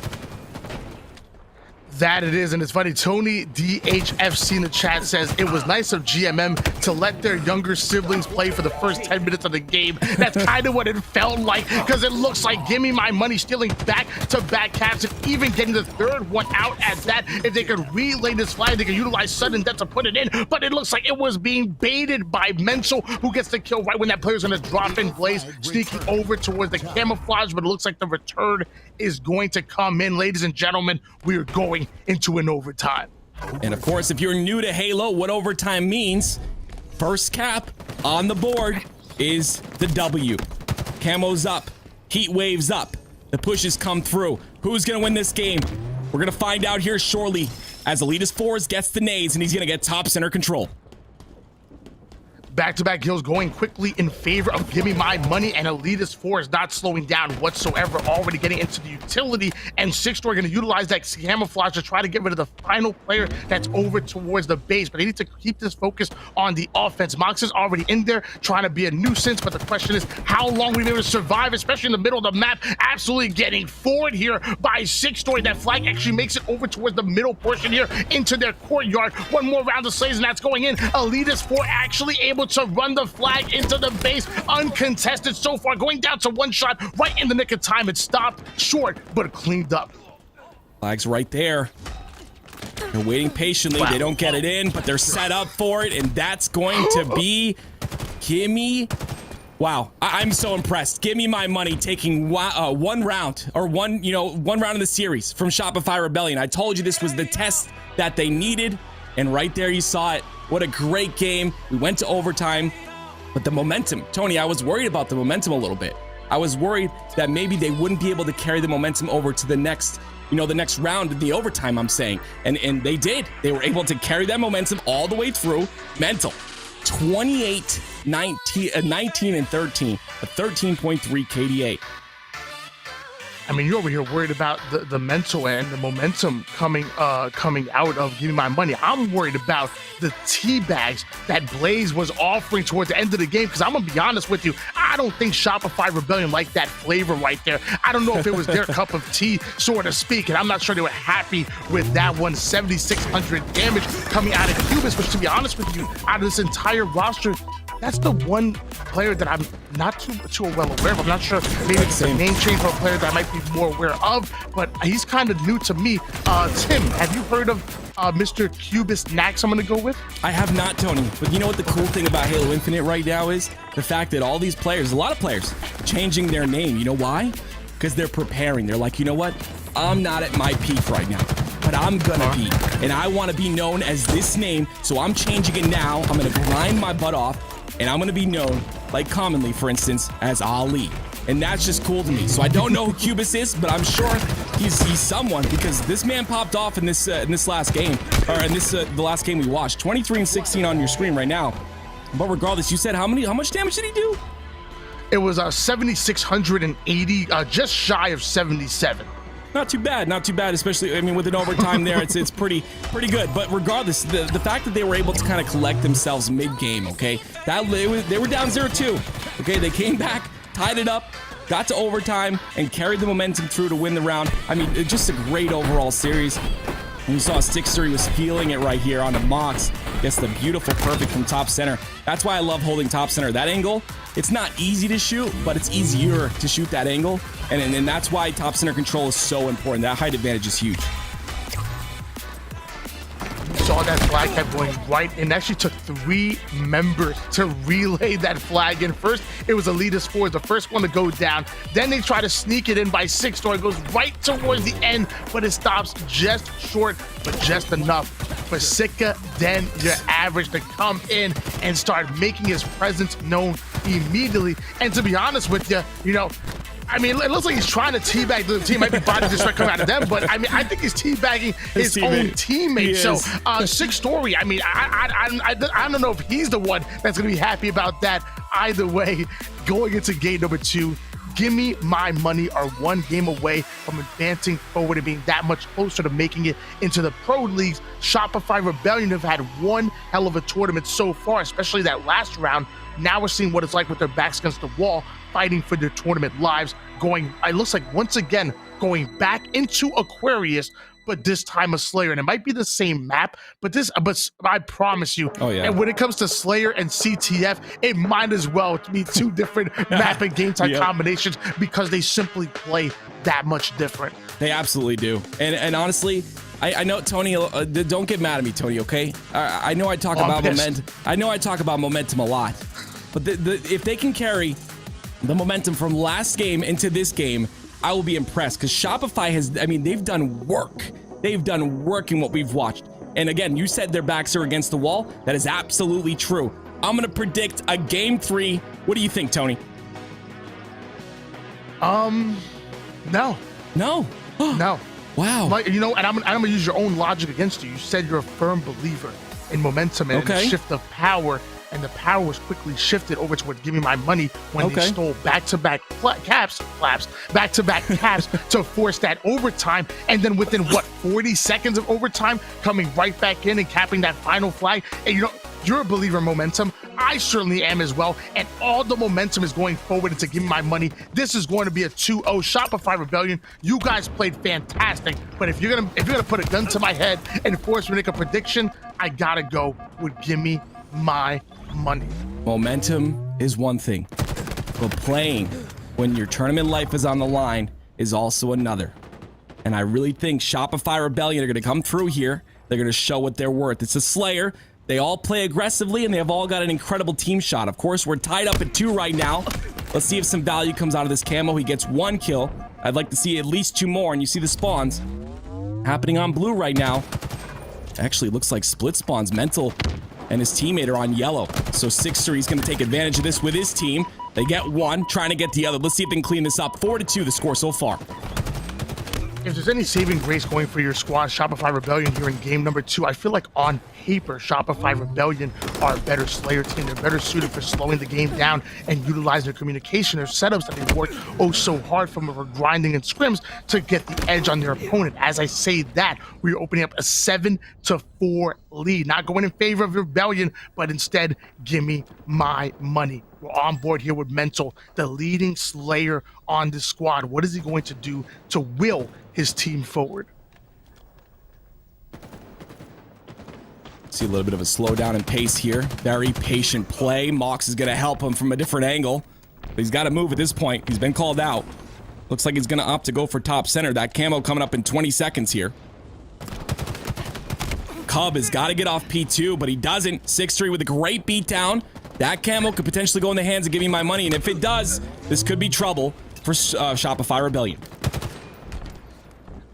That it is, and it's funny, Tony DHFC in the chat says it was nice of GMM to let their younger siblings play for the first 10 minutes of the game. That's kind of what it felt like, because it looks like Gimme My Money stealing back-to-back caps and even getting the 3rd one out at that. If they could relay this flag, they could utilize sudden death to put it in, but it looks like it was being baited by Mental, who gets the kill right when that player's going to drop in. Blaze sneaking over towards the camouflage, but it looks like the return is going to come in. Ladies and gentlemen, we are going into an overtime. And of course, if you're new to Halo, what overtime means, first cap on the board is the W. Camo's up, heat waves up, the pushes come through. Who's gonna win this game? We're gonna find out here shortly as Elitist Fours gets the nades and he's gonna get top center control. Back-to-back kills going quickly in favor of Gimme My Money, and Elitist 4 is not slowing down whatsoever, already getting into the utility, and 6-story going to utilize that camouflage to try to get rid of the final player that's over towards the base, but they need to keep this focus on the offense. Mox is already in there trying to be a nuisance, but the question is how long we'll be able to survive, especially in the middle of the map. Absolutely getting forward here by 6-story. That flag actually makes it over towards the middle portion here into their courtyard. One more round of slays, and that's going in. Elitist 4 actually able to run the flag into the base, uncontested so far, going down to 1 shot right in the nick of time. It stopped short, but cleaned up. Flag's right there. They're waiting patiently. Wow. They don't get it in, but they're set up for it, and that's going to be Gimme. Wow, I'm so impressed. Give Me My Money taking one round of the series from Shopify Rebellion. I told you this was the test that they needed, and right there you saw it. What a great game. We went to overtime, but the momentum, Tony, I was worried about the momentum a little bit. I was worried that maybe they wouldn't be able to carry the momentum over to the next, the next round of the overtime, I'm saying. And they did. They were able to carry that momentum all the way through. Mental. 28, 19, and 13. A 13.3 KDA. I mean, you're over here worried about the mental and the momentum coming out of Give Me My Money. I'm worried about the tea bags that Blaze was offering towards the end of the game, because I'm going to be honest with you, I don't think Shopify Rebellion liked that flavor right there. I don't know if it was their cup of tea, so to speak, and I'm not sure they were happy with that one. 7,600 damage coming out of Cubis, which, to be honest with you, out of this entire roster, that's the one player that I'm not too well aware of. I'm not sure, maybe it's a name change for a player that I might be more aware of, but he's kind of new to me. Tim, have you heard of Mr. Cubis Nax I'm going to go with? I have not, Tony, but you know what the cool thing about Halo Infinite right now is? The fact that all these players, a lot of players, changing their name. You know why? Because they're preparing. They're like, you know what? I'm not at my peak right now, but I'm gonna be, and I want to be known as this name, so I'm changing it now. I'm going to grind my butt off, and I'm going to be known, like commonly, for instance, as Ali. And that's just cool to me. So I don't know who Cubis is, but I'm sure he's someone, because this man popped off in this last game, or in the last game we watched. 23 and 16 on your screen right now. But regardless, you said how much damage did he do? It was 7,680, just shy of 77. Not too bad, especially, I mean, with an overtime there, it's pretty good. But regardless, the fact that they were able to kind of collect themselves mid-game, okay, they were down 0-2, okay, they came back, tied it up, got to overtime, and carried the momentum through to win the round. I mean, just a great overall series. And you saw 6-3 was feeling it right here on the Mox. Gets the beautiful perfect from top center. That's why I love holding top center. That angle, it's not easy to shoot, but it's easier to shoot that angle. And that's why top center control is so important. That height advantage is huge. Saw that flag kept going right, and actually took 3 members to relay that flag in. First, it was Elitist 4, the first one to go down. Then they try to sneak it in by 6-3. It goes right towards the end, but it stops just short, but just enough for Sika, then your average, to come in and start making his presence known immediately. And to be honest with you, you know, I mean, it looks like he's trying to teabag the team. Might be body disrespect coming out of them, but I mean, I think he's teabagging his own teammate. So, 6-Story, I mean, I don't know if he's the one that's going to be happy about that. Either way, going into game number 2, Gimme My Money are 1 game away from advancing forward and being that much closer to making it into the pro leagues. Shopify Rebellion have had one hell of a tournament so far, especially that last round. Now we're seeing what it's like with their backs against the wall, fighting for their tournament lives, going, it looks like once again, going back into Aquarius, but this time a Slayer. And it might be the same map, but I promise you, and when it comes to Slayer and CTF, it might as well be 2 different map and game type combinations, because they simply play that much different. They absolutely do. And honestly, I know, Tony, don't get mad at me, Tony, okay? I know I talk about momentum. I know I talk about momentum a lot, but if they can carry the momentum from last game into this game, I will be impressed, because Shopify has, I mean, they've done work. They've done work in what we've watched. And again, you said their backs are against the wall. That is absolutely true. I'm going to predict a game 3. What do you think, Tony? No. No? No. Wow. Like, you know, and I'm going to use your own logic against you. You said you're a firm believer in momentum and the shift of power. And the power was quickly shifted over towards Gimme My Money when they stole back-to-back caps to force that overtime. And then within, 40 seconds of overtime, coming right back in and capping that final flag. And you know, you're a believer in momentum. I certainly am as well. And all the momentum is going forward into Gimme My Money. This is going to be a 2-0 Shopify Rebellion. You guys played fantastic. But if you're gonna put a gun to my head and force me to make a prediction, I gotta go with Gimme My Money. Momentum is one thing, but playing when your tournament life is on the line is also another. And I really think Shopify Rebellion are going to come through here. They're going to show what they're worth. It's a Slayer. They all play aggressively, and they have all got an incredible team shot. Of course, we're tied up at 2 right now. Let's see if some value comes out of this camo. He gets 1 kill. I'd like to see at least 2 more, and you see the spawns happening on blue right now. Actually, looks like split spawns. Mental and his teammate are on yellow. So 6-3 is going to take advantage of this with his team. They get 1, trying to get the other. Let's see if they can clean this up. 4-2, the score so far. If there's any saving grace going for your squad, Shopify Rebellion here in game number 2, I feel like on paper, Shopify Rebellion are a better Slayer team. They're better suited for slowing the game down and utilizing their communication, their setups that they've worked so hard from grinding and scrims to get the edge on their opponent. As I say that, we're opening up a 7-4 lead. Not going in favor of Rebellion, but instead, Gimme My Money. We're on board here with Mental, the leading Slayer on this squad. What is he going to do to will his team forward? See a little bit of a slowdown in pace here. Very patient play. Mox is going to help him from a different angle. But he's got to move at this point. He's been called out. Looks like he's going to opt to go for top center. That camo coming up in 20 seconds here. Cub has got to get off P2, but he doesn't. 6-3 with a great beatdown. That camo could potentially go in the hands of Gimme My Money, and if it does, this could be trouble for Shopify Rebellion.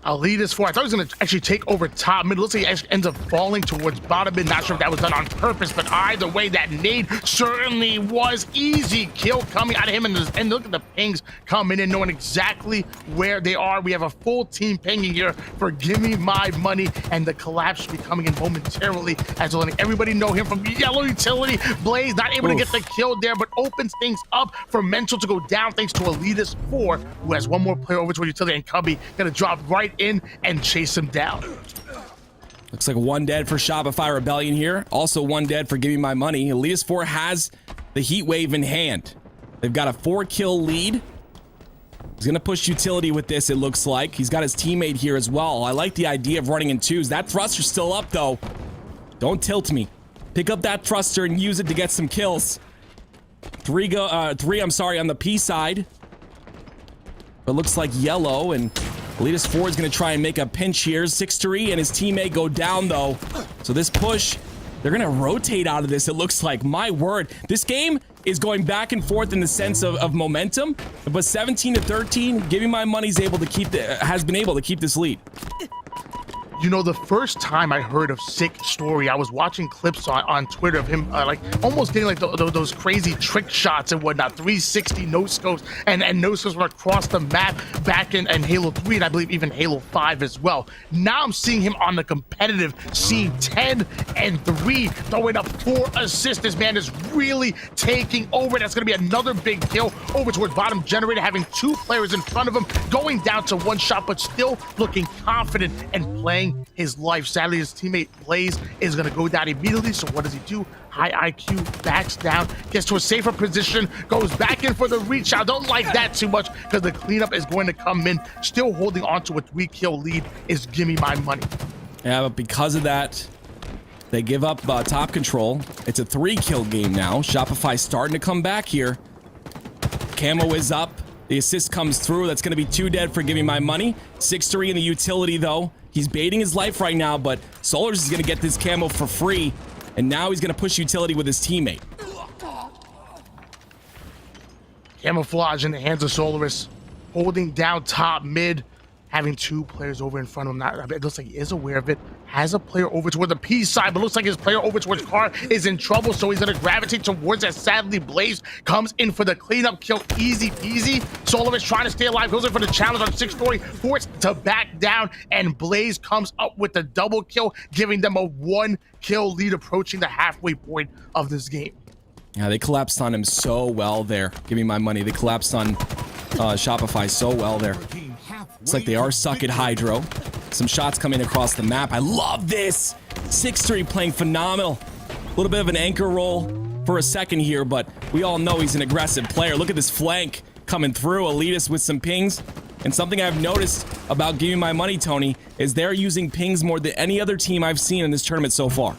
Elitist 4. I thought he was going to actually take over top mid. Looks like he actually ends up falling towards bottom mid. Not sure if that was done on purpose, but either way, that nade certainly was easy. Kill coming out of him, and look at the pings coming in, knowing exactly where they are. We have a full team pinging here for Gimme My Money, and the collapse should be coming in momentarily as we're letting everybody know him from Yellow Utility. Blaze not able to get the kill there, but opens things up for Mental to go down thanks to Elitist 4, who has 1 more player over to Utility, and Cubby gonna drop right in and chase him down. Looks like 1 dead for Shopify Rebellion here. Also 1 dead for Gimme My Money. Elias 4 has the heat wave in hand. They've got a 4-kill lead. He's going to push utility with this, it looks like. He's got his teammate here as well. I like the idea of running in twos. That thruster's still up, though. Don't tilt me. Pick up that thruster and use it to get some kills. Three, I'm sorry, on the P side. It looks like yellow, and Elitist 4 is going to try and make a pinch here. 6-3, and his teammate go down, though. So this push, they're going to rotate out of this, it looks like. My word. This game is going back and forth in the sense of momentum, but 17-13, Give Me My Money's able to keep has been able to keep this lead. You know, the first time I heard of Sick Story, I was watching clips on Twitter of him like almost getting like those crazy trick shots and whatnot, 360 no scopes and no scopes from across the map back in Halo 3 and I believe even Halo 5 as well. Now I'm seeing him on the competitive scene, 10-3, throwing up 4 assists. This man is really taking over. That's going to be another big kill over towards bottom generator, having 2 players in front of him, going down to 1 shot, but still looking confident and playing his life. Sadly, his teammate Blaze is going to go down immediately. So what does he do? High IQ, backs down, gets to a safer position, goes back in for the reach. I don't like that too much because the cleanup is going to come in. Still holding on to a 3-kill lead is Gimme My Money. Yeah, but because of that, they give up top control. It's a 3-kill game now. Shopify starting to come back here. Camo is up. The assist comes through. That's going to be 2 dead for Gimme My Money. 6-3 in the utility, though. He's baiting his life right now, but Solars is going to get this camo for free. And now he's going to push utility with his teammate. Camouflage in the hands of Solaris. Holding down top mid. Having 2 players over in front of him. It looks like he is aware of it. Has a player over toward the P side, but looks like his player over towards Car is in trouble, so he's going to gravitate towards that. Sadly, Blaze comes in for the cleanup kill. Easy peasy. Solovis trying to stay alive. Goes in for the challenge on 6 Story. Forced to back down, and Blaze comes up with the double kill, giving them a 1-kill lead approaching the halfway point of this game. Yeah, they collapsed on him so well there. Give Me My Money. They collapsed on Shopify so well there. It's like they are suck at Hydro. Some shots coming across the map. I love this. 6-3 playing phenomenal. A little bit of an anchor roll for a second here, but we all know he's an aggressive player. Look at this flank coming through. Elitist with some pings. And something I've noticed about Give Me My Money, Tony, is they're using pings more than any other team I've seen in this tournament so far.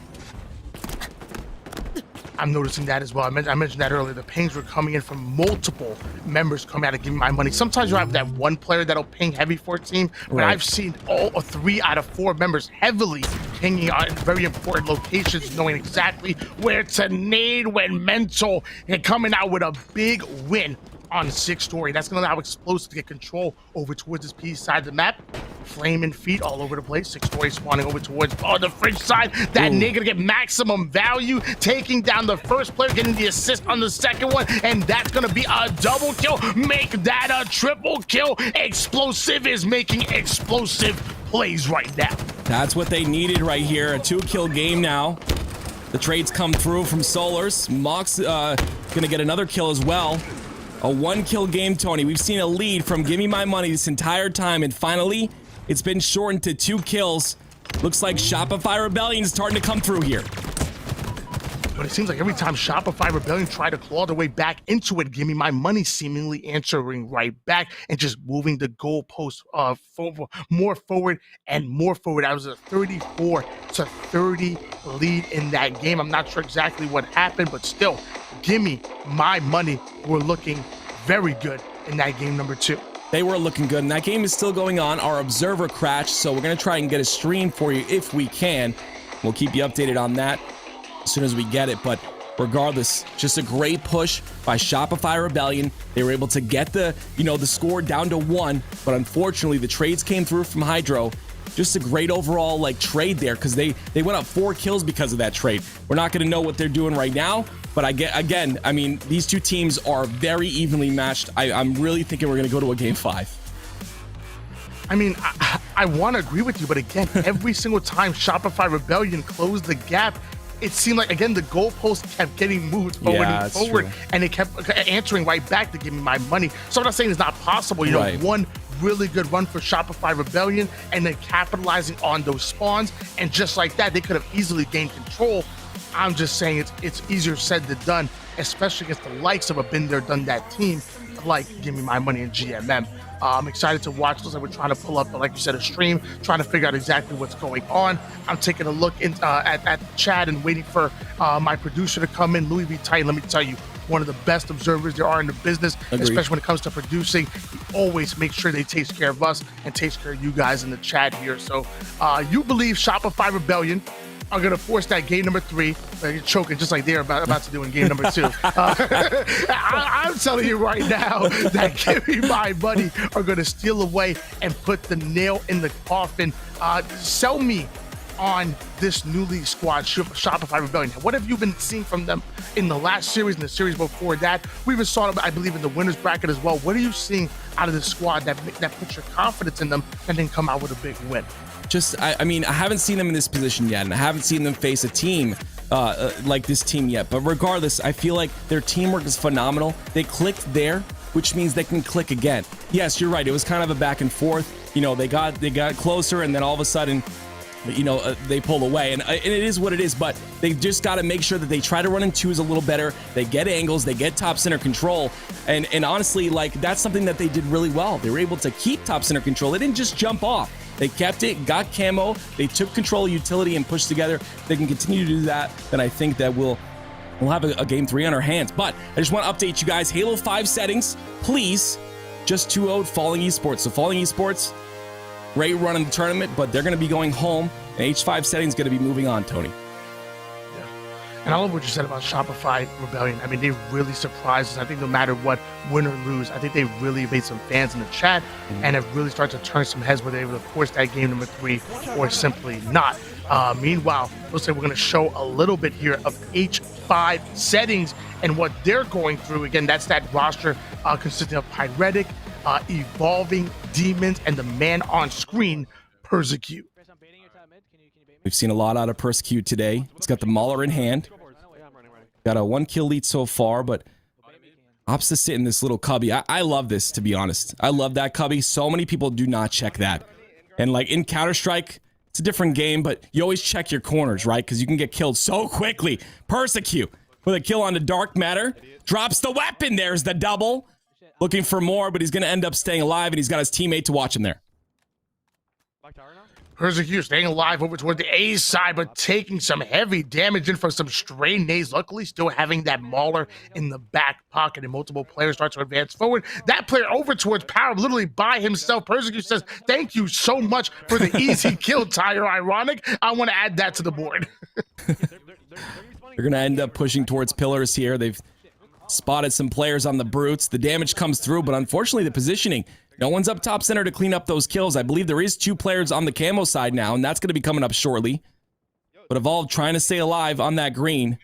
I'm noticing that as well. I mentioned that earlier. The pings were coming in from multiple members coming out of Give Me My Money. Sometimes you have that one player that'll ping heavy for a team, but right. I've seen all 3 out of 4 members heavily pinging on very important locations, knowing exactly where to nade when mental, and coming out with a big win on 6 Story. That's going to allow Explosive to get control over towards this P side of the map. Flaming feet all over the place. 6 Story spawning over towards the fridge side. That nigga to get maximum value, taking down the first player, getting the assist on the second one, and that's going to be a double kill. Make that a triple kill. Explosive is making explosive plays right now. That's what they needed right here. A 2-kill game now. The trades come through from Solars. Mox gonna get another kill as well. A 1-kill game, Tony. We've seen a lead from Give Me My Money this entire time, and finally, it's been shortened to 2 kills. Looks like Shopify Rebellion is starting to come through here. But it seems like every time Shopify Rebellion try to claw their way back into it, Give Me My Money seemingly answering right back and just moving the goalpost more forward and more forward. That was a 34-30 lead in that game. I'm not sure exactly what happened, but still, Give Me My Money were looking very good in that game number 2. They were looking good, and that game is still going on. Our observer crashed, so we're going to try and get a stream for you if we can. We'll keep you updated on that as soon as we get it, but regardless, just a great push by Shopify Rebellion. They were able to get the score down to 1, but unfortunately, the trades came through from Hydro. Just a great overall trade there, because they went up 4 kills because of that trade. We're not going to know what they're doing right now, but I mean, these 2 teams are very evenly matched. I'm really thinking we're going to go to a game 5. I mean, I want to agree with you, but again, every single time Shopify Rebellion closed the gap, it seemed like, again, the goalpost kept getting moved forward and forward, and it kept answering right back to Give Me My Money. So I'm not saying it's not possible. You know, one really good run for Shopify Rebellion, and then capitalizing on those spawns, and just like that, they could have easily gained control. I'm just saying it's easier said than done, especially against the likes of a been there, done that team like Give Me My Money and GMM. I'm excited to watch those. We're trying to pull up, like you said, a stream, trying to figure out exactly what's going on. I'm taking a look at the chat and waiting for my producer to come in, Louis V. Titan. Let me tell you, one of the best observers there are in the business, especially when it comes to producing. He always makes sure they takes care of us and takes care of you guys in the chat here. So you believe Shopify Rebellion are going to force that game number 3. You're choking just like they're about to do in game number 2. I'm telling you right now that Gimme My Money are going to steal away and put the nail in the coffin. Sell me on this new league squad, Shopify Rebellion. What have you been seeing from them in the last series and the series before that? We even saw them, I believe, in the winners bracket as well. What are you seeing out of the squad that puts your confidence in them and then come out with a big win? I mean, I haven't seen them in this position yet, and I haven't seen them face a team like this team yet. But regardless, I feel like their teamwork is phenomenal. They clicked there, which means they can click again. Yes, you're right. It was kind of a back and forth. You know, they got closer, and then all of a sudden, you know, they pull away, and it is what it is. But they just got to make sure that they try to run in twos a little better. They get angles, they get top center control, and honestly, like, that's something that they did really well. They were able to keep top center control. They didn't just jump off. They kept it, got camo, they took control of utility and pushed together. If they can continue to do that, then I think that we'll have a game 3 on our hands. But I just want to update you guys. Halo 5 settings, please. Just 2-0'd Falling Esports. So Falling Esports, great run in the tournament, but they're going to be going home. And H5 settings going to be moving on, Tony. And I love what you said about Shopify Rebellion. I mean, they really surprised us. I think no matter what, win or lose, I think they really made some fans in the chat and have really started to turn some heads where they're able to force that game number 3 or simply not. Meanwhile, looks like we're going to show a little bit here of H5 settings and what they're going through. Again, that's that roster consisting of Pyretic, Evolving, Demons, and the man on screen, Persecute. We've seen a lot out of Persecute today. He's got the Mauler in hand. Got a 1 kill lead so far, but opts to sit in this little cubby. I love this, to be honest. I love that cubby. So many people do not check that. And like in Counter-Strike, it's a different game, but you always check your corners, right? Because you can get killed so quickly. Persecute with a kill on the Dark Matter. Drops the weapon. There's the double. Looking for more, but he's going to end up staying alive, and he's got his teammate to watch him there. Persecute staying alive over toward the A side, but taking some heavy damage in from some stray nades. Luckily, still having that Mauler in the back pocket, and multiple players start to advance forward. That player over towards Power, literally by himself. Persecute says, "Thank you so much for the easy kill, Tyre. Ironic. I want to add that to the board." They're going to end up pushing towards pillars here. They've spotted some players on the brutes. The damage comes through, but unfortunately, the positioning. No one's up top center to clean up those kills. I believe there is 2 players on the camo side now, and that's going to be coming up shortly. But Evolve trying to stay alive on that green.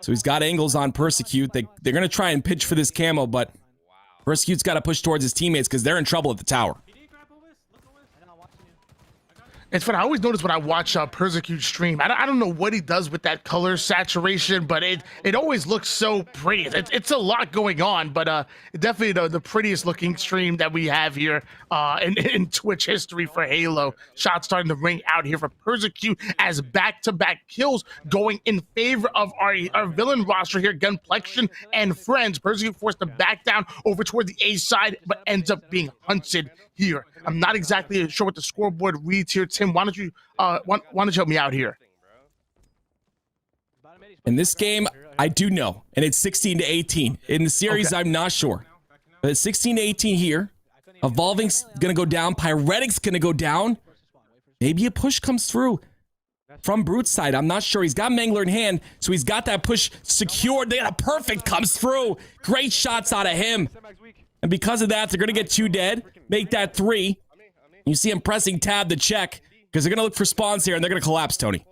So he's got angles on Persecute. They're going to try and pitch for this camo, but Persecute's got to push towards his teammates because they're in trouble at the tower. It's funny. I always notice when I watch Persecute stream, I don't know what he does with that color saturation, but it always looks so pretty. It's a lot going on, but definitely the prettiest looking stream that we have here in Twitch history for Halo. Shots starting to ring out here for Persecute as back-to-back kills going in favor of our villain roster here, Gunplexion and friends. Persecute forced to back down over toward the A side, but ends up being hunted here. I'm not exactly sure what the scoreboard reads here. Tim, why don't you help me out here? In this game, I do know, and it's 16-18. In the series, okay. I'm not sure. But it's 16-18 here. Evolving's going to go down. Pyretic's going to go down. Maybe a push comes through from Brute's side. I'm not sure. He's got Mangler in hand, so he's got that push secured. They got a perfect comes through. Great shots out of him. And because of that, they're going to get 2 dead. Make that 3. You see him pressing tab to check because they're going to look for spawns here, and they're going to collapse, Tony.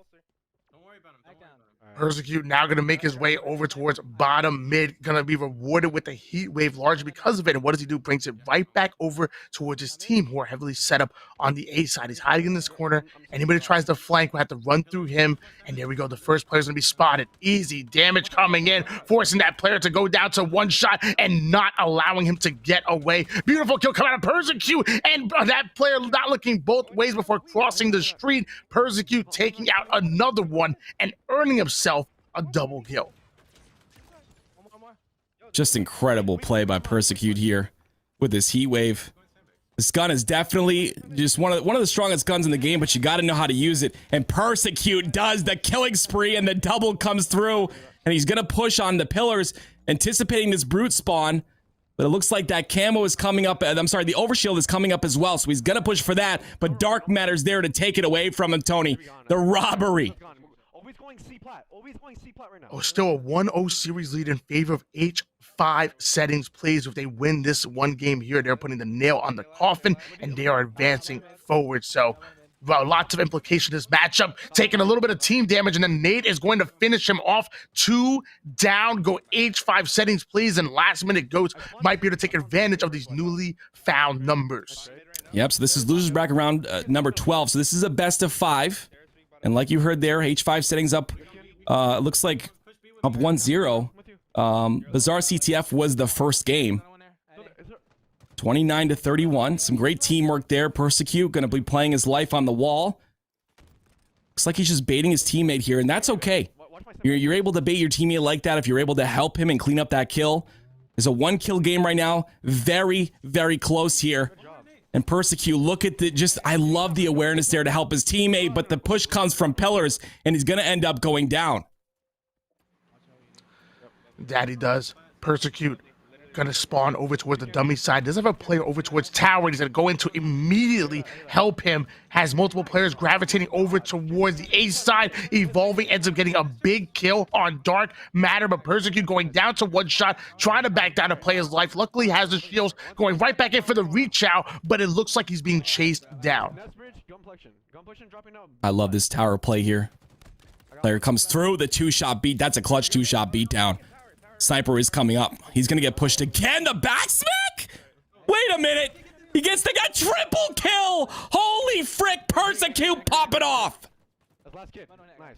Persecute now going to make his way over towards bottom mid, going to be rewarded with a heat wave largely because of it. And what does he do? Brings it right back over towards his team who are heavily set up on the A side. He's hiding in this corner. Anybody tries to flank will have to run through him. And there we go. The first player's going to be spotted. Easy damage coming in, forcing that player to go down to 1 shot and not allowing him to get away. Beautiful kill coming out of Persecute. And that player not looking both ways before crossing the street. Persecute taking out another one and earning himself a double kill. Just incredible play by Persecute here with this heat wave. This gun is definitely just one of the strongest guns in the game, but you got to know how to use it. And Persecute does the killing spree, and the double comes through, and he's going to push on the pillars, anticipating this brute spawn. But it looks like that camo is coming up. I'm sorry, the overshield is coming up as well, so he's going to push for that. But Dark Matter's there to take it away from him, Tony. The robbery. Oh, still a 1-0 series lead in favor of H5 Settings Plz. If they win this one game here, they're putting the nail on the coffin, and they are advancing forward. So, well, lots of implication this matchup, taking a little bit of team damage, and then Nate is going to finish him off. 2 down, go H5 Settings Plz, and last minute Ghost might be able to take advantage of these newly found numbers. Yep, so this is losers bracket round number 12. So this is a best of 5. And like you heard there, H5 Settings up, it looks like up 1-0. Bizarre CTF was the first game. 29-31. Some great teamwork there. Persecute going to be playing his life on the wall. Looks like he's just baiting his teammate here, and that's okay. You're able to bait your teammate like that if you're able to help him and clean up that kill. There's a 1-kill game right now. Very, very close here. And Persecute, look at I love the awareness there to help his teammate, but the push comes from pillars, and he's going to end up going down. Daddy does. Persecute gonna spawn over towards the dummy side. Doesn't have a player over towards tower. He's gonna go in to immediately help him. Has multiple players gravitating over towards the A side. Evolving ends up getting a big kill on Dark Matter, but Persecute going down to 1 shot, trying to back down to play his life. Luckily has the shields, going right back in for the reach out, but it looks like he's being chased down. I love this tower play here. Player comes through, the 2-shot beat. That's a clutch 2-shot beat down. Sniper is coming up. He's going to get pushed again. The back smack? Wait a minute. He gets the triple kill. Holy frick. Persecute pop it off.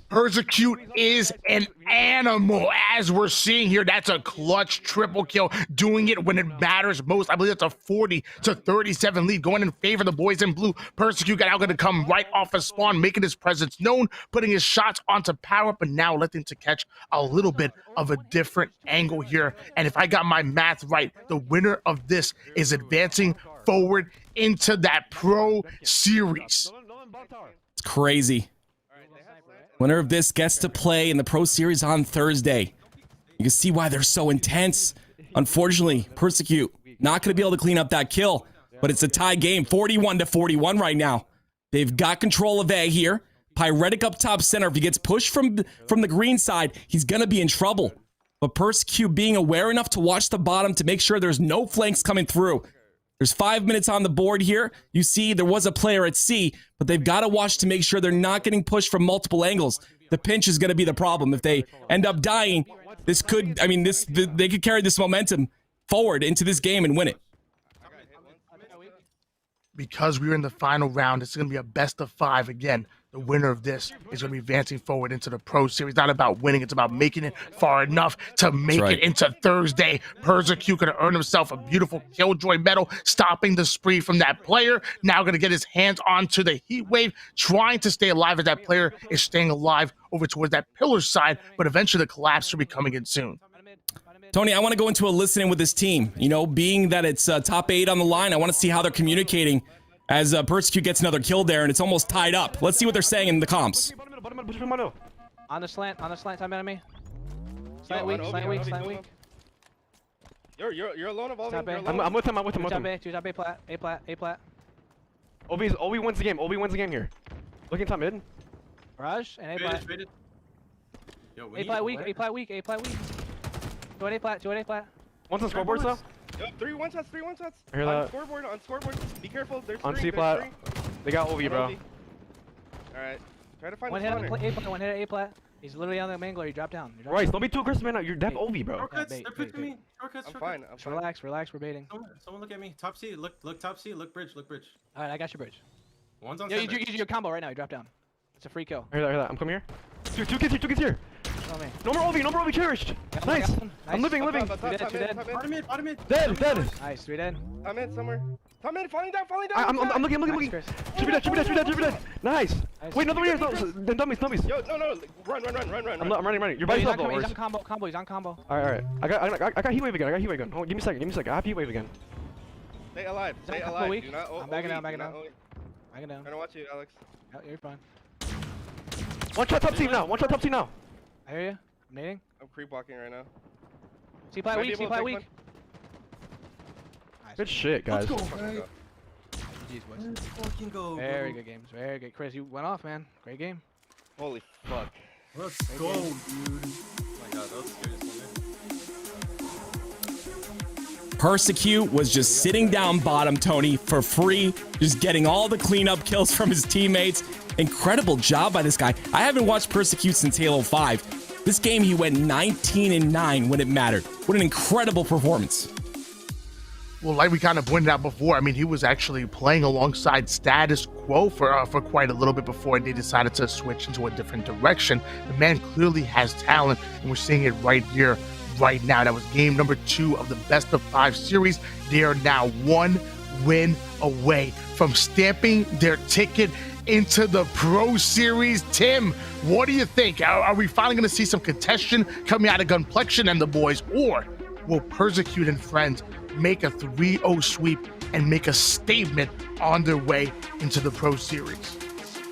Persecute is an animal, as we're seeing here. That's a clutch triple kill, doing it when it matters most. I believe that's a 40-37 lead going in favor of the boys in blue. Persecute now going to come right off a spawn, making his presence known, putting his shots onto power, but now looking to catch a little bit of a different angle here. And if I got my math right, the winner of this is advancing forward into that pro series. It's crazy. Winner of this gets to play in the Pro Series on Thursday. You can see why they're so intense. Unfortunately, Persecute not going to be able to clean up that kill, but it's a tie game, 41-41 right now. They've got control of A here. Pyretic up top center. If he gets pushed from the green side, he's going to be in trouble. But Persecute being aware enough to watch the bottom to make sure there's no flanks coming through. There's 5 minutes on the board here. You see there was a player at C, but they've got to watch to make sure they're not getting pushed from multiple angles. The pinch is going to be the problem. If they end up dying, this could, they could carry this momentum forward into this game and win it. Because we're in the final round, it's going to be a best of 5 again. The winner of this is going to be advancing forward into the Pro Series. Not about winning, it's about making it far enough to make it into Thursday. Persecute going to earn himself a beautiful Killjoy medal, stopping the spree from that player. Now going to get his hands onto the heat wave, trying to stay alive as that player is staying alive over towards that pillar side, but eventually the collapse should be coming in soon. Tony, I want to go into a listening with this team. You know, being that it's top 8 on the line, I want to see how they're communicating as Persecute gets another kill there, and it's almost tied up. Let's see what they're saying in the comms. On the slant, time enemy. Slant weak. You're alone evolving. I'm with him. Two top A plat. Obi wins the game here. Looking top mid. Barrage and A plat. A plat weak. Two A plat. One's on scoreboard though. Yep, 3 1-shots. I hear that. On scoreboard. Be careful. There's on 3. C plat. They got OV, bro. Alright. Try to find one the hit spawner. at one hit at A plat. He's literally on the main glory. He dropped down. Right, don't be too aggressive, man. You're def OV, bro. Shortcuts, they're pushing me. Shortcuts. I'm fine. Relax, we're baiting. Someone look at me. Top C, look top C, look bridge. Alright, I got your bridge. One's on you do your combo right now. You drop down. It's a free kill. I hear that. I'm coming here. Two kids here. No more OV cherished. Nice. I'm living. Two dead. Bottom mid. Dead. Nice, 3 dead. I'm in somewhere. Come in, falling down. I'm looking. Should be dead. Nice. Wait, another one here. Then dummies. Yo, no. Run. I'm running. You're by yourself though. He's on combo. He's on combo. Alright. I got heat wave again. Hold on, give me a second. I have heat wave again. Stay alive. Stay Couple alive. weak. Do not I'm backing down, backing do not down. OE. Backing down. Trying to watch you, Alex. Oh, you're fine. One shot top team now. One shot top team now. I hear you. I'm nading. I'm creep walking right now. C plat Might be weak, C able to plat take weak. one. Good shit, guys. Let's fucking go. Very good games. Very good. Chris, you went off, man. Great game. Holy fuck. Let's Great go, game. dude. Oh my god, that was the scariest one. Persecute was just sitting down bottom, Tony, for free, just getting all the cleanup kills from his teammates. Incredible job by this guy. I haven't watched Persecute since Halo 5. This game, he went 19-9 when it mattered. What an incredible performance. Well, like we kind of pointed out before, I mean, he was actually playing alongside Status Quo for quite a little bit before they decided to switch into a different direction. The man clearly has talent, and we're seeing it right here, right now. That was game number 2 of the Best of 5 series. They are now 1 win away from stamping their ticket into the Pro Series. Tim, what do you think? Are we finally going to see some contention coming out of Gunplexion and the boys, or will Persecute and friends make a 3-0 sweep and make a statement on their way into the Pro Series?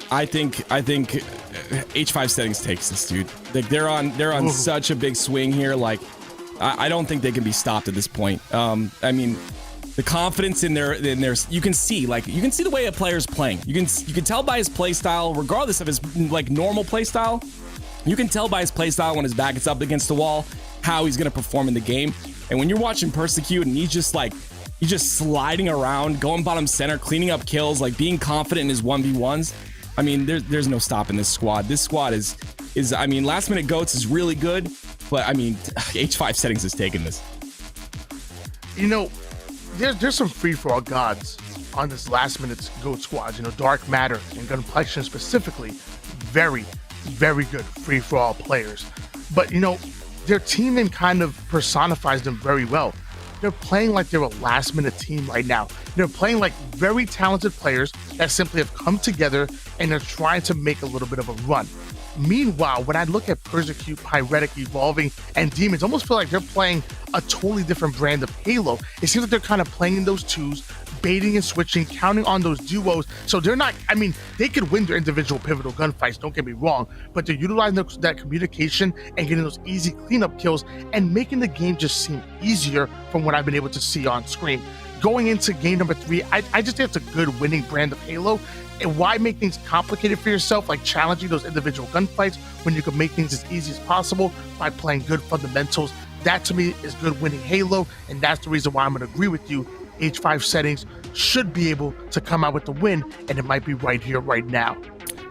I think H5 Settings takes this, dude. Like they're on such a big swing here. Like I don't think they can be stopped at this point. I mean, the confidence in their you can see the way a player's playing. You can tell by his play style, regardless of his like normal play style. You can tell by his play style when his back is up against the wall how he's gonna perform in the game. And when you're watching Persecute and he's just sliding around, going bottom center, cleaning up kills, like being confident in his 1v1s. I mean, there's no stopping this squad. This squad is I mean, last minute goats is really good, but I mean, H5 Settings is taking this. You know, there's some free-for-all gods on this last minute goat squad. You know, Dark Matter and Gunplexion specifically, very, very good free-for-all players. But you know, their team name kind of personifies them very well. They're playing like they're a last-minute team right now. They're playing like very talented players that simply have come together and they're trying to make a little bit of a run. Meanwhile, when I look at Persecute, Pyretic, Evolving, and Demons, I almost feel like they're playing a totally different brand of Halo. It seems like they're kind of playing in those twos, baiting and switching, counting on those duos. So they're not, I mean, they could win their individual pivotal gunfights, don't get me wrong, but they're utilizing that communication and getting those easy cleanup kills and making the game just seem easier from what I've been able to see on screen. Going into game number 3, I just think it's a good winning brand of Halo. And why make things complicated for yourself, like challenging those individual gunfights, when you can make things as easy as possible by playing good fundamentals? That to me is good winning Halo, and that's the reason why I'm going to agree with you. H5 Settings should be able to come out with the win, and it might be right here, right now.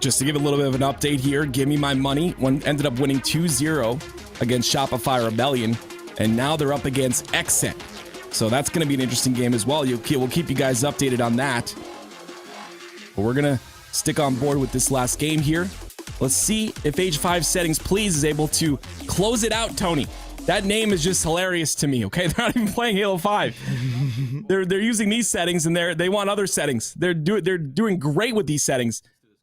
Just to give a little bit of an update here, Gimme My Money ended up winning 2-0 against Shopify Rebellion, and now they're up against XSET. So that's going to be an interesting game as well. We'll keep you guys updated on that. But we're going to stick on board with this last game here. Let's see if H5 Settings Plz is able to close it out, Tony. That name is just hilarious to me, okay? They're not even playing Halo 5. They're using these settings, and they want other settings. They're doing great with these settings.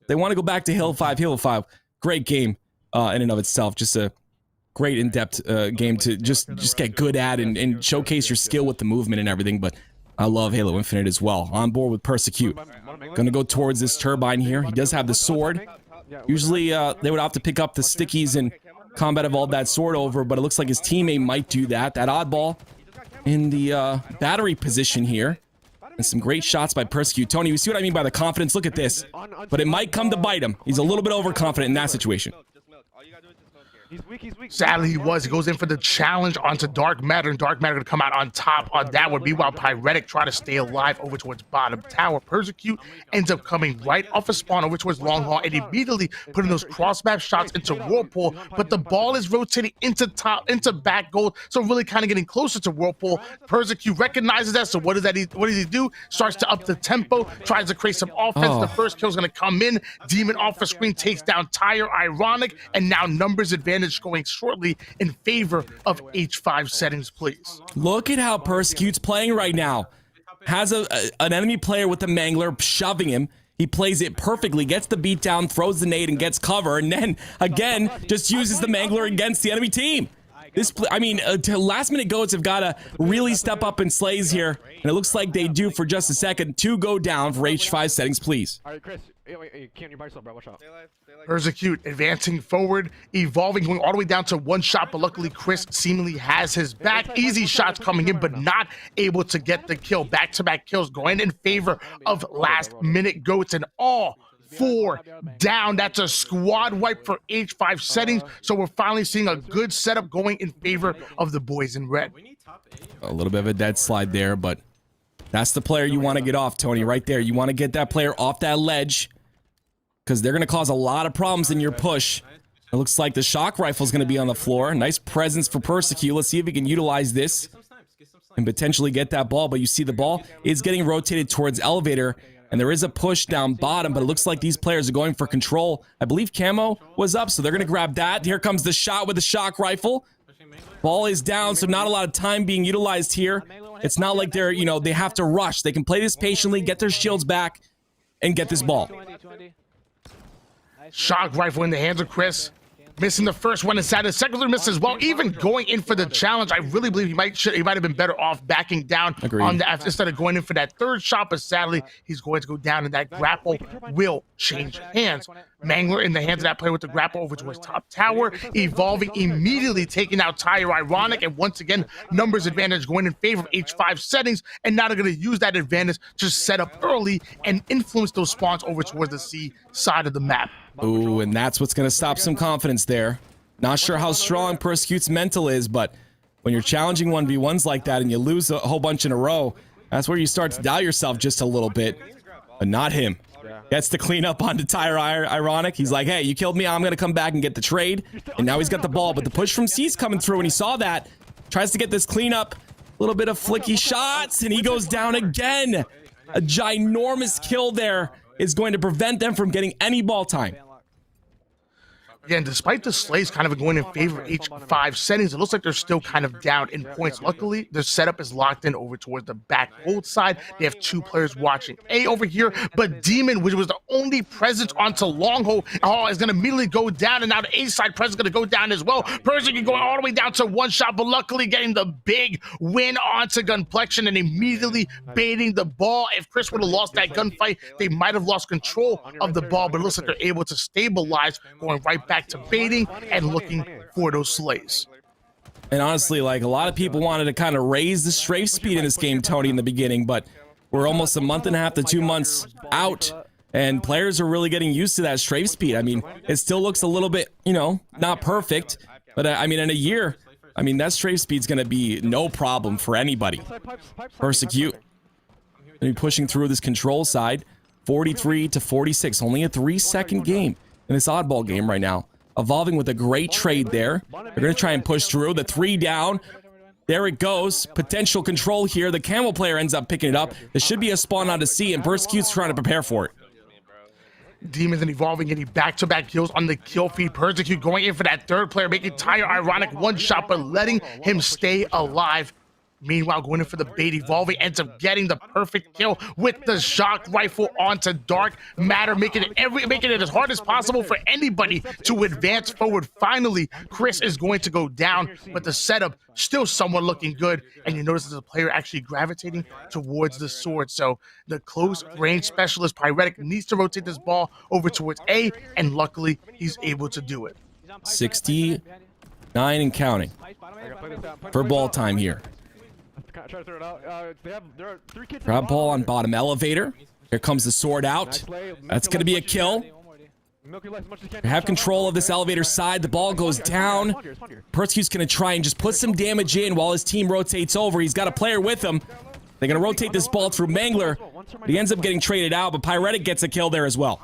They want to go back to Halo 5. Halo 5, great game in and of itself. Just a great in-depth game to just get good at and showcase your skill with the movement and everything. But I love Halo Infinite as well. On board with Persecute. Gonna go towards this turbine here. He does have the sword. Usually they would have to pick up the stickies and combat evolve that sword over, but it looks like his teammate might do that. That oddball in the battery position here. And some great shots by Persecute. Tony, you see what I mean by the confidence? Look at this. But it might come to bite him. He's a little bit overconfident in that situation. He's weak, he's weak. Sadly, he goes in for the challenge onto Dark Matter, and Dark Matter to come out on top on that one. Meanwhile, Pyretic try to stay alive over towards bottom tower. Persecute ends up coming right off a spawn over towards Long Haul and immediately putting those cross-map shots into Whirlpool, but the ball is rotating into back gold, so really kind of getting closer to Whirlpool. Persecute recognizes that, so what does he do? Starts to up the tempo, tries to create some offense. The first kill is going to come in. Demon off the screen takes down Tire, Ironic, and now numbers advantage going shortly in favor of H5 Settings Plz. Look at how Persecute's playing right now. Has an enemy player with the Mangler shoving him. He plays it perfectly, gets the beat down, throws the nade, and gets cover, and then, again, just uses the Mangler against the enemy team. I mean, last minute goats have got to really step up in slays here. And it looks like they do for just a second. 2 go down for H5 Settings Plz. All right, Chris. Wait, Cam, you're by yourself, bro. Watch out. Persecute advancing forward, evolving, going all the way down to 1 shot, but luckily Chris seemingly has his back. Easy shots coming in, but not able to get the kill. Back-to-back kills going in favor of last minute goats, and all 4 down. That's a squad wipe for H5 Settings. So we're finally seeing a good setup going in favor of the boys in red. A little bit of a dead slide there, but that's the player you want to get off, Tony, right there. You want to get that player off that ledge because they're going to cause a lot of problems in your push. It looks like the shock rifle is going to be on the floor. Nice presence for Persecute. Let's see if we can utilize this and potentially get that ball. But you see the ball is getting rotated towards Elevator. And there is a push down bottom, but it looks like these players are going for control. I believe Camo was up, so they're going to grab that. Here comes the shot with the shock rifle. Ball is down, so not a lot of time being utilized here. It's not like they're, you know, they have to rush. They can play this patiently, get their shields back, and get this ball. Shock rifle in the hands of Chris. Missing the first one inside, the second one missed as well. Even going in for the challenge, I really believe he might have been better off backing down on that instead of going in for that third shot. But sadly, he's going to go down, and that grapple will change hands. Mangler in the hands of that player with the grapple over towards top tower, evolving immediately, taking out Tyre Ironic, and once again, numbers advantage going in favor of H5 Settings, and now they're going to use that advantage to set up early and influence those spawns over towards the C side of the map. Ooh, and that's what's going to stop some confidence there. Not sure how strong Persecute's mental is, but when you're challenging 1v1s like that and you lose a whole bunch in a row, that's where you start to doubt yourself just a little bit. But not him. Gets to clean up onto Tyre Ironic. He's like, hey, you killed me, I'm going to come back and get the trade. And now he's got the ball, but the push from C's coming through, and he saw that. Tries to get this cleanup. A little bit of flicky shots, and he goes down again. A ginormous kill there is going to prevent them from getting any ball time. Again, despite the slays kind of going in favor of H5 Settings, it looks like they're still kind of down in points. Luckily, their setup is locked in over towards the back hold side. They have 2 players watching A over here, but Demon, which was the only presence onto long hole, is going to immediately go down, and now the A side presence is going to go down as well. Persian going all the way down to 1 shot, but luckily getting the big win onto Gunplexion and immediately baiting the ball. If Chris would have lost that gunfight, they might have lost control of the ball, but it looks like they're able to stabilize, going right back to baiting and looking for those slays. And honestly, like, a lot of people wanted to kind of raise the strafe speed in this game, Tony, in the beginning, but we're almost a month and a half to 2 months out, and players are really getting used to that strafe speed. I mean, it still looks a little bit, you know, not perfect, but I mean, in a year, I mean, that strafe speed's going to be no problem for anybody. Persecute. Going to be pushing through this control side, 43 to 46, only a 3-second game in this oddball game right now. Evolving with a great trade there. They're going to try and push through. The 3 down. There it goes. Potential control here. The Camel player ends up picking it up. There should be a spawn on to C, and Persecute's trying to prepare for it. Demons and Evolving getting back-to-back kills on the kill feed. Persecute going in for that third player, making Tyre Ironic 1 shot, but letting him stay alive. Meanwhile, going in for the bait, Evolving ends up getting the perfect kill with the shock rifle onto Dark Matter, making it as hard as possible for anybody to advance forward. Finally, Chris is going to go down, but the setup still somewhat looking good, and you notice there's a player actually gravitating towards the sword. So the close range specialist Pyretic needs to rotate this ball over towards A, and luckily he's able to do it. 69 and counting for ball time here. Grab ball on bottom elevator. Here comes the sword out. That's going to be a kill. Have control of this elevator side. The ball goes down. Persecute's going to try and just put some damage in while his team rotates over. He's got a player with him. They're going to rotate this ball through Mangler. He ends up getting traded out, but Pyretic gets a kill there as well.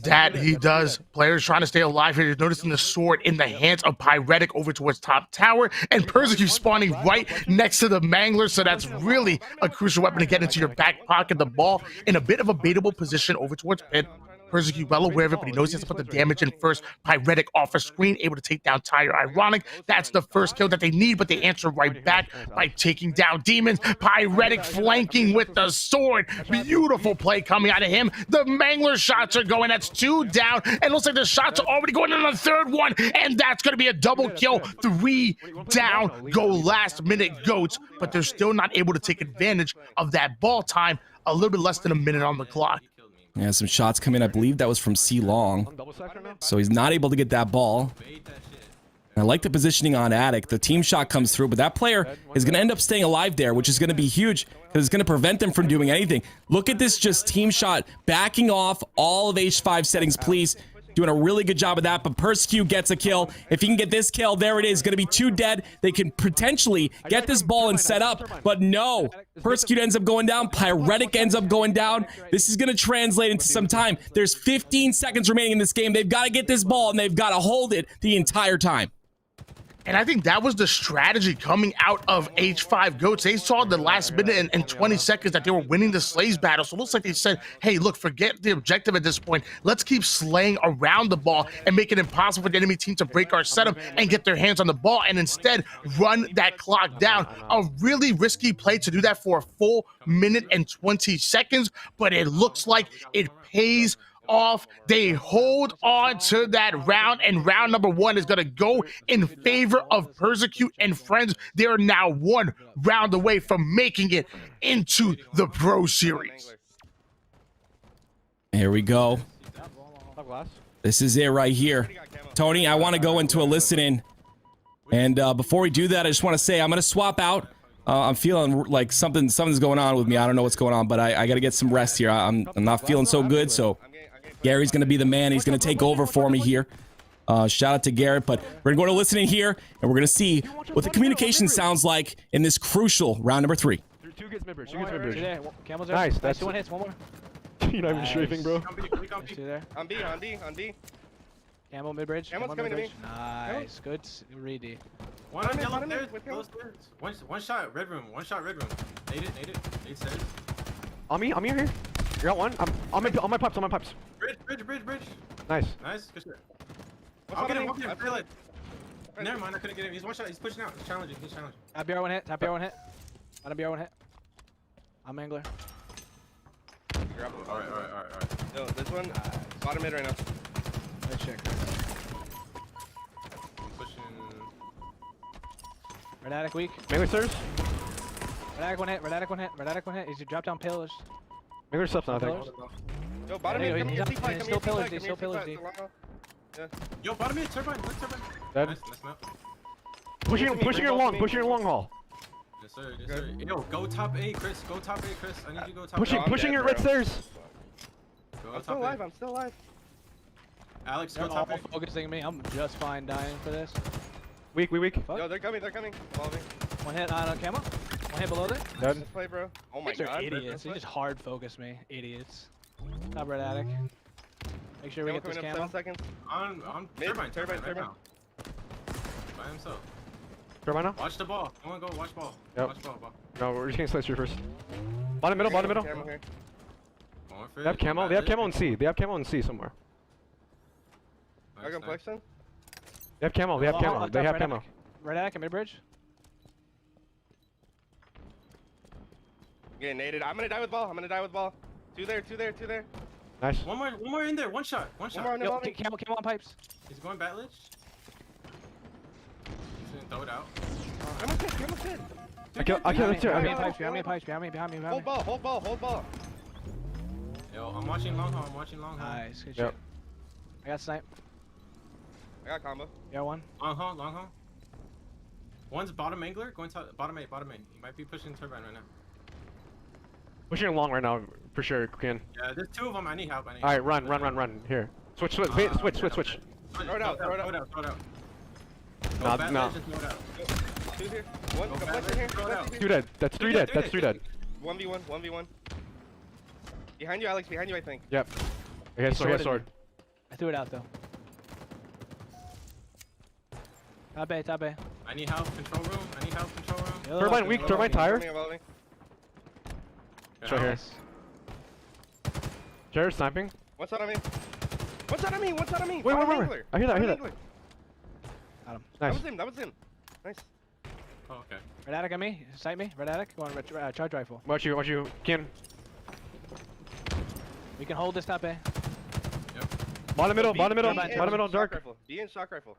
That he does. Players trying to stay alive here. You're noticing the sword in the hands of Pyretic over towards top tower, and Persecute spawning right next to the Mangler, so that's really a crucial weapon to get into your back pocket. The ball in a bit of a baitable position over towards pit. Persecute well aware of it, but he knows he has to put the damage in first. Pyretic off a screen, able to take down Tyre. Ironic, that's the first kill that they need, but they answer right back by taking down Demons. Pyretic flanking with the sword. Beautiful play coming out of him. The Mangler shots are going. That's 2 down, and looks like the shots are already going on the 3rd one, and that's going to be a double kill. 3 down, go last minute goats, but they're still not able to take advantage of that ball time. A little bit less than a minute on the clock. Yeah, some shots come in. I believe that was from C Long. So he's not able to get that ball. I like the positioning on Attic. The team shot comes through, but that player is going to end up staying alive there, which is going to be huge because it's going to prevent them from doing anything. Look at this just team shot backing off all of H5 Settings Plz. Doing a really good job of that, but Persecute gets a kill. If he can get this kill, there it is. Going to be 2 dead. They can potentially get this ball and set up, but no. Persecute ends up going down. Pyretic ends up going down. This is going to translate into some time. There's 15 seconds remaining in this game. They've got to get this ball, and they've got to hold it the entire time. And I think that was the strategy coming out of H5 Goats. They saw the last minute and 20 seconds that they were winning the Slays battle. So it looks like they said, hey, look, forget the objective at this point. Let's keep slaying around the ball and make it impossible for the enemy team to break our setup and get their hands on the ball, and instead run that clock down. A really risky play to do that for a full minute and 20 seconds, but it looks like it pays off. They hold on to that round, and round number 1 is going to go in favor of Persecute and friends. They are now 1 round away from making it into the Pro Series. Here we go. This is it right here. Tony, I want to go into a listen-in. And before we do that, I just want to say I'm going to swap out. I'm feeling like something's going on with me. I don't know what's going on, but I got to get some rest here. I'm not feeling so good, so Gary's going to be the man. He's going to take over for me here. Shout out to Garrett, but we're going to go to listening here, and we're going to see what the communication sounds like in this crucial round number 3. 2 gets mid-bridge. 2 gets mid-bridge. Camel's there. Nice. That's 2 1 hits. 1 more. You're not even strafing, bro. There. On B. Camel mid-bridge. Camel's coming to me. Nice. Good. Reedy. One shot, red room. 1 shot, red room. Nade it. Stairs. On me here. You're out 1. I'm on my pipes. Bridge. Nice. Good shit. I'll get him. Never mind, I couldn't get him. He's 1 shot. He's pushing out. He's challenging. Tap BR 1 hit. Bottom BR 1 hit. I'm Angler. Alright. Yo, this one, bottom mid right now. Let's check. I'm pushing. Red attic weak. Mangler stairs. Red attic 1 hit. He's drop down pillars. Mangler stuff's not, I think. Yo, bottom mid, come here. He's still pillars. D. Yo, bottom mid, turbine. Dead. Nice map. Pushing your long haul. Yes, sir. Yo, go top A, Chris. I need you to go top A. Pushing your red stairs. I'm still alive. Alex, They're go all top A. focusing me. I'm just fine dying for this. Weak. Yo, they're coming. Evolving. 1 hit on camo. 1 hit below there. Dead. Let's play, bro. Oh my These are god. idiots. They just hard focus me. Idiots. Top red attic. Make sure we get this coming up camo. 7 seconds. On Mid, turbine. turbine. By himself. Turbine now? Watch the ball. I want to go watch ball. Yep. Watch ball. No, we're just getting slice through first. Bottom middle. Camera here. They have camo. They have camo in C. Somewhere. I got flex then? They have camo. They have camo. Red attic and mid bridge. Getting naded. I'm gonna die with ball. 2 there. Nice. One more in there. 1 shot. One more on the Yo, ball. camo on pipes. He's going bat ledge. He's gonna throw it out. Camel's hit. I killed it too. Behind me. Hold ball. Yo, I'm watching long haul. Nice. Good shit. I got snipe. I got combo. Yeah, 1. Long haul. One's bottom angler, going to bottom A. He might be pushing turbine right now. Pushing long right now, for sure, Ken. Yeah, there's 2 of them. I need help. Alright, run. Here. Switch. Switch. Throw it out. No. 2 here. 1 here. 2 dead. That's 3 dead. 1v1. Behind you, Alex. I think. Yep. Okay, so he has sword. I threw it out though. Top A. I need help. Control room. Turbine weak. Turbine tire. It's right here. Jared sniping. One shot on me. One shot on me. One shot on me. Wait. I hear that. Got him. Nice. That was him. Nice. Oh, okay. Red attic on me. Sight me. Red attic. Go on. Charge rifle. Watch you. Can. We can hold this top A. Bottom middle, dark. B and shock rifle.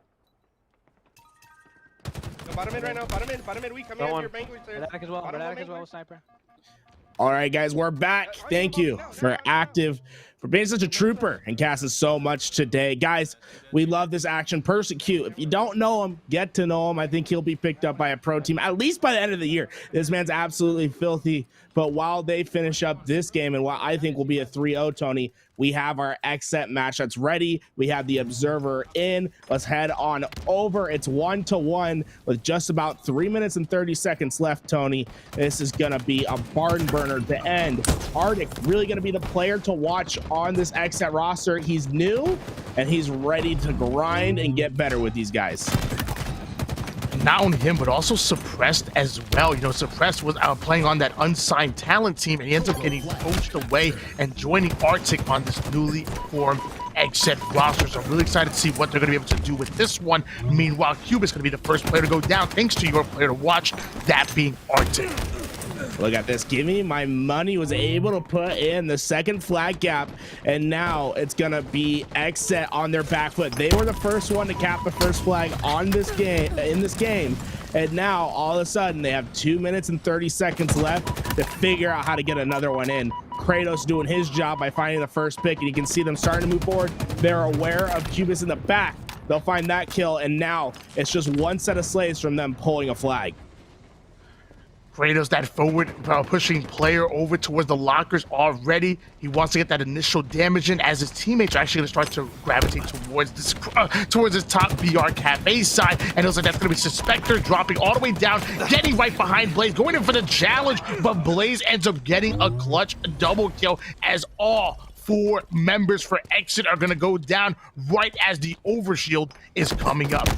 No, bottom mid right now. Bottom mid. We come in. Your bank. Red attic as well. Red attic as well with sniper. All right, guys, we're back. Thank you for being such a trooper and casting so much today. Guys, we love this action. Persecute. If you don't know him, get to know him. I think he'll be picked up by a pro team, at least by the end of the year. This man's absolutely filthy. But while they finish up this game and what I think will be a 3-0, Tony, we have our XSET match that's ready. We have the observer in. Let's head on over. It's 1-1 with just about 3 minutes and 30 seconds left, Tony. This is going to be a barn burner to end. Arctic really going to be the player to watch on this XSET roster. He's new, and he's ready to grind and get better with these guys. Not only him, but also Suppressed as well. You know, Suppressed was playing on that Unsigned Talent team, and he ends up getting poached away and joining Arctic on this newly formed XSET roster. So I'm really excited to see what they're going to be able to do with this one. Meanwhile, Cube is going to be the first player to go down, thanks to your player to watch, that being Arctic. Look at this. Gimme My Money was able to put in the second flag gap, and now it's going to be XSET on their back foot. They were the first one to cap the first flag on this game, and now all of a sudden they have 2 minutes and 30 seconds left to figure out how to get another one in. Kratos doing his job by finding the first pick, and you can see them starting to move forward. They're aware of Cubis in the back. They'll find that kill, and now it's just one set of slaves from them pulling a flag. Kratos, that forward pushing player over towards the lockers already. He wants to get that initial damage in as his teammates are actually going to start to gravitate towards this top BR Cafe side. And it looks like that's going to be Suspector dropping all the way down, getting right behind Blaze, going in for the challenge. But Blaze ends up getting a clutch double kill as all 4 members for XSET are going to go down right as the overshield is coming up.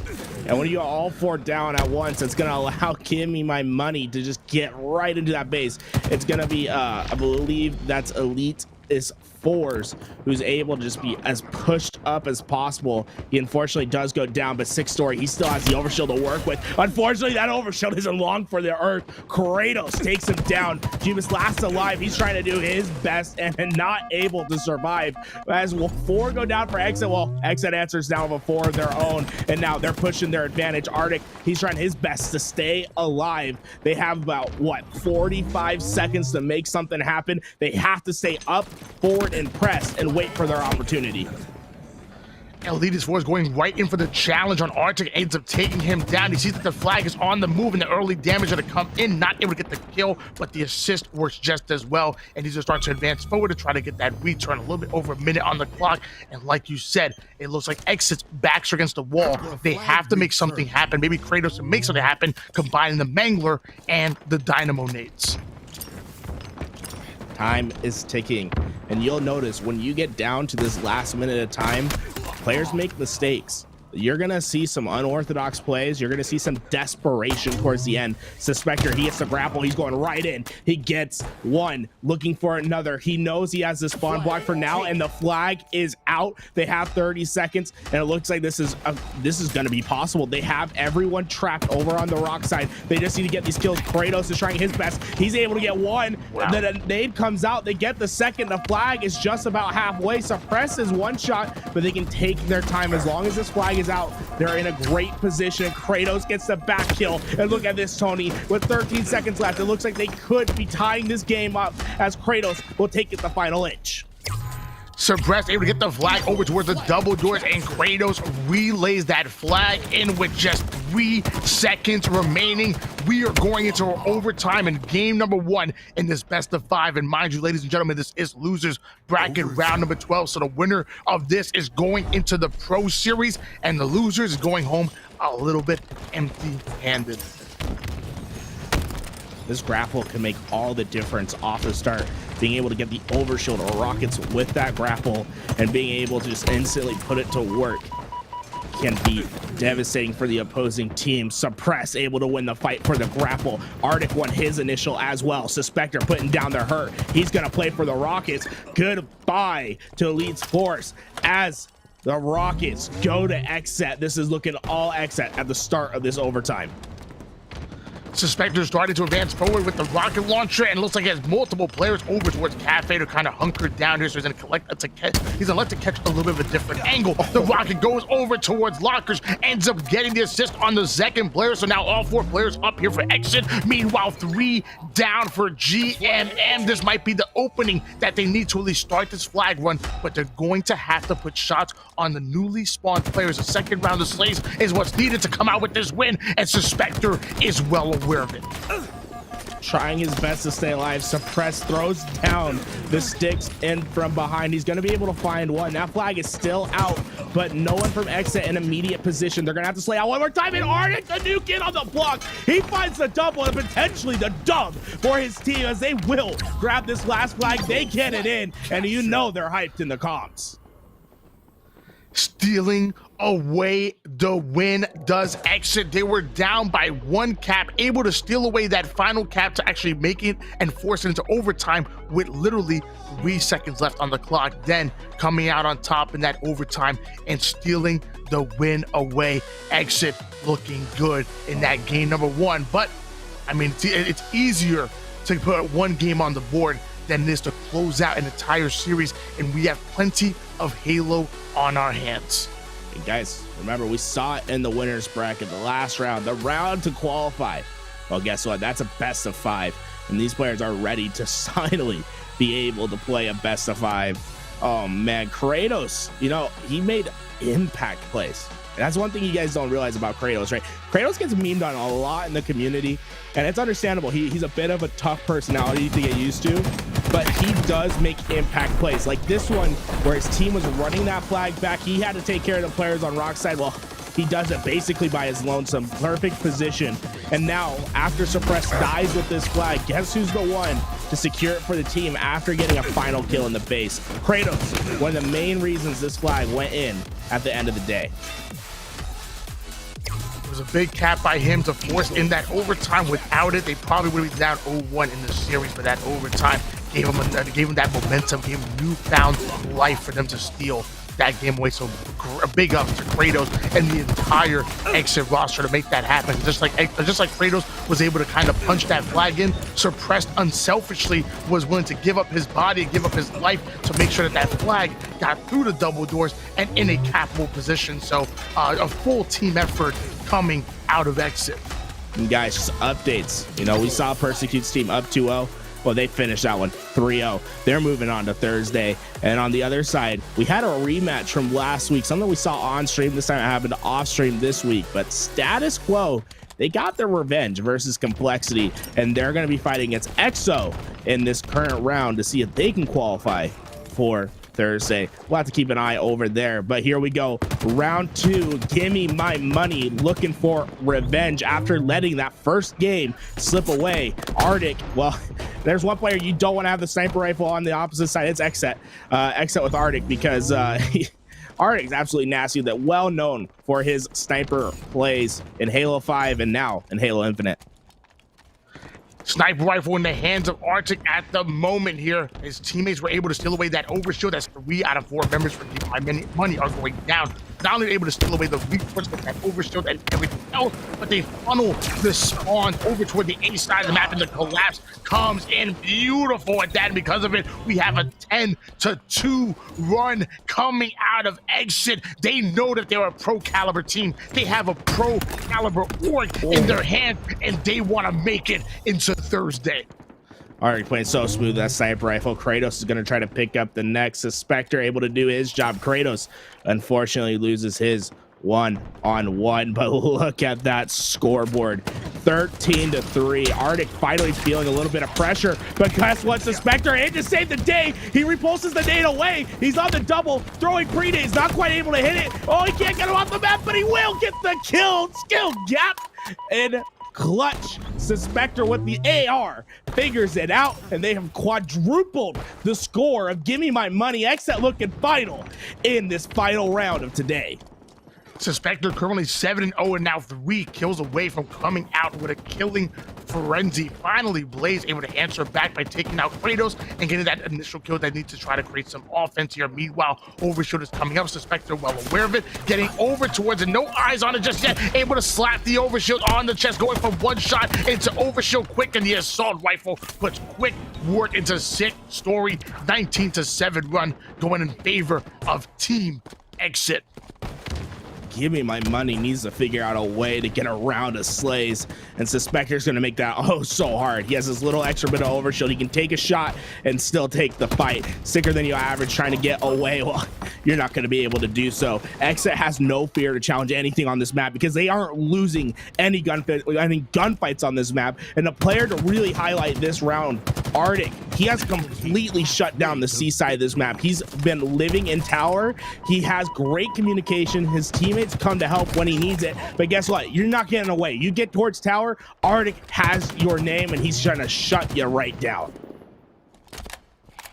And when you got all 4 down at once, it's going to allow Gimme My Money to just get right into that base. It's going to be, I believe that's Elite is Fours, who's able to just be as pushed up as possible. He unfortunately does go down, but 6-story, he still has the overshield to work with. Unfortunately, that overshield isn't long for the earth. Kratos takes him down. Cubis last alive. He's trying to do his best and not able to survive. As 4 go down for XSET, well, XSET answers now with 4 of their own, and now they're pushing their advantage. Arctic, he's trying his best to stay alive. They have about, what, 45 seconds to make something happen. They have to stay up, forward, and press and wait for their opportunity. Elite is going right in for the challenge on Arctic, ends up taking him down. He sees that the flag is on the move and the early damage that come in, not able to get the kill, but the assist works just as well. And he's just starting to advance forward to try to get that return. A little bit over a minute on the clock. And like you said, it looks like XSET's backs are against the wall. They have to make something happen. Maybe Kratos can make something happen, combining the Mangler and the Dynamo nades. Time is ticking, and you'll notice when you get down to this last minute of time, players make mistakes. You're gonna see some unorthodox plays. You're gonna see some desperation towards the end. Suspector, he gets the grapple. He's going right in. He gets one, looking for another. He knows he has the spawn block for now, and the flag is out. They have 30 seconds, and it looks like this is gonna be possible. They have everyone trapped over on the rock side. They just need to get these kills. Kratos is trying his best. He's able to get one. Wow. Then a nade comes out. They get the second. The flag is just about halfway. Suppress is one shot, but they can take their time as long as this flag is out. They're in a great position. Kratos gets the back kill, and look at this, Tony, with 13 seconds left. It looks like they could be tying this game up as Kratos will take it the final inch. Suppressed able to get the flag over towards the double doors, and Kratos relays that flag in with just 3 seconds remaining. We are going into our overtime in game number 1 in this best of 5. And mind you, ladies and gentlemen, this is losers bracket round number 12. So the winner of this is going into the Pro Series, and the losers is going home a little bit empty-handed. This grapple can make all the difference off the start. Being able to get the overshield or rockets with that grapple and being able to just instantly put it to work. can be devastating for the opposing team. Suppress able to win the fight for the grapple. Arctic won his initial as well. Suspector putting down the hurt. He's gonna play for the Rockets. Goodbye to Elite's Force as the Rockets go to XSET. This is looking all XSET at the start of this overtime. Suspector started to advance forward with the rocket launcher, and it looks like he has multiple players over towards Cafe to kind of hunker down here. So he's gonna let to catch a little bit of a different angle. The rocket goes over towards Lockers, ends up getting the assist on the second player. So now all 4 players up here for Exit. Meanwhile, 3 down for GMM. This might be the opening that they need to really start this flag run, but they're going to have to put shots on the newly spawned players. The second round of Slays is what's needed to come out with this win, and Suspector is well aware of it. Trying his best to stay alive. Suppress throws down the sticks in from behind. He's going to be able to find one. That flag is still out, but no one from Exit in immediate position. They're going to have to slay out one more time, and Arctic, the new kid on the block, he finds the double and potentially the dub for his team as they will grab this last flag. They get it in, and you know they're hyped in the comms. Stealing away the win does Exit. They were down by 1 cap, able to steal away that final cap to actually make it and force it into overtime with literally 3 seconds left on the clock. Then coming out on top in that overtime and stealing the win away. Exit looking good in that game number 1. But I mean, it's easier to put 1 game on the board than it is to close out an entire series, and we have plenty of Halo on our hands. Hey guys, remember we saw it in the winners bracket, the last round, the round to qualify. Well, guess what? That's a best of 5, and these players are ready to finally be able to play a best of 5. Oh man, Kratos, you know, he made impact plays. And that's one thing you guys don't realize about Kratos, right? Kratos gets memed on a lot in the community, and it's understandable. He's a bit of a tough personality to get used to, but he does make impact plays. Like this one, where his team was running that flag back, he had to take care of the players on Rock's side. Well, he does it basically by his lonesome. Perfect position. And now, after Suppress dies with this flag, guess who's the one to secure it for the team after getting a final kill in the base? Kratos, one of the main reasons this flag went in at the end of the day. It was a big cap by him to force in that overtime. Without it, they probably would have been down 0-1 in the series, but that overtime gave him that momentum, gave him newfound life for them to steal that game away. So a big up to Kratos and the entire Exit roster to make that happen. Just like Kratos was able to kind of punch that flag in, Suppressed unselfishly was willing to give up his body, give up his life to make sure that flag got through the double doors and in a capable position. So a full team effort coming out of Exit. And guys, just updates. You know, we saw Persecute's team up 2-0. Well, they finished that one 3-0. They're moving on to Thursday. And on the other side, we had a rematch from last week, something we saw on stream. This time it happened off stream this week. But Status Quo, they got their revenge versus Complexity, and they're going to be fighting against EXO in this current round to see if they can qualify for Thursday. We'll have to keep an eye over there. But here we go. Round 2. Gimme my money. Looking for revenge after letting that first game slip away. Arctic, well, there's one player you don't want to have the sniper rifle on the opposite side. It's XSET. XSET with Arctic, because Arctic's absolutely nasty. That well known for his sniper plays in Halo 5 and now in Halo Infinite. Sniper rifle in the hands of Arctic at the moment here. His teammates were able to steal away that overshield. That's 3 out of 4 members for Gimme My Money are going down. Not only able to steal away the reinforcement, that overshield and everything else, but they funnel the spawn over toward the A side of the map, and the collapse comes in beautiful at that. And because of it, we have a 10-2 run coming out of Exit. They know that they're a pro caliber team. They have a pro caliber org in their hand, and they want to make it into Thursday. Already playing so smooth, that sniper rifle. Kratos is going to try to pick up the next. Spectre able to do his job. Kratos unfortunately loses his 1-on-1, but look at that scoreboard. 13-3. Arctic finally feeling a little bit of pressure, but guess what? The Spectre in to save the day. He repulses the nade away. He's on the double, throwing pre-nades, not quite able to hit it. Oh, he can't get him off the map, but he will get the kill. Skill gap and clutch. Suspector with the AR figures it out, and they have quadrupled the score of Gimme My Money. XSET looking final in this final round of today. Suspector currently 7-0 and now 3 kills away from coming out with a killing frenzy. Finally, Blaze able to answer back by taking out Kratos and getting that initial kill that needs to try to create some offense here. Meanwhile, Overshield is coming up. Suspector well aware of it, getting over towards it. No eyes on it just yet. Able to slap the Overshield on the chest, going for one shot into Overshield quick, and the assault rifle puts quick work into 6 story 19-7 run going in favor of Team XSET. Gimme my money needs to figure out a way to get around a Slays, and Suspector's gonna make that so hard. He has this little extra bit of overshield. He can take a shot and still take the fight. Sicker than your average trying to get away. Well, you're not gonna be able to do so. XSET has no fear to challenge anything on this map because they aren't losing any gunfights on this map. And the player to really highlight this round, Arctic, he has completely shut down the C side of this map. He's been living in tower. He has great communication. His teammates come to help when he needs it, but guess what? You're not getting away. You get towards tower, Arctic has your name and he's trying to shut you right down.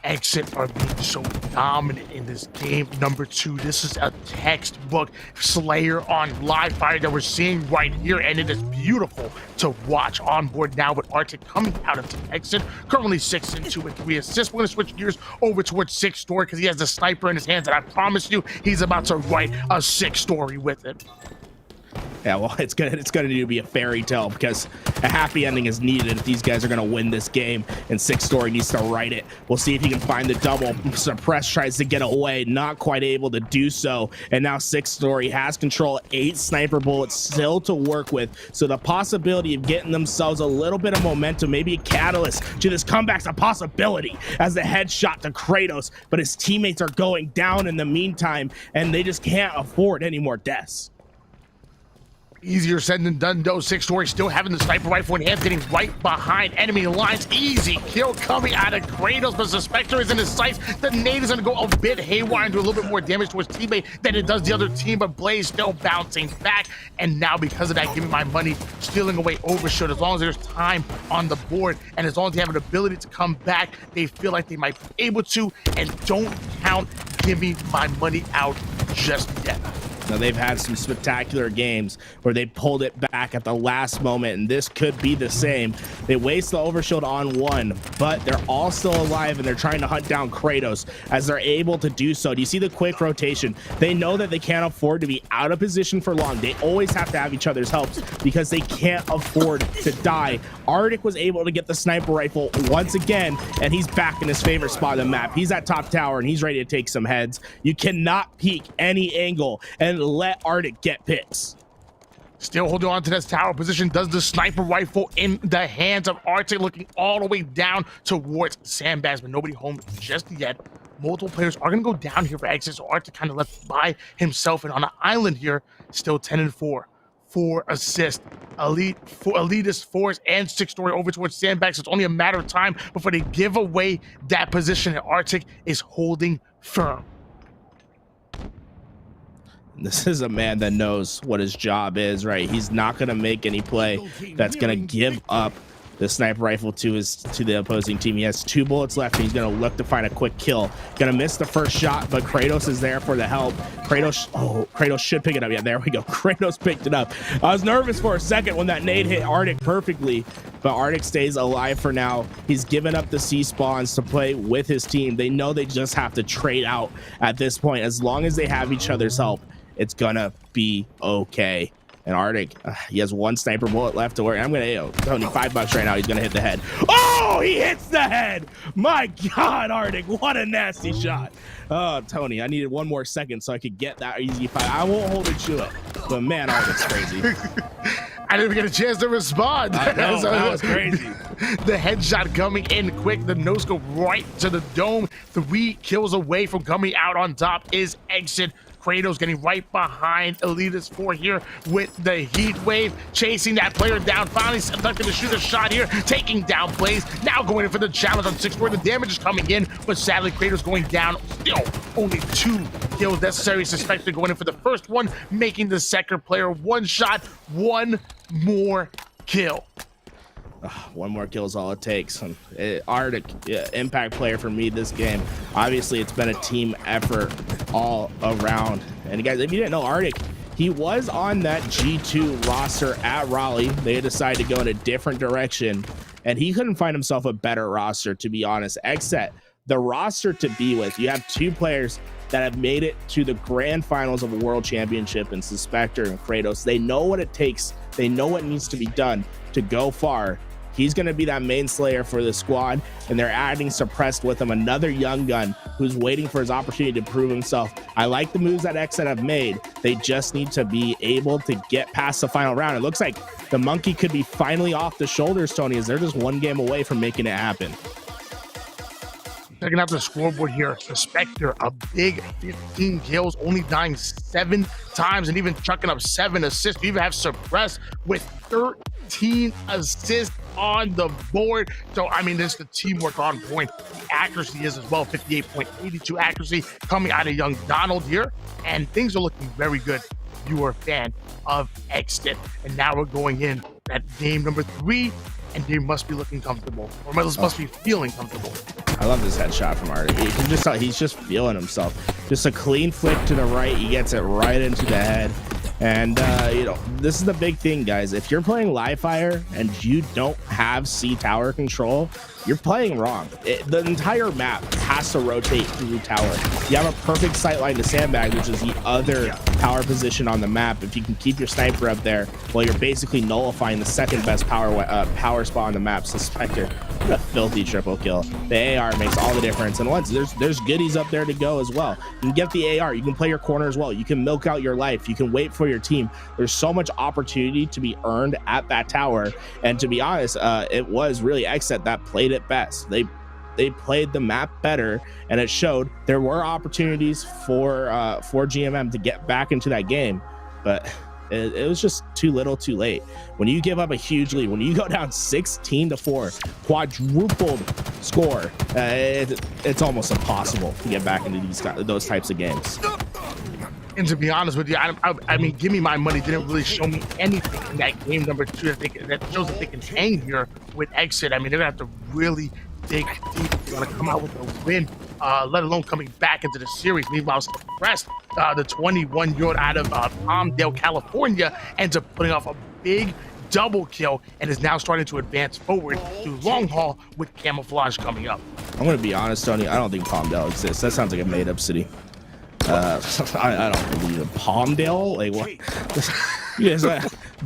XSET are being so dominant in this game. Number 2, this is a textbook Slayer on live fire that we're seeing right here, and it is beautiful to watch. On board now with Arctic coming out of XSET, currently 6 and 2 with 3 assists. We're gonna switch gears over towards 6 story because he has the sniper in his hands, and I promise you, he's about to write a 6 story with it. Yeah, well, it's gonna need to be a fairy tale because a happy ending is needed if these guys are gonna win this game, and 6 story needs to write it. We'll see if he can find the double. Suppress tries to get away, not quite able to do so, and now 6 story has control. 8 sniper bullets still to work with, so the possibility of getting themselves a little bit of momentum, maybe a catalyst to this comeback's a possibility as the headshot to Kratos, but his teammates are going down in the meantime, and they just can't afford any more deaths. Easier said than done though. 6 story still having the sniper rifle in hand, getting right behind enemy lines. Easy kill coming out of Kratos, but Suspector is in his sights. The nade is going to go a bit haywire and do a little bit more damage to his teammate than it does the other team, but Blaze still bouncing back. And now because of that, Gimme my money, stealing away Overshield. As long as there's time on the board and as long as they have an ability to come back, they feel like they might be able to, and don't count Gimme my money out just yet. Now, they've had some spectacular games where they pulled it back at the last moment, and this could be the same. They waste the overshield on one, but they're all still alive, and they're trying to hunt down Kratos as they're able to do so. Do you see the quick rotation? They know that they can't afford to be out of position for long. They always have to have each other's helps because they can't afford to die. Arctic was able to get the sniper rifle once again, and he's back in his favorite spot on the map. He's at top tower, and he's ready to take some heads. You cannot peek any angle and let Arctic get picks. Still holding on to this tower position. Does the sniper rifle in the hands of Arctic, looking all the way down towards Sandbags, but nobody home just yet. Multiple players are going to go down here for exit, so Arctic kind of left by himself and on an island here. Still 10 and 4. 4 assists. Elitist 4s and 6 story over towards Sandbags. So it's only a matter of time before they give away that position, and Arctic is holding firm. This is a man that knows what his job is, right? He's not going to make any play that's going to give up the sniper rifle to the opposing team. He has 2 bullets left, and he's going to look to find a quick kill. Going to miss the first shot, but Kratos is there for the help. Kratos should pick it up. Yeah, there we go. Kratos picked it up. I was nervous for a second when that nade hit Arctic perfectly, but Arctic stays alive for now. He's given up the C spawns to play with his team. They know they just have to trade out at this point. As long as they have each other's help, it's gonna be okay. And Arctic, he has 1 sniper bullet left to work. I'm gonna Tony $5 right now. He's gonna hit the head. Oh, he hits the head. My God, Arctic, what a nasty shot. Oh, Tony, I needed 1 more second so I could get that easy fight. I won't hold it to it, but man, Arctic's crazy. I didn't even get a chance to respond. I know, that was crazy. The headshot coming in quick. The no-scope right to the dome. 3 kills away from coming out on top is XSET. Kratos getting right behind Elitist 4 here with the heat wave, chasing that player down. Finally selecting to shoot a shot here, taking down Blaze. Now going in for the challenge on 6 where the damage is coming in, but sadly Kratos going down. Still only 2 kills necessary. Suspected going in for the first one, making the second player 1 shot, 1 more kill. 1 more kill is all it takes. Arctic, impact player for me this game. Obviously, it's been a team effort all around. And guys, if you didn't know, Arctic, he was on that G2 roster at Raleigh. They decided to go in a different direction, and he couldn't find himself a better roster, to be honest. XSET, the roster to be with. You have two players that have made it to the grand finals of a world championship in Spectre and Kratos. They know what it takes. They know what needs to be done to go far. He's going to be that main slayer for the squad, and they're adding Suppressed with him, another young gun who's waiting for his opportunity to prove himself. I like the moves that XSET have made. They just need to be able to get past the final round. It looks like the monkey could be finally off the shoulders, Tony, as they're just one game away from making it happen. Checking out the scoreboard here, the Spectre, a big 15 kills, only dying 7 times and even chucking up 7 assists. We even have Suppressed with 13 assists on the board. So, I mean, this is the teamwork on point. The accuracy is as well, 58.82 accuracy coming out of young Donald here. And things are looking very good. You are a fan of XSET. And now we're going in at game number 3. And they must be looking comfortable, or must be feeling comfortable. I love this headshot from Arctic. You can just tell he's just feeling himself. Just a clean flick to the right. He gets it right into the head. And, you know, this is the big thing, guys. If you're playing live fire and you don't have C tower control, you're playing wrong. The entire map has to rotate through tower. You have a perfect sight line to Sandbag, which is the other power position on the map. If you can keep your sniper up there, well, you're basically nullifying the second best power spot on the map. So Spectre, what a filthy triple kill. The AR makes all the difference. And once there's goodies up there to go as well. You can get the AR. You can play your corner as well. You can milk out your life. You can wait for your team. There's so much opportunity to be earned at that tower. And to be honest, it was really XSET that played it best. They played the map better, and it showed. There were opportunities for GMM to get back into that game, but it was just too little too late. When you give up a huge lead, when you go down 16-4, quadrupled score, it's almost impossible to get back into those types of games. And to be honest with you, I mean, Gimme My Money didn't really show me anything in that game number 2 that shows that they can hang here with XSET. I mean, they're gonna have to really dig deep if they want to come out with a win, let alone coming back into the series. Meanwhile, Suppressed, the 21-year-old out of Palmdale, California, ends up putting off a big double kill and is now starting to advance forward to long haul with Camouflage coming up. I'm gonna be honest, Tony, I don't think Palmdale exists. That sounds like a made-up city. I don't believe it. Palmdale? Like what?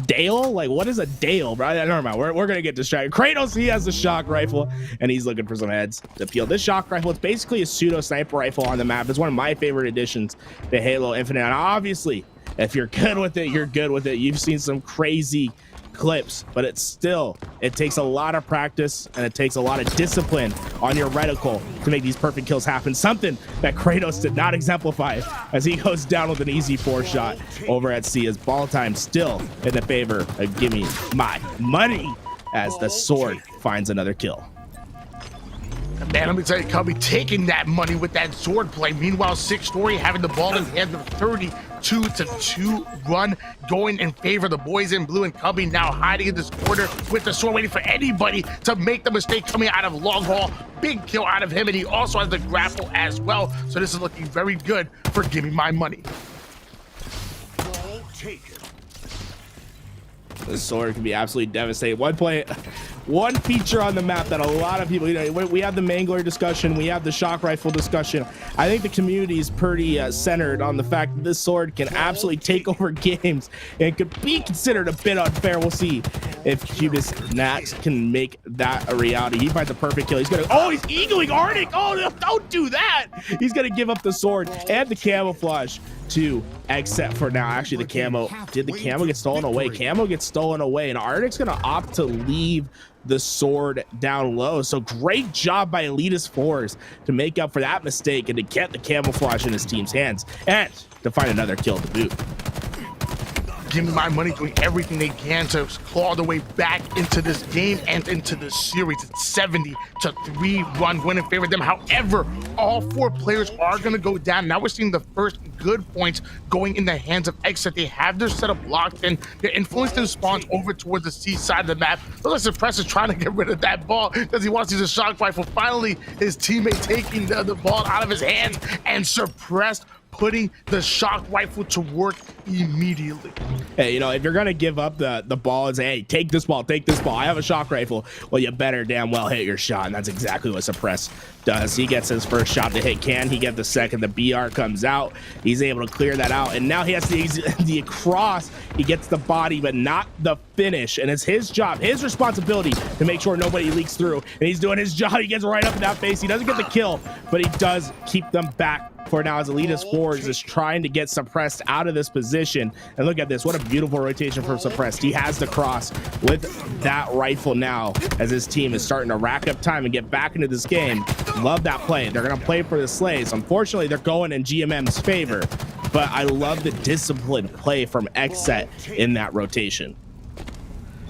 Dale? Like what is a Dale, bro? Never mind. We're gonna get distracted. Kratos, he has the shock rifle and he's looking for some heads to peel. This shock rifle, it's basically a pseudo sniper rifle on the map. It's one of my favorite additions to Halo Infinite. And obviously, if you're good with it, you're good with it. You've seen some crazy clips, but it takes a lot of practice and it takes a lot of discipline on your reticle to make these perfect kills happen, something that Kratos did not exemplify as he goes down with an easy 4-shot over at C. As ball time still in the favor of Gimme My Money as the sword finds another kill. Man, let me tell you, Cubby taking that money with that sword play. Meanwhile, 6 Story having the ball in hand of 32-2 run going in favor of the boys in blue, and Cubby now hiding in this corner with the sword, waiting for anybody to make the mistake coming out of long haul. Big kill out of him, and he also has the grapple as well. So this is looking very good for Gimme My Money. This sword can be absolutely devastating. One feature on the map that a lot of people, you know, we have the Mangler discussion, we have the shock rifle discussion. I think the community is pretty centered on the fact that this sword can absolutely take over games and could be considered a bit unfair. We'll see if Cubis Nax can make that a reality. He finds the perfect kill. He's eagling Arctic. Oh, don't do that. He's gonna give up the sword and the camouflage to XSET for now. Actually, the camo get stolen away? Camo gets stolen away, and Arctic's gonna opt to leave the sword down low. So great job by Elitist Fours to make up for that mistake and to get the camouflage in his team's hands and to find another kill to boot. Gimme My Money doing everything they can to claw their way back into this game and into the series. It's 70-3 run win in favor of them. However, all 4 players are going to go down. Now we're seeing the first good points going in the hands of XSET. They have their setup locked in. They're influencing the spawns over towards the C side of the map. Looks like Suppressed is trying to get rid of that ball because he wants to use a shock rifle. Finally, his teammate taking the ball out of his hands, and Suppressed putting the shock rifle to work immediately. Hey, you know, if you're gonna give up the ball and say, hey, take this ball, I have a shock rifle, well, you better damn well hit your shot, and that's exactly what Suppress does. He gets his first shot to hit. Can he get the second? The BR comes out. He's able to clear that out, and now he has the cross. He gets the body, but not the finish, and it's his job, his responsibility to make sure nobody leaks through, and he's doing his job. He gets right up in that face. He doesn't get the kill, but he does keep them back for now as Elitist Forge is trying to get Suppressed out of this position. And look at this, what a beautiful rotation from Suppressed. He has the cross with that rifle now as his team is starting to rack up time and get back into this game. Love that play. They're gonna play for the Slays. Unfortunately, they're going in GMM's favor, but I love the disciplined play from XSET in that rotation.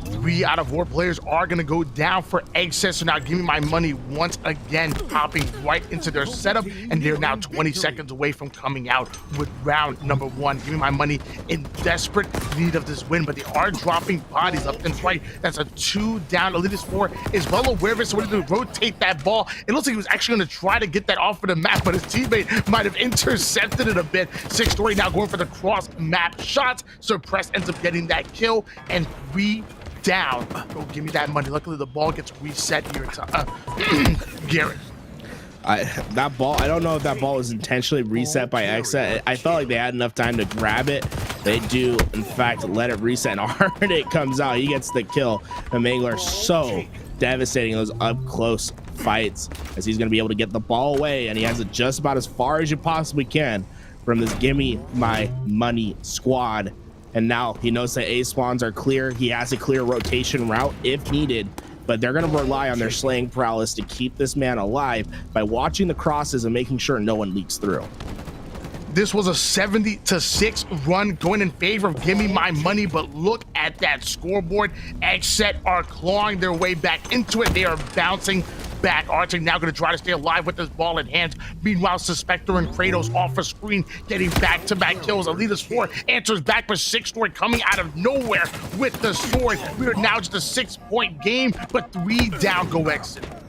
3 out of 4 players are going to go down for XSET. So now Gimme My Money once again popping right into their setup, and they're now 20 seconds away from coming out with round number 1. Gimme My Money in desperate need of this win, but they are dropping bodies left and right. That's a 2 down. Elitist 4 is well aware of it, so we're going to rotate that ball. It looks like he was actually going to try to get that off of the map, but his teammate might have intercepted it a bit. 6 Story now going for the cross map shots. Suppress ends up getting that kill, and 3 down. Oh, give me that money. Luckily, the ball gets reset here. Garrett. That ball, I don't know if that ball was intentionally reset by XSET. I felt like they had enough time to grab it. They do, in fact, let it reset, and hard it comes out. He gets the kill. The Mangler so devastating in those up-close fights as he's going to be able to get the ball away, and he has it just about as far as you possibly can from this Gimme My Money squad. And now he knows that A spawns are clear. He has a clear rotation route if needed, but they're going to rely on their slaying prowess to keep this man alive by watching the crosses and making sure no one leaks through. This was a 70-6 run going in favor of Gimme My Money, but look at that scoreboard. XSET are clawing their way back into it. They are bouncing back. Arctic now going to try to stay alive with this ball in hand. Meanwhile, Suspector and Kratos off a screen, getting back-to-back kills. Elitist 4 answers back, but 6 Story coming out of nowhere with the sword. We are now just a 6-point game, but 3 down go XSET.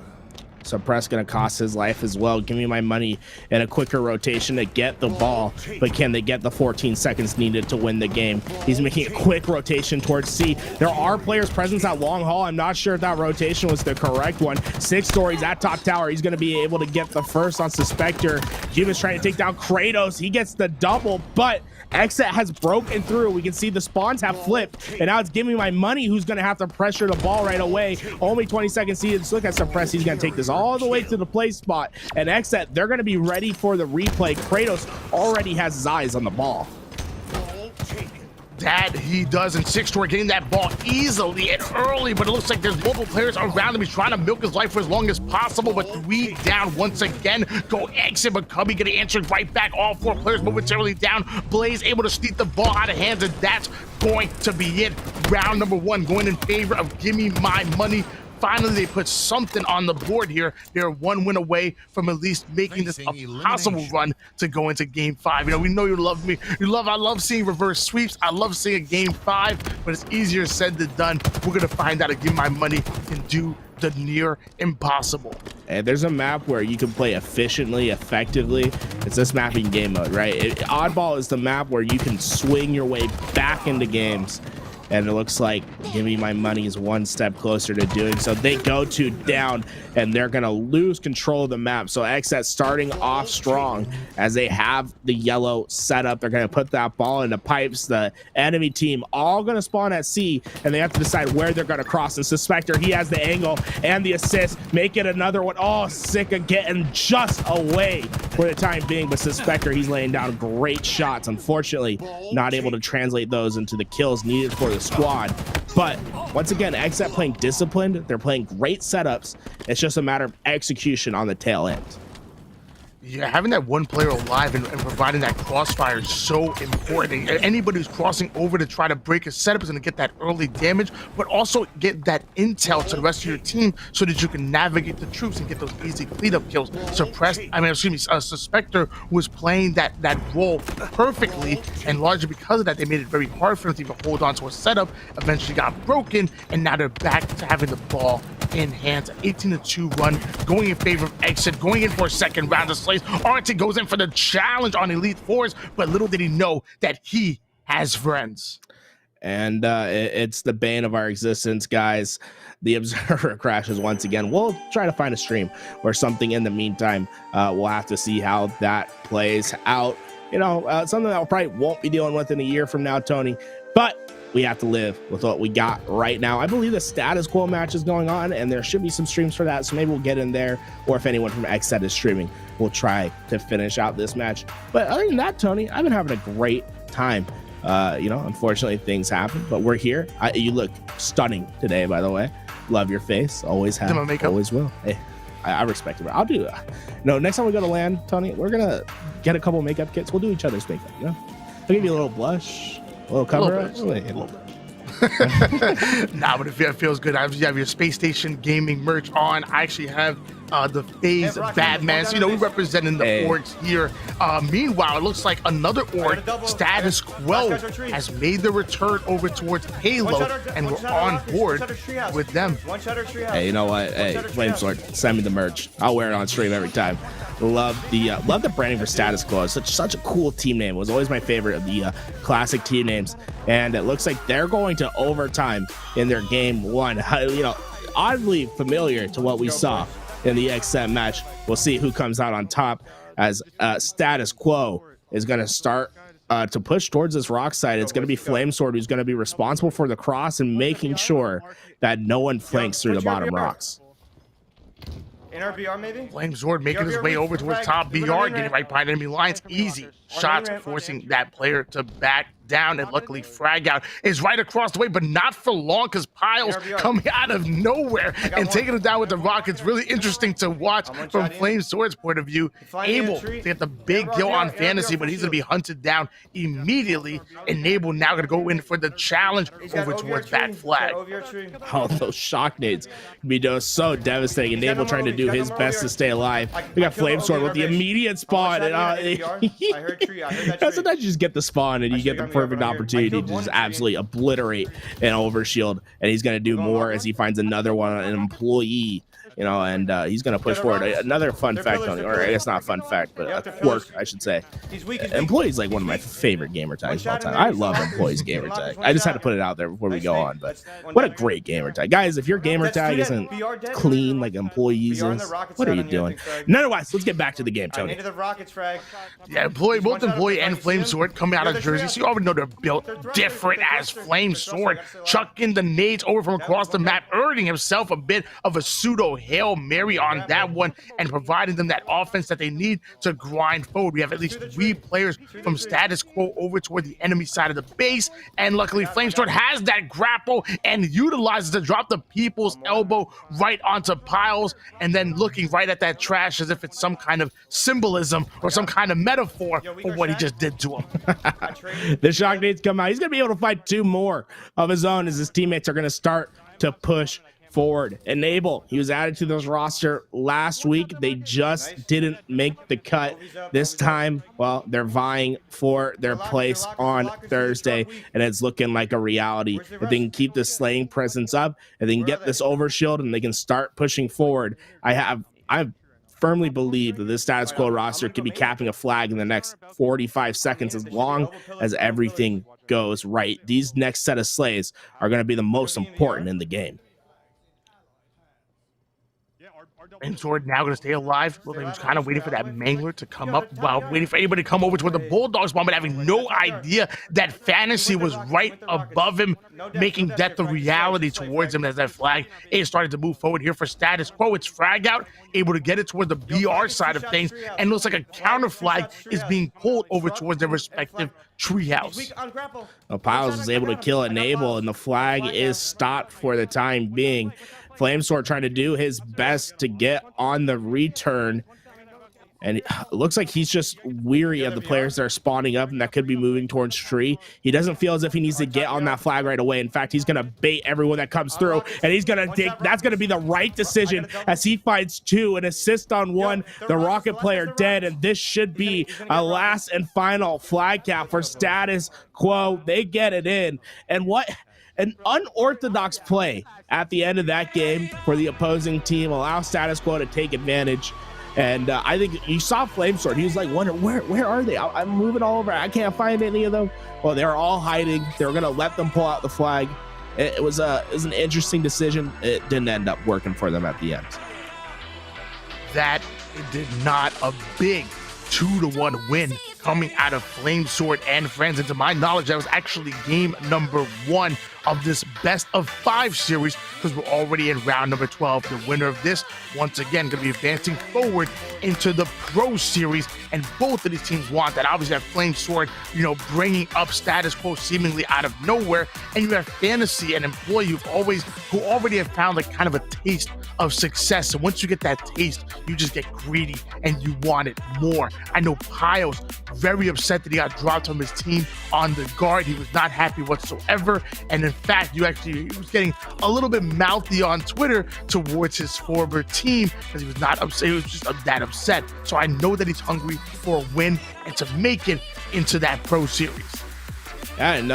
Suppress gonna cost his life as well. Give me my money in a quicker rotation to get the ball, but can they get the 14 seconds needed to win the game? He's making a quick rotation towards C. There are players present at long haul. I'm not sure if that rotation was the correct one. 6 Stories at top tower. He's gonna be able to get the first on Suspector. Jim is trying to take down Kratos. He gets the double, but XSET has broken through. We can see the spawns have flipped, and now it's Give Me My Money who's going to have to pressure the ball right away. Only 20 seconds needed. Just look at Suppress. He's going to take this all the way to the play spot, and XSET, they're going to be ready for the replay. Kratos already has his eyes on the ball. That he does, and 6 Story getting that ball easily and early, but it looks like there's multiple players around him. He's trying to milk his life for as long as possible, but 3 down once again. Go exit, but Cubby getting answered right back. All 4 players momentarily down. Blaze able to sneak the ball out of hands, and that's going to be it. Round number 1 going in favor of Gimme My Money. Finally, they put something on the board here. They're 1 win away from at least making this a possible run to go into Game 5. You know, we know you love me. I love seeing reverse sweeps. I love seeing a Game 5, but it's easier said than done. We're going to find out if Give My Money can do the near impossible. And there's a map where you can play efficiently, effectively. It's this map in game mode, right? Oddball is the map where you can swing your way back into games. And it looks like Give Me My Money is 1 step closer to doing so. They go 2 down, and they're going to lose control of the map. So XSET starting off strong as they have the yellow setup. They're going to put that ball into pipes. The enemy team all going to spawn at C, and they have to decide where they're going to cross. And Suspector, he has the angle and the assist. Make it another one. Oh, sick of getting just away for the time being. But Suspector, he's laying down great shots. Unfortunately, not able to translate those into the kills needed for the squad. But once again, XSET playing disciplined. They're playing great setups. It's just a matter of execution on the tail end. Yeah, having that 1 player alive and providing that crossfire is so important. Anybody who's crossing over to try to break a setup is going to get that early damage, but also get that intel to the rest of your team so that you can navigate the troops and get those easy cleanup kills. Suspector was playing that role perfectly, and largely because of that, they made it very hard for them to even hold on to a setup. Eventually got broken, and now they're back to having the ball in hand. 18-2 run going in favor of XSET, going in for a second round of slays. Arctic goes in for the challenge on Elite Fours, but little did he know that he has friends. And it's the bane of our existence, guys. The Observer crashes once again. We'll try to find a stream or something in the meantime. We'll have to see how that plays out. You know, something that we probably won't be dealing with in a year from now, Tony. But we have to live with what we got right now. I believe the Status Quo match is going on, and there should be some streams for that, so maybe we'll get in there. Or if anyone from XSET is streaming, we'll try to finish out this match. But other than that, Tony, I've been having a great time. You know, unfortunately things happen, but we're here. You look stunning today, by the way. Love your face. Always have. Always will. Hey, I respect it. I'll do no, next time we go to LAN, Tony, we're gonna get a couple makeup kits. We'll do each other's makeup, you know? I'll give you a little blush, a little cover up. A little bit. Nah, but it feels good. You have your Space Station Gaming merch on. I actually have the FaZe Batman. So, you know, we're representing the orgs here. Meanwhile, it looks like another org, Status Quo, has made the return over towards Halo, and we're on board with them. Hey, you know what? Hey, Flamesword, send me the merch. I'll wear it on stream every time. Love the branding for Status Quo. It's such a cool team name. It was always my favorite of the classic team names, and it looks like they're going to overtime in their game one. You know, oddly familiar to what we saw in the XSET match. We'll see who comes out on top as Status Quo is going to start to push towards this rock side. It's going to be Flamesword who's going to be responsible for the cross and making sure that no one flanks through the bottom rocks. In our BR, maybe? Flamesword making his way over towards top BR, getting right behind enemy lines. Easy shots, forcing that player to back down, and luckily Frag Out is right across the way, but not for long, because Piles coming out of nowhere and taking him down with the rockets. Really interesting to watch from Flamesword's point of view. Able to get the big kill on Fantasy, but he's going to be hunted down immediately. Enable now going to go in for the challenge over towards that flag. Oh, those shock nades can be so devastating. Enable trying to do his best to stay alive. We got Flamesword with the immediate spawn. Sometimes you just get the spawn and you get the perfect opportunity to just absolutely obliterate an overshield, and he's going to do more as he finds another one, an employee, you know, and he's going to push forward. Another fun fact, or I guess not a fun fact, but a quirk, I should say. Employee's like one of my favorite gamer tags of all time. I love Employee's gamer tag. I just had to put it out there before we go on, but what a great gamer tag. Guys, if your gamer tag isn't clean like Employee's is, what are you doing? Nonetheless, let's get back to the game, Tony. Yeah, both Employee and Flamesword coming out of Jersey, so you already know they're built different as Flamesword, chucking the nades over from across the map, earning himself a bit of a pseudo Hail Mary on that one, and providing them that offense that they need to grind forward. We have at least 3 players from Status Quo over toward the enemy side of the base, and luckily Flamesword has that grapple and utilizes to drop the people's elbow right onto Piles, and then looking right at that trash as if it's some kind of symbolism or some kind of metaphor for what he just did to him. The shock nades come out. He's going to be able to fight 2 more of his own as his teammates are going to start to push forward. Enable, he was added to this roster last week. They just didn't make the cut this time. Well, they're vying for their place on Thursday, and it's looking like a reality. If they can keep this slaying presence up, and they can get this overshield, and they can start pushing forward, I firmly believe that this Status Quo roster could be capping a flag in the next 45 seconds as long as everything goes right. These next set of slays are going to be the most important in the game. Flamesword now going to stay alive. Well, he was kind of waiting for that Mangler to come up while waiting for anybody to come over to the Bulldogs bomb, but having no idea that Fantasy was right above him, making that the reality towards him as that flag is starting to move forward here for Status Quo. It's Frag Out, able to get it toward the BR side of things, and looks like a counter flag is being pulled over towards their respective treehouse. Piles was able to kill Enable, and the flag is stopped for the time being. Flamesword trying to do his best to get on the return, and it looks like he's just weary of the players that are spawning up and that could be moving towards tree. He doesn't feel as if he needs to get on that flag right away. In fact, he's going to bait everyone that comes through, and he's going to take, that's going to be the right decision as he finds 2, an assist on 1, the Rocket player dead, and this should be a last and final flag cap for Status Quo. They get it in, and what an unorthodox play at the end of that game for the opposing team, allow Status Quo to take advantage. And I think you saw Flamesword. He was like, wondering, where are they? I'm moving all over. I can't find any of them. Well, they were all hiding. They were going to let them pull out the flag. It was an interesting decision. It didn't end up working for them at the end. That did not. A big 2-1 win coming out of Flamesword and friends. And to my knowledge, that was actually game number 1 of this best of 5 series, because we're already in round number 12. The winner of this, once again, going to be advancing forward into the Pro Series, and both of these teams want that. Obviously, you have Flamesword, bringing up Status Quo seemingly out of nowhere, and you have Fantasy, an employee who already have found like kind of a taste of success. So once you get that taste, you just get greedy and you want it more. I know Piles very upset that he got dropped from his team on the guard. He was not happy whatsoever, and in fact, he was getting a little bit mouthy on Twitter towards his former team because he was not upset. He was just that upset. So I know that he's hungry for a win and to make it into that Pro Series. And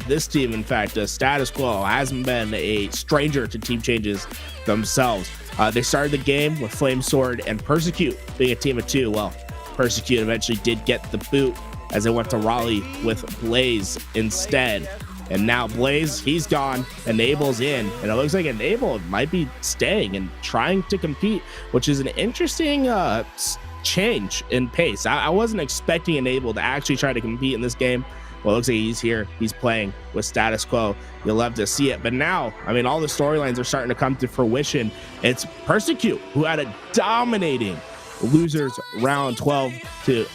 this team, in fact, Status Quo hasn't been a stranger to team changes themselves. They started the game with Flamesword and Persecute being a team of 2. Well, Persecute eventually did get the boot as they went to Raleigh with Blaze instead. And now Blaze, he's gone, Enable's in, and it looks like Enable might be staying and trying to compete, which is an interesting change in pace. I wasn't expecting Enable to actually try to compete in this game. Well, it looks like he's here. He's playing with Status Quo. You'll love to see it. But now, all the storylines are starting to come to fruition. It's Persecute, who had a dominating losers round 12 to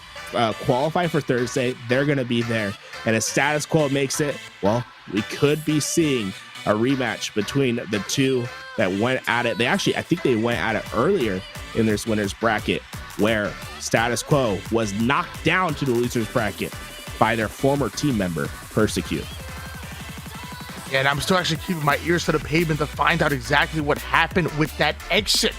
qualify for Thursday. They're going to be there. And as Status Quo makes it, well, we could be seeing a rematch between the two that went at it. I think they went at it earlier in this winner's bracket, where Status Quo was knocked down to the loser's bracket by their former team member, Persecute. Yeah, and I'm still actually keeping my ears to the pavement to find out exactly what happened with that exit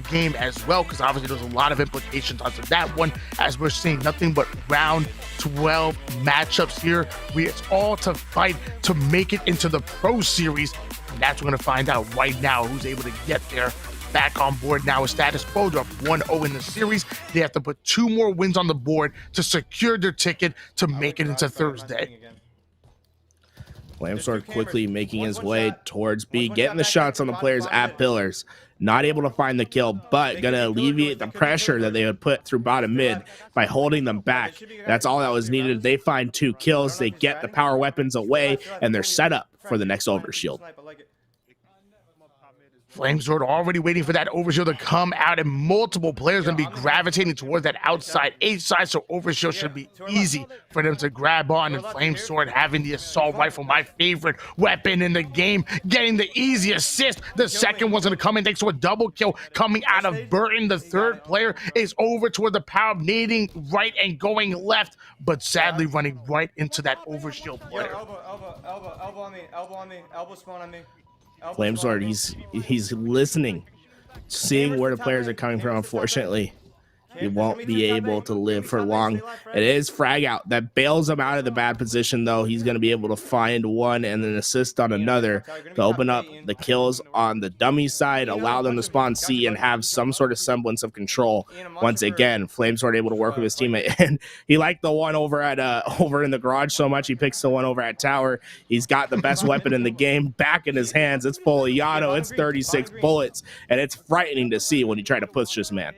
game as well, because obviously there's a lot of implications onto that one, as we're seeing nothing but round 12 matchups here. It's all to fight to make it into the Pro Series, and that's what we're going to find out right now, who's able to get there. Back on board now with Status Quo. They're up 1-0 in the series. They have to put 2 more wins on the board to secure their ticket to make it into Thursday. Flamesword quickly making his way towards B, getting the shots on the players at pillars. Not able to find the kill, but going to alleviate the pressure that they would put through bottom mid by holding them back. That's all that was needed. They find 2 kills. They get the power weapons away, and they're set up for the next overshield. Flamesword already waiting for that overshield to come out, and multiple players going to be gravitating towards that outside H side, so overshield should be easy for them to grab on. And Flamesword having the assault rifle, my favorite weapon in the game, getting the easy assist. The second one's going to come in thanks to a double kill coming out of Burton. The third player is over toward the power, nading right and going left, but sadly running right into that overshield player. Elbow on me, elbow spawn on me. Flamesword, he's listening, seeing where the players are coming from. Unfortunately, he won't be able to live for long. It is Frag Out that bails him out of the bad position, though. He's going to be able to find one and then assist on another to open up the kills on the dummy side, allow them to spawn C and have some sort of semblance of control. Once again, Flamesword able to work with his teammate, and he liked the one over at over in the garage so much he picks the one over at tower. He's got the best weapon in the game back in his hands. It's full of Yano. It's 36 bullets, and it's frightening to see when you try to push this man.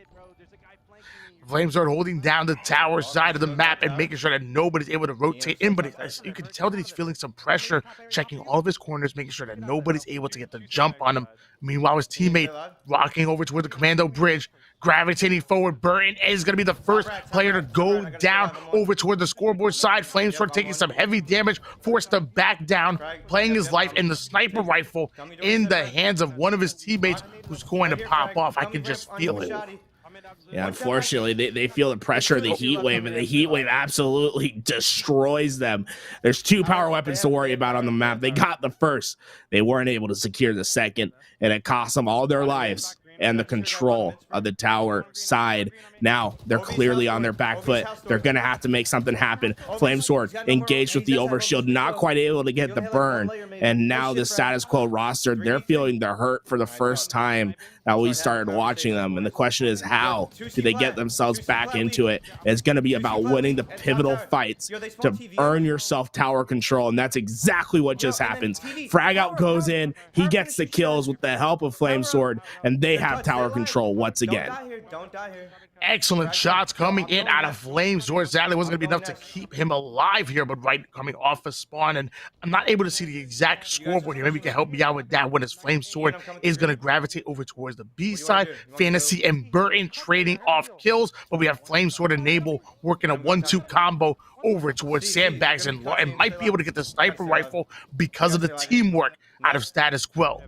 Flamesword holding down the tower side of the map and making sure that nobody's able to rotate in, but you can tell that he's feeling some pressure, checking all of his corners, making sure that nobody's able to get the jump on him. Meanwhile, his teammate rocking over toward the commando bridge, gravitating forward. Burton is going to be the first player to go down over toward the scoreboard side. Flamesword taking some heavy damage, forced to back down, playing his life in the sniper rifle in the hands of one of his teammates who's going to pop off. I can just feel it. Yeah, unfortunately, they feel the pressure of the heat wave, and the heat wave absolutely destroys them. There's 2 power weapons to worry about on the map. They got the first. They weren't able to secure the second, and it cost them all their lives and the control of the tower side. Now they're clearly on their back foot. They're going to have to make something happen. Flamesword engaged with the overshield, not quite able to get the burn. And now the Status Quo roster, they're feeling the hurt for the first time that we started watching them. And the question is, how do they get themselves back into it? It's going to be about winning the pivotal fights to earn yourself tower control. And that's exactly what just happens. Frag Out goes in, he gets the kills with the help of Flamesword, and they have tower control once again. Excellent shots coming in out of Flamesword. Sadly, wasn't going to be enough to keep him alive here, but right coming off of spawn. And I'm not able to see the exact scoreboard here. Maybe you can help me out with that. When his Flamesword is going to gravitate over towards the B side. Fantasy and Burton trading off kills, but we have Flamesword and Nable working a 1-2 combo over towards Sandbags, and might be able to get the sniper rifle because of the teamwork out of Status Quo.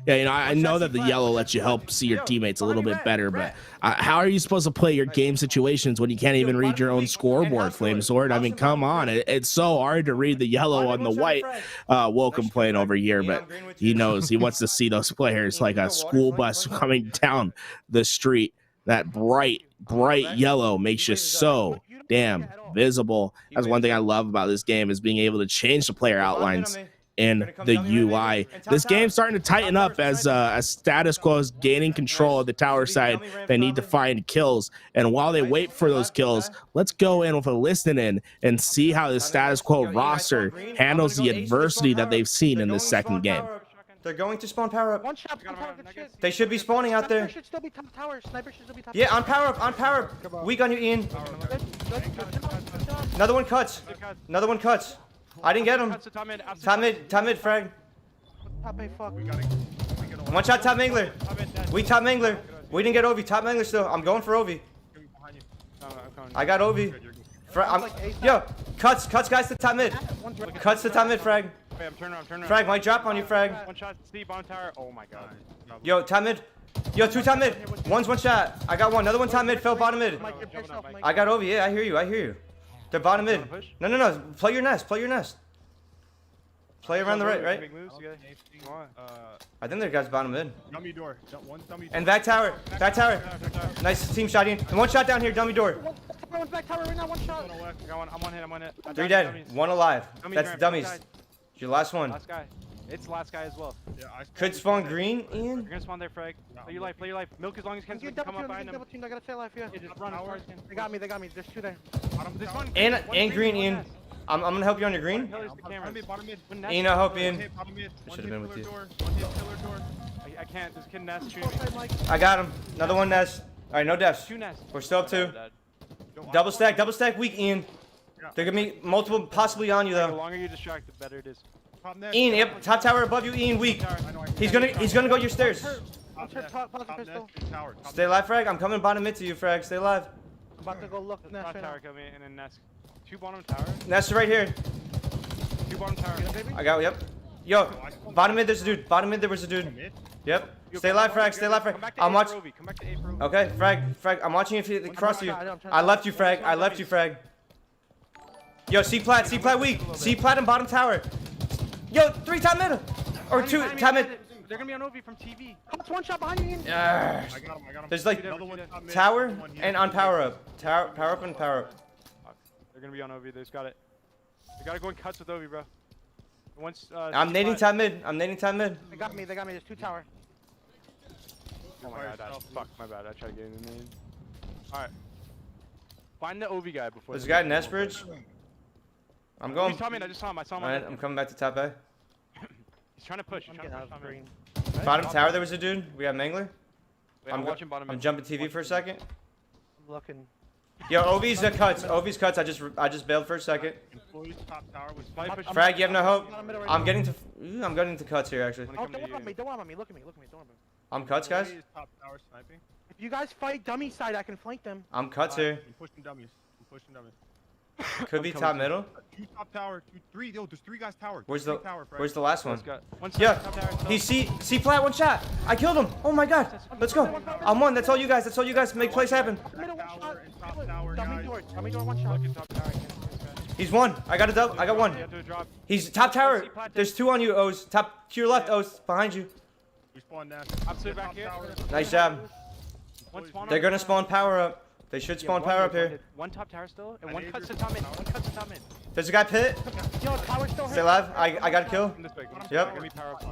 Yeah, you know, I know that the yellow lets you help see your teammates a little bit better, but how are you supposed to play your game situations when you can't even read your own scoreboard, Flamesword? I mean, come on. It's so hard to read the yellow on the white. Will complain over here, but he knows he wants to see those players like a school bus coming down the street. That bright yellow makes you so damn visible. That's one thing I love about this game, is being able to change the player outlines in the UI. This game's starting to tighten up as Status Quo is gaining control of the tower side. They need to find kills, and while they wait for those kills, let's go in with a listen in and see how the Status Quo roster handles the adversity that they've seen in this second game. They're going to spawn power up. They should be spawning out there. Yeah, on power up, on power up. Weak on you, Ian. Another one cuts. Another one cuts. I didn't get him. Top mid, frag. One shot, top mangler. We top mangler. We didn't get Ovi. Top mangler still. I'm going for Ovi. I got Ovi. Yo, cuts guys to top mid. Cuts to top mid, frag. I'm turning. Frag, might drop on you, frag. One shot, Steve, bottom tower. Oh my god. Yo, top mid. Yo, 2 top mid. One's one shot. I got one. Another one top mid. Fell bottom mid. I got Ovi. Yeah, I hear you. They're bottom mid. No. Play your nest. Play around the right? I think their guy's bottom mid. Dummy door. And back tower. Nice team shot in. And one shot down here, dummy door. One's back tower right now, one shot. I'm on hit. 3 dead, 1 alive. That's the dummies. Your last one. Last guy. It's last guy as well. Yeah, could spawn green, Ian? You're gonna spawn there, Frag. Play your life. Milk as long as you can. So come up behind them. I gotta stay alive, yeah. Just run as far as you can. They got me. There's 2 there. This one. And green, Ian. I'm gonna help you on your green. Ian, I'll help Ian. I should have been with you. I can't. This kid nest shooting. I got him. Another one nest. All right, no deaths. 2 nests. We're still up 2. Double stack weak, Ian. They're gonna be multiple, possibly on you though. The longer you distract, the better it is. Ian, yep, top tower above you, Ian, weak. He's gonna go your stairs. Stay alive, Frag. I'm coming bottom mid to you, Frag. Stay alive. I'm about to go look. Top tower coming and then nest. 2 bottom tower. Nest right here. 2 bottom tower. I got, yep. Yo, bottom mid, there's a dude. Bottom mid, there was a dude. Yep. Stay alive, Frag. I'm watching. Okay, Frag. I'm watching if he cross you. I left you, Frag. Yo, C-plat weak. C-plat and bottom tower. Yo, 3 top mid. Or 2 top mid. They're gonna be on Ovi from TV. That's 1 shot behind you. I got him. There's like tower and on power up. Power up and power up. They're gonna be on Ovi. They just got it. They gotta go in cuts with Ovi, bro. Once. I'm nading top mid. They got me. There's 2 tower. Oh my god, fuck, my bad. I tried to get in the nade. Alright. Find the Ovi guy before. There's a guy in Nest Bridge. I'm going. He's coming. I just saw him. Alright, I'm coming back to top A. He's trying to push. Bottom tower, there was a dude. We have Mangler. Wait, I'm watching bottom. I'm jumping TV for a second. I'm looking. Yo, Ovi's cuts. I just bailed for a second. Frag, you have no hope. I'm getting to cuts here actually. Oh, don't worry about me. Look at me. I'm cuts, guys. If you guys fight dummy side, I can flank them. I'm cuts here. I'm pushing dummies. Could be top middle. 2 top tower, 2, 3. Yo, there's 3 guys tower. Where's the last one? Yeah, he's C flat, 1 shot. I killed him. Oh my god. Let's go. I'm 1. That's all you guys. Make plays happen. Dummy door, 1 shot. He's 1. I got 1. He's top tower. There's 2 on you, O's. Top to your left, O's. Behind you. We spawned down. Absolute back here. Nice job. One spawn They're up. gonna spawn power up. They should spawn power up here. One top tower still, and one cuts to top mid. One cuts to top mid. There's a guy pit. Yo, tower still hurt. Stay alive. I got a kill. Yep. Give me power up.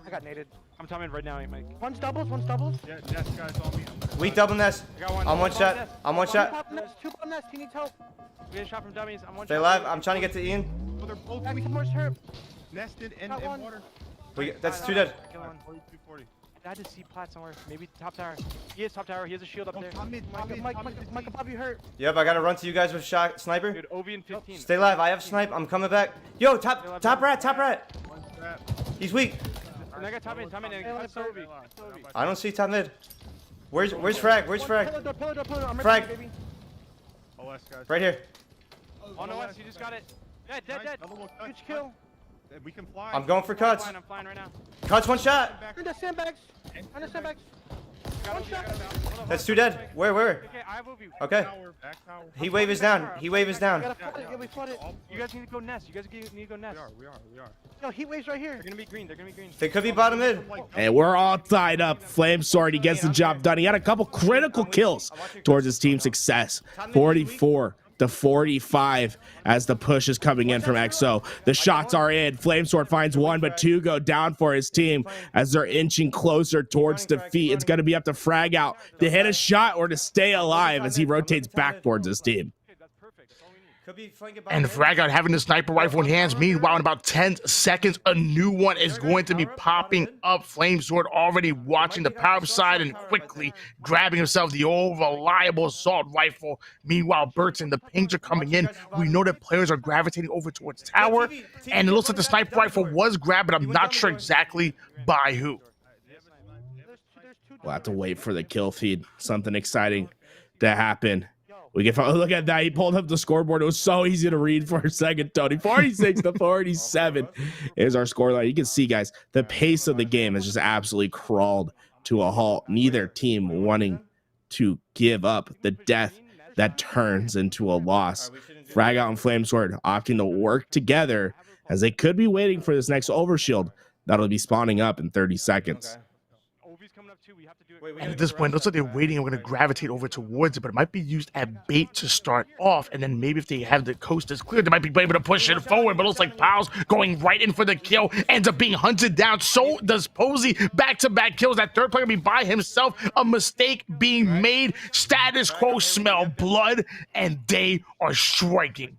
I got naded. I'm top mid right now, Mike. One's doubles, one's doubles. Yeah, Nest guys on me. We double nest. I got one. I'm one shot. I'm one shot. Two bottom nest. He needs help. We had a shot from dummies. I'm one Stay shot. alive. I'm trying to get to Ian. Oh, they're both Back towards her. nested in water. That's two dead. Kill one. 40. I had to see plat somewhere. Maybe top tower. He is top tower. He has a shield up there. Mike above you hurt. Yep, I gotta run to you guys with shot sniper. Dude, OV in 15. Stay alive. I have snipe. I'm coming back. Yo, top rat. He's weak. And I got top mid, and cuts OV. I don't see top mid. Where's frag? Where's frag? Pillar. I'm Frag. ready, baby. OS guys. Right here. On OS, you just got it. Yeah, dead. Huge kill. We can fly. I'm going for cuts. I'm flying right now. Cuts one shot. Under sandbags. Under sandbags. One shot. That's two dead. Where? Okay, I have OV. Okay. He wave is down. He wave is down. Yeah, we flooded. You guys need to go nest. need to go nest. We are. Yo, heat waves right here. They're gonna be green. They could be bottom mid. And we're all tied up. Flamesword, he gets the job done. He had a couple critical kills towards his team's success. 44-45 as the push is coming in from XO. The shots are in. Flamesword finds one, but two go down for his team as they're inching closer towards defeat. It's going to be up to Frag Out to hit a shot or to stay alive as he rotates back towards his team. And Frag Out having the sniper rifle in hands. Meanwhile, in about 10 seconds, a new one is going to be popping up. Flamesword already watching the power side and quickly grabbing himself the old reliable assault rifle. Meanwhile, Burton, the pings are coming in. We know that players are gravitating over towards tower, and it looks like the sniper rifle was grabbed, but I'm not sure exactly by who. We'll have to wait for the kill feed. Something exciting to happen. We can look at that. He pulled up the scoreboard. It was so easy to read for a second, Tony. 46-47 is our scoreline. You can see, guys, the pace of the game has just absolutely crawled to a halt. Neither team wanting to give up the death that turns into a loss. Frag Out and Flamesword opting to work together as they could be waiting for this next overshield that'll be spawning up in 30 seconds. And at this point, it looks like they're waiting and we're going to gravitate over towards it, but it might be used at bait to start off. And then maybe if they have the coast is clear, they might be able to push it forward. But it looks like Powell's going right in for the kill, ends up being hunted down. So does Posey. Back-to-back kills. That third player be by himself. A mistake being made. Status Quo smell blood, and they are striking.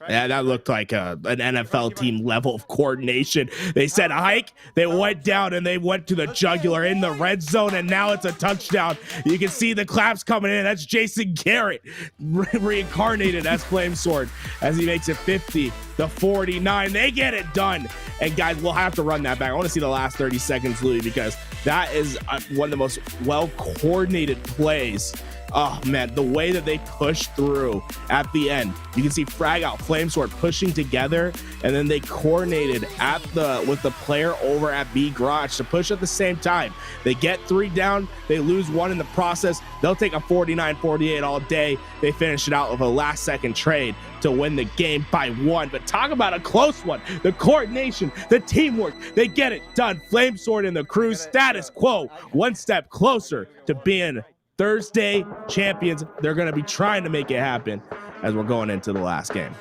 Yeah, that looked like an NFL team level of coordination. They said hike, they went down, and they went to the jugular in the red zone, and now it's a touchdown. You can see the claps coming in. That's Jason Garrett reincarnated as Flamesword as he makes it 50-49. They get it done. And guys, we'll have to run that back. I want to see the last 30 seconds, Louis, because that is one of the most well-coordinated plays. Oh man, the way that they push through at the end. You can see Frag Out, Flamesword pushing together, and then they coordinated with the player over at B Garage to push at the same time. They get 3 down, they lose 1 in the process. They'll take a 49-48 all day. They finish it out with a last-second trade to win the game by 1. But talk about a close one. The coordination, the teamwork, they get it done. Flamesword and the crew, Status Quo, one step closer to being Thursday champions. They're going to be trying to make it happen as we're going into the last game.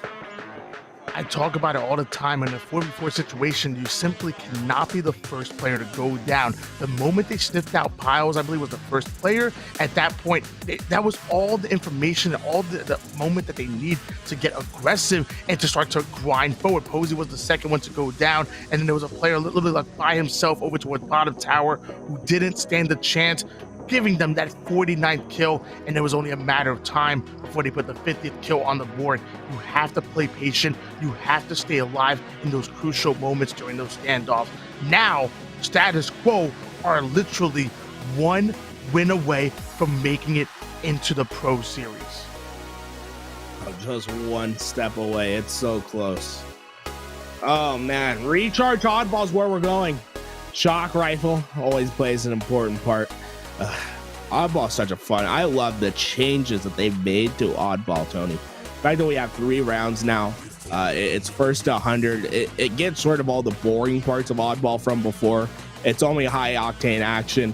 I talk about it all the time. In a 4v4 situation, you simply cannot be the first player to go down. The moment they sniffed out Piles, I believe was the first player, at that point, that was all the information, all the moment that they need to get aggressive and to start to grind forward. Posey was the second one to go down, and then there was a player literally like by himself over towards bottom tower who didn't stand a chance, giving them that 49th kill, and it was only a matter of time before they put the 50th kill on the board. You have to play patient. You have to stay alive in those crucial moments during those standoffs. Now, Status Quo are literally 1 win away from making it into the Pro Series. Just 1 step away. It's so close. Oh man, recharge oddball is where we're going. Shock rifle always plays an important part. Oddball is such a fun. I love the changes that they've made to Oddball, Tony. The fact that we have 3 rounds now, it's first to 100. It gets rid of all the boring parts of Oddball from before. It's only high octane action.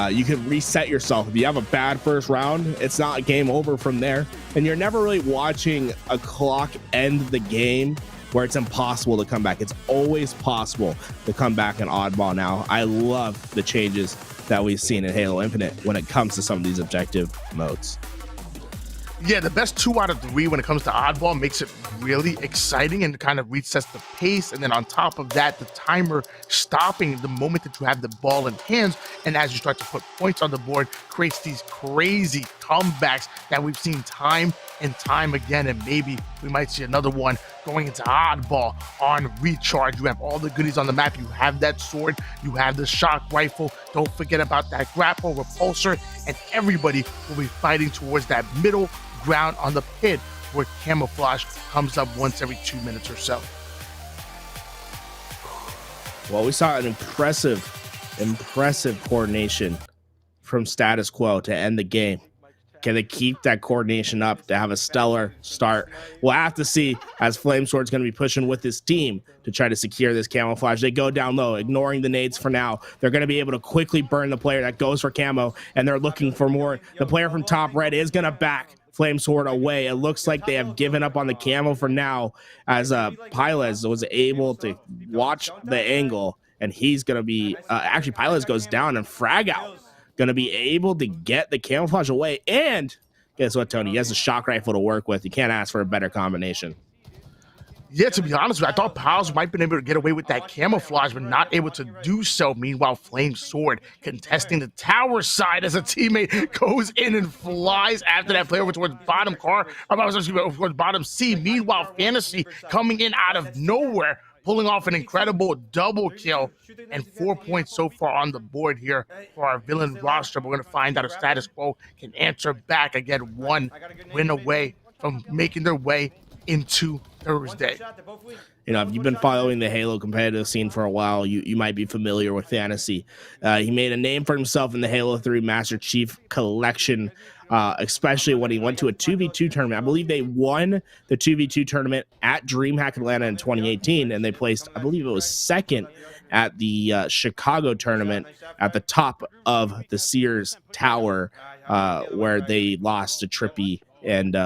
You can reset yourself. If you have a bad first round, it's not game over from there. And you're never really watching a clock end the game where it's impossible to come back. It's always possible to come back in Oddball now. I love the changes that we've seen in Halo Infinite when it comes to some of these objective modes. Yeah, the best 2 out of 3 when it comes to Oddball makes it really exciting and kind of resets the pace. And then on top of that, the timer stopping the moment that you have the ball in hands. And as you start to put points on the board, creates these crazy comebacks that we've seen time and time again. And maybe we might see another one going into Oddball on Recharge. You have all the goodies on the map. You have that sword, you have the shock rifle. Don't forget about that grapple repulsor, and everybody will be fighting towards that middle ground on the pit where camouflage comes up once every 2 minutes or so. Well, we saw an impressive coordination from Status Quo to end the game. Can they keep that coordination up to have a stellar start? We'll have to see, as Flamesword's going to be pushing with his team to try to secure this camouflage. They go down low, ignoring the nades for now. They're going to be able to quickly burn the player that goes for camo, and they're looking for more. The player from top red is going to back Flamesword away. It looks like they have given up on the camo for now, as Plz was able to watch the angle, and he's going to be actually Plz goes down and Frag Out going to be able to get the camouflage away. And guess what, Tony? He has a shock rifle to work with. You can't ask for a better combination. Yeah, to be honest with you, I thought Pals might have been able to get away with that camouflage, but not able to do so. Meanwhile, Flamesword contesting the tower side as a teammate goes in and flies after that player over towards bottom car. Towards bottom C. Meanwhile, Fantasy coming in out of nowhere, pulling off an incredible double kill, and 4 points so far on the board here for our villain roster. We're going to find out if Status Quo can answer back again, one win away from making their way into Thursday. You know, if you've been following the Halo competitive scene for a while, you might be familiar with Fantasy. He made a name for himself in the Halo 3 Master Chief Collection, especially when he went to a 2v2 tournament. I believe they won the 2v2 tournament at DreamHack Atlanta in 2018, and they placed, I believe it was second at the Chicago tournament at the top of the Sears Tower, where they lost to Trippy and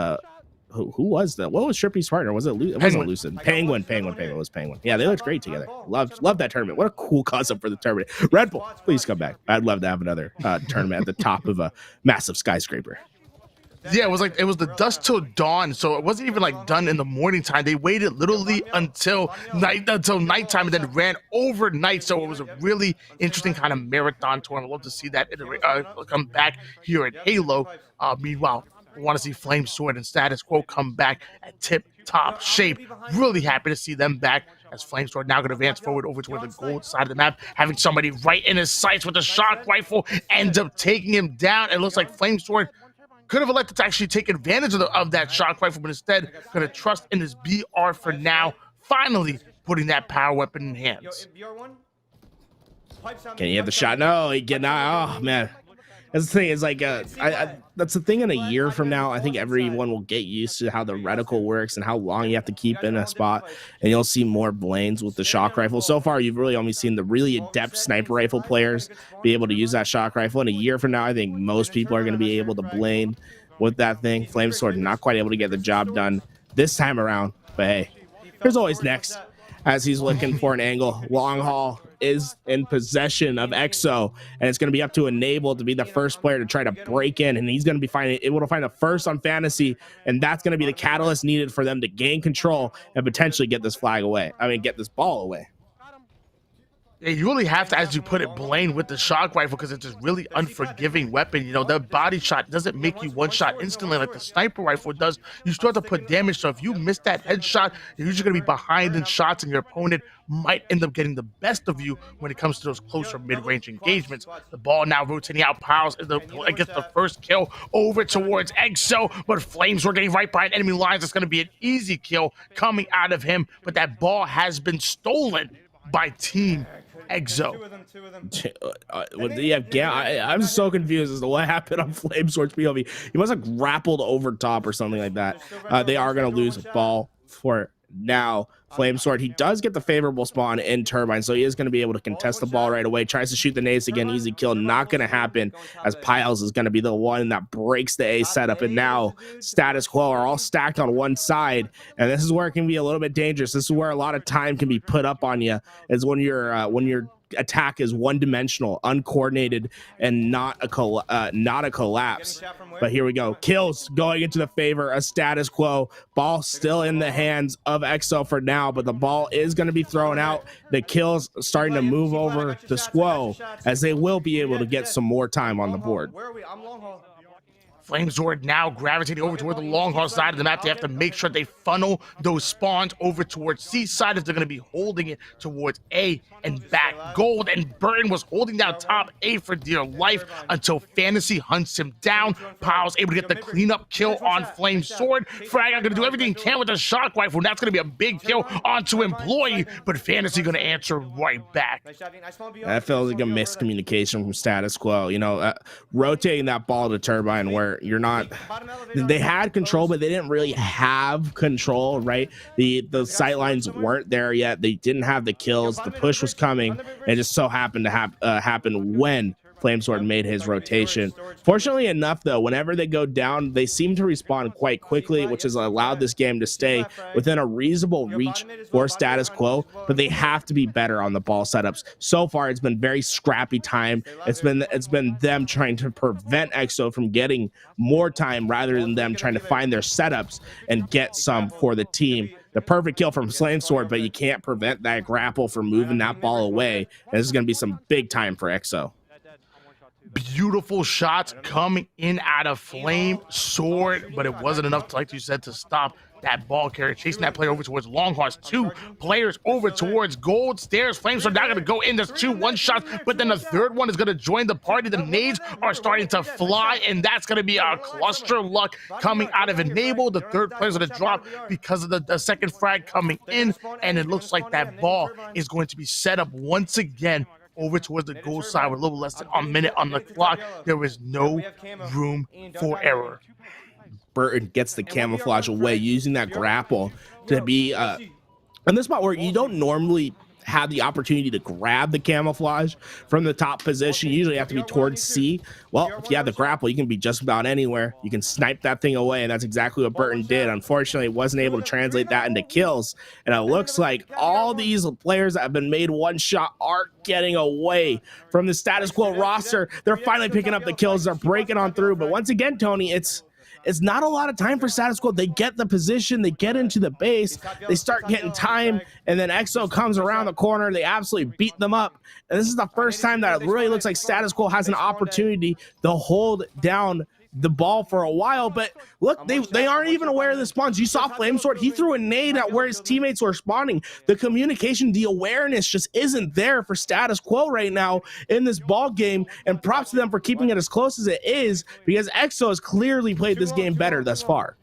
who was that? What was Trippy's partner? Was it? It wasn't Lucid. Penguin. It was Penguin. Yeah, they looked great together. Love that tournament. What a cool concept for the tournament. Red Bull, please come back. I'd love to have another tournament at the top of a massive skyscraper. Yeah, it was the dusk till dawn, so it wasn't even like done in the morning time. They waited literally until nighttime and then ran overnight. So it was a really interesting kind of marathon tour. I'd love to see that come back here at Halo. Meanwhile, we want to see Flamesword and Status Quo come back at tip-top shape. Really happy to see them back, as Flamesword now going to advance forward over toward the gold side of the map, having somebody right in his sights with a shock rifle, ends up taking him down. It looks like Flamesword could have elected to actually take advantage of that shock rifle, but instead going to trust in his BR for now, finally putting that power weapon in hands. Can you have the shot? No, he getting out. Oh, man. That's the thing, is like that's the thing. In a year from now, I think everyone will get used to how the reticle works and how long you have to keep in a spot, and you'll see more Blaines with the shock rifle. So far, you've really only seen the really adept sniper rifle players be able to use that shock rifle. In a year from now, I think most people are going to be able to Blaine with that thing. Flamesword not quite able to get the job done this time around, but hey, there's always next, as he's looking for an angle. Long Haul is in possession of EXO, and it's going to be up to Enable to be the first player to try to break in, and he's going to be able to find the first on Fantasy, and that's going to be the catalyst needed for them to gain control and potentially get this get this ball away. Yeah, you really have to, as you put it, Blaine with the shock rifle, because it's a really unforgiving weapon. You know, the body shot doesn't make you one shot instantly like the sniper rifle does. You still have to put damage, so if you miss that headshot, you're usually going to be behind in shots, and your opponent might end up getting the best of you when it comes to those closer mid-range engagements. The ball now rotating out, Piles gets the first kill over towards EXO, but Flames were getting right behind enemy lines. It's going to be an easy kill coming out of him, but that ball has been stolen by Team EXO. I'm so confused as to what happened on Flamesword's POV. He must have grappled over top or something like that. They are going to lose ball for now. Flamesword, he does get the favorable spawn in Turbine, so he is going to be able to contest the ball right away. Tries to shoot the nades again, easy kill, not going to happen, as Piles is going to be the one that breaks the A setup. And now Status Quo are all stacked on one side, and this is where it can be a little bit dangerous. This is where a lot of time can be put up on you, is when your attack is one-dimensional, uncoordinated, and not a collapse. But here we go. Kills going into the favor of Status Quo. Ball still in the hands of EXO for now, but the ball is going to be thrown out. The kills starting to move over to Squo, as they will be able to get some more time on the board. Flamesword now gravitating over toward the long haul side of the map. They have to make sure they funnel those spawns over towards C side if they're going to be holding it towards A and back. Gold and Burton was holding down top A for dear life until Fantasy hunts him down. Piles able to get the cleanup kill on Flamesword. Frag going to do everything he can with the shock rifle, and that's going to be a big kill onto Employee, but Fantasy going to answer right back. That feels like a miscommunication from Status Quo. You know, rotating that ball to Turbine where you're not, they had control, but they didn't really have control, right? The sight lines weren't there yet. They didn't have the kills. The push was coming. It just so happened to happen when Flamesword made his rotation. Fortunately enough, though, whenever they go down, they seem to respond quite quickly, which has allowed this game to stay within a reasonable reach for Status Quo, but they have to be better on the ball setups. So far, it's been very scrappy time. It's been them trying to prevent EXO from getting more time rather than them trying to find their setups and get some for the team. The perfect kill from Flamesword, but you can't prevent that grapple from moving that ball away. And this is going to be some big time for EXO. Beautiful shots coming in out of Flamesword, but it wasn't enough, like you said, to stop that ball carrier. Chasing that player over towards Longhorns. 2 players over towards Gold Stairs. Flamesword now going to go in. There's 2 one-shots, but then the third one is going to join the party. The nades are starting to fly, and that's going to be a cluster luck coming out of Enable. The third player is going to drop because of the second frag coming in, and it looks like that ball is going to be set up once again over towards the goal side with a little less than a minute on the clock. There is no room for error. Burton gets the camouflage away, using that grapple to be in this spot where you don't normally have the opportunity to grab the camouflage from the top position. You usually have to be towards C. Well, if you have the grapple, you can be just about anywhere. You can snipe that thing away, and that's exactly what Burton did. Unfortunately, wasn't able to translate that into kills, and it looks like all these players that have been made one shot are getting away from the Status Quo roster. They're finally picking up the kills. They're breaking on through, but once again, Tony, it's not a lot of time for Status Quo. They get the position, they get into the base, they start getting time, and then EXO comes around the corner. They absolutely beat them up. And this is the first time that it really looks like Status Quo has an opportunity to hold down the ball for a while. But look, they aren't even aware of the spawns. You saw Flamesword, he threw a nade at where his teammates were spawning. The communication, the awareness just isn't there for Status Quo right now in this ball game, and props to them for keeping it as close as it is, because EXO has clearly played this game better thus far.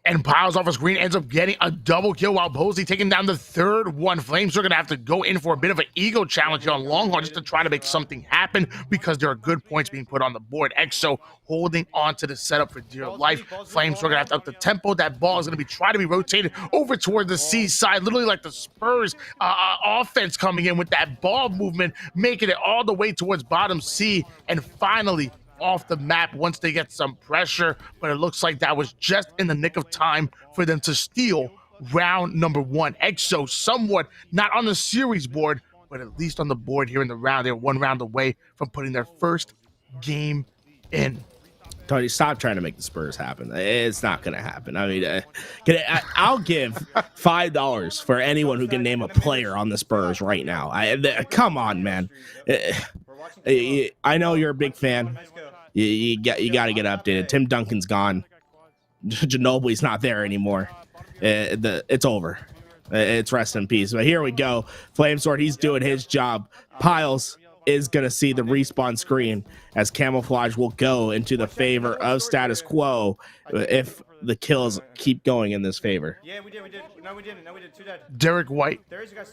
And Piles off a screen ends up getting a double kill while Posey taking down the third one. Flames are going to have to go in for a bit of an ego challenge here on Longhorn just to try to make something happen, because there are good points being put on the board. EXO holding on to the setup for dear life. Flames are going to have to up the tempo. That ball is going to be trying to be rotated over toward the C side, literally like the Spurs offense coming in with that ball movement, making it all the way towards bottom C, and finally off the map once they get some pressure. But it looks like that was just in the nick of time for them to steal round number 1. EXO somewhat not on the series board, but at least on the board here in the round. They're 1 round away from putting their first game in. Tony, stop trying to make the Spurs happen. It's not going to happen. I mean, I'll give $5 for anyone who can name a player on the Spurs right now. Come on, man. I know you're a big fan. You got to get updated. Tim Duncan's gone. Ginobili's not there anymore. It's over. It's rest in peace. But here we go. Flamesword, he's doing his job. Piles is going to see the respawn screen as camouflage will go into the favor of Status Quo if the kills keep going in this favor. Yeah, we did. No, we didn't. 2 dead. Derek White.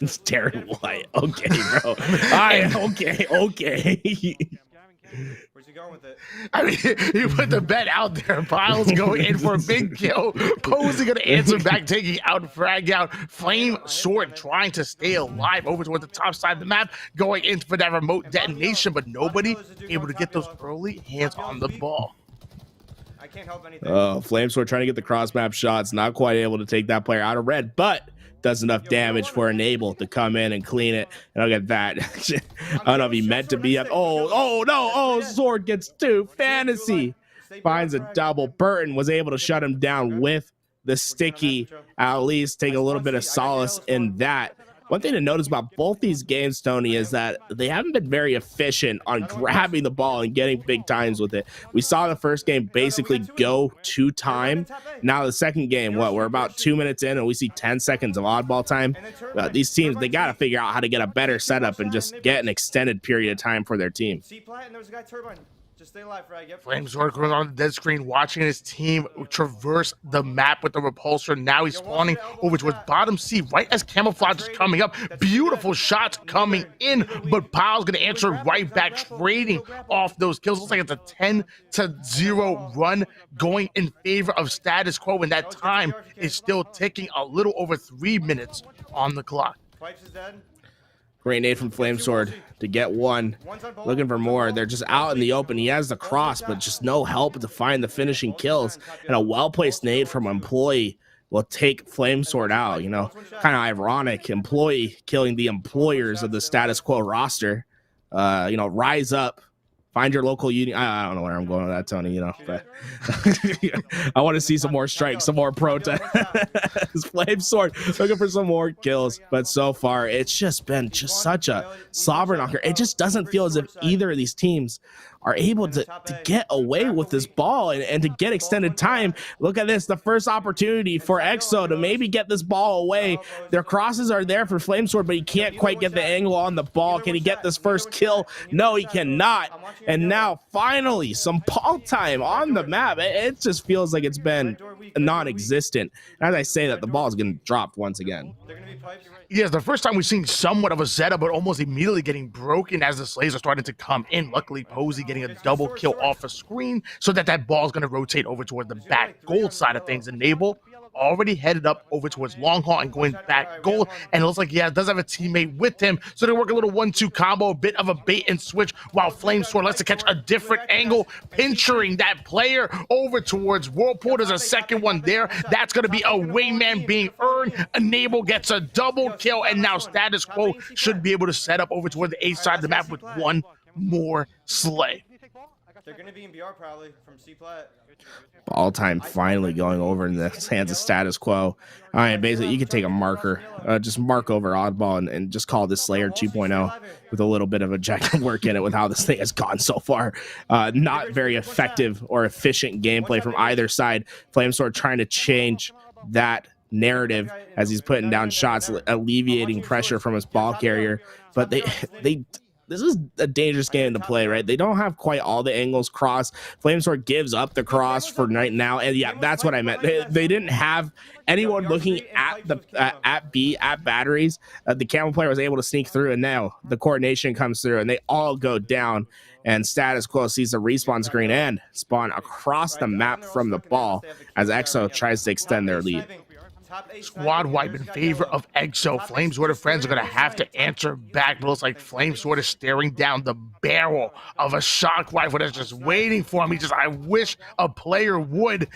It's Derek White. Okay, bro. Okay. Where's he going with it? I mean, you put the bet out there. Piles going in for a big kill. Posey going to answer back, taking out, frag out. Flame Sword trying to stay alive over toward the top side of the map, going in for that remote detonation, but nobody able to get those early hands on the ball. I can't help anything. Flame Sword trying to get the cross map shots, not quite able to take that player out of red, but does enough damage for Enable to come in and clean it. And look at that. I don't know if he meant to be up. Oh no. Oh, Sword gets two. Fantasy finds a double. Burton was able to shut him down with the sticky. At least take a little bit of solace in that. One thing to notice about both these games, Tony, is that they haven't been very efficient on grabbing the ball and getting big times with it. We saw the first game basically go to time. Now the second game, we're about 2 minutes in and we see 10 seconds of oddball time. These teams, they got to figure out how to get a better setup and just get an extended period of time for their team. C-Plat, and there's a guy Turbine. Just stay alive, Frag. Yep. Flame Sword going on the dead screen, watching his team traverse the map with the repulsor. Now he's spawning over towards bottom C, right as Camouflage is coming up. Beautiful shots coming in, but Pyle's going to answer right back, trading off those kills. Looks like it's a 10-0 run going in favor of Status Quo, and that time is still ticking, a little over 3 minutes on the clock. Pipes is dead. Great nade from Flame Sword to get one. Looking for more. They're just out in the open. He has the cross, but just no help to find the finishing kills. And a well-placed nade from Employee will take Flame Sword out. You know, kind of ironic. Employee killing the employers of the Status Quo roster. You know, rise up. Find your local union. I don't know where I'm going with that, Tony, you know. But I want to see some more strikes, some more protests. Flame Sword looking for some more kills. But so far, it's just been such a sovereign knocker. It just doesn't feel as if either of these teams are able to get away with this ball and to get extended time. Look at this, the first opportunity for EXO to maybe get this ball away. Their crosses are there for Flame Sword, but he can't quite get the angle on the ball. Can he get this first kill? No, he cannot. And now, finally, some ball time on the map. It just feels like it's been non-existent. As I say that, the ball is getting dropped once again. Yes, the first time we've seen somewhat of a setup, but almost immediately getting broken as the slays are starting to come in. Luckily, Posey getting a double kill off a screen so that ball is going to rotate over toward the back gold side of things. Enable already headed up over towards long haul and going back gold, and it looks like does have a teammate with him, so they work a little 1-2 combo, a bit of a bait and switch, while Flame Sword lets it catch a different angle, pinchering that player over towards Whirlpool. There's a second one there. That's going to be a wingman being earned. Enable gets a double kill, and now Status Quo should be able to set up over toward the A side of the map with one more slay. They're going to be in BR probably from C-Plat. Ball time finally going over in the hands of Status Quo. All right, basically, you could take a marker, just mark over oddball and just call this Slayer 2.0 with a little bit of objective work in it with how this thing has gone so far. Not very effective or efficient gameplay from either side. Flamesword trying to change that narrative as he's putting down shots, alleviating pressure from his ball carrier. But this is a dangerous game to play, right? They don't have quite all the angles crossed. Flamesword gives up the cross for right now, and yeah, that's what I meant. They didn't have anyone looking at the at batteries. The camel player was able to sneak through, and now the coordination comes through, and they all go down. And Status Quo sees the respawn screen and spawn across the map from the ball as EXO tries to extend their lead. Squad wipe in favor of EXO. Flamesword and friends are going to have to answer back, but it looks like Flamesword is staring down the barrel of a shock rifle that's just waiting for him. I wish a player would.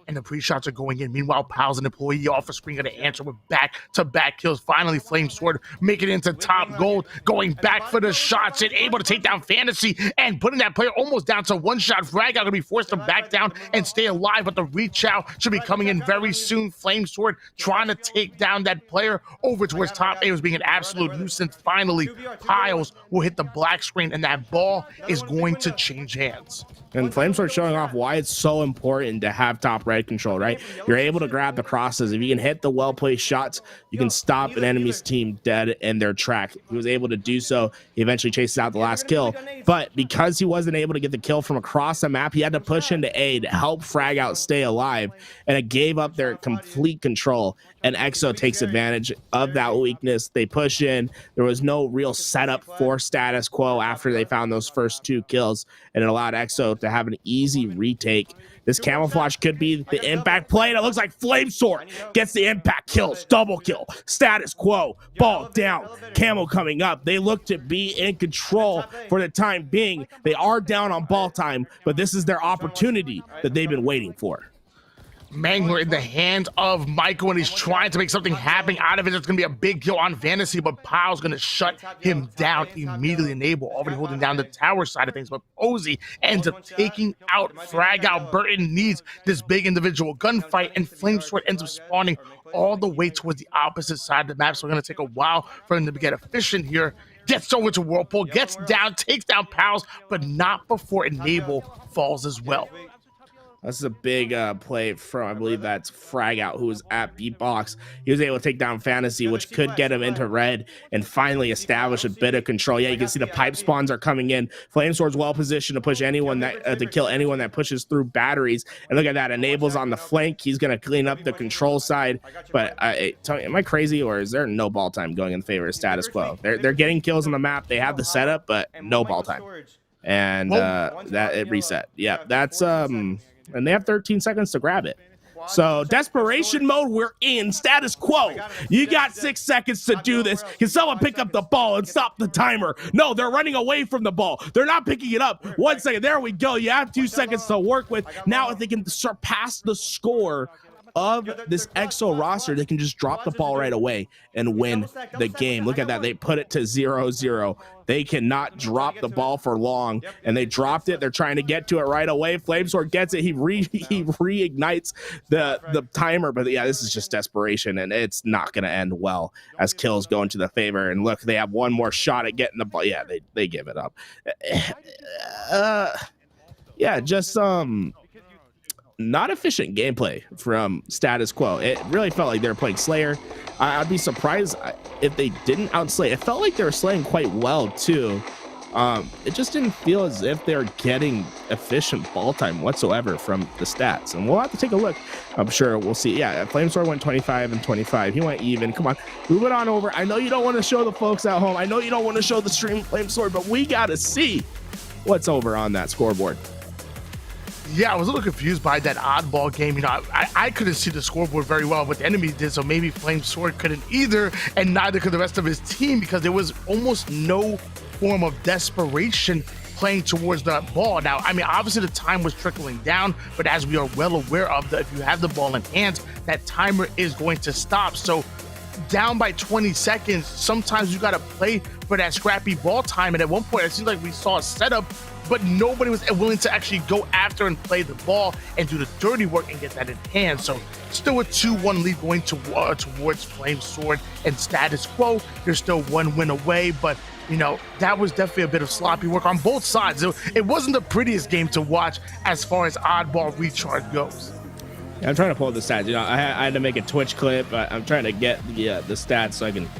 And the pre-shots are going in. Meanwhile, Pals and Employee off the screen going to answer with back-to-back kills. Finally, Flamesword making it into top gold, going back for the shots and able to take down Fantasy and putting that player almost down to one-shot. Frag out going to be forced to back down and stay alive, but the reach out should be coming in very soon. Flamesword trying to take down that player over towards top A was being an absolute nuisance. Finally, Piles will hit the black screen and that ball is going to change hands. And Flamesword showing off why it's so important to have top red side control, right? You're able to grab the crosses. If you can hit the well-placed shots, you can stop an enemy's team dead in their track. He was able to do so. He eventually chases out the last kill, but because he wasn't able to get the kill from across the map, he had to push into A to help Frag Out stay alive, and it gave up their complete control. And EXO takes advantage of that weakness. They push in. There was no real setup for Status Quo after they found those first 2 kills, and it allowed EXO to have an easy retake. This camouflage could be the impact play, and it looks like Flamesword gets the impact kills, double kill. Status Quo, ball down, camo coming up. They look to be in control for the time being. They are down on ball time, but this is their opportunity that they've been waiting for. Mangler in the hands of Michael, and he's trying to make something happen out of it. It's going to be a big kill on Fantasy, but Pyle's going to shut him down immediately. Enable already holding down the tower side of things, but Posey ends up taking out Frag Out. Burton needs this big individual gunfight, and Flamesword ends up spawning all the way towards the opposite side of the map, so we're going to take a while for him to get efficient here. Gets over to Whirlpool, gets down, takes down Pals, but not before Enable falls as well. This is a big play from, I believe that's Frag Out, who was at Beatbox. He was able to take down Fantasy, which could get him into red and finally establish a bit of control. Yeah, you can see the pipe spawns are coming in. Flamesword's well positioned to push anyone that to kill anyone that pushes through batteries. And look at that, Enable's on the flank. He's going to clean up the control side. But tell me, am I crazy, or is there no ball time going in favor of Status Quo? They're getting kills on the map. They have the setup, but no ball time. And that it reset. Yeah, that's and they have 13 seconds to grab it. So desperation mode, we're in. Status Quo, you got 6 seconds to do this. Can someone pick up the ball and stop the timer? No, they're running away from the ball. They're not picking it up. 1 second, there we go. You have 2 seconds to work with. Now if they can surpass the score of this EXO roster, they can just drop the ball right away and win the game. Look at that. They put it to 0-0. They cannot drop the ball for long, and they dropped it. They're trying to get to it right away. Flamesword gets it. He reignites the timer, but yeah, this is just desperation, and it's not going to end well as kills go into the favor. And look, they have one more shot at getting the ball. Yeah, they give it up. Yeah, just not efficient gameplay from Status Quo. It really felt like they were playing Slayer. I'd be surprised if they didn't outslay. It felt like they were slaying quite well too. It just didn't feel as if they're getting efficient ball time whatsoever from the stats. And we'll have to take a look. I'm sure we'll see. Yeah, Flamesword went 25 and 25. He went even. Come on, move it on over. I know you don't want to show the folks at home. I know you don't want to show the stream Flamesword, but we got to see what's over on that scoreboard. Yeah, I was a little confused by that oddball game. You know, I couldn't see the scoreboard very well, but the enemy did, so maybe Flamesword couldn't either, and neither could the rest of his team, because there was almost no form of desperation playing towards that ball. Now, I mean, obviously the time was trickling down, but as we are well aware of, that if you have the ball in hand, that timer is going to stop. So down by 20 seconds, sometimes you got to play for that scrappy ball time, and at one point it seems like we saw a setup, but nobody was willing to actually go after and play the ball and do the dirty work and get that in hand. So still a 2-1 lead going towards Flamesword and Status Quo. They're still 1 win away, but you know, that was definitely a bit of sloppy work on both sides. It wasn't the prettiest game to watch as far as oddball recharge goes. Yeah, I'm trying to pull up the stats. You know, I had to make a Twitch clip. I'm trying to get the stats so I can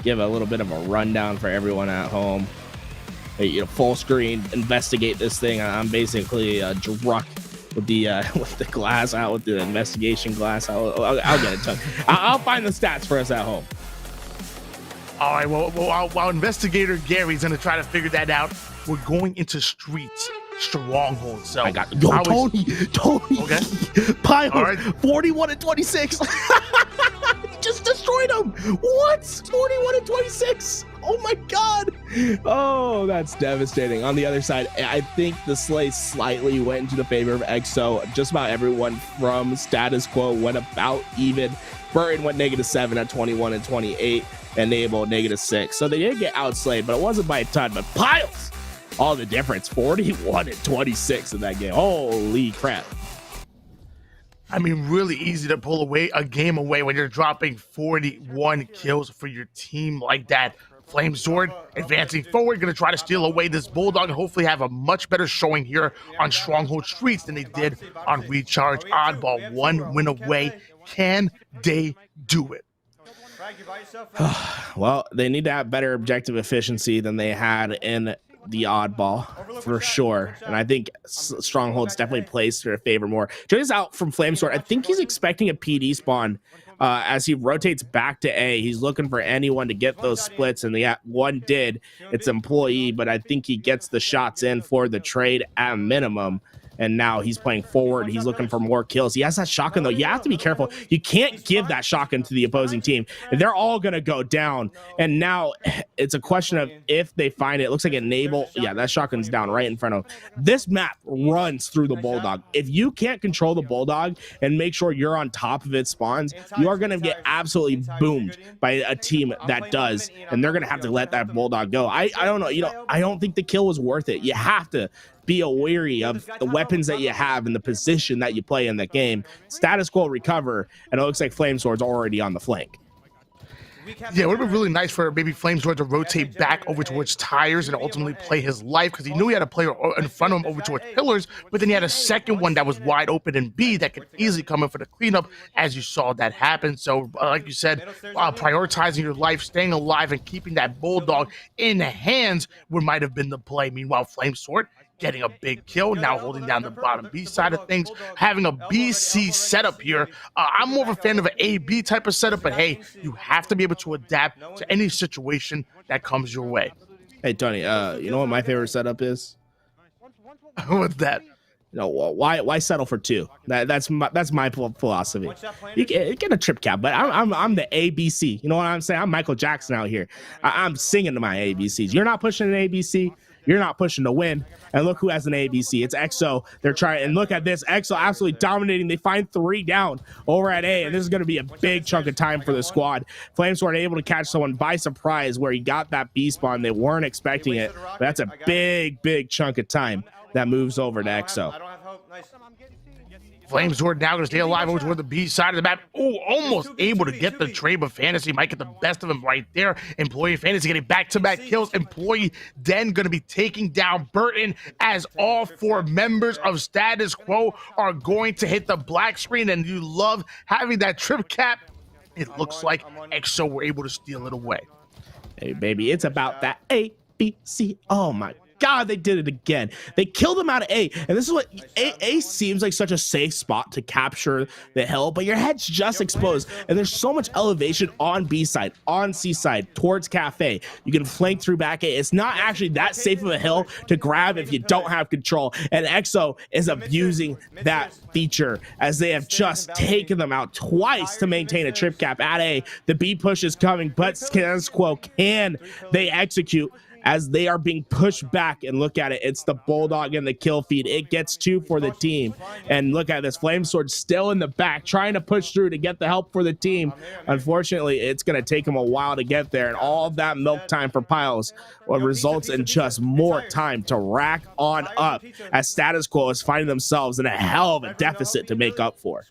give a little bit of a rundown for everyone at home. You know, full screen, investigate this thing. I'm basically drunk with the glass out, with the investigation glass out. I'll get it done. I'll find the stats for us at home. All right, well while investigator Gary's gonna try to figure that out, we're going into Streets Stronghold. So I got Tony. Okay. Pyle, right. 41 and 26. Just destroyed him. What? 41 and 26. Oh my God. Oh, that's devastating. On the other side, I think the slay slightly went into the favor of EXO. Just about everyone from Status Quo went about even. Burton went -7 at 21 and 28. Enable -6. So they did get outslayed, but it wasn't by a ton. But Piles, all the difference, 41 and 26 in that game. Holy crap. I mean, really easy to pull away a game away when you're dropping 41 kills for your team like that. Flame Sword advancing forward, going to try to steal away this Bulldog and hopefully have a much better showing here on Stronghold Streets than they did on Recharge Oddball. 1 win away. Can they do it? Well, they need to have better objective efficiency than they had in the Oddball, for sure. And I think Stronghold's definitely plays to their favor more. Check this out from Flamesword. I think he's expecting a PD spawn as he rotates back to A. He's looking for anyone to get those splits, and the one did. It's Employee, but I think he gets the shots in for the trade at minimum. And now he's playing forward. He's looking for more kills. He has that shotgun, though. You have to be careful. You can't give that shotgun to the opposing team. They're all going to go down. And now it's a question of if they find it. It looks like Enable. Yeah, that shotgun's down right in front of him. This map runs through the Bulldog. If you can't control the Bulldog and make sure you're on top of its spawns, you are going to get absolutely boomed by a team that does. And they're going to have to let that Bulldog go. I don't know. I don't think the kill was worth it. You have to be wary of the weapons that you have and the position that you play in the game. Status Quo recover, and it looks like Flamesword's already on the flank. Yeah, it would have been really nice for maybe Flamesword to rotate back over towards Tires and ultimately play his life, because he knew he had a player in front of him over towards Pillars, but then he had a second one that was wide open in B that could easily come in for the cleanup, as you saw that happen. So, like you said, prioritizing your life, staying alive, and keeping that Bulldog in the hands might have been the play. Meanwhile, Flamesword getting a big kill, now holding down the bottom B side of things, having a BC setup here. I'm more of a fan of an A-B type of setup, but hey, you have to be able to adapt to any situation that comes your way. Hey, Tony, you know what my favorite setup is? What's that? Why settle for 2? That's my philosophy. You get a trip cap, but I'm the ABC. You know what I'm saying? I'm Michael Jackson out here. I'm singing to my ABCs. You're not pushing an ABC. You're not pushing to win. And look who has an ABC. It's EXO. They're trying, and look at this. EXO absolutely dominating. They find 3 down over at A, and this is going to be a big chunk of time for the squad. Flamesword able to catch someone by surprise where he got that B spawn. They weren't expecting it, but that's a big chunk of time that moves over to EXO. Flamesword now going to stay alive over toward the B side of the map. Oh, almost able to get the trade, but Fantasy might get the best of him right there. Employee and Fantasy getting back-to-back kills. Employee then going to be taking down Burton as all 4 members of Status Quo are going to hit the black screen, and you love having that trip cap. It looks like EXO were able to steal it away. Hey, baby, it's about that ABC. Oh, my God, they did it again. They killed him out of A, and this is what A seems like such a safe spot to capture the hill, but your head's just exposed, and there's so much elevation on B side, on C side, towards Cafe. You can flank through back A. It's not actually that safe of a hill to grab if you don't have control, and EXO is abusing that feature as they have just taken them out twice to maintain a trip cap at A. The B push is coming, but Status Quo, can they execute as they are being pushed back? And look at it, it's the Bulldog and the kill feed. It gets 2 for the team, and look at this, Flamesword still in the back trying to push through to get the help for the team. Unfortunately, it's going to take them a while to get there, and all of that milk time for Piles results in just more time to rack on up as Status Quo is finding themselves in a hell of a deficit to make up for.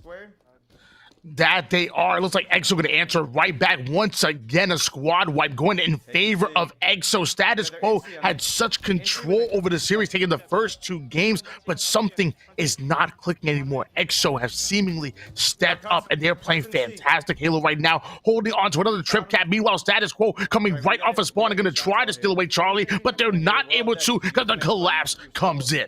That they are. It looks like EXO going to answer right back once again. A squad wipe going in favor of EXO. Status Quo had such control over the series, taking the first 2 games, but something is not clicking anymore. EXO have seemingly stepped up, and they're playing fantastic Halo right now, holding on to another trip cap. Meanwhile, Status Quo coming right off a spawn and going to try to steal away Charlie, but they're not able to because the collapse comes in.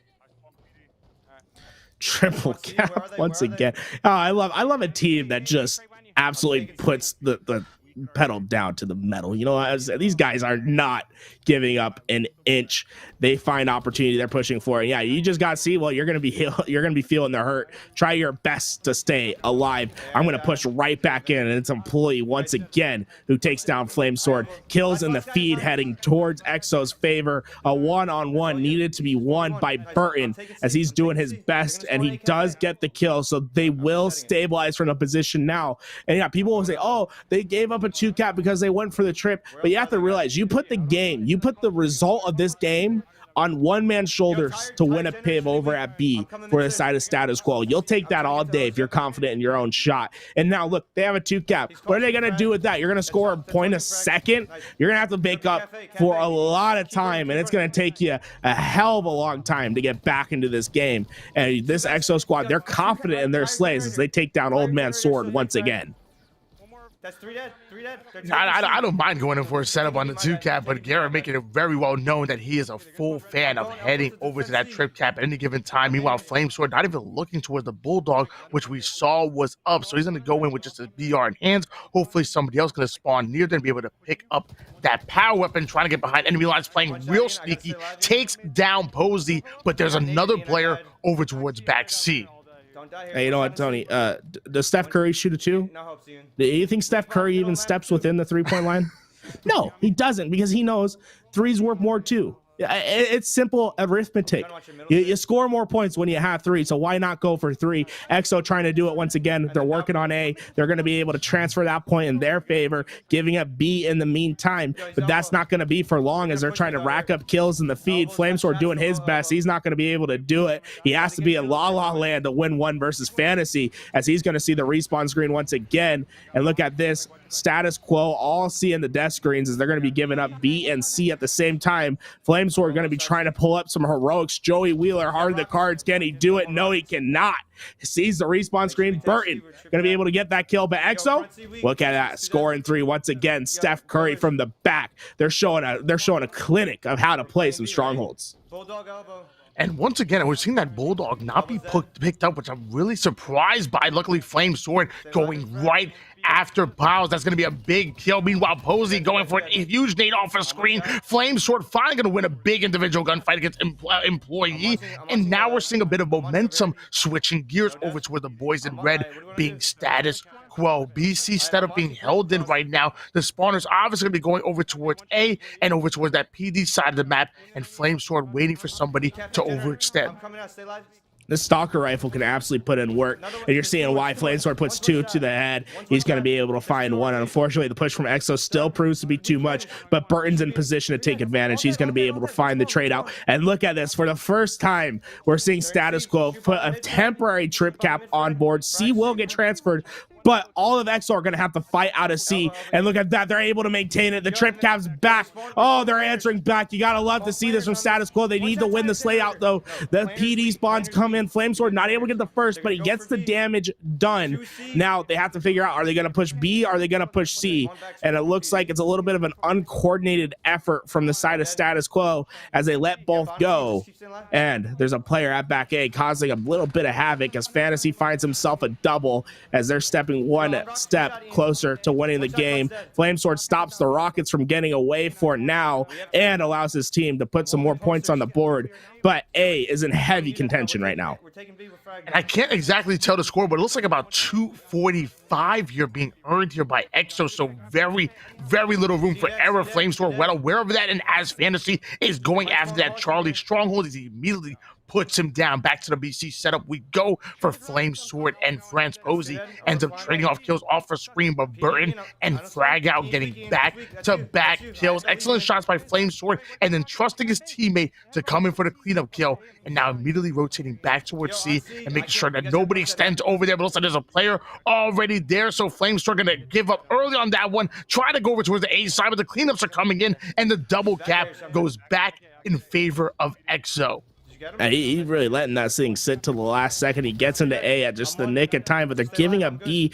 Triple cap once again. Oh, I love a team that just absolutely puts the pedal down to the metal. You know, these guys are not giving up an inch. They find opportunity, they're pushing for it. Yeah, you just got to see, well, you're going to be feeling the hurt. Try your best to stay alive. I'm going to push right back in, and it's Employee once again who takes down Flamesword. Kills in the feed heading towards EXO's favor. A one-on-one needed to be won by Burton as he's doing his best, and he does get the kill, so they will stabilize from the position now. And yeah, people will say, oh, they gave up a 2 cap because they went for the trip, but you have to realize, you put the result of this game on one man's shoulders to win a piv over at B for the side of Status Quo. You'll take that all day if you're confident in your own shot. And now look, they have a 2-cap. What are they going to do with that? You're going to score a point a second. You're going to have to make up for a lot of time, and it's going to take you a hell of a long time to get back into this game. And this EXO squad, they're confident in their slays as they take down Old Man Sword once again. That's 3 dead. 3 dead. I don't mind going in for a setup on the 2-cap, but Garrett making it very well known that he is a full fan of heading over to that trip cap at any given time. Meanwhile, Flamesword not even looking towards the Bulldog, which we saw was up. So he's going to go in with just a BR in hands. Hopefully somebody else going to spawn near them and be able to pick up that power weapon, trying to get behind enemy lines, playing real sneaky, takes down Posey, but there's another player over towards back C. Hey, you know what, Tony? Does Steph Curry shoot a 2? Do you think Steph Curry even steps within the 3-point line? No, he doesn't, because he knows 3's worth more too. It's simple arithmetic. You score more points when you have 3, so why not go for 3? EXO trying to do it once again. They're working on A. They're going to be able to transfer that point in their favor, giving up B in the meantime, but that's not going to be for long as they're trying to rack up kills in the feed. Flamesword doing his best. He's not going to be able to do it. He has to be in La La Land to win 1 versus Fantasy, as he's going to see the respawn screen once again. And look at this. Status Quo all seeing the death screens as they're going to be giving up B and C at the same time. Flamesword going to be trying to pull up some heroics. Joey Wheeler, hard the cards. Can he do it? No, he cannot. He sees the respawn screen. Burton going to be able to get that kill, but EXO, look at that, scoring 3 once again. Steph Curry from the back. They're showing a clinic of how to play some strongholds. Bulldog elbow. And once again, we're seeing that Bulldog not be picked up, which I'm really surprised by. Luckily, Flamesword going right after Piles. That's going to be a big kill. Meanwhile, Posey going for a huge nade off a screen. Flamesword finally going to win a big individual gunfight against Employee. And now we're seeing a bit of momentum switching gears over to where the boys in red being Status Quo. BC setup being held in right now. The spawners obviously going to be going over towards A and over towards that PD side of the map. And Flamesword waiting for somebody to overextend. This Stalker rifle can absolutely put in work, and you're seeing why Flamesword puts 2 to the head. He's going to be able to find 1. Unfortunately, the push from EXO still proves to be too much, but Burton's in position to take advantage. He's going to be able to find the trade out. And look at this. For the first time, we're seeing Status Quo put a temporary trip cap on board. C will get transferred, but all of EXO are going to have to fight out of C. And look at that. They're able to maintain it. The trip cap's back. Oh, they're answering back. You got to love to see this from Status Quo. They need to win the slay out, though. The PD spawns come in. Flamesword not able to get the first, but he gets the damage done. Now they have to figure out, are they going to push B? Are they going to push C? And it looks like it's a little bit of an uncoordinated effort from the side of Status Quo as they let both go. And there's a player at back A causing a little bit of havoc as Fantasy finds himself a double as they're stepping 1 step closer to winning the game. Flamesword stops the Rockets from getting away for now and allows his team to put some more points on the board. But A is in heavy contention right now. And I can't exactly tell the score, but it looks like about 245 here being earned here by EXO. So very, very little room for error. Flamesword well aware of that, and as Fantasy is going after that Charlie Stronghold, he immediately puts him down. Back to the BC setup we go for Flamesword, and France Posey ends up trading off kills off a screen, but Burton and Frag Out getting back-to-back kills. Excellent shots by Flamesword, and then trusting his teammate to come in for the cleanup kill, and now immediately rotating back towards C and making sure that nobody extends over there. But looks like there's a player already there, so Flamesword going to give up early on that one, try to go over towards the A side, but the cleanups are coming in, and the double cap goes back in favor of EXO. He's really letting that thing sit till the last second. He gets into A at just the nick of time, but they're giving up B,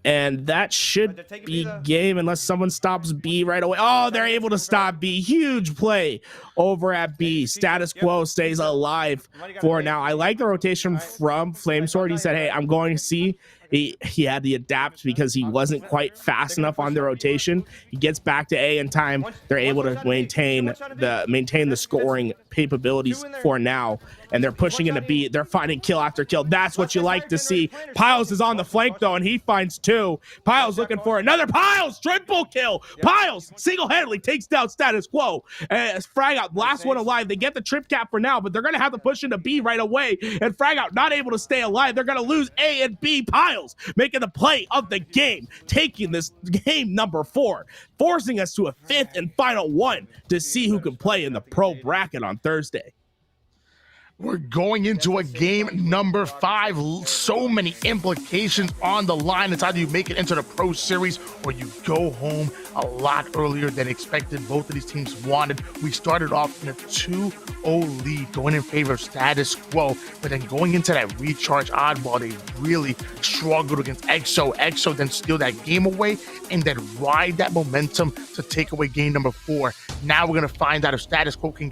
and that should be game unless someone stops B right away. Oh, they're able to stop B. Huge play over at B. Status Quo stays alive for now. I like the rotation from Flamesword. He said, hey, I'm going to C. He had to adapt because he wasn't quite fast enough on the rotation. He gets back to A in time. They're able to maintain the scoring capabilities for now, and they're pushing into B. They're finding kill after kill. That's what you like to see. Piles is on the flank though, and he finds 2. Piles looking for another. Piles triple kill. Piles single-handedly takes down Status Quo. Frag Out, last one alive. They get the trip cap for now, but they're gonna have to push into B right away. And Frag Out not able to stay alive. They're gonna lose A and B. Piles Piles making the play of the game, taking this game number 4, forcing us to a 5th and final one to see who can play in the pro bracket on Thursday. We're going into a game number 5. So many implications on the line. It's either you make it into the Pro Series or you go home a lot earlier than expected. Both of these teams wanted. We started off in a 2-0 lead, going in favor of Status Quo, but then going into that recharge oddball, they really struggled against EXO. EXO then steal that game away and then ride that momentum to take away game number 4. Now we're going to find out if Status Quo can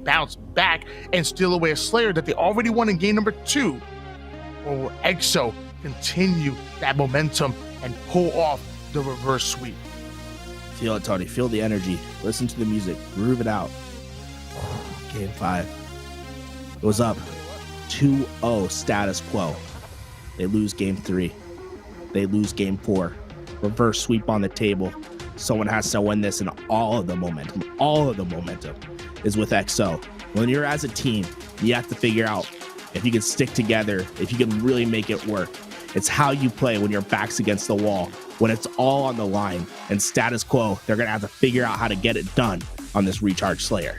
bounce back and steal away a Slayer that they already won in game number 2, or will EXO continue that momentum and pull off the reverse sweep? Feel it, Tony. Feel the energy. Listen to the music. Groove it out. Game 5. It was up 2-0 Status Quo. They lose game 3. They lose game 4. Reverse sweep on the table. Someone has to win this, and all of the momentum is with EXO. When you're as a team, you have to figure out if you can stick together, if you can really make it work. It's how you play when your back's against the wall, when it's all on the line. And Status Quo, they're going to have to figure out how to get it done on this Recharge Slayer.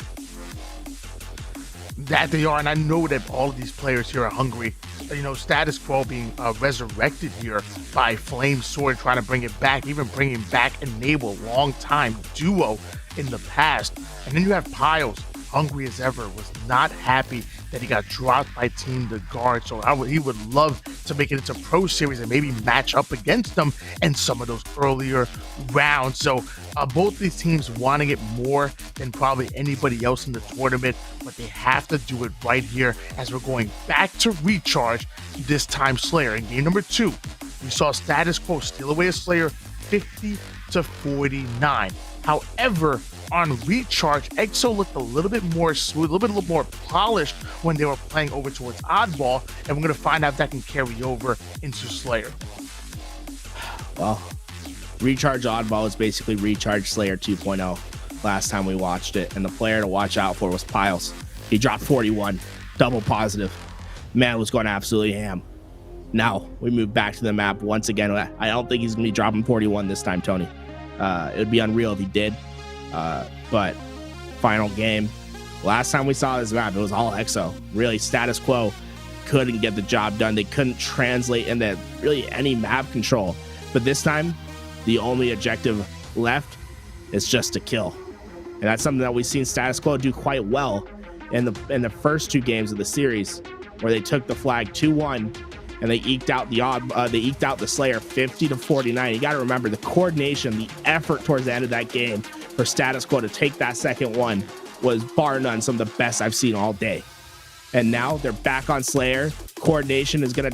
That they are, and I know that all of these players here are hungry. You know, Status Quo being resurrected here by Flame Sword, trying to bring it back, even bringing back Enable, long-time duo in the past. And then you have Piles, hungry as ever, was not happy that he got dropped by Team the Guard. So he would love to make it into Pro Series and maybe match up against them in some of those earlier rounds. So both these teams wanting it more than probably anybody else in the tournament, but they have to do it right here as we're going back to Recharge, this time Slayer. In game number 2, we saw Status Quo steal away a Slayer 50-49. However, on Recharge, EXO looked a little bit more smooth, a little bit more polished when they were playing over towards Oddball, and we're going to find out if that can carry over into Slayer. Well, Recharge Oddball is basically Recharge Slayer 2.0 last time we watched it, and the player to watch out for was Piles. He dropped 41, double positive. Man was going absolutely ham. Now, we move back to the map once again. I don't think he's going to be dropping 41 this time, Tony. It would be unreal if he did. But final game. Last time we saw this map, it was all EXO. Really, Status Quo couldn't get the job done. They couldn't translate into really any map control. But this time, the only objective left is just to kill. And that's something that we've seen Status Quo do quite well in the first 2 games of the series, where they took the flag 2-1 and they eked out the Slayer 50-49. You got to remember the coordination, the effort towards the end of that game for Status Quo to take that second one was bar none some of the best I've seen all day. And now they're back on Slayer. Coordination is gonna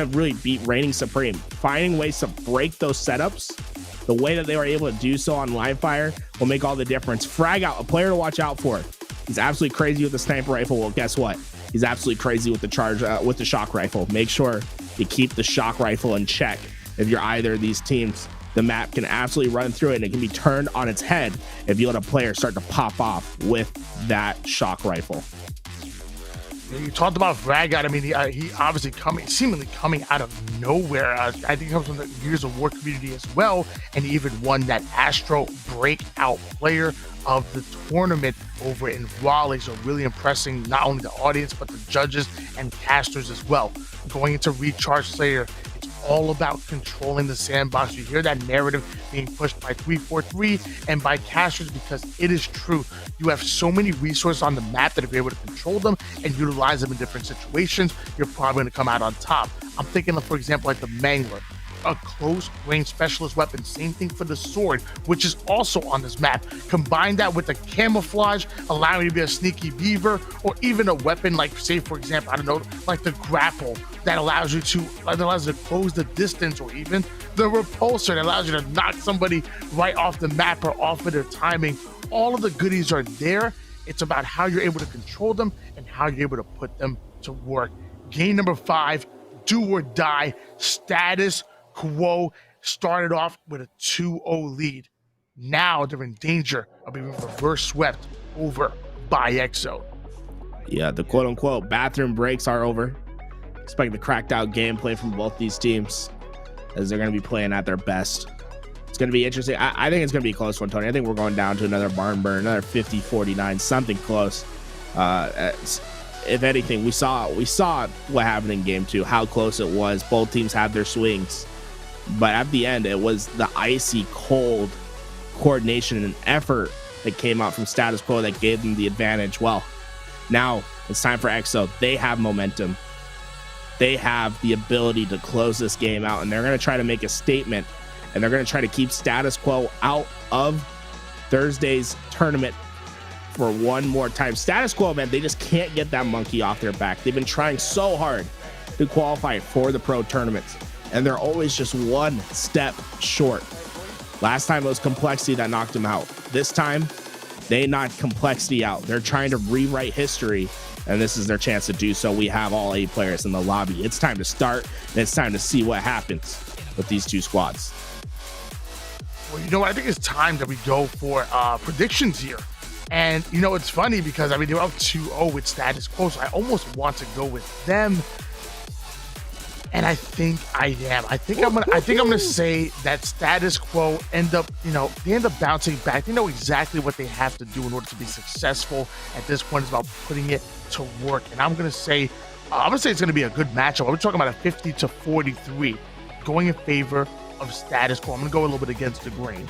really beat reigning supreme. Finding ways to break those setups, the way that they were able to do so on Livefire, will make all the difference. Frag Out, a player to watch out for. He's absolutely crazy with the sniper rifle. Well, guess what? He's absolutely crazy with the shock rifle. Make sure you keep the shock rifle in check. If you're either of these teams, the map can absolutely run through it, and it can be turned on its head if you let a player start to pop off with that shock rifle. You talked about Frag Out. I mean, he obviously seemingly coming out of nowhere. I think he comes from the Gears of War community as well, and he even won that Astro Breakout Player of the Tournament over in Raleigh. So really impressing not only the audience, but the judges and casters as well. Going into Recharge Slayer, it's all about controlling the sandbox. You hear that narrative being pushed by 343 and by casters, because it is true. You have so many resources on the map that if you're able to control them and utilize them in different situations, you're probably going to come out on top. I'm thinking of, for example, like the Mangler, a close range specialist weapon. Same thing for the sword, which is also on this map. Combine that with the camouflage, allowing you to be a sneaky beaver, or even a weapon like, say, for example, I don't know, like the grapple that allows you to close the distance, or even the repulsor that allows you to knock somebody right off the map or off of their timing. All of the goodies are there. It's about how you're able to control them and how you're able to put them to work. Game number 5, do or die. Status Quo started off with a 2-0 lead. Now they're in danger of being reverse swept over by EXO. Yeah, the quote-unquote bathroom breaks are over. Expect the cracked out gameplay from both these teams as they're going to be playing at their best. It's going to be interesting. I think it's going to be a close one, Tony. I think we're going down to another barn burn, another 50-49, something close. If anything, we saw what happened in game 2, how close it was. Both teams had their swings, but at the end, it was the icy cold coordination and effort that came out from Status Quo that gave them the advantage. Well, now it's time for EXO. They have momentum. They have the ability to close this game out, and they're going to try to make a statement, and they're going to try to keep Status Quo out of Thursday's tournament for one more time. Status Quo, man, they just can't get that monkey off their back. They've been trying so hard to qualify for the pro tournaments, and they're always just one step short. Last time it was complexity that knocked them out. This time, they knocked complexity out. They're trying to rewrite history, and this is their chance to do so. We have all 8 players in the lobby. It's time to start, and it's time to see what happens with these 2 squads. Well, you know, I think it's time that we go for predictions here. And, you know, it's funny because, I mean, they're up 2-0 with Status Quo, so I almost want to go with them. And I think I am. I think I'm gonna say that Status Quo they end up bouncing back. They know exactly what they have to do in order to be successful. At this point, it's about putting it to work. And I'm gonna say it's gonna be a good matchup. We're talking about a 50-43 going in favor of Status Quo. I'm gonna go a little bit against the grain.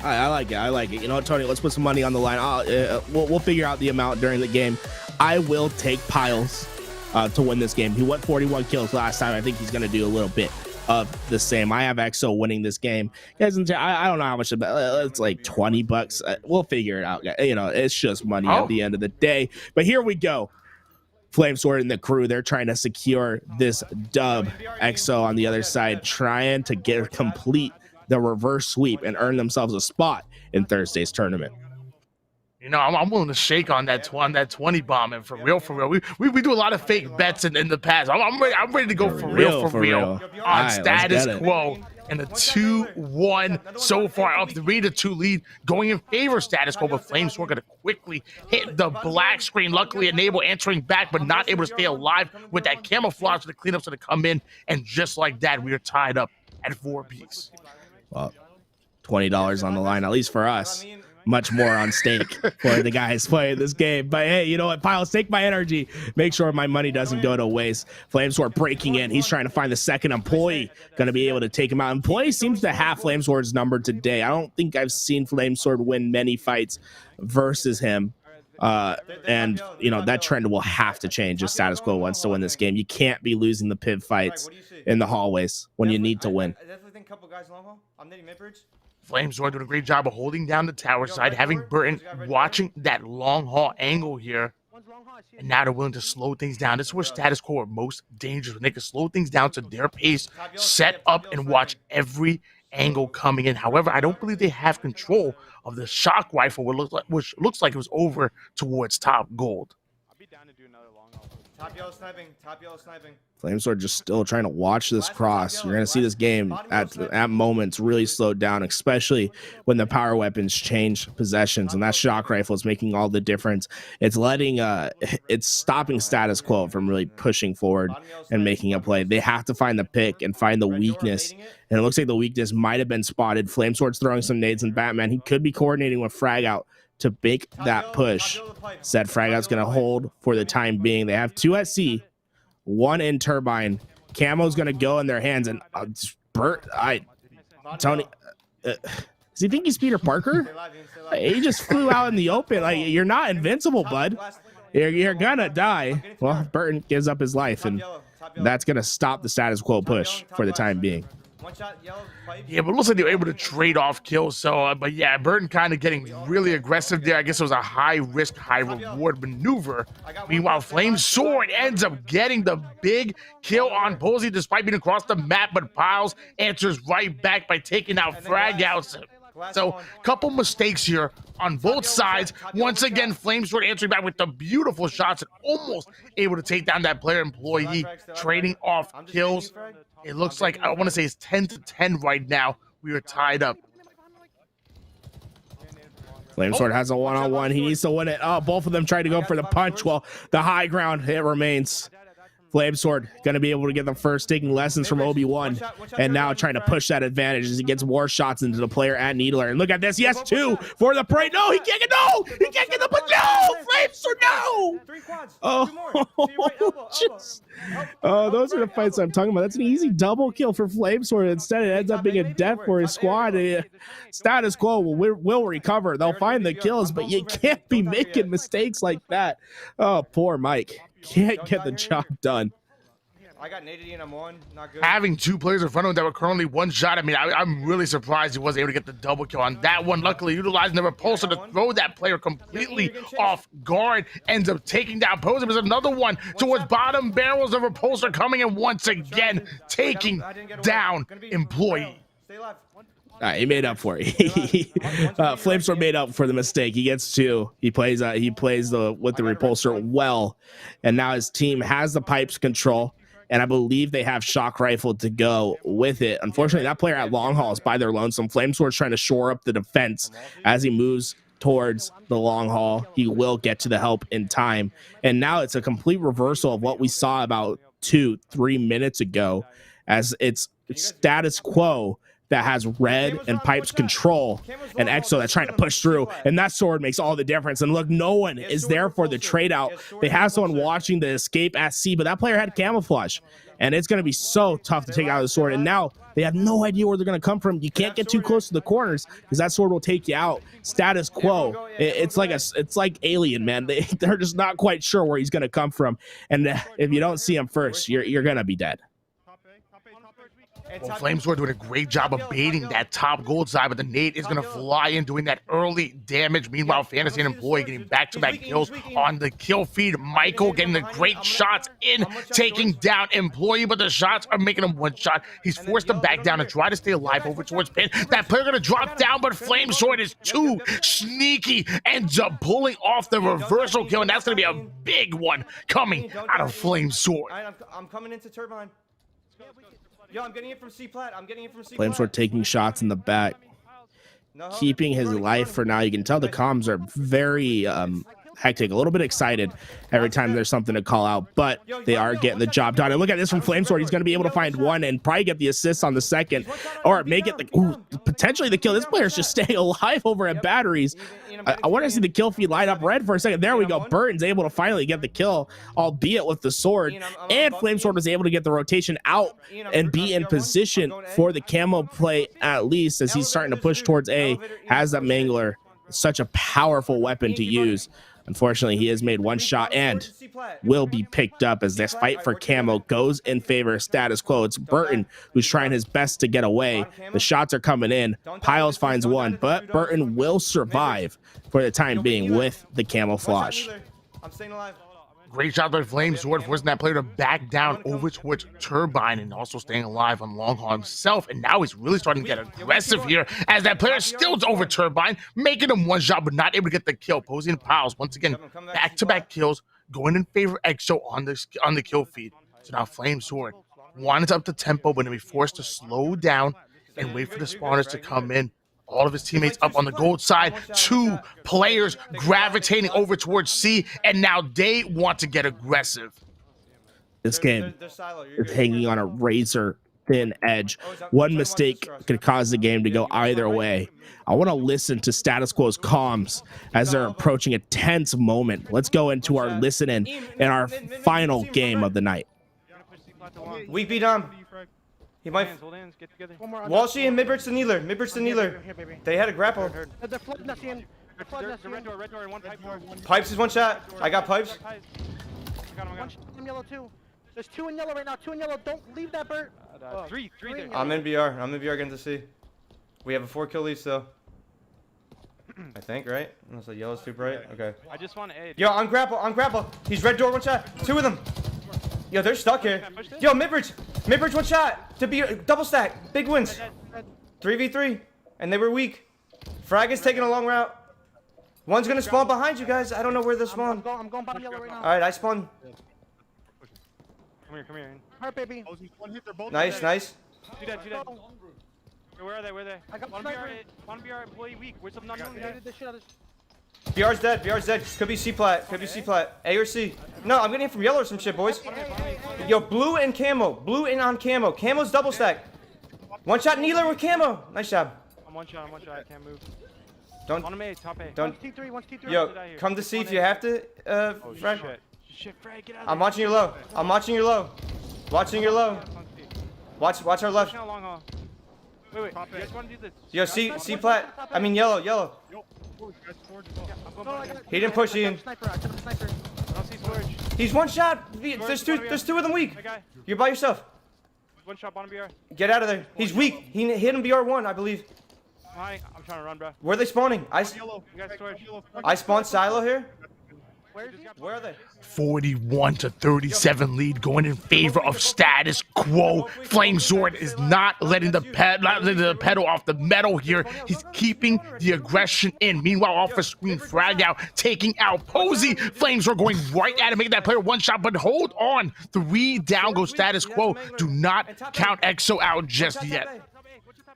I like it. You know what, Tony? Let's put some money on the line. We'll figure out the amount during the game. I will take Piles to win this game. He went 41 kills last time. I think he's going to do a little bit of the same. I have EXO winning this game. Guys, I don't know how much of that. It's like $20. We'll figure it out. You know, it's just money at the end of the day. But here we go. Flamesword and the crew, they're trying to secure this dub. EXO on the other side trying to complete the reverse sweep and earn themselves a spot in Thursday's tournament. You know, I'm willing to shake on that 20 bomb, and for real. We do a lot of fake bets in the past. I'm ready to go for real on Status Quo. And the 2-1 so far, up 3-2 lead, going in favor of Status Quo, but Flamesword going to quickly hit the black screen. Luckily, Enable answering back, but not able to stay alive with that camouflage. So the cleanup's going to come in, and just like that, we are tied up at 4 apiece. Well, $20 on the line, at least for us. Much more on stake for the guys playing this game. But hey, you know what, Piles, take my energy. Make sure my money doesn't go to waste. Flamesword breaking in. He's trying to find the second employee. Going to be able to take him out. Employee seems to have Flamesword's number today. I don't think I've seen Flamesword win many fights versus him. And, you know, that trend will have to change if Status Quo wants to win this game. You can't be losing the PIV fights in the hallways when you need to win. I definitely think a couple guys long haul. I'm netting mid-bridge. Flamesword doing a great job of holding down the tower side, having Burton watching that long haul angle here. And now they're willing to slow things down. This is where Status Quo are most dangerous. When they can slow things down to their pace, set up and watch every angle coming in. However, I don't believe they have control of the shock rifle, which looks like it was over towards top gold. Top yellow sniping. Top yellow sniping. Flamesword just still trying to watch this cross. You're going to see this game at moments really slowed down, especially when the power weapons change possessions, and that shock rifle is making all the difference. It's it's stopping Status Quo from really pushing forward and making a play. They have to find the pick and find the weakness, and it looks like the weakness might have been spotted. Flamesword's throwing some nades and Batman. He could be coordinating with Frag Out to make that push. Said Frag Out's going to hold for the time being. They have 2 at C. 1 in turbine. Camo's gonna go in their hands, and Tony, does he think he's Peter Parker? He just flew out in the open. Like, you're not invincible, bud. You're gonna die. Well, Burton gives up his life, and that's gonna stop the Status Quo push for the time being. Yeah, but it looks like they were able to trade off kills. So, but yeah, Burton kind of getting really aggressive there. I guess it was a high risk, high reward maneuver. Meanwhile, Flamesword ends up getting the big kill on Posey despite being across the map, but Piles answers right back by taking out Frag Out. So, couple mistakes here on both sides. Once again, Flamesword answering back with the beautiful shots and almost able to take down that player employee, trading off kills. It looks like, I want to say it's 10-10 right now. We are tied up. Flamesword has a one-on-one. He needs to win it. Oh, both of them tried to go for the punch. Well, the high ground, it remains. Flamesword going to be able to get the first, taking lessons from Obi-Wan, and now trying to push that advantage as he gets more shots into the player at Needler. And look at this, he has 2 for the prey. No, he can't get, he can't get the, but no, Flamesword, no. Oh, those are the fights I'm talking about. That's an easy double kill for Flamesword. Instead, it ends up being a death for his squad. Status Quo will recover. They'll find the kills, but you can't be making mistakes like that. Oh, poor Mike. Can't get the job done. I got naded and I'm on. Not good. Having 2 players in front of him that were currently one shot. I mean, I'm really surprised he wasn't able to get the double kill on that one. Luckily, utilizing the repulsor to throw that player completely off guard. Ends up taking down Posey. There's another one towards bottom barrels of repulsor coming in once again, taking down employee. He made up for it. Flamesword made up for the mistake. He gets 2. He plays with the repulsor well, and now his team has the pipes control. And I believe they have shock rifle to go with it. Unfortunately, that player at long haul is by their lonesome. Flamesword's trying to shore up the defense as he moves towards the long haul. He will get to the help in time. And now it's a complete reversal of what we saw about 2-3 minutes ago, as it's Status Quo that has red and pipes control, and EXO that's trying to push through, and that sword makes all the difference. And look, no one is there for the trade out. They have someone watching the escape at C, but that player had camouflage, and it's going to be so tough to take out the sword. And now they have no idea where they're going to come from. You can't get too close to the corners because that sword will take you out. Status Quo, it's like Alien, man. They're just not quite sure where he's going to come from, and if you don't see him first, you're going to be dead. Well, Flamesword doing a great job of baiting that top gold side, but the nade is going to fly in, doing that early damage. Meanwhile, Fantasy and Employee getting back-to-back kills on the kill feed. Michael getting the great shots in, taking down Employee, but the shots are making him one shot. He's forced to back down and try to stay alive over towards Pin. That player going to drop down, but Flamesword is too sneaky, ends up pulling off the reversal kill, and that's going to be a big one coming out of Flamesword. I'm coming into Turbine. Yo, I'm getting it from C plat. Flamesword taking shots in the back, keeping his life for now. You can tell the comms are very hectic, a little bit excited every time there's something to call out, but they are getting the job done. And look at this from Flamesword. He's going to be able to find one and probably get the assist on the second, or make it potentially the kill. This player's just staying alive over at batteries. I want to see the kill feed light up red for a second. There we go. Burton's able to finally get the kill, albeit with the sword, and Flamesword was able to get the rotation out and be in position for the camo play, at least as he's starting to push towards A. Has that Mangler, such a powerful weapon to use. Unfortunately, he has made one shot and will be picked up as this fight for camo goes in favor of Status Quo. It's Burton who's trying his best to get away. The shots are coming in. Piles finds one, but Burton will survive for the time being with the camouflage. I'm staying alive. Great shot by Flamesword, forcing that player to back down over towards Turbine and also staying alive on long haul himself. And now he's really starting to get aggressive here as that player still over Turbine, making him one shot but not able to get the kill. Posey and Piles once again back-to-back kills, going in favor of EXO on the kill feed. So now Flamesword wanted to up the tempo, but to be forced to slow down and wait for the spawners to come in. All of his teammates up on the gold side. 2 players gravitating over towards C, and now they want to get aggressive. This game is hanging on a razor thin edge. One mistake could cause the game to go either way. I want to listen to Status Quo's comms as they're approaching a tense moment. Let's go into our listening in our final game of the night. We beat him. He might. Walshy and Midbridge to Needler. They had a grapple. Pipes is one shot. I got Pipes. Yellow too. There's 2 in yellow right now. 2 in yellow. Don't leave that, Bert. 3 there. I'm in BR. Getting to C. We have a 4 kill lead still. I think, right? Unless the yellow's too bright. Okay. I just want A. Yo, on grapple. He's red door, one shot. 2 of them. Yo, they're stuck here. Yo, Midbridge one shot to be double stack. Big wins. 3v3, and they were weak. Frag is taking a long route. One's gonna spawn behind you guys. I don't know where they're spawned. I'm going bottom yellow right now. All right, I spawned. Come here. Hurt, baby. Nice. Do that. Where are they? I got one BR employee weak. Where's some unknown guy? BR's dead. BR's dead. Could be C plat. Could be C plat. A or C. No, I'm getting it from yellow or some shit, boys. Yo, blue and camo. Blue and on camo. Camo's double stack. One shot Neeler with camo. Nice job. I'm one shot. I can't move. Don't. On A, top A. Don't. One's T3. Yo, come to C if you have to, Fred. Shit, Fred, get out. I'm watching your low. I'm watching your low. Watching your low. Watch our left. Wait. You guys want to do this? Yo, C plat. I mean yellow. He didn't push Ian. He's one shot. There's two of them weak. You're by yourself. One shot, bottom BR. Get out of there. He's weak. He hit him BR1, I believe. I'm trying to run, bro. Where are they spawning? I spawned silo here. Where are they? 41-37 lead going in favor of Status Quo. Flamesword is not letting the pedal off the metal here. He's keeping the aggression in. Meanwhile, off a screen, frag out, taking out Posey. Flamesword going right at him, making that player one shot, but hold on. 3 down goes Status Quo. Do not count EXO out just yet.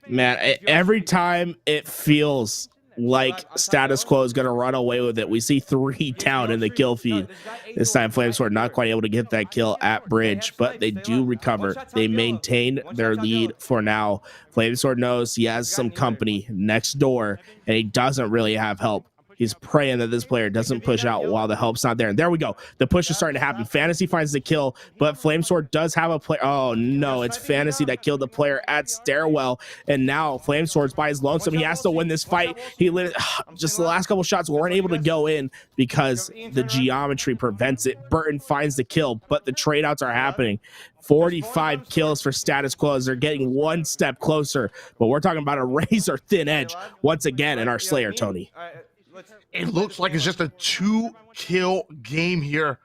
Man, every time it feels like Status Quo is going to run away with it, we see 3 down in the kill feed. This time, Flamesword not quite able to get that kill at bridge, but they do recover. They maintain their lead for now. Flamesword knows he has some company next door, and he doesn't really have help. He's praying that this player doesn't push out while the help's not there. And there we go. The push is starting to happen. Fantasy finds the kill, but Flamesword does have a player. Oh, no. It's Fantasy that killed the player at Stairwell. And now Flamesword's by his lonesome. He has to win this fight. Just the last couple shots weren't able to go in because the geometry prevents it. Burton finds the kill, but the trade outs are happening. 45 kills for Status Quo as they're getting one step closer. But we're talking about a razor thin edge once again in our Slayer, Tony. It looks like it's just a 2-kill game here.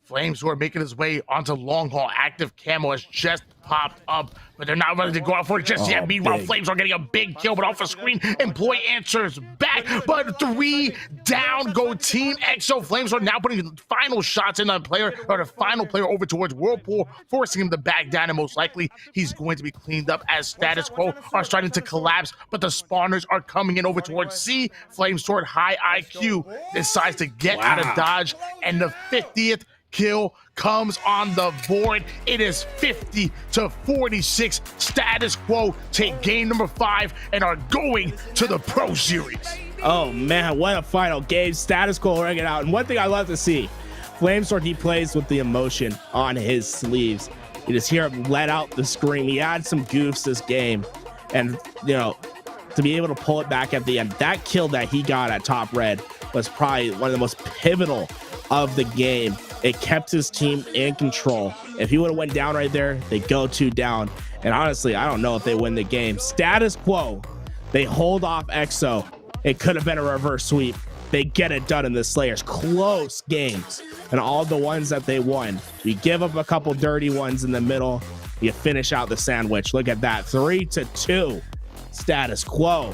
Flamesword making his way onto long haul. Active camo has just popped up, but they're not ready to go out for it just yet. Meanwhile, Flamesword getting a big kill, but off the screen, Employee answers back. But 3 down go Team EXO. Flamesword now putting the final shots in on player, or the final player over towards Whirlpool, forcing him to back down, and most likely he's going to be cleaned up as Status Quo are starting to collapse, but the spawners are coming in over towards C. Flamesword, high IQ, decides to get out of dodge, and the 50th kill comes on the board. It is 50-46. Status Quo take game number 5 and are going to the Pro Series. Oh man, what a final game. Status Quo ringing out. And one thing I love to see, Flamesword, he plays with the emotion on his sleeves. You just hear him let out the scream. He had some goofs this game, and to be able to pull it back at the end, that kill that he got at top red was probably one of the most pivotal of the game. It kept his team in control. If he would have went down right there, they go 2 down. And honestly, I don't know if they win the game. Status Quo, they hold off EXO. It could have been a reverse sweep. They get it done in the Slayers. Close games. And all the ones that they won, you give up a couple dirty ones in the middle, you finish out the sandwich. Look at that, 3-2. Status Quo.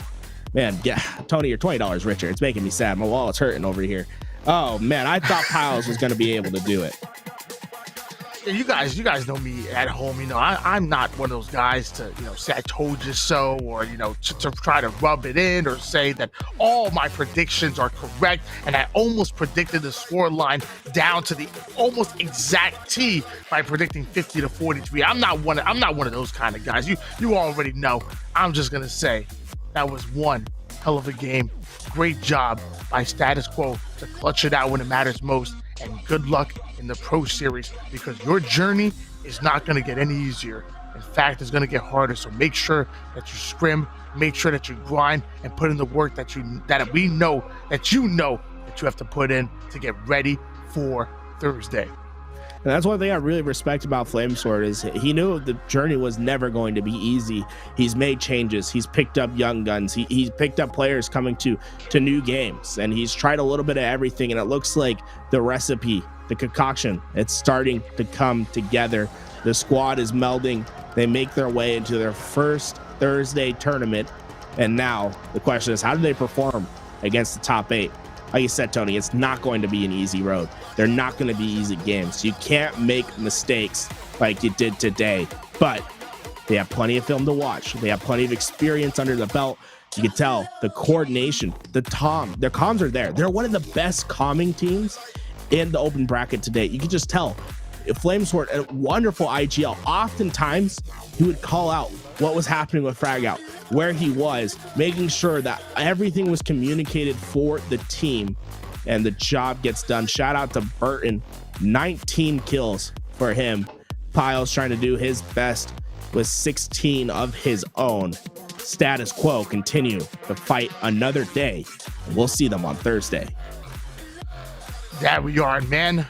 Man, yeah, Tony, you're $20 richer. It's making me sad. My wallet's hurting over here. Oh man, I thought Piles was going to be able to do it. Yeah, you guys know me at home. I'm not one of those guys to say I told you so, or to try to rub it in or say that all my predictions are correct. And I almost predicted the score line down to the almost exact T by predicting 50-43. I'm not one of those kind of guys. You already know. I'm just gonna say that was one hell of a game. Great job by Status Quo to clutch it out when it matters most, and good luck in the Pro Series, because your journey is not going to get any easier. In fact, it's going to get harder. So make sure that you scrim, make sure that you grind, and put in the work that we know that you have to put in to get ready for Thursday. And that's one thing I really respect about Flamesword is he knew the journey was never going to be easy. He's made changes. He's picked up young guns. He's picked up players coming to new games, and he's tried a little bit of everything. And it looks like the recipe, the concoction, it's starting to come together. The squad is melding. They make their way into their first Thursday tournament. And now the question is, how do they perform against the top 8? Like you said, Tony, it's not going to be an easy road. They're not going to be easy games. You can't make mistakes like you did today, but they have plenty of film to watch. They have plenty of experience under the belt. You can tell the coordination, their comms are there. They're one of the best calming teams in the open bracket to date. You can just tell Flamesword, a wonderful IGL. Oftentimes, he would call out what was happening with Frag Out, where he was, making sure that everything was communicated for the team, and the job gets done. Shout out to Burton, 19 kills for him. Piles trying to do his best with 16 of his own. Status Quo continue to fight another day. We'll see them on Thursday. There we are, man.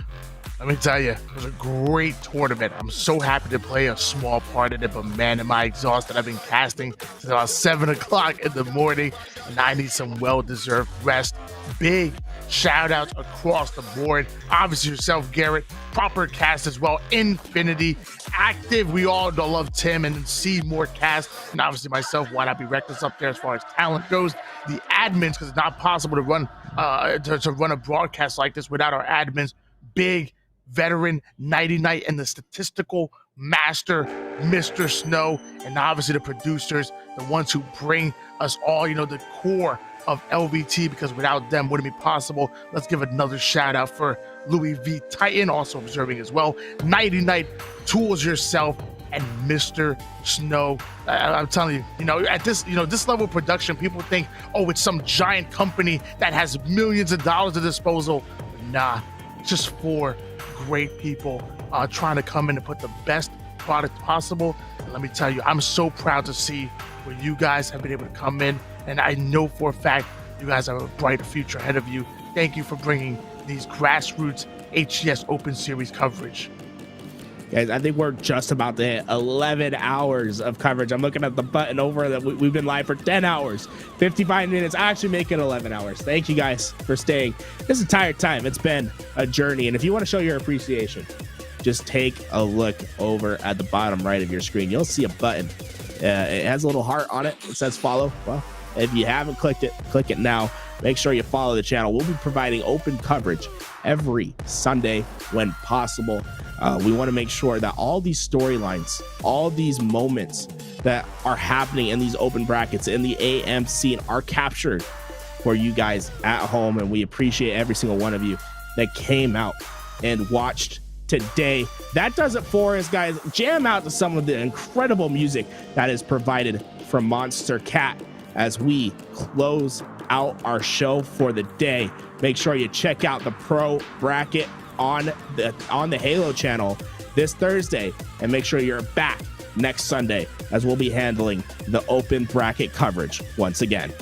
Let me tell you, it was a great tournament. I'm so happy to play a small part in it, but man, am I exhausted. I've been casting since about 7 o'clock in the morning, and I need some well-deserved rest. Big shout-outs across the board. Obviously yourself, Garrett, proper cast as well. Infinity, active. We all love Tim and see more cast. And obviously myself, why not be reckless up there as far as talent goes. The admins, because it's not possible to run a broadcast like this without our admins. Big veteran Nighty Night and the statistical master Mr. Snow, and obviously the producers, the ones who bring us all, the core of LVT, because without them wouldn't be possible. Let's give another shout out for Louis V Titan, also observing as well. Nighty Night, Tools Yourself, and Mr. Snow. I'm telling you, at this level of production, people think, oh, it's some giant company that has millions of dollars at disposal. Nah, just 4 great people trying to come in and put the best product possible. And let me tell you, I'm so proud to see where you guys have been able to come in, and I know for a fact you guys have a brighter future ahead of you. Thank you for bringing these grassroots HCS Open Series coverage. Guys, I think we're just about to hit 11 hours of coverage. I'm looking at the button over that we've been live for 10 hours, 55 minutes, actually making 11 hours. Thank you guys for staying this entire time. It's been a journey. And if you want to show your appreciation, just take a look over at the bottom right of your screen. You'll see a button. It has a little heart on it. It says follow. Well, if you haven't clicked it, click it now. Make sure you follow the channel. We'll be providing open coverage every Sunday when possible. We want to make sure that all these storylines, all these moments that are happening in these open brackets in the AM scene are captured for you guys at home. And we appreciate every single one of you that came out and watched today. That does it for us, guys. Jam out to some of the incredible music that is provided from monstercat as we close out our show for the day. Make sure you check out the pro bracket on the Halo channel this Thursday, and make sure you're back next Sunday as we'll be handling the open bracket coverage once again.